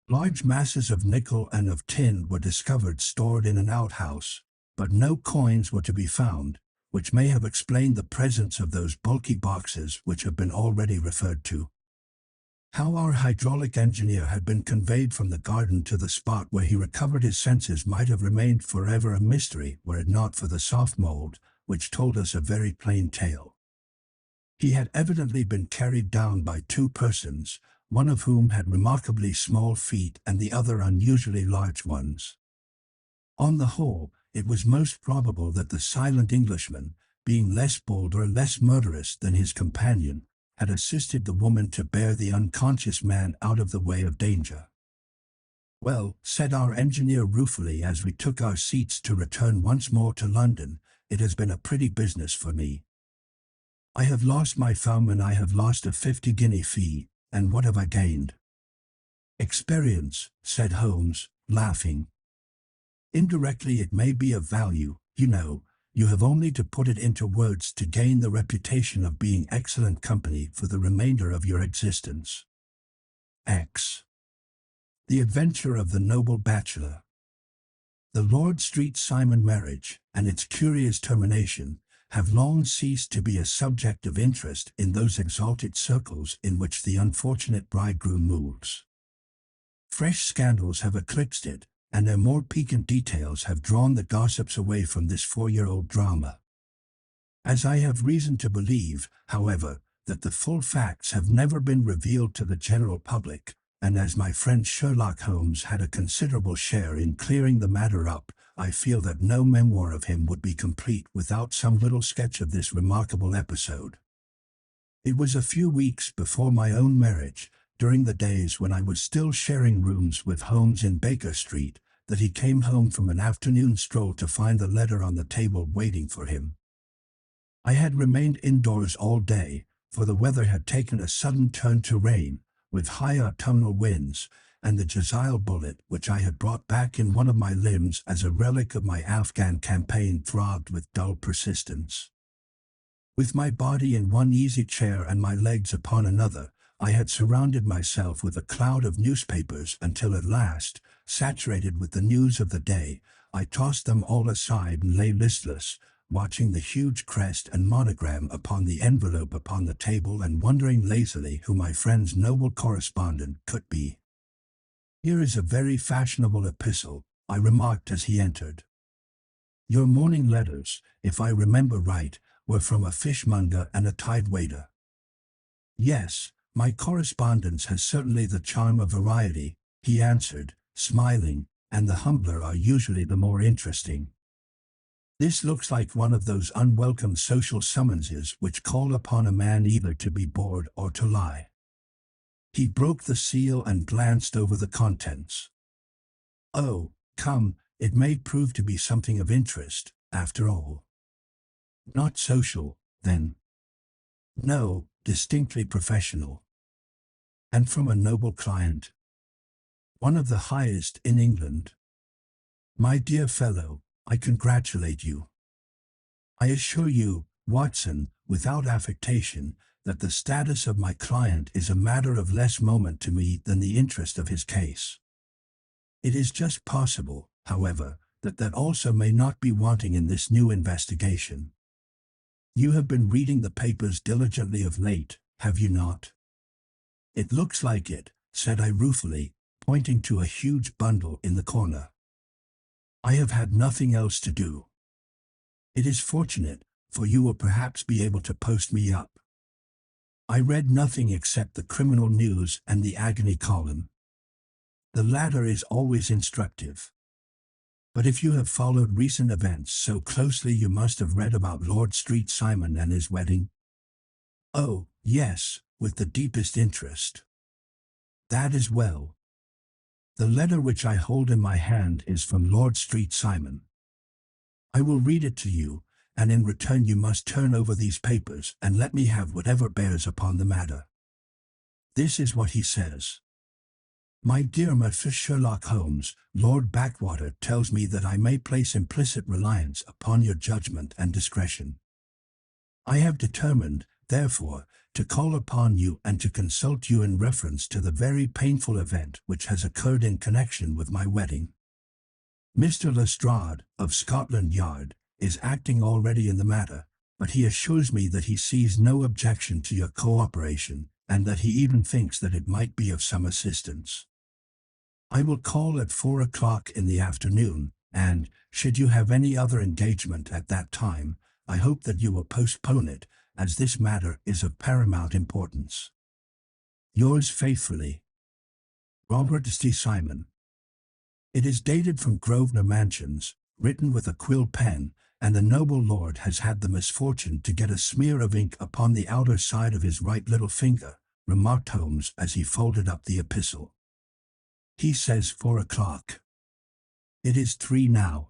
Large masses of nickel and of tin were discovered stored in an outhouse, but no coins were to be found, which may have explained the presence of those bulky boxes which have been already referred to. How our hydraulic engineer had been conveyed from the garden to the spot where he recovered his senses might have remained forever a mystery were it not for the soft mold, which told us a very plain tale. He had evidently been carried down by 2 persons, one of whom had remarkably small feet and the other unusually large ones. On the whole, it was most probable that the silent Englishman, being less bold or less murderous than his companion, had assisted the woman to bear the unconscious man out of the way of danger. "Well," said our engineer ruefully as we took our seats to return once more to London, "it has been a pretty business for me. I have lost my thumb and I have lost a 50-guinea fee, and what have I gained?" "Experience," said Holmes, laughing. "Indirectly it may be of value, you know. You have only to put it into words to gain the reputation of being excellent company for the remainder of your existence." X. The Adventure of the Noble Bachelor. The Lord Street Simon marriage, and its curious termination, have long ceased to be a subject of interest in those exalted circles in which the unfortunate bridegroom moves. Fresh scandals have eclipsed it, and their more piquant details have drawn the gossips away from this 4-year-old drama. As I have reason to believe, however, that the full facts have never been revealed to the general public, and as my friend Sherlock Holmes had a considerable share in clearing the matter up, I feel that no memoir of him would be complete without some little sketch of this remarkable episode. It was a few weeks before my own marriage, during the days when I was still sharing rooms with Holmes in Baker Street, that he came home from an afternoon stroll to find the letter on the table waiting for him. I had remained indoors all day, for the weather had taken a sudden turn to rain, with high autumnal winds, and the Jezile bullet which I had brought back in one of my limbs as a relic of my Afghan campaign throbbed with dull persistence. With my body in one easy chair and my legs upon another, I had surrounded myself with a cloud of newspapers until at last, saturated with the news of the day, I tossed them all aside and lay listless, watching the huge crest and monogram upon the envelope upon the table and wondering lazily who my friend's noble correspondent could be. "Here is a very fashionable epistle," I remarked as he entered. "Your morning letters, if I remember right, were from a fishmonger and a tide-waiter." "Yes, my correspondence has certainly the charm of variety," he answered, smiling, and the humbler are usually the more interesting. This looks like one of those unwelcome social summonses which call upon a man either to be bored or to lie. He broke the seal and glanced over the contents. Oh, come, it may prove to be something of interest, after all. Not social, then. No, distinctly professional. And from a noble client. One of the highest in England. My dear fellow, I congratulate you. I assure you, Watson, without affectation, that the status of my client is a matter of less moment to me than the interest of his case. It is just possible, however, that also may not be wanting in this new investigation. You have been reading the papers diligently of late, have you not? It looks like it, said I ruefully, pointing to a huge bundle in the corner. I have had nothing else to do. It is fortunate, for you will perhaps be able to post me up. I read nothing except the criminal news and the agony column. The latter is always instructive. But if you have followed recent events so closely, you must have read about Lord Street Simon and his wedding. Oh, yes, with the deepest interest. That is well. The letter which I hold in my hand is from Lord Street Simon. I will read it to you, and in return you must turn over these papers and let me have whatever bears upon the matter. This is what he says. My dear Mr. Sherlock Holmes, Lord Backwater tells me that I may place implicit reliance upon your judgment and discretion. I have determined, therefore, to call upon you and to consult you in reference to the very painful event which has occurred in connection with my wedding. Mr. Lestrade, of Scotland Yard, is acting already in the matter, but he assures me that he sees no objection to your cooperation, and that he even thinks that it might be of some assistance. I will call at 4 o'clock in the afternoon, and, should you have any other engagement at that time, I hope that you will postpone it, as this matter is of paramount importance. Yours faithfully, Robert C. Simon. It is dated from Grosvenor Mansions, written with a quill pen, and the noble lord has had the misfortune to get a smear of ink upon the outer side of his right little finger, remarked Holmes as he folded up the epistle. He says 4 o'clock. It is 3 now.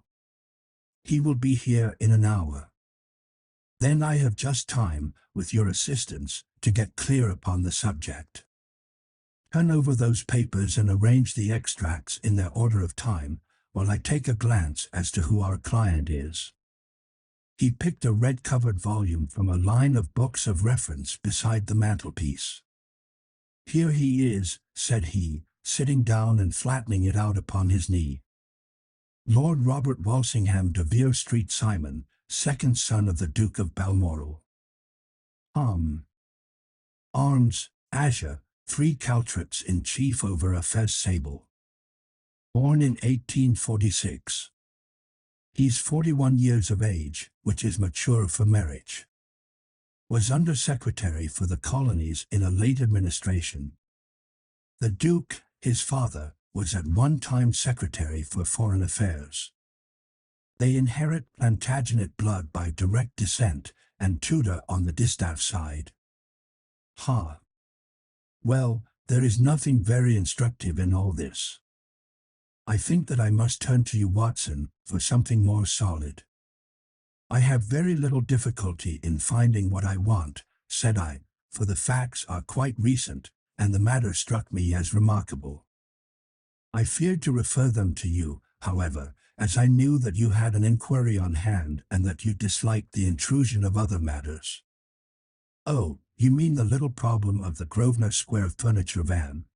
He will be here in an hour. Then I have just time, with your assistance, to get clear upon the subject. Turn over those papers and arrange the extracts in their order of time, while I take a glance as to who our client is. He picked a red-covered volume from a line of books of reference beside the mantelpiece. Here he is, said he, sitting down and flattening it out upon his knee. Lord Robert Walsingham de Vere Street Simon, second son of the Duke of Balmoral. Arms, azure, 3 caltrops in chief over a fez sable. Born in 1846. He's 41 years of age, which is mature for marriage. Was Under-Secretary for the Colonies in a late administration. The Duke, his father, was at one time Secretary for Foreign Affairs. They inherit Plantagenet blood by direct descent, and Tudor on the distaff side. Well, there is nothing very instructive in all this. I think that I must turn to you, Watson, for something more solid. I have very little difficulty in finding what I want, said I, for the facts are quite recent, and the matter struck me as remarkable. I feared to refer them to you, however, as I knew that you had an inquiry on hand and that you disliked the intrusion of other matters. Oh, you mean the little problem of the Grosvenor Square furniture van.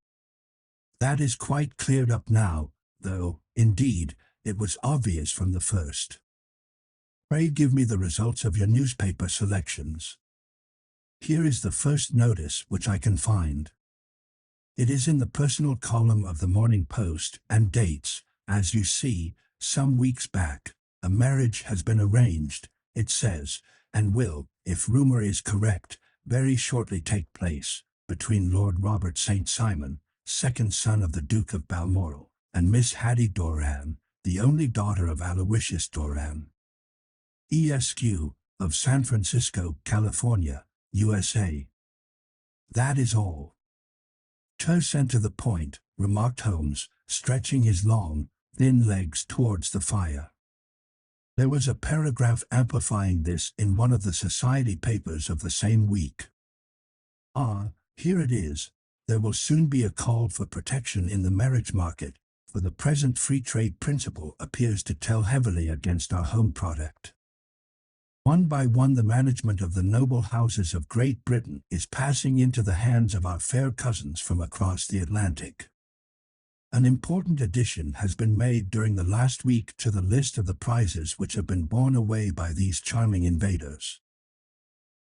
That is quite cleared up now, though, indeed, it was obvious from the first. Pray give me the results of your newspaper selections. Here is the first notice which I can find. It is in the personal column of the Morning Post and dates, as you see, some weeks back. A marriage has been arranged, it says, and will, if rumor is correct, very shortly take place, between Lord Robert St. Simon, second son of the Duke of Balmoral, and Miss Hattie Doran, the only daughter of Aloysius Doran, Esq. of San Francisco, California, USA. That is all. Terse and to the point, remarked Holmes, stretching his long, thin legs towards the fire. There was a paragraph amplifying this in one of the society papers of the same week. Ah, here it is. There will soon be a call for protection in the marriage market, for the present free trade principle appears to tell heavily against our home product. One by one the management of the noble houses of Great Britain is passing into the hands of our fair cousins from across the Atlantic. An important addition has been made during the last week to the list of the prizes which have been borne away by these charming invaders.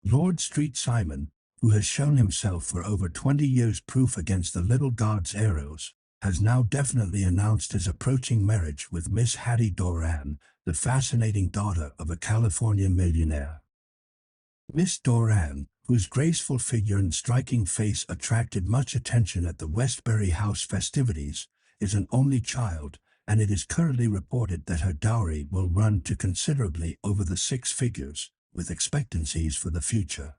Lord Street Simon, who has shown himself for over 20 years proof against the little god's arrows, has now definitely announced his approaching marriage with Miss Hattie Doran, the fascinating daughter of a California millionaire. Miss Doran, whose graceful figure and striking face attracted much attention at the Westbury House festivities, is an only child, and it is currently reported that her dowry will run to considerably over the 6 figures, with expectancies for the future.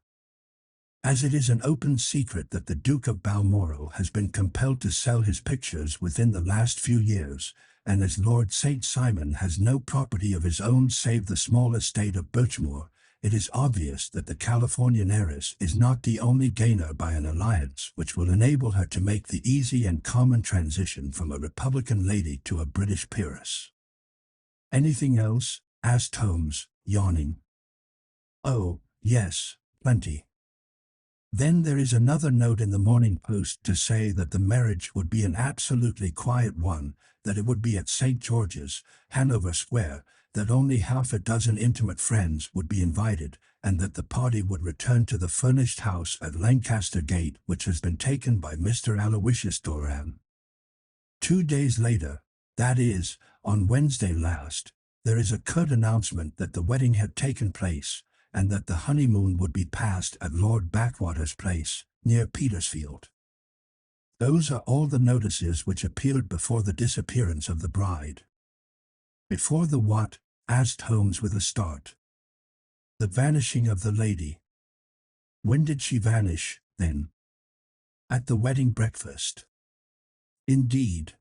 As it is an open secret that the Duke of Balmoral has been compelled to sell his pictures within the last few years, and as Lord St. Simon has no property of his own save the small estate of Birchmoor, it is obvious that the Californian heiress is not the only gainer by an alliance which will enable her to make the easy and common transition from a Republican lady to a British peeress. "Anything else?" asked Holmes, yawning. "Oh, yes, plenty. Then there is another note in the Morning Post to say that the marriage would be an absolutely quiet one, that it would be at St. George's, Hanover Square, that only half a dozen intimate friends would be invited, and that the party would return to the furnished house at Lancaster Gate which has been taken by Mr. Aloysius Doran. 2 days later, that is, on Wednesday last, there is a curt announcement that the wedding had taken place, and that the honeymoon would be passed at Lord Backwater's place, near Petersfield. Those are all the notices which appeared before the disappearance of the bride." "Before the what?" asked Holmes with a start. "The vanishing of the lady." "When did she vanish, then?" "At the wedding breakfast." "Indeed.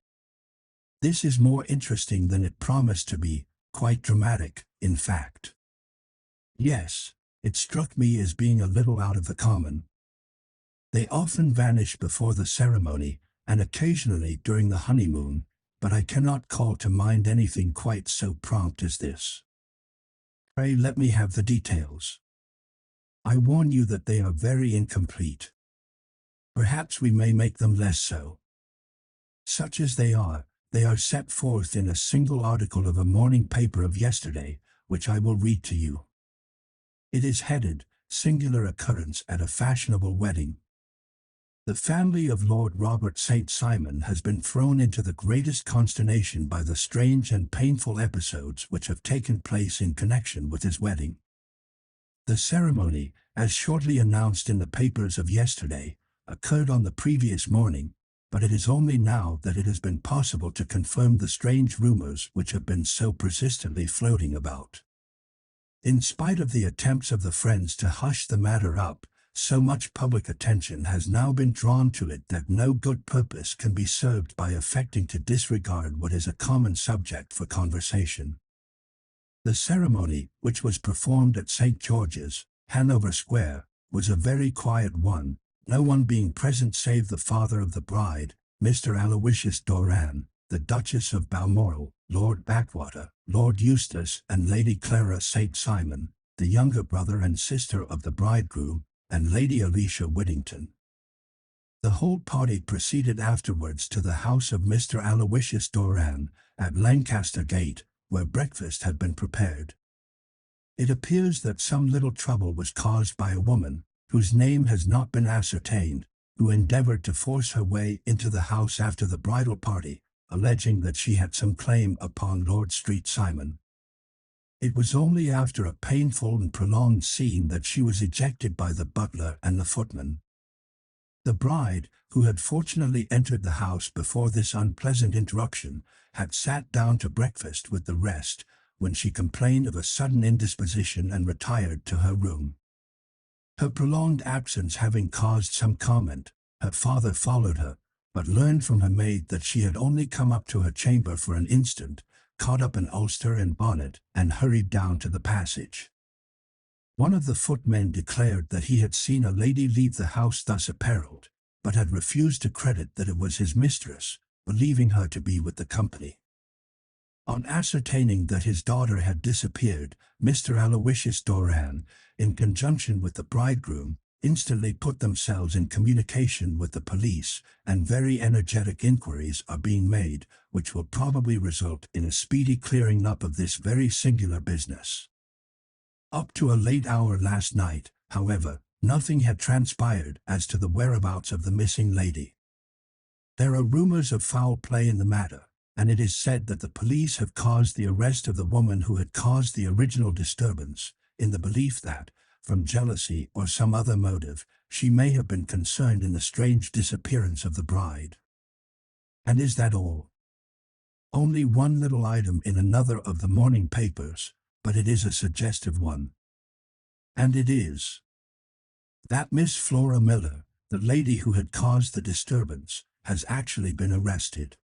This is more interesting than it promised to be, quite dramatic, in fact." "Yes, it struck me as being a little out of the common. They often vanish before the ceremony, and occasionally during the honeymoon, but I cannot call to mind anything quite so prompt as this. Pray let me have the details. I warn you that they are very incomplete. Perhaps we may make them less so. Such as they are set forth in a single article of a morning paper of yesterday, which I will read to you. It is headed, "Singular Occurrence at a Fashionable Wedding." The family of Lord Robert St. Simon has been thrown into the greatest consternation by the strange and painful episodes which have taken place in connection with his wedding. The ceremony, as shortly announced in the papers of yesterday, occurred on the previous morning, but it is only now that it has been possible to confirm the strange rumors which have been so persistently floating about. In spite of the attempts of the friends to hush the matter up, so much public attention has now been drawn to it that no good purpose can be served by affecting to disregard what is a common subject for conversation. The ceremony, which was performed at St. George's, Hanover Square, was a very quiet one, no one being present save the father of the bride, Mr. Aloysius Doran, the Duchess of Balmoral, Lord Backwater, Lord Eustace and Lady Clara St. Simon, the younger brother and sister of the bridegroom, and Lady Alicia Whittington. The whole party proceeded afterwards to the house of Mr. Aloysius Doran, at Lancaster Gate, where breakfast had been prepared. It appears that some little trouble was caused by a woman, whose name has not been ascertained, who endeavored to force her way into the house after the bridal party, alleging that she had some claim upon Lord Street Simon. It was only after a painful and prolonged scene that she was ejected by the butler and the footman. The bride, who had fortunately entered the house before this unpleasant interruption, had sat down to breakfast with the rest, when she complained of a sudden indisposition and retired to her room. Her prolonged absence having caused some comment, her father followed her, but learned from her maid that she had only come up to her chamber for an instant, caught up an ulster and bonnet, and hurried down to the passage. One of the footmen declared that he had seen a lady leave the house thus apparelled, but had refused to credit that it was his mistress, believing her to be with the company. On ascertaining that his daughter had disappeared, Mr. Aloysius Doran, in conjunction with the bridegroom, instantly put themselves in communication with the police, and very energetic inquiries are being made, which will probably result in a speedy clearing up of this very singular business. Up to a late hour last night, however, nothing had transpired as to the whereabouts of the missing lady. There are rumors of foul play in the matter, and it is said that the police have caused the arrest of the woman who had caused the original disturbance, in the belief that, from jealousy or some other motive, she may have been concerned in the strange disappearance of the bride. And is that all? Only one little item in another of the morning papers, but it is a suggestive one. And it is that Miss Flora Miller, the lady who had caused the disturbance, has actually been arrested.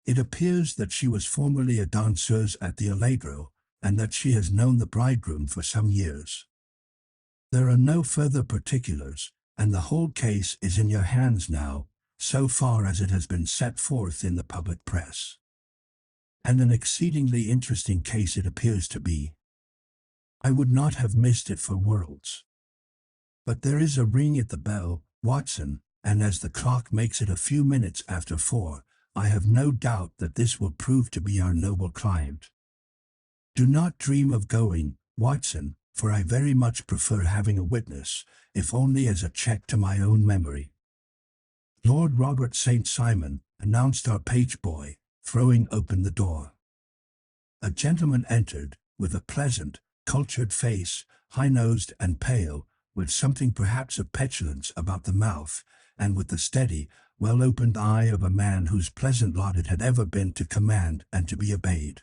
It appears that she was formerly a danseuse at the Allegro, and that she has known the bridegroom for some years. There are no further particulars, and the whole case is in your hands now, so far as it has been set forth in the public press. And an exceedingly interesting case it appears to be. I would not have missed it for worlds. But there is a ring at the bell, Watson, and as the clock makes it a few minutes after 4, I have no doubt that this will prove to be our noble client. Do not dream of going, Watson, for I very much prefer having a witness, if only as a check to my own memory. Lord Robert St. Simon, announced our page boy, throwing open the door. A gentleman entered, with a pleasant, cultured face, high-nosed and pale, with something perhaps of petulance about the mouth, and with the steady, well-opened eye of a man whose pleasant lot it had ever been to command and to be obeyed.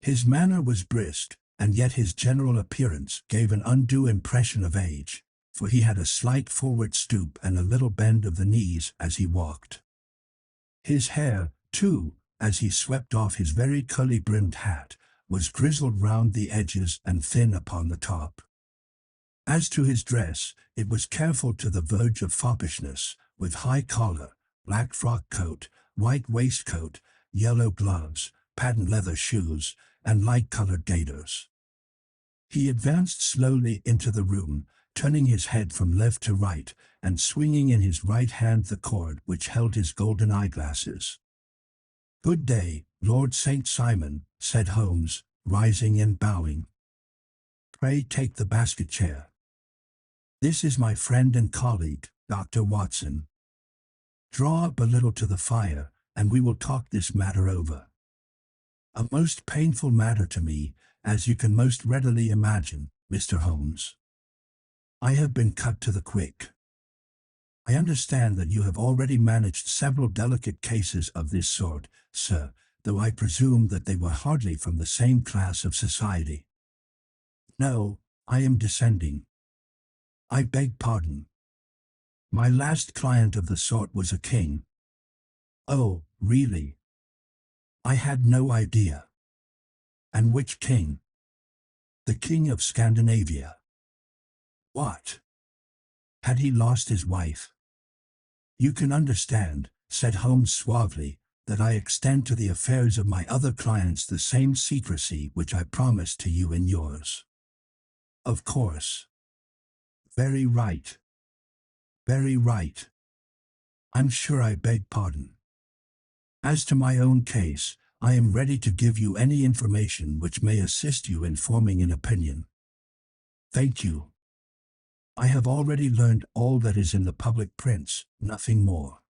His manner was brisk, and yet his general appearance gave an undue impression of age, for he had a slight forward stoop and a little bend of the knees as he walked. His hair, too, as he swept off his very curly-brimmed hat, was grizzled round the edges and thin upon the top. As to his dress, it was careful to the verge of foppishness, with high collar, black frock coat, white waistcoat, yellow gloves, patent leather shoes, and light-colored gaiters. He advanced slowly into the room, turning his head from left to right, and swinging in his right hand the cord which held his golden eyeglasses. "Good day, Lord St. Simon," said Holmes, rising and bowing. "Pray take the basket chair. This is my friend and colleague, Dr. Watson. Draw up a little to the fire, and we will talk this matter over. A most painful matter to me, as you can most readily imagine, Mr. Holmes. I have been cut to the quick. I understand that you have already managed several delicate cases of this sort, sir, though I presume that they were hardly from the same class of society." "No, I am descending. I beg pardon. My last client of the sort was a king." "Oh, really? I had no idea. And which king?" "The king of Scandinavia." "What? Had he lost his wife?" "You can understand," said Holmes suavely, "that I extend to the affairs of my other clients the same secrecy which I promised to you in yours." "Of course." "Very right. Very right. I'm sure I beg pardon. As to my own case, I am ready to give you any information which may assist you in forming an opinion." "Thank you. I have already learned all that is in the public prints, nothing more.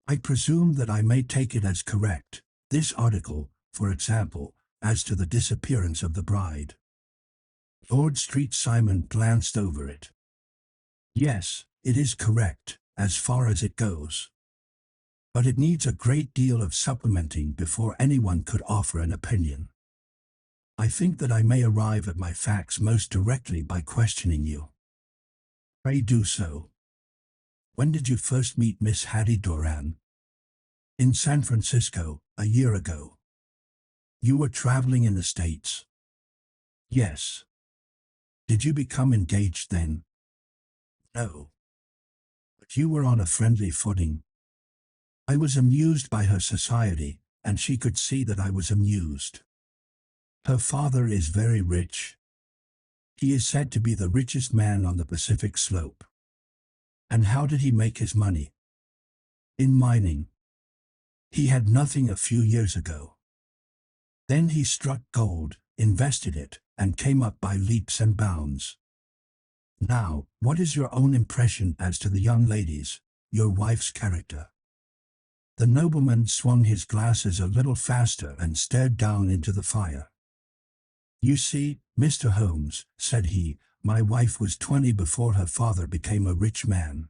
I presume that I may take it as correct, this article, for example, as to the disappearance of the bride." Lord St. Simon glanced over it. "Yes, It is correct, as far as it goes. But it needs a great deal of supplementing before anyone could offer an opinion. I think that I may arrive at my facts most directly by questioning you. Pray do so. When did you first meet Miss Hattie Doran? In San Francisco, a year ago. You were traveling in the States? Yes. Did you become engaged then? No. But you were on a friendly footing. I was amused by her society, and she could see that I was amused. Her father is very rich. He is said to be the richest man on the Pacific slope. And how did he make his money? In mining. He had nothing a few years ago. Then he struck gold, invested it, and came up by leaps and bounds. Now, what is your own impression as to the young lady's, your wife's character? The nobleman swung his glasses a little faster and stared down into the fire. You see, Mr. Holmes, said he, my wife was 20 before her father became a rich man.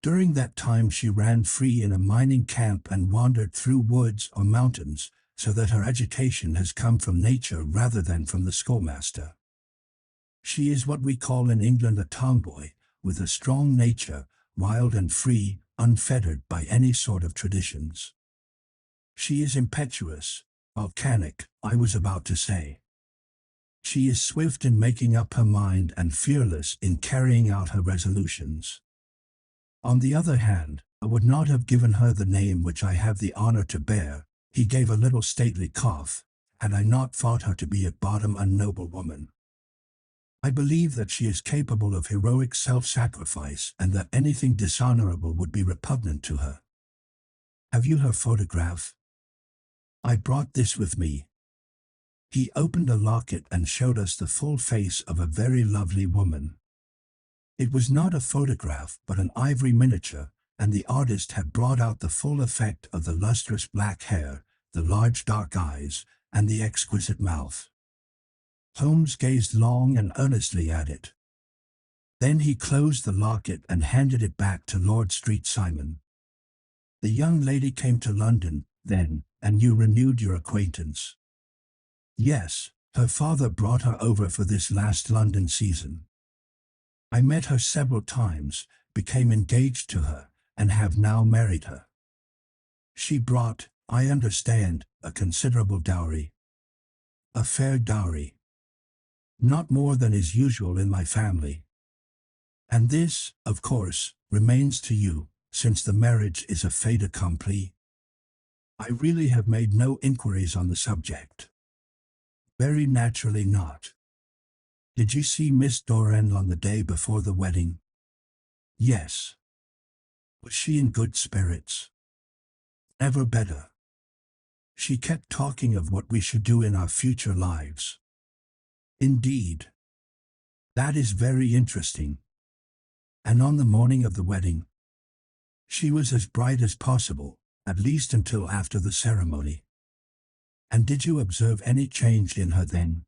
During that time she ran free in a mining camp and wandered through woods or mountains, so that her education has come from nature rather than from the schoolmaster. She is what we call in England a tomboy, with a strong nature, wild and free, unfettered by any sort of traditions. She is impetuous, volcanic, I was about to say. She is swift in making up her mind and fearless in carrying out her resolutions. On the other hand, I would not have given her the name which I have the honor to bear, he gave a little stately cough, had I not thought her to be at bottom a noble woman. I believe that she is capable of heroic self-sacrifice and that anything dishonorable would be repugnant to her. Have you her photograph? I brought this with me. He opened a locket and showed us the full face of a very lovely woman. It was not a photograph but an ivory miniature, and the artist had brought out the full effect of the lustrous black hair, the large dark eyes, and the exquisite mouth. Holmes gazed long and earnestly at it. Then he closed the locket and handed it back to Lord Street Simon. The young lady came to London, then, and you renewed your acquaintance. Yes, her father brought her over for this last London season. I met her several times, became engaged to her, and have now married her. She brought, I understand, a considerable dowry. A fair dowry. Not more than is usual in my family. And this, of course, remains to you, since the marriage is a fait accompli. I really have made no inquiries on the subject. Very naturally not. Did you see Miss Doran on the day before the wedding? Yes. Was she in good spirits? Never better. She kept talking of what we should do in our future lives. Indeed. That is very interesting. And on the morning of the wedding? She was as bright as possible, at least until after the ceremony. And did you observe any change in her then?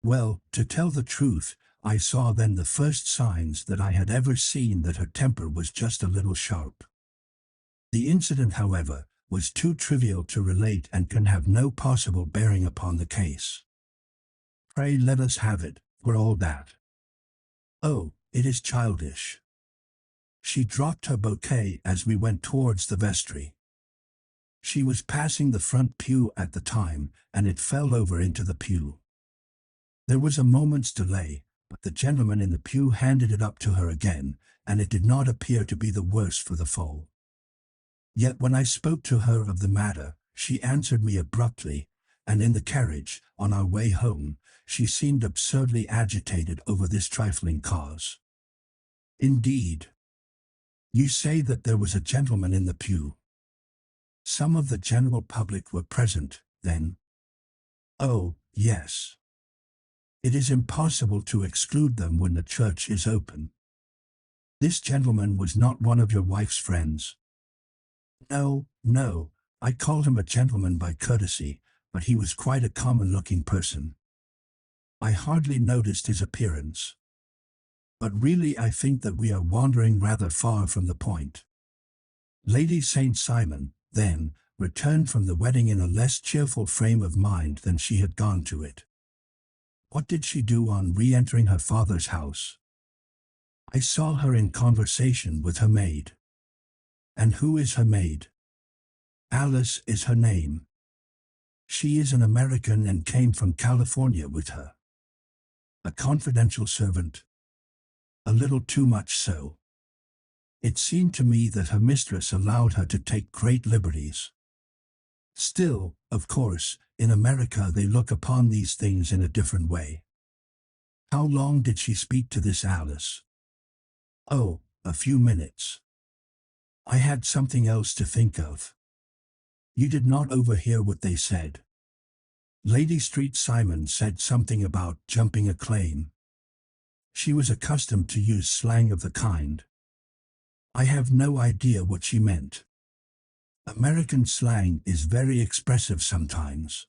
Well, to tell the truth, I saw then the first signs that I had ever seen that her temper was just a little sharp. The incident, however, was too trivial to relate and can have no possible bearing upon the case. Pray let us have it, for all that. Oh, it is childish. She dropped her bouquet as we went towards the vestry. She was passing the front pew at the time, and it fell over into the pew. There was a moment's delay, but the gentleman in the pew handed it up to her again, and it did not appear to be the worse for the fall. Yet when I spoke to her of the matter, she answered me abruptly, and in the carriage, on our way home, she seemed absurdly agitated over this trifling cause. Indeed. You say that there was a gentleman in the pew. Some of the general public were present, then? Oh, yes. It is impossible to exclude them when the church is open. This gentleman was not one of your wife's friends. No, no, I called him a gentleman by courtesy, but he was quite a common-looking person. I hardly noticed his appearance. But really I think that we are wandering rather far from the point. Lady St. Simon, then, returned from the wedding in a less cheerful frame of mind than she had gone to it. What did she do on re-entering her father's house? I saw her in conversation with her maid. And who is her maid? Alice is her name. She is an American and came from California with her. A confidential servant. A little too much so. It seemed to me that her mistress allowed her to take great liberties. Still, of course, in America they look upon these things in a different way. How long did she speak to this Alice? Oh, a few minutes. I had something else to think of. You did not overhear what they said. Lady St. Simon said something about jumping a claim. She was accustomed to use slang of the kind. I have no idea what she meant. American slang is very expressive sometimes.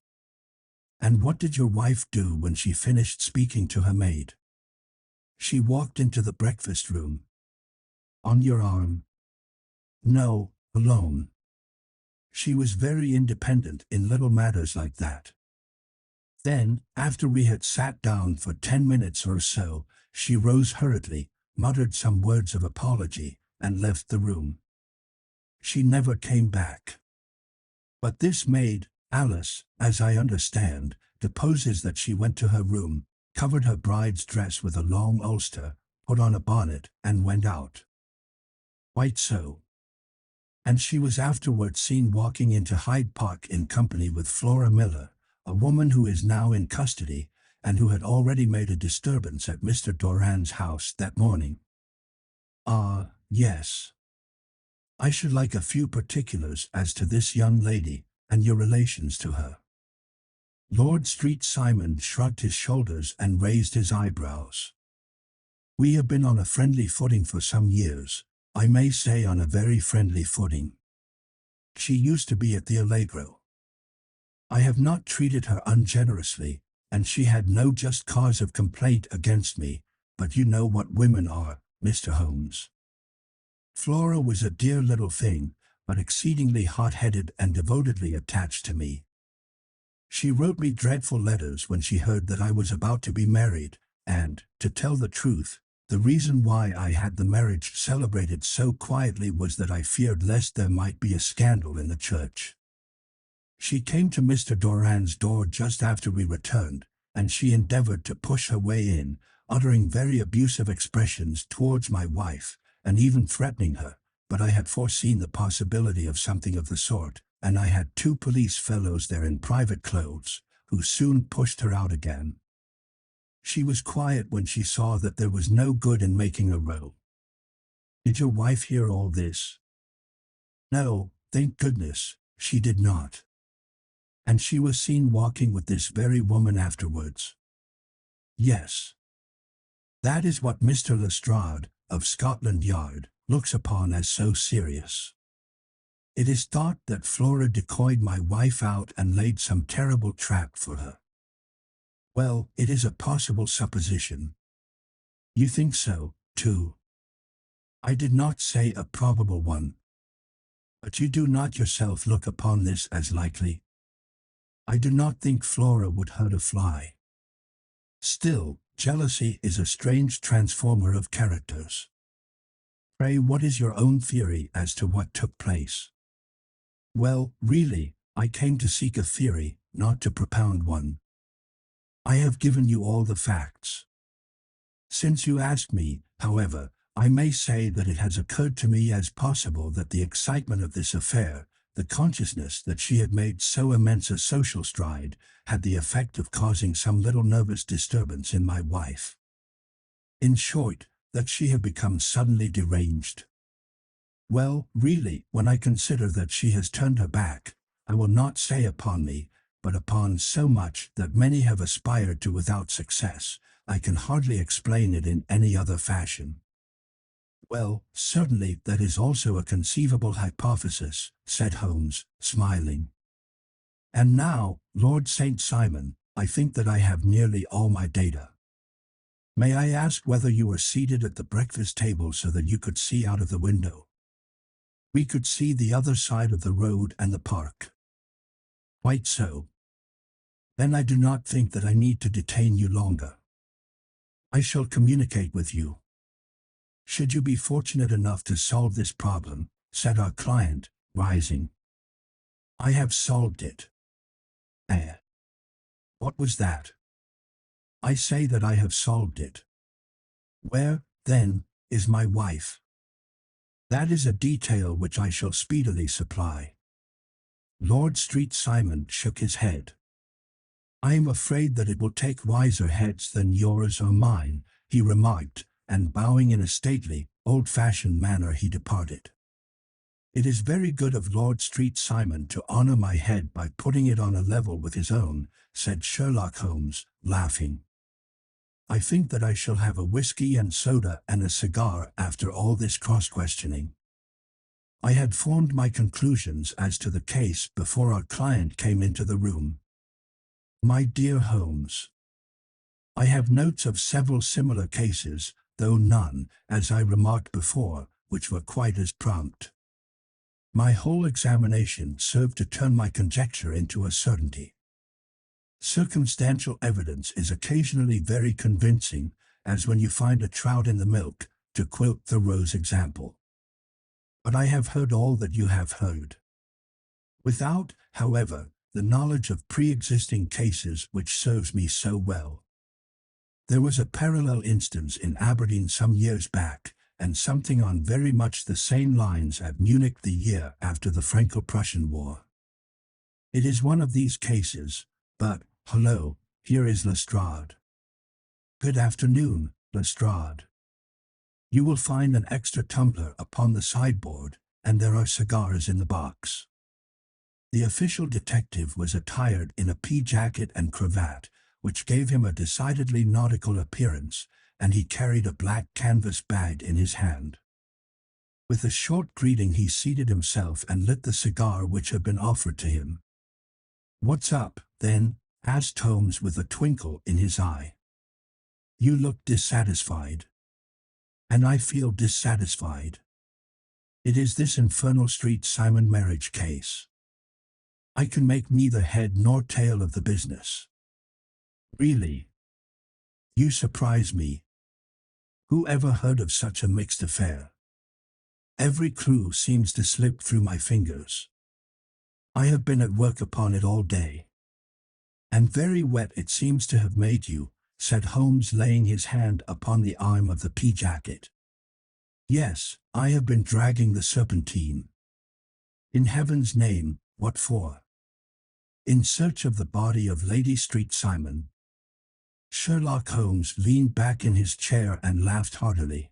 And what did your wife do when she finished speaking to her maid? She walked into the breakfast room. On your arm? No, alone. She was very independent in little matters like that. Then, after we had sat down for 10 minutes or so, she rose hurriedly, muttered some words of apology, and left the room. She never came back. But this maid, Alice, as I understand, deposes that she went to her room, covered her bride's dress with a long ulster, put on a bonnet, and went out. Quite so. And she was afterwards seen walking into Hyde Park in company with Flora Miller, a woman who is now in custody, and who had already made a disturbance at Mr. Doran's house that morning. Ah, yes. I should like a few particulars as to this young lady, and your relations to her. Lord St. Simon shrugged his shoulders and raised his eyebrows. We have been on a friendly footing for some years, I may say on a very friendly footing. She used to be at the Allegro. I have not treated her ungenerously, and she had no just cause of complaint against me, but you know what women are, Mr. Holmes. Flora was a dear little thing, but exceedingly hot-headed and devotedly attached to me. She wrote me dreadful letters when she heard that I was about to be married, and, to tell the truth, the reason why I had the marriage celebrated so quietly was that I feared lest there might be a scandal in the church. She came to Mr. Doran's door just after we returned, and she endeavored to push her way in, uttering very abusive expressions towards my wife, and even threatening her, but I had foreseen the possibility of something of the sort, and I had 2 police fellows there in private clothes, who soon pushed her out again. She was quiet when she saw that there was no good in making a row. Did your wife hear all this? No, thank goodness, she did not. And she was seen walking with this very woman afterwards. Yes. That is what Mr. Lestrade, of Scotland Yard, looks upon as so serious. It is thought that Flora decoyed my wife out and laid some terrible trap for her. Well, it is a possible supposition. You think so, too? I did not say a probable one. But you do not yourself look upon this as likely? I do not think Flora would hurt a fly. Still, jealousy is a strange transformer of characters. Pray, what is your own theory as to what took place? Well, really, I came to seek a theory, not to propound one. I have given you all the facts. Since you ask me, however, I may say that it has occurred to me as possible that the excitement of this affair, the consciousness that she had made so immense a social stride, had the effect of causing some little nervous disturbance in my wife. In short, that she had become suddenly deranged. Well, really, when I consider that she has turned her back, I will not say upon me, but upon so much that many have aspired to without success, I can hardly explain it in any other fashion. Well, certainly that is also a conceivable hypothesis, said Holmes, smiling. And now, Lord St. Simon, I think that I have nearly all my data. May I ask whether you were seated at the breakfast table so that you could see out of the window? We could see the other side of the road and the park. Quite so. Then I do not think that I need to detain you longer. I shall communicate with you. Should you be fortunate enough to solve this problem, said our client, rising. I have solved it. Eh? What was that? I say that I have solved it. Where, then, is my wife? That is a detail which I shall speedily supply. Lord Street Simon shook his head. I am afraid that it will take wiser heads than yours or mine, he remarked, and bowing in a stately, old-fashioned manner he departed. It is very good of Lord Street Simon to honor my head by putting it on a level with his own, said Sherlock Holmes, laughing. I think that I shall have a whiskey and soda and a cigar after all this cross-questioning. I had formed my conclusions as to the case before our client came into the room. My dear Holmes, I have notes of several similar cases, though none, as I remarked before, which were quite as prompt. My whole examination served to turn my conjecture into a certainty. Circumstantial evidence is occasionally very convincing, as when you find a trout in the milk, to quote Thoreau's example. But I have heard all that you have heard. Without, however, the knowledge of pre-existing cases which serves me so well. There was a parallel instance in Aberdeen some years back, and something on very much the same lines at Munich the year after the Franco-Prussian War. It is one of these cases, but, hello, here is Lestrade. Good afternoon, Lestrade. You will find an extra tumbler upon the sideboard, and there are cigars in the box. The official detective was attired in a pea jacket and cravat, which gave him a decidedly nautical appearance, and he carried a black canvas bag in his hand. With a short greeting he seated himself and lit the cigar which had been offered to him. "What's up, then?" asked Holmes with a twinkle in his eye. "You look dissatisfied." "And I feel dissatisfied. It is this infernal Street Simon marriage case. I can make neither head nor tail of the business. Really? You surprise me. Who ever heard of such a mixed affair? Every clue seems to slip through my fingers. I have been at work upon it all day. And very wet it seems to have made you, said Holmes, laying his hand upon the arm of the pea jacket. Yes, I have been dragging the Serpentine. In heaven's name, what for? In search of the body of Lady Street Simon. Sherlock Holmes leaned back in his chair and laughed heartily.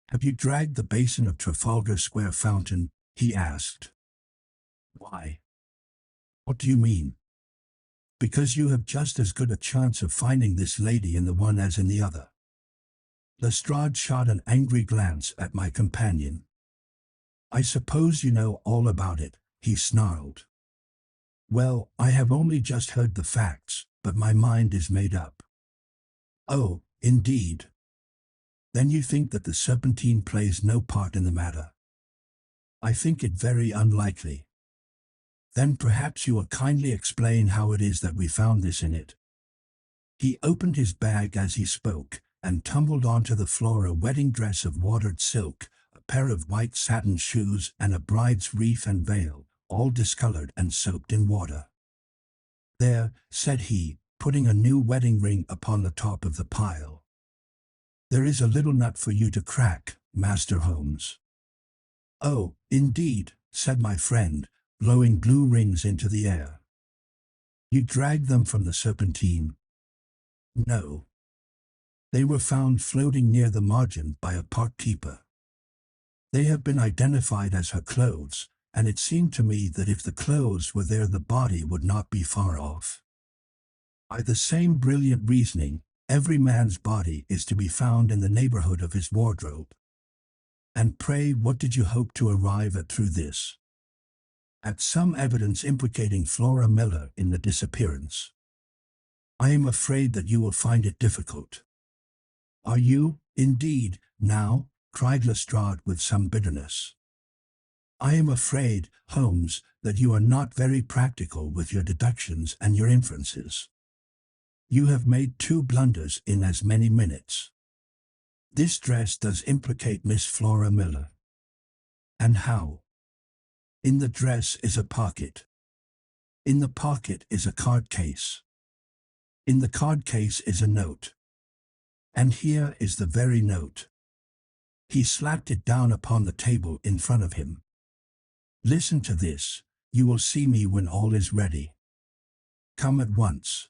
Have you dragged the basin of Trafalgar Square fountain? He asked. Why? What do you mean? Because you have just as good a chance of finding this lady in the one as in the other. Lestrade shot an angry glance at my companion. I suppose you know all about it, he snarled. Well, I have only just heard the facts, but my mind is made up. Oh, indeed. Then you think that the Serpentine plays no part in the matter? I think it very unlikely. Then perhaps you will kindly explain how it is that we found this in it. He opened his bag as he spoke, and tumbled onto the floor a wedding dress of watered silk, a pair of white satin shoes, and a bride's wreath and veil, all discolored and soaked in water. There, said he, putting a new wedding ring upon the top of the pile. There is a little nut for you to crack, Master Holmes. Oh, indeed, said my friend, blowing blue rings into the air. You dragged them from the Serpentine? No. They were found floating near the margin by a park keeper. They have been identified as her clothes, and it seemed to me that if the clothes were there the body would not be far off. By the same brilliant reasoning, every man's body is to be found in the neighborhood of his wardrobe. And pray, what did you hope to arrive at through this? At some evidence implicating Flora Miller in the disappearance. I am afraid that you will find it difficult. Are you, indeed, now? Cried Lestrade with some bitterness. I am afraid, Holmes, that you are not very practical with your deductions and your inferences. You have made 2 blunders in as many minutes. This dress does implicate Miss Flora Miller. And how? In the dress is a pocket. In the pocket is a card case. In the card case is a note. And here is the very note. He slapped it down upon the table in front of him. Listen to this. You will see me when all is ready. Come at once.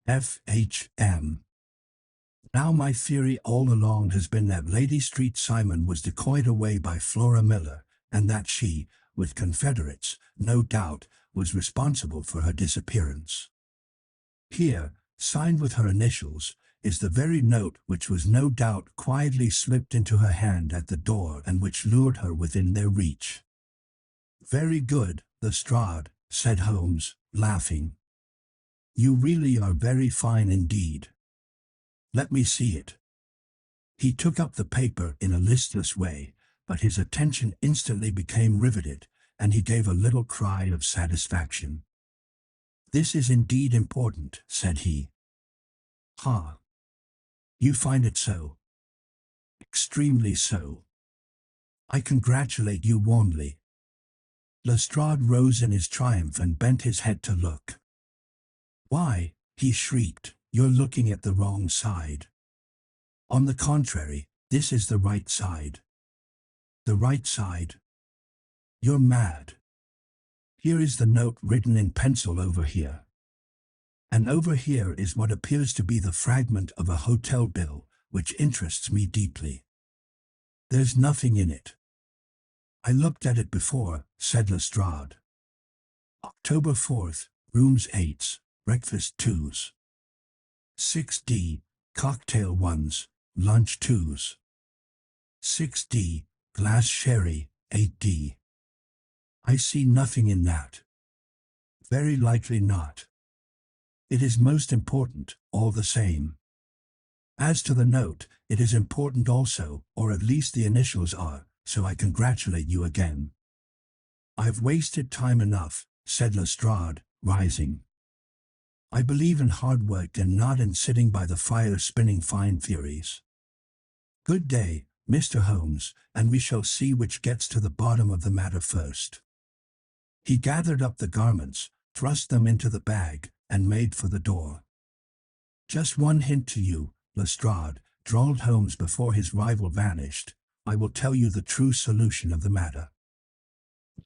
F.H.M. Now my theory all along has been that Lady Street Simon was decoyed away by Flora Miller, and that she, with confederates, no doubt, was responsible for her disappearance. Here, signed with her initials, is the very note which was no doubt quietly slipped into her hand at the door and which lured her within their reach. Very good, Lestrade, said Holmes, laughing. You really are very fine indeed. Let me see it. He took up the paper in a listless way, but his attention instantly became riveted, and he gave a little cry of satisfaction. This is indeed important, said he. Ha! You find it so? Extremely so. I congratulate you warmly. Lestrade rose in his triumph and bent his head to look. Why, he shrieked, you're looking at the wrong side. On the contrary, this is the right side. The right side? You're mad. Here is the note written in pencil over here. And over here is what appears to be the fragment of a hotel bill, which interests me deeply. There's nothing in it. I looked at it before, said Lestrade. October 4th, rooms 8s, breakfast 2s. 6D, cocktail 1s, lunch 2s. 6D, glass sherry, 8D. I see nothing in that. Very likely not. It is most important, all the same. As to the note, it is important also, or at least the initials are, so I congratulate you again. I've wasted time enough, said Lestrade, rising. I believe in hard work and not in sitting by the fire spinning fine theories. Good day, Mr. Holmes, and we shall see which gets to the bottom of the matter first. He gathered up the garments, thrust them into the bag, and made for the door. Just one hint to you, Lestrade, drawled Holmes before his rival vanished. I will tell you the true solution of the matter.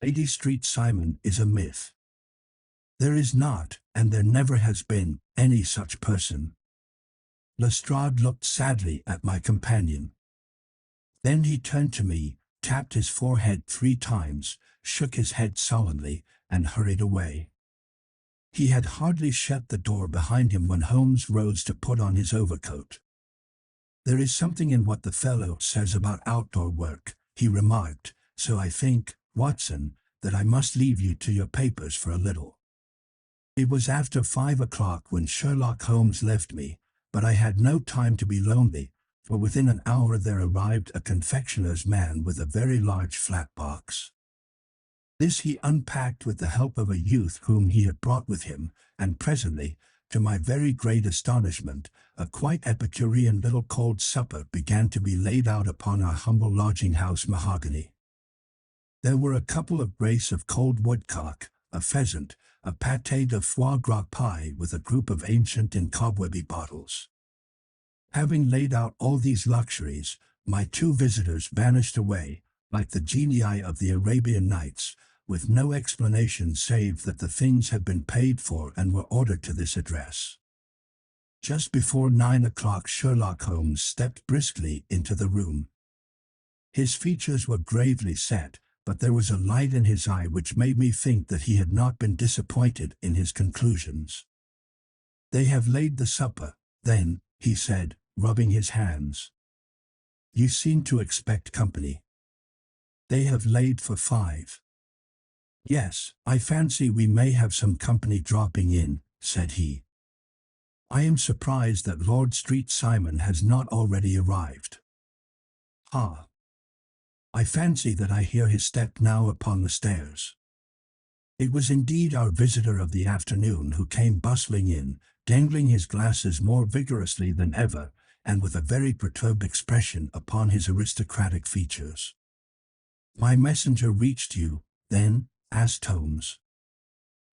Lady Street Simon is a myth. There is not, and there never has been, any such person. Lestrade looked sadly at my companion. Then he turned to me, tapped his forehead 3 times, shook his head sullenly, and hurried away. He had hardly shut the door behind him when Holmes rose to put on his overcoat. There is something in what the fellow says about outdoor work, he remarked, so I think, Watson, that I must leave you to your papers for a little. It was after 5 o'clock when Sherlock Holmes left me, but I had no time to be lonely, for within an hour there arrived a confectioner's man with a very large flat box. This he unpacked with the help of a youth whom he had brought with him, and presently, to my very great astonishment, a quite Epicurean little cold supper began to be laid out upon our humble lodging-house mahogany. There were a couple of brace of cold woodcock, a pheasant, a pâté de foie gras pie with a group of ancient and cobwebby bottles. Having laid out all these luxuries, my 2 visitors vanished away, like the genii of the Arabian Nights, with no explanation save that the things had been paid for and were ordered to this address. Just before 9 o'clock Sherlock Holmes stepped briskly into the room. His features were gravely set, but there was a light in his eye which made me think that he had not been disappointed in his conclusions. They have laid the supper, then, he said, rubbing his hands. You seem to expect company. They have laid for 5. Yes, I fancy we may have some company dropping in, said he. I am surprised that Lord Street Simon has not already arrived. Ah, I fancy that I hear his step now upon the stairs. It was indeed our visitor of the afternoon who came bustling in, dangling his glasses more vigorously than ever, and with a very perturbed expression upon his aristocratic features. "My messenger reached you, then?" asked Holmes.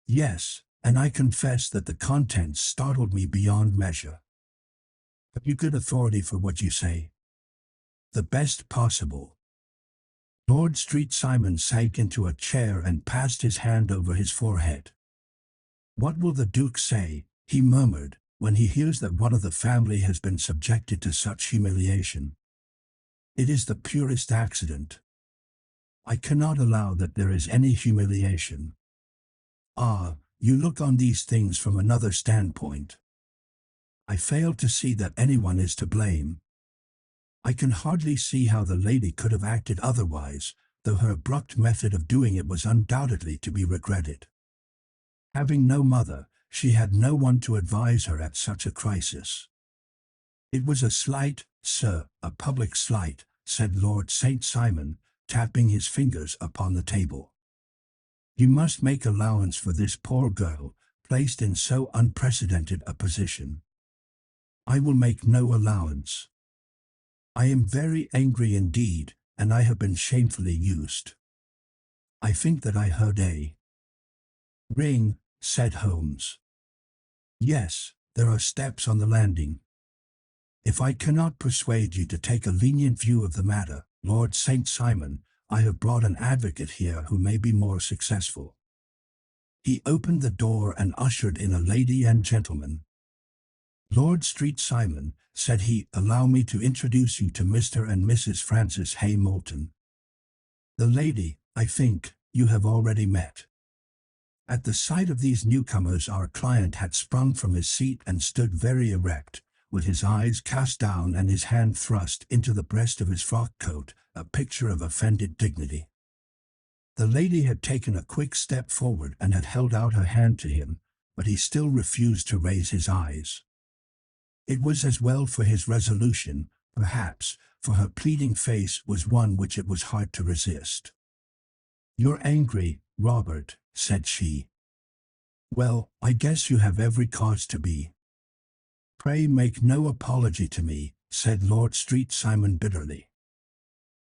"Yes, and I confess that the contents startled me beyond measure." "Have you good authority for what you say?" "The best possible." Lord Street Simon sank into a chair and passed his hand over his forehead. "What will the Duke say," he murmured, "when he hears that one of the family has been subjected to such humiliation? It is the purest accident. I cannot allow that there is any humiliation." "Ah, you look on these things from another standpoint." "I fail to see that anyone is to blame. I can hardly see how the lady could have acted otherwise, though her abrupt method of doing it was undoubtedly to be regretted. Having no mother, she had no one to advise her at such a crisis." "It was a slight, sir, a public slight," said Lord St. Simon, tapping his fingers upon the table. "You must make allowance for this poor girl, placed in so unprecedented a position." "I will make no allowance. I am very angry indeed, and I have been shamefully used." "I think that I heard a ring," said Holmes. "Yes, there are steps on the landing. If I cannot persuade you to take a lenient view of the matter, Lord St. Simon, I have brought an advocate here who may be more successful." He opened the door and ushered in a lady and gentleman. "Lord Street Simon," said he, "allow me to introduce you to Mr. and Mrs. Francis Hay Moulton. The lady, I think, you have already met." At the sight of these newcomers our client had sprung from his seat and stood very erect, with his eyes cast down and his hand thrust into the breast of his frock coat, a picture of offended dignity. The lady had taken a quick step forward and had held out her hand to him, but he still refused to raise his eyes. It was as well for his resolution, perhaps, for her pleading face was one which it was hard to resist. "You're angry, Robert," said she. "Well, I guess you have every cause to be." "Pray make no apology to me," said Lord Street Simon bitterly.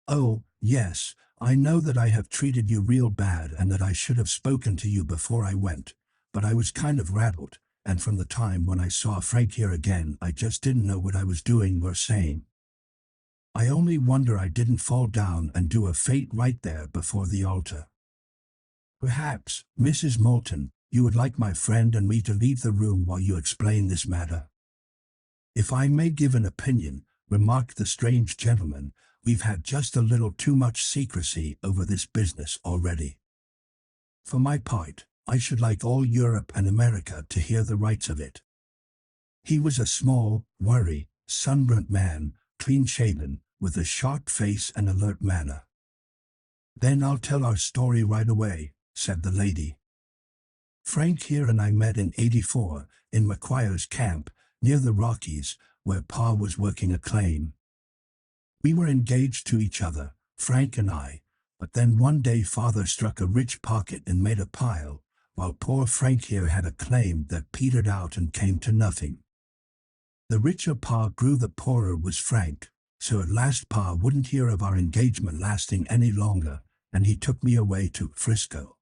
"Oh, yes, I know that I have treated you real bad and that I should have spoken to you before I went, but I was kind of rattled, and from the time when I saw Frank here again I just didn't know what I was doing or saying. I only wonder I didn't fall down and do a faint right there before the altar." "Perhaps, Mrs. Moulton, you would like my friend and me to leave the room while you explain this matter." "If I may give an opinion," remarked the strange gentleman, "we've had just a little too much secrecy over this business already. For my part, I should like all Europe and America to hear the rights of it." He was a small, wiry, sunburnt man, clean-shaven, with a sharp face and alert manner. "Then I'll tell our story right away," said the lady. "Frank here and I met in '84, in Macquare's camp, near the Rockies, where Pa was working a claim. We were engaged to each other, Frank and I, but then one day Father struck a rich pocket and made a pile, while poor Frank here had a claim that petered out and came to nothing. The richer Pa grew, the poorer was Frank, so at last Pa wouldn't hear of our engagement lasting any longer, and he took me away to Frisco.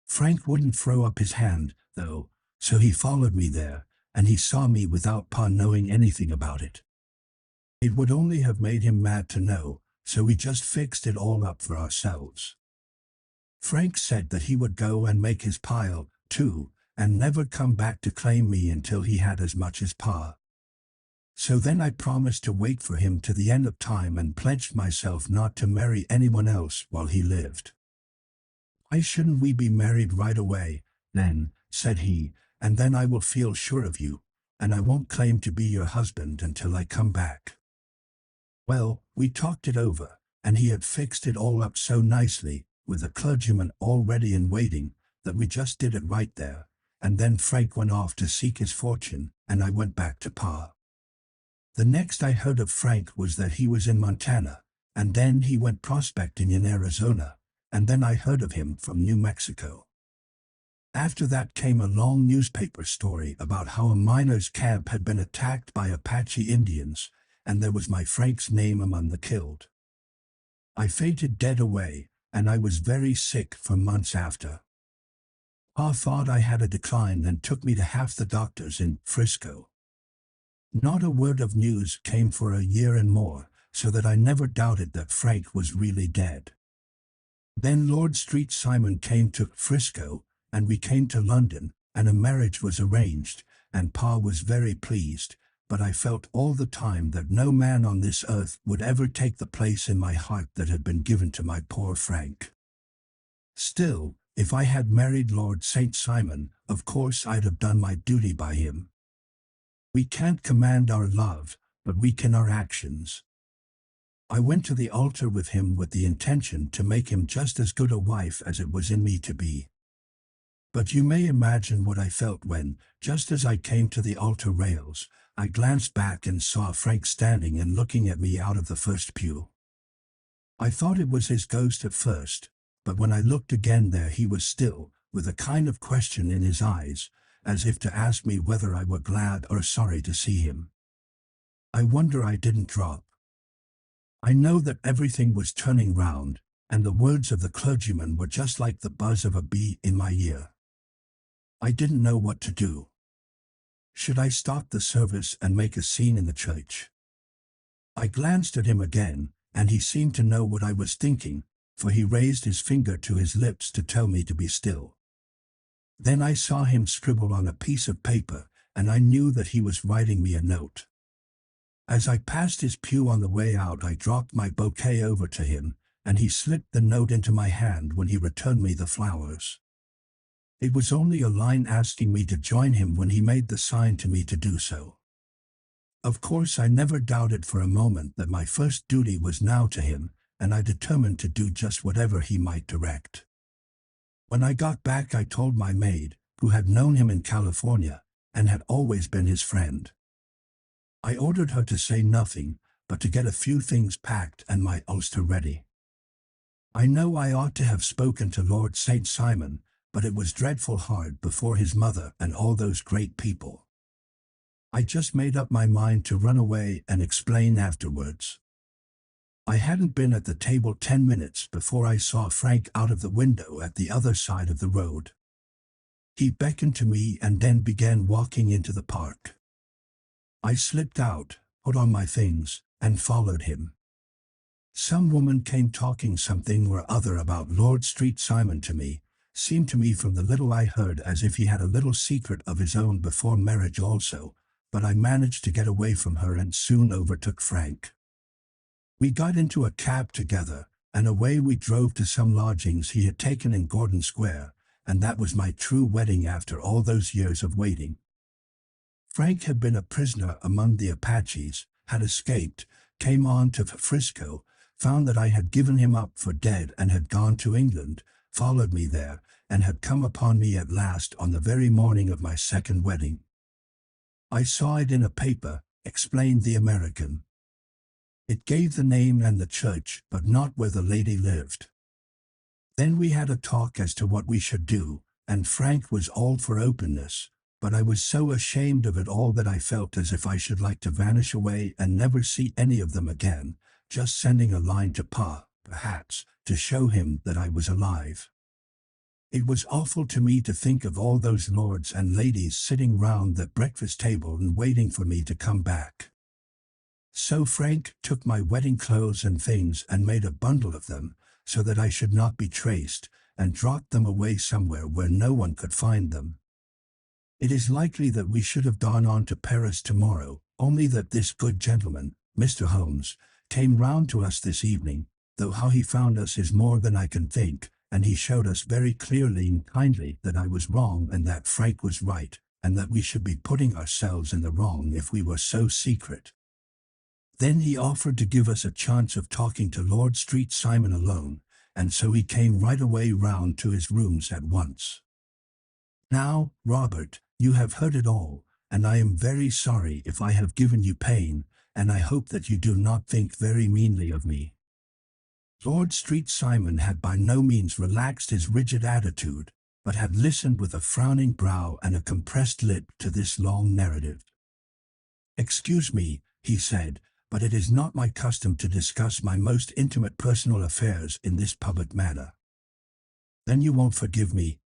Frank wouldn't throw up his hand, though, so he followed me there, and he saw me without Pa knowing anything about it. It would only have made him mad to know, so we just fixed it all up for ourselves. Frank said that he would go and make his pile, too, and never come back to claim me until he had as much as Pa. So then I promised to wait for him to the end of time and pledged myself not to marry anyone else while he lived." "Why shouldn't we be married right away, then?" said he, "and then I will feel sure of you, and I won't claim to be your husband until I come back." Well, we talked it over, and he had fixed it all up so nicely, with a clergyman already in waiting, that we just did it right there, and then Frank went off to seek his fortune, and I went back to Pa. The next I heard of Frank was that he was in Montana, and then he went prospecting in Arizona, and then I heard of him from New Mexico. After that came a long newspaper story about how a miner's camp had been attacked by Apache Indians, and there was my Frank's name among the killed. I fainted dead away, and I was very sick for months after. Pa thought I had a decline and took me to half the doctors in Frisco. Not a word of news came for a year and more, so that I never doubted that Frank was really dead. Then Lord Street Simon came to Frisco, and we came to London, and a marriage was arranged, and Pa was very pleased, but I felt all the time that no man on this earth would ever take the place in my heart that had been given to my poor Frank. Still, if I had married Lord St. Simon, of course I'd have done my duty by him. We can't command our love, but we can our actions. I went to the altar with him with the intention to make him just as good a wife as it was in me to be. But you may imagine what I felt when, just as I came to the altar rails, I glanced back and saw Frank standing and looking at me out of the first pew. I thought it was his ghost at first, but when I looked again there he was still, with a kind of question in his eyes, as if to ask me whether I were glad or sorry to see him. I wonder I didn't drop. I know that everything was turning round, and the words of the clergyman were just like the buzz of a bee in my ear. I didn't know what to do. Should I stop the service and make a scene in the church? I glanced at him again, and he seemed to know what I was thinking, for he raised his finger to his lips to tell me to be still. Then I saw him scribble on a piece of paper, and I knew that he was writing me a note. As I passed his pew on the way out, I dropped my bouquet over to him, and he slipped the note into my hand when he returned me the flowers. It was only a line asking me to join him when he made the sign to me to do so. Of course I never doubted for a moment that my first duty was now to him, and I determined to do just whatever he might direct. When I got back I told my maid, who had known him in California, and had always been his friend. I ordered her to say nothing, but to get a few things packed and my ulster ready. I know I ought to have spoken to Lord St. Simon, but it was dreadful hard before his mother and all those great people. I just made up my mind to run away and explain afterwards. I hadn't been at the table 10 minutes before I saw Frank out of the window at the other side of the road. He beckoned to me and then began walking into the park. I slipped out, put on my things, and followed him. Some woman came talking something or other about Lord Street Simon to me, seemed to me from the little I heard as if he had a little secret of his own before marriage also, but I managed to get away from her and soon overtook Frank. We got into a cab together, and away we drove to some lodgings he had taken in Gordon Square, and that was my true wedding after all those years of waiting. Frank had been a prisoner among the Apaches, had escaped, came on to Frisco, found that I had given him up for dead and had gone to England, followed me there, and had come upon me at last on the very morning of my second wedding. I saw it in a paper, explained the American. It gave the name and the church, but not where the lady lived. Then we had a talk as to what we should do, and Frank was all for openness, but I was so ashamed of it all that I felt as if I should like to vanish away and never see any of them again, just sending a line to Pa, perhaps, to show him that I was alive. It was awful to me to think of all those lords and ladies sitting round the breakfast table and waiting for me to come back. So Frank took my wedding clothes and things and made a bundle of them, so that I should not be traced, and dropped them away somewhere where no one could find them. It is likely that we should have gone on to Paris tomorrow, only that this good gentleman, Mr. Holmes, came round to us this evening, though how he found us is more than I can think, and he showed us very clearly and kindly that I was wrong and that Frank was right, and that we should be putting ourselves in the wrong if we were so secret. Then he offered to give us a chance of talking to Lord Street Simon alone, and so he came right away round to his rooms at once. Now, Robert, you have heard it all, and I am very sorry if I have given you pain, and I hope that you do not think very meanly of me." Lord Street Simon had by no means relaxed his rigid attitude, but had listened with a frowning brow and a compressed lip to this long narrative. "Excuse me," he said, "but it is not my custom to discuss my most intimate personal affairs in this public manner." "Then you won't forgive me?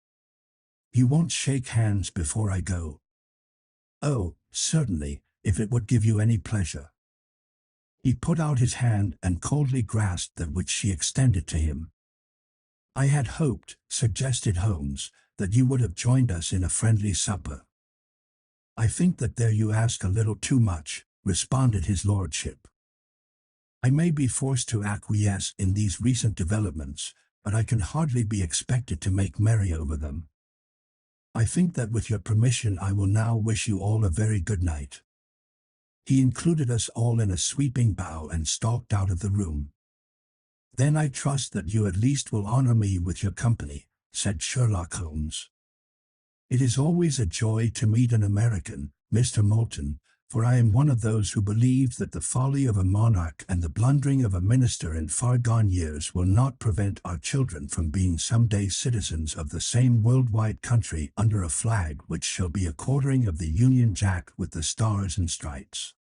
You won't shake hands before I go?" "Oh, certainly, if it would give you any pleasure." He put out his hand and coldly grasped that which she extended to him. "I had hoped," suggested Holmes, "that you would have joined us in a friendly supper." "I think that there you ask a little too much," responded his lordship. "I may be forced to acquiesce in these recent developments, but I can hardly be expected to make merry over them. I think that with your permission I will now wish you all a very good night." He included us all in a sweeping bow and stalked out of the room. "Then I trust that you at least will honor me with your company," said Sherlock Holmes. "It is always a joy to meet an American, Mr. Moulton, for I am one of those who believe that the folly of a monarch and the blundering of a minister in far-gone years will not prevent our children from being someday citizens of the same worldwide country under a flag which shall be a quartering of the Union Jack with the stars and stripes."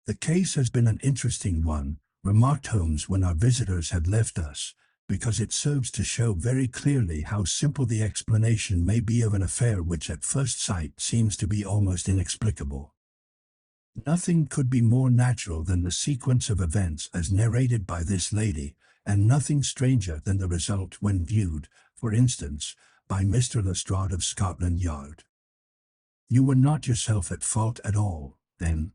"The case has been an interesting one," remarked Holmes when our visitors had left us, "because it serves to show very clearly how simple the explanation may be of an affair which at first sight seems to be almost inexplicable. Nothing could be more natural than the sequence of events as narrated by this lady, and nothing stranger than the result when viewed, for instance, by Mr. Lestrade of Scotland Yard. You were not yourself at fault at all, then?"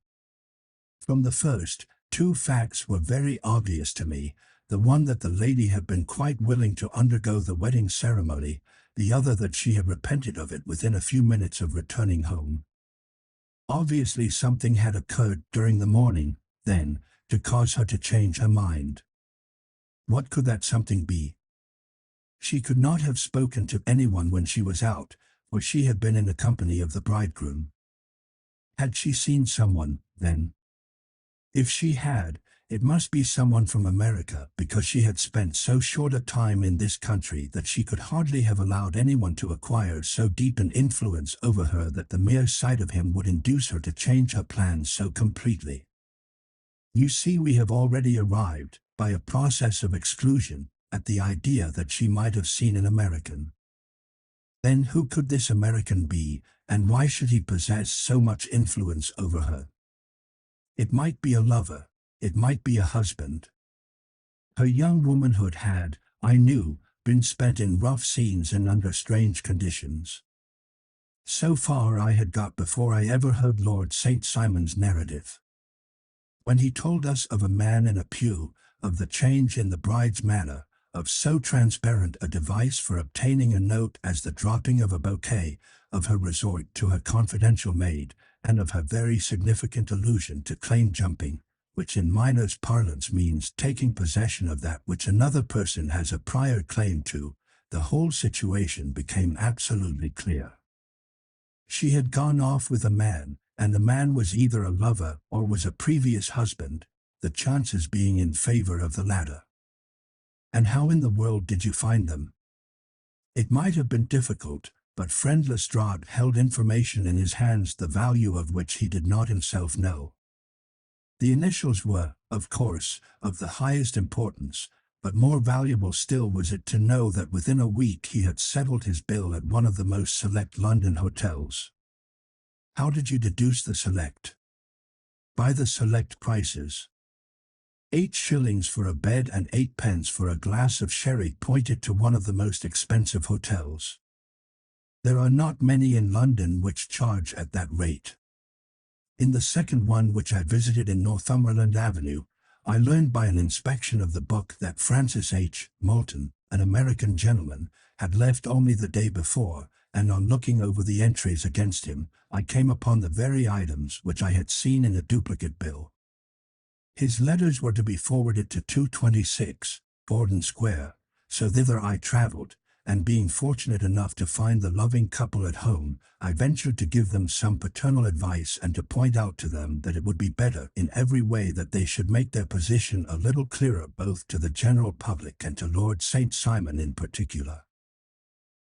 "From the first, two facts were very obvious to me, the one that the lady had been quite willing to undergo the wedding ceremony, the other that she had repented of it within a few minutes of returning home. Obviously something had occurred during the morning, then, to cause her to change her mind. What could that something be? She could not have spoken to anyone when she was out, for she had been in the company of the bridegroom. Had she seen someone, then? If she had, it must be someone from America, because she had spent so short a time in this country that she could hardly have allowed anyone to acquire so deep an influence over her that the mere sight of him would induce her to change her plans so completely. You see, we have already arrived, by a process of exclusion, at the idea that she might have seen an American. Then who could this American be, and why should he possess so much influence over her? It might be a lover. It might be a husband. Her young womanhood had, I knew, been spent in rough scenes and under strange conditions. So far I had got before I ever heard Lord St. Simon's narrative. When he told us of a man in a pew, of the change in the bride's manner, of so transparent a device for obtaining a note as the dropping of a bouquet, of her resort to her confidential maid, and of her very significant allusion to claim jumping, which in miners' parlance means taking possession of that which another person has a prior claim to, the whole situation became absolutely clear. She had gone off with a man, and the man was either a lover or was a previous husband, the chances being in favor of the latter. And how in the world did you find them? It might have been difficult, but friend Lestrade held information in his hands the value of which he did not himself know. The initials were, of course, of the highest importance, but more valuable still was it to know that within a week he had settled his bill at one of the most select London hotels. How did you deduce the select? By the select prices. 8 shillings for a bed and 8 pence for a glass of sherry pointed to one of the most expensive hotels. There are not many in London which charge at that rate. In the second one, which I visited in Northumberland Avenue, I learned by an inspection of the book that Francis H. Moulton, an American gentleman, had left only the day before, and on looking over the entries against him, I came upon the very items which I had seen in a duplicate bill. His letters were to be forwarded to 226, Gordon Square, so thither I travelled, and being fortunate enough to find the loving couple at home, I ventured to give them some paternal advice and to point out to them that it would be better in every way that they should make their position a little clearer both to the general public and to Lord St. Simon in particular.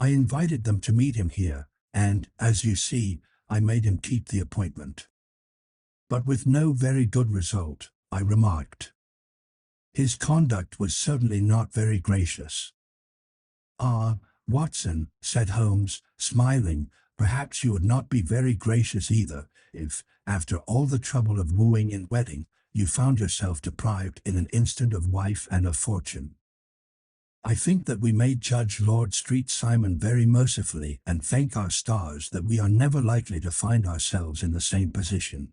I invited them to meet him here, and, as you see, I made him keep the appointment. But with no very good result, I remarked. His conduct was certainly not very gracious. "Ah, Watson," said Holmes, smiling, "perhaps you would not be very gracious either, if, after all the trouble of wooing and wedding, you found yourself deprived in an instant of wife and of fortune. I think that we may judge Lord St. Simon very mercifully and thank our stars that we are never likely to find ourselves in the same position.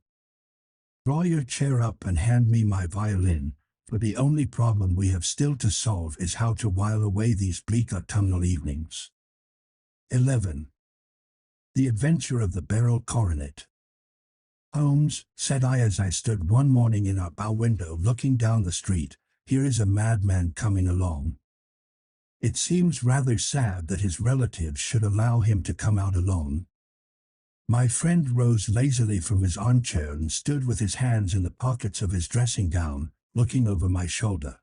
Draw your chair up and hand me my violin, for the only problem we have still to solve is how to while away these bleak autumnal evenings." 11. The Adventure of the Beryl Coronet. "Holmes," said I as I stood one morning in our bow window looking down the street, "here is a madman coming along. It seems rather sad that his relatives should allow him to come out alone." My friend rose lazily from his armchair and stood with his hands in the pockets of his dressing gown, looking over my shoulder.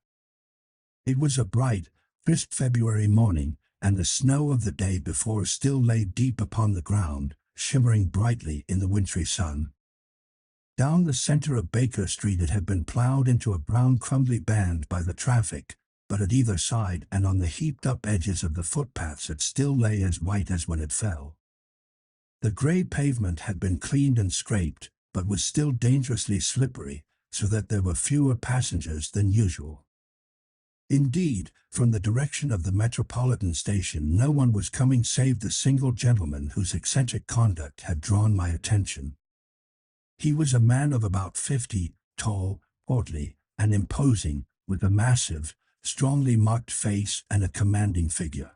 It was a bright, crisp February morning, and the snow of the day before still lay deep upon the ground, shimmering brightly in the wintry sun. Down the center of Baker Street it had been plowed into a brown crumbly band by the traffic, but at either side and on the heaped-up edges of the footpaths it still lay as white as when it fell. The gray pavement had been cleaned and scraped, but was still dangerously slippery, so that there were fewer passengers than usual. Indeed, from the direction of the Metropolitan Station no one was coming save the single gentleman whose eccentric conduct had drawn my attention. He was a man of about 50, tall, portly, and imposing, with a massive, strongly marked face and a commanding figure.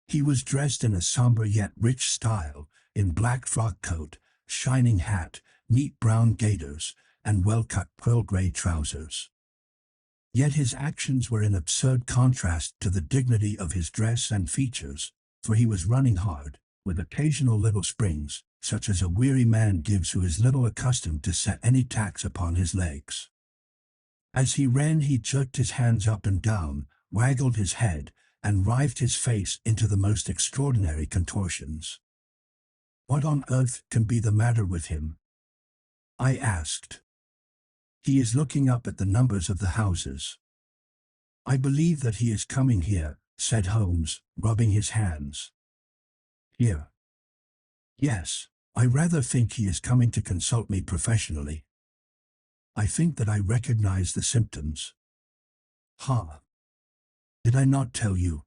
He was dressed in a somber yet rich style, in black frock coat, shining hat, neat brown gaiters, and well-cut pearl-gray trousers. Yet his actions were in absurd contrast to the dignity of his dress and features, for he was running hard, with occasional little springs, such as a weary man gives who is little accustomed to set any tax upon his legs. As he ran he jerked his hands up and down, waggled his head, and writhed his face into the most extraordinary contortions. "What on earth can be the matter with him?" I asked. "He is looking up at the numbers of the houses." "I believe that he is coming here," said Holmes, rubbing his hands. "Here?" "Yes, I rather think he is coming to consult me professionally. I think that I recognize the symptoms." "Ha! Did I not tell you?"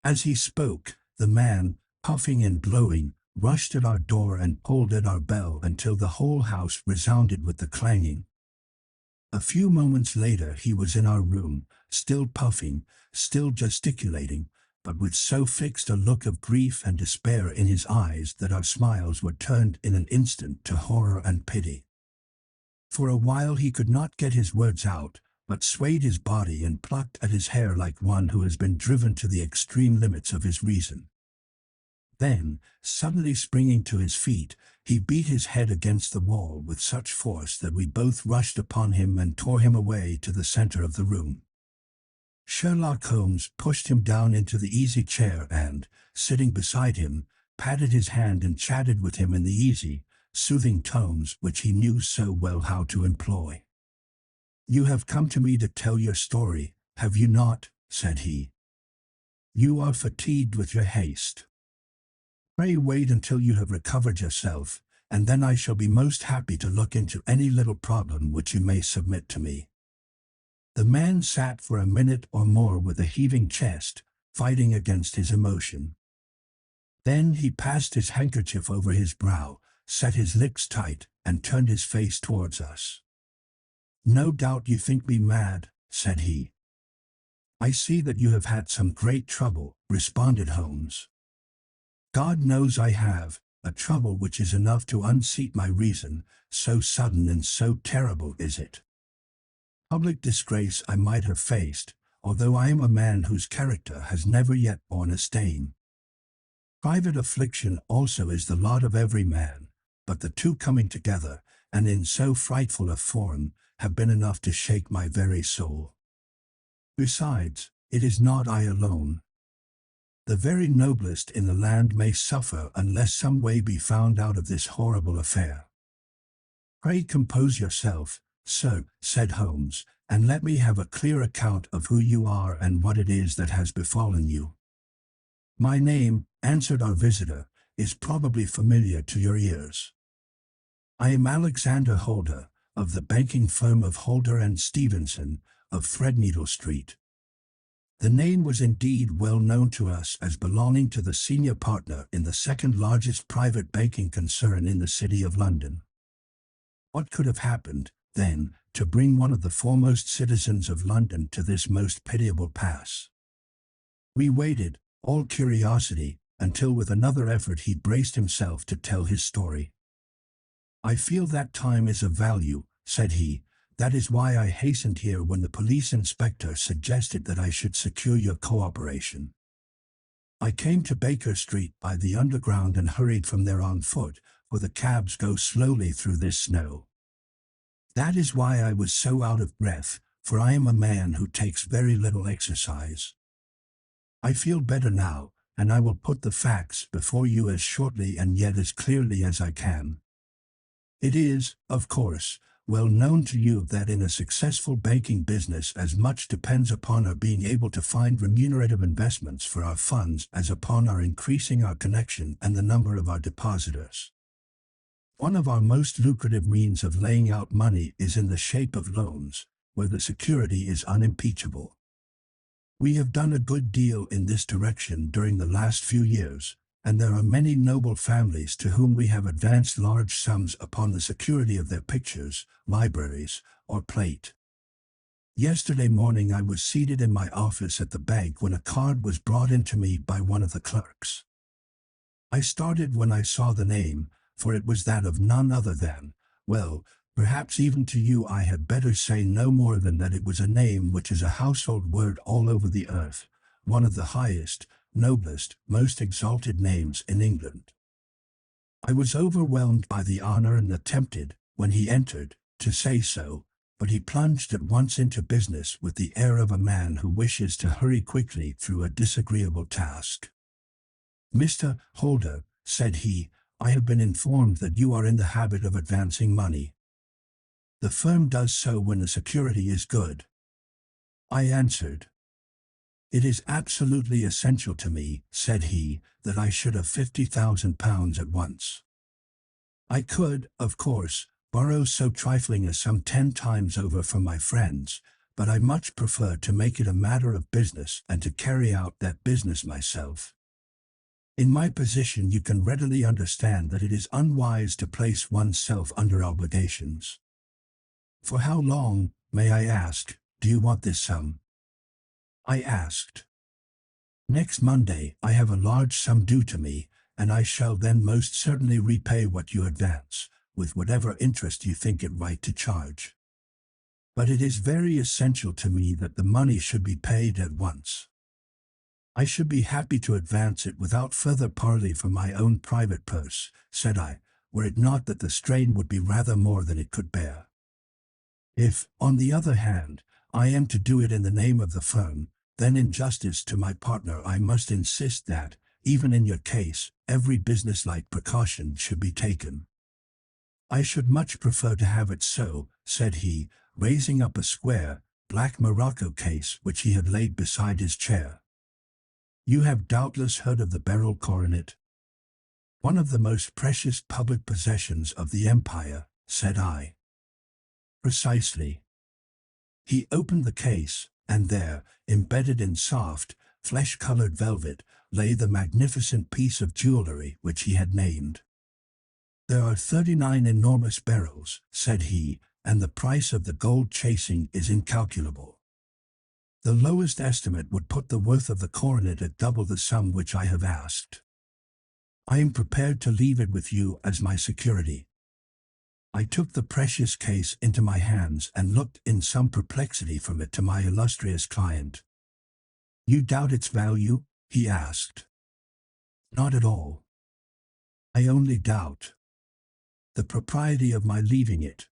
As he spoke, the man, puffing and blowing, rushed at our door and pulled at our bell until the whole house resounded with the clanging. A few moments later he was in our room, still puffing, still gesticulating, but with so fixed a look of grief and despair in his eyes that our smiles were turned in an instant to horror and pity. For a while he could not get his words out, but swayed his body and plucked at his hair like one who has been driven to the extreme limits of his reason. Then, suddenly springing to his feet, he beat his head against the wall with such force that we both rushed upon him and tore him away to the center of the room. Sherlock Holmes pushed him down into the easy chair and, sitting beside him, patted his hand and chatted with him in the easy, soothing tones which he knew so well how to employ. "You have come to me to tell your story, have you not?" said he. "You are fatigued with your haste. Pray wait until you have recovered yourself, and then I shall be most happy to look into any little problem which you may submit to me." The man sat for a minute or more with a heaving chest, fighting against his emotion. Then he passed his handkerchief over his brow, set his lips tight, and turned his face towards us. "No doubt you think me mad," said he. "I see that you have had some great trouble," responded Holmes. "God knows I have, a trouble which is enough to unseat my reason, so sudden and so terrible is it. Public disgrace I might have faced, although I am a man whose character has never yet borne a stain. Private affliction also is the lot of every man, but the two coming together, and in so frightful a form, have been enough to shake my very soul. Besides, it is not I alone. The very noblest in the land may suffer unless some way be found out of this horrible affair. Pray compose yourself, sir, said Holmes, and let me have a clear account of who you are and what it is that has befallen you. My name, answered our visitor, is probably familiar to your ears. I am Alexander Holder, of the banking firm of Holder and Stevenson, of Threadneedle Street. The name was indeed well known to us as belonging to the senior partner in the second largest private banking concern in the City of London. What could have happened, then, to bring one of the foremost citizens of London to this most pitiable pass? We waited, all curiosity, until with another effort he braced himself to tell his story. I feel that time is of value, said he. That is why I hastened here when the police inspector suggested that I should secure your cooperation. I came to Baker Street by the Underground and hurried from there on foot, for the cabs go slowly through this snow. That is why I was so out of breath, for I am a man who takes very little exercise. I feel better now, and I will put the facts before you as shortly and yet as clearly as I can. It is, of course, well known to you that in a successful banking business as much depends upon our being able to find remunerative investments for our funds as upon our increasing our connection and the number of our depositors. One of our most lucrative means of laying out money is in the shape of loans, where the security is unimpeachable. We have done a good deal in this direction during the last few years, and there are many noble families to whom we have advanced large sums upon the security of their pictures, libraries, or plate. Yesterday morning I was seated in my office at the bank when a card was brought in to me by one of the clerks. I started when I saw the name, for it was that of none other than, well, perhaps even to you I had better say no more than that it was a name which is a household word all over the earth, one of the highest, noblest, most exalted names in England. I was overwhelmed by the honor and attempted, when he entered, to say so, but he plunged at once into business with the air of a man who wishes to hurry quickly through a disagreeable task. Mr. Holder, said he, I have been informed that you are in the habit of advancing money. The firm does so when the security is good. I answered. It is absolutely essential to me, said he, that I should have £50,000 at once. I could, of course, borrow so trifling a sum 10 times over from my friends, but I much prefer to make it a matter of business and to carry out that business myself. In my position you can readily understand that it is unwise to place oneself under obligations. For how long, may I ask, do you want this sum? I asked. Next Monday I have a large sum due to me, and I shall then most certainly repay what you advance, with whatever interest you think it right to charge. But it is very essential to me that the money should be paid at once. I should be happy to advance it without further parley from my own private purse, said I, were it not that the strain would be rather more than it could bear. If, on the other hand, I am to do it in the name of the firm, then in justice to my partner I must insist that, even in your case, every businesslike precaution should be taken. I should much prefer to have it so, said he, raising up a square, black morocco case which he had laid beside his chair. You have doubtless heard of the beryl coronet? One of the most precious public possessions of the empire, said I. Precisely. He opened the case, and there, embedded in soft, flesh-colored velvet, lay the magnificent piece of jewelry which he had named. There are 39 enormous beryls, said he, and the price of the gold chasing is incalculable. The lowest estimate would put the worth of the coronet at double the sum which I have asked. I am prepared to leave it with you as my security. I took the precious case into my hands and looked in some perplexity from it to my illustrious client. You doubt its value? He asked. Not at all. I only doubt the propriety of my leaving it.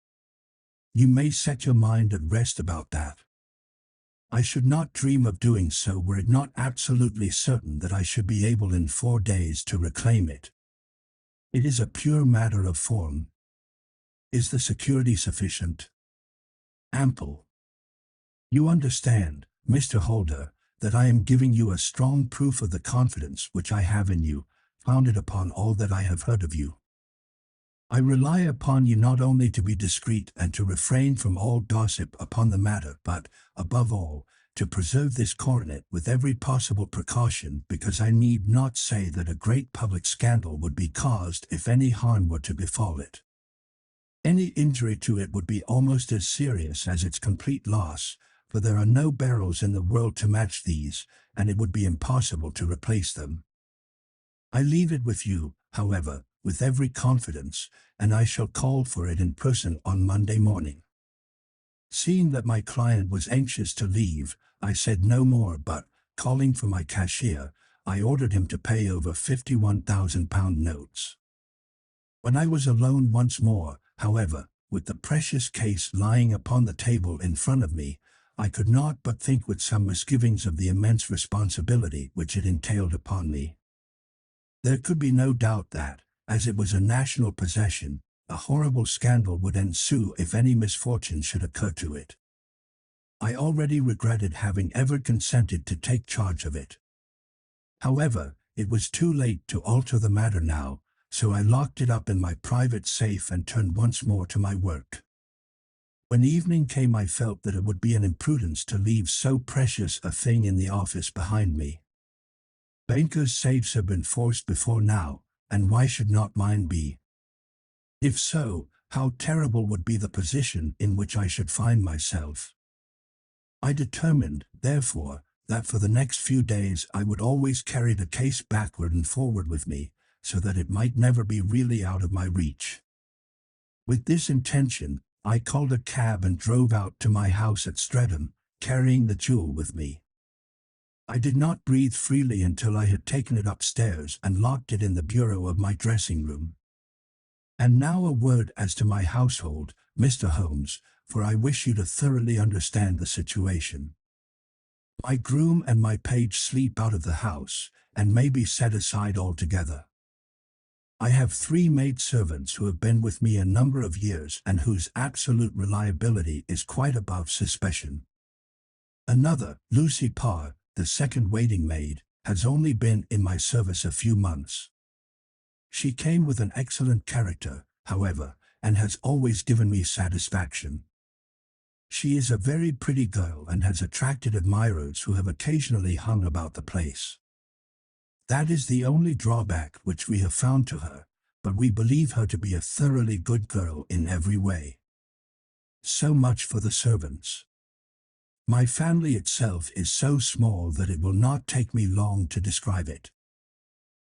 You may set your mind at rest about that. I should not dream of doing so were it not absolutely certain that I should be able in 4 days to reclaim it. It is a pure matter of form. Is the security sufficient? Ample. You understand, Mr. Holder, that I am giving you a strong proof of the confidence which I have in you, founded upon all that I have heard of you. I rely upon you not only to be discreet and to refrain from all gossip upon the matter, but, above all, to preserve this coronet with every possible precaution, because I need not say that a great public scandal would be caused if any harm were to befall it. Any injury to it would be almost as serious as its complete loss, for there are no barrels in the world to match these, and it would be impossible to replace them. I leave it with you, however, with every confidence, and I shall call for it in person on Monday morning. Seeing that my client was anxious to leave, I said no more, but, calling for my cashier, I ordered him to pay over £51,000 notes. When I was alone once more, however, with the precious case lying upon the table in front of me, I could not but think with some misgivings of the immense responsibility which it entailed upon me. There could be no doubt that, as it was a national possession, a horrible scandal would ensue if any misfortune should occur to it. I already regretted having ever consented to take charge of it. However, it was too late to alter the matter now, so I locked it up in my private safe and turned once more to my work. When evening came, I felt that it would be an imprudence to leave so precious a thing in the office behind me. Bankers' safes have been forced before now, and why should not mine be? If so, how terrible would be the position in which I should find myself. I determined, therefore, that for the next few days I would always carry the case backward and forward with me, so that it might never be really out of my reach. With this intention, I called a cab and drove out to my house at Streatham, carrying the jewel with me. I did not breathe freely until I had taken it upstairs and locked it in the bureau of my dressing room. And now a word as to my household, Mr. Holmes, for I wish you to thoroughly understand the situation. My groom and my page sleep out of the house, and may be set aside altogether. I have 3 maidservants who have been with me a number of years and whose absolute reliability is quite above suspicion. Another, Lucy Parr, the second waiting maid, has only been in my service a few months. She came with an excellent character, however, and has always given me satisfaction. She is a very pretty girl and has attracted admirers who have occasionally hung about the place. That is the only drawback which we have found to her, but we believe her to be a thoroughly good girl in every way. So much for the servants. My family itself is so small that it will not take me long to describe it.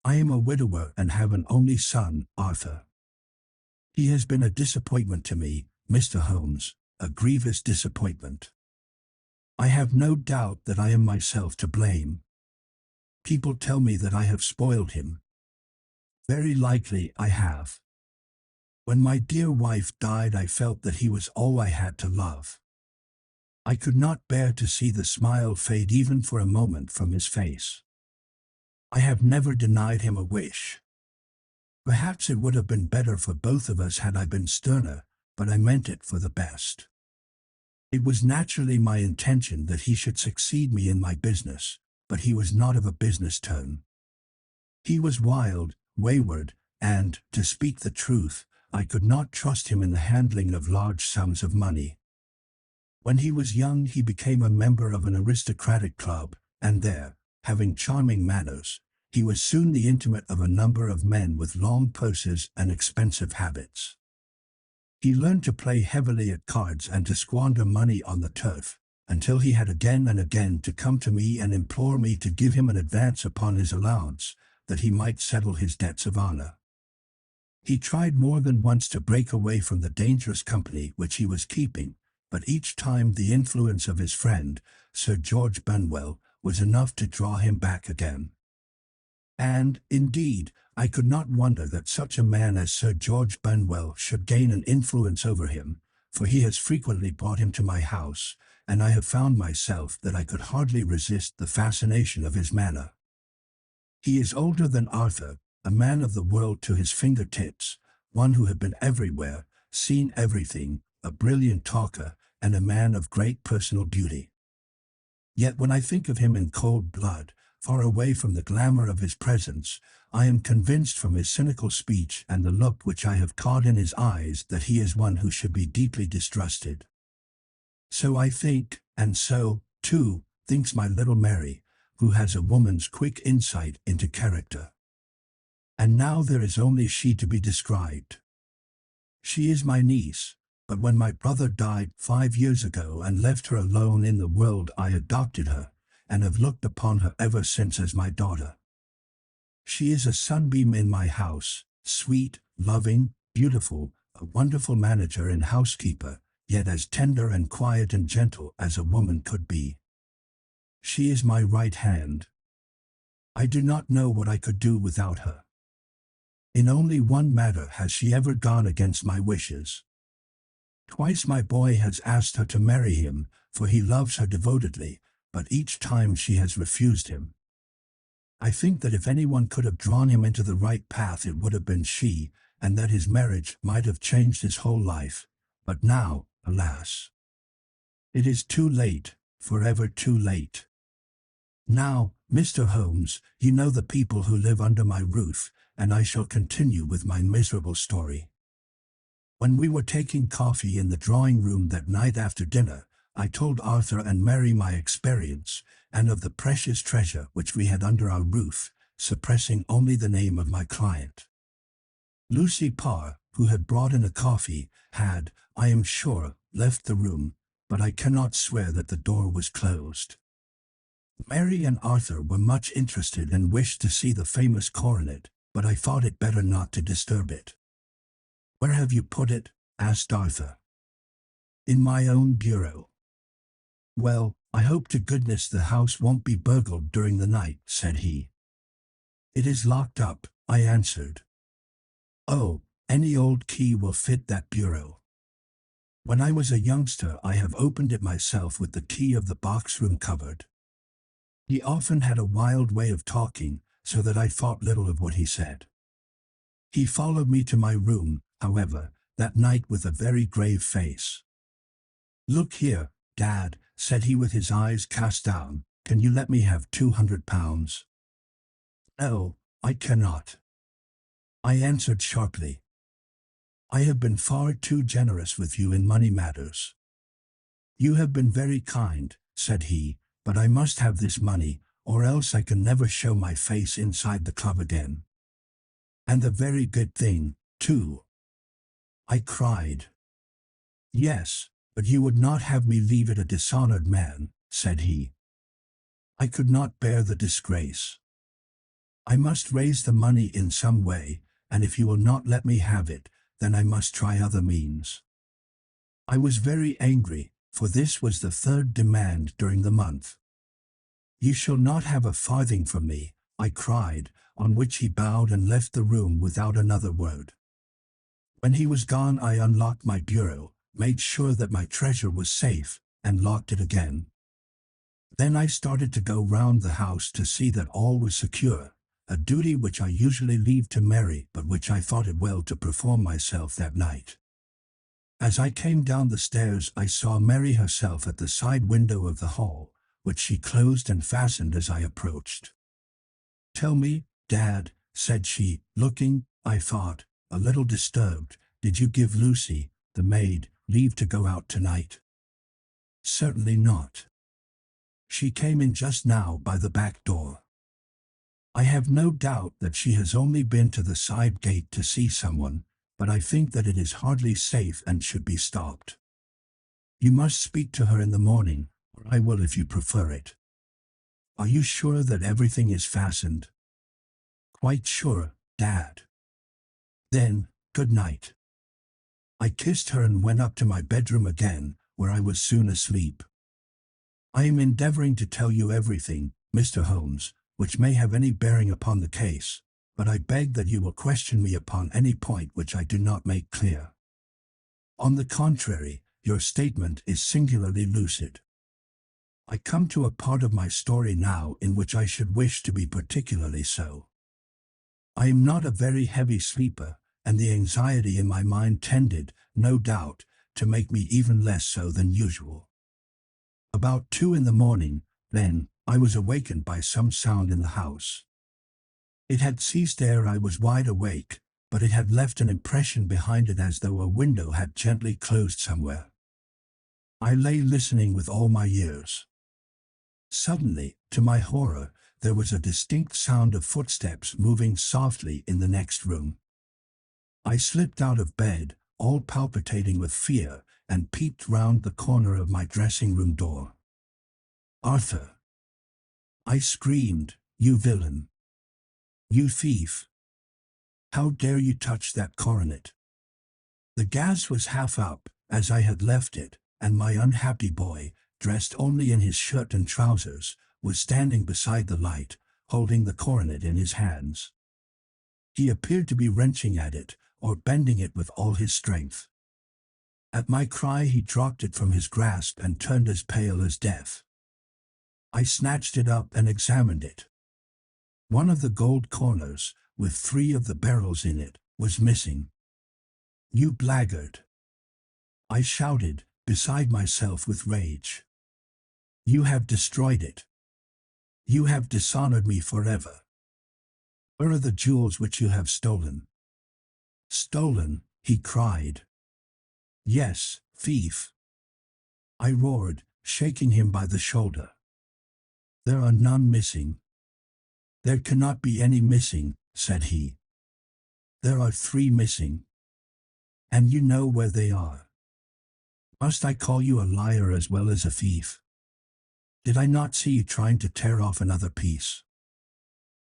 I am a widower and have an only son, Arthur. He has been a disappointment to me, Mr. Holmes, a grievous disappointment. I have no doubt that I am myself to blame. People tell me that I have spoiled him. Very likely I have. When my dear wife died, I felt that he was all I had to love. I could not bear to see the smile fade even for a moment from his face. I have never denied him a wish. Perhaps it would have been better for both of us had I been sterner, but I meant it for the best. It was naturally my intention that he should succeed me in my business, but he was not of a business turn. He was wild, wayward, and, to speak the truth, I could not trust him in the handling of large sums of money. When he was young, he became a member of an aristocratic club, and there, having charming manners, he was soon the intimate of a number of men with long purses and expensive habits. He learned to play heavily at cards and to squander money on the turf, until he had again and again to come to me and implore me to give him an advance upon his allowance, that he might settle his debts of honor. He tried more than once to break away from the dangerous company which he was keeping, but each time the influence of his friend, Sir George Bunwell, was enough to draw him back again. And, indeed, I could not wonder that such a man as Sir George Benwell should gain an influence over him, for he has frequently brought him to my house, and I have found myself that I could hardly resist the fascination of his manner. He is older than Arthur, a man of the world to his fingertips, one who had been everywhere, seen everything, a brilliant talker, and a man of great personal beauty. Yet when I think of him in cold blood, far away from the glamour of his presence, I am convinced from his cynical speech and the look which I have caught in his eyes that he is one who should be deeply distrusted. So I think, and so, too, thinks my little Mary, who has a woman's quick insight into character. And now there is only she to be described. She is my niece, but when my brother died 5 years ago and left her alone in the world, I adopted her, and have looked upon her ever since as my daughter. She is a sunbeam in my house, sweet, loving, beautiful, a wonderful manager and housekeeper, yet as tender and quiet and gentle as a woman could be. She is my right hand. I do not know what I could do without her. In only one matter has she ever gone against my wishes. Twice my boy has asked her to marry him, for he loves her devotedly, but each time she has refused him. I think that if anyone could have drawn him into the right path, it would have been she, and that his marriage might have changed his whole life. But now, alas, it is too late, forever too late. Now, Mr. Holmes, you know the people who live under my roof, and I shall continue with my miserable story. When we were taking coffee in the drawing-room that night after dinner, I told Arthur and Mary my experience, and of the precious treasure which we had under our roof, suppressing only the name of my client. Lucy Parr, who had brought in a coffee, had, I am sure, left the room, but I cannot swear that the door was closed. Mary and Arthur were much interested and wished to see the famous coronet, but I thought it better not to disturb it. "Where have you put it?" asked Arthur. "In my own bureau." "Well, I hope to goodness the house won't be burgled during the night," said he. "It is locked up," I answered. "Oh, any old key will fit that bureau. When I was a youngster I have opened it myself with the key of the box-room cupboard." He often had a wild way of talking, so that I thought little of what he said. He followed me to my room, however, that night with a very grave face. "Look here, Dad," said he with his eyes cast down, "can you let me have £200? "No, I cannot," I answered sharply. "I have been far too generous with you in money matters." "You have been very kind," said he, "but I must have this money, or else I can never show my face inside the club again." "And a very good thing, too," I cried. "Yes, but you would not have me leave it a dishonored man," said he. "I could not bear the disgrace. I must raise the money in some way, and if you will not let me have it, then I must try other means." I was very angry, for this was the third demand during the month. "You shall not have a farthing from me," I cried, on which he bowed and left the room without another word. When he was gone I unlocked my bureau, made sure that my treasure was safe, and locked it again. Then I started to go round the house to see that all was secure, a duty which I usually leave to Mary, but which I thought it well to perform myself that night. As I came down the stairs I saw Mary herself at the side window of the hall, which she closed and fastened as I approached. "Tell me, Dad," said she, looking, I thought, a little disturbed, "did you give Lucy, the maid, leave to go out tonight?" "Certainly not. She came in just now by the back door. I have no doubt that she has only been to the side gate to see someone, but I think that it is hardly safe and should be stopped. You must speak to her in the morning, or I will if you prefer it. Are you sure that everything is fastened?" "Quite sure, Dad." "Then, good night." I kissed her and went up to my bedroom again, where I was soon asleep. I am endeavoring to tell you everything, Mr. Holmes, which may have any bearing upon the case, but I beg that you will question me upon any point which I do not make clear. On the contrary, your statement is singularly lucid. I come to a part of my story now in which I should wish to be particularly so. I am not a very heavy sleeper, and the anxiety in my mind tended, no doubt, to make me even less so than usual. About 2 in the morning, then, I was awakened by some sound in the house. It had ceased ere I was wide awake, but it had left an impression behind it as though a window had gently closed somewhere. I lay listening with all my ears. Suddenly, to my horror, there was a distinct sound of footsteps moving softly in the next room. I slipped out of bed, all palpitating with fear, and peeped round the corner of my dressing-room door. "Arthur!" I screamed, "You villain! You thief! How dare you touch that coronet?" The gas was half up, as I had left it, and my unhappy boy, dressed only in his shirt and trousers, was standing beside the light, holding the coronet in his hands. He appeared to be wrenching at it, or bending it with all his strength. At my cry he dropped it from his grasp and turned as pale as death. I snatched it up and examined it. One of the gold corners, with 3 of the barrels in it, was missing. "You blackguard!" I shouted, beside myself with rage. "You have destroyed it. You have dishonored me forever. Where are the jewels which you have stolen?" "Stolen?" he cried. "Yes, thief!" I roared, shaking him by the shoulder. "There are none missing." "There cannot be any missing," said he. "There are 3 missing. And you know where they are. Must I call you a liar as well as a thief? Did I not see you trying to tear off another piece?"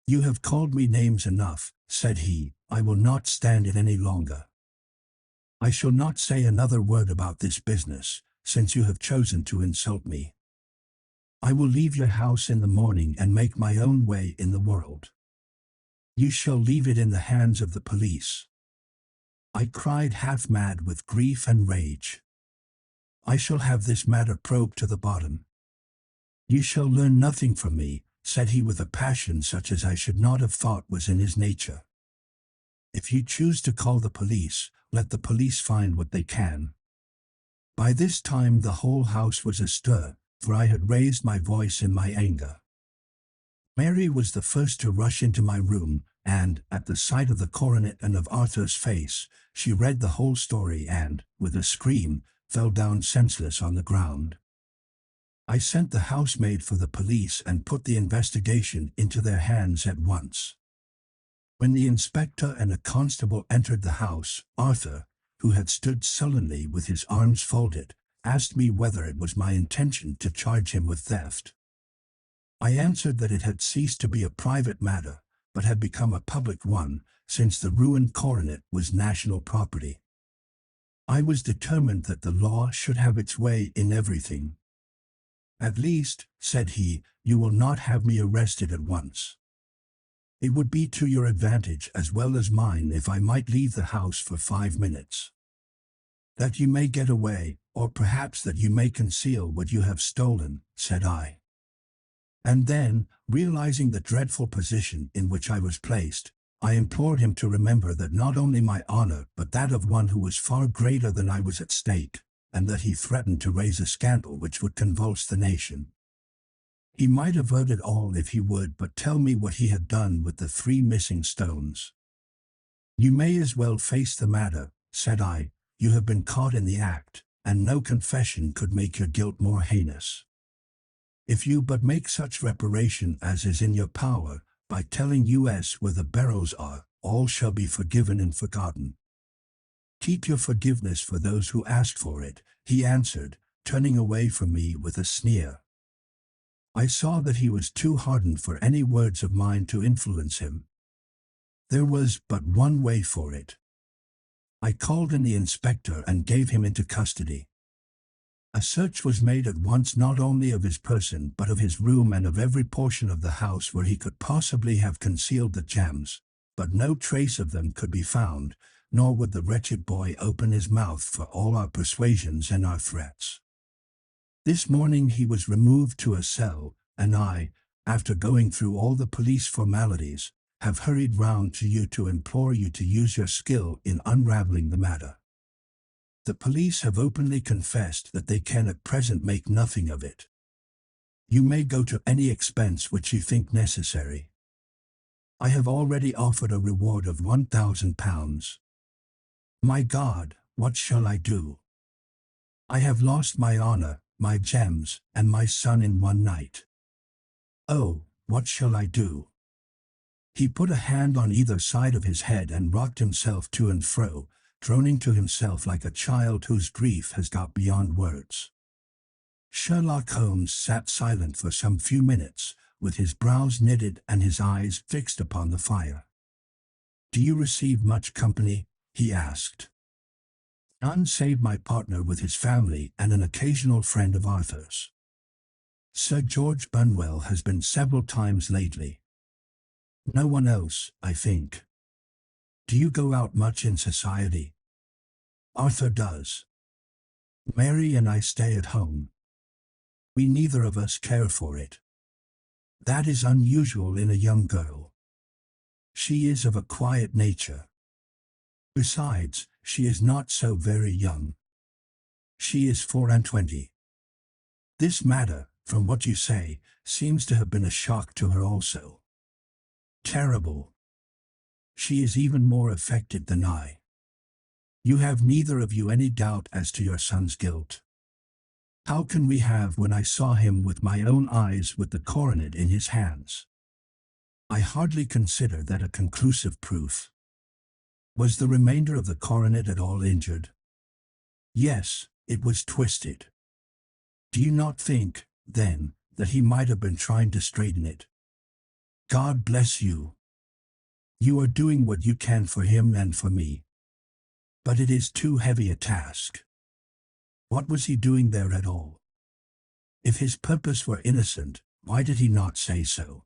"You have called me names enough," said he. "I will not stand it any longer. I shall not say another word about this business, since you have chosen to insult me. I will leave your house in the morning and make my own way in the world. You shall leave it in the hands of the police." I cried, half mad with grief and rage. "I shall have this matter probed to the bottom." "You shall learn nothing from me," said he with a passion such as I should not have thought was in his nature. "If you choose to call the police, let the police find what they can." By this time the whole house was astir, for I had raised my voice in my anger. Mary was the first to rush into my room, and, at the sight of the coronet and of Arthur's face, she read the whole story and, with a scream, fell down senseless on the ground. I sent the housemaid for the police and put the investigation into their hands at once. When the inspector and a constable entered the house, Arthur, who had stood sullenly with his arms folded, asked me whether it was my intention to charge him with theft. I answered that it had ceased to be a private matter, but had become a public one, since the ruined coronet was national property. I was determined that the law should have its way in everything. "At least," said he, "you will not have me arrested at once. It would be to your advantage as well as mine if I might leave the house for 5 minutes. That you may get away, or perhaps that you may conceal what you have stolen," said I. And then, realizing the dreadful position in which I was placed, I implored him to remember that not only my honor but that of one who was far greater than I was at stake, and that he threatened to raise a scandal which would convulse the nation. He might avert it all if he would but tell me what he had done with the 3 missing stones. "You may as well face the matter," said I. "You have been caught in the act, and no confession could make your guilt more heinous. If you but make such reparation as is in your power, by telling us where the barrels are, all shall be forgiven and forgotten." "Keep your forgiveness for those who ask for it," he answered, turning away from me with a sneer. I saw that he was too hardened for any words of mine to influence him. There was but one way for it. I called in the inspector and gave him into custody. A search was made at once not only of his person but of his room and of every portion of the house where he could possibly have concealed the gems, but no trace of them could be found, nor would the wretched boy open his mouth for all our persuasions and our threats. This morning he was removed to a cell, and I, after going through all the police formalities, have hurried round to you to implore you to use your skill in unraveling the matter. The police have openly confessed that they can at present make nothing of it. You may go to any expense which you think necessary. I have already offered a reward of £1,000. My God, what shall I do? I have lost my honor, my gems, and my son in one night. Oh, what shall I do? He put a hand on either side of his head and rocked himself to and fro, droning to himself like a child whose grief has got beyond words. Sherlock Holmes sat silent for some few minutes, with his brows knitted and his eyes fixed upon the fire. "Do you receive much company?" he asked. "None save my partner with his family and an occasional friend of Arthur's. Sir George Bunwell has been several times lately. No one else, I think. Do you go out much in society?" "Arthur does. Mary and I stay at home. We neither of us care for it. That is unusual in a young girl. She is of a quiet nature. Besides, she is not so very young. She is 24. This matter, from what you say, seems to have been a shock to her also. Terrible. She is even more affected than I. You have neither of you any doubt as to your son's guilt. How can we have when I saw him with my own eyes with the coronet in his hands? I hardly consider that a conclusive proof. Was the remainder of the coronet at all injured?" "Yes, it was twisted." "Do you not think, then, that he might have been trying to straighten it?" "God bless you. You are doing what you can for him and for me. But it is too heavy a task. What was he doing there at all? If his purpose were innocent, why did he not say so?"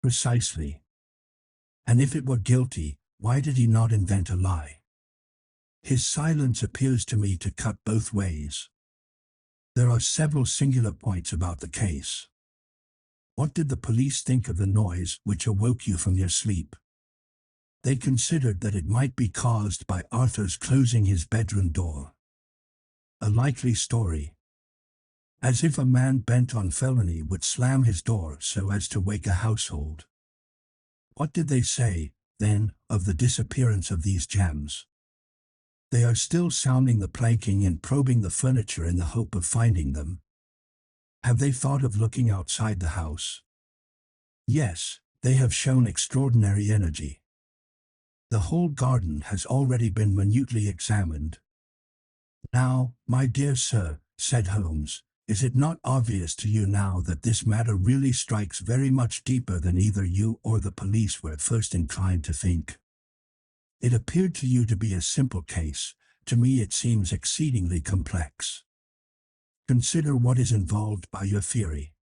"Precisely. And if it were guilty, why did he not invent a lie? His silence appears to me to cut both ways. There are several singular points about the case. What did the police think of the noise which awoke you from your sleep?" "They considered that it might be caused by Arthur's closing his bedroom door." "A likely story. As if a man bent on felony would slam his door so as to wake a household. What did they say, then, of the disappearance of these gems?" "They are still sounding the planking and probing the furniture in the hope of finding them." "Have they thought of looking outside the house?" "Yes, they have shown extraordinary energy. The whole garden has already been minutely examined." "Now, my dear sir," said Holmes, "is it not obvious to you now that this matter really strikes very much deeper than either you or the police were at first inclined to think? It appeared to you to be a simple case. To me it seems exceedingly complex. Consider what is involved by your theory.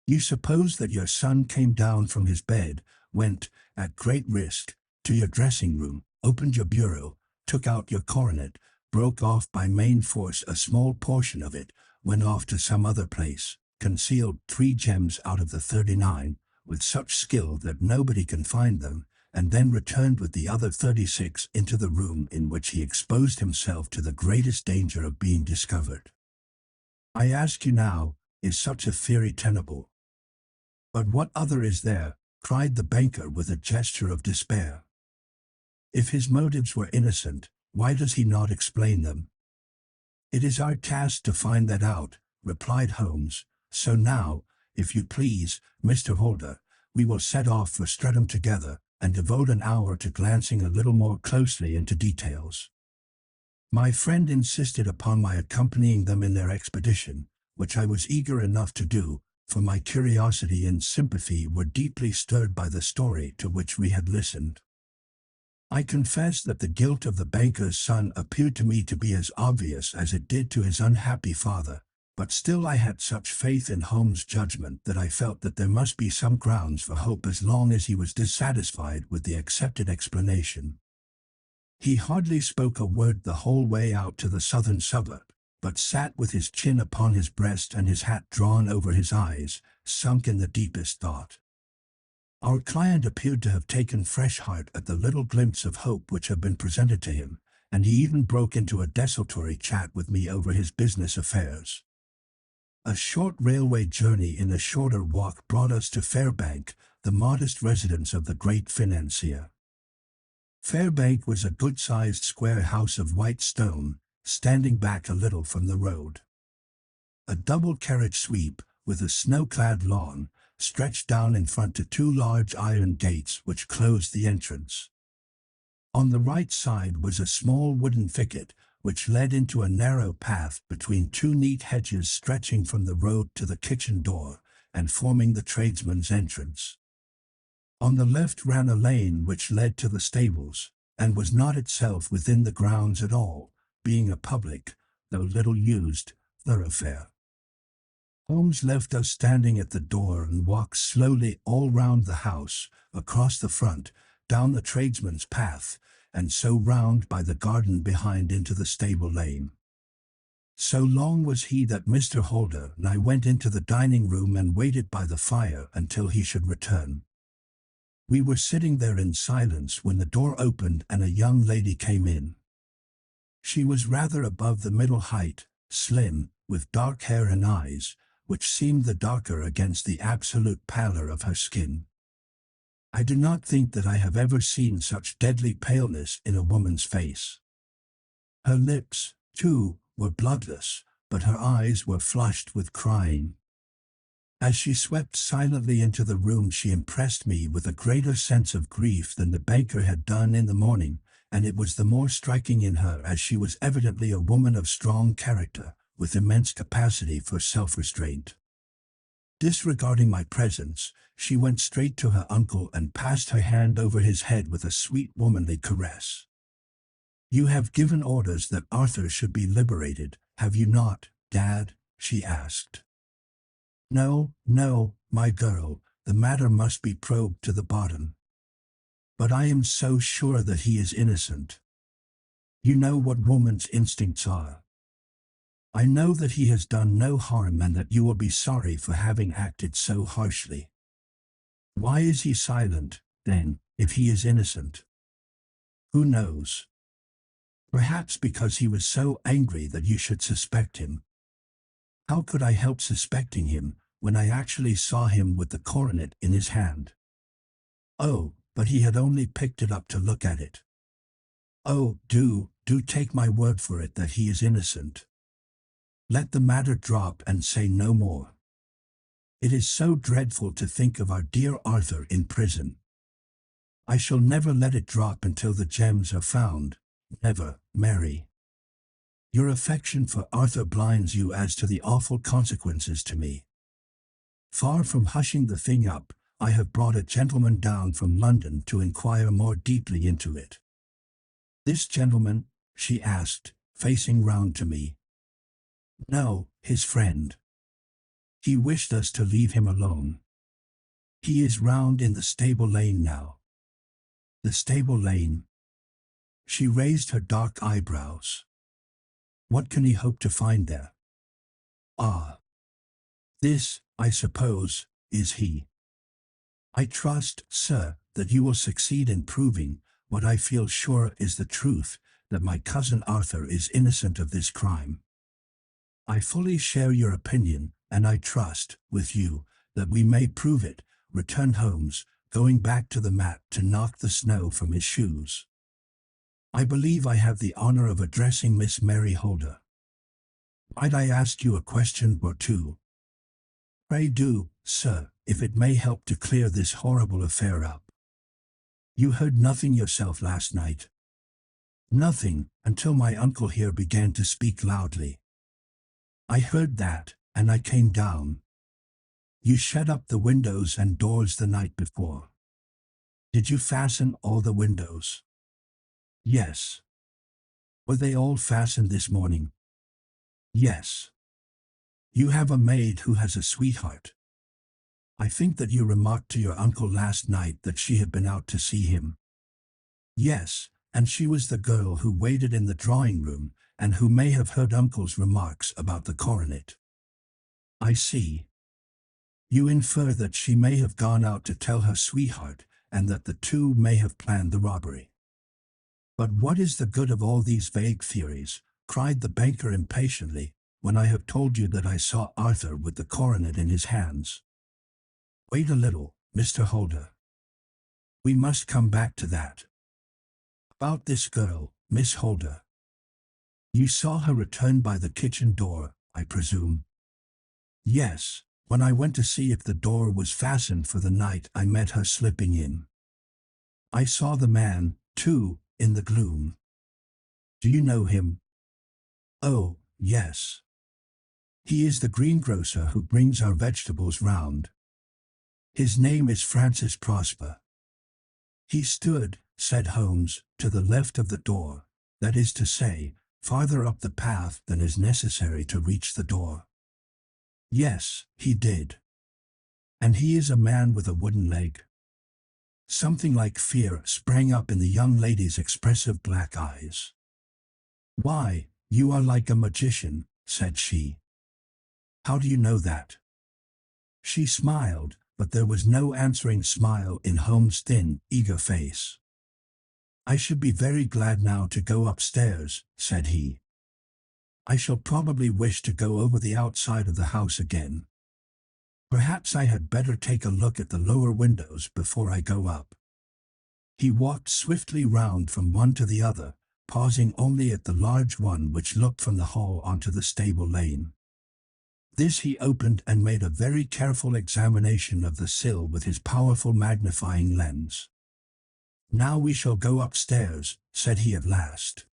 You suppose that your son came down from his bed, went, at great risk, to your dressing room, opened your bureau, took out your coronet, broke off by main force a small portion of it, went off to some other place, concealed 3 gems out of the 39, with such skill that nobody can find them, and then returned with the other 36 into the room in which he exposed himself to the greatest danger of being discovered. I ask you now, is such a theory tenable?" "But what other is there?" cried the banker with a gesture of despair. "If his motives were innocent, why does he not explain them?" "It is our task to find that out," replied Holmes. "So now, if you please, Mr. Holder, we will set off for Streatham together, and devote an hour to glancing a little more closely into details." My friend insisted upon my accompanying them in their expedition, which I was eager enough to do, for my curiosity and sympathy were deeply stirred by the story to which we had listened. I confess that the guilt of the banker's son appeared to me to be as obvious as it did to his unhappy father, but still I had such faith in Holmes' judgment that I felt that there must be some grounds for hope as long as he was dissatisfied with the accepted explanation. He hardly spoke a word the whole way out to the southern suburb, but sat with his chin upon his breast and his hat drawn over his eyes, sunk in the deepest thought. Our client appeared to have taken fresh heart at the little glimpse of hope which had been presented to him, and he even broke into a desultory chat with me over his business affairs. A short railway journey in a shorter walk brought us to Fairbank, the modest residence of the great financier. Fairbank was a good-sized square house of white stone, standing back a little from the road. A double-carriage sweep, with a snow-clad lawn, stretched down in front to two large iron gates which closed the entrance. On the right side was a small wooden thicket, which led into a narrow path between two neat hedges stretching from the road to the kitchen door, and forming the tradesman's entrance. On the left ran a lane which led to the stables, and was not itself within the grounds at all, being a public, though little used, thoroughfare. Holmes left us standing at the door and walked slowly all round the house, across the front, down the tradesman's path, and so round by the garden behind into the stable lane. So long was he that Mr. Holder and I went into the dining room and waited by the fire until he should return. We were sitting there in silence when the door opened and a young lady came in. She was rather above the middle height, slim, with dark hair and eyes, which seemed the darker against the absolute pallor of her skin. I do not think that I have ever seen such deadly paleness in a woman's face. Her lips, too, were bloodless, but her eyes were flushed with crying. As she swept silently into the room she impressed me with a greater sense of grief than the banker had done in the morning, and it was the more striking in her as she was evidently a woman of strong character, with immense capacity for self-restraint. Disregarding my presence, she went straight to her uncle and passed her hand over his head with a sweet womanly caress. "You have given orders that Arthur should be liberated, have you not, Dad?" she asked. "No, no, my girl, the matter must be probed to the bottom. But I am so sure that he is innocent. You know what woman's instincts are. I know that he has done no harm and that you will be sorry for having acted so harshly. Why is he silent, then, if he is innocent? Who knows? Perhaps because he was so angry that you should suspect him. How could I help suspecting him when I actually saw him with the coronet in his hand? Oh, but he had only picked it up to look at it. Oh, do take my word for it that he is innocent. Let the matter drop and say no more. It is so dreadful to think of our dear Arthur in prison. I shall never let it drop until the gems are found, never, Mary. Your affection for Arthur blinds you as to the awful consequences to me. Far from hushing the thing up, I have brought a gentleman down from London to inquire more deeply into it." "This gentleman?" she asked, facing round to me. "No, his friend. He wished us to leave him alone. He is round in the stable lane now." "The stable lane?" She raised her dark eyebrows. "What can he hope to find there?" "Ah. This, I suppose, is he. I trust, sir, that you will succeed in proving, what I feel sure is the truth, that my cousin Arthur is innocent of this crime. I fully share your opinion, and I trust, with you, that we may prove it," returned Holmes, going back to the mat to knock the snow from his shoes. "I believe I have the honor of addressing Miss Mary Holder. Might I ask you a question or two?" "Pray do, sir, if it may help to clear this horrible affair up." "You heard nothing yourself last night?" "Nothing, until my uncle here began to speak loudly. I heard that, and I came down." "You shut up the windows and doors the night before. Did you fasten all the windows?" Yes. Were they all fastened this morning? Yes. You have a maid who has a sweetheart. I think that you remarked to your uncle last night that she had been out to see him. Yes, and she was the girl who waited in the drawing room, and who may have heard uncle's remarks about the coronet. I see. You infer that she may have gone out to tell her sweetheart, and that the two may have planned the robbery. But what is the good of all these vague theories, cried the banker impatiently, when I have told you that I saw Arthur with the coronet in his hands? Wait a little, Mr. Holder. We must come back to that. About this girl, Miss Holder. You saw her return by the kitchen door, I presume? Yes, when I went to see if the door was fastened for the night I met her slipping in. I saw the man, too, in the gloom. Do you know him? Oh, yes. He is the greengrocer who brings our vegetables round. His name is Francis Prosper. He stood, said Holmes, to the left of the door, that is to say, farther up the path than is necessary to reach the door. Yes, he did. And he is a man with a wooden leg. Something like fear sprang up in the young lady's expressive black eyes. Why, you are like a magician, said she. How do you know that? She smiled, but there was no answering smile in Holmes' thin, eager face. I should be very glad now to go upstairs, said he. I shall probably wish to go over the outside of the house again. Perhaps I had better take a look at the lower windows before I go up. He walked swiftly round from one to the other, pausing only at the large one which looked from the hall onto the stable lane. This he opened and made a very careful examination of the sill with his powerful magnifying lens. Now we shall go upstairs, said he at last.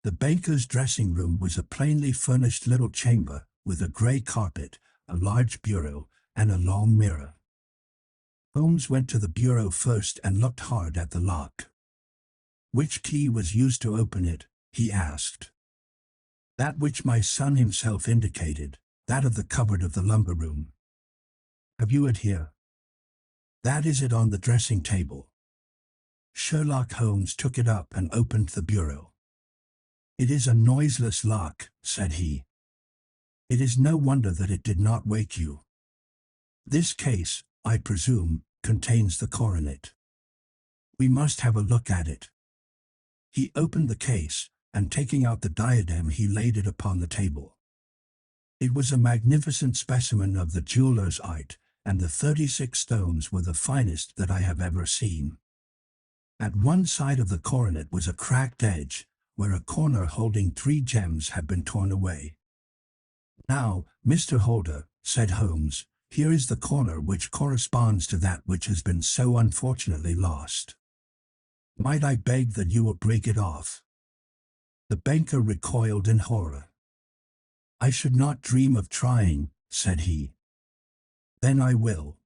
The banker's dressing room was a plainly furnished little chamber, with a grey carpet, a large bureau, and a long mirror. Holmes went to the bureau first and looked hard at the lock. Which key was used to open it? He asked. That which my son himself indicated, that of the cupboard of the lumber room. Have you it here? That is it on the dressing table. Sherlock Holmes took it up and opened the bureau. It is a noiseless lock, said he. It is no wonder that it did not wake you. This case, I presume, contains the coronet. We must have a look at it. He opened the case, and taking out the diadem he laid it upon the table. It was a magnificent specimen of the jeweller's art, and the 36 stones were the finest that I have ever seen. At one side of the coronet was a cracked edge, where a corner holding 3 gems had been torn away. Now, Mr. Holder, said Holmes, here is the corner which corresponds to that which has been so unfortunately lost. Might I beg that you will break it off? The banker recoiled in horror. I should not dream of trying, said he. Then I will.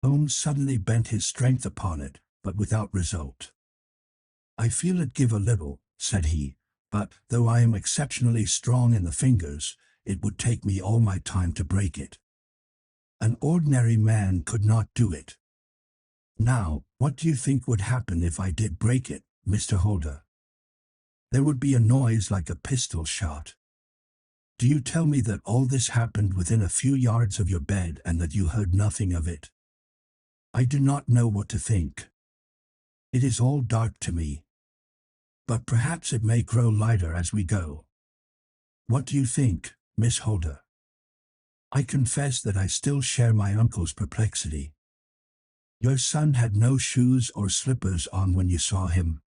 Holmes suddenly bent his strength upon it, but without result. I feel it give a little, said he, but, though I am exceptionally strong in the fingers, it would take me all my time to break it. An ordinary man could not do it. Now, what do you think would happen if I did break it, Mr. Holder? There would be a noise like a pistol shot. Do you tell me that all this happened within a few yards of your bed and that you heard nothing of it? I do not know what to think. It is all dark to me. But perhaps it may grow lighter as we go. What do you think, Miss Holder? I confess that I still share my uncle's perplexity. Your son had no shoes or slippers on when you saw him.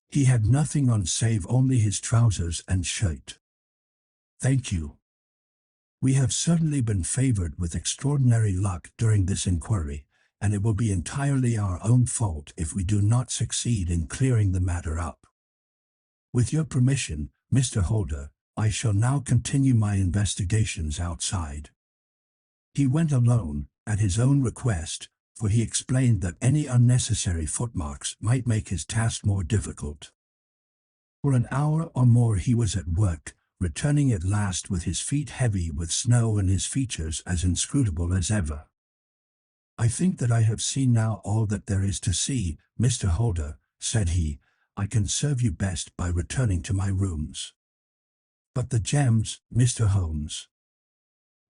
He had nothing on save only his trousers and shirt. Thank you. We have certainly been favored with extraordinary luck during this inquiry, and it will be entirely our own fault if we do not succeed in clearing the matter up. With your permission, Mr. Holder, I shall now continue my investigations outside. He went alone, at his own request, for he explained that any unnecessary footmarks might make his task more difficult. For an hour or more he was at work, returning at last with his feet heavy with snow and his features as inscrutable as ever. "I think that I have seen now all that there is to see, Mr. Holder," said he. "I can serve you best by returning to my rooms." "But the gems, Mr. Holmes?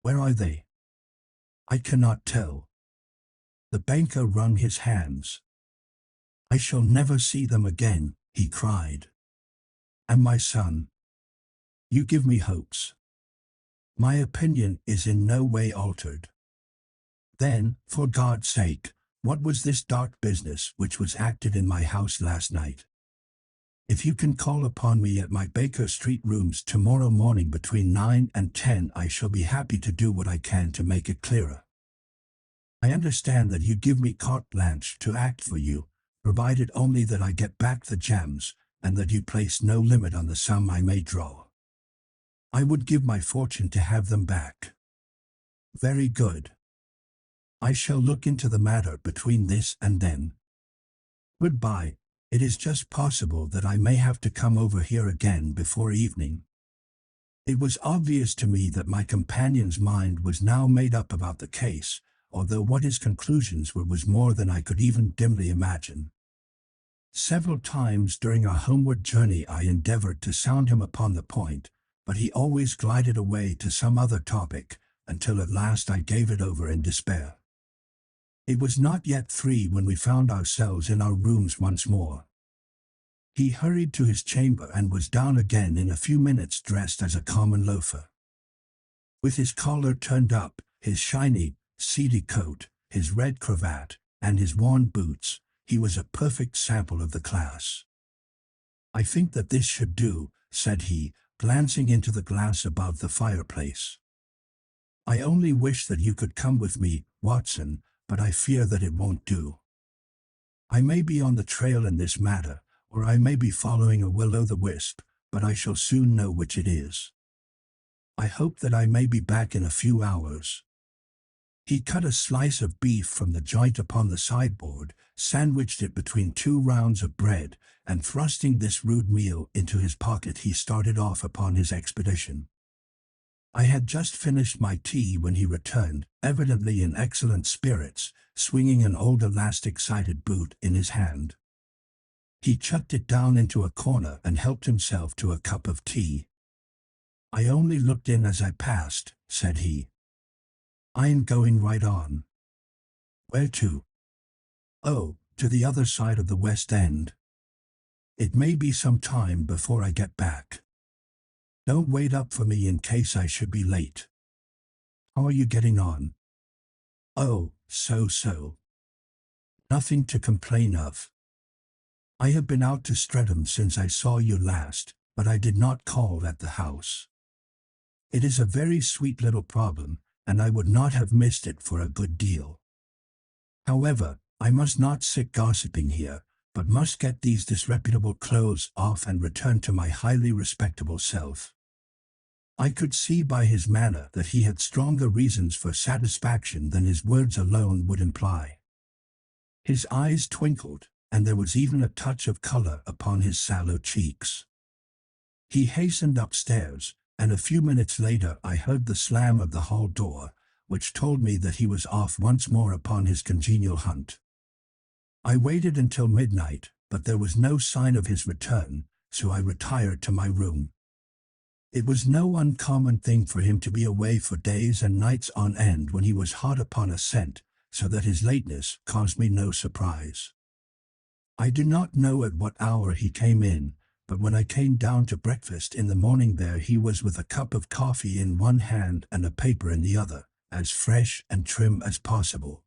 Where are they?" "I cannot tell." The banker wrung his hands. "I shall never see them again," he cried. "And my son? You give me hopes. My opinion is in no way altered." "Then, for God's sake, what was this dark business which was acted in my house last night? If you can call upon me at my Baker Street rooms tomorrow morning between 9 and 10, I shall be happy to do what I can to make it clearer. I understand that you give me carte blanche to act for you, provided only that I get back the gems, and that you place no limit on the sum I may draw. I would give my fortune to have them back." "Very good. I shall look into the matter between this and then. Goodbye. It is just possible that I may have to come over here again before evening." It was obvious to me that my companion's mind was now made up about the case, although what his conclusions were was more than I could even dimly imagine. Several times during our homeward journey I endeavored to sound him upon the point, but he always glided away to some other topic, until at last I gave it over in despair. It was not yet 3 when we found ourselves in our rooms once more. He hurried to his chamber and was down again in a few minutes dressed as a common loafer. With his collar turned up, his shiny, seedy coat, his red cravat, and his worn boots, he was a perfect sample of the class. "I think that this should do," said he, glancing into the glass above the fireplace. "I only wish that you could come with me, Watson, but I fear that it won't do. I may be on the trail in this matter, or I may be following a will-o'-the-wisp, but I shall soon know which it is. I hope that I may be back in a few hours." He cut a slice of beef from the joint upon the sideboard, sandwiched it between 2 rounds of bread, and thrusting this rude meal into his pocket he started off upon his expedition. I had just finished my tea when he returned, evidently in excellent spirits, swinging an old elastic-sided boot in his hand. He chucked it down into a corner and helped himself to a cup of tea. "I only looked in as I passed," said he. "I'm going right on." "Where to?" "Oh, to the other side of the West End. It may be some time before I get back. Don't wait up for me in case I should be late. How are you getting on?" "Oh, so. Nothing to complain of. I have been out to Streatham since I saw you last, but I did not call at the house. It is a very sweet little problem, and I would not have missed it for a good deal. However, I must not sit gossiping here, but must get these disreputable clothes off and return to my highly respectable self." I could see by his manner that he had stronger reasons for satisfaction than his words alone would imply. His eyes twinkled, and there was even a touch of color upon his sallow cheeks. He hastened upstairs, and a few minutes later I heard the slam of the hall door, which told me that he was off once more upon his congenial hunt. I waited until midnight, but there was no sign of his return, so I retired to my room. It was no uncommon thing for him to be away for days and nights on end when he was hot upon a scent, so that his lateness caused me no surprise. I do not know at what hour he came in, but when I came down to breakfast in the morning there he was with a cup of coffee in one hand and a paper in the other, as fresh and trim as possible.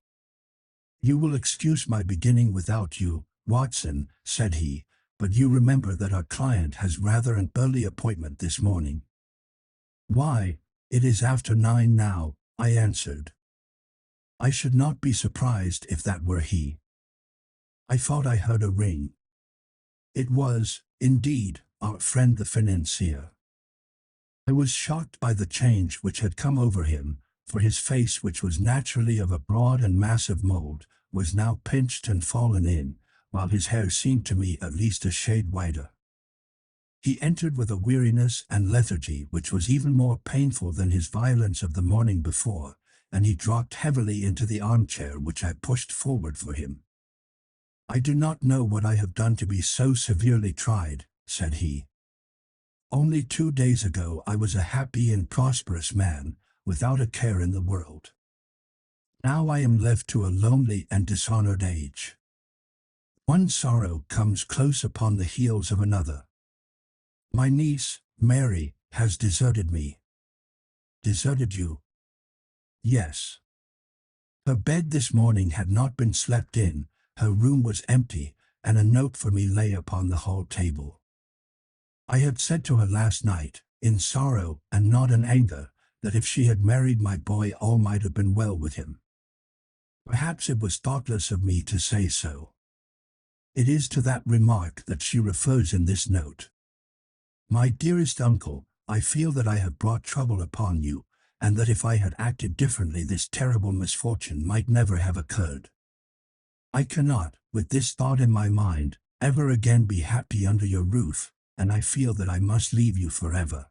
"You will excuse my beginning without you, Watson," said he, "but you remember that our client has rather an early appointment this morning." "Why, it is after 9 now," I answered. "I should not be surprised if that were he. I thought I heard a ring." It was, indeed, our friend the financier. I was shocked by the change which had come over him, for his face, which was naturally of a broad and massive mold, was now pinched and fallen in, while his hair seemed to me at least a shade whiter. He entered with a weariness and lethargy which was even more painful than his violence of the morning before, and he dropped heavily into the armchair which I pushed forward for him. "I do not know what I have done to be so severely tried," said he. "Only 2 days ago I was a happy and prosperous man, without a care in the world. Now I am left to a lonely and dishonored age. One sorrow comes close upon the heels of another. My niece, Mary, has deserted me." "Deserted you?" "Yes. Her bed this morning had not been slept in, her room was empty, and a note for me lay upon the hall table. I had said to her last night, in sorrow and not in anger, that if she had married my boy all might have been well with him. Perhaps it was thoughtless of me to say so. It is to that remark that she refers in this note. My dearest uncle, I feel that I have brought trouble upon you, and that if I had acted differently this terrible misfortune might never have occurred. I cannot, with this thought in my mind, ever again be happy under your roof, and I feel that I must leave you forever.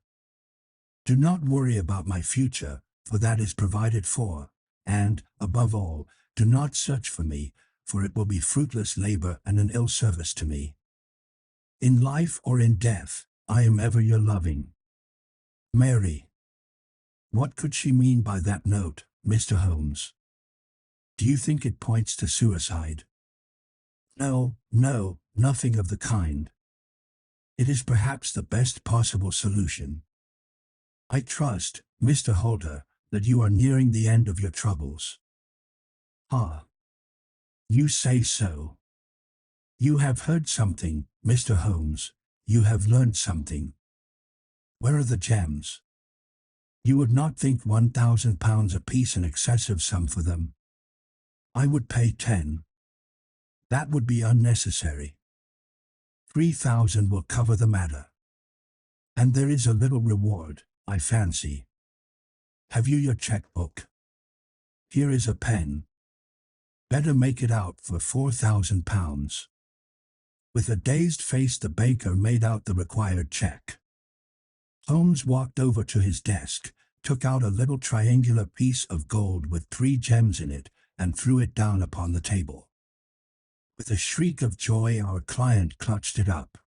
Do not worry about my future, for that is provided for, and, above all, do not search for me, for it will be fruitless labor and an ill service to me. In life or in death, I am ever your loving Mary." What could she mean by that note, Mr. Holmes? Do you think it points to suicide? No, no, nothing of the kind. It is perhaps the best possible solution. I trust, Mr. Holder, that you are nearing the end of your troubles. Ah. You say so. You have heard something, Mr. Holmes. You have learned something. Where are the gems? You would not think £1,000 apiece an excessive sum for them. I would pay 10. That would be unnecessary. 3,000 will cover the matter. And there is a little reward, I fancy. Have you your checkbook? Here is a pen. Better make it out for £4,000. With a dazed face the baker made out the required check. Holmes walked over to his desk, took out a little triangular piece of gold with 3 gems in it, and threw it down upon the table. With a shriek of joy our client clutched it up.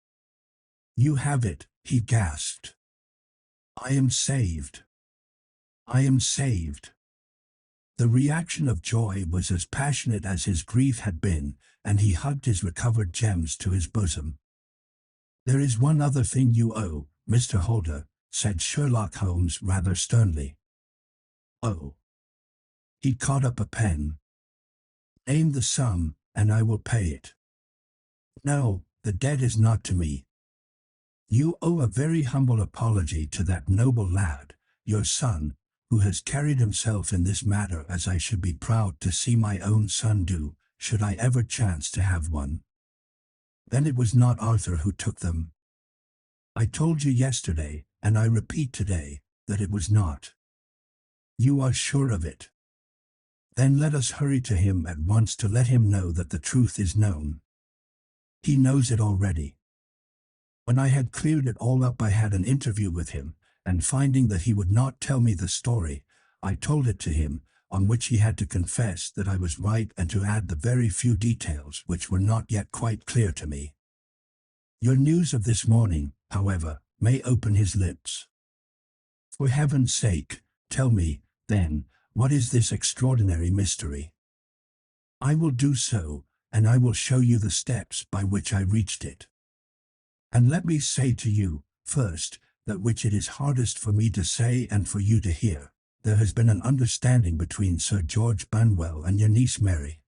"You have it," he gasped. "I am saved. I am saved." The reaction of joy was as passionate as his grief had been, and he hugged his recovered gems to his bosom. "There is one other thing you owe, Mr. Holder," said Sherlock Holmes rather sternly. "Oh." He caught up a pen. "Name the sum, and I will pay it." "No, the debt is not to me. You owe a very humble apology to that noble lad, your son, who has carried himself in this matter as I should be proud to see my own son do, should I ever chance to have one. Then it was not Arthur who took them. I told you yesterday, and I repeat today, that it was not. You are sure of it? Then let us hurry to him at once to let him know that the truth is known. He knows it already. When I had cleared it all up I had an interview with him, and finding that he would not tell me the story, I told it to him, on which he had to confess that I was right and to add the very few details which were not yet quite clear to me. Your news of this morning, however, may open his lips. For heaven's sake, tell me, then, what is this extraordinary mystery? I will do so, and I will show you the steps by which I reached it. And let me say to you, first, that which it is hardest for me to say and for you to hear, there has been an understanding between Sir George Banwell and your niece Mary.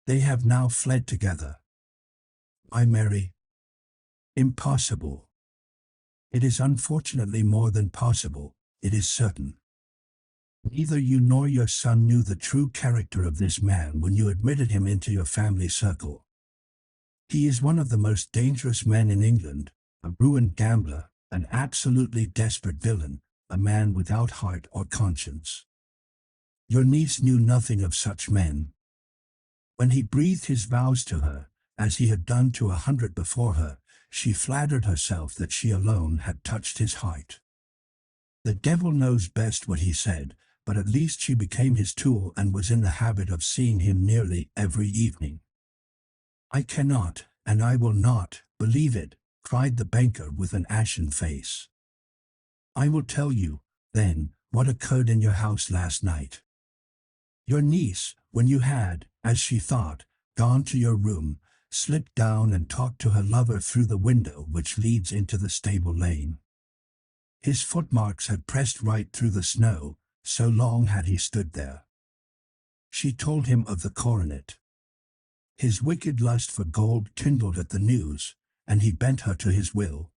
They have now fled together. My Mary? Impossible. It is unfortunately more than possible, it is certain. Neither you nor your son knew the true character of this man when you admitted him into your family circle. He is one of the most dangerous men in England, a ruined gambler, an absolutely desperate villain, a man without heart or conscience. Your niece knew nothing of such men. When he breathed his vows to her, as he had done to 100 before her, she flattered herself that she alone had touched his heart. The devil knows best what he said, but at least she became his tool and was in the habit of seeing him nearly every evening. "I cannot, and I will not, believe it," cried the banker with an ashen face. "I will tell you, then, what occurred in your house last night. Your niece, when you had, as she thought, gone to your room, slipped down and talked to her lover through the window which leads into the stable lane. His footmarks had pressed right through the snow, so long had he stood there. She told him of the coronet. His wicked lust for gold kindled at the news, and he bent her to his will.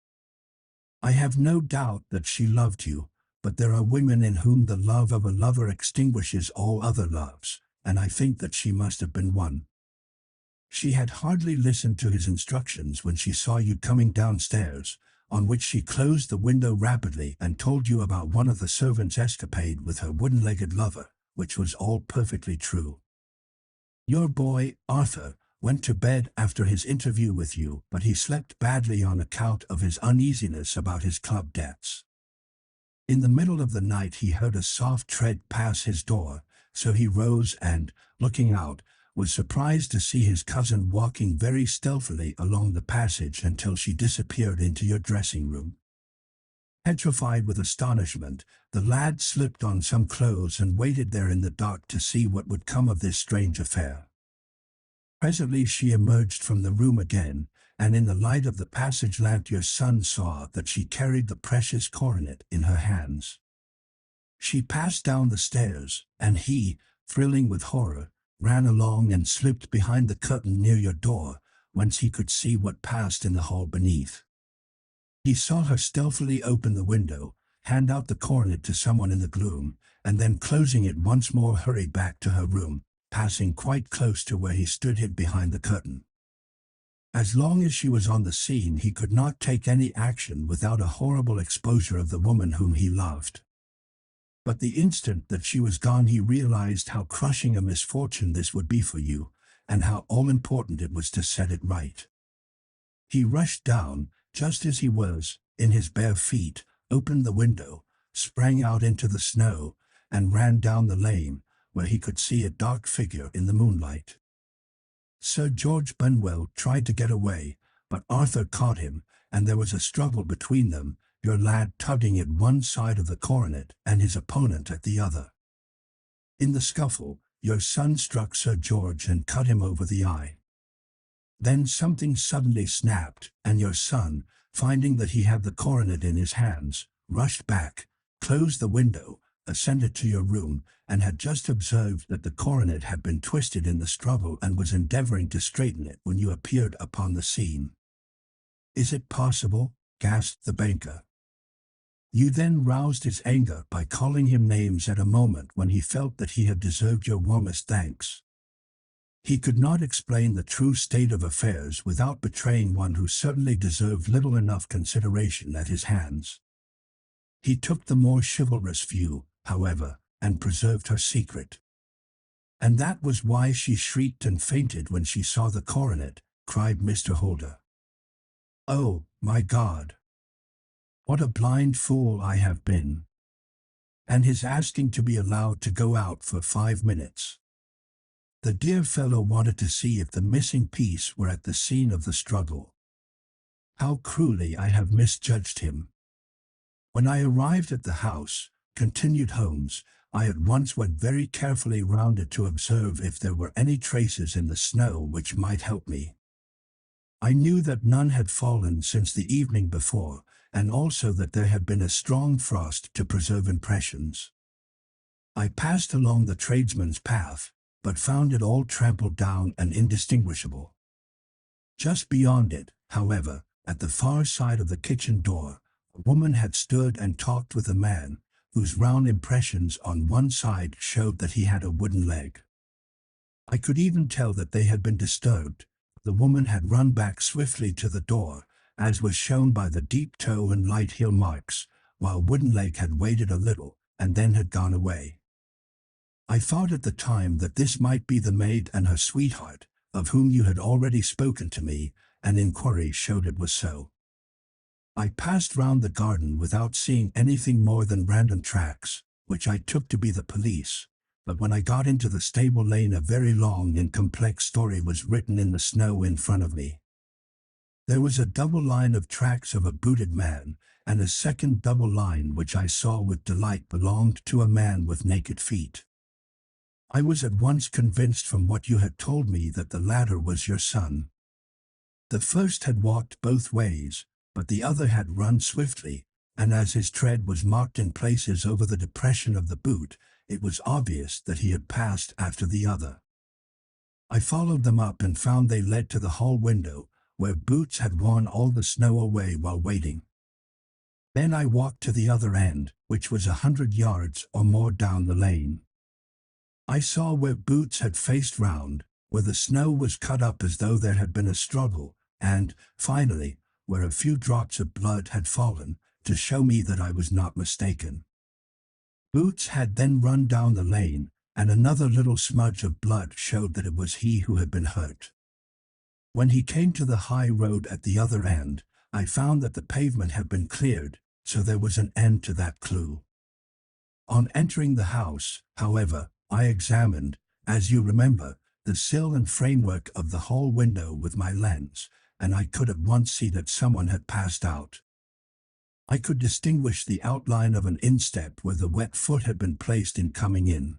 I have no doubt that she loved you, but there are women in whom the love of a lover extinguishes all other loves, and I think that she must have been one. She had hardly listened to his instructions when she saw you coming downstairs, on which she closed the window rapidly and told you about one of the servants' escapade with her wooden-legged lover, which was all perfectly true. Your boy, Arthur, went to bed after his interview with you, but he slept badly on account of his uneasiness about his club debts. In the middle of the night he heard a soft tread pass his door, so he rose and, looking out, was surprised to see his cousin walking very stealthily along the passage until she disappeared into your dressing room. Petrified with astonishment, the lad slipped on some clothes and waited there in the dark to see what would come of this strange affair. Presently she emerged from the room again, and in the light of the passage lamp your son saw that she carried the precious coronet in her hands. She passed down the stairs, and he, thrilling with horror, ran along and slipped behind the curtain near your door, whence he could see what passed in the hall beneath. He saw her stealthily open the window, hand out the coronet to someone in the gloom, and then closing it once more hurried back to her room, passing quite close to where he stood hid behind the curtain. As long as she was on the scene he could not take any action without a horrible exposure of the woman whom he loved. But the instant that she was gone he realized how crushing a misfortune this would be for you, and how all-important it was to set it right. He rushed down, just as he was, in his bare feet, opened the window, sprang out into the snow, and ran down the lane, where he could see a dark figure in the moonlight. Sir George Benwell tried to get away, but Arthur caught him, and there was a struggle between them, your lad tugging at one side of the coronet and his opponent at the other. In the scuffle, your son struck Sir George and cut him over the eye. Then something suddenly snapped, and your son, finding that he had the coronet in his hands, rushed back, closed the window, ascended to your room, and had just observed that the coronet had been twisted in the struggle and was endeavoring to straighten it when you appeared upon the scene. "Is it possible?" gasped the banker. You then roused his anger by calling him names at a moment when he felt that he had deserved your warmest thanks. He could not explain the true state of affairs without betraying one who certainly deserved little enough consideration at his hands. He took the more chivalrous view, however, and preserved her secret. "And that was why she shrieked and fainted when she saw the coronet," cried Mr. Holder. "Oh, my God! What a blind fool I have been! And his asking to be allowed to go out for 5 minutes. The dear fellow wanted to see if the missing piece were at the scene of the struggle. How cruelly I have misjudged him! When I arrived at the house," continued Holmes, "I at once went very carefully round it to observe if there were any traces in the snow which might help me. I knew that none had fallen since the evening before, and also that there had been a strong frost to preserve impressions. I passed along the tradesman's path, but found it all trampled down and indistinguishable. Just beyond it, however, at the far side of the kitchen door, a woman had stood and talked with a man, whose round impressions on one side showed that he had a wooden leg. I could even tell that they had been disturbed. The woman had run back swiftly to the door, as was shown by the deep toe and light heel marks, while Wooden Leg had waited a little, and then had gone away. I thought at the time that this might be the maid and her sweetheart, of whom you had already spoken to me, and inquiry showed it was so. I passed round the garden without seeing anything more than random tracks, which I took to be the police, but when I got into the stable lane a very long and complex story was written in the snow in front of me. There was a double line of tracks of a booted man, and a second double line which I saw with delight belonged to a man with naked feet. I was at once convinced from what you had told me that the latter was your son. The first had walked both ways, but the other had run swiftly, and as his tread was marked in places over the depression of the boot, it was obvious that he had passed after the other. I followed them up and found they led to the hall window, where Boots had worn all the snow away while waiting. Then I walked to the other end, which was 100 yards or more down the lane. I saw where Boots had faced round, where the snow was cut up as though there had been a struggle, and, finally, where a few drops of blood had fallen, to show me that I was not mistaken. Boots had then run down the lane, and another little smudge of blood showed that it was he who had been hurt. When he came to the high road at the other end, I found that the pavement had been cleared, so there was an end to that clue. On entering the house, however, I examined, as you remember, the sill and framework of the hall window with my lens, and I could at once see that someone had passed out. I could distinguish the outline of an instep where the wet foot had been placed in coming in.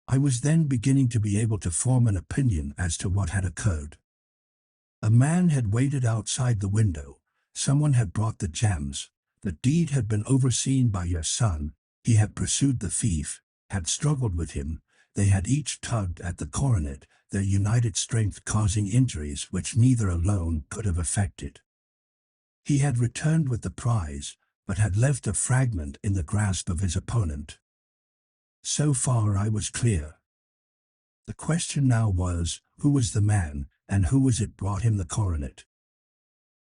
I was then beginning to be able to form an opinion as to what had occurred. A man had waited outside the window, someone had brought the gems, the deed had been overseen by your son, he had pursued the thief, had struggled with him, they had each tugged at the coronet, their united strength causing injuries which neither alone could have effected. He had returned with the prize, but had left a fragment in the grasp of his opponent. So far I was clear. The question now was, who was the man, and who was it brought him the coronet?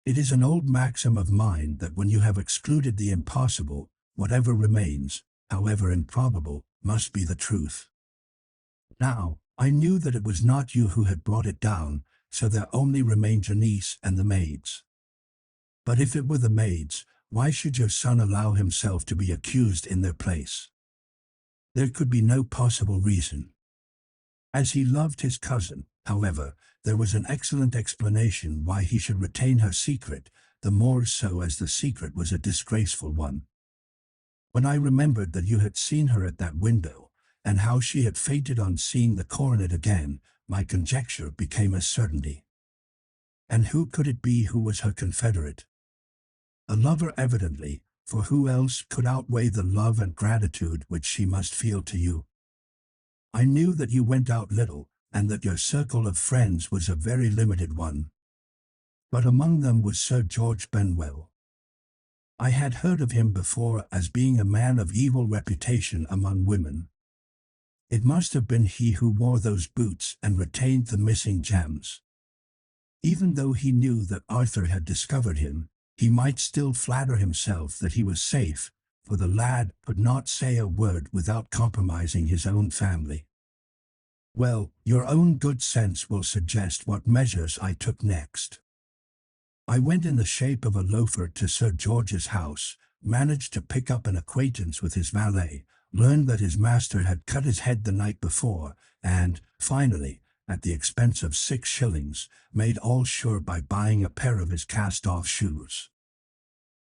It is an old maxim of mine that when you have excluded the impossible, whatever remains, however improbable, must be the truth. Now, I knew that it was not you who had brought it down, so there only remained Janice and the maids. But if it were the maids, why should your son allow himself to be accused in their place? There could be no possible reason. As he loved his cousin, however, there was an excellent explanation why he should retain her secret, the more so as the secret was a disgraceful one. When I remembered that you had seen her at that window, and how she had fainted on seeing the coronet again, my conjecture became a certainty. And who could it be who was her confederate? A lover evidently, for who else could outweigh the love and gratitude which she must feel to you? I knew that you went out little, and that your circle of friends was a very limited one. But among them was Sir George Benwell. I had heard of him before as being a man of evil reputation among women. It must have been he who wore those boots and retained the missing gems. Even though he knew that Arthur had discovered him, he might still flatter himself that he was safe, for the lad could not say a word without compromising his own family. Well, your own good sense will suggest what measures I took next. I went in the shape of a loafer to Sir George's house, managed to pick up an acquaintance with his valet, learned that his master had cut his head the night before, and, finally, at the expense of 6 shillings, made all sure by buying a pair of his cast-off shoes.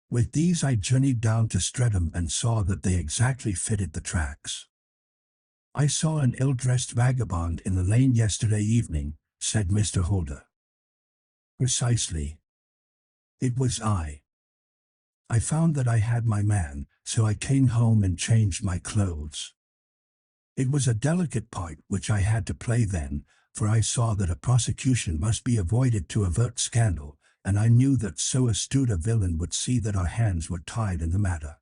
With these I journeyed down to Streatham and saw that they exactly fitted the tracks. I saw an ill-dressed vagabond in the lane yesterday evening, said Mr. Holder. Precisely. It was I. I found that I had my man, so I came home and changed my clothes. It was a delicate part which I had to play then, for I saw that a prosecution must be avoided to avert scandal, and I knew that so astute a villain would see that our hands were tied in the matter.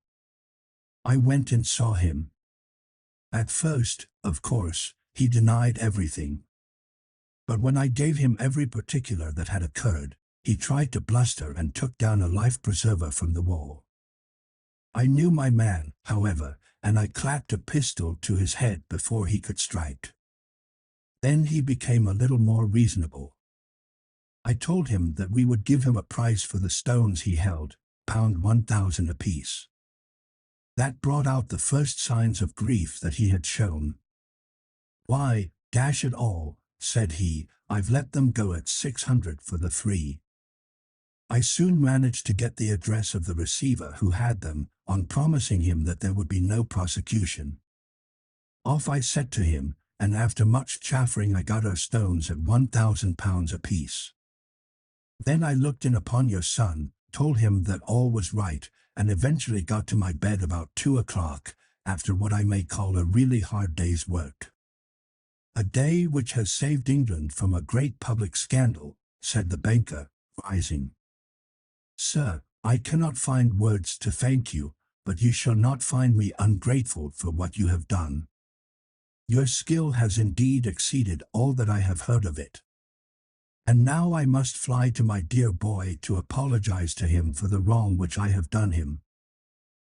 I went and saw him. At first, of course, he denied everything. But when I gave him every particular that had occurred, he tried to bluster and took down a life-preserver from the wall. I knew my man, however, and I clapped a pistol to his head before he could strike. Then he became a little more reasonable. I told him that we would give him a price for the stones he held, £1,000 apiece. That brought out the first signs of grief that he had shown. "Why, dash it all," said he, "I've let them go at 600 for the 3. I soon managed to get the address of the receiver who had them, on promising him that there would be no prosecution. Off I set to him, and after much chaffering I got our stones at £1,000 apiece. Then I looked in upon your son, told him that all was right, and eventually got to my bed about 2 o'clock, after what I may call a really hard day's work." "A day which has saved England from a great public scandal," said the banker, rising. "Sir, I cannot find words to thank you, but you shall not find me ungrateful for what you have done. Your skill has indeed exceeded all that I have heard of it. And now I must fly to my dear boy to apologize to him for the wrong which I have done him.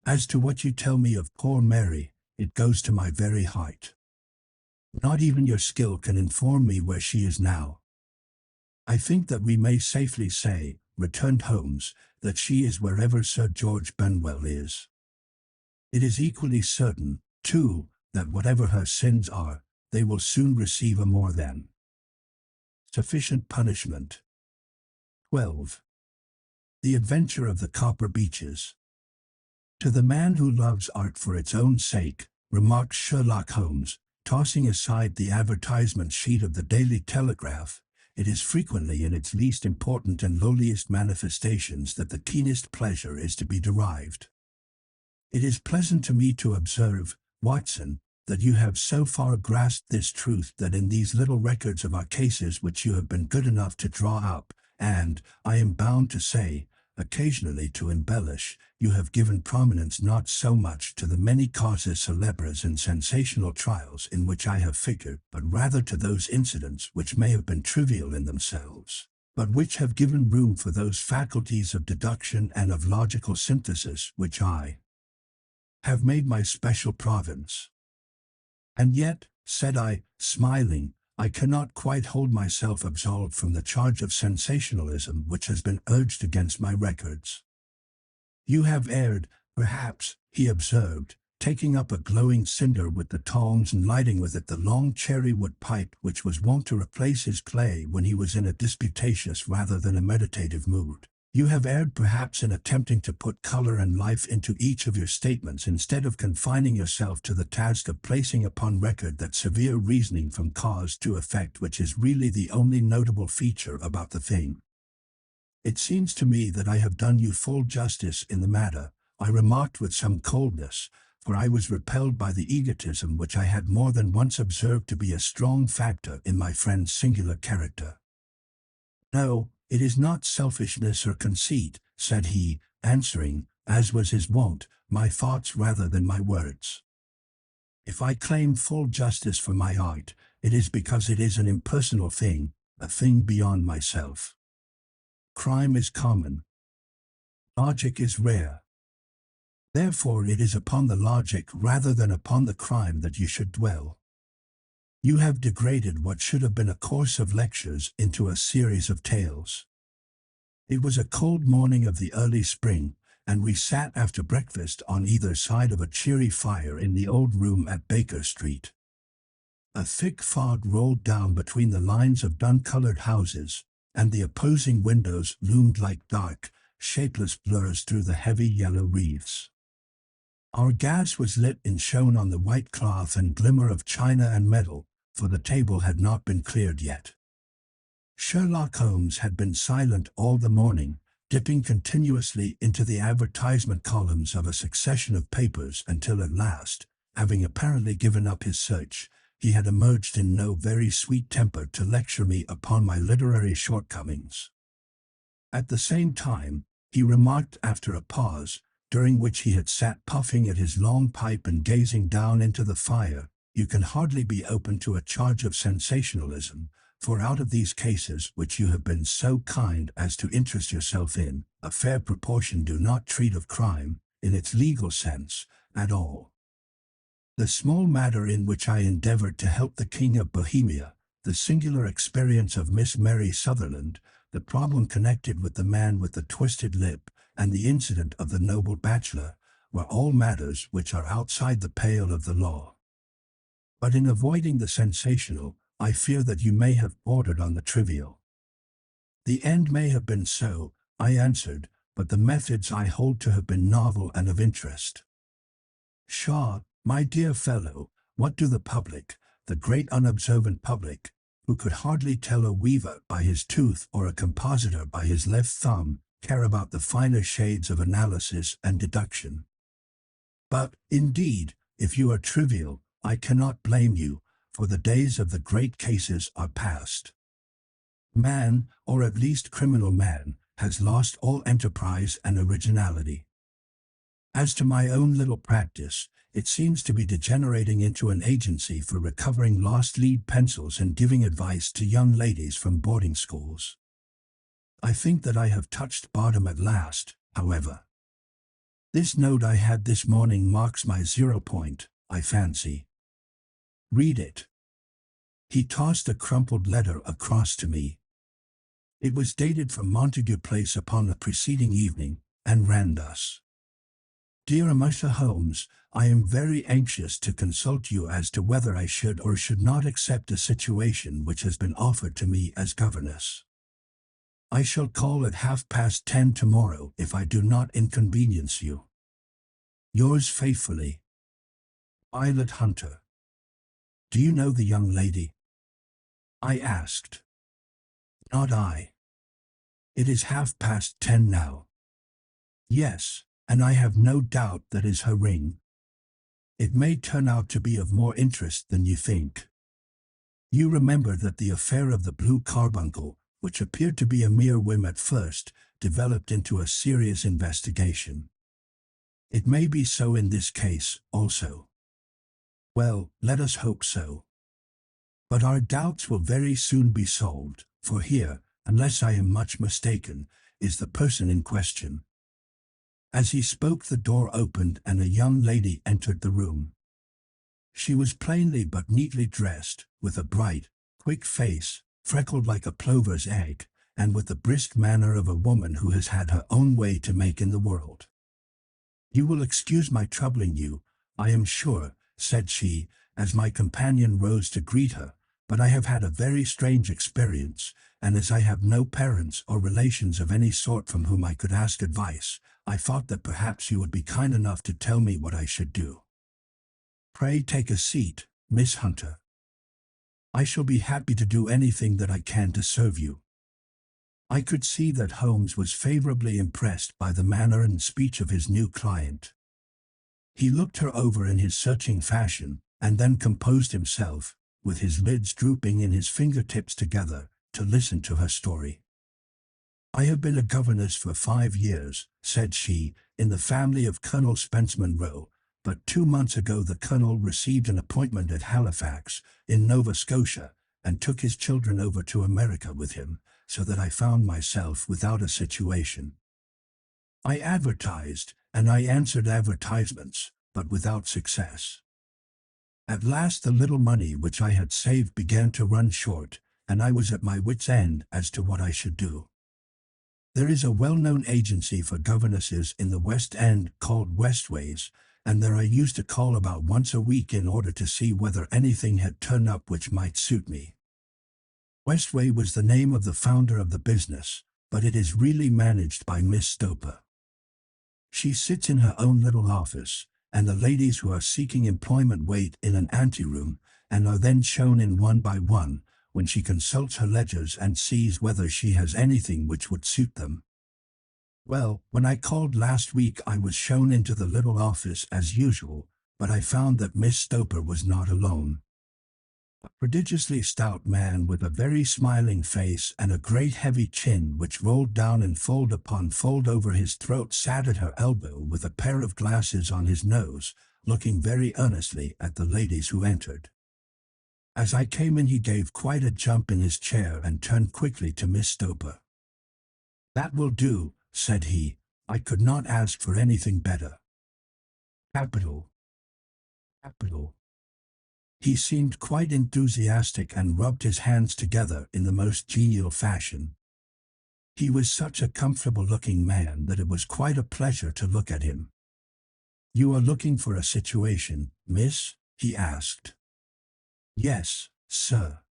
As to what you tell me of poor Mary, it goes to my very heart. Not even your skill can inform me where she is now. I think that we may safely say," returned Holmes, "that she is wherever Sir George Benwell is. It is equally certain, too, that whatever her sins are, they will soon receive a more than sufficient punishment." 12. The Adventure of the Copper Beeches. "To the man who loves art for its own sake," remarked Sherlock Holmes, tossing aside the advertisement sheet of the Daily Telegraph, "it is frequently in its least important and lowliest manifestations that the keenest pleasure is to be derived. It is pleasant to me to observe, Watson, that you have so far grasped this truth that in these little records of our cases which you have been good enough to draw up, and, I am bound to say, occasionally to embellish, you have given prominence not so much to the many causes célèbres and sensational trials in which I have figured, but rather to those incidents which may have been trivial in themselves, but which have given room for those faculties of deduction and of logical synthesis which I have made my special province. And yet," said I, smiling, "I cannot quite hold myself absolved from the charge of sensationalism which has been urged against my records." "You have erred, perhaps," he observed, taking up a glowing cinder with the tongs and lighting with it the long cherry-wood pipe which was wont to replace his clay when he was in a disputatious rather than a meditative mood. "You have erred perhaps in attempting to put color and life into each of your statements instead of confining yourself to the task of placing upon record that severe reasoning from cause to effect which is really the only notable feature about the thing." "It seems to me that I have done you full justice in the matter," I remarked with some coldness, for I was repelled by the egotism which I had more than once observed to be a strong factor in my friend's singular character. "No, it is not selfishness or conceit," said he, answering, as was his wont, my thoughts rather than my words. "If I claim full justice for my art, it is because it is an impersonal thing, a thing beyond myself. Crime is common. Logic is rare. Therefore it is upon the logic rather than upon the crime that you should dwell. You have degraded what should have been a course of lectures into a series of tales." It was a cold morning of the early spring, and we sat after breakfast on either side of a cheery fire in the old room at Baker Street. A thick fog rolled down between the lines of dun-colored houses, and the opposing windows loomed like dark, shapeless blurs through the heavy yellow wreaths. Our gas was lit and shone on the white cloth and glimmer of china and metal, for the table had not been cleared yet. Sherlock Holmes had been silent all the morning, dipping continuously into the advertisement columns of a succession of papers until at last, having apparently given up his search, he had emerged in no very sweet temper to lecture me upon my literary shortcomings. At the same time, he remarked after a pause, during which he had sat puffing at his long pipe and gazing down into the fire, "You can hardly be open to a charge of sensationalism, for out of these cases which you have been so kind as to interest yourself in, a fair proportion do not treat of crime, in its legal sense, at all. The small matter in which I endeavored to help the King of Bohemia, the singular experience of Miss Mary Sutherland, the problem connected with the man with the twisted lip, and the incident of the noble bachelor, were all matters which are outside the pale of the law. But in avoiding the sensational, I fear that you may have bordered on the trivial. The end may have been so, I answered, but the methods I hold to have been novel and of interest. Pshaw, my dear fellow, what do the public, the great unobservant public, who could hardly tell a weaver by his tooth or a compositor by his left thumb, care about the finer shades of analysis and deduction? But, indeed, if you are trivial, I cannot blame you, for the days of the great cases are past. Man, or at least criminal man, has lost all enterprise and originality. As to my own little practice, it seems to be degenerating into an agency for recovering lost lead pencils and giving advice to young ladies from boarding schools. I think that I have touched bottom at last, however. This note I had this morning marks my 0 point, I fancy. Read it. He tossed a crumpled letter across to me. It was dated from Montague Place upon the preceding evening, and ran thus. Dear Mr. Holmes, I am very anxious to consult you as to whether I should or should not accept a situation which has been offered to me as governess. I shall call at 10:30 tomorrow if I do not inconvenience you. Yours faithfully, Violet Hunter. Do you know the young lady? I asked. Not I. It is 10:30 now. Yes, and I have no doubt that is her ring. It may turn out to be of more interest than you think. You remember that the affair of the blue carbuncle, which appeared to be a mere whim at first, developed into a serious investigation. It may be so in this case, also. Well, let us hope so. But our doubts will very soon be solved, for here, unless I am much mistaken, is the person in question. As he spoke, the door opened and a young lady entered the room. She was plainly but neatly dressed, with a bright, quick face, freckled like a plover's egg, and with the brisk manner of a woman who has had her own way to make in the world. You will excuse my troubling you, I am sure, said she, as my companion rose to greet her, but I have had a very strange experience, and as I have no parents or relations of any sort from whom I could ask advice, I thought that perhaps you would be kind enough to tell me what I should do. Pray take a seat, Miss Hunter. I shall be happy to do anything that I can to serve you. I could see that Holmes was favorably impressed by the manner and speech of his new client. He looked her over in his searching fashion, and then composed himself, with his lids drooping and his fingertips together, to listen to her story. I have been a governess for 5 years, said she, in the family of Colonel Spence Monroe, but 2 months ago the Colonel received an appointment at Halifax, in Nova Scotia, and took his children over to America with him, so that I found myself without a situation. I advertised, and I answered advertisements, but without success. At last the little money which I had saved began to run short, and I was at my wits' end as to what I should do. There is a well-known agency for governesses in the West End called Westways, and there I used to call about once a week in order to see whether anything had turned up which might suit me. Westway was the name of the founder of the business, but it is really managed by Miss Stoper. She sits in her own little office, and the ladies who are seeking employment wait in an anteroom, and are then shown in one by one, when she consults her ledgers and sees whether she has anything which would suit them. Well, when I called last week I was shown into the little office as usual, but I found that Miss Stoper was not alone. A prodigiously stout man with a very smiling face and a great heavy chin which rolled down in fold upon fold over his throat sat at her elbow with a pair of glasses on his nose, looking very earnestly at the ladies who entered. As I came in he gave quite a jump in his chair and turned quickly to Miss Stoper. "That will do," said he. "I could not ask for anything better." "Capital." Capital. He seemed quite enthusiastic and rubbed his hands together in the most genial fashion. He was such a comfortable-looking man that it was quite a pleasure to look at him. "You are looking for a situation, miss?" he asked. "Yes, sir."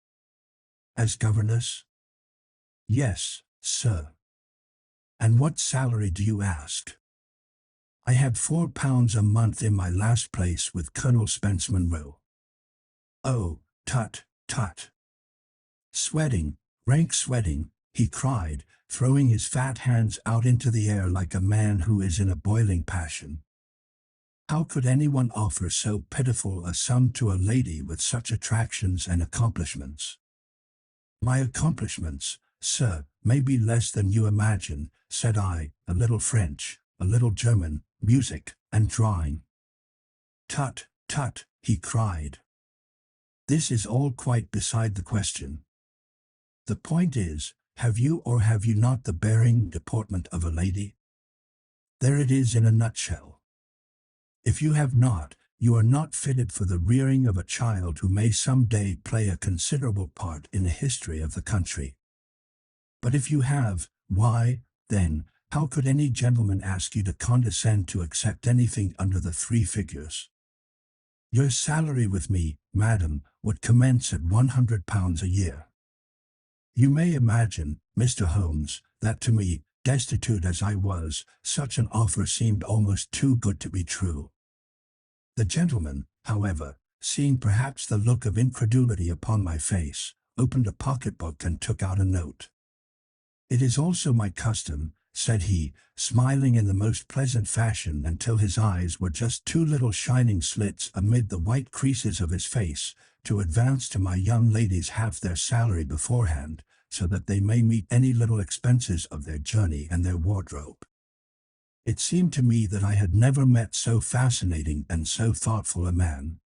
"As governess?" "Yes, sir." "And what salary do you ask?" "I had £4 a month in my last place with Colonel Spence Munro." "Oh, tut, tut." "Sweating, rank sweating," he cried, throwing his fat hands out into the air like a man who is in a boiling passion. "How could anyone offer so pitiful a sum to a lady with such attractions and accomplishments?" "My accomplishments, sir, may be less than you imagine," said I, "a little French, a little German, music, and drawing." "Tut, tut," he cried. "This is all quite beside the question. The point is, have you or have you not the bearing deportment of a lady? There it is in a nutshell. If you have not, you are not fitted for the rearing of a child who may some day play a considerable part in the history of the country. But if you have, why, then, how could any gentleman ask you to condescend to accept anything under the 3 figures? Your salary with me, madam, would commence at £100 a year. You may imagine, Mr. Holmes, that to me, destitute as I was, such an offer seemed almost too good to be true. The gentleman, however, seeing perhaps the look of incredulity upon my face, opened a pocketbook and took out a note. "It is also my custom," said he, smiling in the most pleasant fashion until his eyes were just 2 little shining slits amid the white creases of his face, "to advance to my young ladies half their salary beforehand, so that they may meet any little expenses of their journey and their wardrobe." It seemed to me that I had never met so fascinating and so thoughtful a man.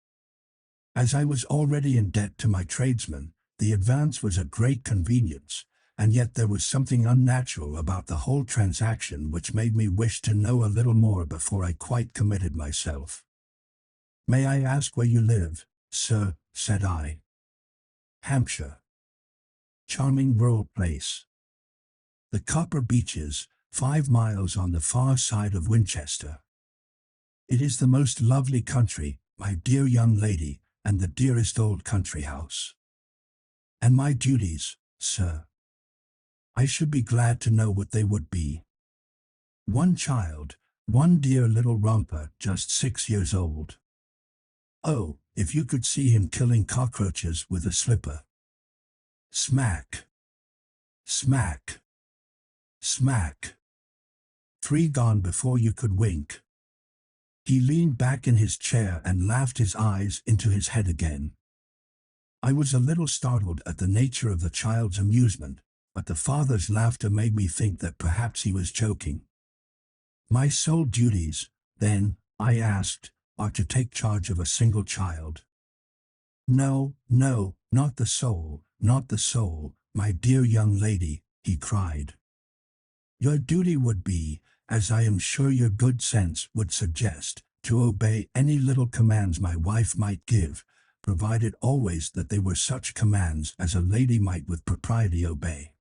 As I was already in debt to my tradesman, the advance was a great convenience, and yet there was something unnatural about the whole transaction which made me wish to know a little more before I quite committed myself. "May I ask where you live, sir?" said I. "Hampshire." "Charming rural place." "The Copper Beeches, 5 miles on the far side of Winchester." "It is the most lovely country, my dear young lady, and the dearest old country house." "And my duties, sir?" "I should be glad to know what they would be." "One child, one dear little romper just 6 years old. Oh, if you could see him killing cockroaches with a slipper. Smack, smack, smack. 3 gone before you could wink." He leaned back in his chair and laughed his eyes into his head again. I was a little startled at the nature of the child's amusement, but the father's laughter made me think that perhaps he was joking. "My sole duties, then," I asked, "are to take charge of a single child?" "No, no, not the soul, not the soul, my dear young lady," he cried. "Your duty would be, as I am sure your good sense would suggest, to obey any little commands my wife might give, provided always that they were such commands as a lady might with propriety obey.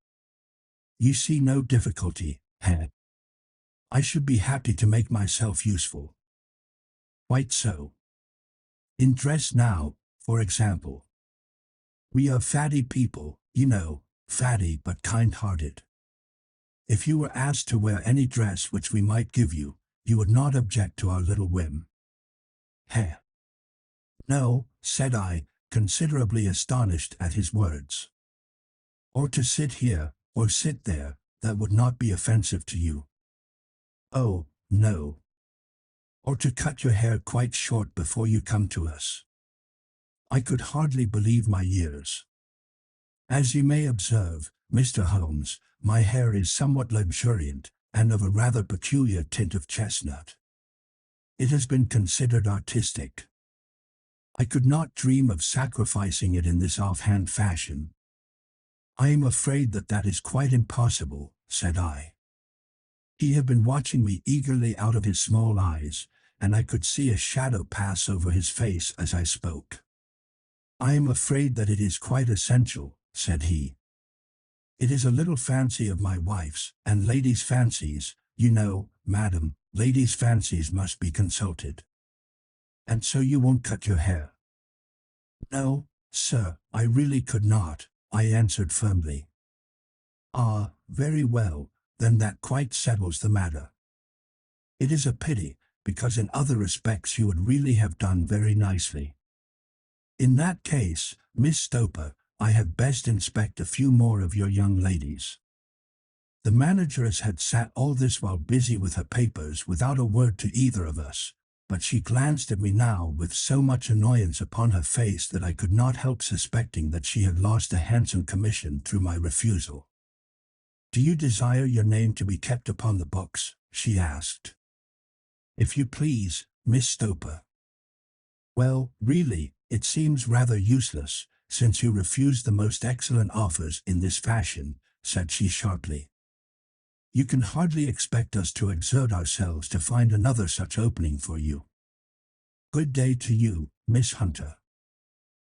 You see no difficulty, eh? I should be happy to make myself useful." "Quite so. In dress now, for example. We are fatty people, you know, fatty but kind-hearted. If you were asked to wear any dress which we might give you, you would not object to our little whim." "Heh." "No," said I, considerably astonished at his words. "Or to sit here, or sit there, that would not be offensive to you." "Oh, no." "Or to cut your hair quite short before you come to us." I could hardly believe my ears. As you may observe, Mr. Holmes, my hair is somewhat luxuriant, and of a rather peculiar tint of chestnut. It has been considered artistic. I could not dream of sacrificing it in this offhand fashion. "I am afraid that that is quite impossible," said I. He had been watching me eagerly out of his small eyes, and I could see a shadow pass over his face as I spoke. "I am afraid that it is quite essential," said he. "It is a little fancy of my wife's, and ladies' fancies, you know, madam, ladies' fancies must be consulted. And so you won't cut your hair?" "No, sir, I really could not," I answered firmly. "Ah, very well, then that quite settles the matter. It is a pity, because in other respects you would really have done very nicely. In that case, Miss Stoper, I had best inspect a few more of your young ladies." The manageress had sat all this while busy with her papers without a word to either of us, but she glanced at me now with so much annoyance upon her face that I could not help suspecting that she had lost a handsome commission through my refusal. "Do you desire your name to be kept upon the books?" she asked. "If you please, Miss Stoper." "Well, really, it seems rather useless, since you refuse the most excellent offers in this fashion," said she sharply. "You can hardly expect us to exert ourselves to find another such opening for you. Good day to you, Miss Hunter."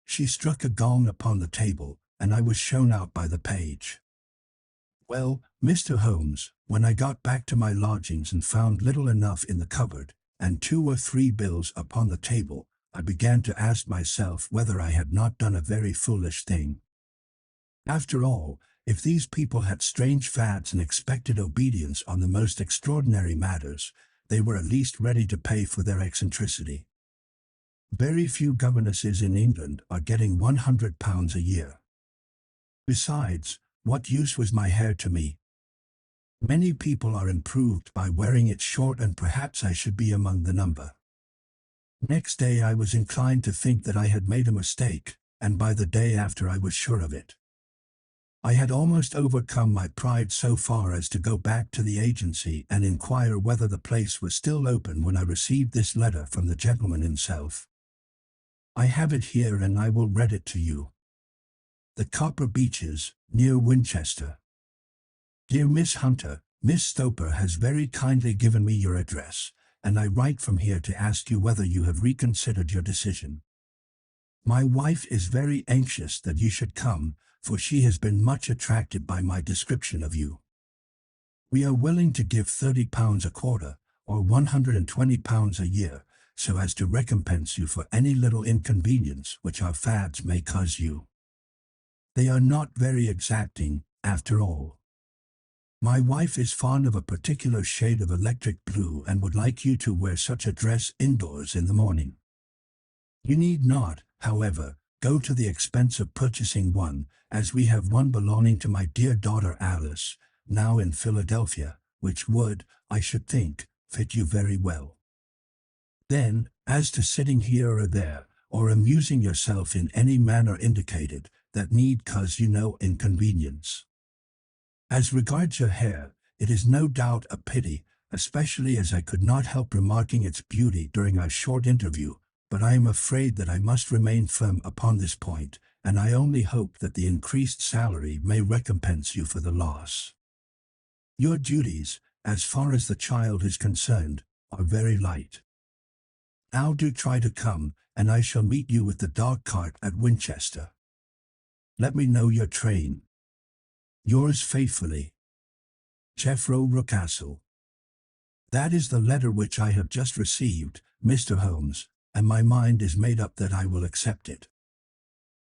She struck a gong upon the table, and I was shown out by the page. Well, Mr. Holmes, when I got back to my lodgings and found little enough in the cupboard, and 2 or 3 bills upon the table, I began to ask myself whether I had not done a very foolish thing. After all, if these people had strange fads and expected obedience on the most extraordinary matters, they were at least ready to pay for their eccentricity. Very few governesses in England are getting £100 a year. Besides, what use was my hair to me? Many people are improved by wearing it short, and perhaps I should be among the number. Next day I was inclined to think that I had made a mistake, and by the day after I was sure of it. I had almost overcome my pride so far as to go back to the agency and inquire whether the place was still open when I received this letter from the gentleman himself. I have it here and I will read it to you. The Copper Beeches, near Winchester. Dear Miss Hunter, Miss Stoper has very kindly given me your address, and I write from here to ask you whether you have reconsidered your decision. My wife is very anxious that you should come, for she has been much attracted by my description of you. We are willing to give £30 a quarter, or £120 a year, so as to recompense you for any little inconvenience which our fads may cause you. They are not very exacting, after all. My wife is fond of a particular shade of electric blue and would like you to wear such a dress indoors in the morning. You need not, however, go to the expense of purchasing one, as we have one belonging to my dear daughter Alice, now in Philadelphia, which would, I should think, fit you very well. Then, as to sitting here or there, or amusing yourself in any manner indicated, that need cause you no inconvenience. As regards your hair, it is no doubt a pity, especially as I could not help remarking its beauty during our short interview, but I am afraid that I must remain firm upon this point, and I only hope that the increased salary may recompense you for the loss. Your duties, as far as the child is concerned, are very light. Now do try to come, and I shall meet you with the dog cart at Winchester. Let me know your train. Yours faithfully, Jeffro Rucastle. That is the letter which I have just received, Mr. Holmes, and my mind is made up that I will accept it.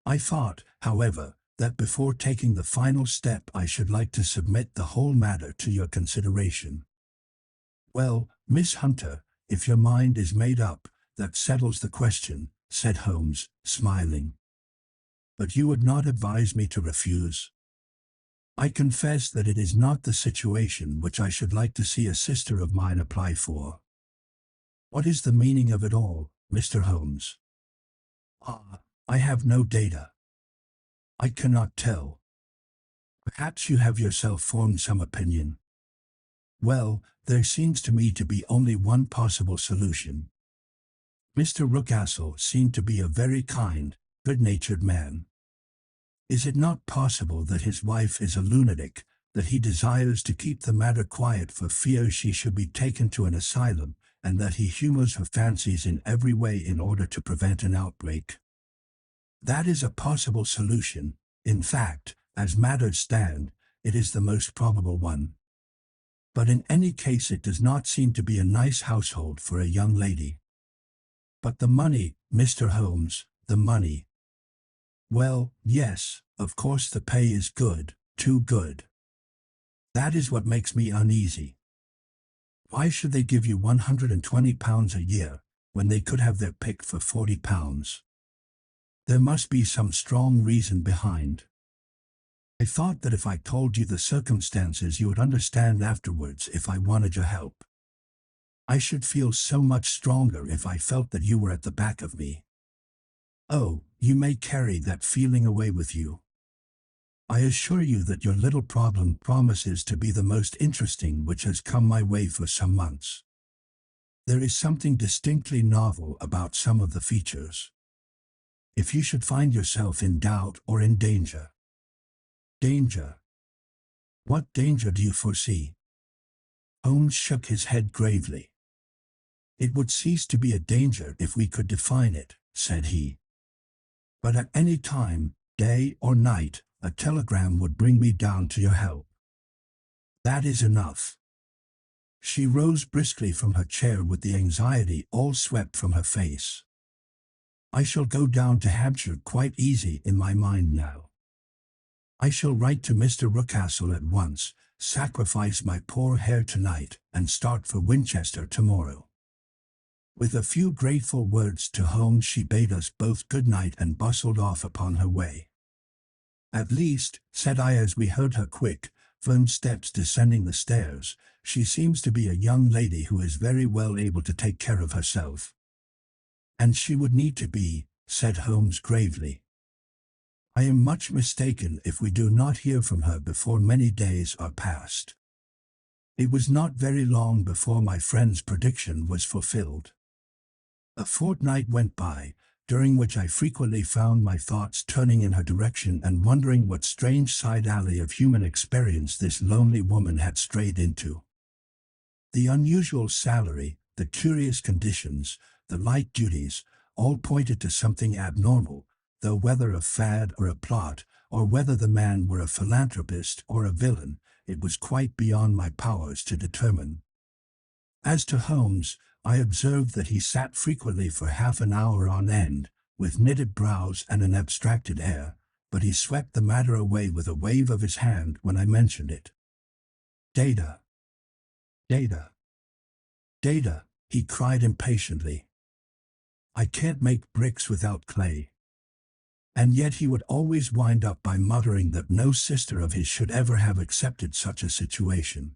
I thought, however, that before taking the final step I should like to submit the whole matter to your consideration. Well, Miss Hunter, if your mind is made up, that settles the question, said Holmes, smiling. But you would not advise me to refuse? I confess that it is not the situation which I should like to see a sister of mine apply for. What is the meaning of it all, Mr. Holmes? Ah, I have no data. I cannot tell. Perhaps you have yourself formed some opinion. Well, there seems to me to be only one possible solution. Mr. Rucastle seemed to be a very kind, good-natured man. Is it not possible that his wife is a lunatic, that he desires to keep the matter quiet for fear she should be taken to an asylum, and that he humors her fancies in every way in order to prevent an outbreak. That is a possible solution. In fact, as matters stand, it is the most probable one. But in any case it does not seem to be a nice household for a young lady. But the money, Mr. Holmes, the money. Well, yes, of course the pay is good, too good. That is what makes me uneasy. Why should they give you £120 a year, when they could have their pick for £40? There must be some strong reason behind. I thought that if I told you the circumstances you would understand afterwards if I wanted your help. I should feel so much stronger if I felt that you were at the back of me. Oh, you may carry that feeling away with you. I assure you that your little problem promises to be the most interesting which has come my way for some months. There is something distinctly novel about some of the features. If you should find yourself in doubt or in danger. Danger? What danger do you foresee? Holmes shook his head gravely. It would cease to be a danger if we could define it, said he. But at any time, day or night, a telegram would bring me down to your help. That is enough. She rose briskly from her chair with the anxiety all swept from her face. I shall go down to Hampshire quite easy in my mind now. I shall write to Mr. Rucastle at once, sacrifice my poor hair tonight, and start for Winchester tomorrow. With a few grateful words to Holmes she bade us both good night and bustled off upon her way. At least, said I as we heard her quick, firm steps descending the stairs, she seems to be a young lady who is very well able to take care of herself. And she would need to be, said Holmes gravely. I am much mistaken if we do not hear from her before many days are past. It was not very long before my friend's prediction was fulfilled. A fortnight went by, during which I frequently found my thoughts turning in her direction and wondering what strange side alley of human experience this lonely woman had strayed into. The unusual salary, the curious conditions, the light duties, all pointed to something abnormal, though whether a fad or a plot, or whether the man were a philanthropist or a villain, it was quite beyond my powers to determine. As to Holmes, I observed that he sat frequently for half an hour on end, with knitted brows and an abstracted air, but he swept the matter away with a wave of his hand when I mentioned it. Data. Data. Data, he cried impatiently. I can't make bricks without clay. And yet he would always wind up by muttering that no sister of his should ever have accepted such a situation.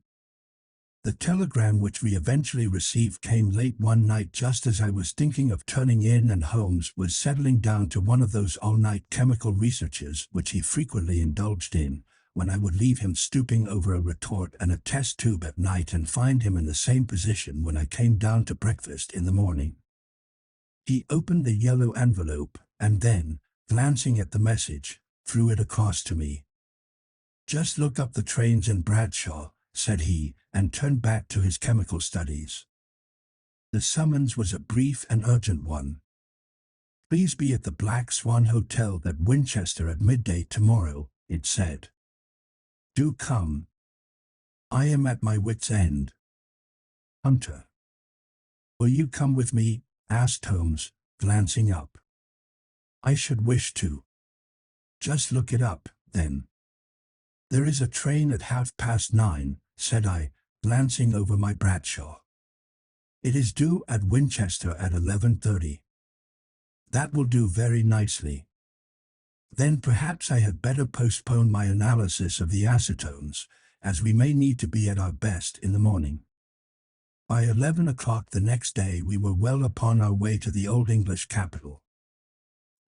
The telegram which we eventually received came late one night just as I was thinking of turning in and Holmes was settling down to one of those all-night chemical researches which he frequently indulged in, when I would leave him stooping over a retort and a test tube at night and find him in the same position when I came down to breakfast in the morning. He opened the yellow envelope, and then, glancing at the message, threw it across to me. Just look up the trains in Bradshaw, said he, and turned back to his chemical studies. The summons was a brief and urgent one. Please be at the Black Swan Hotel at Winchester at midday tomorrow, it said. Do come. I am at my wit's end. Hunter. Will you come with me? Asked Holmes, glancing up. I should wish to. Just look it up, then. There is a train at 9:30, said I, glancing over my Bradshaw. It is due at Winchester at 11:30. That will do very nicely. Then perhaps I had better postpone my analysis of the acetones, as we may need to be at our best in the morning. By 11 o'clock the next day we were well upon our way to the Old English capital.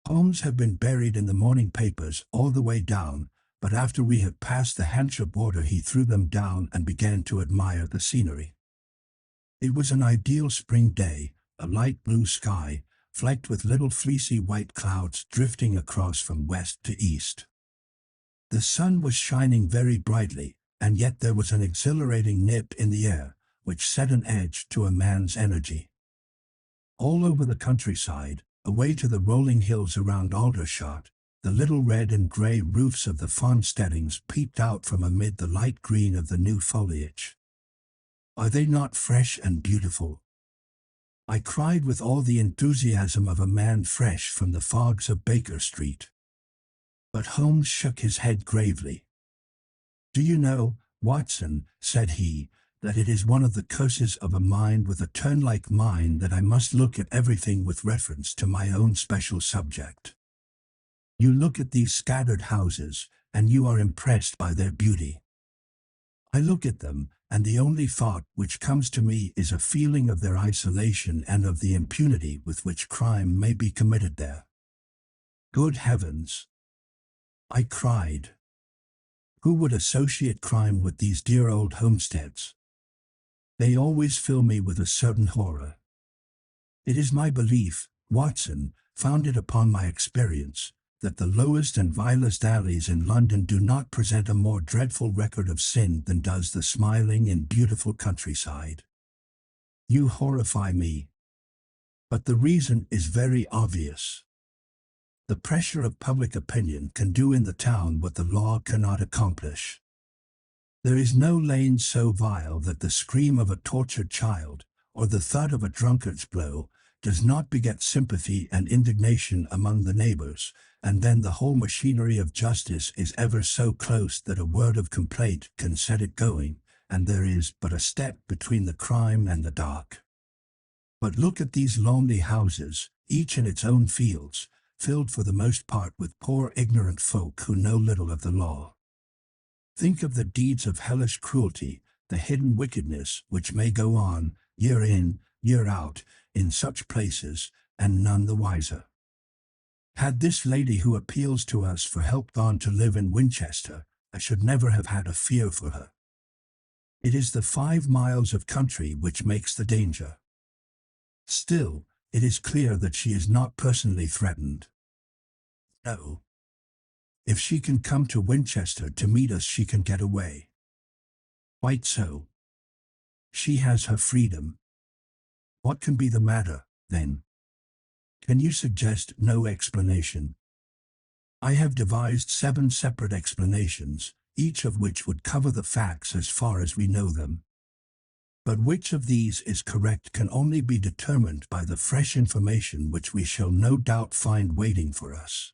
Holmes had been buried in the morning papers all the way down, but after we had passed the Hampshire border he threw them down and began to admire the scenery. It was an ideal spring day, a light blue sky, flecked with little fleecy white clouds drifting across from west to east. The sun was shining very brightly, and yet there was an exhilarating nip in the air, which set an edge to a man's energy. All over the countryside, away to the rolling hills around Aldershot, the little red and grey roofs of the farmsteadings peeped out from amid the light green of the new foliage. Are they not fresh and beautiful? I cried with all the enthusiasm of a man fresh from the fogs of Baker Street. But Holmes shook his head gravely. "Do you know, Watson," said he, "that it is one of the curses of a mind with a turn like mine that I must look at everything with reference to my own special subject. You look at these scattered houses, and you are impressed by their beauty. I look at them, and the only thought which comes to me is a feeling of their isolation and of the impunity with which crime may be committed there." "Good heavens!" I cried. "Who would associate crime with these dear old homesteads? They always fill me with a certain horror. It is my belief, Watson, founded upon my experience, that the lowest and vilest alleys in London do not present a more dreadful record of sin than does the smiling and beautiful countryside. You horrify me. But the reason is very obvious. The pressure of public opinion can do in the town what the law cannot accomplish. There is no lane so vile that the scream of a tortured child, or the thud of a drunkard's blow, does not beget sympathy and indignation among the neighbors, and then the whole machinery of justice is ever so close that a word of complaint can set it going, and there is but a step between the crime and the dark. But look at these lonely houses, each in its own fields, filled for the most part with poor ignorant folk who know little of the law. Think of the deeds of hellish cruelty, the hidden wickedness which may go on, year in, year out, in such places, and none the wiser. Had this lady who appeals to us for help gone to live in Winchester, I should never have had a fear for her. It is the 5 miles of country which makes the danger. Still, it is clear that she is not personally threatened. No. If she can come to Winchester to meet us, she can get away. Quite so. She has her freedom. What can be the matter, then? Can you suggest no explanation? I have devised 7 separate explanations, each of which would cover the facts as far as we know them. But which of these is correct can only be determined by the fresh information which we shall no doubt find waiting for us.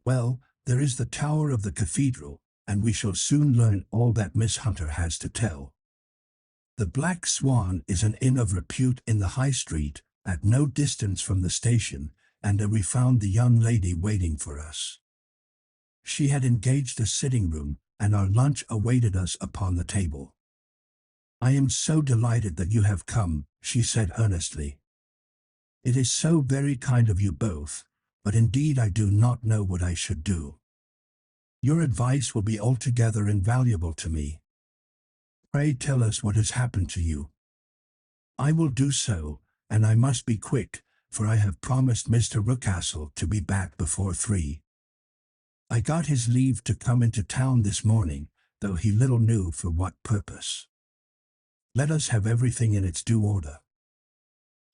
Well, there is the tower of the cathedral, and we shall soon learn all that Miss Hunter has to tell. The Black Swan is an inn of repute in the High Street, at no distance from the station, and we found the young lady waiting for us. She had engaged a sitting room, and our lunch awaited us upon the table. "I am so delighted that you have come," she said earnestly. "It is so very kind of you both, but indeed I do not know what I should do. Your advice will be altogether invaluable to me. Pray tell us what has happened to you." "I will do so, and I must be quick, for I have promised Mr. Rucastle to be back before 3. I got his leave to come into town this morning, though he little knew for what purpose. Let us have everything in its due order."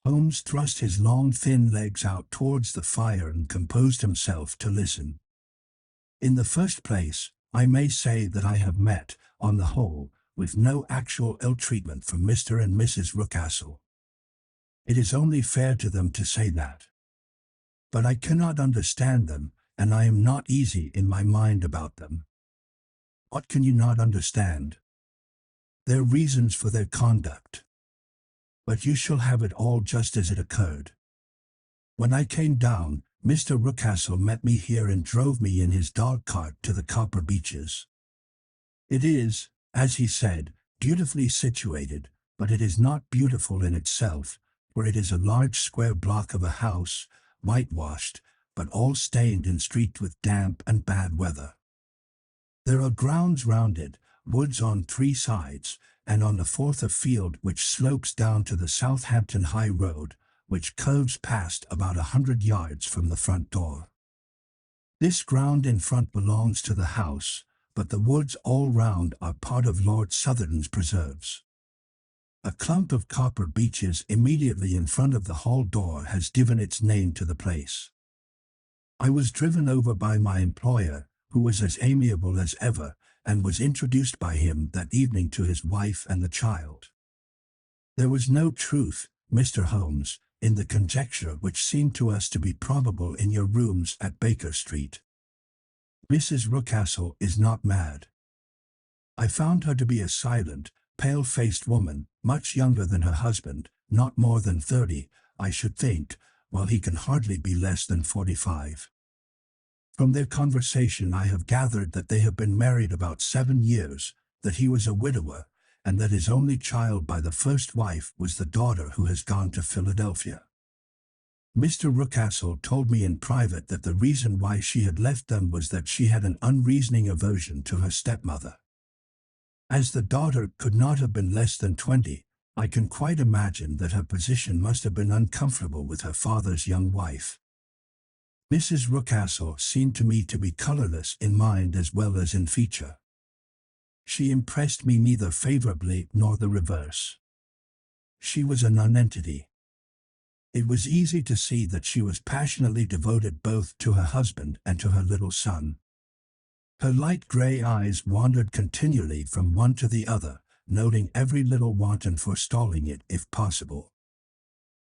Holmes thrust his long thin legs out towards the fire and composed himself to listen. "In the first place, I may say that I have met, on the whole, with no actual ill-treatment from Mr. and Mrs. Rucastle. It is only fair to them to say that. But I cannot understand them, and I am not easy in my mind about them." "What can you not understand?" "Their reasons for their conduct. But you shall have it all just as it occurred. When I came down, Mr. Rucastle met me here and drove me in his dog-cart to the Copper Beeches. It is, as he said, beautifully situated, but it is not beautiful in itself, for it is a large square block of a house, whitewashed, but all stained and streaked with damp and bad weather. There are grounds round it, woods on 3 sides, and on the 4th a field which slopes down to the Southampton High Road, which curves past about 100 yards from the front door. This ground in front belongs to the house, but the woods all round are part of Lord Southerton's preserves. A clump of copper beeches immediately in front of the hall door has given its name to the place. I was driven over by my employer, who was as amiable as ever, and was introduced by him that evening to his wife and the child. There was no truth, Mr. Holmes, in the conjecture which seemed to us to be probable in your rooms at Baker Street. Mrs. Rucastle is not mad. I found her to be a silent, pale-faced woman, much younger than her husband, not more than 30, I should think, while he can hardly be less than 45. From their conversation I have gathered that they have been married about 7 years, that he was a widower, and that his only child by the first wife was the daughter who has gone to Philadelphia. Mr. Rucastle told me in private that the reason why she had left them was that she had an unreasoning aversion to her stepmother. As the daughter could not have been less than 20, I can quite imagine that her position must have been uncomfortable with her father's young wife. Mrs. Rucastle seemed to me to be colorless in mind as well as in feature. She impressed me neither favorably nor the reverse. She was a nonentity. It was easy to see that she was passionately devoted both to her husband and to her little son. Her light gray eyes wandered continually from one to the other, noting every little want and forestalling it if possible.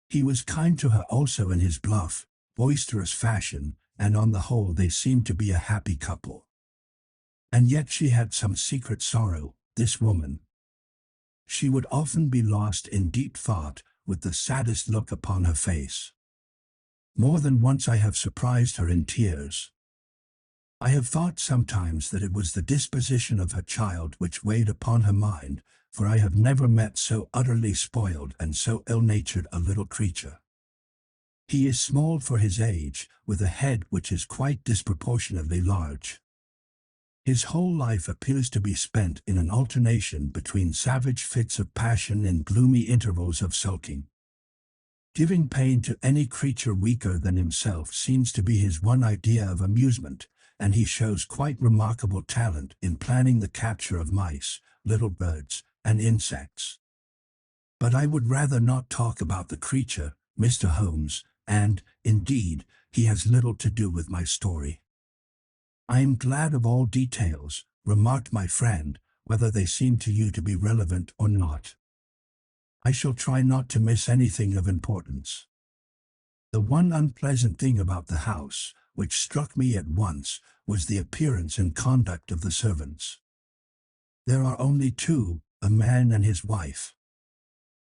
He was kind to her also in his bluff, boisterous fashion, and on the whole they seemed to be a happy couple. And yet she had some secret sorrow, this woman. She would often be lost in deep thought, with the saddest look upon her face. More than once I have surprised her in tears. I have thought sometimes that it was the disposition of her child which weighed upon her mind, for I have never met so utterly spoiled and so ill-natured a little creature. He is small for his age, with a head which is quite disproportionately large. His whole life appears to be spent in an alternation between savage fits of passion and gloomy intervals of sulking. Giving pain to any creature weaker than himself seems to be his one idea of amusement, and he shows quite remarkable talent in planning the capture of mice, little birds, and insects. But I would rather not talk about the creature, Mr. Holmes, and, indeed, he has little to do with my story. I am glad of all details, remarked my friend, whether they seem to you to be relevant or not. I shall try not to miss anything of importance. The one unpleasant thing about the house, which struck me at once, was the appearance and conduct of the servants. There are only two, a man and his wife.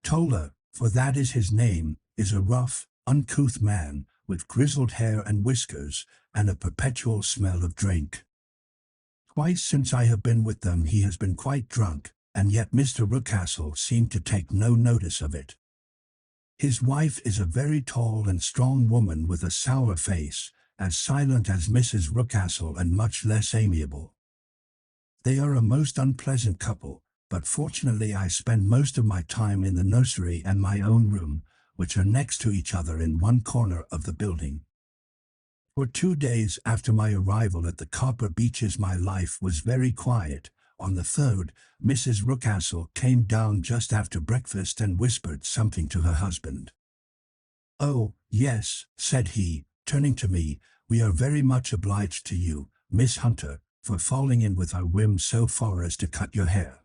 Toller, for that is his name, is a rough, uncouth man, with grizzled hair and whiskers, and a perpetual smell of drink. Twice since I have been with them he has been quite drunk, and yet Mr. Rucastle seemed to take no notice of it. His wife is a very tall and strong woman with a sour face, as silent as Mrs. Rucastle and much less amiable. They are a most unpleasant couple, but fortunately I spend most of my time in the nursery and my own room, which are next to each other in one corner of the building. For 2 days after my arrival at the Copper Beeches my life was very quiet. On the third, Mrs. Rucastle came down just after breakfast and whispered something to her husband. "Oh, yes," said he, turning to me, "we are very much obliged to you, Miss Hunter, for falling in with our whim so far as to cut your hair.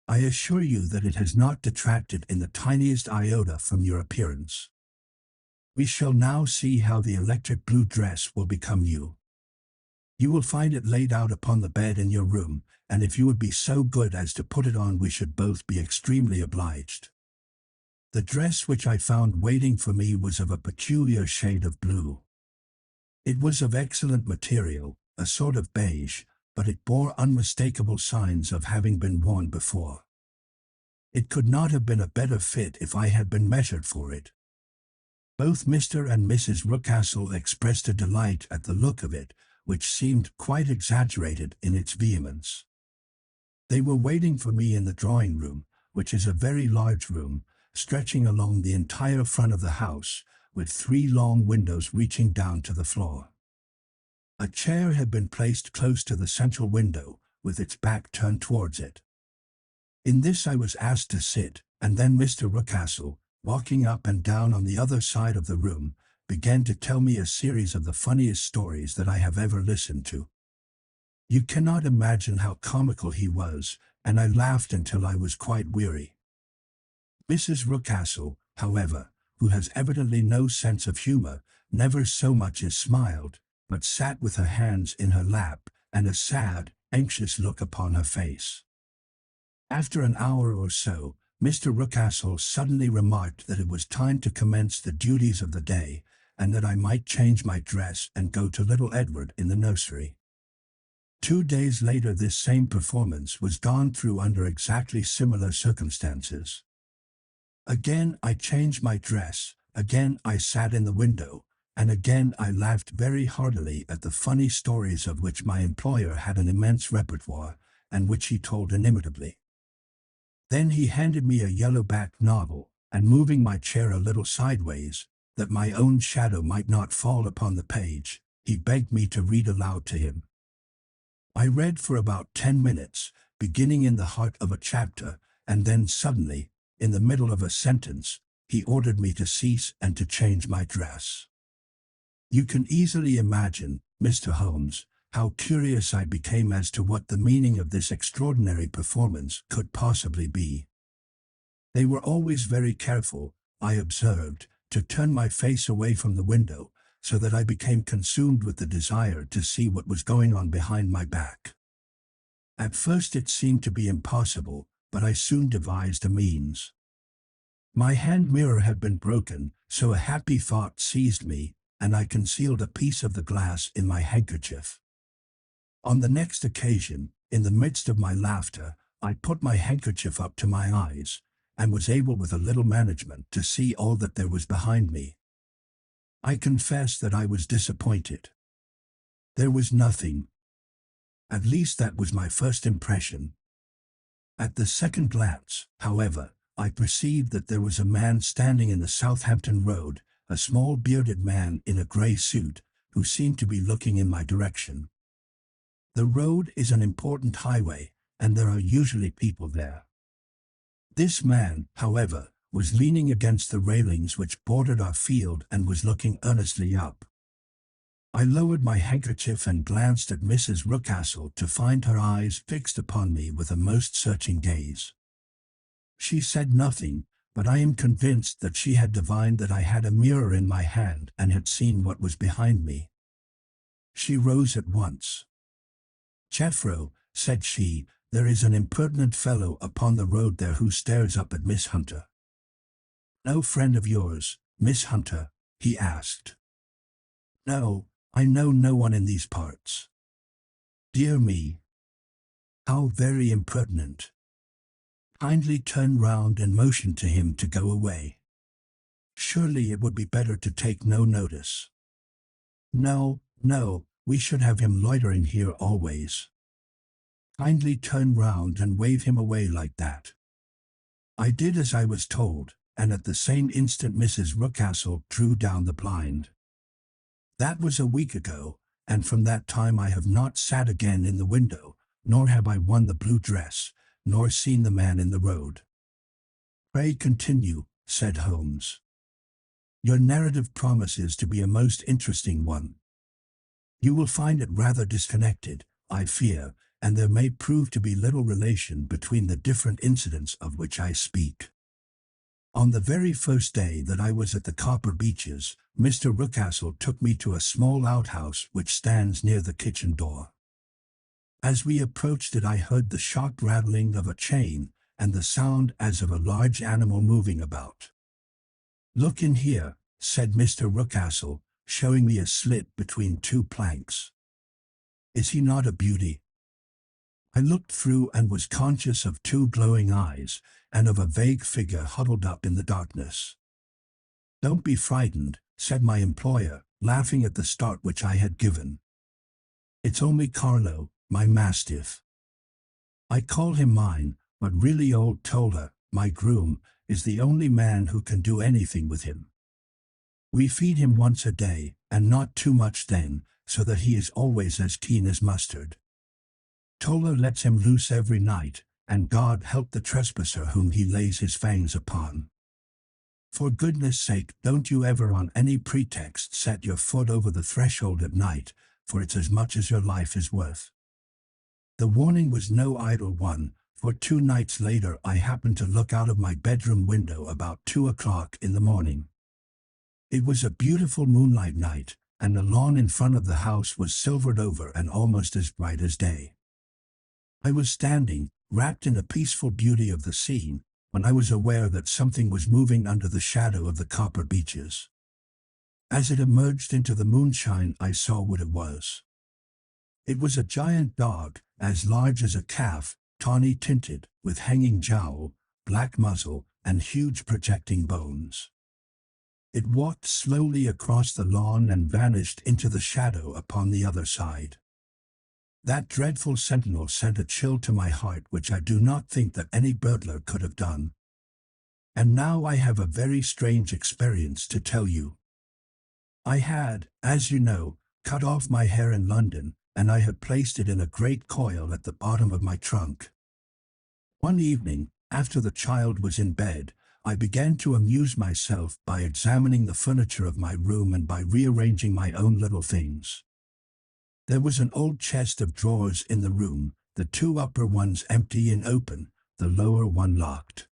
I assure you that it has not detracted in the tiniest iota from your appearance. We shall now see how the electric blue dress will become you. You will find it laid out upon the bed in your room, and if you would be so good as to put it on we should both be extremely obliged." The dress which I found waiting for me was of a peculiar shade of blue. It was of excellent material, a sort of beige, but it bore unmistakable signs of having been worn before. It could not have been a better fit if I had been measured for it. Both Mr. and Mrs. Rucastle expressed a delight at the look of it, which seemed quite exaggerated in its vehemence. They were waiting for me in the drawing-room, which is a very large room, stretching along the entire front of the house, with 3 long windows reaching down to the floor. A chair had been placed close to the central window, with its back turned towards it. In this I was asked to sit, and then Mr. Rucastle, walking up and down on the other side of the room, began to tell me a series of the funniest stories that I have ever listened to. You cannot imagine how comical he was, and I laughed until I was quite weary. Mrs. Rucastle, however, who has evidently no sense of humor, never so much as smiled, but sat with her hands in her lap and a sad, anxious look upon her face. After an hour or so, Mr. Rucastle suddenly remarked that it was time to commence the duties of the day, and that I might change my dress and go to little Edward in the nursery. 2 days later this same performance was gone through under exactly similar circumstances. Again I changed my dress, again I sat in the window, and again I laughed very heartily at the funny stories of which my employer had an immense repertoire, and which he told inimitably. Then he handed me a yellow-backed novel, and moving my chair a little sideways, that my own shadow might not fall upon the page, he begged me to read aloud to him. I read for about 10 minutes, beginning in the heart of a chapter, and then suddenly, in the middle of a sentence, he ordered me to cease and to change my dress. You can easily imagine, Mr. Holmes, how curious I became as to what the meaning of this extraordinary performance could possibly be. They were always very careful, I observed, to turn my face away from the window, so that I became consumed with the desire to see what was going on behind my back. At first it seemed to be impossible, but I soon devised a means. My hand mirror had been broken, so a happy thought seized me, and I concealed a piece of the glass in my handkerchief. On the next occasion, in the midst of my laughter, I put my handkerchief up to my eyes, and was able with a little management to see all that there was behind me. I confess that I was disappointed. There was nothing. At least that was my first impression. At the second glance, however, I perceived that there was a man standing in the Southampton Road, a small bearded man in a grey suit, who seemed to be looking in my direction. The road is an important highway, and there are usually people there. This man, however, was leaning against the railings which bordered our field and was looking earnestly up. I lowered my handkerchief and glanced at Mrs. Rucastle to find her eyes fixed upon me with a most searching gaze. She said nothing, but I am convinced that she had divined that I had a mirror in my hand and had seen what was behind me. She rose at once. "Jeffro," said she, "there is an impertinent fellow upon the road there who stares up at Miss Hunter." "No friend of yours, Miss Hunter?" he asked. "No, I know no one in these parts." "Dear me. How very impertinent. Kindly turn round and motion to him to go away. Surely it would be better to take no notice." "No, no, we should have him loitering here always. Kindly turn round and wave him away like that." I did as I was told, and at the same instant Mrs. Rucastle drew down the blind. That was a week ago, and from that time I have not sat again in the window, nor have I won the blue dress, nor seen the man in the road. "Pray continue," said Holmes. "Your narrative promises to be a most interesting one. You will find it rather disconnected, I fear, and there may prove to be little relation between the different incidents of which I speak. On the very first day that I was at the Copper Beeches, Mr. Rucastle took me to a small outhouse which stands near the kitchen door. As we approached it I heard the sharp rattling of a chain, and the sound as of a large animal moving about. "Look in here," said Mr. Rucastle, showing me a slit between two planks. "Is he not a beauty?" I looked through and was conscious of two glowing eyes, and of a vague figure huddled up in the darkness. "Don't be frightened," said my employer, laughing at the start which I had given. "It's only Carlo, my mastiff. I call him mine, but really old Toller, my groom, is the only man who can do anything with him. We feed him once a day, and not too much then, so that he is always as keen as mustard. Toller lets him loose every night, and God help the trespasser whom he lays his fangs upon. For goodness sake, don't you ever on any pretext set your foot over the threshold at night, for it's as much as your life is worth. The warning was no idle one, for 2 nights later I happened to look out of my bedroom window about 2 o'clock in the morning. It was a beautiful moonlight night, and the lawn in front of the house was silvered over and almost as bright as day. I was standing, wrapped in the peaceful beauty of the scene, when I was aware that something was moving under the shadow of the copper beeches. As it emerged into the moonshine, I saw what it was. It was a giant dog, as large as a calf, tawny tinted, with hanging jowl, black muzzle, and huge projecting bones. It walked slowly across the lawn and vanished into the shadow upon the other side. That dreadful sentinel sent a chill to my heart which I do not think that any burglar could have done. And now I have a very strange experience to tell you. I had, as you know, cut off my hair in London, and I had placed it in a great coil at the bottom of my trunk. One evening, after the child was in bed, I began to amuse myself by examining the furniture of my room and by rearranging my own little things. There was an old chest of drawers in the room, the 2 upper ones empty and open, the lower one locked.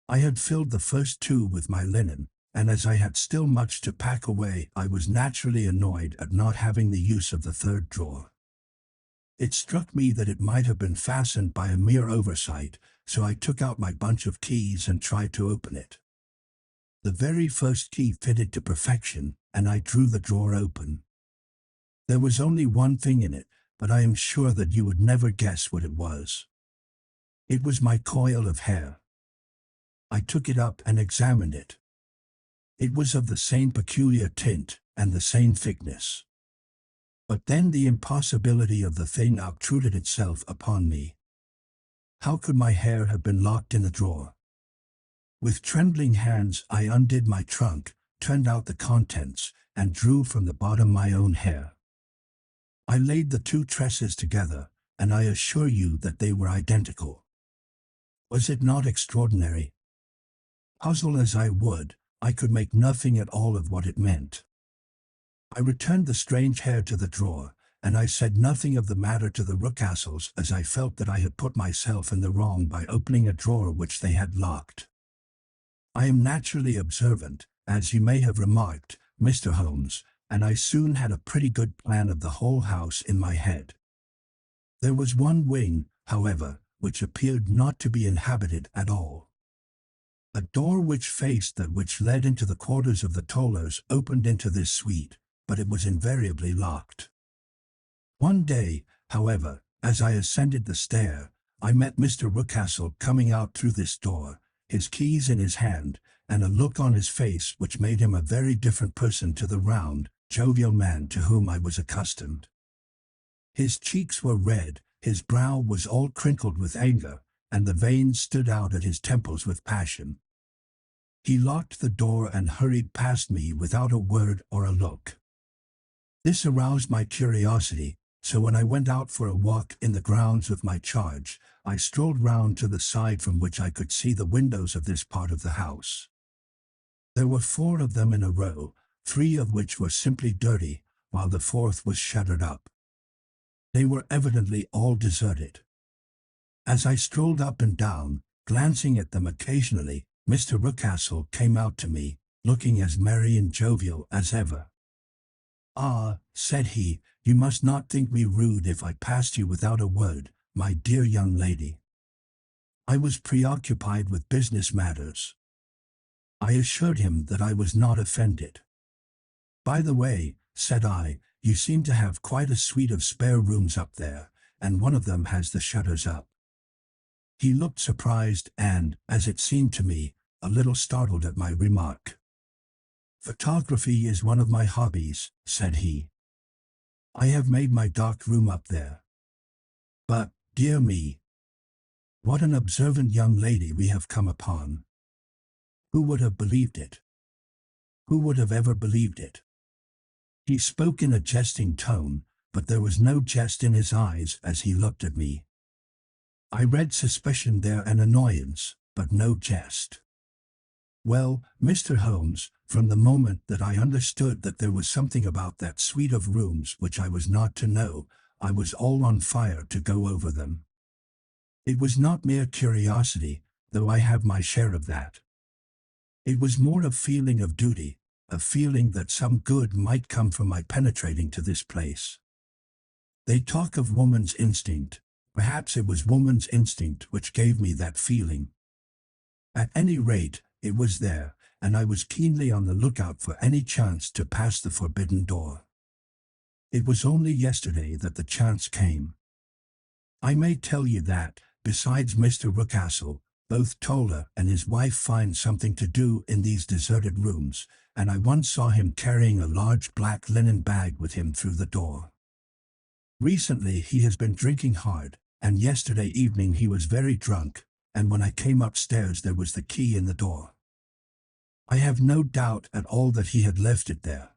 I had filled the first 2 with my linen, and as I had still much to pack away, I was naturally annoyed at not having the use of the 3rd drawer. It struck me that it might have been fastened by a mere oversight, so I took out my bunch of keys and tried to open it. The very first key fitted to perfection, and I drew the drawer open. There was only one thing in it, but I am sure that you would never guess what it was. It was my coil of hair. I took it up and examined it. It was of the same peculiar tint and the same thickness. But then the impossibility of the thing obtruded itself upon me. How could my hair have been locked in the drawer? With trembling hands I undid my trunk, turned out the contents, and drew from the bottom my own hair. I laid the 2 tresses together, and I assure you that they were identical. Was it not extraordinary? Puzzle as I would, I could make nothing at all of what it meant. I returned the strange hair to the drawer, and I said nothing of the matter to the Ruckcastles, as I felt that I had put myself in the wrong by opening a drawer which they had locked. I am naturally observant, as you may have remarked, Mr. Holmes, and I soon had a pretty good plan of the whole house in my head. There was one wing, however, which appeared not to be inhabited at all. A door which faced that which led into the quarters of the Tollers opened into this suite, but it was invariably locked. One day, however, as I ascended the stair, I met Mr. Ruckcastle coming out through this door, his keys in his hand, and a look on his face which made him a very different person to the round, jovial man to whom I was accustomed. His cheeks were red, his brow was all crinkled with anger, and the veins stood out at his temples with passion. He locked the door and hurried past me without a word or a look. This aroused my curiosity, so when I went out for a walk in the grounds with my charge, I strolled round to the side from which I could see the windows of this part of the house. There were 4 of them in a row, 3 of which were simply dirty, while the 4th was shuttered up. They were evidently all deserted. As I strolled up and down, glancing at them occasionally, Mr. Ruckcastle came out to me, looking as merry and jovial as ever. "Ah," said he, "you must not think me rude if I passed you without a word, my dear young lady. I was preoccupied with business matters." I assured him that I was not offended. "By the way," said I, "you seem to have quite a suite of spare rooms up there, and one of them has the shutters up." He looked surprised and, as it seemed to me, a little startled at my remark. "Photography is one of my hobbies," said he. "I have made my dark room up there. But, dear me, what an observant young lady we have come upon. Who would have believed it? Who would have ever believed it?" He spoke in a jesting tone, but there was no jest in his eyes as he looked at me. I read suspicion there and annoyance, but no jest. Well, Mr. Holmes, from the moment that I understood that there was something about that suite of rooms which I was not to know, I was all on fire to go over them. It was not mere curiosity, though I have my share of that. It was more a feeling of duty, a feeling that some good might come from my penetrating to this place. They talk of woman's instinct. Perhaps it was woman's instinct which gave me that feeling. At any rate, it was there, and I was keenly on the lookout for any chance to pass the forbidden door. It was only yesterday that the chance came. I may tell you that, besides Mr. Rucastle, both Toller and his wife find something to do in these deserted rooms, and I once saw him carrying a large black linen bag with him through the door. Recently he has been drinking hard, and yesterday evening he was very drunk, and when I came upstairs there was the key in the door. I have no doubt at all that he had left it there.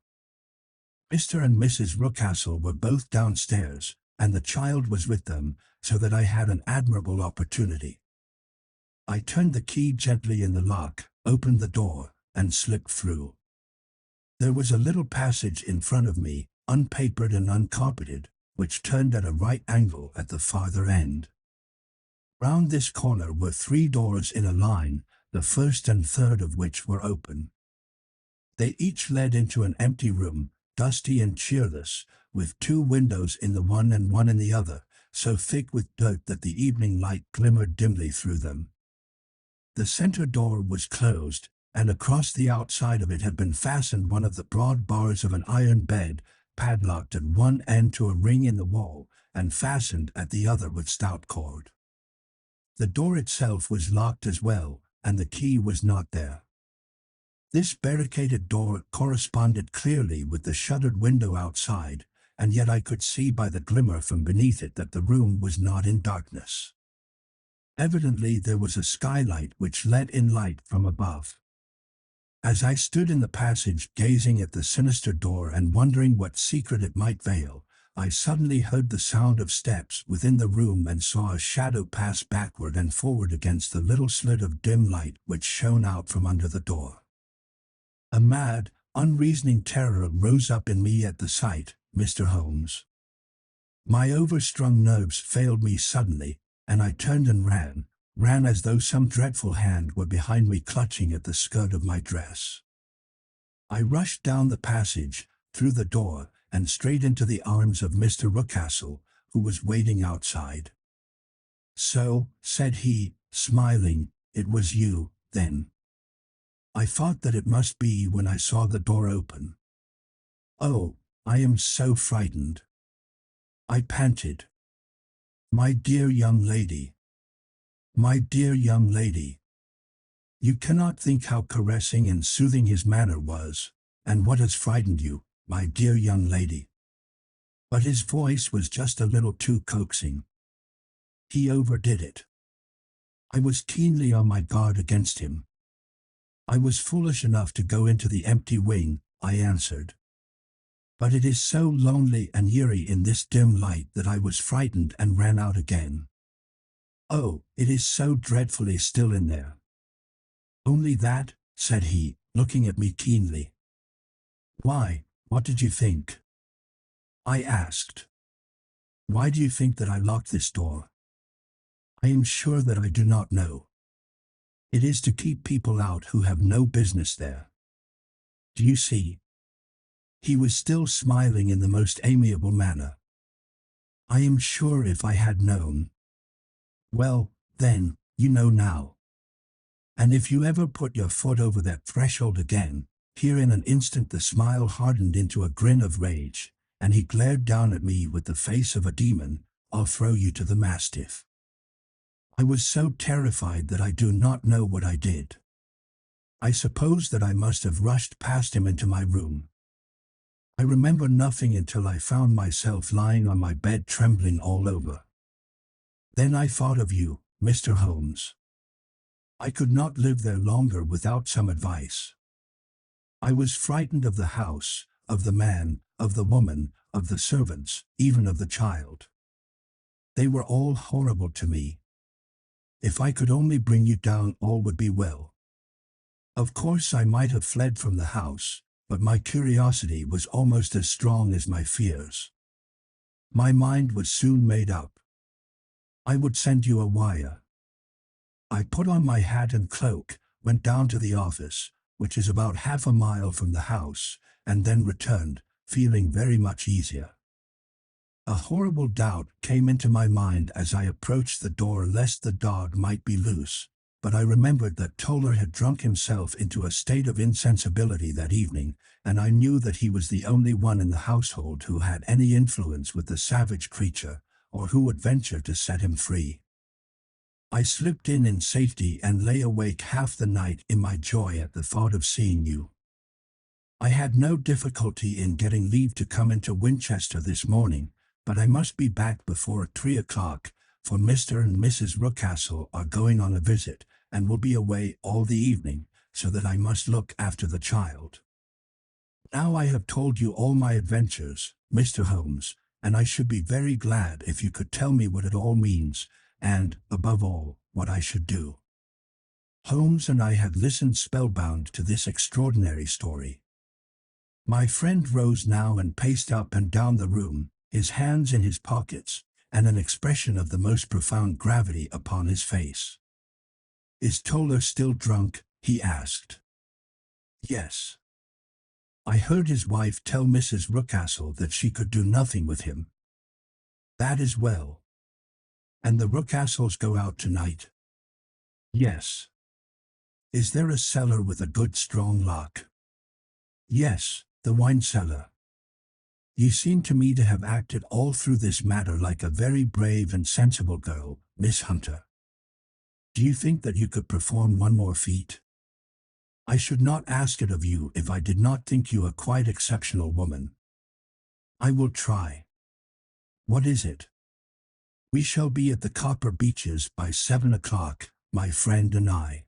Mr. and Mrs. Rucastle were both downstairs, and the child was with them, so that I had an admirable opportunity. I turned the key gently in the lock, opened the door, and slipped through. There was a little passage in front of me, unpapered and uncarpeted, which turned at a right angle at the farther end. Round this corner were 3 doors in a line, the first and third of which were open. They each led into an empty room, dusty and cheerless, with 2 windows in the one and one in the other, so thick with dirt that the evening light glimmered dimly through them. The center door was closed, and across the outside of it had been fastened one of the broad bars of an iron bed, padlocked at one end to a ring in the wall, and fastened at the other with stout cord. The door itself was locked as well, and the key was not there. This barricaded door corresponded clearly with the shuttered window outside, and yet I could see by the glimmer from beneath it that the room was not in darkness. Evidently there was a skylight which let in light from above. As I stood in the passage gazing at the sinister door and wondering what secret it might veil, I suddenly heard the sound of steps within the room and saw a shadow pass backward and forward against the little slit of dim light which shone out from under the door. A mad, unreasoning terror rose up in me at the sight, Mr. Holmes. My overstrung nerves failed me suddenly, and I turned and ran as though some dreadful hand were behind me clutching at the skirt of my dress. I rushed down the passage, through the door, and straight into the arms of Mr. Rucastle, who was waiting outside. "So," said he, smiling, "it was you, then." I thought that it must be when I saw the door open. "Oh, I am so frightened," I panted. "My dear young lady. My dear young lady. You cannot think how caressing and soothing his manner was, and what has frightened you, my dear young lady." But his voice was just a little too coaxing. He overdid it. I was keenly on my guard against him. "I was foolish enough to go into the empty wing," I answered. "But it is so lonely and eerie in this dim light that I was frightened and ran out again. Oh, it is so dreadfully still in there." "Only that?" said he, looking at me keenly. "Why, what did you think?" I asked. "Why do you think that I locked this door?" "I am sure that I do not know. It is to keep people out who have no business there. Do you see?" He was still smiling in the most amiable manner. "I am sure if I had known—" "Well, then, you know now. And if you ever put your foot over that threshold again—" Here in an instant the smile hardened into a grin of rage, and he glared down at me with the face of a demon. "I'll throw you to the mastiff." I was so terrified that I do not know what I did. I suppose that I must have rushed past him into my room. I remember nothing until I found myself lying on my bed trembling all over. Then I thought of you, Mr. Holmes. I could not live there longer without some advice. I was frightened of the house, of the man, of the woman, of the servants, even of the child. They were all horrible to me. If I could only bring you down, all would be well. Of course I might have fled from the house, but my curiosity was almost as strong as my fears. My mind was soon made up. I would send you a wire. I put on my hat and cloak, went down to the office, which is about half a mile from the house, and then returned, feeling very much easier. A horrible doubt came into my mind as I approached the door lest the dog might be loose, but I remembered that Toller had drunk himself into a state of insensibility that evening, and I knew that he was the only one in the household who had any influence with the savage creature, or who would venture to set him free. I slipped in safety and lay awake half the night in my joy at the thought of seeing you. I had no difficulty in getting leave to come into Winchester this morning, but I must be back before 3 o'clock, for Mr. and Mrs. Rucastle are going on a visit, and will be away all the evening, so that I must look after the child. Now I have told you all my adventures, Mr. Holmes, and I should be very glad if you could tell me what it all means, and, above all, what I should do. Holmes and I had listened spellbound to this extraordinary story. My friend rose now and paced up and down the room, his hands in his pockets, and an expression of the most profound gravity upon his face. "Is Toller still drunk?" he asked. "Yes. I heard his wife tell Mrs. Rucastle that she could do nothing with him." "That is well. And the Rucastles go out tonight?" "Yes." "Is there a cellar with a good strong lock?" "Yes, the wine cellar." "You seem to me to have acted all through this matter like a very brave and sensible girl, Miss Hunter. Do you think that you could perform one more feat?" "I should not ask it of you if I did not think you a quite exceptional woman." "I will try." "What is it?" "We shall be at the Copper Beeches by 7 o'clock, my friend and I.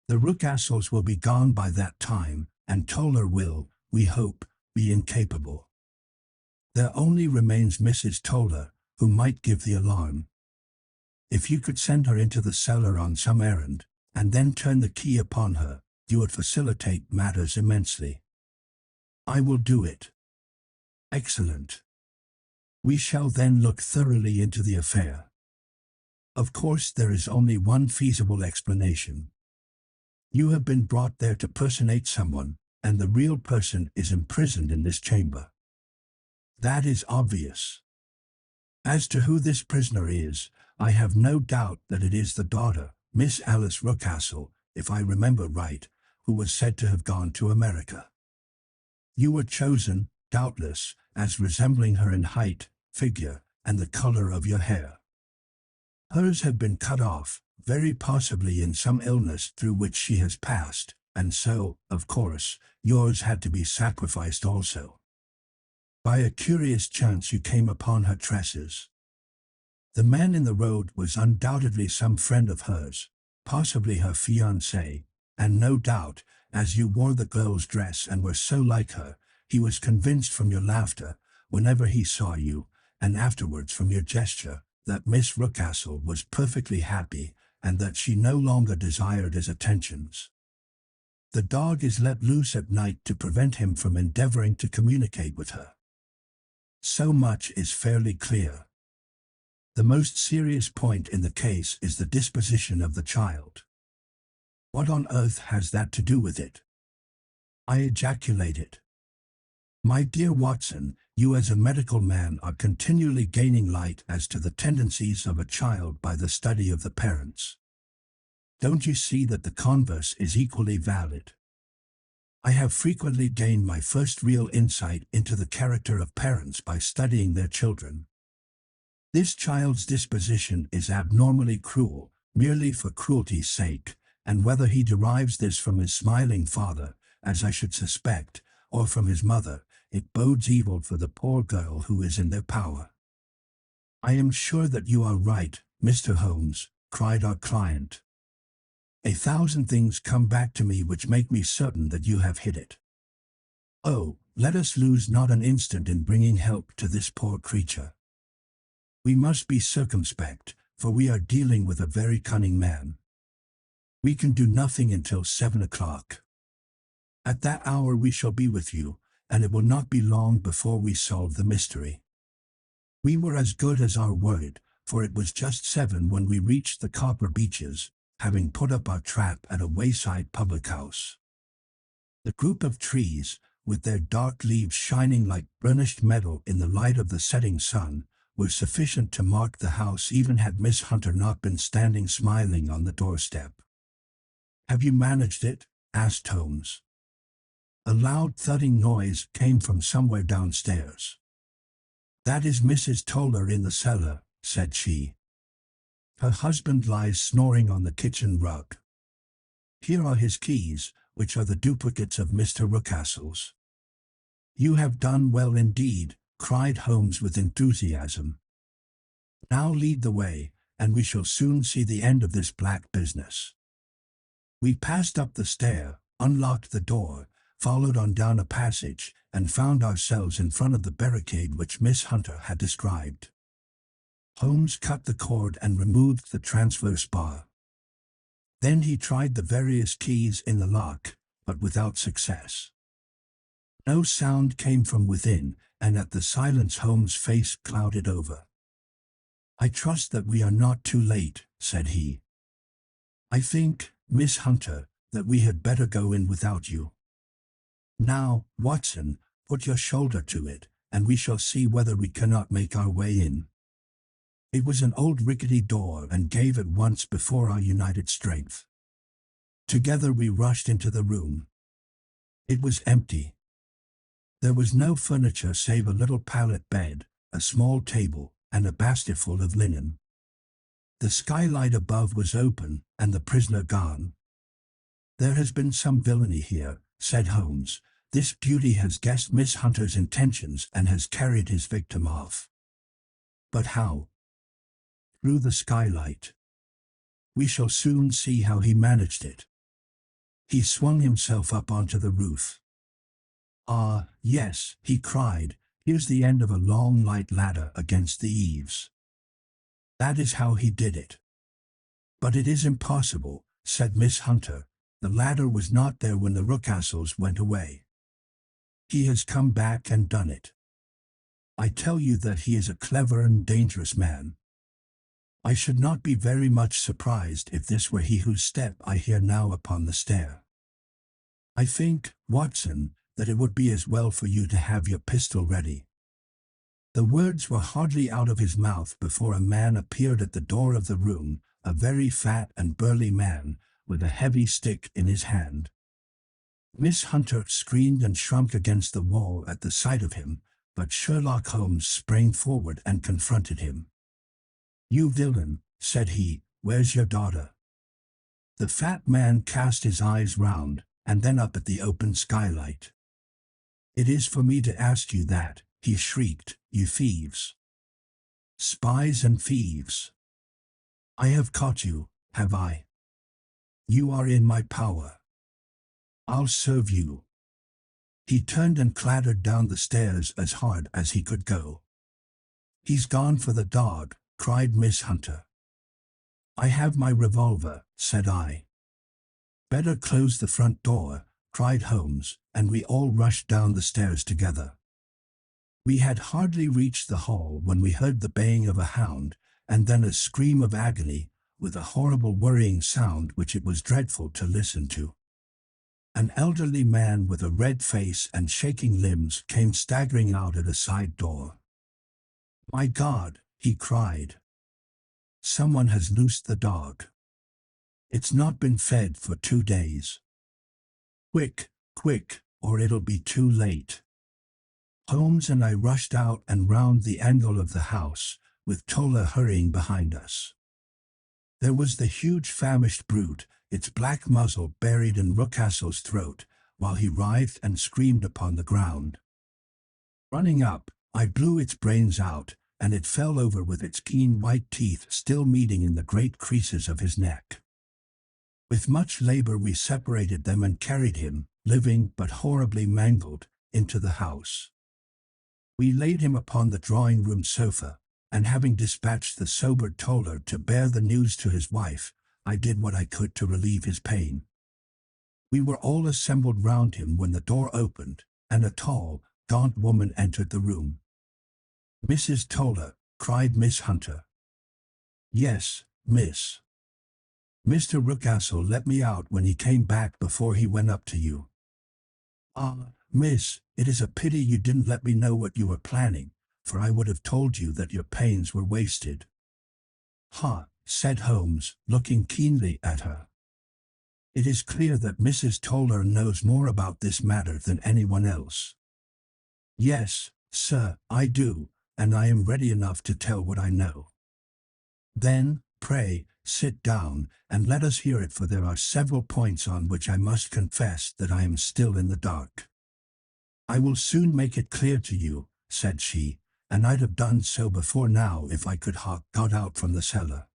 The Rucastles will be gone by that time, and Toller will, we hope, be incapable. There only remains Mrs. Toller, who might give the alarm. If you could send her into the cellar on some errand, and then turn the key upon her, you would facilitate matters immensely." "I will do it." "Excellent. We shall then look thoroughly into the affair. Of course there is only one feasible explanation. You have been brought there to personate someone, and the real person is imprisoned in this chamber. That is obvious. As to who this prisoner is, I have no doubt that it is the daughter, Miss Alice Rucastle, if I remember right, who was said to have gone to America. You were chosen, doubtless, as resembling her in height, figure, and the color of your hair. Hers have been cut off, very possibly in some illness through which she has passed, and so, of course, yours had to be sacrificed also. By a curious chance you came upon her tresses. The man in the road was undoubtedly some friend of hers, possibly her fiancé, and no doubt, as you wore the girl's dress and were so like her, he was convinced from your laughter, whenever he saw you, and afterwards from your gesture, that Miss Rucastle was perfectly happy, and that she no longer desired his attentions. The dog is let loose at night to prevent him from endeavoring to communicate with her. So much is fairly clear. The most serious point in the case is the disposition of the child. What on earth has that to do with it? I ejaculated. My dear Watson, you as a medical man are continually gaining light as to the tendencies of a child by the study of the parents. Don't you see that the converse is equally valid? I have frequently gained my first real insight into the character of parents by studying their children. This child's disposition is abnormally cruel, merely for cruelty's sake, and whether he derives this from his smiling father, as I should suspect, or from his mother, it bodes evil for the poor girl who is in their power. I am sure that you are right, Mr. Holmes, cried our client. 1,000 things come back to me which make me certain that you have hit it. Oh, let us lose not an instant in bringing help to this poor creature. We must be circumspect, for we are dealing with a very cunning man. We can do nothing until 7 o'clock. At that hour we shall be with you, and it will not be long before we solve the mystery." We were as good as our word, for it was just 7 when we reached the Copper Beeches, having put up our trap at a wayside public house. The group of trees, with their dark leaves shining like burnished metal in the light of the setting sun, were sufficient to mark the house even had Miss Hunter not been standing smiling on the doorstep. "Have you managed it?" asked Holmes. A loud thudding noise came from somewhere downstairs. "That is Mrs. Toller in the cellar," said she. "Her husband lies snoring on the kitchen rug. Here are his keys, which are the duplicates of Mr. Rucastle's." "You have done well indeed," cried Holmes with enthusiasm. "Now lead the way, and we shall soon see the end of this black business." We passed up the stair, unlocked the door, followed on down a passage, and found ourselves in front of the barricade which Miss Hunter had described. Holmes cut the cord and removed the transverse bar. Then he tried the various keys in the lock, but without success. No sound came from within, and at the silence Holmes' face clouded over. "I trust that we are not too late," said he. "I think, Miss Hunter, that we had better go in without you. Now, Watson, put your shoulder to it, and we shall see whether we cannot make our way in." It was an old rickety door and gave at once before our united strength. Together we rushed into the room. It was empty. There was no furniture save a little pallet bed, a small table, and a basketful of linen. The skylight above was open, and the prisoner gone. "There has been some villainy here," said Holmes. "This beauty has guessed Miss Hunter's intentions and has carried his victim off." "But how?" "Through the skylight. We shall soon see how he managed it." He swung himself up onto the roof. "Ah, yes," he cried, "here's the end of a long light ladder against the eaves. That is how he did it." "But it is impossible," said Miss Hunter. "The ladder was not there when the Rucastles went away. He has come back and done it. I tell you that he is a clever and dangerous man. I should not be very much surprised if this were he whose step I hear now upon the stair. I think, Watson, that it would be as well for you to have your pistol ready." The words were hardly out of his mouth before a man appeared at the door of the room, a very fat and burly man, with a heavy stick in his hand. Miss Hunter screamed and shrunk against the wall at the sight of him, but Sherlock Holmes sprang forward and confronted him. "You villain," said he, "where's your daughter?" The fat man cast his eyes round, and then up at the open skylight. "It is for me to ask you that," he shrieked, "you thieves. Spies and thieves. I have caught you, have I? You are in my power. I'll serve you." He turned and clattered down the stairs as hard as he could go. "He's gone for the dog," cried Miss Hunter. "I have my revolver," said I. "Better close the front door," cried Holmes, and we all rushed down the stairs together. We had hardly reached the hall when we heard the baying of a hound, and then a scream of agony, with a horrible worrying sound which it was dreadful to listen to. An elderly man with a red face and shaking limbs came staggering out at a side door. "My God!" he cried. "Someone has loosed the dog. It's not been fed for 2 days. Quick, quick, or it'll be too late." Holmes and I rushed out and round the angle of the house, with Toller hurrying behind us. There was the huge famished brute, its black muzzle buried in Rucastle's throat, while he writhed and screamed upon the ground. Running up, I blew its brains out, and it fell over with its keen white teeth still meeting in the great creases of his neck. With much labor we separated them and carried him, living but horribly mangled, into the house. We laid him upon the drawing-room sofa, and having dispatched the sobered Toller to bear the news to his wife, I did what I could to relieve his pain. We were all assembled round him when the door opened, and a tall, gaunt woman entered the room. "Mrs. Toller," cried Miss Hunter. "Yes, miss. Mr. Rucastle let me out when he came back before he went up to you." "Ah, miss, it is a pity you didn't let me know what you were planning, for I would have told you that your pains were wasted." "Ha," said Holmes, looking keenly at her. "It is clear that Mrs. Toller knows more about this matter than anyone else." "Yes, sir, I do, and I am ready enough to tell what I know." "Then, pray, sit down, and let us hear it, for there are several points on which I must confess that I am still in the dark." "I will soon make it clear to you," said she, "and I'd have done so before now if I could have got out from the cellar.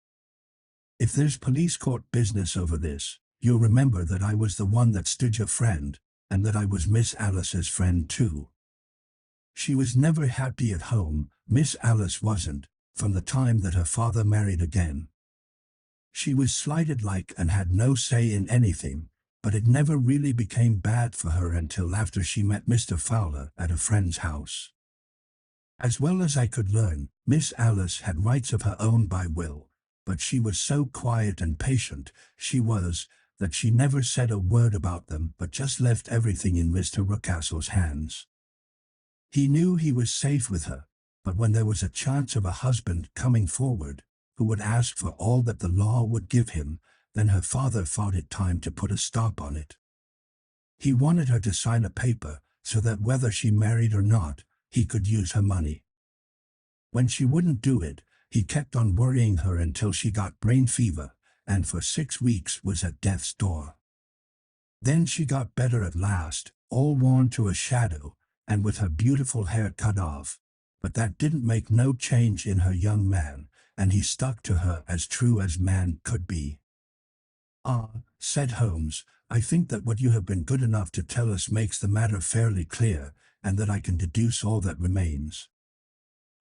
If there's police court business over this, you'll remember that I was the one that stood your friend, and that I was Miss Alice's friend too. She was never happy at home, Miss Alice wasn't, from the time that her father married again. She was slighted like and had no say in anything, but it never really became bad for her until after she met Mr. Fowler at a friend's house. As well as I could learn, Miss Alice had rights of her own by will, but she was so quiet and patient, that she never said a word about them but just left everything in Mr. Rucastle's hands. He knew he was safe with her, but when there was a chance of a husband coming forward, who would ask for all that the law would give him, then her father thought it time to put a stop on it. He wanted her to sign a paper, so that whether she married or not, he could use her money. When she wouldn't do it, he kept on worrying her until she got brain fever, and for 6 weeks was at death's door. Then she got better at last, all worn to a shadow, and with her beautiful hair cut off, but that didn't make no change in her young man, and he stuck to her as true as man could be. "Ah," said Holmes, "I think that what you have been good enough to tell us makes the matter fairly clear, and that I can deduce all that remains.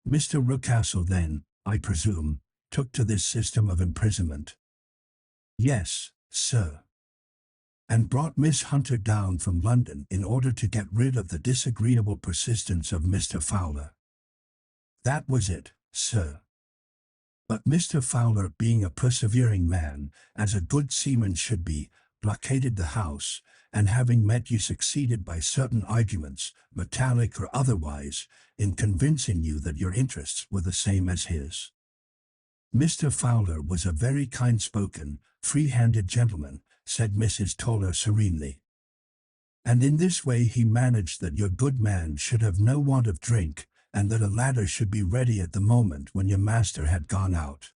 Mr. Rucastle then, I presume, took to this system of imprisonment?" "Yes, sir." "And brought Miss Hunter down from London in order to get rid of the disagreeable persistence of Mr. Fowler?" "That was it, sir. But Mr. Fowler, being a persevering man, as a good seaman should be, blockaded the house, and having met you succeeded by certain arguments, metallic or otherwise, in convincing you that your interests were the same as his. Mr. Fowler was a very kind-spoken, free-handed gentleman," said Mrs. Toller serenely. "And in this way he managed that your good man should have no want of drink, and that a ladder should be ready at the moment when your master had gone out.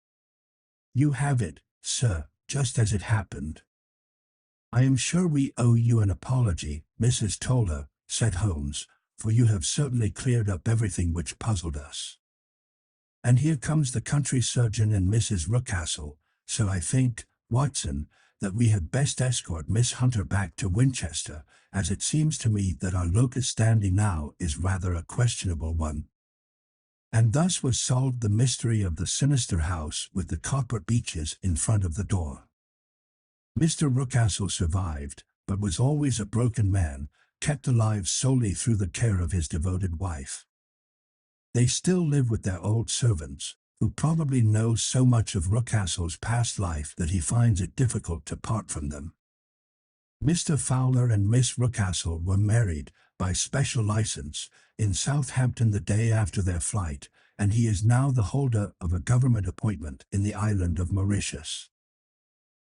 You have it, sir, just as it happened." "I am sure we owe you an apology, Mrs. Toller," said Holmes, "for you have certainly cleared up everything which puzzled us. And here comes the country surgeon and Mrs. Rucastle, so I think, Watson, that we had best escort Miss Hunter back to Winchester, as it seems to me that our locus standi now is rather a questionable one." And thus was solved the mystery of the sinister house with the copper beeches in front of the door. Mr. Rucastle survived, but was always a broken man, kept alive solely through the care of his devoted wife. They still live with their old servants, who probably know so much of Rucastle's past life that he finds it difficult to part from them. Mr. Fowler and Miss Rucastle were married, by special license, in Southampton the day after their flight, and he is now the holder of a government appointment in the island of Mauritius.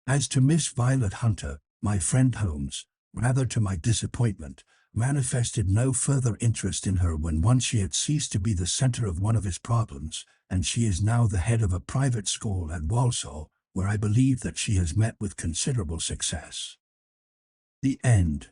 As to Miss Violet Hunter, my friend Holmes, rather to my disappointment, manifested no further interest in her when once she had ceased to be the center of one of his problems, and she is now the head of a private school at Walsall, where I believe that she has met with considerable success. The end.